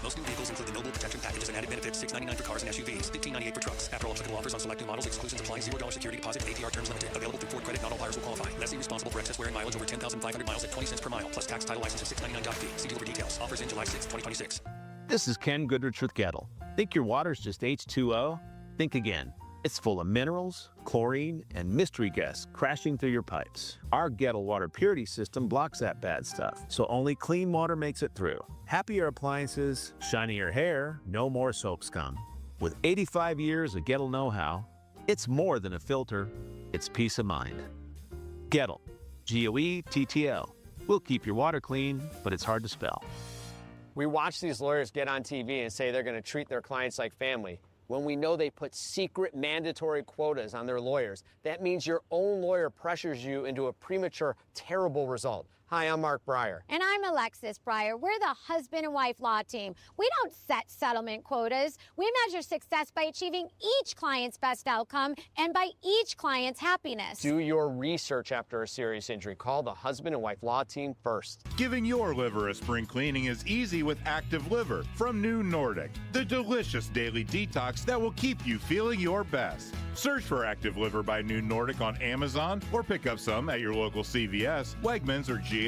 Most new vehicles include the Noble Protection Packages and added benefits. $699 for cars and SUVs. $1598 for trucks. After all applicable offers on select new models, exclusions apply. $0 security deposit. APR terms limited. Available through Ford Credit. Not all buyers will qualify. Lessee responsible for excess wear and mileage over 10,500 miles at 20 cents per mile. Plus tax, title, license, and $699 doc fee. See dealer for details. Offers in July 6, 2026. This is Ken Goodrich with Gettle. Think your water's just H2O? Think again. It's full of minerals, chlorine, and mystery guests crashing through your pipes. Our Gettle water purity system blocks that bad stuff, so only clean water makes it through. Happier appliances, shinier hair, no more soap scum. With 85 years of Gettle know-how, it's more than a filter, it's peace of mind. Gettle, G-O-E-T-T-L. We'll keep your water clean, but it's hard to spell. We watch these lawyers get on TV and say they're going to treat their clients like family, when we know they put secret mandatory quotas on their lawyers. That means your own lawyer pressures you into a premature, terrible result. Hi, I'm Mark Breyer. And I'm Alexis Breyer. We're the husband and wife law team. We don't set settlement quotas. We measure success by achieving each client's best outcome and by each client's happiness. Do your research after a serious injury. Call the husband and wife law team first. Giving your liver a spring cleaning is easy with Active Liver from New Nordic, the delicious daily detox that will keep you feeling your best. Search for Active Liver by New Nordic on Amazon or pick up some at your local CVS, Wegmans, or GNC.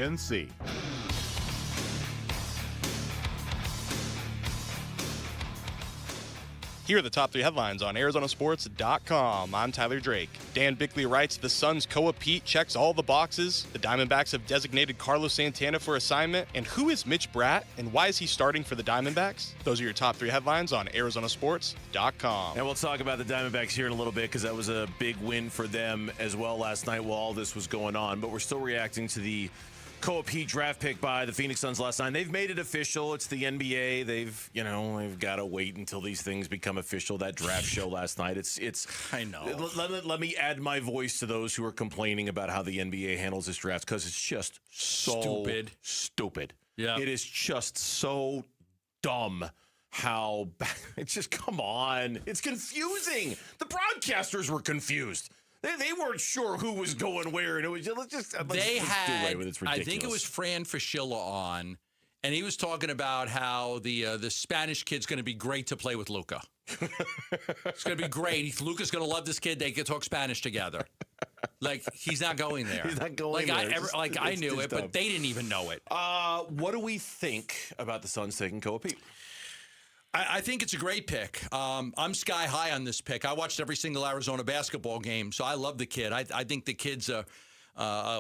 Here are the top 3 headlines on ArizonaSports.com. I'm Tyler Drake. Dan Bickley writes, the Suns' Koa Peat checks all the boxes. The Diamondbacks have designated Carlos Santana for assignment. And who is Mitch Bratt, and why is he starting for the Diamondbacks? Those are your top 3 headlines on ArizonaSports.com. And we'll talk about the Diamondbacks here in a little bit because that was a big win for them as well last night while all this was going on. But we're still reacting to the Koa Peat draft pick by the Phoenix Suns last night. They've made it official. It's the NBA. They've got to wait until these things become official. That draft show last night. It's. I know. Let me add my voice to those who are complaining about how the NBA handles this draft because it's just so stupid. Yeah. It is just so dumb. It's just, come on. It's confusing. The broadcasters were confused. They weren't sure who was going where, and it was just they had. Do away with it. It's ridiculous. I think it was Fran Fraschilla on, and he was talking about how the Spanish kid's going to be great to play with Luka. It's going to be great. Luka's going to love this kid. They can talk Spanish together. Like, he's not going there. He's not going there. I knew it, but they didn't even know it. What do we think about the Suns taking Koa Peat? I think it's a great pick. I'm sky high on this pick. I watched every single Arizona basketball game, so I love the kid. I think the kid's a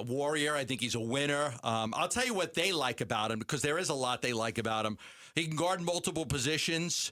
warrior. I think he's a winner. I'll tell you what they like about him, because there is a lot they like about him. He can guard multiple positions.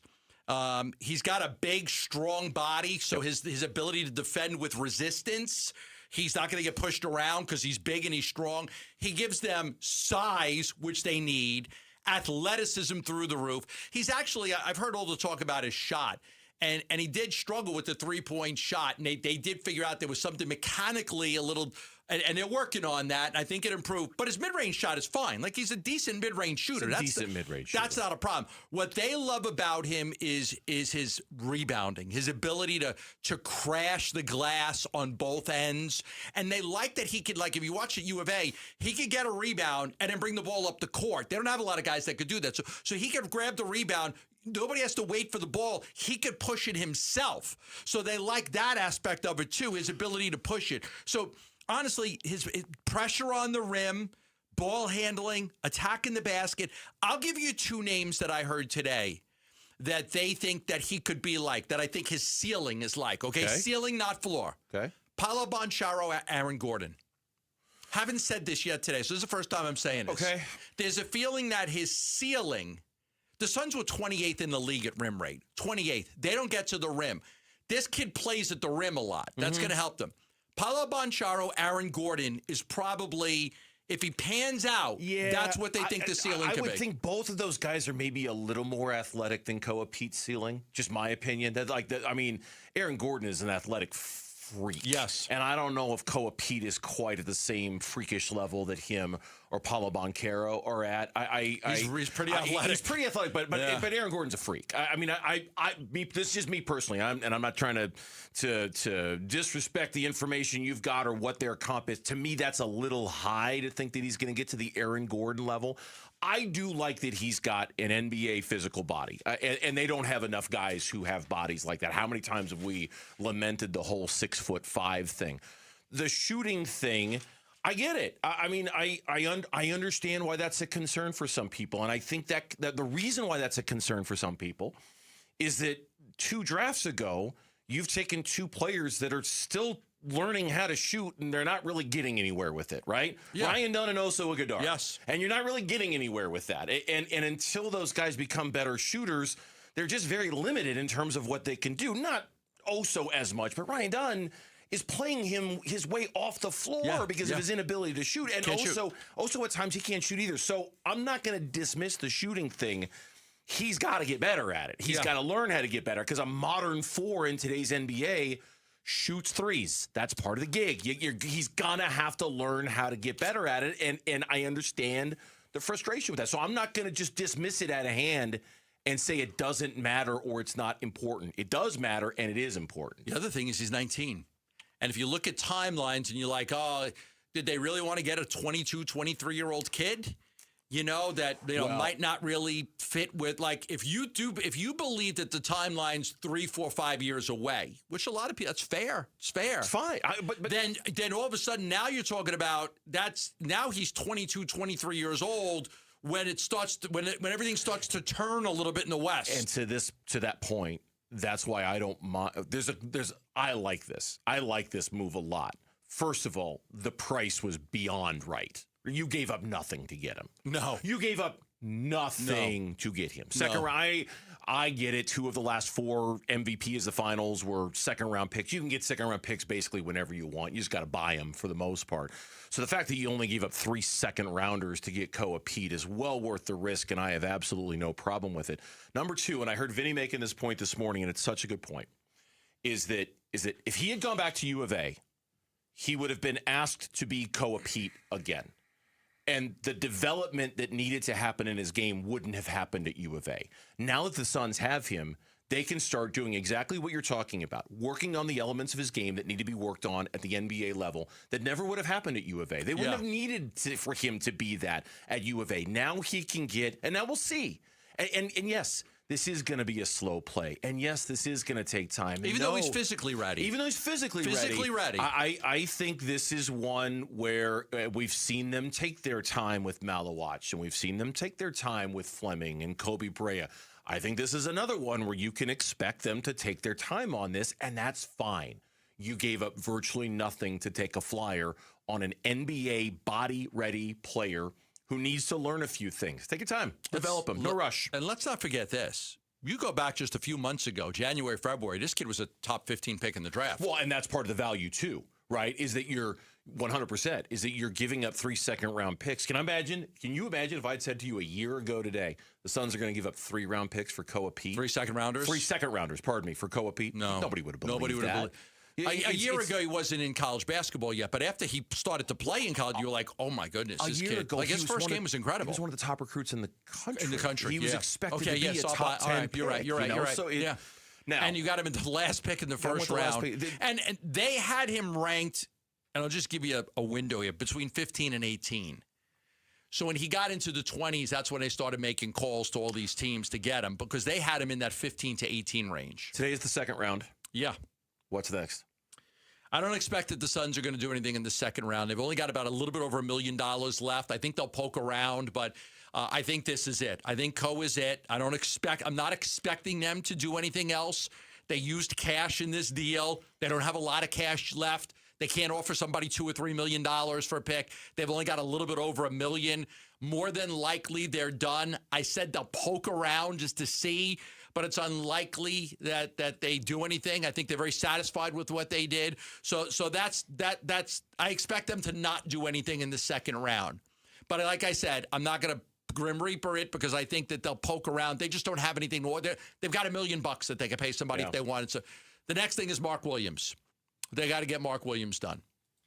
He's got a big, strong body, so his ability to defend with resistance, he's not going to get pushed around because he's big and he's strong. He gives them size, which they need. Athleticism through the roof. He's actually, I've heard all the talk about his shot, and he did struggle with the three-point shot, and they did figure out there was something mechanically a little, and they're working on that, and I think it improved. But his mid-range shot is fine. Like, he's a decent mid-range shooter. Mid-range shooter. That's not a problem. What they love about him is his rebounding, his ability to crash the glass on both ends. And they like that he could, like, if you watch at U of A, he could get a rebound and then bring the ball up the court. They don't have a lot of guys that could do that. So he could grab the rebound, Nobody has to wait for the ball. He could push it himself. So they like that aspect of it, too, his ability to push it. So, honestly, his pressure on the rim, ball handling, attacking the basket. I'll give you 2 names that I heard today that they think that he could be like, that I think his ceiling is like. Okay? Ceiling, not floor. Okay. Paolo Banchero, Aaron Gordon. Haven't said this yet today, so this is the first time I'm saying this. Okay. There's a feeling that his ceiling, the Suns were 28th in the league at rim rate. 28th. They don't get to the rim. This kid plays at the rim a lot. That's going to help them. Paolo Banchero, Aaron Gordon is probably, if he pans out, that's what they think the ceiling could be. I would think both of those guys are maybe a little more athletic than Koa Peat's ceiling. Just my opinion. Aaron Gordon is an athletic freak. Yes. And I don't know if Koa Peat is quite at the same freakish level that him or Paolo Banchero are at. He's pretty athletic. He's pretty athletic, but Aaron Gordon's a freak. This is just me personally, and I'm not trying to disrespect the information you've got or what their comp is. To me, that's a little high to think that he's going to get to the Aaron Gordon level. I do like that he's got an NBA physical body, and they don't have enough guys who have bodies like that. How many times have we lamented the whole 6'5" thing? The shooting thing, I get it. I understand why that's a concern for some people, and I think that the reason why that's a concern for some people is that 2 drafts ago, you've taken 2 players that are still learning how to shoot, and they're not really getting anywhere with it, right? Yeah. Ryan Dunn and Oso Ighodaro. Yes. And you're not really getting anywhere with that. And until those guys become better shooters, they're just very limited in terms of what they can do. Not Oso as much, but Ryan Dunn is playing his way off the floor because of his inability to shoot. And also at times he can't shoot either. So I'm not going to dismiss the shooting thing. He's got to get better at it. He's got to learn how to get better because a modern 4 in today's NBA shoots threes. That's part of the gig. He's going to have to learn how to get better at it, and I understand the frustration with that. So I'm not going to just dismiss it out of hand and say it doesn't matter or it's not important. It does matter, and it is important. The other thing is he's 19. And if you look at timelines and you're like, oh, did they really want to get a 22, 23-year-old kid? That might not really fit with, like, if you believe that the timeline's 3, 4, 5 years away, which a lot of people, that's fair. It's fair. It's fine. But then all of a sudden now you're talking about now he's 22, 23 years old when it starts when everything starts to turn a little bit in the West. And to that point, that's why I don't mind. I like this. I like this move a lot. First of all, the price was beyond right. You gave up nothing to get him. No. You gave up nothing to get him. Second round, I get it. 2 of the last 4 MVPs of the finals were second-round picks. You can get second-round picks basically whenever you want. You just got to buy them for the most part. So the fact that you only gave up 3 second-rounders to get Koa Peat is well worth the risk, and I have absolutely no problem with it. Number 2, and I heard Vinny making this point this morning, and it's such a good point, is that if he had gone back to U of A, he would have been asked to be Koa Peat again. And the development that needed to happen in his game wouldn't have happened at U of A. Now that the Suns have him, they can start doing exactly what you're talking about, working on the elements of his game that need to be worked on at the NBA level that never would have happened at U of A. They wouldn't have needed for him to be that at U of A. Now he can get, and now we'll see. And yes, this is going to be a slow play. And yes, this is going to take time. Even though he's physically ready. I think this is one where we've seen them take their time with Malawach, and we've seen them take their time with Fleming and Kobe Brea. I think this is another one where you can expect them to take their time on this, and that's fine. You gave up virtually nothing to take a flyer on an NBA body-ready player who needs to learn a few things. Take your time. Develop him. No rush. And let's not forget this. You go back just a few months ago, January, February, this kid was a top 15 pick in the draft. Well, and that's part of the value too, right? Is that you're 100%, is that you're giving up 3 second-round picks. Can you imagine if I'd said to you a year ago today, the Suns are going to give up 3-round picks for Koa Peat? 3 second-rounders? 3 second-rounders, pardon me, for Koa Peat? No. Nobody would have believed that. A year ago, he wasn't in college basketball yet, but after he started to play in college, you were like, oh, my goodness, this kid. Like, his first game was incredible. He was one of the top recruits in the country. He was expected to be a top 10 pick. You're right. So now, and you got him in the last pick in the first round. And they had him ranked, and I'll just give you a window here, between 15 and 18. So when he got into the 20s, that's when they started making calls to all these teams to get him because they had him in that 15 to 18 range. Today is the second round. Yeah. What's next? I don't expect that the Suns are going to do anything in the second round. They've only got about a little bit over $1 million left. I think they'll poke around, but I think this is it. I think Co is it. I'm not expecting them to do anything else. They used cash in this deal. They don't have a lot of cash left. They can't offer somebody $2 or $3 million for a pick. They've only got a little bit over $1 million. More than likely, they're done. I said they'll poke around just to see, but it's unlikely that they do anything. I think they're very satisfied with what they did. So that's I expect them to not do anything in the second round. But like I said, I'm not going to Grim Reaper it because I think that they'll poke around. They just don't have anything. They've got $1 million that they can pay somebody if they wanted. So the next thing is Mark Williams. They got to get Mark Williams done.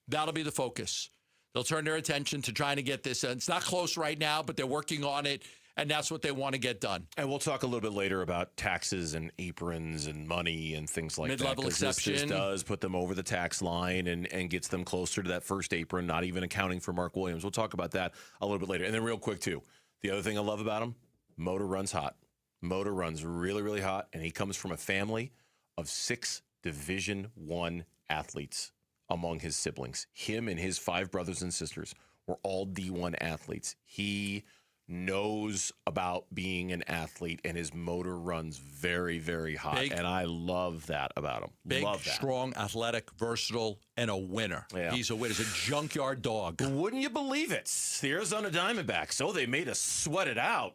That'll be the focus. They'll turn their attention to trying to get this. It's not close right now, but they're working on it, and that's what they want to get done. And we'll talk a little bit later about taxes and aprons and money and things like Mid-level that. exception. This does put them over the tax line and gets them closer to that first apron, not even accounting for Mark Williams. We'll talk about that a little bit later. And then real quick, too, the other thing I love about him, Motor runs hot. Motor runs really, really hot, and he comes from a family of 6 Division I athletes among his siblings. Him and his 5 brothers and sisters were all D1 athletes. He knows about being an athlete, and his motor runs very, very hot. Big, and I love that about him. Big, love that. strong, athletic, versatile, and a winner. Yeah. He's a winner. He's a junkyard dog. Wouldn't you believe it? The Arizona Diamondbacks. So they made us sweat it out,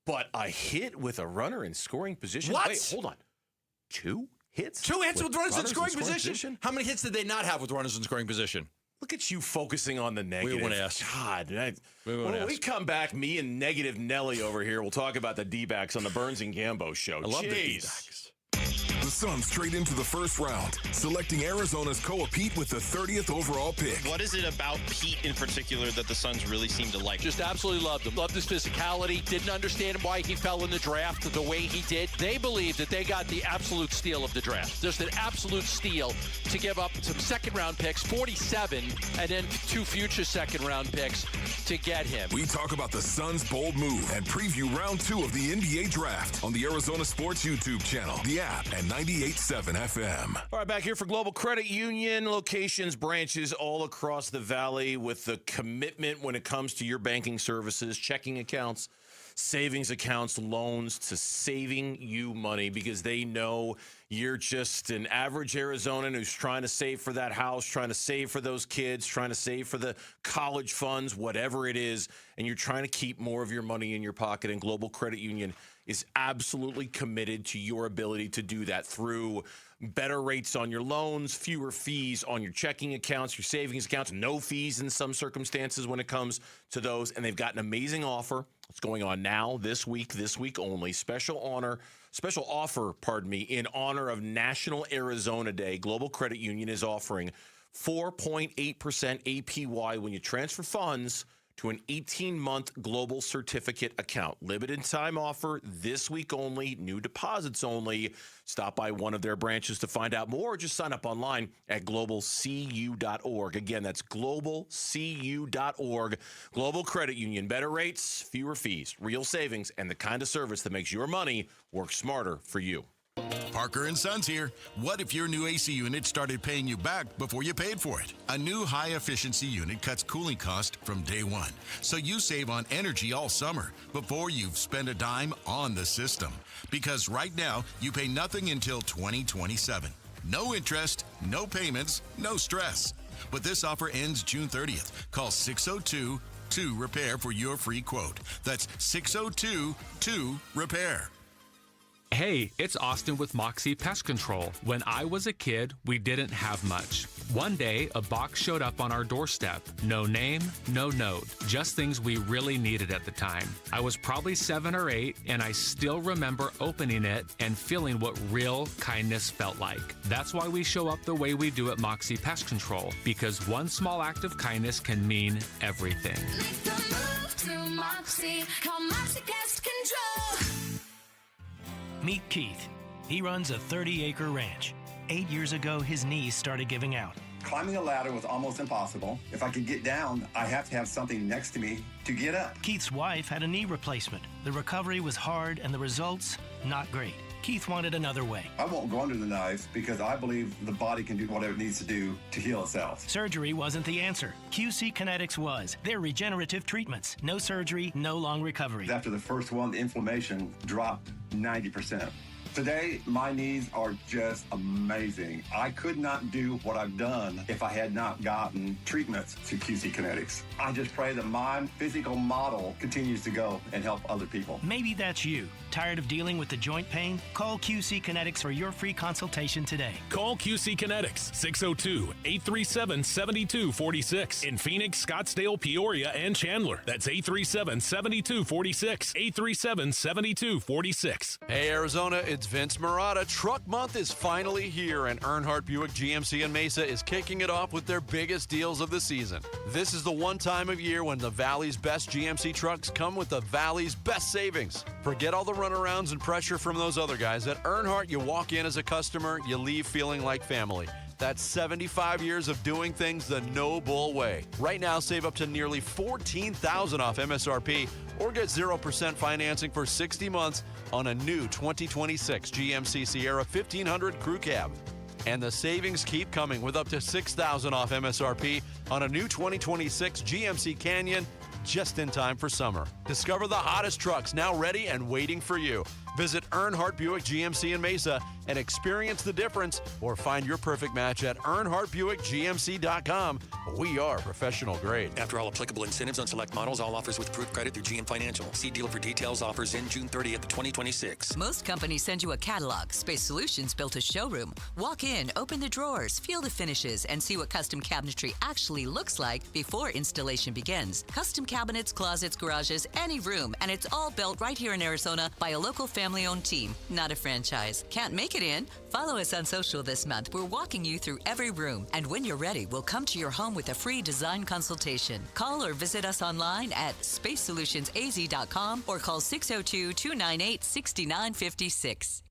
but a hit with a runner in scoring position. What? Wait, hold on. 2 hits? 2 hits with runners in scoring position? How many hits did they not have with runners in scoring position? Look at you focusing on the negative. We won't ask. God, when we come back, me and Negative Nelly over here, we'll talk about the D-backs on the Burns and Gambo show. I love the Jeez. D-backs. The Suns trade into the first round, selecting Arizona's Koa Peat with the 30th overall pick. What is it about Peat in particular that the Suns really seem to like? Just absolutely loved him. Loved his physicality. Didn't understand why he fell in the draft the way he did. They believe that they got the absolute steal of the draft. Just an absolute steal to give up some second-round picks, 47, and then 2 future second-round picks to get him. We talk about the Suns' bold move and preview round 2 of the NBA draft on the Arizona Sports YouTube channel, the app, and 98.7 FM. All right, back here for Global Credit Union, locations, branches all across the valley with the commitment when it comes to your banking services, checking accounts, savings accounts, loans, to saving you money because they know you're just an average Arizonan who's trying to save for that house, trying to save for those kids, trying to save for the college funds, whatever it is, and you're trying to keep more of your money in your pocket. And Global Credit Union is absolutely committed to your ability to do that through better rates on your loans, fewer fees on your checking accounts, your savings accounts, no fees in some circumstances when it comes to those. And they've got an amazing offer. It's going on now, this week only. Special offer, in honor of National Arizona Day. Global Credit Union is offering 4.8% APY when you transfer funds to an 18-month global certificate account. Limited time offer, this week only, new deposits only. Stop by one of their branches to find out more, or just sign up online at globalcu.org. Again, that's globalcu.org. Global Credit Union, better rates, fewer fees, real savings, and the kind of service that makes your money work smarter for you. Parker & Sons here. What if your new AC unit started paying you back before you paid for it? A new high-efficiency unit cuts cooling cost from day one, so you save on energy all summer before you've spent a dime on the system. Because right now, you pay nothing until 2027. No interest, no payments, no stress. But this offer ends June 30th. Call 602-2-REPAIR for your free quote. That's 602-2-REPAIR. Hey, it's Austin with Moxie Pest Control. When I was a kid, we didn't have much. One day, a box showed up on our doorstep. No name, no note, just things we really needed at the time. I was probably 7 or 8, and I still remember opening it and feeling what real kindness felt like. That's why we show up the way we do at Moxie Pest Control, because one small act of kindness can mean everything. Make the move to Moxie. Call Moxie Pest Control. Meet Keith. He runs a 30-acre ranch. 8 years ago, his knees started giving out. Climbing a ladder was almost impossible. If I could get down, I have to have something next to me to get up. Keith's wife had a knee replacement. The recovery was hard and the results, not great. Keith wanted another way. I won't go under the knives because I believe the body can do whatever it needs to do to heal itself. Surgery wasn't the answer. QC Kinetics was. They're regenerative treatments. No surgery, no long recovery. After the first one, the inflammation dropped 90%. Today, my knees are just amazing. I could not do what I've done if I had not gotten treatments to QC Kinetics. I just pray that my physical model continues to go and help other people. Maybe that's you. Tired of dealing with the joint pain? Call QC Kinetics for your free consultation today. Call QC Kinetics, 602-837-7246. In Phoenix, Scottsdale, Peoria, and Chandler. That's 837-7246. 837-7246. Hey, Arizona, it's Vince Marotta. Truck Month is finally here, and Earnhardt Buick GMC in Mesa is kicking it off with their biggest deals of the season. This is the one time of year when the Valley's best GMC trucks come with the Valley's best savings. Forget all the runarounds and pressure from those other guys. At Earnhardt, you walk in as a customer, you leave feeling like family. That's 75 years of doing things the no bull way. Right now, save up to nearly $14,000 off MSRP or get 0% financing for 60 months on a new 2026 GMC Sierra 1500 Crew Cab. And the savings keep coming with up to $6,000 off MSRP on a new 2026 GMC Canyon just in time for summer. Discover the hottest trucks now ready and waiting for you. Visit Earnhardt Buick GMC in Mesa and experience the difference, or find your perfect match at EarnhardtBuickGMC.com. We are professional grade. After all applicable incentives on select models, all offers with approved credit through GM Financial. See dealer for details. Offers in June 30th, 2026. Most companies send you a catalog. Space Solutions built a showroom. Walk in, open the drawers, feel the finishes, and see what custom cabinetry actually looks like before installation begins. Custom cabinets, closets, garages, any room, and it's all built right here in Arizona by a local family-owned team, not a franchise. Can't make it in? Follow us on social this month. We're walking you through every room, and when you're ready, we'll come to your home with a free design consultation. Call or visit us online at spacesolutionsaz.com or call 602-298-6956.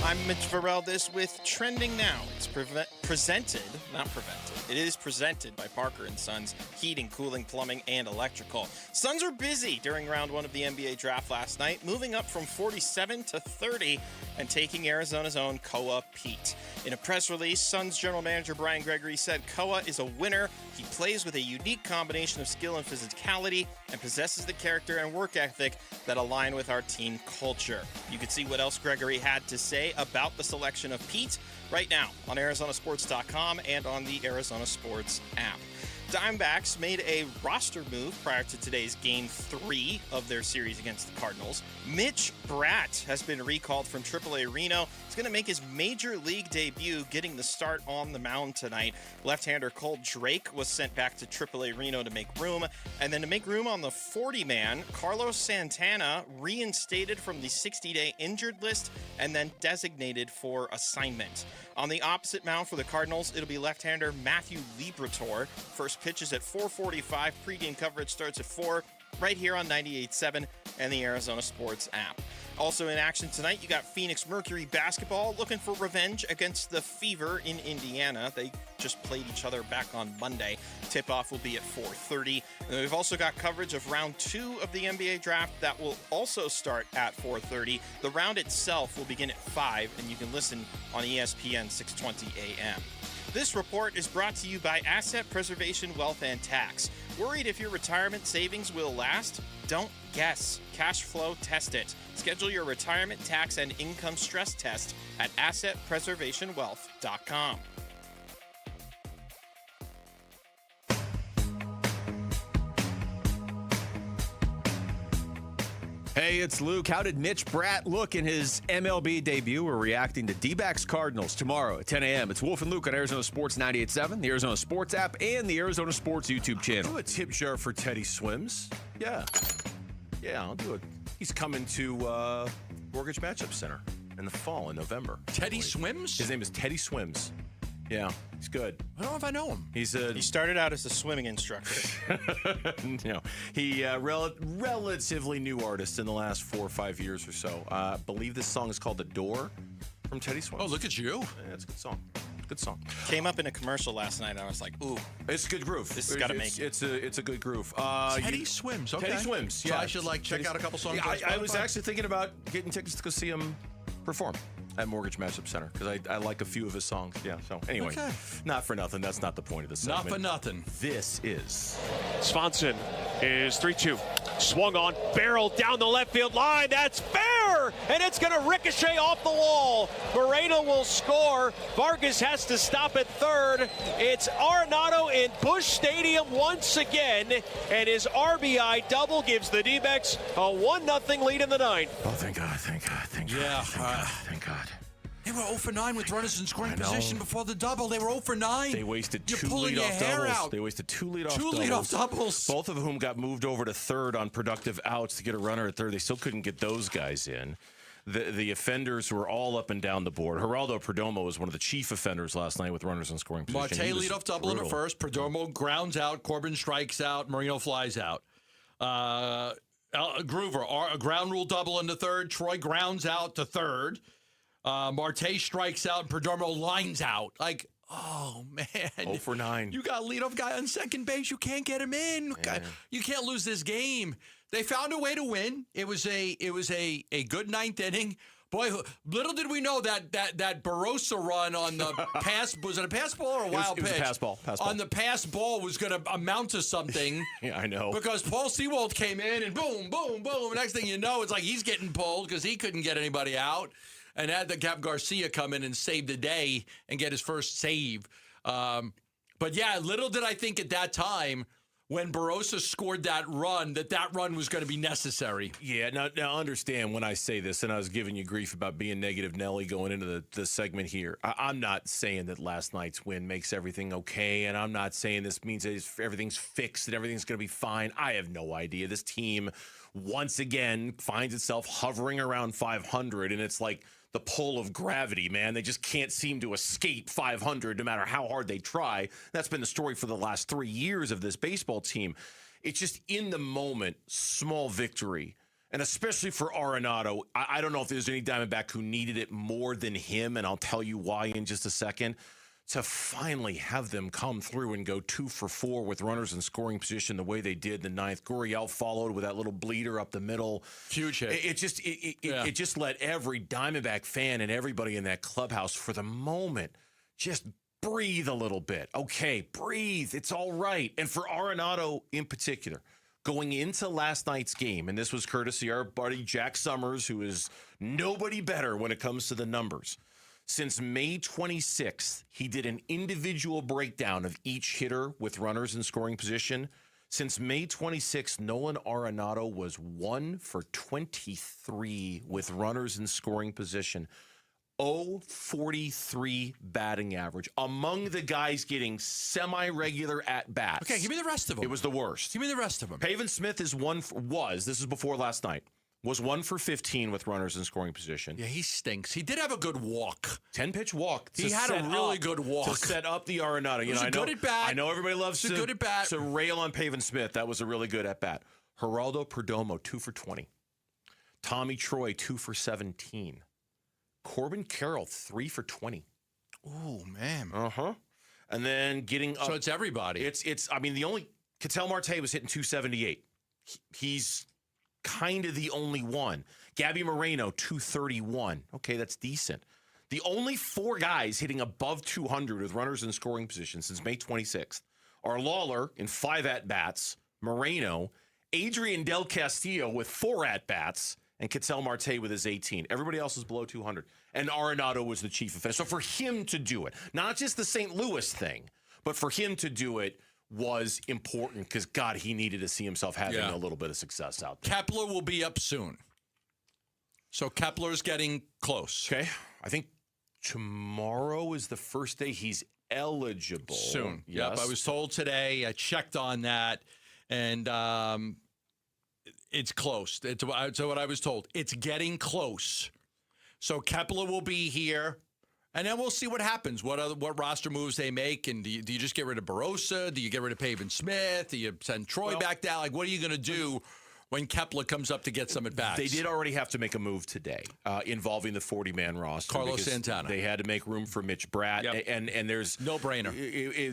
I'm Mitch Vareldes with Trending Now. It's presented by Parker & Sons Heating, Cooling, Plumbing, and Electrical. Suns are busy during round one of the NBA draft last night, moving up from 47 to 30 and taking Arizona's own Koa Peat. In a press release, Suns general manager Brian Gregory said Koa is a winner. He plays with a unique combination of skill and physicality and possesses the character and work ethic that align with our team culture. You can see what else Gregory had to say about the selection of Peat right now on ArizonaSports.com and on the Arizona Sports app. Diamondbacks made a roster move prior to today's Game 3 of their series against the Cardinals. Mitch Bratt has been recalled from AAA Reno. He's going to make his major league debut, getting the start on the mound tonight. Left-hander Cole Drake was sent back to AAA Reno to make room. And then to make room on the 40-man, Carlos Santana reinstated from the 60-day injured list and then designated for assignment. On the opposite mound for the Cardinals, it'll be left-hander Matthew Liberatore. First pitch is at 4:45. Pre-game coverage starts at 4, right here on 98.7 and the Arizona Sports app. Also in action tonight, you got Phoenix Mercury basketball looking for revenge against the Fever in Indiana. They just played each other back on Monday. Tip-off will be at 4:30. And we've also got coverage of round 2 of the NBA draft that will also start at 4:30. The round itself will begin at 5, and you can listen on ESPN 620 AM. This report is brought to you by Asset Preservation Wealth and Tax. Worried if your retirement savings will last? Don't guess. Cash flow test it. Schedule your retirement tax and income stress test at AssetPreservationWealth.com. Hey, it's Luke. How did Mitch Bratt look in his MLB debut? We're reacting to D-backs Cardinals tomorrow at 10 a.m. It's Wolf and Luke on Arizona Sports 98.7, the Arizona Sports app, and the Arizona Sports YouTube channel. Do a tip jar for Teddy Swims. Yeah, I'll do it. He's coming to Mortgage Matchup Center in the fall in November. Teddy Swims? His name is Teddy Swims. Yeah, he's good. I don't know if I know him. He started out as a swimming instructor. No, he relatively new artist in the last 4 or 5 years or so. I believe this song is called "The Door." from Teddy Swims. Oh, look at you. Yeah, it's a good song. Good song. Came up in a commercial last night. I was like, ooh. It's a good groove. This has got to make it. It's a good groove. Teddy Swims. Okay. Teddy Swims. So Yeah. I should check out a couple songs. Yeah, I was actually thinking about getting tickets to go see him perform at Mortgage Matchup Center because I like a few of his songs. Yeah. So anyway, Okay. not for nothing. That's not the point of the segment. Not for nothing. This is Swanson is 3-2. Swung on, barrel down the left field line. That's fair, and it's going to ricochet off the wall. Moreno will score. Vargas has to stop at third. It's Arenado in Busch Stadium once again, and his RBI double gives the D-backs a 1-0 lead in the ninth. Oh, thank God, thank God, thank God. Yeah. Thank God. They were 0 for 9 with runners in scoring position before the double. They were 0 for 9. They wasted You're two pulling your leadoff hair doubles. out. They wasted two leadoff Two doubles. leadoff doubles. Both of whom got moved over to third on productive outs to get a runner at third. They still couldn't get those guys in. The offenders were all up and down the board. Geraldo Perdomo was one of the chief offenders last night with runners in scoring position. Marte leadoff double in the first. Perdomo grounds out. Corbin strikes out. Marino flies out. Groover, a ground rule double in the third. Troy grounds out to third. Marte strikes out and Perdomo lines out. Like, oh, man. 0 for 9. You got a leadoff guy on second base. You can't get him in. Yeah. You can't lose this game. They found a way to win. It was a good ninth inning. Boy, little did we know that Barossa run on the pass, was it a pass ball or a wild pitch? It was a pass ball. On the pass ball was going to amount to something. Yeah, I know. Because Paul Sewald came in and boom, boom, boom. Next thing you know, it's like he's getting pulled because he couldn't get anybody out. And had the Cap Garcia come in and save the day and get his first save. But yeah, little did I think at that time when Barossa scored that run was going to be necessary. Yeah, now understand when I say this, and I was giving you grief about being negative Nelly going into the segment here. I'm not saying that last night's win makes everything okay, and I'm not saying this means that everything's fixed and everything's going to be fine. I have no idea. This team, once again, finds itself hovering around 500, and it's like the pull of gravity, man. They just can't seem to escape 500 no matter how hard they try. That's been the story for the last 3 years of this baseball team. It's just in the moment, small victory. And especially for Arenado, I don't know if there's any Diamondback who needed it more than him, and I'll tell you why in just a second. To finally have them come through and go 2 for 4 with runners in scoring position the way they did in the ninth. Gurriel followed with that little bleeder up the middle. Huge hit. It just let every Diamondback fan and everybody in that clubhouse for the moment just breathe a little bit. Okay, breathe. It's all right. And for Arenado in particular, going into last night's game, and this was courtesy our buddy Jack Summers, who is nobody better when it comes to the numbers. Since May 26th, he did an individual breakdown of each hitter with runners in scoring position. Since May 26th, Nolan Arenado was 1 for 23 with runners in scoring position. 0.43 batting average. Among the guys getting semi-regular at-bats. Okay, give me the rest of them. It was the worst. Give me the rest of them. Pavin Smith this is before last night, was 1 for 15 with runners in scoring position. Yeah, he stinks. He did have a good walk. 10-pitch walk. He had a really good walk. To set up the Arenado. It was a good at-bat. I know everybody loves to rail on Pavin Smith. That was a really good at-bat. Geraldo Perdomo, 2 for 20. Tommy Troy, 2 for 17. Corbin Carroll, 3 for 20. Oh, man. Uh-huh. And then getting up. So it's everybody. The only, Ketel Marte was hitting 278. He's kind of the only one. Gabby Moreno, 231. Okay, that's decent. The only 4 guys hitting above 200 with runners in scoring position since May 26th are Lawler in 5 at-bats, Moreno, Adrian Del Castillo with 4 at-bats, and Ketel Marte with his 18. Everybody else is below 200. And Arenado was the chief offender. So for him to do it, not just the St. Louis thing, but for him to do it was important because, God, he needed to see himself having a little bit of success out there. Kepler will be up soon. So Kepler's getting close. Okay. I think tomorrow is the first day he's eligible. Soon. Yes. Yep, I was told today. I checked on that, and it's close. So what I was told. It's getting close. So Kepler will be here. And then we'll see what happens, what roster moves they make. And do you just get rid of Barossa? Do you get rid of Pavin Smith? Do you send Troy back down? Like, what are you going to do when Kepler comes up to get some at-bats. They did already have to make a move today involving the 40-man roster. Carlos Santana. They had to make room for Mitch Bratt. Yep. And there's... No-brainer.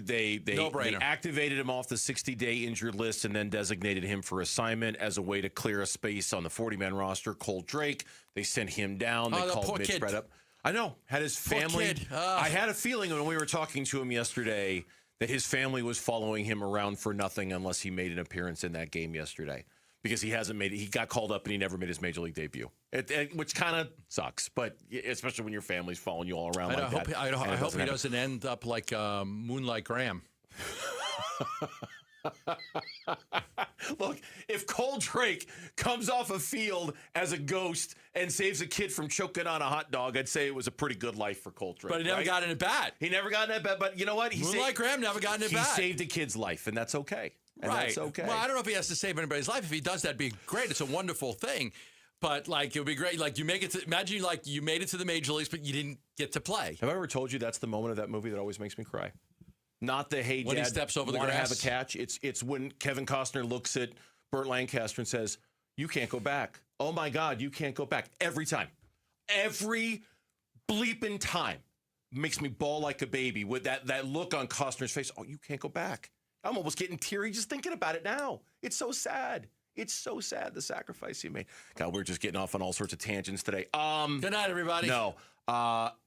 They No-brainer. activated him off the 60-day injured list and then designated him for assignment as a way to clear a space on the 40-man roster. Cole Drake, they sent him down. They called Mitch Bratt up. I know. Had his family... I had a feeling when we were talking to him yesterday that his family was following him around for nothing unless he made an appearance in that game yesterday. Because he hasn't made it. He got called up and he never made his major league debut, which kind of sucks. But especially when your family's following you all around like that. I hope he doesn't end up like Moonlight Graham. Look, if Cole Drake comes off a field as a ghost and saves a kid from choking on a hot dog, I'd say it was a pretty good life for Cole Drake. But he never got in a bat. He never got in a bat. But you know what? Moonlight Graham never got in a bat. He saved a kid's life, and that's okay. And right. That's okay. Well, I don't know if he has to save anybody's life. If he does, that'd be great. It's a wonderful thing. But like, it would be great. Like, you make it to, imagine like you made it to the major leagues, but you didn't get to play. Have I ever told you that's the moment of that movie that always makes me cry? Not the hey, when Dad, he steps over the wanna grass. Have a catch. It's when Kevin Costner looks at Burt Lancaster and says, "You can't go back." Oh my God, you can't go back. Every time, every bleeping time, makes me bawl like a baby with that look on Costner's face. Oh, you can't go back. I'm almost getting teary just thinking about it now. It's so sad. It's so sad, the sacrifice he made. God, we're just getting off on all sorts of tangents today. Good night, everybody. No.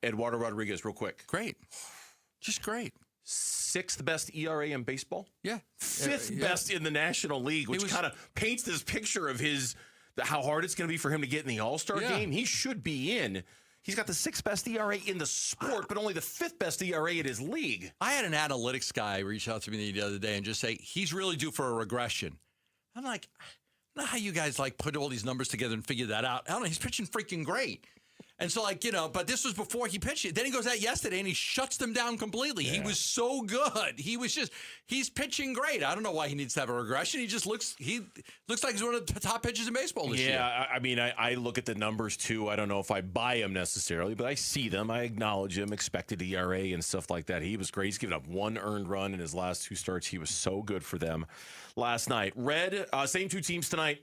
Eduardo Rodriguez, real quick. Great. Just great. 6th best ERA in baseball. Yeah. 5th best in the National League, which kind of paints this picture of how hard it's going to be for him to get in the All-Star game. He should be in. He's got the 6th best ERA in the sport, but only the 5th best ERA in his league. I had an analytics guy reach out to me the other day and just say, he's really due for a regression. I'm like, I don't know how you guys like put all these numbers together and figure that out. I don't know. He's pitching freaking great. And so, like, but this was before he pitched it. Then he goes out yesterday and he shuts them down completely. Yeah. He was so good. He's pitching great. I don't know why he needs to have a regression. He looks like he's one of the top pitchers in baseball this year. Yeah, I mean, I look at the numbers too. I don't know if I buy them necessarily, but I see them. I acknowledge him, expected ERA and stuff like that. He was great. He's given up 1 earned run in his last 2 starts. He was so good for them last night. Same 2 teams tonight.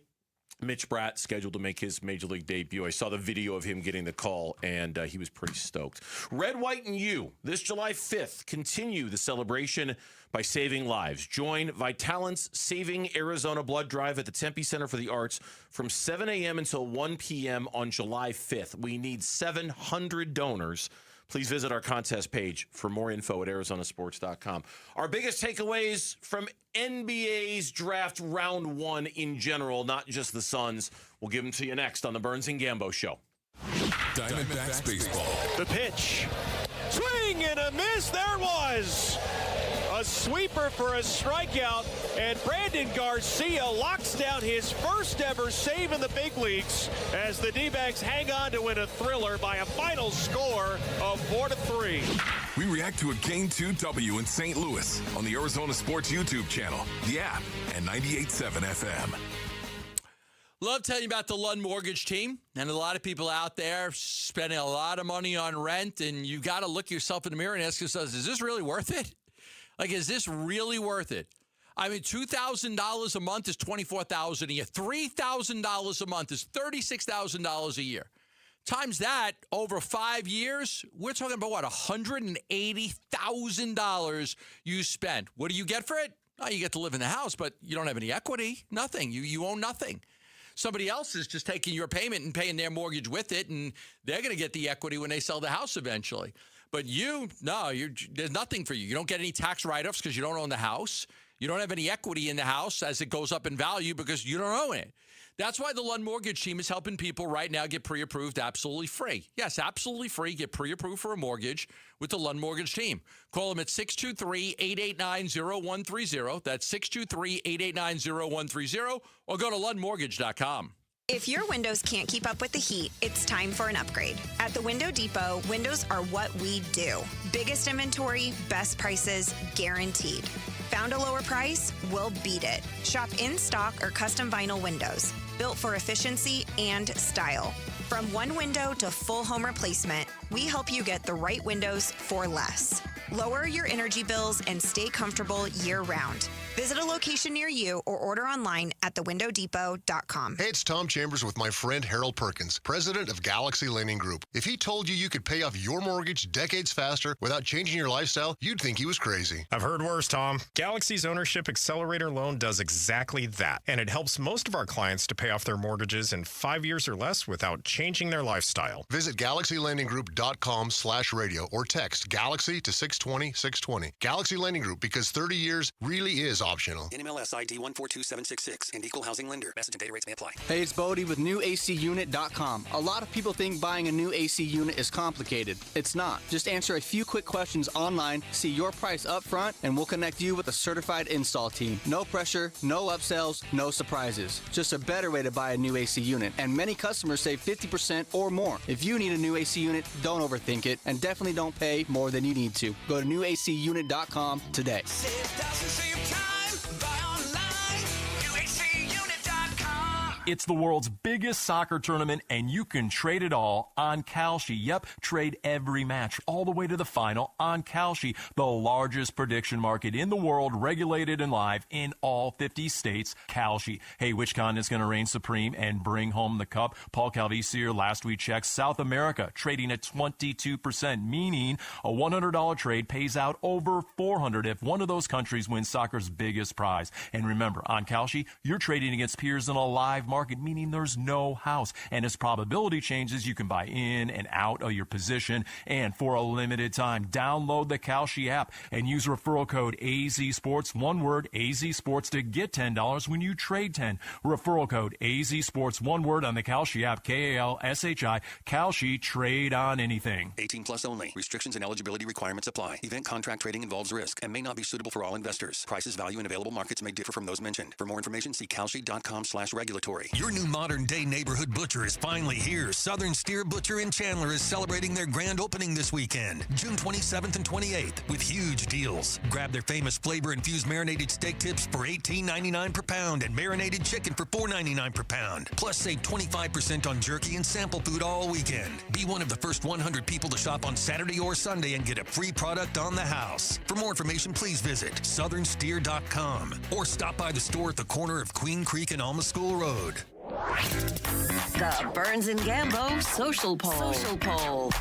Mitch Bratt scheduled to make his major league debut. I saw the video of him getting the call, and he was pretty stoked. Red, White, and You, this July 5th, continue the celebration by saving lives. Join Vitalant's Saving Arizona Blood Drive at the Tempe Center for the Arts from 7 a.m. until 1 p.m. on July 5th. We need 700 donors. Please visit our contest page for more info at arizonasports.com. Our biggest takeaways from NBA's draft round 1 in general, not just the Suns. We'll give them to you next on the Burns and Gambo Show. Diamondbacks baseball. The pitch. Swing and a miss. There was a sweeper for a strikeout, and Brandon Garcia locks down his first ever save in the big leagues as the D-backs hang on to win a thriller by a final score of 4-3. We react to a Game 2 W in St. Louis on the Arizona Sports YouTube channel, the app, and 98.7 FM. Love telling you about the Lund Mortgage team. And a lot of people out there spending a lot of money on rent, and you got to look yourself in the mirror and ask yourself, is this really worth it? Like, is this really worth it? I mean, $2,000 a month is $24,000 a year. $3,000 a month is $36,000 a year. Times that over 5 years, we're talking about what, $180,000 you spent. What do you get for it? Oh, you get to live in the house, but you don't have any equity. Nothing. You own nothing. Somebody else is just taking your payment and paying their mortgage with it, and they're going to get the equity when they sell the house eventually. But there's nothing for you. You don't get any tax write-offs because you don't own the house. You don't have any equity in the house as it goes up in value because you don't own it. That's why the Lund Mortgage team is helping people right now get pre-approved absolutely free. Yes, absolutely free. Get pre-approved for a mortgage with the Lund Mortgage team. Call them at 623-889-0130. That's 623-889-0130, or go to lundmortgage.com. If your windows can't keep up with the heat, it's time for an upgrade. At the Window Depot, windows are what we do. Biggest inventory, best prices, guaranteed. Found a lower price? We'll beat it. Shop in stock or custom vinyl windows, built for efficiency and style. From one window to full home replacement, we help you get the right windows for less. Lower your energy bills and stay comfortable year-round. Visit a location near you or order online at thewindowdepot.com. Hey, it's Tom Chambers with my friend Harold Perkins, president of Galaxy Lending Group. If he told you could pay off your mortgage decades faster without changing your lifestyle, you'd think he was crazy. I've heard worse, Tom. Galaxy's Ownership Accelerator Loan does exactly that, and it helps most of our clients to pay off their mortgages in 5 years or less without changing their lifestyle. Visit GalaxyLendingGroup.com/radio or text Galaxy to 620-620. Galaxy Lending Group, because 30 years really is optional. NMLS ID 142766 and equal housing lender. Message and data rates may apply. Hey, it's Bodie with NewACUnit.com. A lot of people think buying a new AC unit is complicated. It's not. Just answer a few quick questions online, see your price up front, and we'll connect you with a certified install team. No pressure, no upsells, no surprises. Just a better way to buy a new AC unit. And many customers save 50% or more. If you need a new AC unit, don't overthink it, and definitely don't pay more than you need to. Go to NewACUnit.com today. It's the world's biggest soccer tournament, and you can trade it all on Kalshi. Yep, trade every match all the way to the final on Kalshi, the largest prediction market in the world, regulated and live in all 50 states. Kalshi. Hey, which continent's going to reign supreme and bring home the cup? Paul Calvisier, last we checked, South America, trading at 22%, meaning a $100 trade pays out over $400 if one of those countries wins soccer's biggest prize. And remember, on Kalshi, you're trading against peers in a live market, meaning there's no house. And as probability changes, you can buy in and out of your position. And for a limited time, download the Kalshi app and use referral code AZSports, one word, AZSports, to get $10 when you trade 10. Referral code AZSports, one word, on the Kalshi app, Kalshi. Kalshi, trade on anything. 18 plus only. Restrictions and eligibility requirements apply. Event contract trading involves risk and may not be suitable for all investors. Prices, value, and available markets may differ from those mentioned. For more information, see Kalshi.com/regulatory. Your new modern-day neighborhood butcher is finally here. Southern Steer Butcher in Chandler is celebrating their grand opening this weekend, June 27th and 28th, with huge deals. Grab their famous flavor-infused marinated steak tips for $18.99 per pound and marinated chicken for $4.99 per pound. Plus, save 25% on jerky and sample food all weekend. Be one of the first 100 people to shop on Saturday or Sunday and get a free product on the house. For more information, please visit southernsteer.com or stop by the store at the corner of Queen Creek and Alma School Road. The Burns and Gambo Social Poll.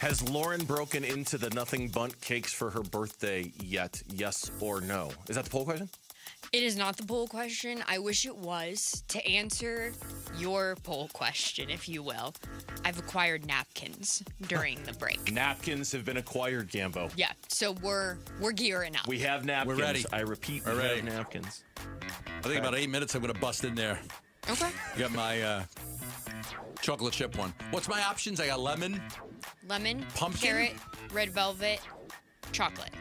Has Lauren broken into the Nothing Bundt cakes for her birthday yet? Yes or no? Is that the poll question? It is not the poll question. I wish it was. To answer your poll question, if you will, I've acquired napkins during the break. Napkins have been acquired, Gambo. Yeah, so we're gearing up. We have napkins. We're ready. I repeat, we have napkins. I think about 8 minutes I'm going to bust in there. Okay. You got my chocolate chip one. What's my options? I got lemon, pumpkin, carrot, red velvet, chocolate.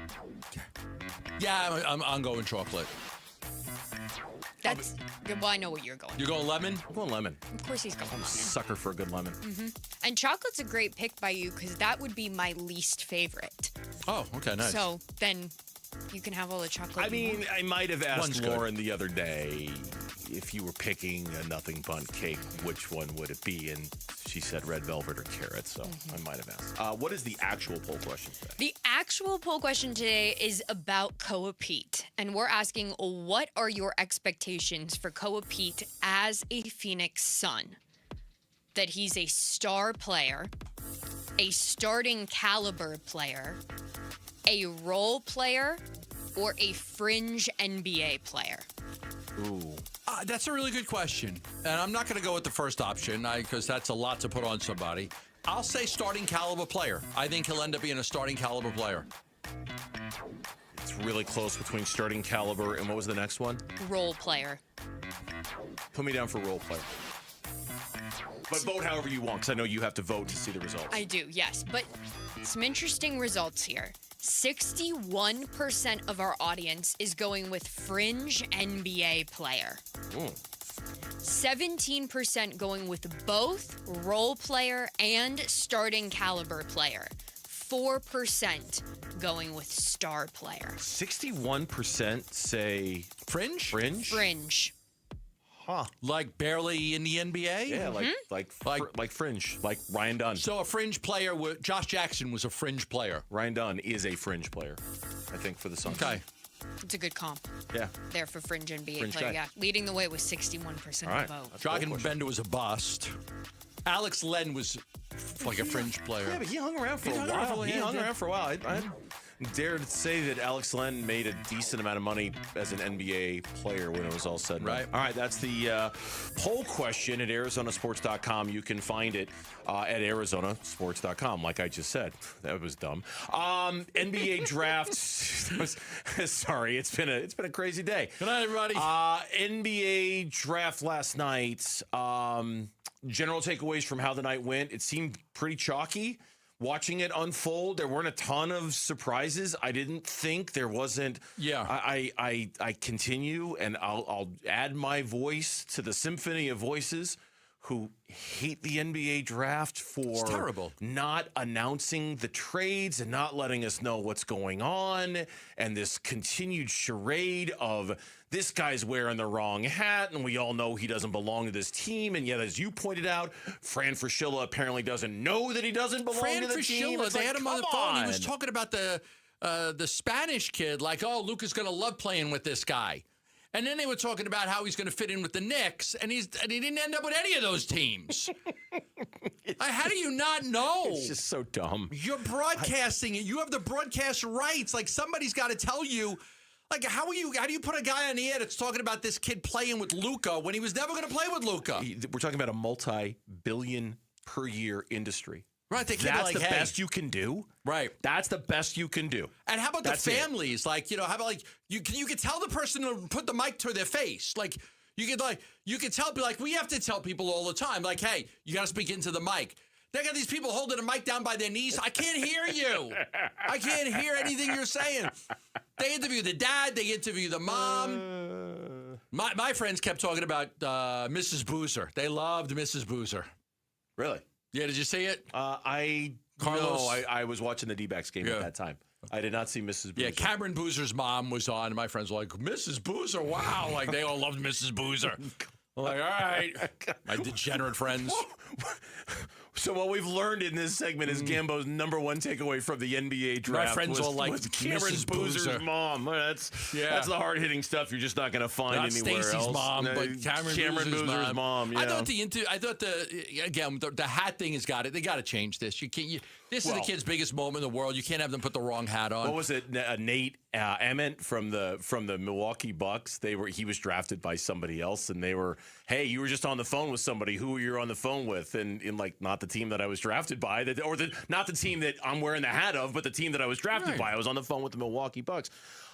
Yeah, I'm going chocolate. That's good. Well, I know what you're going. You're going lemon? I'm going lemon. Of course he's going lemon. Sucker for a good lemon. Mm-hmm. And chocolate's a great pick by you because that would be my least favorite. Oh, okay, nice. So then you can have all the chocolate. I mean, I might have asked One's Lauren the other day if you were picking a Nothing Bundt cake, which one would it be? And she said red velvet or carrot, so I might have asked. What is the actual poll question today? The actual poll question today is about Koa Peat, and we're asking, what are your expectations for Koa Peat as a Phoenix Sun? That he's a star player, a starting caliber player, a role player, or a fringe NBA player? Ooh. That's a really good question. And I'm not going to go with the first option because that's a lot to put on somebody. I'll say starting caliber player. I think he'll end up being a starting caliber player. It's really close between starting caliber and what was the next one? Role player. Put me down for role player. But vote however you want, because I know you have to vote to see the results. I do, yes. But some interesting results here. 61% of our audience is going with fringe NBA player. 17% going with both role player and starting caliber player. 4% going with star player. 61% say fringe? Fringe. Huh. Like barely in the NBA? Yeah, like fringe, like Ryan Dunn. So a fringe player, Josh Jackson was a fringe player. Ryan Dunn is a fringe player, I think, for the Suns. Okay. It's a good comp. Yeah. There for fringe NBA Fringe player. guy. Yeah. Leading the way with 61% All right. of the vote. Dragan Bender was a bust. Alex Len was like a fringe player. Yeah, but he hung around for a while. He hung around for a while. I dare to say that Alex Len made a decent amount of money as an NBA player when it was all said and done. Right. All right, that's the poll question at ArizonaSports.com. You can find it at ArizonaSports.com, like I just said. That was dumb. NBA draft. Sorry, it's been a crazy day. Good night, everybody. NBA draft last night. General takeaways from how the night went. It seemed pretty chalky. Watching it unfold, there weren't a ton of surprises. I didn't think there wasn't. Yeah. I continue, and I'll add my voice to the symphony of voices who hate the NBA draft for terrible. Not announcing the trades and not letting us know what's going on, and this continued charade of this guy's wearing the wrong hat, and we all know he doesn't belong to this team. And yet, as you pointed out, Fran Fraschilla apparently doesn't know that he doesn't belong to the team. It's They like, had him on the come phone. He was on. talking about the Spanish kid, like, oh, Luka's going to love playing with this guy. And then they were talking about how he's going to fit in with the Knicks, and he didn't end up with any of those teams. How do you not know? It's just so dumb. You're broadcasting it. You have the broadcast rights. Like, somebody's got to tell you. Like, how do you put a guy on the air that's talking about this kid playing with Luka when he was never going to play with Luka? We're talking about a multi-billion per year industry. Right, they That's like, the hey. best you can do. Right. That's the best you can do. And how about That's the it. families? Like, how about you could tell the person to put the mic to their face. Like, you could tell people, like, we have to tell people all the time, like, hey, you got to speak into the mic. They got these people holding the mic down by their knees. I can't hear you. I can't hear anything you're saying. They interview the dad. They interview the mom. My friends kept talking about Mrs. Boozer. They loved Mrs. Boozer. Really? Yeah, did you see it? Carlos? No, I was watching the D-backs game at that time. I did not see Mrs. Boozer. Yeah, Cameron Boozer's mom was on, and my friends were like, Mrs. Boozer, wow. Like, they all loved Mrs. Boozer. I'm like, all right. My degenerate friends. So what we've learned in this segment is Gambo's number one takeaway from the NBA draft. My friends was, all like was Cameron Mrs. Boozer's Boozer. mom. That's the hard-hitting stuff you're just not going to find Not anywhere Stacey's else. mom, No, but Cameron Boozer's mom. Yeah. I thought the hat thing has got it. They got to change this. This is the kid's biggest moment in the world. You can't have them put the wrong hat on. What was it? Nate Emmett from the Milwaukee Bucks. He was drafted by somebody else, and they were, hey, you were just on the phone with somebody. Who were you on the phone with? And in like not the team that I was drafted by, not the team that I'm wearing the hat of, but the team that I was drafted by. I was on the phone with the Milwaukee Bucks.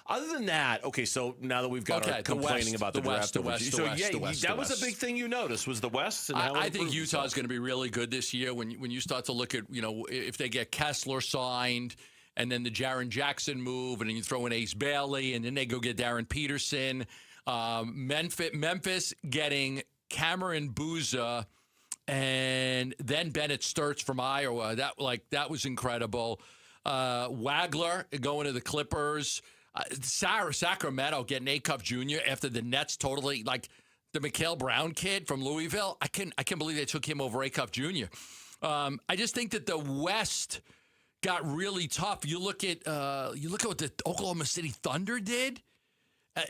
Other than that, okay, so now that we've got our complaining about the draft, the West, that was a big thing you noticed was the West. And I think Utah's going to be really good this year when you start to look at, if they get Kessler signed and then the Jaren Jackson move, and then you throw in Ace Bailey, and then they go get Darren Peterson. Memphis getting Cameron Boozer and then Bennett Sturts from Iowa. That was incredible. Wagler going to the Clippers. Sacramento getting Acuff Jr. after the Nets totally, like the Mikal Brown kid from Louisville. I can't believe they took him over Acuff Jr. I just think that the West got really tough. You look at what the Oklahoma City Thunder did.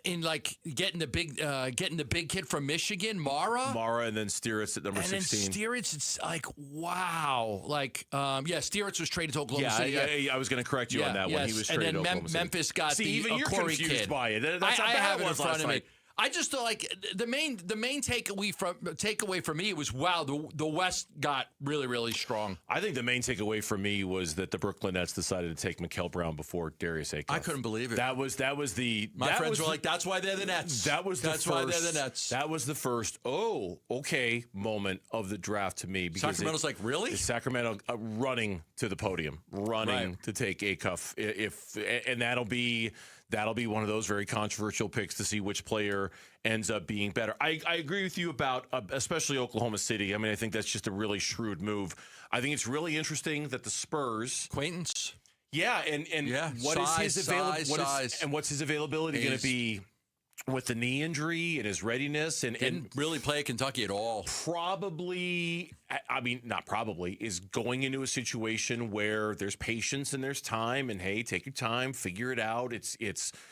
In like getting the big kid from Michigan, Mara, and then Stieritz at number 16. And then Stieritz, it's like wow, Stieritz was traded to Oklahoma City. I was going to correct you on that one. He was traded to Oklahoma City. Memphis got even you're Corey confused kid. by it. I have it in front of me. I just feel like the main takeaway for me was wow, the West got really, really strong. I think the main takeaway for me was that the Brooklyn Nets decided to take Mikal Brown before Darius Acuff. I couldn't believe it. My friends were like, that's why they're the Nets. That's why they're the Nets. That was the first moment of the draft to me. Because Sacramento's like, really? Sacramento running to the podium, to take Acuff. And that'll be one of those very controversial picks to see which player ends up being better. I agree with you about especially Oklahoma City. I mean, I think that's just a really shrewd move. I think it's really interesting that the Spurs acquaintance. Yeah, and what is his availability going to be with the knee injury and his readiness, and Didn't really play at Kentucky at all. Probably, not probably, is going into a situation where there's patience and there's time, and hey, take your time, figure it out. It's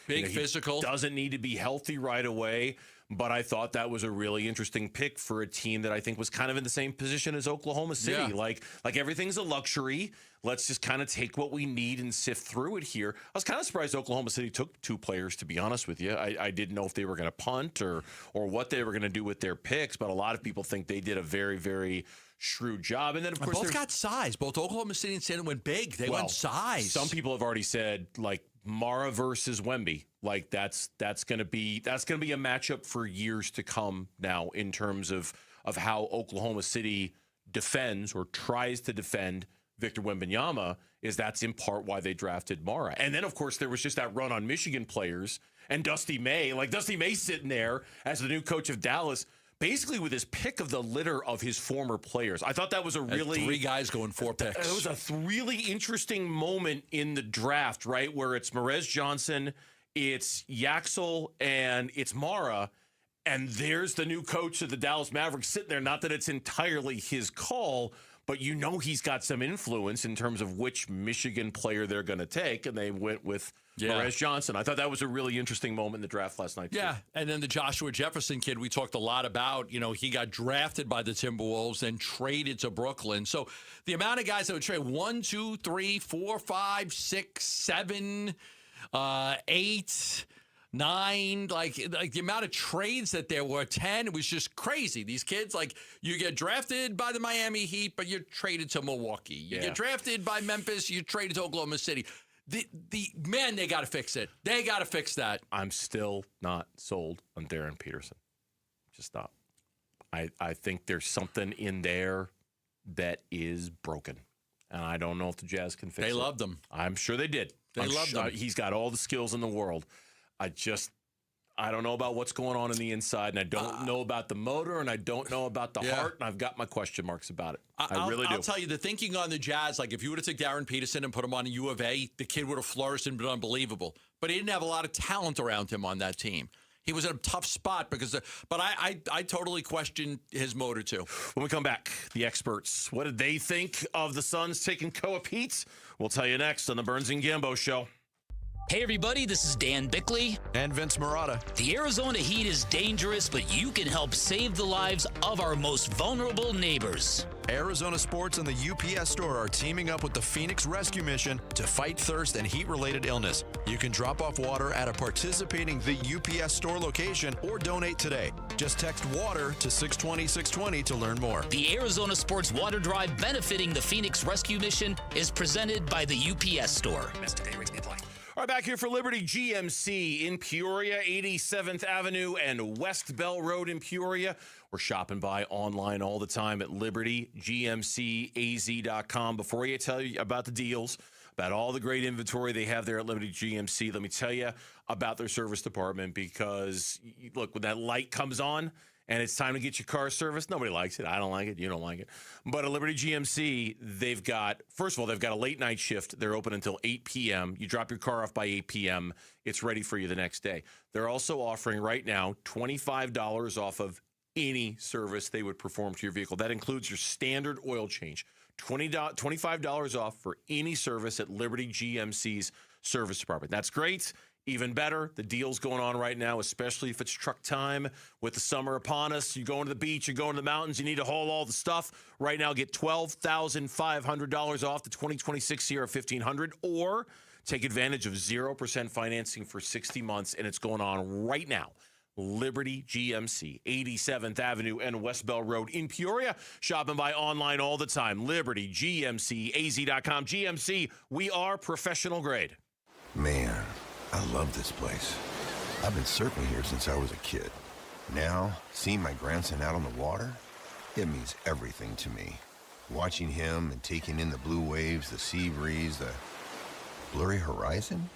big physical. Doesn't need to be healthy right away. But I thought that was a really interesting pick for a team that I think was kind of in the same position as Oklahoma City. Yeah. Like everything's a luxury. Let's just kind of take what we need and sift through it here. I was kind of surprised Oklahoma City took 2 players, to be honest with you. I didn't know if they were going to punt or what they were going to do with their picks, but a lot of people think they did a very, very shrewd job. And then, of course, both got size. Both Oklahoma City and San went big. They went size. Some people have already said, like, Mara versus Wemby, like that's going to be a matchup for years to come now in terms of how Oklahoma City defends or tries to defend Victor Wembanyama. That's in part why they drafted Mara. And then, of course, there was just that run on Michigan players and Dusty May sitting there as the new coach of Dallas, basically with his pick of the litter of his former players. I thought that was a really... 3 guys going 4 picks. It was a really interesting moment in the draft, right, where it's Marez Johnson, it's Yaxel, and it's Mara, and there's the new coach of the Dallas Mavericks sitting there. Not that it's entirely his call, but he's got some influence in terms of which Michigan player they're going to take, and they went with Marez Johnson. I thought that was a really interesting moment in the draft last night, too. Yeah, and then the Joshua Jefferson kid we talked a lot about. He got drafted by the Timberwolves and traded to Brooklyn. So the amount of guys that would trade 1, 2, 3, 4, 5, 6, 7, 8, 9, like the amount of trades that there were, 10, it was just crazy. These kids, you get drafted by the Miami Heat, but you're traded to Milwaukee. You get drafted by Memphis, you're traded to Oklahoma City. Man, they got to fix it. They got to fix that. I'm still not sold on Darren Peterson. Just not. I think there's something in there that is broken. And I don't know if the Jazz can fix it. They loved him. I'm sure they did. They loved him. He's got all the skills in the world. I don't know about what's going on in the inside, and I don't know about the motor, and I don't know about the heart, and I've got my question marks about it. I really do. I'll tell you, the thinking on the Jazz, if you would have took Darren Peterson and put him on a U of A, the kid would have flourished and been unbelievable. But he didn't have a lot of talent around him on that team. He was in a tough spot but I totally question his motor too. When we come back, the experts, what did they think of the Suns taking Koa Peat? We'll tell you next on the Burns and Gambo Show. Hey everybody, this is Dan Bickley. And Vince Marotta. The Arizona heat is dangerous, but you can help save the lives of our most vulnerable neighbors. Arizona Sports and the UPS Store are teaming up with the Phoenix Rescue Mission to fight thirst and heat-related illness. You can drop off water at a participating The UPS Store location or donate today. Just text WATER to 620-620 to learn more. The Arizona Sports Water Drive benefiting the Phoenix Rescue Mission is presented by the UPS Store. All right, back here for Liberty GMC in Peoria, 87th Avenue and West Bell Road in Peoria. We're shopping by online all the time at libertygmcaz.com. Before I tell you about the deals, about all the great inventory they have there at Liberty GMC, let me tell you about their service department because, look, when that light comes on, and it's time to get your car serviced. Nobody likes it. I don't like it. You don't like it. But at Liberty GMC, they've got a late night shift. They're open until 8 p.m. You drop your car off by 8 p.m. It's ready for you the next day. They're also offering right now $25 off of any service they would perform to your vehicle. That includes your standard oil change. $25 off for any service at Liberty GMC's service department. That's great. Even better, the deal's going on right now, especially if it's truck time with the summer upon us. You're going to the beach, you're going to the mountains, you need to haul all the stuff. Right now, get $12,500 off the 2026 Sierra 1500 or take advantage of 0% financing for 60 months, and it's going on right now. Liberty GMC, 87th Avenue and West Bell Road in Peoria. Shopping by online all the time. LibertyGMCAZ.com. GMC, we are professional grade. Man, I love this place. I've been surfing here since I was a kid. Now, seeing my grandson out on the water, it means everything to me. Watching him and taking in the blue waves, the sea breeze, the blurry horizon.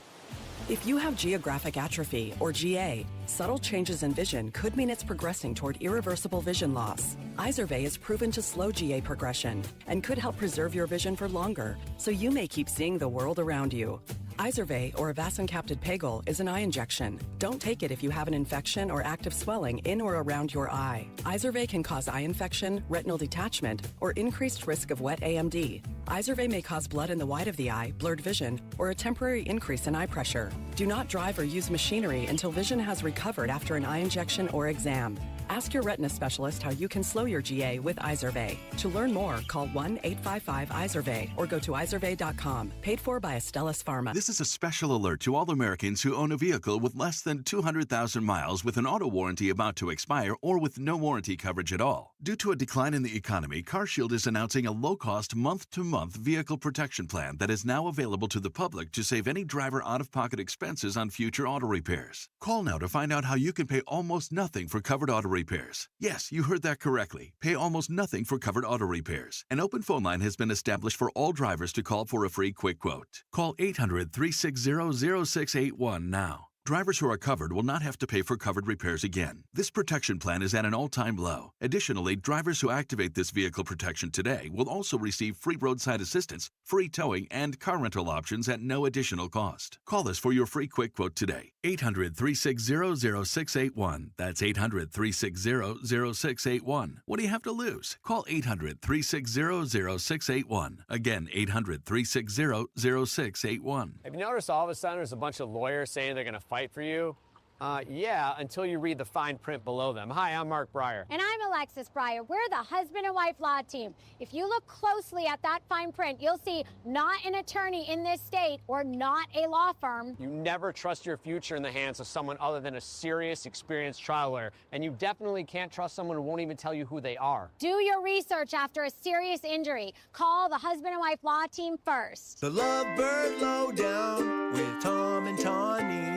If you have geographic atrophy, or GA, subtle changes in vision could mean it's progressing toward irreversible vision loss. Izervay is proven to slow GA progression and could help preserve your vision for longer, so you may keep seeing the world around you. Izervay, or avacincaptad pegol, is an eye injection. Don't take it if you have an infection or active swelling in or around your eye. Izervay can cause eye infection, retinal detachment, or increased risk of wet AMD. Izervay may cause blood in the white of the eye, blurred vision, or a temporary increase in eye pressure. Do not drive or use machinery until vision has recovered after an eye injection or exam. Ask your retina specialist how you can slow your GA with Izervay. To learn more, call 1-855-IZERVAY or go to izervay.com. Paid for by Astellas Pharma. This is a special alert to all Americans who own a vehicle with less than 200,000 miles with an auto warranty about to expire or with no warranty coverage at all. Due to a decline in the economy, CarShield is announcing a low-cost month-to-month vehicle protection plan that is now available to the public to save any driver out-of-pocket expenses on future auto repairs. Call now to find out how you can pay almost nothing for covered auto repairs. Yes, you heard that correctly. Pay almost nothing for covered auto repairs. An open phone line has been established for all drivers to call for a free quick quote. Call 800-360-0681 now. Drivers who are covered will not have to pay for covered repairs again. This protection plan is at an all-time low. Additionally, drivers who activate this vehicle protection today will also receive free roadside assistance, free towing, and car rental options at no additional cost. Call us for your free quick quote today. 800-360-0681. That's 800-360-0681. What do you have to lose? Call 800-360-0681. Again, 800-360-0681. Have you noticed all of a sudden there's a bunch of lawyers saying they're going to fight for you? Yeah, until you read the fine print below them. Hi, I'm Mark Breyer. And I'm Alexis Breyer. We're the husband and wife law team. If you look closely at that fine print, you'll see not an attorney in this state or not a law firm. You never trust your future in the hands of someone other than a serious, experienced trial lawyer. And you definitely can't trust someone who won't even tell you who they are. Do your research after a serious injury. Call the husband and wife law team first. The Lovebird Lowdown with Tom and Tawny.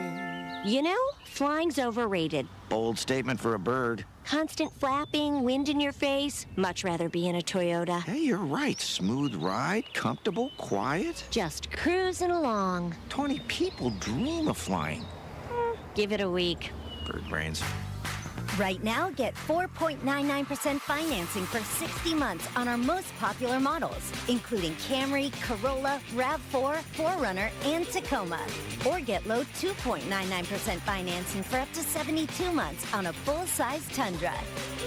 You know, flying's overrated. Bold statement for a bird. Constant flapping, wind in your face. Much rather be in a Toyota. Hey, you're right. Smooth ride, comfortable, quiet. Just cruising along. 20 people dream of flying. Give it a week. Bird brains. Right now, get 4.99% financing for 60 months on our most popular models, including Camry, Corolla, RAV4, 4Runner, and Tacoma. Or get low 2.99% financing for up to 72 months on a full-size Tundra.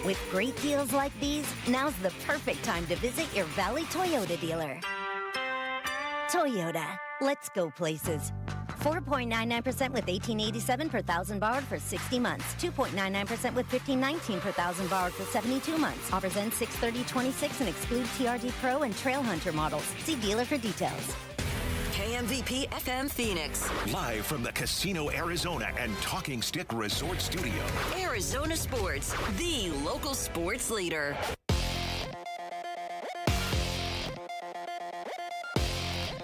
With great deals like these, now's the perfect time to visit your Valley Toyota dealer. Toyota. Let's go places. 4.99% with $1,887 per thousand borrowed for 60 months. 2.99% with $1,519 per thousand borrowed for 72 months. Offers end 6/30/26 and exclude TRD Pro and Trail Hunter models. See dealer for details. KMVP FM Phoenix. Live from the Casino Arizona and Talking Stick Resort Studio. Arizona Sports, the local sports leader.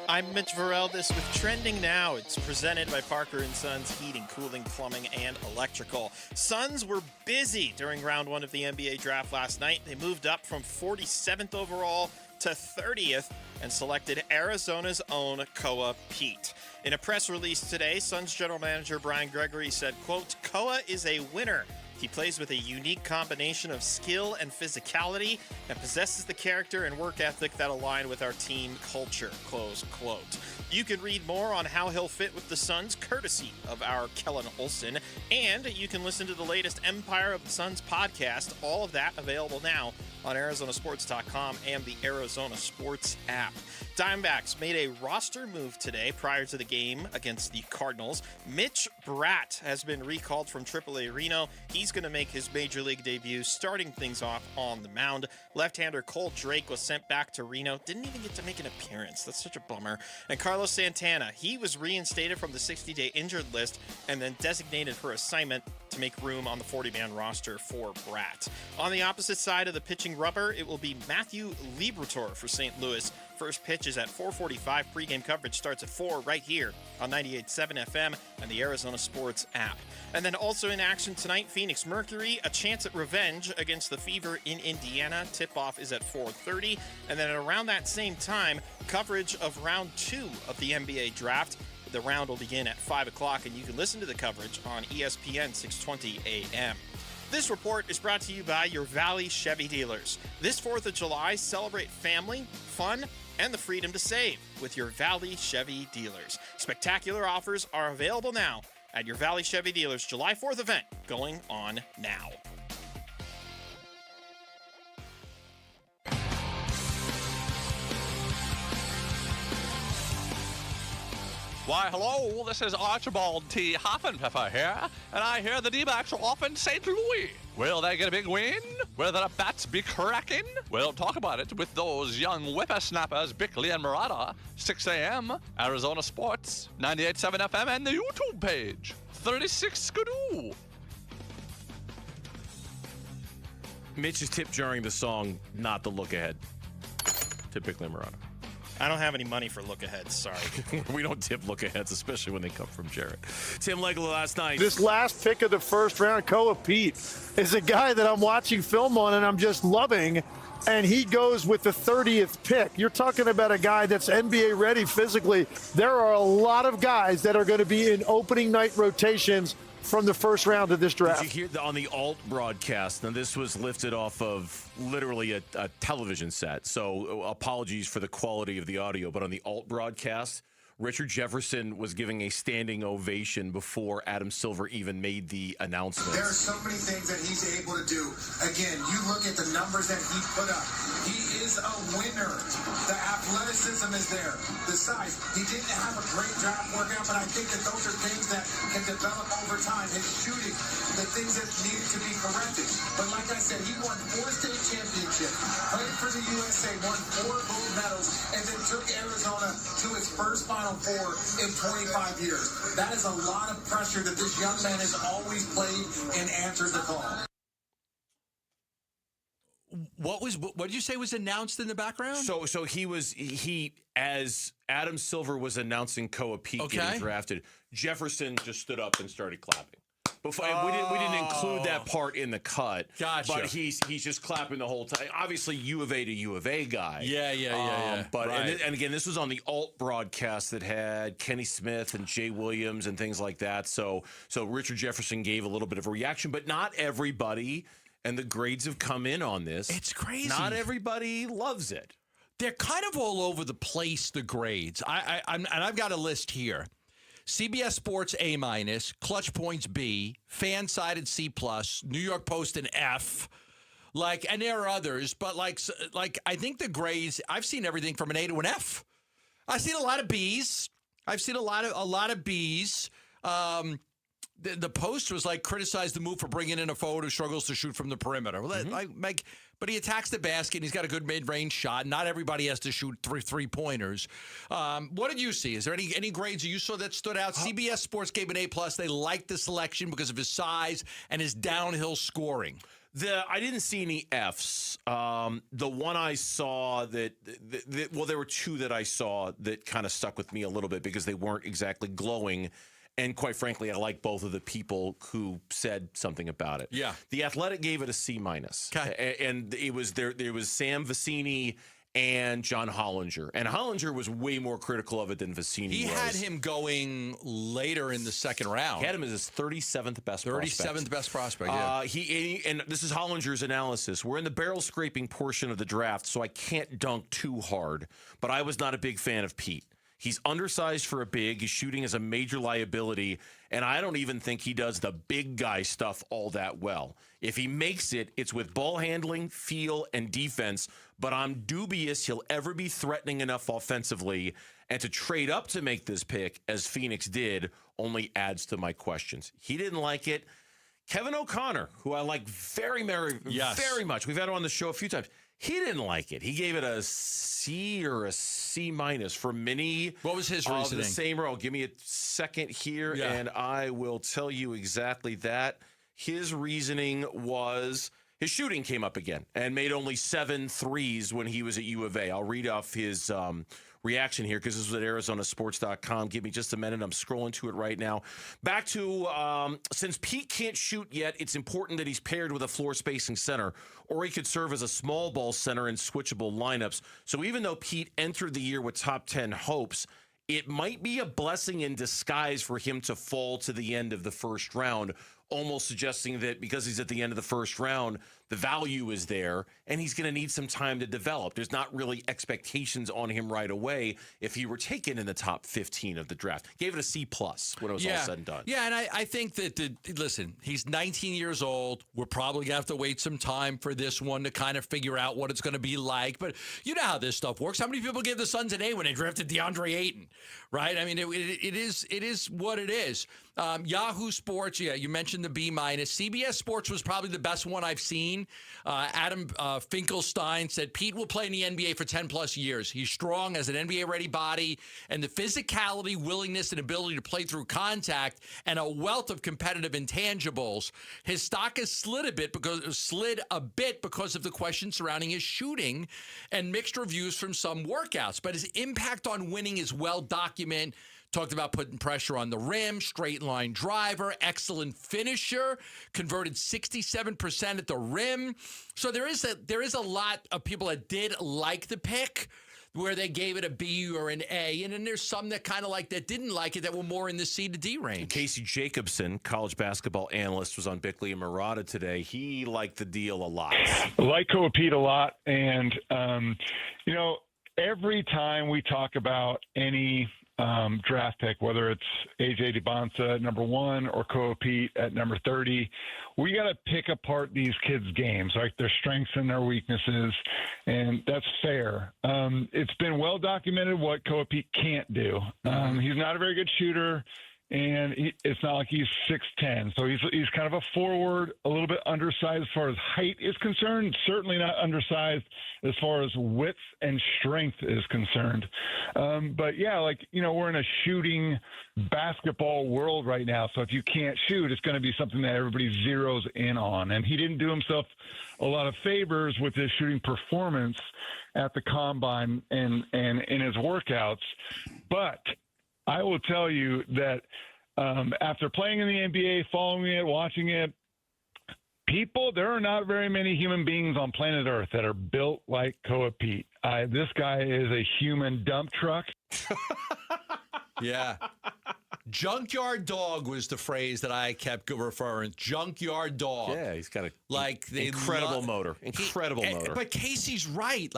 I'm Mitch Vareldes with Trending Now. It's presented by Parker & Sons Heating, Cooling, Plumbing, and Electrical. Suns were busy during round one of the NBA draft last night. They moved up from 47th overall to 30th and selected Arizona's own Koa Peat. In a press release today, Suns general manager Brian Gregory said, quote, Koa is a winner. He plays with a unique combination of skill and physicality and possesses the character and work ethic that align with our team culture, close quote. You can read more on how he'll fit with the Suns, courtesy of our Kellen Olson, and you can listen to the latest Empire of the Suns podcast, all of that available now on ArizonaSports.com and the Arizona Sports app. Diamondbacks made a roster move today prior to the game against the Cardinals. Mitch Bratt has been recalled from AAA Reno. He's going to make his major league debut, starting things off on the mound. Left-hander Cole Drake was sent back to Reno. Didn't even get to make an appearance. That's such a bummer. And Carlos Santana, he was reinstated from the 60-day injured list and then designated for assignment to make room on the 40-man roster for Bratt. On the opposite side of the pitching rubber, it will be Matthew Liberatore for St. Louis. First pitch is at 4:45. Pregame coverage starts at 4 right here on 98.7 FM and the Arizona Sports app. And then also in action tonight, Phoenix Mercury, a chance at revenge against the Fever in Indiana. Tip-off is at 4:30. And then at around that same time, coverage of round 2 of the NBA draft. The round will begin at 5 o'clock, and you can listen to the coverage on ESPN 620 AM. This report is brought to you by your Valley Chevy dealers. This 4th of July, celebrate family, fun, and the freedom to save with your Valley Chevy dealers. Spectacular offers are available now at your Valley Chevy dealers July 4th event going on now. Why, hello, this is Archibald T. Hoffenpfeffer here, and I hear the D-backs are off in St. Louis. Will they get a big win? Will the bats be cracking? We'll talk about it with those young whippersnappers, Bickley and Murata, 6 a.m., Arizona Sports, 98.7 FM, and the YouTube page, 36 Skidoo. Mitch's tip during the song, not the look ahead. To Bickley and Murata. I don't have any money for look-aheads, sorry. We don't tip look-aheads, especially when they come from Jared. Tim Legler last night. This last pick of the first round, Koa Peat, is a guy that I'm watching film on and I'm just loving, and he goes with the 30th pick. You're talking about a guy that's NBA ready physically. There are a lot of guys that are going to be in opening night rotations from the first round of this draft. Did you hear on the alt broadcast? Now, this was lifted off of literally a television set, so apologies for the quality of the audio, but on the alt broadcast, Richard Jefferson was giving a standing ovation before Adam Silver even made the announcement. There are so many things that he's able to do. Again, you look at the numbers that he put up. He is a winner. The athleticism is there. The size. He didn't have a great draft workout, but I think that those are things that can develop over time. His shooting, the things that needed to be corrected. But like I said, he won 4 state championships, played for the USA, won 4 gold medals, and then took Arizona to its first Final Four in 25 years. That is a lot of pressure that this young man has always played and answered the call. What did you say was announced in the background? So he as Adam Silver was announcing Koa Peat getting drafted, Jefferson just stood up and started clapping. Before, we didn't include that part in the cut. Gotcha. But he's just clapping the whole time. Obviously, U of A to U of A guy. Yeah. But right. and again, this was on the alt broadcast that had Kenny Smith and Jay Williams and things like that. So Richard Jefferson gave a little bit of a reaction, but not everybody. And the grades have come in on this. It's crazy. Not everybody loves it. They're kind of all over the place, the grades. I've got a list here. CBS Sports A-, Clutch Points B, Fan-Sided C+, New York Post an F. And there are others, but I think the grades, I've seen everything from an A to an F. I've seen a lot of Bs. I've seen a lot of Bs. The Post was criticized the move for bringing in a forward who struggles to shoot from the perimeter. But he attacks the basket. And he's got a good mid-range shot. Not everybody has to shoot three-pointers. What did you see? Is there any grades you saw that stood out? CBS Sports gave an A+. They liked the selection because of his size and his downhill scoring. I didn't see any Fs. The one I saw there were 2 that I saw that kind of stuck with me a little bit because they weren't exactly glowing. And quite frankly, I like both of the people who said something about it. Yeah. The Athletic gave it a C-. Okay. And it was there was Sam Vecini and John Hollinger. And Hollinger was way more critical of it than Vecini was. He had him going later in the second round. He had him as his 37th best prospect. 37th best prospect, yeah. And this is Hollinger's analysis. We're in the barrel scraping portion of the draft, so I can't dunk too hard. But I was not a big fan of Peat. He's undersized for a big. His shooting is a major liability, and I don't even think he does the big guy stuff all that well. If he makes it, it's with ball handling, feel, and defense, but I'm dubious he'll ever be threatening enough offensively, and to trade up to make this pick, as Phoenix did, only adds to my questions. He didn't like it. Kevin O'Connor, who I like very much. We've had him on the show a few times. He didn't like it. He gave it a C or a C- for many. What was his reasoning? The same row. Give me a second here, Yeah. and I will tell you exactly that. His reasoning was his shooting came up again and made only 7 threes when he was at U of A. I'll read off his reaction here because this was at ArizonaSports.com. Give me just a minute. I'm scrolling to it right now. Back to since Peat can't shoot yet, it's important that he's paired with a floor spacing center, or he could serve as a small ball center in switchable lineups. So even though Peat entered the year with top 10 hopes, it might be a blessing in disguise for him to fall to the end of the first round. almost suggesting that because he's at the end of the first round, the value is there, and he's going to need some time to develop. There's not really expectations on him right away if he were taken in the top 15 of the draft. Gave it a C+ when it was all said and done. Yeah, and I think that, listen, he's 19 years old. We're probably going to have to wait some time for this one to kind of figure out what it's going to be like. But you know how this stuff works. How many people gave the Suns an A when they drafted DeAndre Ayton, right? I mean, it is what it is. Yahoo Sports, you mentioned the B-. CBS Sports was probably the best one I've seen. Adam Finkelstein said Peat will play in the NBA for 10+ years. He's strong, has an NBA-ready body, and the physicality, willingness, and ability to play through contact, and a wealth of competitive intangibles. His stock has slid a bit because of the questions surrounding his shooting and mixed reviews from some workouts. But his impact on winning is well documented. Talked about putting pressure on the rim, straight line driver, excellent finisher, converted 67% at the rim. So there is a lot of people that did like the pick, where they gave it a B or an A, and then there's some that kind of that didn't like it, that were more in the C to D range. Casey Jacobson, college basketball analyst, was on Bickley and Murata today. He liked the deal a lot. I like Koa Peat a lot, and every time we talk about any draft pick, whether it's AJ DeBonsa at number 1 or Koa Peat at number 30, we got to pick apart these kids' games, like their strengths and their weaknesses, and that's fair. It's been well documented what Koa Peat can't do. He's not a very good shooter, and it's not like he's 6'10", so he's kind of a forward, a little bit undersized as far as height is concerned, certainly not undersized as far as width and strength is concerned. But yeah, we're in a shooting basketball world right now, so if you can't shoot, it's going to be something that everybody zeroes in on, and he didn't do himself a lot of favors with his shooting performance at the combine and in his workouts. But I will tell you that after playing in the NBA, following it, watching it, there are not very many human beings on planet Earth that are built like Koa Peat. This guy is a human dump truck. Yeah. Junkyard dog was the phrase that I kept referring. Junkyard dog. Yeah, he's got incredible motor. Incredible motor. But Casey's right.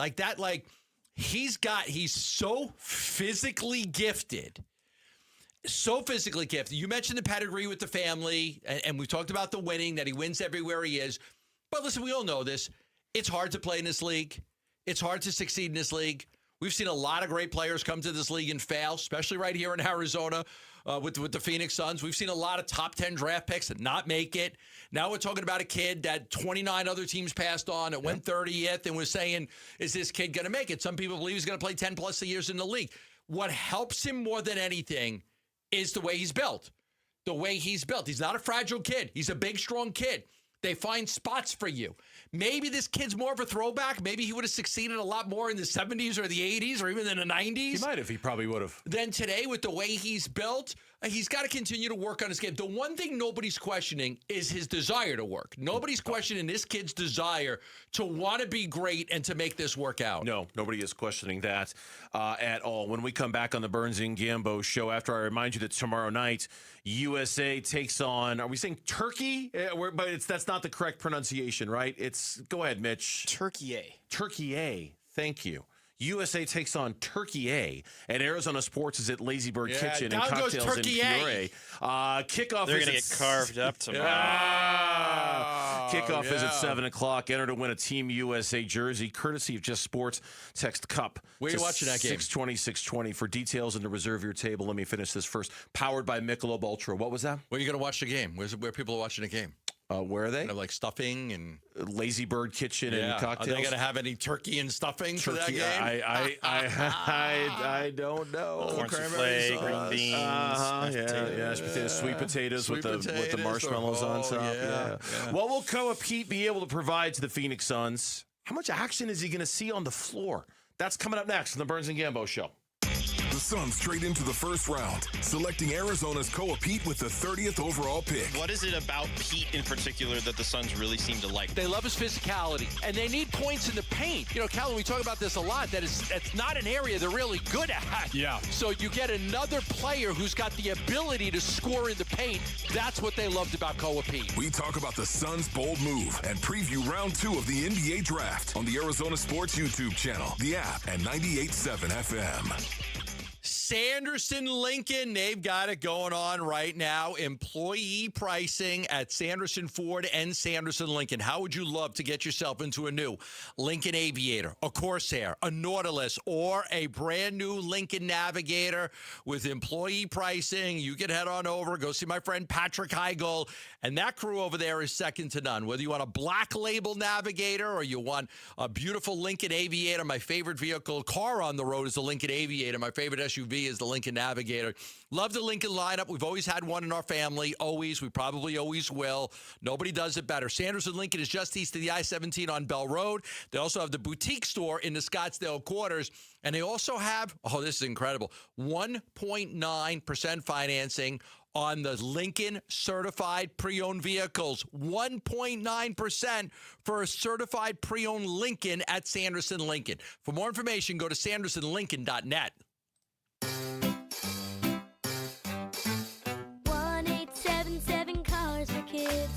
He's so physically gifted. So physically gifted. You mentioned the pedigree with the family, and we've talked about the winning, that he wins everywhere he is. But listen, we all know this. It's hard to play in this league. It's hard to succeed in this league. We've seen a lot of great players come to this league and fail, especially right here in Arizona with the Phoenix Suns. We've seen a lot of top 10 draft picks and not make it. Now we're talking about a kid that 29 other teams passed on and went 30th and was saying, is this kid going to make it? Some people believe he's going to play 10+ years in the league. What helps him more than anything is the way he's built. The way he's built. He's not a fragile kid. He's a big, strong kid. They find spots for you. Maybe this kid's more of a throwback. Maybe he would have succeeded a lot more in the 70s or the 80s or even in the 90s. He might have. He probably would have. Then today, with the way he's built, he's got to continue to work on his game. The one thing nobody's questioning is his desire to work. Nobody's questioning this kid's desire to want to be great and to make this work out. No, nobody is questioning that at all. When we come back on the Burns and Gambo show, after I remind you that tomorrow night, USA takes on, are we saying Turkey? But that's not the correct pronunciation, right? Go ahead, Mitch. Turkey. Thank you. USA takes on Turkey A, and Arizona Sports is at Lazy Bird Kitchen and Cocktails in Peoria. Kickoff They're is going to get carved up tomorrow. Kickoff is at 7 o'clock. Enter to win a Team USA jersey, courtesy of Just Sports. Text CUP. Where are you watching that game? 620-620 for details and to reserve your table. Let me finish this first. Powered by Michelob Ultra. What was that? Where are you going to watch the game? Where people are watching the game? Where are they? Kind of like stuffing and Lazy Bird Kitchen and cocktails. Are they going to have any turkey and stuffing for that game? I don't know. Corn souffle, green beans, mashed potatoes, sweet potatoes with the marshmallows on top. Yeah. What will Koa Peat be able to provide to the Phoenix Suns? How much action is he going to see on the floor? That's coming up next on the Burns and Gambo Show. The Suns trade into the first round, selecting Arizona's Koa Peat with the 30th overall pick. What is it about Peat in particular that the Suns really seem to like? They love his physicality, and they need points in the paint. You know, Calvin, we talk about this a lot, that's not an area they're really good at. Yeah. So you get another player who's got the ability to score in the paint. That's what they loved about Koa Peat. We talk about the Suns' bold move and preview round 2 of the NBA Draft on the Arizona Sports YouTube channel, the app, and 98.7 FM. Sanderson Lincoln, they've got it going on right now. Employee pricing at Sanderson Ford and Sanderson Lincoln. How would you love to get yourself into a new Lincoln Aviator, a Corsair, a Nautilus, or a brand new Lincoln Navigator with employee pricing? You can head on over, go see my friend Patrick Heigl, and that crew over there is second to none. Whether you want a black label Navigator or you want a beautiful Lincoln Aviator, my favorite vehicle car on the road is the Lincoln Aviator. My favorite SUV is the Lincoln Navigator. Love the Lincoln lineup. We've always had one in our family. Always. We probably always will. Nobody does it better. Sanderson Lincoln is just east of the I-17 on Bell Road. They also have the boutique store in the Scottsdale quarters. And they also have, oh, this is incredible, 1.9% financing on the Lincoln certified pre-owned vehicles. 1.9% for a certified pre-owned Lincoln at Sanderson Lincoln. For more information, go to sandersonlincoln.net. 1-877 Cars for Kids.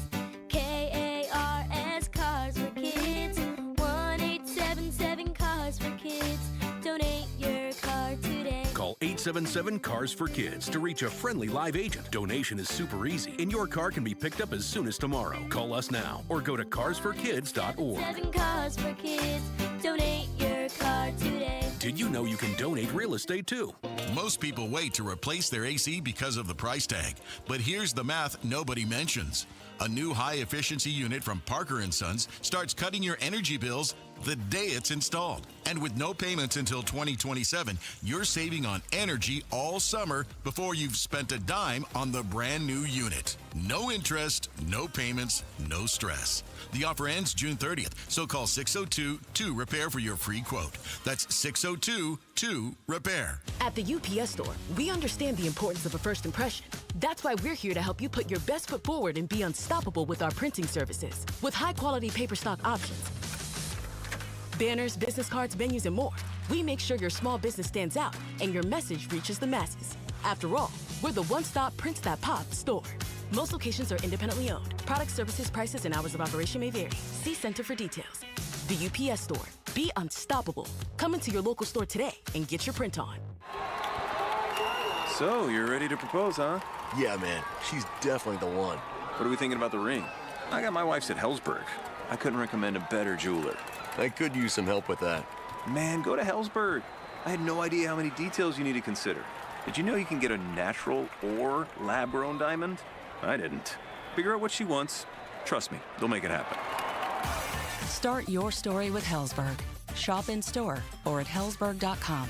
K-A-R-S Cars for Kids. 1-877 Cars for Kids. Donate your car today. Call 877-CARS-FOR-KIDS to reach a friendly live agent. Donation is super easy, and your car can be picked up as soon as tomorrow. Call us now or go to carsforkids.org. 7 Cars for Kids. Donate your car today. Did you know you can donate real estate too? Most people wait to replace their AC because of the price tag. But here's the math nobody mentions. A new high-efficiency unit from Parker & Sons starts cutting your energy bills the day it's installed. And with no payments until 2027, you're saving on energy all summer before you've spent a dime on the brand new unit. No interest, no payments, no stress. The offer ends June 30th, so call 602-2-REPAIR for your free quote. That's 602-2-REPAIR. At the UPS store, we understand the importance of a first impression. That's why we're here to help you put your best foot forward and be unstoppable with our printing services. With high-quality paper stock options, banners, business cards, menus, and more, we make sure your small business stands out and your message reaches the masses. After all, we're the one-stop prints that pop store. Most locations are independently owned. Product, services, prices, and hours of operation may vary. See Center for details. The UPS store. Be unstoppable. Come into your local store today and get your print on. So, you're ready to propose, huh? Yeah, man. She's definitely the one. What are we thinking about the ring? I got my wife's at Hellsberg. I couldn't recommend a better jeweler. I could use some help with that. Man, go to Hellsberg. I had no idea how many details you need to consider. Did you know you can get a natural or lab-grown diamond? I didn't. Figure out what she wants. Trust me, they'll make it happen. Start your story with Hellsberg. Shop in store or at hellsberg.com.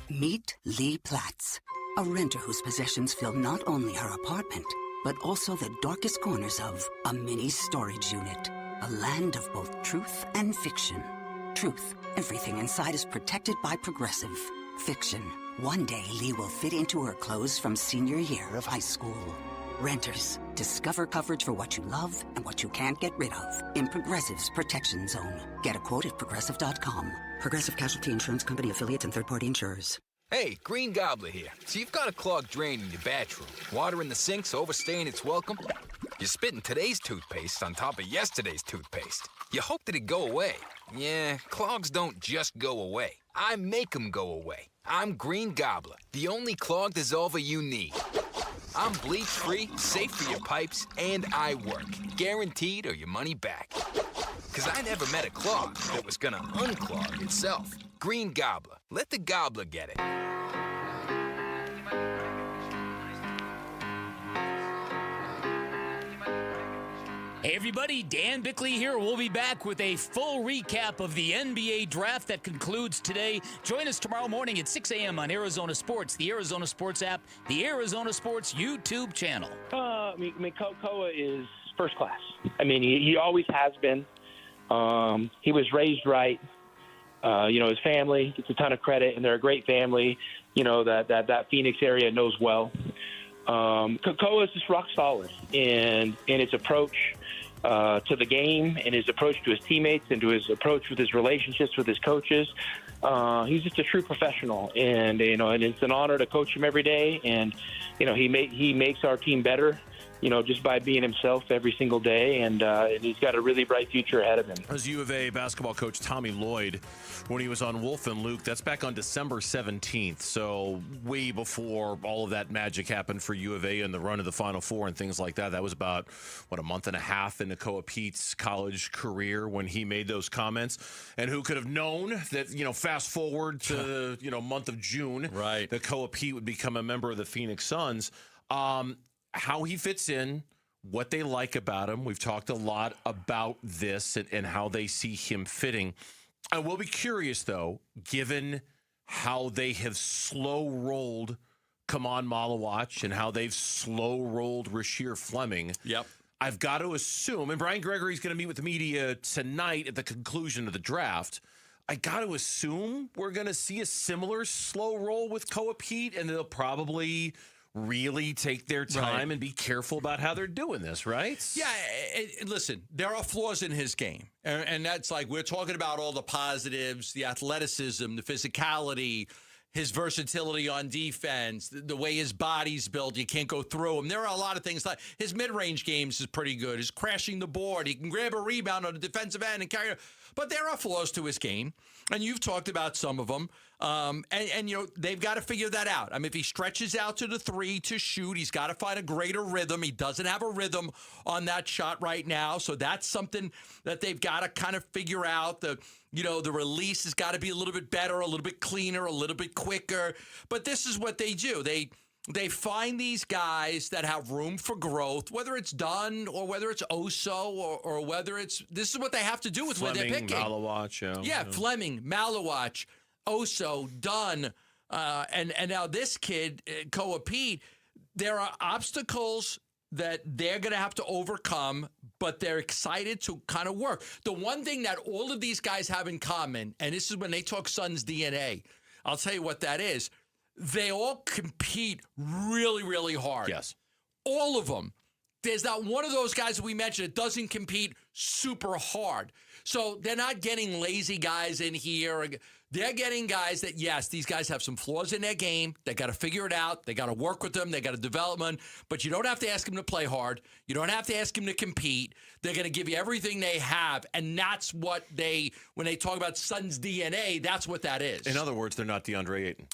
Meet Lee Platts, a renter whose possessions fill not only her apartment, but also the darkest corners of a mini storage unit. A land of both truth and fiction. Truth, everything inside is protected by Progressive. Fiction, one day Lee will fit into her clothes from senior year of high school. Renters, discover coverage for what you love and what you can't get rid of in Progressive's Protection Zone. Get a quote at Progressive.com. Progressive Casualty Insurance Company affiliates and third-party insurers. Hey, Green Gobbler here. So you've got a clogged drain in your bathroom. Water in the sink's overstaying its welcome. You're spitting today's toothpaste on top of yesterday's toothpaste. You hope that it go away. Yeah, clogs don't just go away. I make them go away. I'm Green Gobbler, the only clog dissolver you need. I'm bleach-free, safe for your pipes, and I work. Guaranteed or your money back. Because I never met a clog that was gonna unclog itself. Green Gobbler. Let the gobbler get it. Hey everybody, Dan Bickley here. We'll be back with a full recap of the NBA draft that concludes today. Join us tomorrow morning at 6 a.m. on Arizona Sports, the Arizona Sports app, the Arizona Sports YouTube channel. Koa is first class. I mean, he always has been. He was raised right. His family gets a ton of credit, and they're a great family, that Phoenix area knows well. Koa is just rock solid in his approach to the game, and his approach to his teammates, and to his approach with his relationships with his coaches. He's just a true professional, and it's an honor to coach him every day. And he makes our team better, just by being himself every single day, and he's got a really bright future ahead of him. As U of A basketball coach Tommy Lloyd, when he was on Wolf and Luke, that's back on December 17th, so way before all of that magic happened for U of A and the run of the Final Four and things like that. That was about, a month and a half into Koa Peat's college career when he made those comments. And who could have known that, fast forward to, month of June, right, that Koa Peat would become a member of the Phoenix Suns. How he fits in, what they like about him. We've talked a lot about this and how they see him fitting. I will be curious, though, given how they have slow-rolled Kaman Malawach and how they've slow-rolled Rasheer Fleming. Yep. I've got to assume, and Brian Gregory's going to meet with the media tonight at the conclusion of the draft, I got to assume we're going to see a similar slow roll with Koa Peat, and they'll probably really take their time and be careful about how they're doing this, right? Yeah, listen, there are flaws in his game. And that's like, we're talking about all the positives, the athleticism, the physicality, his versatility on defense, the way his body's built, you can't go through him. There are a lot of things. Like his mid-range games is pretty good. He's crashing the board. He can grab a rebound on the defensive end and carry it. But there are flaws to his game, and you've talked about some of them. They've got to figure that out. I mean, if he stretches out to the three to shoot, he's got to find a greater rhythm. He doesn't have a rhythm on that shot right now, so that's something that they've got to kind of figure out. The release has got to be a little bit better, a little bit cleaner, a little bit quicker. But this is what they do. They find these guys that have room for growth, whether it's Dunn or whether it's Oso or whether it's – this is what they have to do with where they're picking. Malawach, yeah, Fleming, Malawach, Oso, Dunn, and now this kid, Koa Peat. There are obstacles that they're going to have to overcome, but they're excited to kind of work. The one thing that all of these guys have in common, and this is when they talk Suns DNA, I'll tell you what that is. They all compete really, really hard. Yes. All of them. There's not one of those guys that we mentioned that doesn't compete super hard. So they're not getting lazy guys in here. They're getting guys that, yes, these guys have some flaws in their game. They got to figure it out. They got to work with them. They got to develop them. But you don't have to ask them to play hard. You don't have to ask them to compete. They're going to give you everything they have. And that's what when they talk about Suns DNA, that's what that is. In other words, they're not DeAndre Ayton.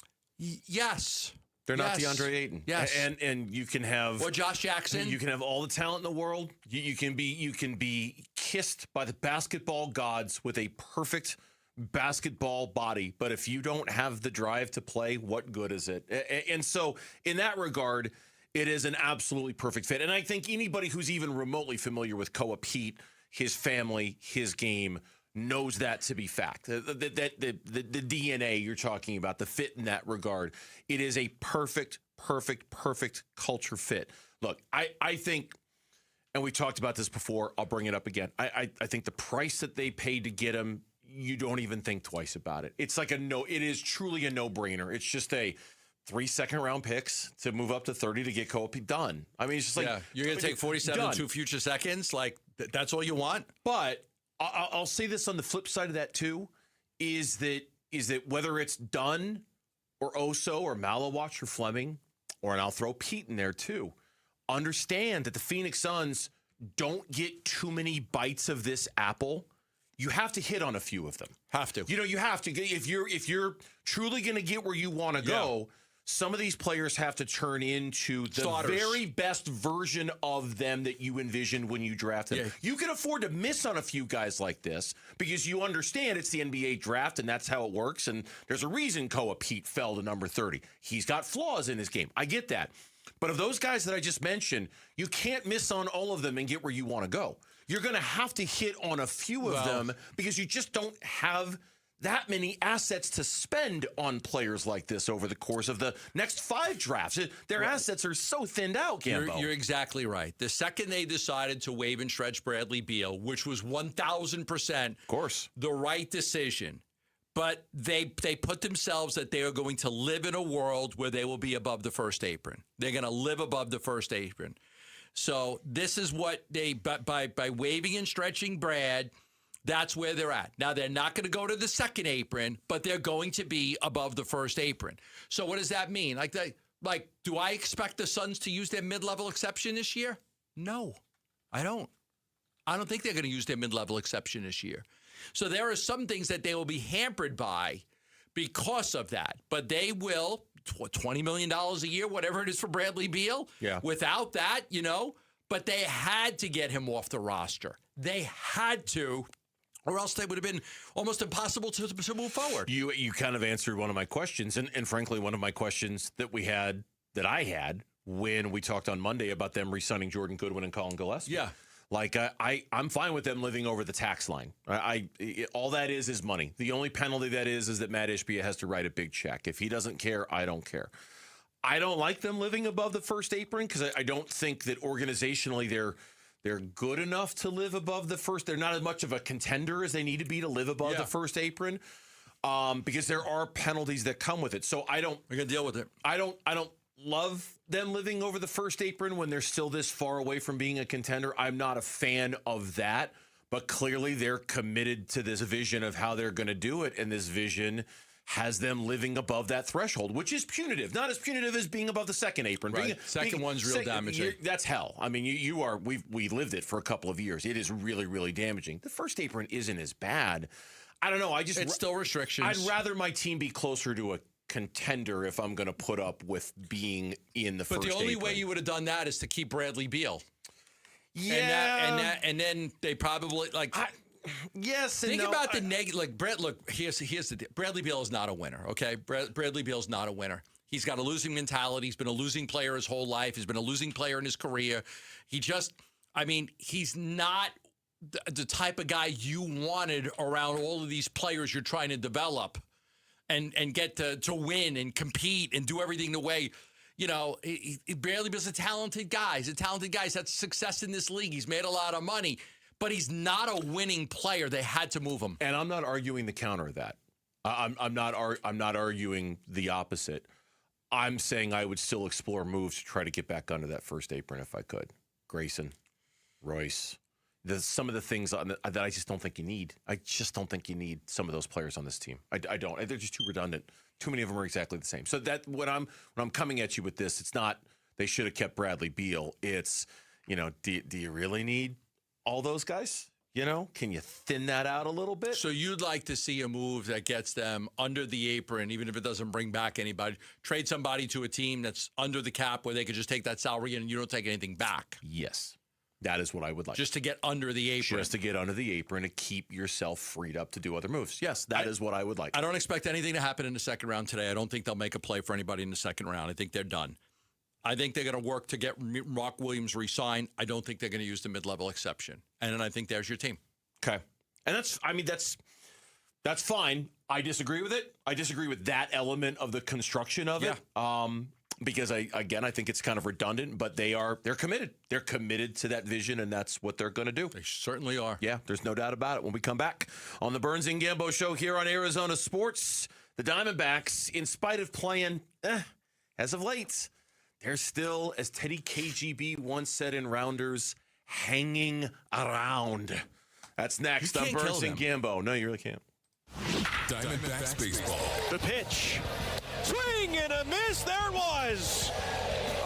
Yes. They're not DeAndre Ayton. Yes. And you can have or Josh Jackson. You can have all the talent in the world. You can be kissed by the basketball gods with a perfect basketball body, but if you don't have the drive to play, what good is it? And so in that regard, it is an absolutely perfect fit. And I think anybody who's even remotely familiar with Koa Peat, his family, his game, knows that to be fact. The DNA you're talking about, the fit in that regard, it is a perfect culture fit. Look, I think, and we talked about this before, I'll bring it up again. I think the price that they paid to get him, you don't even think twice about it. It's like it is truly a no-brainer. It's just 3 second-round picks to move up to 30 to get Koa Peat done. I mean, it's just like, you're going to take 47 2 future seconds? Like, that's all you want? But I'll say this on the flip side of that too, is that whether it's Dunn or Oso or Malawach or Fleming, and I'll throw Peat in there too, understand that the Phoenix Suns don't get too many bites of this apple. You have to hit on a few of them. Have to. You have to. If you're truly going to get where you want to go, some of these players have to turn into the starters. Very best version of them that you envisioned when you drafted them. You can afford to miss on a few guys like this because you understand it's the NBA draft and that's how it works. And there's a reason Koa Peat fell to number 30. He's got flaws in his game. I get that. But of those guys that I just mentioned, you can't miss on all of them and get where you want to go. You're going to have to hit on a few of them because you just don't have that many assets to spend on players like this over the course of the next 5 drafts. Their assets are so thinned out, Gambo. You're exactly right. The second they decided to waive and stretch Bradley Beal, which was 1,000% of course the right decision, But they put themselves that they are going to live in a world where they will be above the first apron. They're going to live above the first apron. So this is what they, by waving and stretching Brad, that's where they're at. Now, they're not going to go to the second apron, but they're going to be above the first apron. So what does that mean? Do I expect the Suns to use their mid-level exception this year? No, I don't. I don't think they're going to use their mid-level exception this year. So there are some things that they will be hampered by because of that. But they will, $20 million a year, whatever it is for Bradley Beal. Yeah. Without that, but they had to get him off the roster. They had to, or else they would have been almost impossible to move forward. You kind of answered one of my questions, and frankly, one of my questions that I had when we talked on Monday about them re-signing Jordan Goodwin and Colin Gillespie. Yeah. I'm fine with them living over the tax line. All that is money. The only penalty that is that Matt Ishbia has to write a big check. If he doesn't care, I don't care. I don't like them living above the first apron because I don't think that organizationally they're good enough to live above the first. They're not as much of a contender as they need to be to live above the first apron because there are penalties that come with it. So we're gonna deal with it. I don't love them living over the first apron when they're still this far away from being a contender. I'm not a fan of that, but clearly they're committed to this vision of how they're going to do it, and this vision has them living above that threshold, which is punitive. Not as punitive as being above the second apron. Right. Second one's real damaging. That's hell. I mean, we lived it for a couple of years. It is really, really damaging. The first apron isn't as bad. I don't know. It's still restrictions. I'd rather my team be closer to a contender if I'm going to put up with being in the first But the only apron. way you would have done that is to keep Bradley Beal. Yeah. And then they probably yes. Think and no, about the negative. Brett, look, here's the deal. Bradley Beal is not a winner. Okay, Bradley Beal is not a winner. He's got a losing mentality. He's been a losing player his whole life. He's been a losing player in his career. He's not the type of guy you wanted around all of these players you're trying to develop. And get to win and compete and do everything the way, Bradley Beal's a talented guy. He's a talented guy. He's had success in this league. He's made a lot of money, but he's not a winning player. They had to move him. And I'm not arguing the counter of that. I'm not arguing the opposite. I'm saying I would still explore moves to try to get back under that first apron if I could. Grayson, Royce. Some of the things that I just don't think you need. I just don't think you need some of those players on this team. I don't. They're just too redundant. Too many of them are exactly the same. So that when I'm coming at you with this, it's not they should have kept Bradley Beal. It's do you really need all those guys? Can you thin that out a little bit? So you'd like to see a move that gets them under the apron, even if it doesn't bring back anybody. Trade somebody to a team that's under the cap where they could just take that salary and you don't take anything back. Yes. That is what I would like. Just to get under the apron. Just to get under the apron and keep yourself freed up to do other moves. Yes, that is what I would like. I don't expect anything to happen in the second round today. I don't think they'll make a play for anybody in the second round. I think they're done. I think they're going to work to get Rock Williams re-signed. I don't think they're going to use the mid-level exception. And then I think there's your team. Okay. And that's fine. I disagree with it. I disagree with that element of the construction of it. Because I think it's kind of redundant, but they're committed. They're committed to that vision, and that's what they're going to do. They certainly are. Yeah, there's no doubt about it. When we come back on the Burns and Gambo Show here on Arizona Sports, the Diamondbacks, in spite of playing as of late, they're still, as Teddy KGB once said in Rounders, hanging around. That's next on Burns and Gambo. No, you really can't. Diamondbacks baseball. The pitch. Swing and a miss. There it was.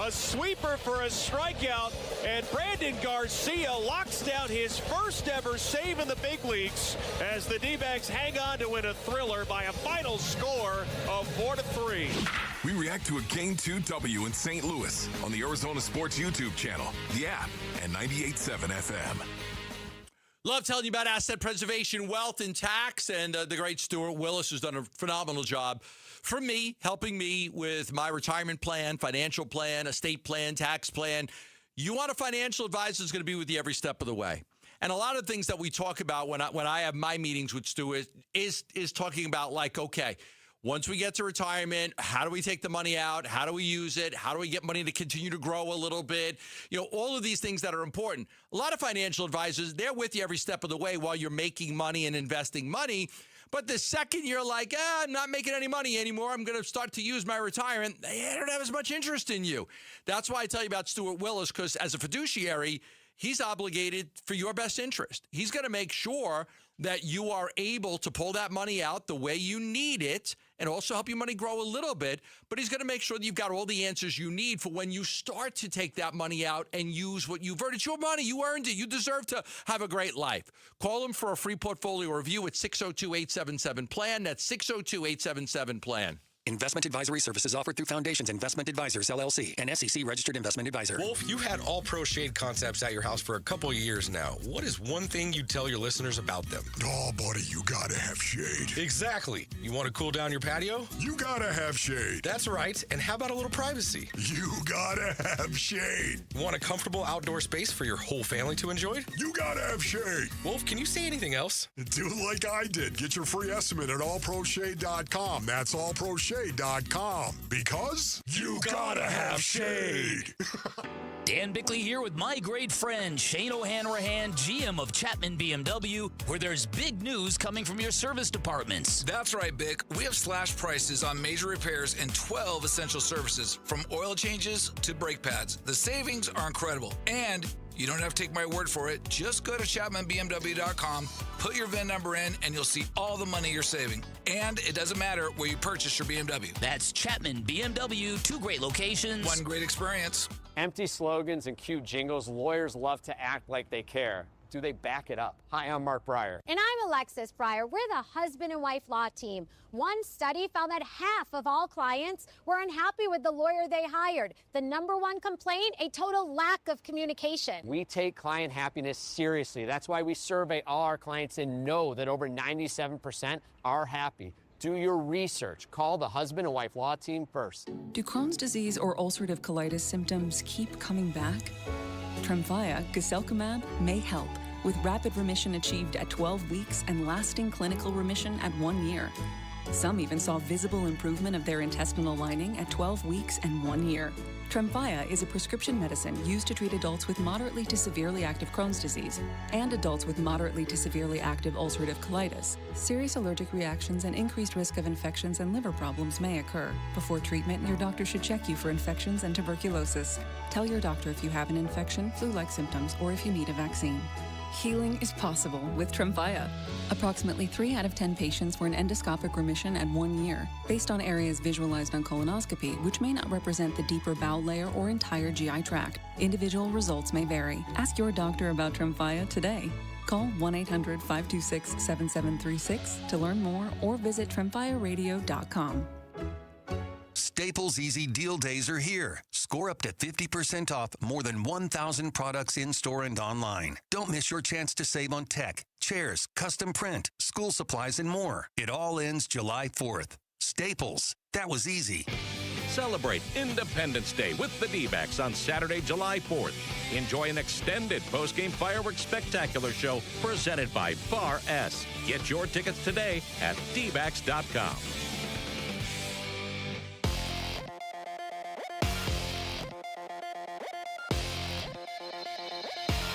A sweeper for a strikeout, and Brandon Garcia locks down his first ever save in the big leagues as the D-backs hang on to win a thriller by a final score of 4-3. We react to a Game 2W in St. Louis on the Arizona Sports YouTube channel, the app, and 98.7 FM. Love telling you about asset preservation, wealth, and tax, and the great Stuart Willis has done a phenomenal job for me, helping me with my retirement plan, financial plan, estate plan, tax plan. You want a financial advisor who's going to be with you every step of the way. And a lot of things that we talk about when I have my meetings with Stuart is talking about, like, okay, Once we get to retirement, how do we take the money out? How do we use it? How do we get money to continue to grow a little bit? All of these things that are important. A lot of financial advisors, they're with you every step of the way while you're making money and investing money. But the second you're like, I'm not making any money anymore, I'm going to start to use my retirement, they don't have as much interest in you. That's why I tell you about Stuart Willis, because as a fiduciary, he's obligated for your best interest. He's going to make sure that you are able to pull that money out the way you need it and also help your money grow a little bit. But he's going to make sure that you've got all the answers you need for when you start to take that money out and use what you've earned. It's your money. You earned it. You deserve to have a great life. Call him for a free portfolio review at 602-877-PLAN. That's 602-877-PLAN. Investment advisory services offered through Foundations Investment Advisors, LLC, an SEC-registered investment advisor. Wolf, you've had all pro shade concepts at your house for a couple of years now. What is one thing you'd tell your listeners about them? Oh, buddy, you gotta have shade. Exactly. You want to cool down your patio? You gotta have shade. That's right. And how about a little privacy? You gotta have shade. Want a comfortable outdoor space for your whole family to enjoy? You gotta have shade. Wolf, can you say anything else? Do like I did. Get your free estimate at allproshade.com. That's allproshade.com. Because you gotta have shade. Dan Bickley here with my great friend Shane O'Hanrahan, GM of Chapman BMW, where there's big news coming from your service departments. That's right, Bick. We have slash prices on major repairs and 12 essential services, from oil changes to brake pads. The savings are incredible, and you don't have to take my word for it. Just go to ChapmanBMW.com, put your VIN number in, and you'll see all the money you're saving. And it doesn't matter where you purchase your BMW. That's Chapman BMW, 2 great locations. One great experience. Empty slogans and cute jingles. Lawyers love to act like they care. Do they back it up? Hi, I'm Mark Breyer. And I'm Alexis Breyer. We're the husband and wife law team. One study found that half of all clients were unhappy with the lawyer they hired. The #1 complaint, a total lack of communication. We take client happiness seriously. That's why we survey all our clients and know that over 97% are happy. Do your research. Call the husband and wife law team first. Do Crohn's disease or ulcerative colitis symptoms keep coming back? Tremfya, guselkumab, may help, with rapid remission achieved at 12 weeks and lasting clinical remission at 1 year. Some even saw visible improvement of their intestinal lining at 12 weeks and 1 year. Tremfya is a prescription medicine used to treat adults with moderately to severely active Crohn's disease and adults with moderately to severely active ulcerative colitis. Serious allergic reactions and increased risk of infections and liver problems may occur. Before treatment, your doctor should check you for infections and tuberculosis. Tell your doctor if you have an infection, flu-like symptoms, or if you need a vaccine. Healing is possible with Tremfya. Approximately 3 out of 10 patients were in endoscopic remission at 1 year, based on areas visualized on colonoscopy, which may not represent the deeper bowel layer or entire GI tract. Individual results may vary. Ask your doctor about Tremfya today. Call 1-800-526-7736 to learn more or visit tremfyaradio.com. Staples Easy Deal Days are here. Score up to 50% off more than 1,000 products in-store and online. Don't miss your chance to save on tech, chairs, custom print, school supplies, and more. It all ends July 4th. Staples. That was easy. Celebrate Independence Day with the D-backs on Saturday, July 4th. Enjoy an extended post-game fireworks spectacular show presented by Bar S. Get your tickets today at dbacks.com.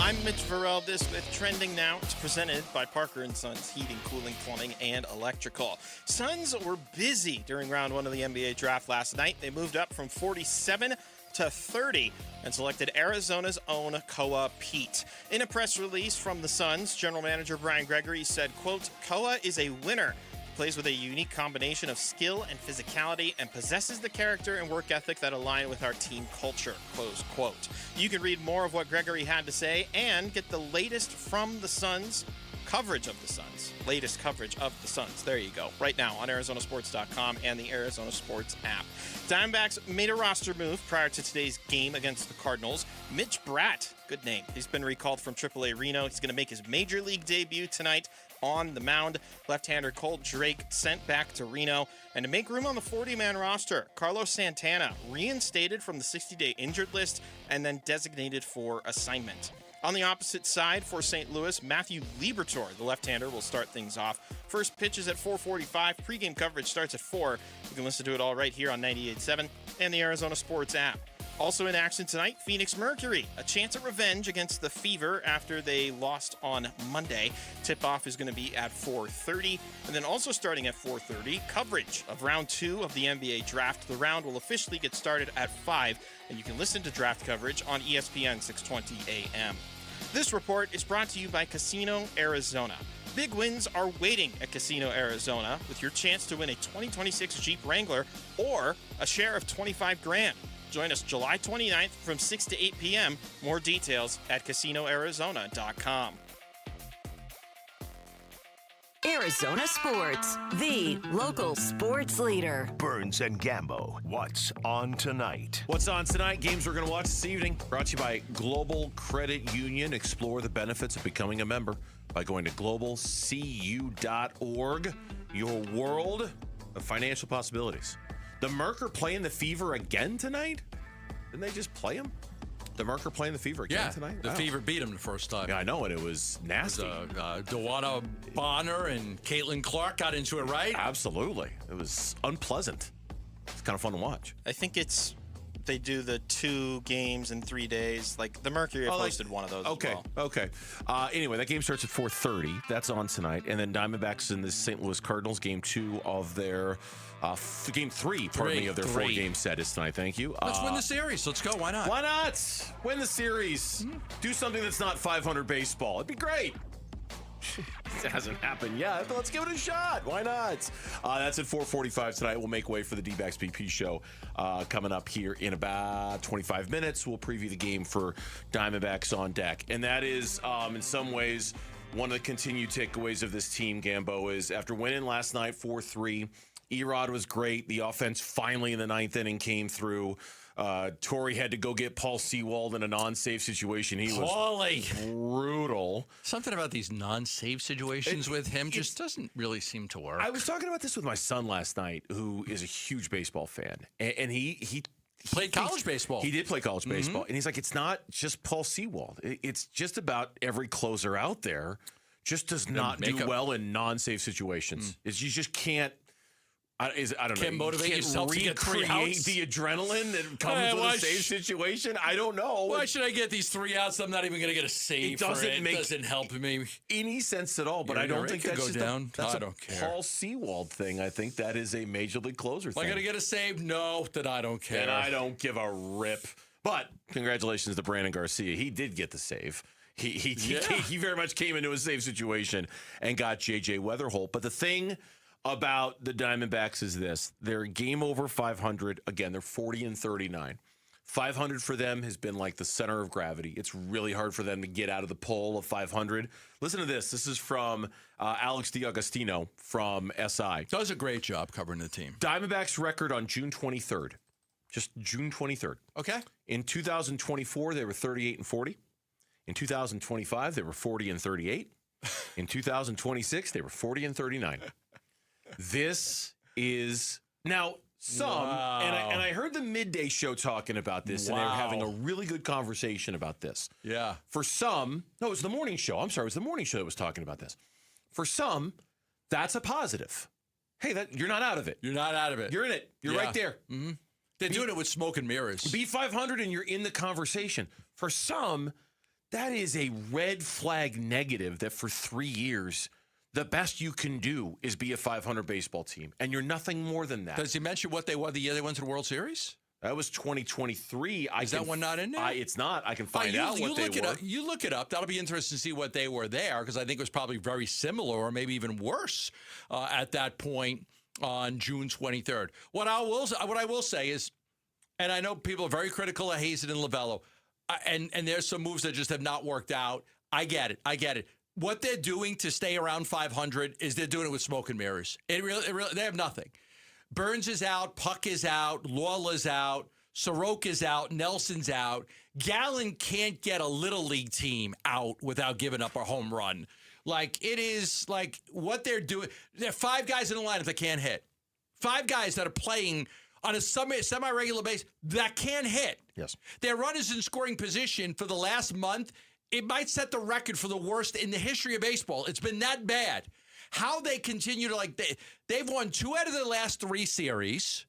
I'm Mitch Varel. This with Trending Now. It's presented by Parker & Sons Heating, Cooling, Plumbing, and Electrical. Suns were busy during round 1 of the NBA draft last night. They moved up from 47 to 30 and selected Arizona's own Koa Peat. In a press release from the Suns, general manager Brian Gregory said, quote, Koa is a winner. Plays with a unique combination of skill and physicality and possesses the character and work ethic that align with our team culture, close quote. You can read more of what Gregory had to say and get the latest from the Suns, coverage of the Suns. Latest coverage of the Suns. There you go. Right now on ArizonaSports.com and the Arizona Sports app. Diamondbacks made a roster move prior to today's game against the Cardinals. Mitch Bratt, good name. He's been recalled from AAA Reno. He's going to make his major league debut tonight on the mound. Left-hander Colt Drake sent back to Reno. And to make room on the 40-man roster, Carlos Santana reinstated from the 60-day injured list and then designated for assignment. On the opposite side for St. Louis, Matthew Liberatore, the left-hander, will start things off. First pitch is at 4:45. Pre-game coverage starts at 4. You can listen to it all right here on 98.7 and the Arizona Sports app. Also in action tonight, Phoenix Mercury, a chance at revenge against the Fever after they lost on Monday. Tip-off is going to be at 4:30. And then also starting at 4:30, coverage of round 2 of the NBA draft. The round will officially get started at 5, and you can listen to draft coverage on ESPN 620 AM. This report is brought to you by Casino Arizona. Big wins are waiting at Casino Arizona with your chance to win a 2026 Jeep Wrangler or a share of $25,000. Join us July 29th from 6 to 8 p.m. More details at CasinoArizona.com. Arizona Sports, the local sports leader. Burns and Gambo, what's on tonight? What's on tonight? Games we're going to watch this evening. Brought to you by Global Credit Union. Explore the benefits of becoming a member by going to globalcu.org. Your world of financial possibilities. The Merc are playing the Fever again tonight? Didn't they just play them? The Merc are playing the Fever again tonight? The Fever beat them the first time. Yeah, I know, and it was nasty. Dewana Bonner and Caitlin Clark got into it, right? Absolutely. It was unpleasant. It's kind of fun to watch. I think they do the 2 games in 3 days. Like the Mercury have hosted one of those as well. Okay. Anyway, that game starts at 4:30. That's on tonight. And then Diamondbacks in the St. Louis Cardinals, game 2 of their game 3, of their 4-game set is tonight. Thank you. Let's win the series. Let's go. Why not? Why not? Win the series. Do something that's not 500 baseball. It'd be great. It hasn't happened yet, but let's give it a shot. Why not? That's at 4:45 tonight. We'll make way for the D-backs BP show coming up here in about 25 minutes. We'll preview the game for Diamondbacks on deck. And that is, in some ways, one of the continued takeaways of this team, Gambo, is after winning last night 4-3, Erod was great. The offense finally in the 9th inning came through. Torrey had to go get Paul Sewald in a non-save situation. He was brutal. Something about these non-save situations with him just doesn't really seem to work. I was talking about this with my son last night, who is a huge baseball fan, and he played college baseball. He did play college baseball, and he's like, it's not just Paul Sewald. It's just about every closer out there just does not do well in non-save situations. You just can't. I don't know. Can't motivate yourself to get 3 outs. The adrenaline that comes with a save situation. I don't know. Why should I get these 3 outs? I'm not even going to get a save. It doesn't help me any sense at all. But I don't think that's I don't care. Paul Sewald thing. I think that is a major league closer thing. Am I going to get a save? No, then I don't care. Then I don't give a rip. But congratulations to Brandon Garcia. He did get the save. He very much came into a save situation and got J.J. Weatherholt. But the thing about the Diamondbacks is this. They're game over 500. Again, they're 40-39. 500 for them has been like the center of gravity. It's really hard for them to get out of the pole of 500. Listen to this. This is from Alex DiAgostino from SI. Does a great job covering the team. Diamondbacks record on June 23rd. Just June 23rd. Okay. In 2024, they were 38-40. In 2025, they were 40-38. In 2026, they were 40-39. This is now some, and I heard the midday show talking about this, and they were having a really good conversation about this. Yeah. For some, no, it was the morning show. I'm sorry, it was the morning show that was talking about this. For some, that's a positive. Hey, you're not out of it. You're not out of it. You're in it. You're right there. Mm-hmm. They're doing it with smoke and mirrors. Beat 500 and you're in the conversation. For some, that is a red flag negative that for 3 years, the best you can do is be a 500 baseball team, and you're nothing more than that. Does he mention what they were the year they went to the World Series? That was 2023. Is that one not in there? It's not. I can find out what they were. You look it up. That'll be interesting to see what they were there, because I think it was probably very similar or maybe even worse at that point on June 23rd. What I will say is, and I know people are very critical of Hazen and Lovello, and there's some moves that just have not worked out. I get it. What they're doing to stay around 500 is they're doing it with smoke and mirrors. They have nothing. Burns is out, Puck is out, Lawler's out, Soroka's out, Nelson's out. Gallen can't get a little league team out without giving up a home run. Like, it is like what they're doing. There are 5 guys in the lineup that can't hit. 5 guys that are playing on a semi-regular basis that can hit. Yes. Their runners in scoring position for the last month it might set the record for the worst in the history of baseball. It's been that bad. How they continue to, they've won 2 out of their last 3 series,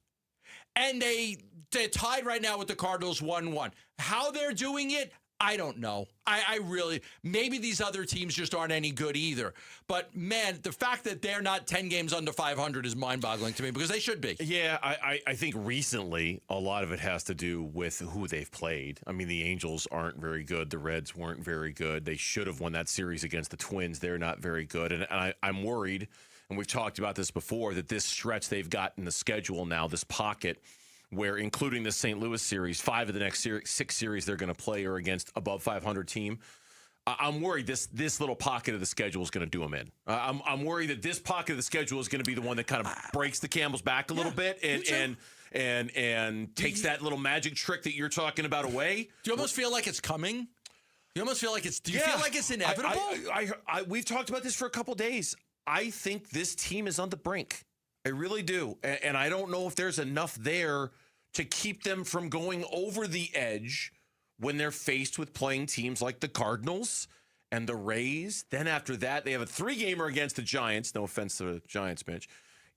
and they're tied right now with the Cardinals 1-1. How they're doing it, I don't know. I really, maybe these other teams just aren't any good either. But, man, the fact that they're not 10 games under 500 is mind-boggling to me because they should be. Yeah, I think recently a lot of it has to do with who they've played. I mean, the Angels aren't very good. The Reds weren't very good. They should have won that series against the Twins. They're not very good. And I'm worried, and we've talked about this before, that this stretch they've got in the schedule now, this pocket, where including the St. Louis series, 5 of the next 6 series they're going to play are against above 500 team. I'm worried this little pocket of the schedule is going to do them in. I'm worried that this pocket of the schedule is going to be the one that kind of breaks the camel's back a little bit and takes that little magic trick that you're talking about away. Do you almost feel like it's coming? You almost feel like it's. Do you feel like it's inevitable? We've talked about this for a couple days. I think this team is on the brink. I really do. And I don't know if there's enough there to keep them from going over the edge when they're faced with playing teams like the Cardinals and the Rays. Then after that, they have a 3-gamer against the Giants. No offense to the Giants, Mitch.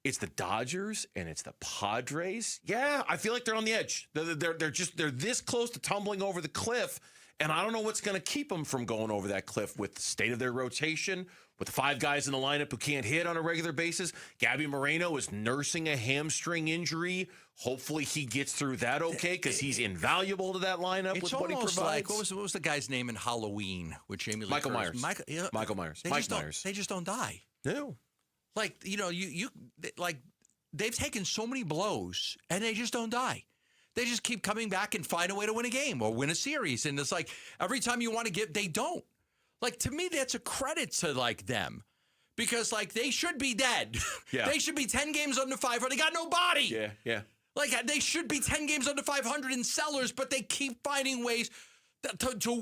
It's the Dodgers and it's the Padres. Yeah, I feel like they're on the edge. They're this close to tumbling over the cliff. And I don't know what's going to keep them from going over that cliff with the state of their rotation, with the 5 guys in the lineup who can't hit on a regular basis. Gabby Moreno is nursing a hamstring injury. Hopefully he gets through that okay because he's invaluable to that lineup with what he provides. Like, what was the guy's name in Halloween with Jamie Lee Michael Curtis? Myers. Michael Myers. Mike Myers. They just don't die. No. Like, they've taken so many blows and they just don't die. They just keep coming back and find a way to win a game or win a series. And it's like every time you want to give, they don't. Like, to me, that's a credit to, them. Because, they should be dead. Yeah. They should be 10 games under 500. They got no body. Yeah. They should be 10 games under 500 in sellers, but they keep finding ways to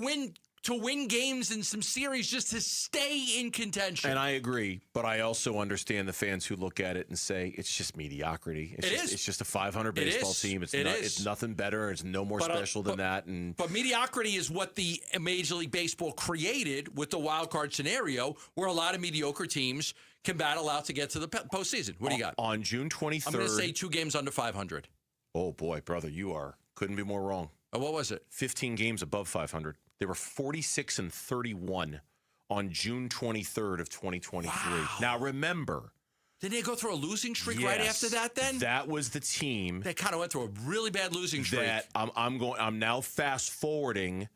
win games in some series just to stay in contention. And I agree, but I also understand the fans who look at it and say it's just mediocrity. It's just a 500 baseball team. It's nothing better. It's no more special than that. But mediocrity is what the Major League Baseball created with the wild card scenario, where a lot of mediocre teams can battle out to get to the postseason. What do you got? On June 23rd. I'm going to say 2 games under 500. Oh, boy, brother, couldn't be more wrong. What was it? 15 games above 500. They were 46-31 on June 23rd of 2023. Wow. Now, remember. Didn't they go through a losing streak right after that then? That was the team. They kind of went through a really bad losing streak. I'm now fast forwarding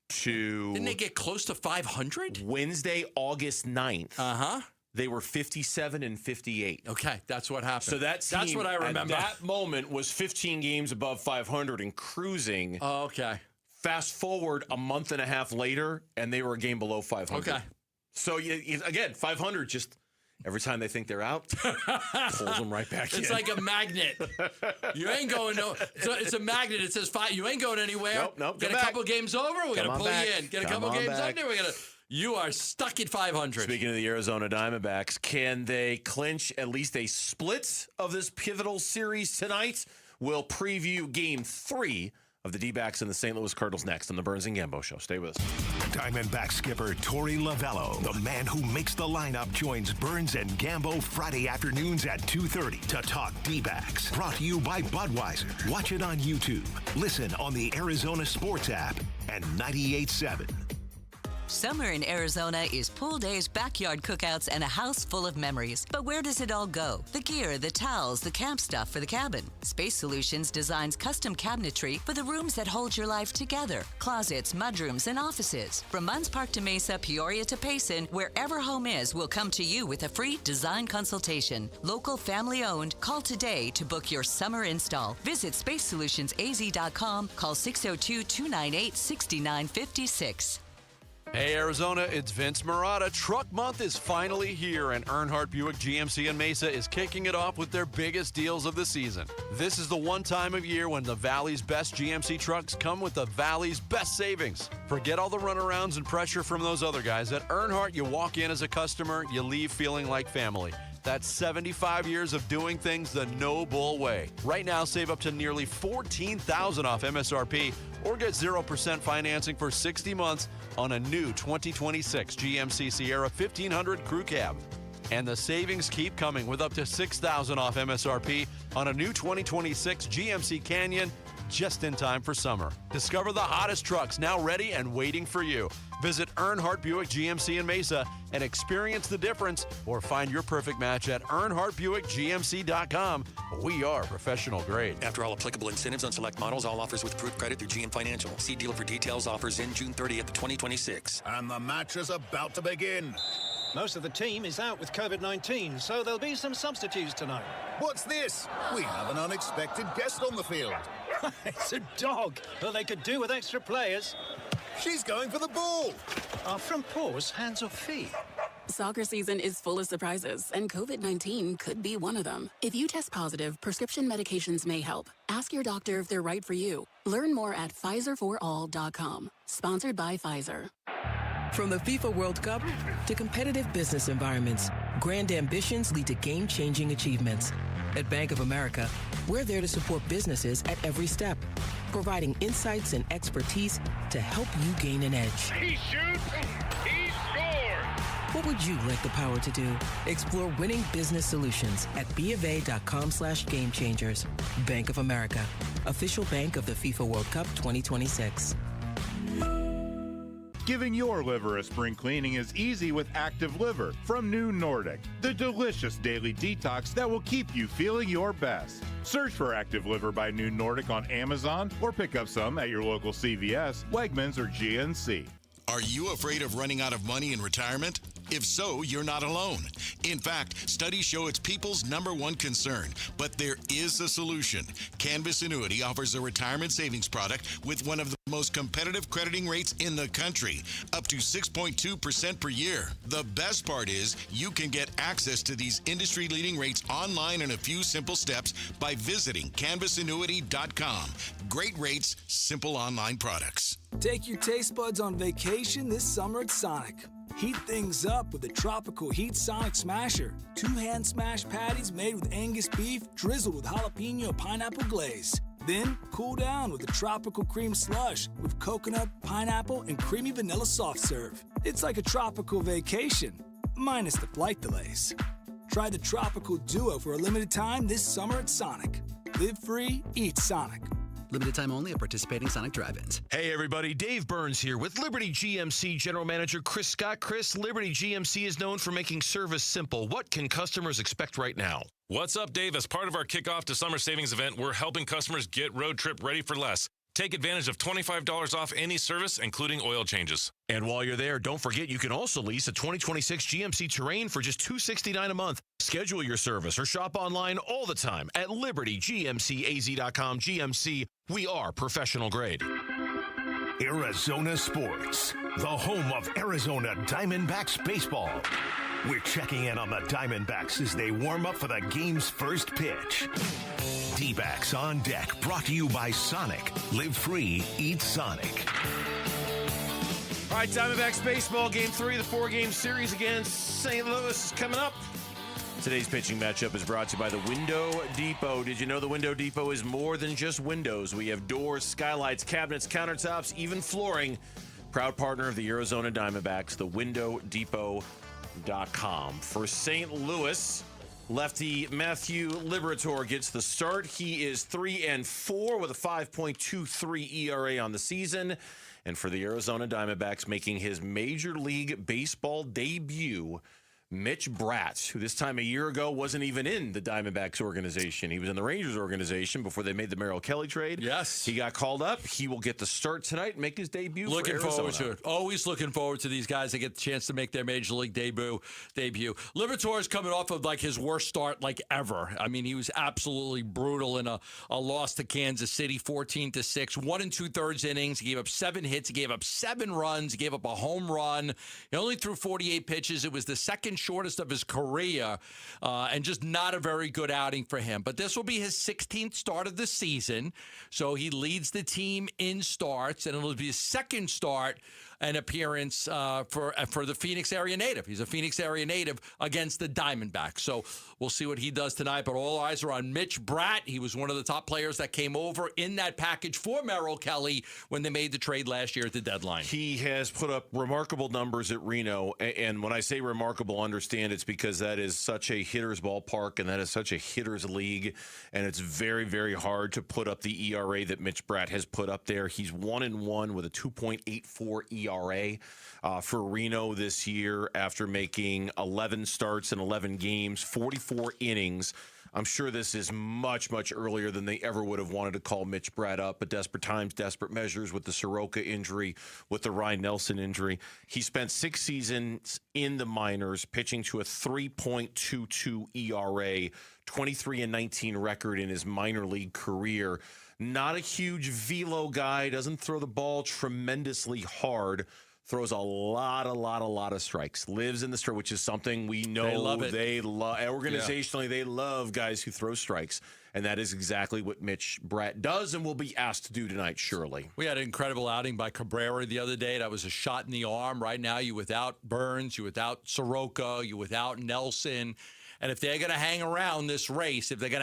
to. Didn't they get close to 500? Wednesday, August 9th. Uh-huh. They were 57-58. Okay, that's what happened. So that's what I remember. At that moment was 15 games above 500 and cruising. Oh, okay. Fast forward a month and a half later, and they were a game below 500. Okay. So, again, 500 just every time they think they're out, pulls them right back in. It's like a magnet. You ain't going no. It's a magnet. It says 5. You ain't going anywhere. Nope. Get a couple games over. We're going to pull you in. Get a couple games back. under. You are stuck at 500. Speaking of the Arizona Diamondbacks, can they clinch at least a split of this pivotal series tonight? We'll preview Game 3 of the D-backs and the St. Louis Cardinals next on the Burns and Gambo Show. Stay with us. Diamondback skipper Torey Lovello, the man who makes the lineup, joins Burns and Gambo Friday afternoons at 2:30 to talk D-backs. Brought to you by Budweiser. Watch it on YouTube. Listen on the Arizona Sports app and 98.7. Summer in Arizona is pool days, backyard cookouts, and a house full of memories. But where does it all go? The gear, the towels, the camp stuff for the cabin. Space Solutions designs custom cabinetry for the rooms that hold your life together. Closets, mudrooms, and offices. From Munns Park to Mesa, Peoria to Payson, wherever home is, we'll come to you with a free design consultation. Local, family-owned. Call today to book your summer install. Visit SpaceSolutionsAZ.com. Call 602-298-6956. Hey Arizona, it's Vince Marotta. Truck Month is finally here, and Earnhardt Buick GMC in Mesa is kicking it off with their biggest deals of the season. This is the one time of year when the Valley's best GMC trucks come with the Valley's best savings. Forget all the runarounds and pressure from those other guys. At Earnhardt, you walk in as a customer, you leave feeling like family. That's 75 years of doing things the no-bull way. Right now, save up to nearly $14,000 off MSRP or get 0% financing for 60 months on a new 2026 GMC Sierra 1500 Crew Cab. And the savings keep coming with up to $6,000 off MSRP on a new 2026 GMC Canyon just in time for summer. Discover the hottest trucks now ready and waiting for you. Visit Earnhardt Buick GMC in Mesa and experience the difference, or find your perfect match at EarnhardtBuickGMC.com. We are professional grade. After all applicable incentives on select models, all offers with approved credit through GM Financial. See dealer for details. Offers in June 30th, 2026. And the match is about to begin. Most of the team is out with COVID-19, so there'll be some substitutes tonight. What's this? We have an unexpected guest on the field. It's a dog. Well, they could do with extra players. She's going for the ball. Are front paws hands or feet? Soccer season is full of surprises, and COVID-19 could be one of them. If you test positive, prescription medications may help. Ask your doctor if they're right for you. Learn more at PfizerForAll.com. Sponsored by Pfizer. From the FIFA World Cup to competitive business environments, grand ambitions lead to game-changing achievements. At Bank of America, we're there to support businesses at every step, providing insights and expertise to help you gain an edge. He shoots, he scores! What would you like the power to do? Explore winning business solutions at BofA.com/gamechangers. Bank of America, official bank of the FIFA World Cup 2026. Giving your liver a spring cleaning is easy with Active Liver from New Nordic, the delicious daily detox that will keep you feeling your best. Search for Active Liver by New Nordic on Amazon or pick up some at your local CVS, Wegmans, or GNC. Are you afraid of running out of money in retirement? If so, you're not alone. In fact, studies show it's people's #1 concern, but there is a solution. Canvas Annuity offers a retirement savings product with one of the most competitive crediting rates in the country, up to 6.2% per year. The best part is you can get access to these industry-leading rates online in a few simple steps by visiting canvasannuity.com. Great rates, simple online products. Take your taste buds on vacation this summer at Sonic. Heat things up with the Tropical Heat Sonic Smasher. 2 hand smash patties made with Angus beef drizzled with jalapeno pineapple glaze. Then cool down with the Tropical Cream Slush with coconut, pineapple, and creamy vanilla soft serve. It's like a tropical vacation, minus the flight delays. Try the Tropical Duo for a limited time this summer at Sonic. Live free, eat Sonic. Limited time only at participating Sonic drive-ins. Hey, everybody. Dave Burns here with Liberty GMC General Manager Chris Scott. Chris, Liberty GMC is known for making service simple. What can customers expect right now? What's up, Dave? As part of our kickoff to summer savings event, we're helping customers get road trip ready for less. Take advantage of $25 off any service, including oil changes. And while you're there, don't forget you can also lease a 2026 GMC Terrain for just $269 a month. Schedule your service or shop online all the time at LibertyGMCAZ.com. GMC, we are professional grade. Arizona Sports, the home of Arizona Diamondbacks baseball. We're checking in on the Diamondbacks as they warm up for the game's first pitch. D-backs on deck, brought to you by Sonic. Live free, eat Sonic. All right, Diamondbacks baseball, Game 3 of the 4-game series against St. Louis is coming up. Today's pitching matchup is brought to you by the Window Depot. Did you know the Window Depot is more than just windows? We have doors, skylights, cabinets, countertops, even flooring. Proud partner of the Arizona Diamondbacks, the WindowDepot.com. For St. Louis, lefty Matthew Liberatore gets the start. He is 3-4 with a 5.23 ERA on the season. And for the Arizona Diamondbacks, making his Major League Baseball debut, Mitch Bratt, who this time a year ago wasn't even in the Diamondbacks organization. He was in the Rangers organization before they made the Merrill Kelly trade. Yes. He got called up. He will get the start tonight and make his debut Looking for Arizona. forward to it. Always looking forward to these guys that get the chance to make their Major League debut. Liberatore is coming off of like his worst start like ever. I mean, he was absolutely brutal in a loss to Kansas City, 14-6, 1 2/3 innings. He gave up 7 hits. He gave up 7 runs. He gave up a home run. He only threw 48 pitches. It was the second shortest of his career, and just not a very good outing for him. But this will be his 16th start of the season, so he leads the team in starts, and it'll be his second start an appearance for the Phoenix area native. He's a Phoenix area native against the Diamondbacks. So we'll see what he does tonight. But all eyes are on Mitch Bratt. He was one of the top players that came over in that package for Merrill Kelly when they made the trade last year at the deadline. He has put up remarkable numbers at Reno. And when I say remarkable, understand it's because that is such a hitter's ballpark and that is such a hitter's league. And it's very, very hard to put up the ERA that Mitch Bratt has put up there. He's 1-1 with a 2.84 ERA. For Reno this year after making 11 starts in 11 games, 44 innings. I'm sure this is much, much earlier than they ever would have wanted to call Mitch Bratt up, but desperate times, desperate measures with the Soroka injury, with the Ryan Nelson injury. He spent 6 seasons in the minors, pitching to a 3.22 ERA, 23-19 record in his minor league career. Not a huge velo guy, doesn't throw the ball tremendously hard. Throws a lot of strikes. Lives in the strike, which is something we know they love. Organizationally, they love guys who throw strikes. And that is exactly what Mitch Bratt does and will be asked to do tonight, surely. We had an incredible outing by Cabrera the other day. That was a shot in the arm. Right now, you without Burns, you without Soroka, you without Nelson. And if they're going to hang around this race, you're going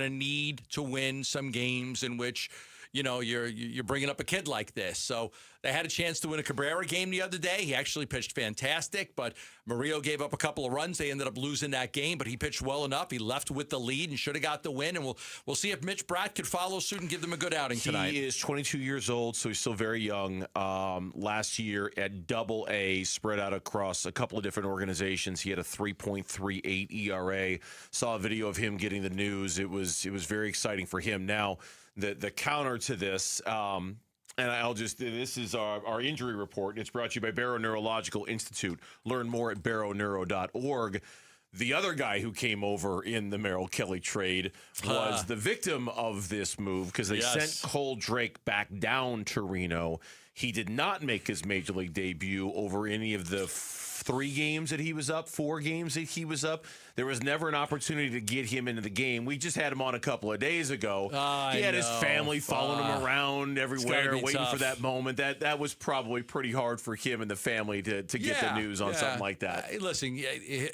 to need to win some games in which, you know, you're bringing up a kid like this. So they had a chance to win a Cabrera game the other day. He actually pitched fantastic, but Murillo gave up a couple of runs. They ended up losing that game, but he pitched well enough. He left with the lead and should have got the win. And we'll see if Mitch Bratt could follow suit and give them a good outing tonight. He is 22 years old, so he's still very young. Last year at Double-A, spread out across a couple of different organizations, he had a 3.38 ERA. Saw a video of him getting the news. It was very exciting for him. Now, the counter to this, and this is our injury report. It's brought to you by Barrow Neurological Institute. Learn more at barrowneuro.org. The other guy who came over in the Merrill Kelly trade was the victim of this move because they sent Cole Drake back down to Reno. He did not make his major league debut over any of the 3 games that he was up, 4 games that he was up. There was never an opportunity to get him into the game. We just had him on a couple of days ago. He had his family following him around everywhere, waiting for that moment. That was probably pretty hard for him and the family to get the news on something like that. Listen,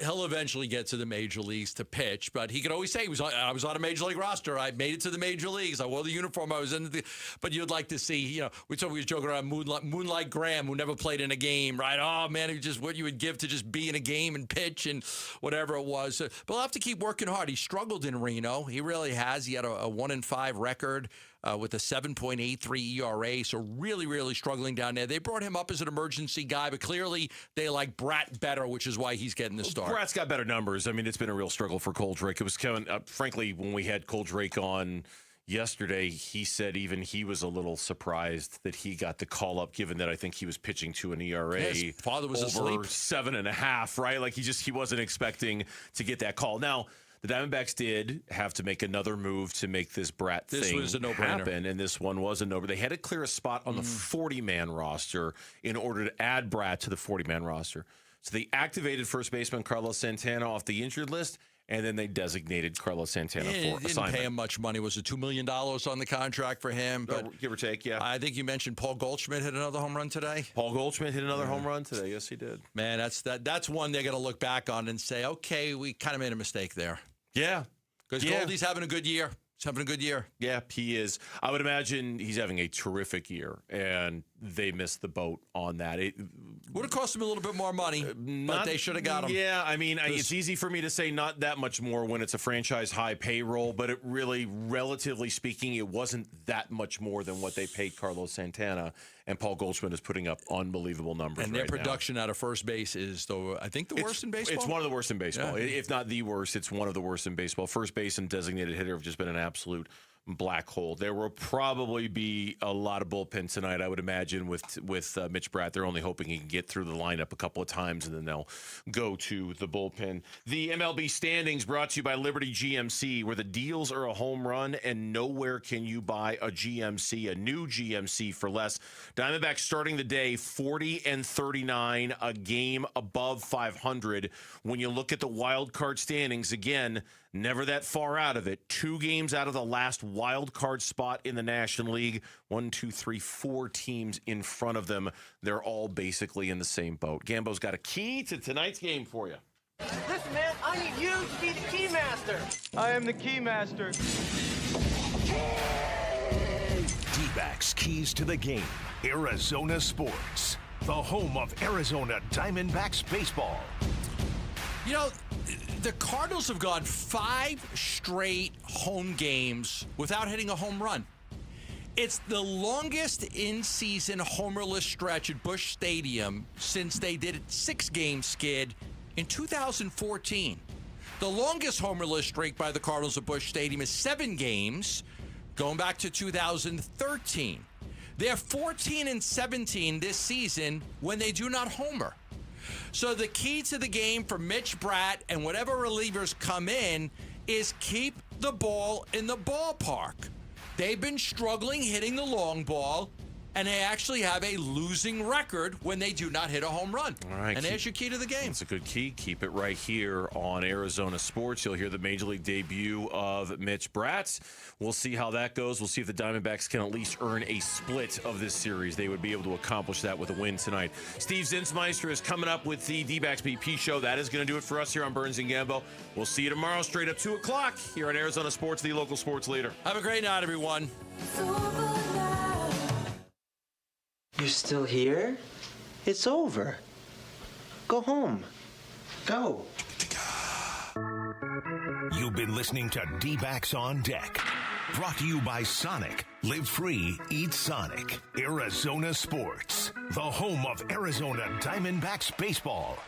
he'll eventually get to the major leagues to pitch, but he could always say I was on a major league roster. I made it to the major leagues. I wore the uniform. I was in the. But you'd like to see, you know, we were joking around Moonlight Graham, who never played in a game, right? Oh man, he just what you would give to just be in a game and pitch and whatever it was. But we'll have to keep working hard. He struggled in Reno. He really has. He had a 1-5 record with a 7.83 ERA. So really, really struggling down there. They brought him up as an emergency guy, but clearly they like Bratt better, which is why he's getting the start. Bratt's got better numbers. I mean, it's been a real struggle for Cole Drake. It was Kevin, frankly, when we had Cole Drake on yesterday, he said even he was a little surprised that he got the call up, given that I think he was pitching to an ERA his father was over asleep. 7.5, right? Like he wasn't expecting to get that call. Now, the Diamondbacks did have to make another move to make this Bratt thing was a no-brainer. happen, and this one was a no-brainer. They had to clear a spot on the 40-man roster in order to add Bratt to the 40-man roster. So they activated first baseman Carlos Santana off the injured list, and then they designated Carlos Santana for assignment. Didn't pay him much money. Was it $2 million on the contract for him? But give or take, yeah. I think you mentioned Paul Goldschmidt hit another home run today. Paul Goldschmidt hit another home run today. Yes, he did. Man, that's one they're going to look back on and say, okay, we kind of made a mistake there. Yeah. Because Goldie's having a good year. He's having a good year. Yeah, he is. I would imagine he's having a terrific year, and they missed the boat on that. It would have cost him a little bit more money, but they should have got him. Yeah, I mean, it's easy for me to say not that much more when it's a franchise high payroll, but it really, relatively speaking, it wasn't that much more than what they paid Carlos Santana. And Paul Goldschmidt is putting up unbelievable numbers. And their production out of first base is, I think, the worst in baseball. It's one of the worst in baseball. Yeah. If not the worst, it's one of the worst in baseball. First base and designated hitter have just been an absolute black hole. There will probably be a lot of bullpen tonight, I would imagine, with Mitch Bratt. They're only hoping he can get through the lineup a couple of times, and then they'll go to the bullpen. The MLB standings brought to you by Liberty GMC, where the deals are a home run, and nowhere can you buy a GMC, a new GMC, for less. Diamondbacks starting the day 40-39, a game above 500. When you look at the wild card standings, again, never that far out of it. 2 games out of the last wild card spot in the National League. 1, 2, 3, 4 teams in front of them. They're all basically in the same boat. Gambo's got a key to tonight's game for you. Listen, man, I need you to be the key master. I am the key master. D-backs keys to the game. Arizona Sports, the home of Arizona Diamondbacks baseball. You know, the Cardinals have gone 5 straight home games without hitting a home run. It's the longest in-season homerless stretch at Busch Stadium since they did a 6-game skid in 2014. The longest homerless streak by the Cardinals at Busch Stadium is 7 games, going back to 2013. They're 14-17 this season when they do not homer. So the key to the game for Mitch Bratt and whatever relievers come in is keep the ball in the ballpark. They've been struggling hitting the long ball, and they actually have a losing record when they do not hit a home run. All right, and there's your key to the game. It's a good key. Keep it right here on Arizona Sports. You'll hear the Major League debut of Mitch Bratt. We'll see how that goes. We'll see if the Diamondbacks can at least earn a split of this series. They would be able to accomplish that with a win tonight. Steve Zinsmeister is coming up with the D-backs BP show. That is going to do it for us here on Burns and Gambo. We'll see you tomorrow straight up 2 o'clock here on Arizona Sports, the local sports leader. Have a great night, everyone. You're still here? It's over. Go home. Go. You've been listening to D-backs on Deck. Brought to you by Sonic. Live free, eat Sonic. Arizona Sports, the home of Arizona Diamondbacks baseball.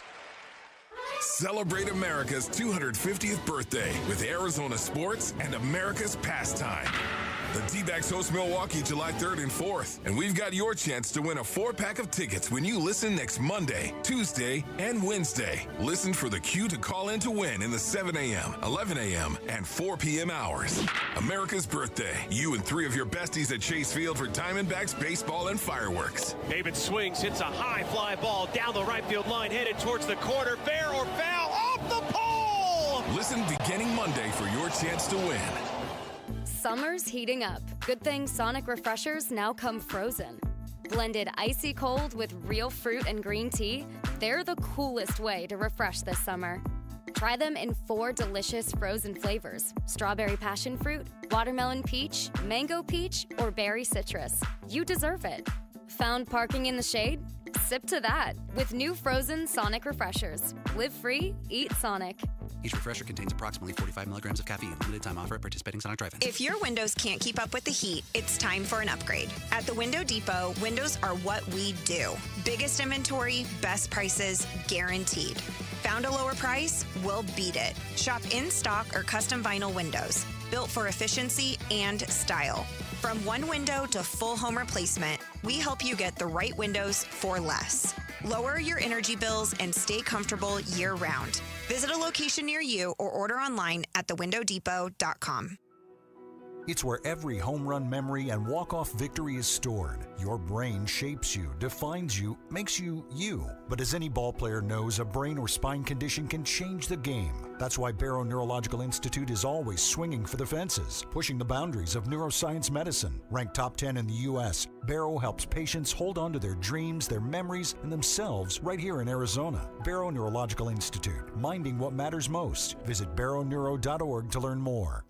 Celebrate America's 250th birthday with Arizona Sports and America's Pastime. The D-backs host Milwaukee July 3rd and 4th, and we've got your chance to win a 4-pack of tickets when you listen next Monday, Tuesday, and Wednesday. Listen for the cue to call in to win in the 7 a.m., 11 a.m., and 4 p.m. hours. America's birthday. You and 3 of your besties at Chase Field for Diamondbacks baseball and fireworks. David swings, hits a high fly ball down the right field line, headed towards the corner. Fair or foul, off the pole! Listen beginning Monday for your chance to win. Summer's heating up. Good thing Sonic Refreshers now come frozen. Blended icy cold with real fruit and green tea, they're the coolest way to refresh this summer. Try them in 4 delicious frozen flavors: strawberry passion fruit, watermelon peach, mango peach, or berry citrus. You deserve it. Found parking in the shade? Sip to that with new frozen Sonic Refreshers. Live free, eat Sonic. Each refresher contains approximately 45 milligrams of caffeine. Limited time offer at participating Sonic drive-ins. If your windows can't keep up with the heat, it's time for an upgrade. At the Window Depot, windows are what we do. Biggest inventory, best prices, guaranteed. Found a lower price? We'll beat it. Shop in stock or custom vinyl windows, built for efficiency and style. From one window to full home replacement, we help you get the right windows for less. Lower your energy bills and stay comfortable year-round. Visit a location near you or order online at thewindowdepot.com. It's where every home run memory and walk-off victory is stored. Your brain shapes you, defines you, makes you you. But as any ball player knows, a brain or spine condition can change the game. That's why Barrow Neurological Institute is always swinging for the fences, pushing the boundaries of neuroscience medicine. Ranked top 10 in the U.S., Barrow helps patients hold on to their dreams, their memories, and themselves right here in Arizona. Barrow Neurological Institute, minding what matters most. Visit barrowneuro.org to learn more.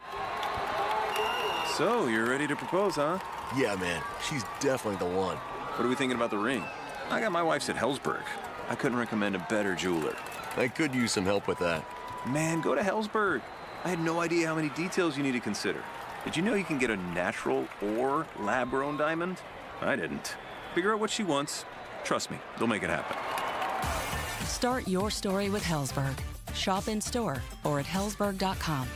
So, you're ready to propose, huh? Yeah, man. She's definitely the one. What are we thinking about the ring? I got my wife's at Hellsberg. I couldn't recommend a better jeweler. I could use some help with that. Man, go to Hellsberg. I had no idea how many details you need to consider. Did you know you can get a natural or lab-grown diamond? I didn't. Figure out what she wants. Trust me, they'll make it happen. Start your story with Hellsberg. Shop in store or at hellsberg.com.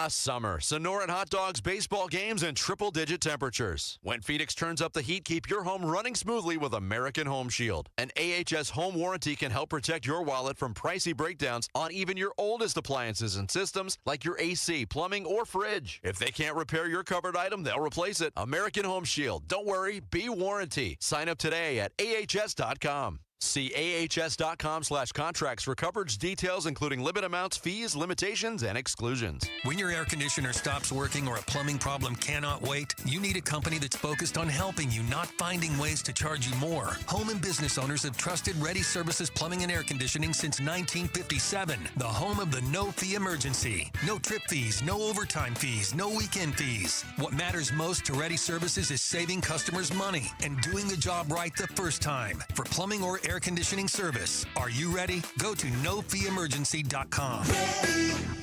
Summer. Sonoran hot dogs, baseball games, and triple-digit temperatures. When Phoenix turns up the heat, keep your home running smoothly with American Home Shield. An AHS home warranty can help protect your wallet from pricey breakdowns on even your oldest appliances and systems like your AC, plumbing, or fridge. If they can't repair your covered item, they'll replace it. American Home Shield. Don't worry, be warranty. Sign up today at ahs.com. See ahs.com/contracts for coverage details, including limit amounts, fees, limitations, and exclusions. When your air conditioner stops working or a plumbing problem cannot wait, you need a company that's focused on helping you, not finding ways to charge you more. Home and business owners have trusted Ready Services Plumbing and Air Conditioning since 1957. The home of the no-fee emergency. No trip fees, no overtime fees, no weekend fees. What matters most to Ready Services is saving customers money and doing the job right the first time. For plumbing or air conditioning service. Are you ready? Go to nofeeemergency.com.